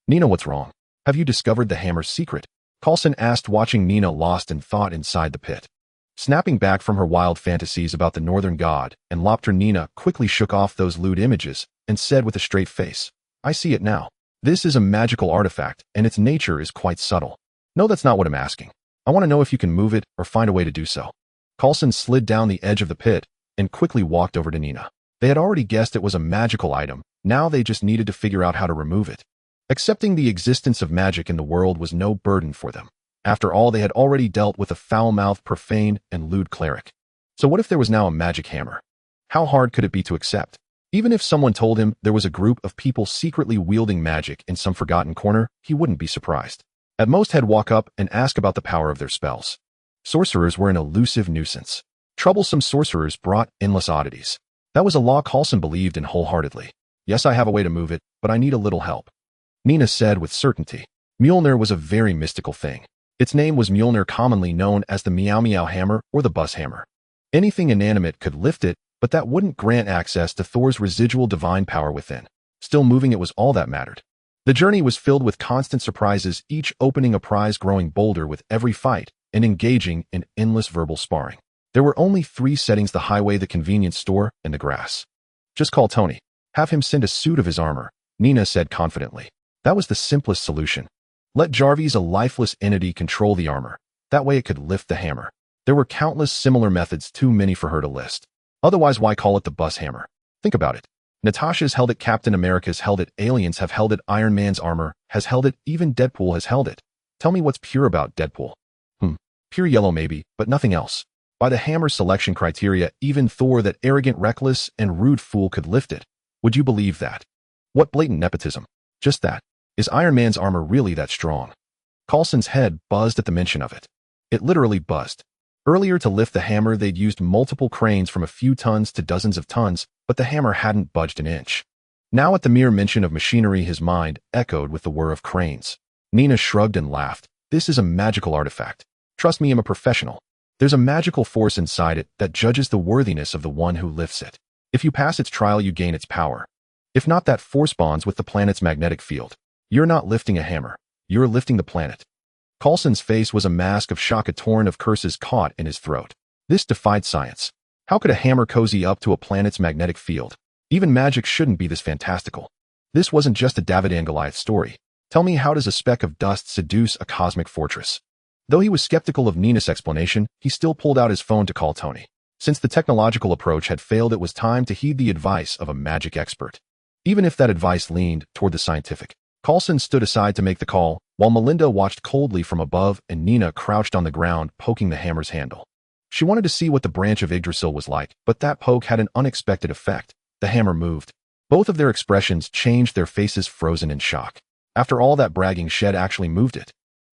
Nina, what's wrong? Have you discovered the hammer's secret? Coulson asked, watching Nina lost in thought inside the pit. Snapping back from her wild fantasies about the northern god and Lopter, Nina quickly shook off those lewd images and said with a straight face, I see it now. This is a magical artifact, and its nature is quite subtle. No, that's not what I'm asking. I want to know if you can move it or find a way to do so. Coulson slid down the edge of the pit and quickly walked over to Nina. They had already guessed it was a magical item. Now they just needed to figure out how to remove it. Accepting the existence of magic in the world was no burden for them. After all, they had already dealt with a foul-mouthed, profane, and lewd cleric. So what if there was now a magic hammer? How hard could it be to accept? Even if someone told him there was a group of people secretly wielding magic in some forgotten corner, he wouldn't be surprised. At most, he'd walk up and ask about the power of their spells. Sorcerers were an elusive nuisance. Troublesome sorcerers brought endless oddities. That was a law Coulson believed in wholeheartedly. Yes, I have a way to move it, but I need a little help, Nina said with certainty. Mjolnir was a very mystical thing. Its name was Mjolnir, commonly known as the Meow Meow Hammer or the Bus Hammer. Anything inanimate could lift it, but that wouldn't grant access to Thor's residual divine power within. Still, moving it was all that mattered. The journey was filled with constant surprises, each opening a prize growing bolder with every fight and engaging in endless verbal sparring. There were only 3 settings: the highway, the convenience store, and the grass. Just call Tony. Have him send a suit of his armor, Nina said confidently. That was the simplest solution. Let Jarvis, a lifeless entity, control the armor. That way it could lift the hammer. There were countless similar methods, too many for her to list. Otherwise, why call it the bus hammer? Think about it. Natasha's held it, Captain America's held it, aliens have held it, Iron Man's armor has held it, even Deadpool has held it. Tell me what's pure about Deadpool. Pure yellow maybe, but nothing else. By the hammer's selection criteria, even Thor, that arrogant, reckless, and rude fool, could lift it. Would you believe that? What blatant nepotism. Just that. Is Iron Man's armor really that strong? Coulson's head buzzed at the mention of it. It literally buzzed. Earlier, to lift the hammer, they'd used multiple cranes from a few tons to dozens of tons, but the hammer hadn't budged an inch. Now, at the mere mention of machinery, his mind echoed with the whir of cranes. Nina shrugged and laughed. This is a magical artifact. Trust me, I'm a professional. There's a magical force inside it that judges the worthiness of the one who lifts it. If you pass its trial, you gain its power. If not, that force bonds with the planet's magnetic field. You're not lifting a hammer. You're lifting the planet. Coulson's face was a mask of shock, a torrent of curses caught in his throat. This defied science. How could a hammer cozy up to a planet's magnetic field? Even magic shouldn't be this fantastical. This wasn't just a David and Goliath story. Tell me, how does a speck of dust seduce a cosmic fortress? Though he was skeptical of Nina's explanation, he still pulled out his phone to call Tony. Since the technological approach had failed, it was time to heed the advice of a magic expert. Even if that advice leaned toward the scientific. Coulson stood aside to make the call, while Melinda watched coldly from above and Nina crouched on the ground, poking the hammer's handle. She wanted to see what the branch of Yggdrasil was like, but that poke had an unexpected effect. The hammer moved. Both of their expressions changed, their faces frozen in shock. After all that bragging, Shed actually moved it.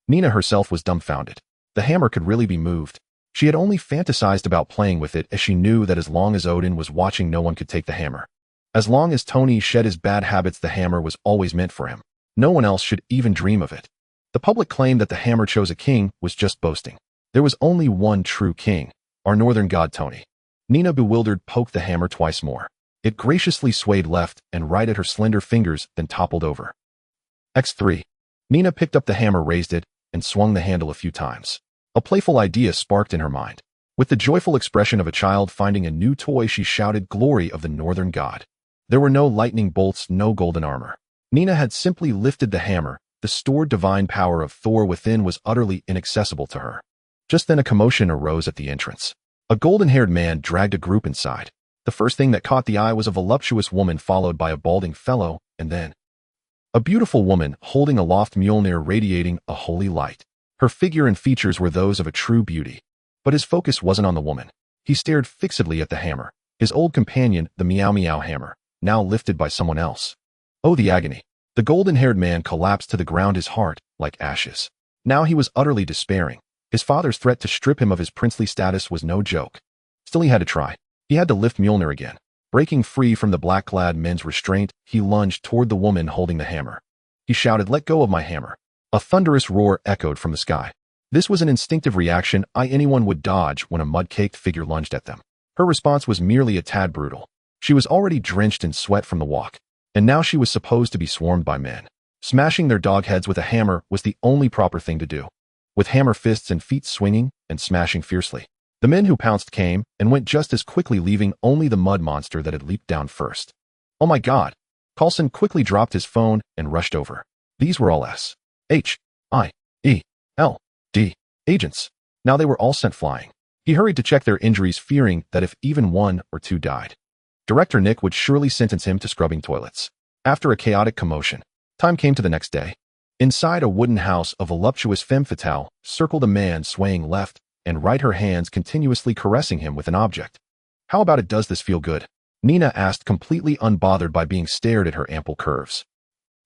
Nina herself was dumbfounded. The hammer could really be moved. She had only fantasized about playing with it, as she knew that as long as Odin was watching, no one could take the hammer. As long as Tony shed his bad habits, the hammer was always meant for him. No one else should even dream of it. The public claim that the hammer chose a king was just boasting. There was only one true king, our northern god Tony. Nina, bewildered, poked the hammer twice more. It graciously swayed left and right at her slender fingers, then toppled over. X3. Nina picked up the hammer, raised it, and swung the handle a few times. A playful idea sparked in her mind. With the joyful expression of a child finding a new toy, she shouted, "Glory of the northern god." There were no lightning bolts, no golden armor. Nina had simply lifted the hammer. The stored divine power of Thor within was utterly inaccessible to her. Just then a commotion arose at the entrance. A golden-haired man dragged a group inside. The first thing that caught the eye was a voluptuous woman, followed by a balding fellow, and then a beautiful woman holding aloft Mjolnir, radiating a holy light. Her figure and features were those of a true beauty. But his focus wasn't on the woman. He stared fixedly at the hammer, his old companion, the Meow Meow hammer, now lifted by someone else. Oh, the agony. The golden-haired man collapsed to the ground, his heart like ashes. Now he was utterly despairing. His father's threat to strip him of his princely status was no joke. Still, he had to try. He had to lift Mjolnir again. Breaking free from the black-clad men's restraint, he lunged toward the woman holding the hammer. He shouted, "Let go of my hammer." A thunderous roar echoed from the sky. This was an instinctive reaction anyone would dodge when a mud-caked figure lunged at them. Her response was merely a tad brutal. She was already drenched in sweat from the walk, and now she was supposed to be swarmed by men. Smashing their dog heads with a hammer was the only proper thing to do. With hammer fists and feet swinging and smashing fiercely, the men who pounced came and went just as quickly, leaving only the mud monster that had leaped down first. Oh my God! Coulson quickly dropped his phone and rushed over. These were all S.H.I.E.L.D. agents. Now they were all sent flying. He hurried to check their injuries, fearing that if even one or two died, Director Nick would surely sentence him to scrubbing toilets. After a chaotic commotion, time came to the next day. Inside a wooden house, a voluptuous femme fatale circled a man swaying left and right, her hands continuously caressing him with an object. "How about it? Does this feel good?" Nina asked, completely unbothered by being stared at her ample curves.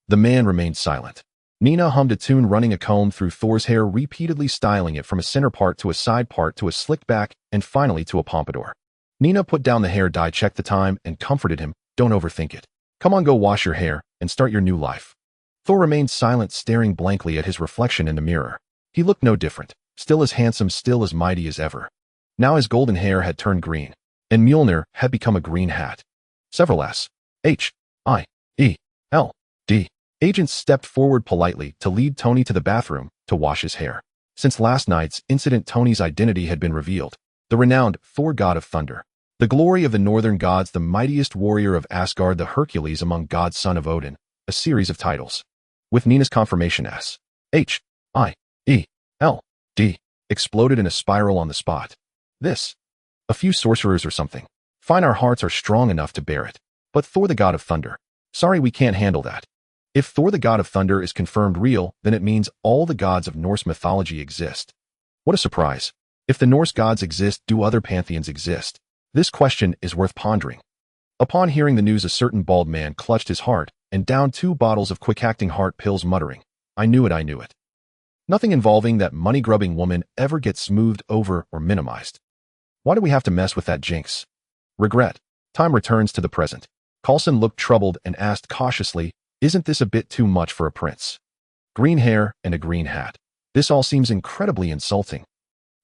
The man remained silent. Nina hummed a tune, running a comb through Thor's hair, repeatedly styling it from a center part to a side part to a slicked back and finally to a pompadour. Nina put down the hair dye, checked the time, and comforted him. "Don't overthink it. Come on, go wash your hair and start your new life." Thor remained silent, staring blankly at his reflection in the mirror. He looked no different, still as handsome, still as mighty as ever. Now his golden hair had turned green, and Mjolnir had become a green hat. Several S.H.I.E.L.D. agents stepped forward politely to lead Tony to the bathroom to wash his hair. Since last night's incident, Tony's identity had been revealed. The renowned Thor, god of thunder, the glory of the northern gods, the mightiest warrior of Asgard, the Hercules among gods, son of Odin, a series of titles. With Nina's confirmation, S.H.I.E.L.D. exploded in a spiral on the spot. "This? A few sorcerers or something. Fine, our hearts are strong enough to bear it. But Thor, the god of thunder? Sorry, we can't handle that." If Thor, the god of thunder, is confirmed real, then it means all the gods of Norse mythology exist. What a surprise. If the Norse gods exist, do other pantheons exist? This question is worth pondering. Upon hearing the news, a certain bald man clutched his heart and downed 2 bottles of quick-acting heart pills, muttering, I knew it. Nothing involving that money-grubbing woman ever gets smoothed over or minimized. Why do we have to mess with that jinx? Regret. Time returns to the present. Coulson looked troubled and asked cautiously, "Isn't this a bit too much for a prince? Green hair and a green hat. This all seems incredibly insulting."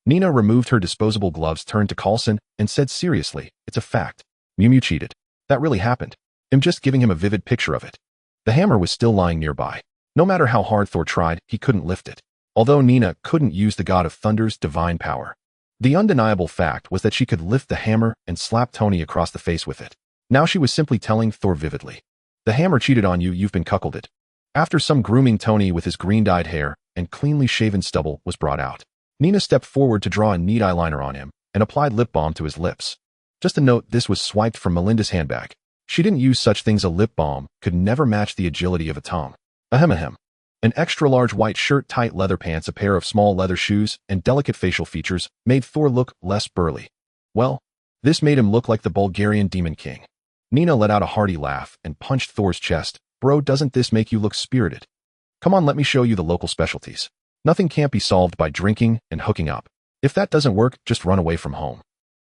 Nina removed her disposable gloves, turned to Coulson, and said seriously, "It's a fact. Mew cheated. That really happened. I'm just giving him a vivid picture of it." The hammer was still lying nearby. No matter how hard Thor tried, he couldn't lift it. Although Nina couldn't use the god of thunder's divine power, the undeniable fact was that she could lift the hammer and slap Tony across the face with it. Now she was simply telling Thor vividly, "The hammer cheated on you, you've been cuckolded." After some grooming, Tony, with his green-dyed hair and cleanly shaven stubble, was brought out. Nina stepped forward to draw a neat eyeliner on him and applied lip balm to his lips. Just a note, this was swiped from Melinda's handbag. She didn't use such things. A lip balm could never match the agility of a tongue. Ahem. An extra-large white shirt, tight leather pants, a pair of small leather shoes, and delicate facial features made Thor look less burly. Well, this made him look like the Bulgarian Demon King. Nina let out a hearty laugh and punched Thor's chest. "Bro, doesn't this make you look spirited? Come on, let me show you the local specialties. Nothing can't be solved by drinking and hooking up. If that doesn't work, just run away from home."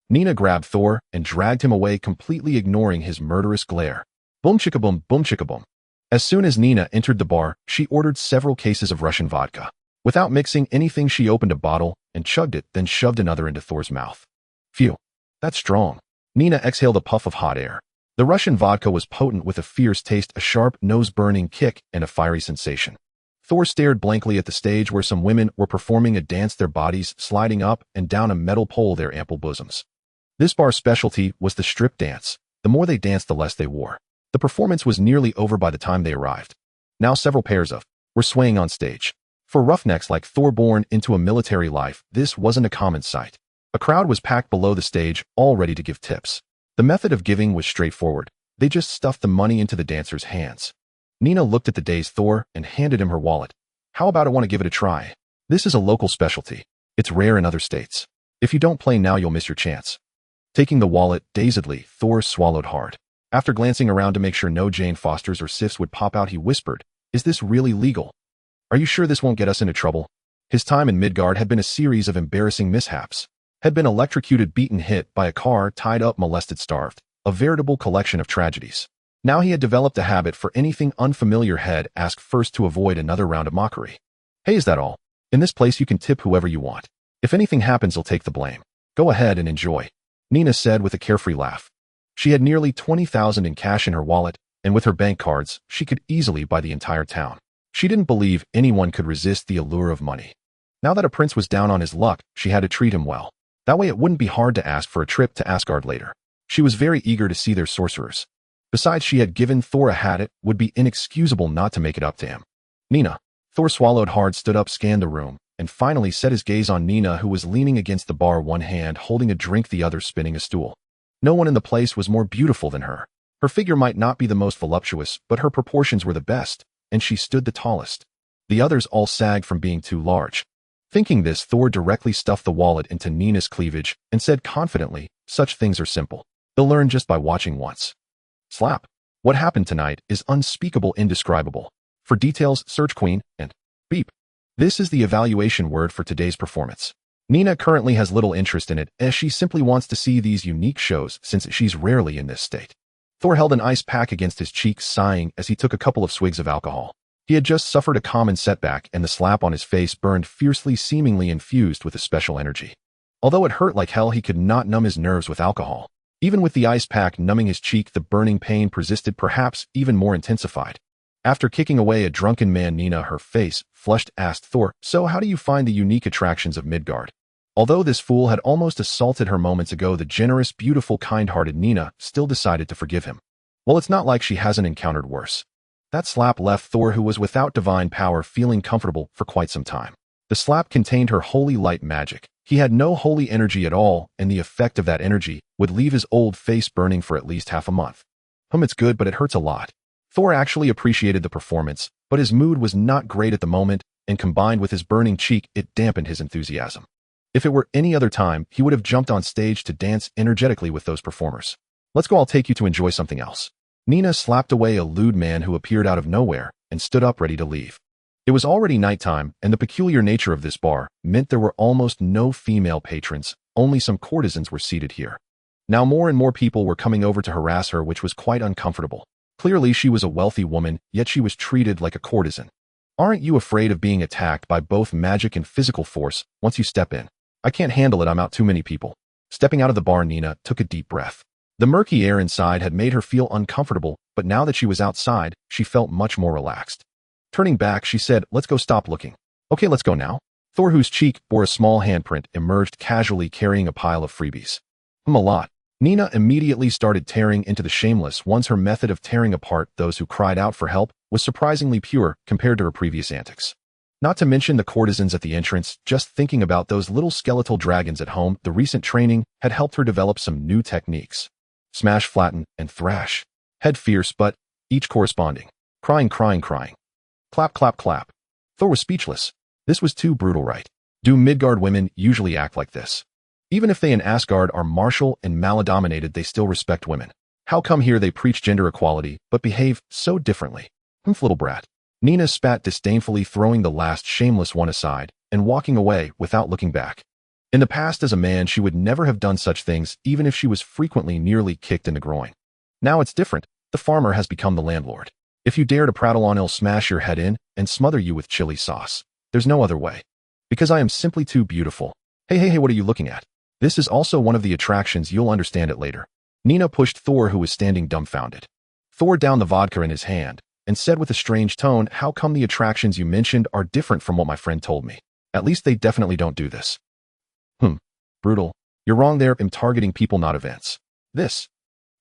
Nina grabbed Thor and dragged him away, completely ignoring his murderous glare. Boom chicka boom, boom chicka boom. As soon as Nina entered the bar, she ordered several cases of Russian vodka. Without mixing anything, she opened a bottle and chugged it, then shoved another into Thor's mouth. Phew, that's strong. Nina exhaled a puff of hot air. The Russian vodka was potent, with a fierce taste, a sharp, nose-burning kick, and a fiery sensation. Thor stared blankly at the stage where some women were performing a dance, their bodies sliding up and down a metal pole, their ample bosoms. This bar's specialty was the strip dance. The more they danced, the less they wore. The performance was nearly over by the time they arrived. Now several pairs of were swaying on stage. For roughnecks like Thor, born into a military life, this wasn't a common sight. A crowd was packed below the stage, all ready to give tips. The method of giving was straightforward. They just stuffed the money into the dancers' hands. Nina looked at the dazed Thor and handed him her wallet. "How about I want to give it a try? This is a local specialty. It's rare in other states. If you don't play now, you'll miss your chance." Taking the wallet dazedly, Thor swallowed hard. After glancing around to make sure no Jane Fosters or Sifs would pop out, he whispered, "Is this really legal? Are you sure this won't get us into trouble?" His time in Midgard had been a series of embarrassing mishaps. had been electrocuted, beaten, hit by a car, tied up, molested, starved. A veritable collection of tragedies. Now he had developed a habit for anything unfamiliar head ask first to avoid another round of mockery. Hey, is that all? In this place you can tip whoever you want. If anything happens, you'll take the blame. Go ahead and enjoy, Nina said with a carefree laugh. She had nearly 20,000 in cash in her wallet, and with her bank cards, she could easily buy the entire town. She didn't believe anyone could resist the allure of money. Now that a prince was down on his luck, she had to treat him well. That way it wouldn't be hard to ask for a trip to Asgard later. She was very eager to see their sorcerers. Besides, she had given Thor a hat. It would be inexcusable not to make it up to him. Nina. Thor swallowed hard, stood up, scanned the room, and finally set his gaze on Nina, who was leaning against the bar, one hand holding a drink, the other spinning a stool. No one in the place was more beautiful than her. Her figure might not be the most voluptuous, but her proportions were the best, and she stood the tallest. The others all sagged from being too large. Thinking this, Thor directly stuffed the wallet into Nina's cleavage and said confidently, "Such things are simple. They'll learn just by watching once." Slap. What happened tonight is unspeakable, indescribable. For details, search Queen and beep. This is the evaluation word for today's performance. Nina currently has little interest in it, as she simply wants to see these unique shows since she's rarely in this state. Thor held an ice pack against his cheeks, sighing as he took a couple of swigs of alcohol. He had just suffered a common setback, and the slap on his face burned fiercely, seemingly infused with a special energy. Although it hurt like hell, he could not numb his nerves with alcohol. Even with the ice pack numbing his cheek, the burning pain persisted, perhaps even more intensified. After kicking away a drunken man, Nina, her face flushed, asked Thor, "So how do you find the unique attractions of Midgard?" Although this fool had almost assaulted her moments ago, the generous, beautiful, kind-hearted Nina still decided to forgive him. Well, it's not like she hasn't encountered worse. That slap left Thor, who was without divine power, feeling comfortable for quite some time. The slap contained her holy light magic. He had no holy energy at all, and the effect of that energy would leave his old face burning for at least half a month. It's good, but it hurts a lot. Thor actually appreciated the performance, but his mood was not great at the moment, and combined with his burning cheek, it dampened his enthusiasm. If it were any other time, he would have jumped on stage to dance energetically with those performers. "Let's go, I'll take you to enjoy something else." Nina slapped away a lewd man who appeared out of nowhere and stood up ready to leave. It was already nighttime, and the peculiar nature of this bar meant there were almost no female patrons, only some courtesans were seated here. Now more and more people were coming over to harass her, which was quite uncomfortable. Clearly she was a wealthy woman, yet she was treated like a courtesan. Aren't you afraid of being attacked by both magic and physical force once you step in? "I can't handle it, I'm out too many people." Stepping out of the bar, Nina took a deep breath. The murky air inside had made her feel uncomfortable, but now that she was outside, she felt much more relaxed. Turning back, she said, "Let's go, stop looking." "Okay, let's go now." Thor, whose cheek bore a small handprint, emerged casually carrying a pile of freebies. A lot. Nina immediately started tearing into the shameless ones. Her method of tearing apart those who cried out for help was surprisingly pure compared to her previous antics. Not to mention the courtesans at the entrance. Just thinking about those little skeletal dragons at home, the recent training had helped her develop some new techniques. Smash, flatten, and thrash. Head fierce, but each corresponding. Crying, crying, crying. Clap, clap, clap. Thor was speechless. This was too brutal, right? Do Midgard women usually act like this? Even if they in Asgard are martial and maladominated, they still respect women. How come here they preach gender equality, but behave so differently? Little brat. Nina spat disdainfully, throwing the last shameless one aside and walking away without looking back. In the past, as a man, she would never have done such things, even if she was frequently nearly kicked in the groin. Now it's different. The farmer has become the landlord. If you dare to prattle on, he'll smash your head in and smother you with chili sauce. There's no other way. Because I am simply too beautiful. Hey, what are you looking at? This is also one of the attractions, you'll understand it later. Nina pushed Thor, who was standing dumbfounded. Thor downed the vodka in his hand and said with a strange tone, "How come the attractions you mentioned are different from what my friend told me? At least they definitely don't do this." Brutal. You're wrong there. I'm targeting people, not events. This.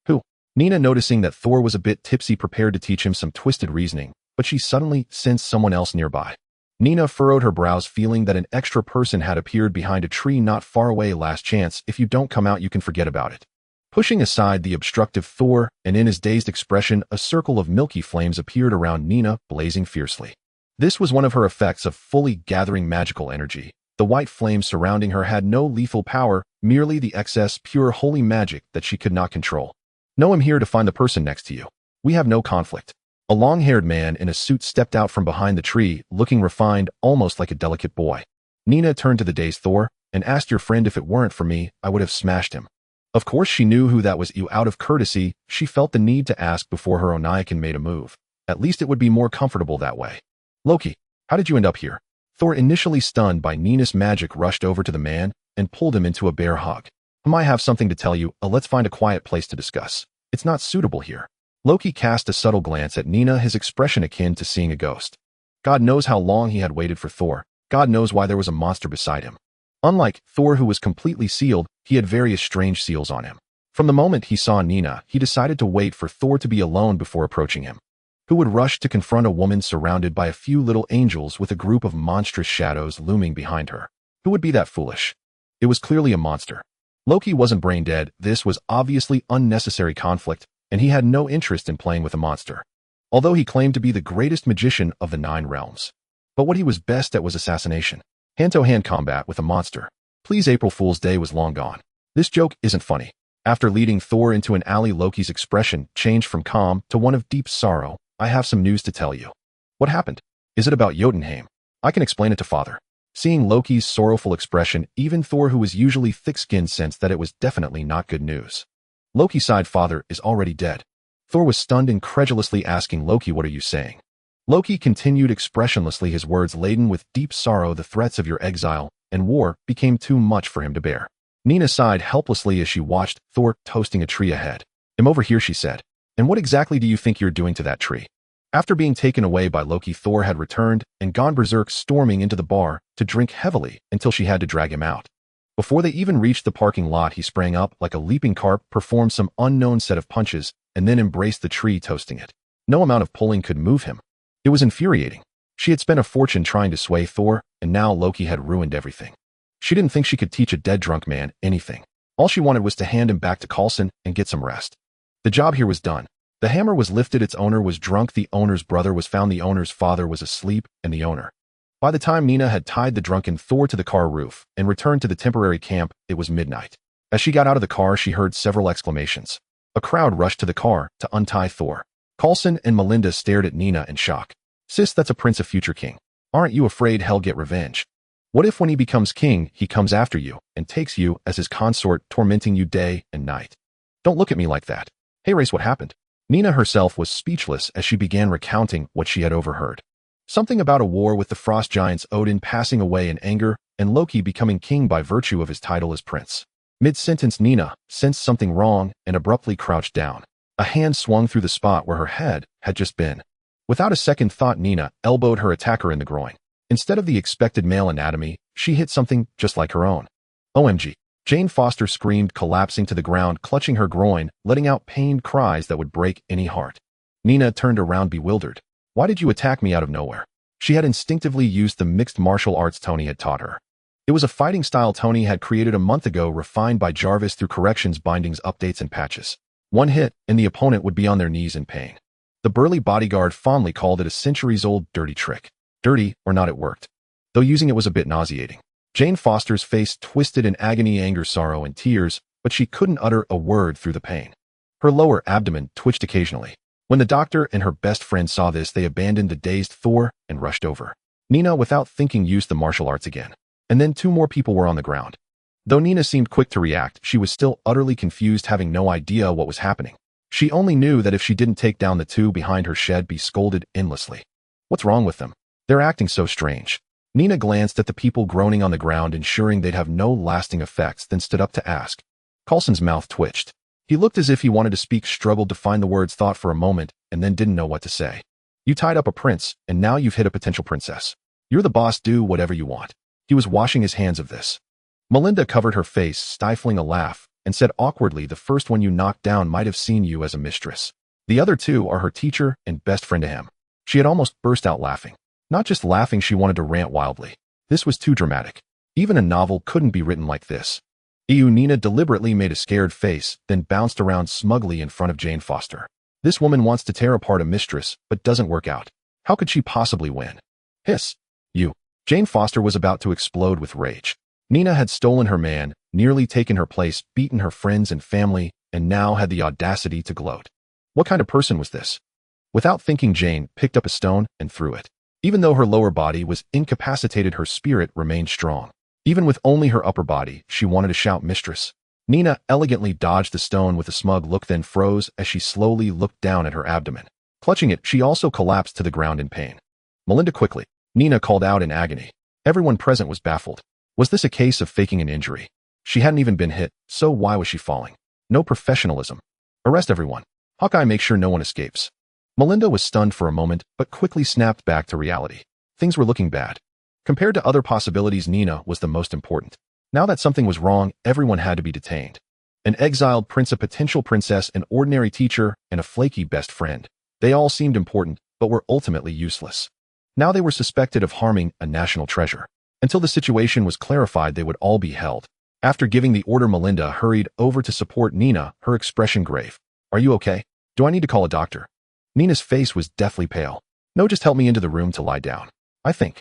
Who? Nina, noticing that Thor was a bit tipsy, prepared to teach him some twisted reasoning, but she suddenly sensed someone else nearby. Nina furrowed her brows, feeling that an extra person had appeared behind a tree not far away. Last chance. If you don't come out, you can forget about it. Pushing aside the obstructive Thor, and in his dazed expression, a circle of milky flames appeared around Nina, blazing fiercely. This was one of her effects of fully gathering magical energy. The white flames surrounding her had no lethal power, merely the excess, pure, holy magic that she could not control. "No, I'm here to find the person next to you. We have no conflict." A long-haired man in a suit stepped out from behind the tree, looking refined, almost like a delicate boy. Nina turned to the dazed Thor. and asked your friend if it weren't for me, I would have smashed him. Of course she knew who that was. Out of courtesy, she felt the need to ask before her Onaikin made a move. At least it would be more comfortable that way. Loki, how did you end up here? Thor, initially stunned by Nina's magic, rushed over to the man and pulled him into a bear hug. I have something to tell you. Let's find a quiet place to discuss. It's not suitable here. Loki cast a subtle glance at Nina, his expression akin to seeing a ghost. God knows how long he had waited for Thor. God knows why there was a monster beside him. Unlike Thor, who was completely sealed, he had various strange seals on him. From the moment he saw Nina, he decided to wait for Thor to be alone before approaching him. Who would rush to confront a woman surrounded by a few little angels with a group of monstrous shadows looming behind her? Who would be that foolish? It was clearly a monster. Loki wasn't brain dead. This was obviously unnecessary conflict, and he had no interest in playing with a monster. Although he claimed to be the greatest magician of the 9 realms. But what he was best at was assassination. Hand-to-hand combat with a monster. Please, April Fool's Day was long gone. This joke isn't funny. After leading Thor into an alley, Loki's expression changed from calm to one of deep sorrow. I have some news to tell you. What happened? Is it about Jotunheim? I can explain it to father. Seeing Loki's sorrowful expression, even Thor, who was usually thick-skinned, sensed that it was definitely not good news. Loki sighed. Father is already dead. Thor was stunned, incredulously asking Loki, what are you saying? Loki continued expressionlessly, his words laden with deep sorrow. The threats of your exile and war became too much for him to bear. Nina sighed helplessly as she watched Thor toasting a tree ahead. I'm over here, she said. And what exactly do you think you're doing to that tree? After being taken away by Loki, Thor had returned and gone berserk, storming into the bar to drink heavily until she had to drag him out. Before they even reached the parking lot, he sprang up like a leaping carp, performed some unknown set of punches, and then embraced the tree, toasting it. No amount of pulling could move him. It was infuriating. She had spent a fortune trying to sway Thor, and now Loki had ruined everything. She didn't think she could teach a dead drunk man anything. All she wanted was to hand him back to Coulson and get some rest. The job here was done. The hammer was lifted, its owner was drunk, the owner's brother was found, the owner's father was asleep, and the owner. By the time Nina had tied the drunken Thor to the car roof and returned to the temporary camp, it was midnight. As she got out of the car, she heard several exclamations. A crowd rushed to the car to untie Thor. Coulson and Melinda stared at Nina in shock. Sis, that's a prince, a future king. Aren't you afraid he'll get revenge? What if when he becomes king, he comes after you and takes you as his consort, tormenting you day and night? Don't look at me like that. Hey Race, what happened? Nina herself was speechless as she began recounting what she had overheard. Something about a war with the frost giants, Odin passing away in anger, and Loki becoming king by virtue of his title as prince. Mid-sentence, Nina sensed something wrong and abruptly crouched down. A hand swung through the spot where her head had just been. Without a second thought, Nina elbowed her attacker in the groin. Instead of the expected male anatomy, she hit something just like her own. OMG. Jane Foster screamed, collapsing to the ground, clutching her groin, letting out pained cries that would break any heart. Nina turned around, bewildered. Why did you attack me out of nowhere? She had instinctively used the mixed martial arts Tony had taught her. It was a fighting style Tony had created a month ago, refined by Jarvis through corrections, bindings, updates, and patches. One hit, and the opponent would be on their knees in pain. The burly bodyguard fondly called it a centuries-old dirty trick. Dirty or not, it worked. Though using it was a bit nauseating. Jane Foster's face twisted in agony, anger, sorrow, and tears, but she couldn't utter a word through the pain. Her lower abdomen twitched occasionally. When the doctor and her best friend saw this, they abandoned the dazed Thor and rushed over. Nina, without thinking, used the martial arts again. And then 2 more people were on the ground. Though Nina seemed quick to react, she was still utterly confused, having no idea what was happening. She only knew that if she didn't take down the 2 behind her, she'd be scolded endlessly. What's wrong with them? They're acting so strange. Nina glanced at the people groaning on the ground, ensuring they'd have no lasting effects, then stood up to ask. Coulson's mouth twitched. He looked as if he wanted to speak, struggled to find the words, thought for a moment, and then didn't know what to say. You tied up a prince, and now you've hit a potential princess. You're the boss, do whatever you want. He was washing his hands of this. Melinda covered her face, stifling a laugh, and said awkwardly, the first one you knocked down might have seen you as a mistress. The other 2 are her teacher and best friend to him. She had almost burst out laughing. Not just laughing, she wanted to rant wildly. This was too dramatic. Even a novel couldn't be written like this. Nina deliberately made a scared face, then bounced around smugly in front of Jane Foster. This woman wants to tear apart a mistress, but doesn't work out. How could she possibly win? Hiss. You. Jane Foster was about to explode with rage. Nina had stolen her man, nearly taken her place, beaten her friends and family, and now had the audacity to gloat. What kind of person was this? Without thinking, Jane picked up a stone and threw it. Even though her lower body was incapacitated, her spirit remained strong. Even with only her upper body, she wanted to shout mistress. Nina elegantly dodged the stone with a smug look, then froze as she slowly looked down at her abdomen. Clutching it, she also collapsed to the ground in pain. Melinda, quickly, Nina called out in agony. Everyone present was baffled. Was this a case of faking an injury? She hadn't even been hit, so why was she falling? No professionalism. Arrest everyone. Hawkeye, make sure no one escapes. Melinda was stunned for a moment, but quickly snapped back to reality. Things were looking bad. Compared to other possibilities, Nina was the most important. Now that something was wrong, everyone had to be detained. An exiled prince, a potential princess, an ordinary teacher, and a flaky best friend. They all seemed important, but were ultimately useless. Now they were suspected of harming a national treasure. Until the situation was clarified, they would all be held. After giving the order, Melinda hurried over to support Nina, her expression grave. Are you okay? Do I need to call a doctor? Nina's face was deathly pale. No, just help me into the room to lie down. I think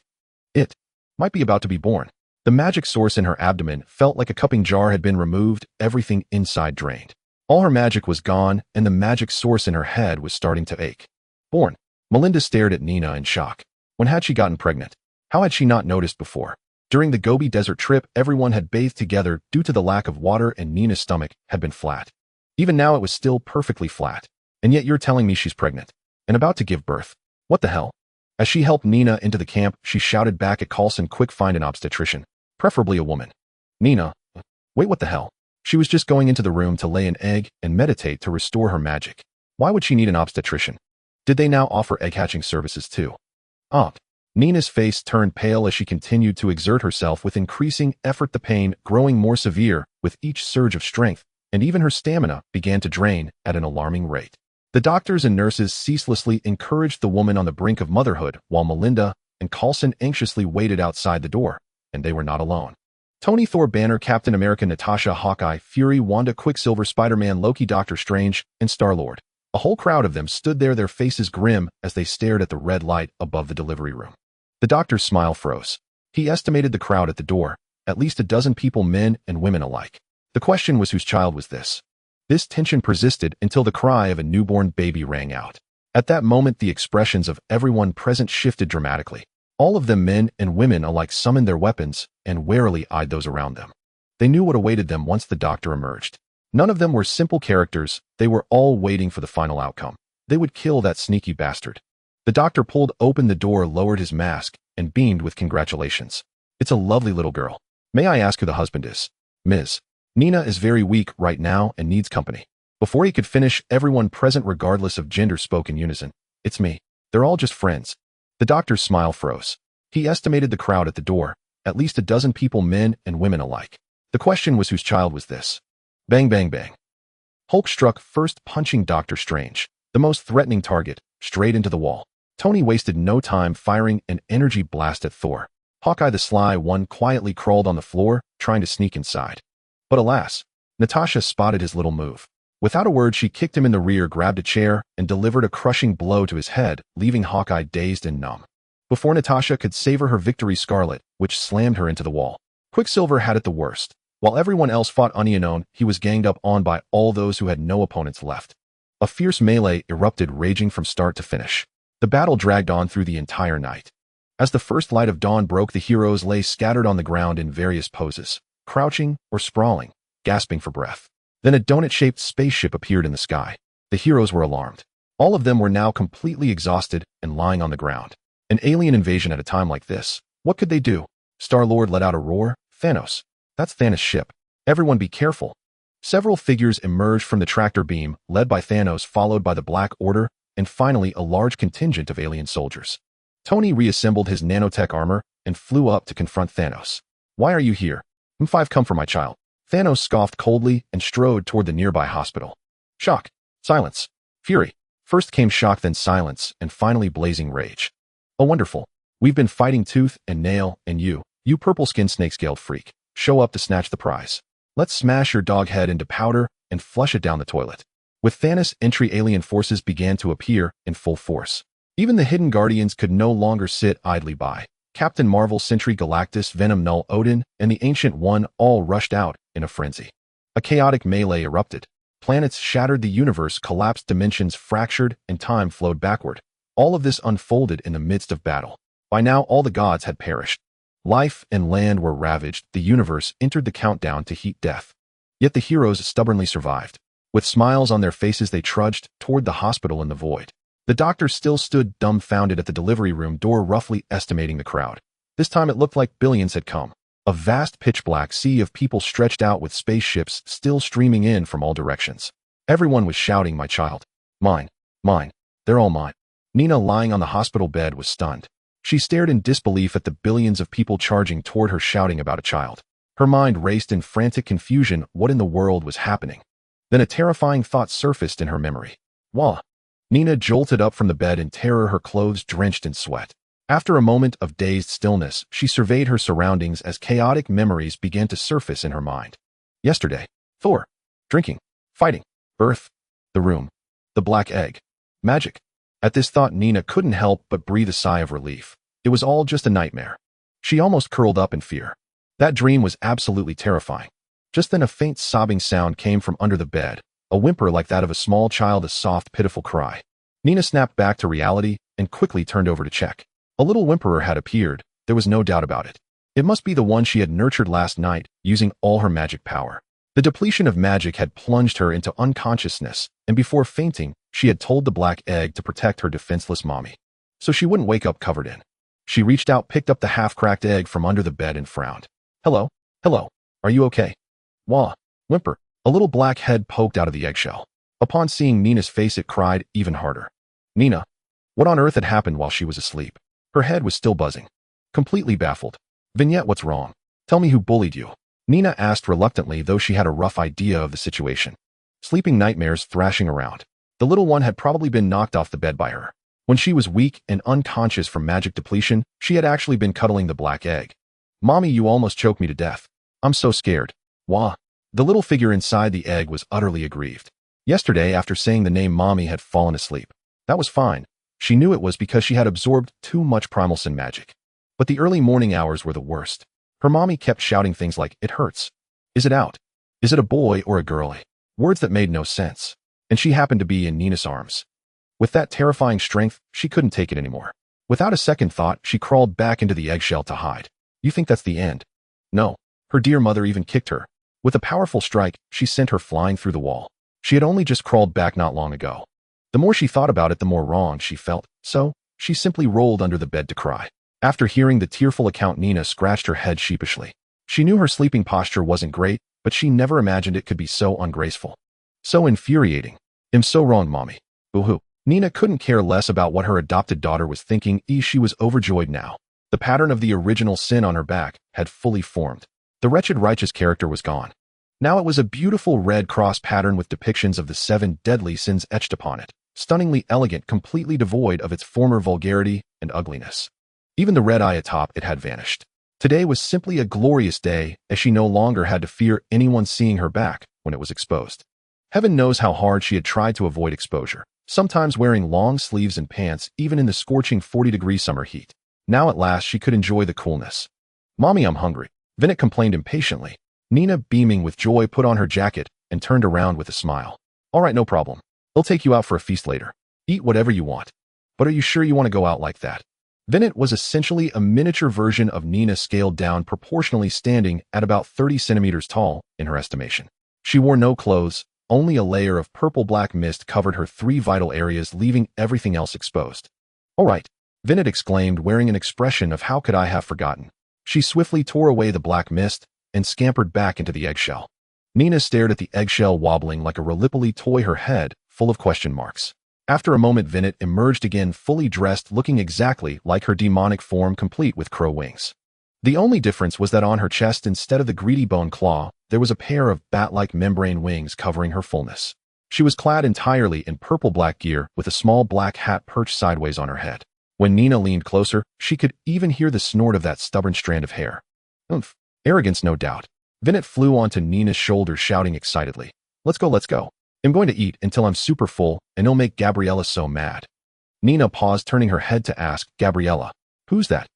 it might be about to be born. The magic source in her abdomen felt like a cupping jar had been removed, everything inside drained. All her magic was gone, and the magic source in her head was starting to ache. Born. Melinda stared at Nina in shock. When had she gotten pregnant? How had she not noticed before? During the Gobi Desert trip, everyone had bathed together due to the lack of water, and Nina's stomach had been flat. Even now it was still perfectly flat. And yet you're telling me she's pregnant and about to give birth. What the hell? As she helped Nina into the camp, she shouted back at Coulson, quick, find an obstetrician. Preferably a woman. Nina, wait, what the hell? She was just going into the room to lay an egg and meditate to restore her magic. Why would she need an obstetrician? Did they now offer egg hatching services too? Nina's face turned pale as she continued to exert herself with increasing effort, the pain growing more severe with each surge of strength, and even her stamina began to drain at an alarming rate. The doctors and nurses ceaselessly encouraged the woman on the brink of motherhood, while Melinda and Coulson anxiously waited outside the door, and they were not alone. Tony, Thor, Banner, Captain America, Natasha, Hawkeye, Fury, Wanda, Quicksilver, Spider-Man, Loki, Doctor Strange, and Star-Lord. A whole crowd of them stood there, their faces grim as they stared at the red light above the delivery room. The doctor's smile froze. He estimated the crowd at the door, at least a dozen people, men and women alike. The question was, whose child was this? This tension persisted until the cry of a newborn baby rang out. At that moment, the expressions of everyone present shifted dramatically. All of them, men and women alike, summoned their weapons and warily eyed those around them. They knew what awaited them once the doctor emerged. None of them were simple characters. They were all waiting for the final outcome. They would kill that sneaky bastard. The doctor pulled open the door, lowered his mask, and beamed with congratulations. It's a lovely little girl. May I ask who the husband is? Ms. Nina is very weak right now and needs company. Before he could finish, everyone present, regardless of gender, spoke in unison. It's me. They're all just friends. The doctor's smile froze. He estimated the crowd at the door, at least a dozen people, men and women alike. The question was, whose child was this? Bang, bang, bang. Hulk struck first, punching Doctor Strange, the most threatening target, straight into the wall. Tony wasted no time firing an energy blast at Thor. Hawkeye, the sly one, quietly crawled on the floor, trying to sneak inside. But alas, Natasha spotted his little move. Without a word, she kicked him in the rear, grabbed a chair, and delivered a crushing blow to his head, leaving Hawkeye dazed and numb. Before Natasha could savor her victory, Scarlet, which slammed her into the wall. Quicksilver had it the worst. While everyone else fought unknown, he was ganged up on by all those who had no opponents left. A fierce melee erupted, raging from start to finish. The battle dragged on through the entire night. As the first light of dawn broke, the heroes lay scattered on the ground in various poses, crouching or sprawling, gasping for breath. Then a donut-shaped spaceship appeared in the sky. The heroes were alarmed. All of them were now completely exhausted and lying on the ground. An alien invasion at a time like this. What could they do? Star-Lord let out a roar. Thanos. That's Thanos' ship. Everyone be careful. Several figures emerged from the tractor beam, led by Thanos, followed by the Black Order, and finally a large contingent of alien soldiers. Tony reassembled his nanotech armor and flew up to confront Thanos. Why are you here? M5, come for my child. Thanos scoffed coldly and strode toward the nearby hospital. Shock. Silence. Fury. First came shock, then silence, and finally blazing rage. Oh, wonderful. We've been fighting tooth and nail, and you purple-skinned snake-scaled freak, show up to snatch the prize. Let's smash your dog head into powder and flush it down the toilet. With Thanos' entry, alien forces began to appear in full force. Even the hidden Guardians could no longer sit idly by. Captain Marvel, Sentry, Galactus, Venom, Null, Odin, and the Ancient One all rushed out in a frenzy. A chaotic melee erupted. Planets shattered, the universe collapsed, dimensions fractured, and time flowed backward. All of this unfolded in the midst of battle. By now, all the gods had perished. Life and land were ravaged, the universe entered the countdown to heat death. Yet the heroes stubbornly survived. With smiles on their faces, they trudged toward the hospital in the void. The doctor still stood dumbfounded at the delivery room door, roughly estimating the crowd. This time it looked like billions had come. A vast pitch-black sea of people stretched out, with spaceships still streaming in from all directions. Everyone was shouting, "My child! Mine! Mine! They're all mine!" Nina, lying on the hospital bed, was stunned. She stared in disbelief at the billions of people charging toward her, shouting about a child. Her mind raced in frantic confusion. What in the world was happening? Then a terrifying thought surfaced in her memory. Wah! Nina jolted up from the bed in terror, her clothes drenched in sweat. After a moment of dazed stillness, she surveyed her surroundings as chaotic memories began to surface in her mind. Yesterday. Thor. Drinking. Fighting. Birth. The room. The black egg. Magic. At this thought, Nina couldn't help but breathe a sigh of relief. It was all just a nightmare. She almost curled up in fear. That dream was absolutely terrifying. Just then a faint sobbing sound came from under the bed, a whimper like that of a small child, a soft, pitiful cry. Nina snapped back to reality and quickly turned over to check. A little whimperer had appeared, there was no doubt about it. It must be the one she had nurtured last night, using all her magic power. The depletion of magic had plunged her into unconsciousness, and before fainting, she had told the black egg to protect her defenseless mommy, so she wouldn't wake up covered in. She reached out, picked up the half-cracked egg from under the bed and frowned. Hello? Hello? Are you okay? Wah! Whimper. A little black head poked out of the eggshell. Upon seeing Nina's face, it cried even harder. Nina. What on earth had happened while she was asleep? Her head was still buzzing. Completely baffled. Vignette, what's wrong? Tell me who bullied you. Nina asked reluctantly, though she had a rough idea of the situation. Sleeping nightmares thrashing around. The little one had probably been knocked off the bed by her. When she was weak and unconscious from magic depletion, she had actually been cuddling the black egg. Mommy, you almost choked me to death. I'm so scared. Wah! The little figure inside the egg was utterly aggrieved. Yesterday, after saying the name, Mommy had fallen asleep. That was fine. She knew it was because she had absorbed too much primal sin magic. But the early morning hours were the worst. Her mommy kept shouting things like, "It hurts. Is it out? Is it a boy or a girl?" Words that made no sense. And she happened to be in Nina's arms. With that terrifying strength, she couldn't take it anymore. Without a second thought, she crawled back into the eggshell to hide. You think that's the end? No. Her dear mother even kicked her. With a powerful strike, she sent her flying through the wall. She had only just crawled back not long ago. The more she thought about it, the more wrong she felt, so she simply rolled under the bed to cry. After hearing the tearful account, Nina scratched her head sheepishly. She knew her sleeping posture wasn't great, but she never imagined it could be so ungraceful. So infuriating. I'm so wrong, Mommy. Boo-hoo. Nina couldn't care less about what her adopted daughter was thinking. She was overjoyed now. The pattern of the original sin on her back had fully formed. The wretched righteous character was gone. Now it was a beautiful red cross pattern with depictions of the 7 deadly sins etched upon it. Stunningly elegant, completely devoid of its former vulgarity and ugliness. Even the red eye atop it had vanished. Today was simply a glorious day, as she no longer had to fear anyone seeing her back when it was exposed. Heaven knows how hard she had tried to avoid exposure, sometimes wearing long sleeves and pants even in the scorching 40-degree summer heat. Now at last she could enjoy the coolness. Mommy, I'm hungry, Vignette complained impatiently. Nina, beaming with joy, put on her jacket and turned around with a smile. All right, no problem. They'll take you out for a feast later. Eat whatever you want. But are you sure you want to go out like that? Vignette was essentially a miniature version of Nina, scaled down proportionally, standing at about 30 centimeters tall in her estimation. She wore no clothes, only a layer of purple-black mist covered her 3 vital areas, leaving everything else exposed. All right, Vignette exclaimed, wearing an expression of how could I have forgotten. She swiftly tore away the black mist and scampered back into the eggshell. Nina stared at the eggshell, wobbling like a roly-poly toy, her head full of question marks. After a moment, Vignette emerged again, fully dressed, looking exactly like her demonic form, complete with crow wings. The only difference was that on her chest, instead of the greedy bone claw, there was a pair of bat-like membrane wings covering her fullness. She was clad entirely in purple-black gear, with a small black hat perched sideways on her head. When Nina leaned closer, she could even hear the snort of that stubborn strand of hair. Oomph. Arrogance, no doubt. Vignette flew onto Nina's shoulder, shouting excitedly. Let's go, let's go. I'm going to eat until I'm super full, and it'll make Gabriella so mad. Nina paused, turning her head to ask, Gabriella, who's that?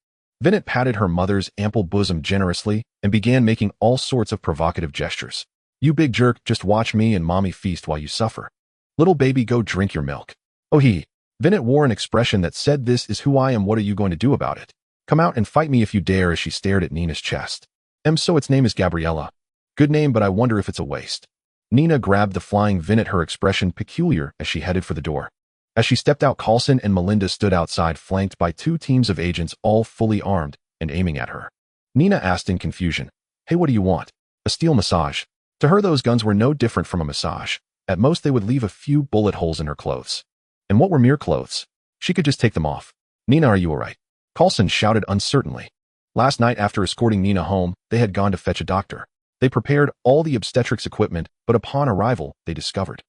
Vignette patted her mother's ample bosom generously and began making all sorts of provocative gestures. You big jerk, just watch me and Mommy feast while you suffer. Little baby, go drink your milk. Oh he. Vignette wore an expression that said, this is who I am, what are you going to do about it? Come out and fight me if you dare, as she stared at Nina's chest. So its name is Gabriella. Good name, but I wonder if it's a waste. Nina grabbed the flying Vinnet, her expression peculiar as she headed for the door. As she stepped out, Coulson and Melinda stood outside, flanked by 2 teams of agents, all fully armed and aiming at her. Nina asked in confusion, "Hey, what do you want?" "A steel massage." To her, those guns were no different from a massage. At most, they would leave a few bullet holes in her clothes. And what were mere clothes? She could just take them off. "Nina, are you all right?" Coulson shouted uncertainly. Last night, after escorting Nina home, they had gone to fetch a doctor. They prepared all the obstetrics equipment, but upon arrival, they discovered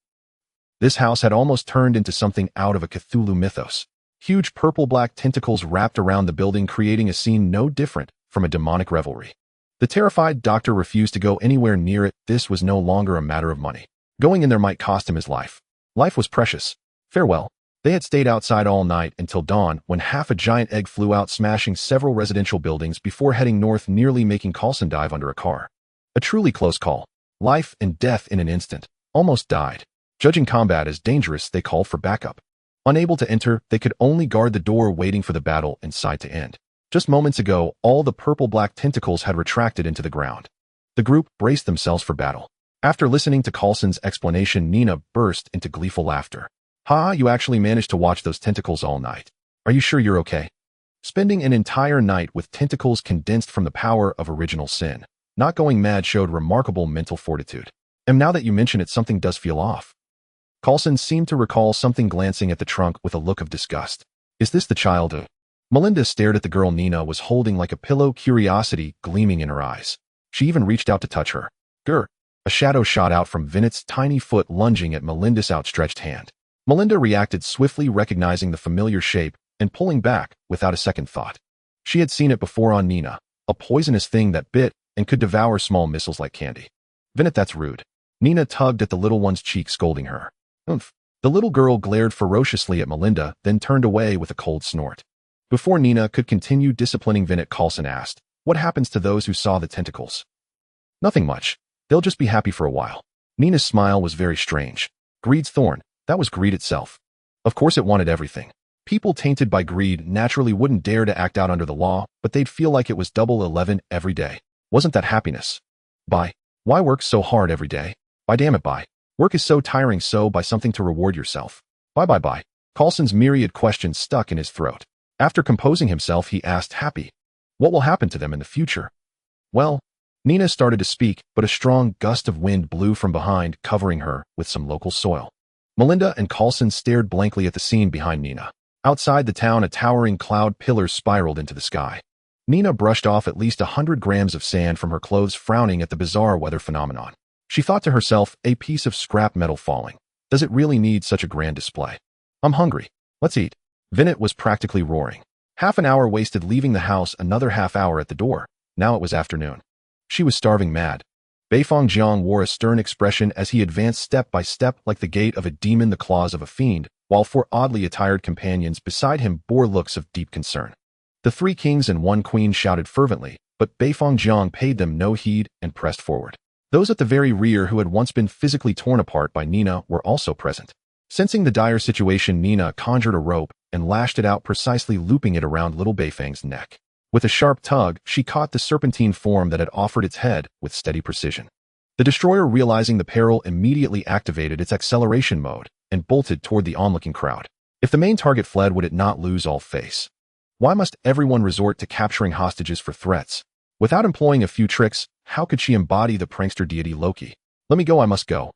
this house had almost turned into something out of a Cthulhu mythos. Huge purple-black tentacles wrapped around the building, creating a scene no different from a demonic revelry. The terrified doctor refused to go anywhere near it. This was no longer a matter of money. Going in there might cost him his life. Life was precious. Farewell. They had stayed outside all night until dawn, when half a giant egg flew out, smashing several residential buildings before heading north, nearly making Coulson dive under a car. A truly close call. Life and death in an instant. Almost died. Judging combat as dangerous, they called for backup. Unable to enter, they could only guard the door, waiting for the battle inside to end. Just moments ago, all the purple-black tentacles had retracted into the ground. The group braced themselves for battle. After listening to Coulson's explanation, Nina burst into gleeful laughter. "Ha, you actually managed to watch those tentacles all night. Are you sure you're okay?" Spending an entire night with tentacles condensed from the power of original sin, not going mad showed remarkable mental fortitude. And now that you mention it, something does feel off. Coulson seemed to recall something, glancing at the trunk with a look of disgust. "Is this the child?" Melinda stared at the girl Nina was holding like a pillow, curiosity gleaming in her eyes. She even reached out to touch her. "Grr!" A shadow shot out from Vinnet's tiny foot, lunging at Melinda's outstretched hand. Melinda reacted swiftly, recognizing the familiar shape and pulling back without a second thought. She had seen it before on Nina, a poisonous thing that bit and could devour small missiles like candy. "Vinnet, that's rude." Nina tugged at the little one's cheek, scolding her. "Oomph." The little girl glared ferociously at Melinda, then turned away with a cold snort. Before Nina could continue disciplining Vinnet, Coulson asked, "What happens to those who saw the tentacles?" "Nothing much. They'll just be happy for a while." Nina's smile was very strange. Greed's thorn. That was greed itself. Of course it wanted everything. People tainted by greed naturally wouldn't dare to act out under the law, but they'd feel like it was double 11 every day. Wasn't that happiness? Why work so hard every day? Damn it, Work is so tiring, so buy something to reward yourself. Bye. Coulson's myriad questions stuck in his throat. After composing himself, he asked, "Happy? What will happen to them in the future?" "Well," Nina started to speak, but a strong gust of wind blew from behind, covering her with some local soil. Melinda and Coulson stared blankly at the scene behind Nina. Outside the town, a towering cloud pillar spiraled into the sky. Nina brushed off at least 100 grams of sand from her clothes, frowning at the bizarre weather phenomenon. She thought to herself, a piece of scrap metal falling. Does it really need such a grand display? "I'm hungry. Let's eat." Vinnet was practically roaring. Half an hour wasted leaving the house, another half hour at the door. Now it was afternoon. She was starving mad. Beifong Jiang wore a stern expression as he advanced step by step, like the gait of a demon, the claws of a fiend, while 4 oddly attired companions beside him bore looks of deep concern. The 3 kings and 1 queen shouted fervently, but Beifong Jiang paid them no heed and pressed forward. Those at the very rear, who had once been physically torn apart by Nina, were also present. Sensing the dire situation, Nina conjured a rope and lashed it out, precisely looping it around little Beifang's neck. With a sharp tug, she caught the serpentine form that had offered its head with steady precision. The destroyer, realizing the peril, immediately activated its acceleration mode and bolted toward the onlooking crowd. If the main target fled, would it not lose all face? Why must everyone resort to capturing hostages for threats? Without employing a few tricks, how could she embody the prankster deity Loki? "Let me go, I must go."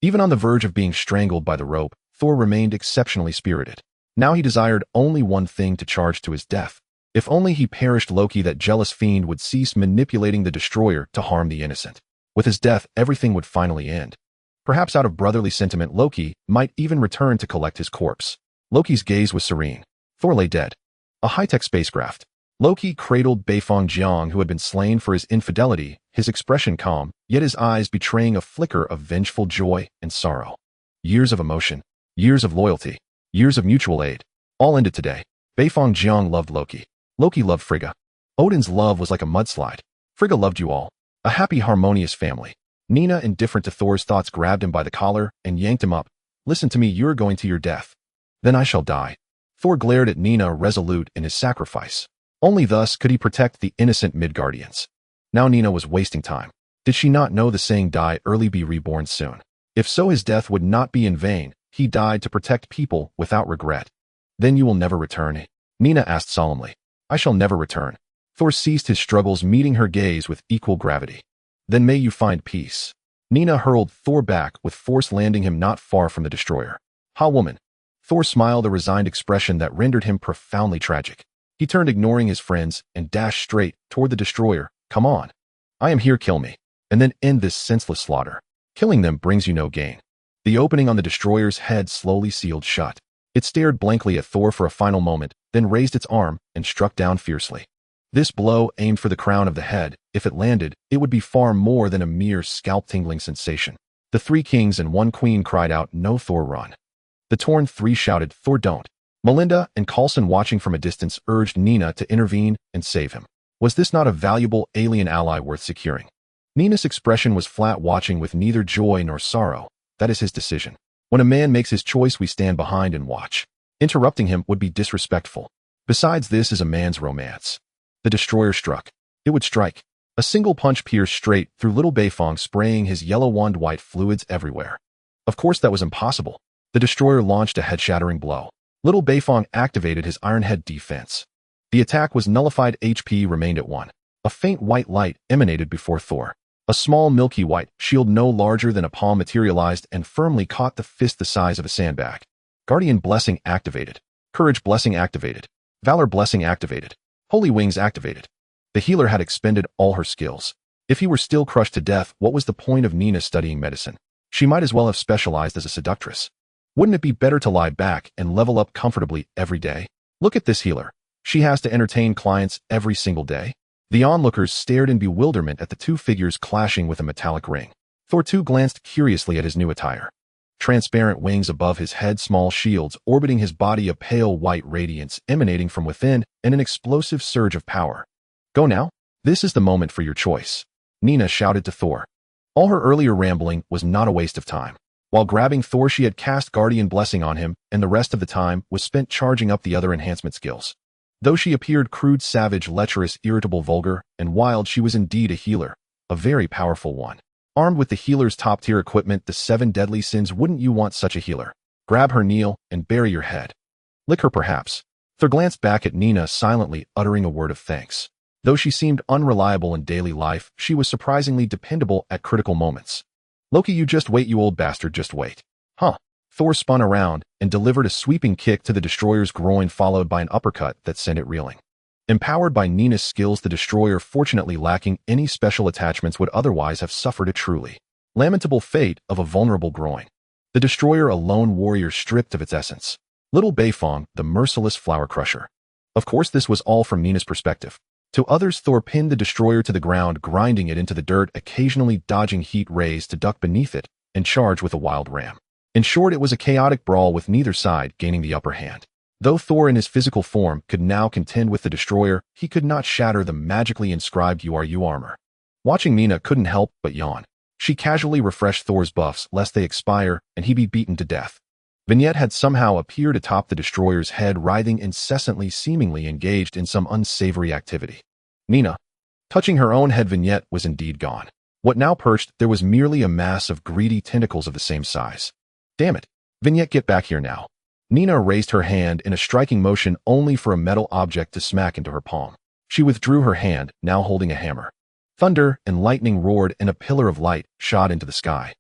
Even on the verge of being strangled by the rope, Thor remained exceptionally spirited. Now he desired only one thing: to charge to his death. If only he perished, Loki, that jealous fiend, would cease manipulating the destroyer to harm the innocent. With his death, everything would finally end. Perhaps out of brotherly sentiment, Loki might even return to collect his corpse. Loki's gaze was serene. Thor lay dead. A high-tech spacecraft. Loki cradled Beifong Jiang, who had been slain for his infidelity, his expression calm, yet his eyes betraying a flicker of vengeful joy and sorrow. Years of emotion, years of loyalty, years of mutual aid, all ended today. Beifong Jiang loved Loki. Loki loved Frigga. Odin's love was like a mudslide. Frigga loved you all. A happy, harmonious family. Nina, indifferent to Thor's thoughts, grabbed him by the collar and yanked him up. "Listen to me, you're going to your death. Then I shall die." Thor glared at Nina, resolute in his sacrifice. Only thus could he protect the innocent Midgardians. Now Nina was wasting time. Did she not know the saying, die early, be reborn soon? If so, his death would not be in vain. He died to protect people without regret. Then you will never return? Nina asked solemnly. I shall never return. Thor ceased his struggles, meeting her gaze with equal gravity. Then may you find peace. Nina hurled Thor back with force, landing him not far from the destroyer. Ha, woman. Thor smiled, a resigned expression that rendered him profoundly tragic. He turned, ignoring his friends, and dashed straight toward the destroyer. Come on. I am here, kill me, and then end this senseless slaughter. Killing them brings you no gain. The opening on the destroyer's head slowly sealed shut. It stared blankly at Thor for a final moment, then raised its arm and struck down fiercely. This blow, aimed for the crown of the head, if it landed, it would be far more than a mere scalp-tingling sensation. The 3 kings and 1 queen cried out, no, Thor, run. The torn 3 shouted, Thor, don't. Melinda and Coulson, watching from a distance, urged Nina to intervene and save him. Was this not a valuable alien ally worth securing? Nina's expression was flat, watching with neither joy nor sorrow. That is his decision. When a man makes his choice, we stand behind and watch. Interrupting him would be disrespectful. Besides, this is a man's romance. The destroyer struck. It would strike. A single punch pierced straight through little Beifong, spraying his yellow wand white fluids everywhere. Of course that was impossible. The destroyer launched a head-shattering blow. Little Beifong activated his iron head defense. The attack was nullified. HP remained at 1. A faint white light emanated before Thor. A small milky white shield no larger than a palm materialized and firmly caught the fist the size of a sandbag. Guardian Blessing activated. Courage Blessing activated. Valor Blessing activated. Holy Wings activated. The healer had expended all her skills. If he were still crushed to death, what was the point of Nina studying medicine? She might as well have specialized as a seductress. Wouldn't it be better to lie back and level up comfortably every day? Look at this healer. She has to entertain clients every single day. The onlookers stared in bewilderment at the 2 figures clashing with a metallic ring. Thor too glanced curiously at his new attire. Transparent wings above his head, small shields orbiting his body, a pale white radiance emanating from within, and an explosive surge of power. Go now? This is the moment for your choice. Nina shouted to Thor. All her earlier rambling was not a waste of time. While grabbing Thor, she had cast Guardian Blessing on him, and the rest of the time was spent charging up the other enhancement skills. Though she appeared crude, savage, lecherous, irritable, vulgar, and wild, she was indeed a healer, a very powerful one. Armed with the healer's top-tier equipment, the 7 deadly sins, wouldn't you want such a healer? Grab her, kneel, and bury your head. Lick her, perhaps. Thor glanced back at Nina, silently uttering a word of thanks. Though she seemed unreliable in daily life, she was surprisingly dependable at critical moments. Loki, you just wait, you old bastard, just wait. Huh. Thor spun around and delivered a sweeping kick to the destroyer's groin, followed by an uppercut that sent it reeling. Empowered by Nina's skills, the destroyer, fortunately lacking any special attachments, would otherwise have suffered a truly lamentable fate of a vulnerable groin. The destroyer, a lone warrior stripped of its essence. Little Beifong, the merciless flower crusher. Of course, this was all from Nina's perspective. To others, Thor pinned the destroyer to the ground, grinding it into the dirt, occasionally dodging heat rays to duck beneath it and charge with a wild ram. In short, it was a chaotic brawl with neither side gaining the upper hand. Though Thor in his physical form could now contend with the destroyer, he could not shatter the magically inscribed URU armor. Watching, Nina couldn't help but yawn. She casually refreshed Thor's buffs lest they expire and he be beaten to death. Vignette had somehow appeared atop the destroyer's head, writhing incessantly, seemingly engaged in some unsavory activity. Nina, touching her own head, Vignette was indeed gone. What now perched there was merely a mass of greedy tentacles of the same size. Damn it. Vignette, get back here now. Nina raised her hand in a striking motion, only for a metal object to smack into her palm. She withdrew her hand, now holding a hammer. Thunder and lightning roared, and a pillar of light shot into the sky.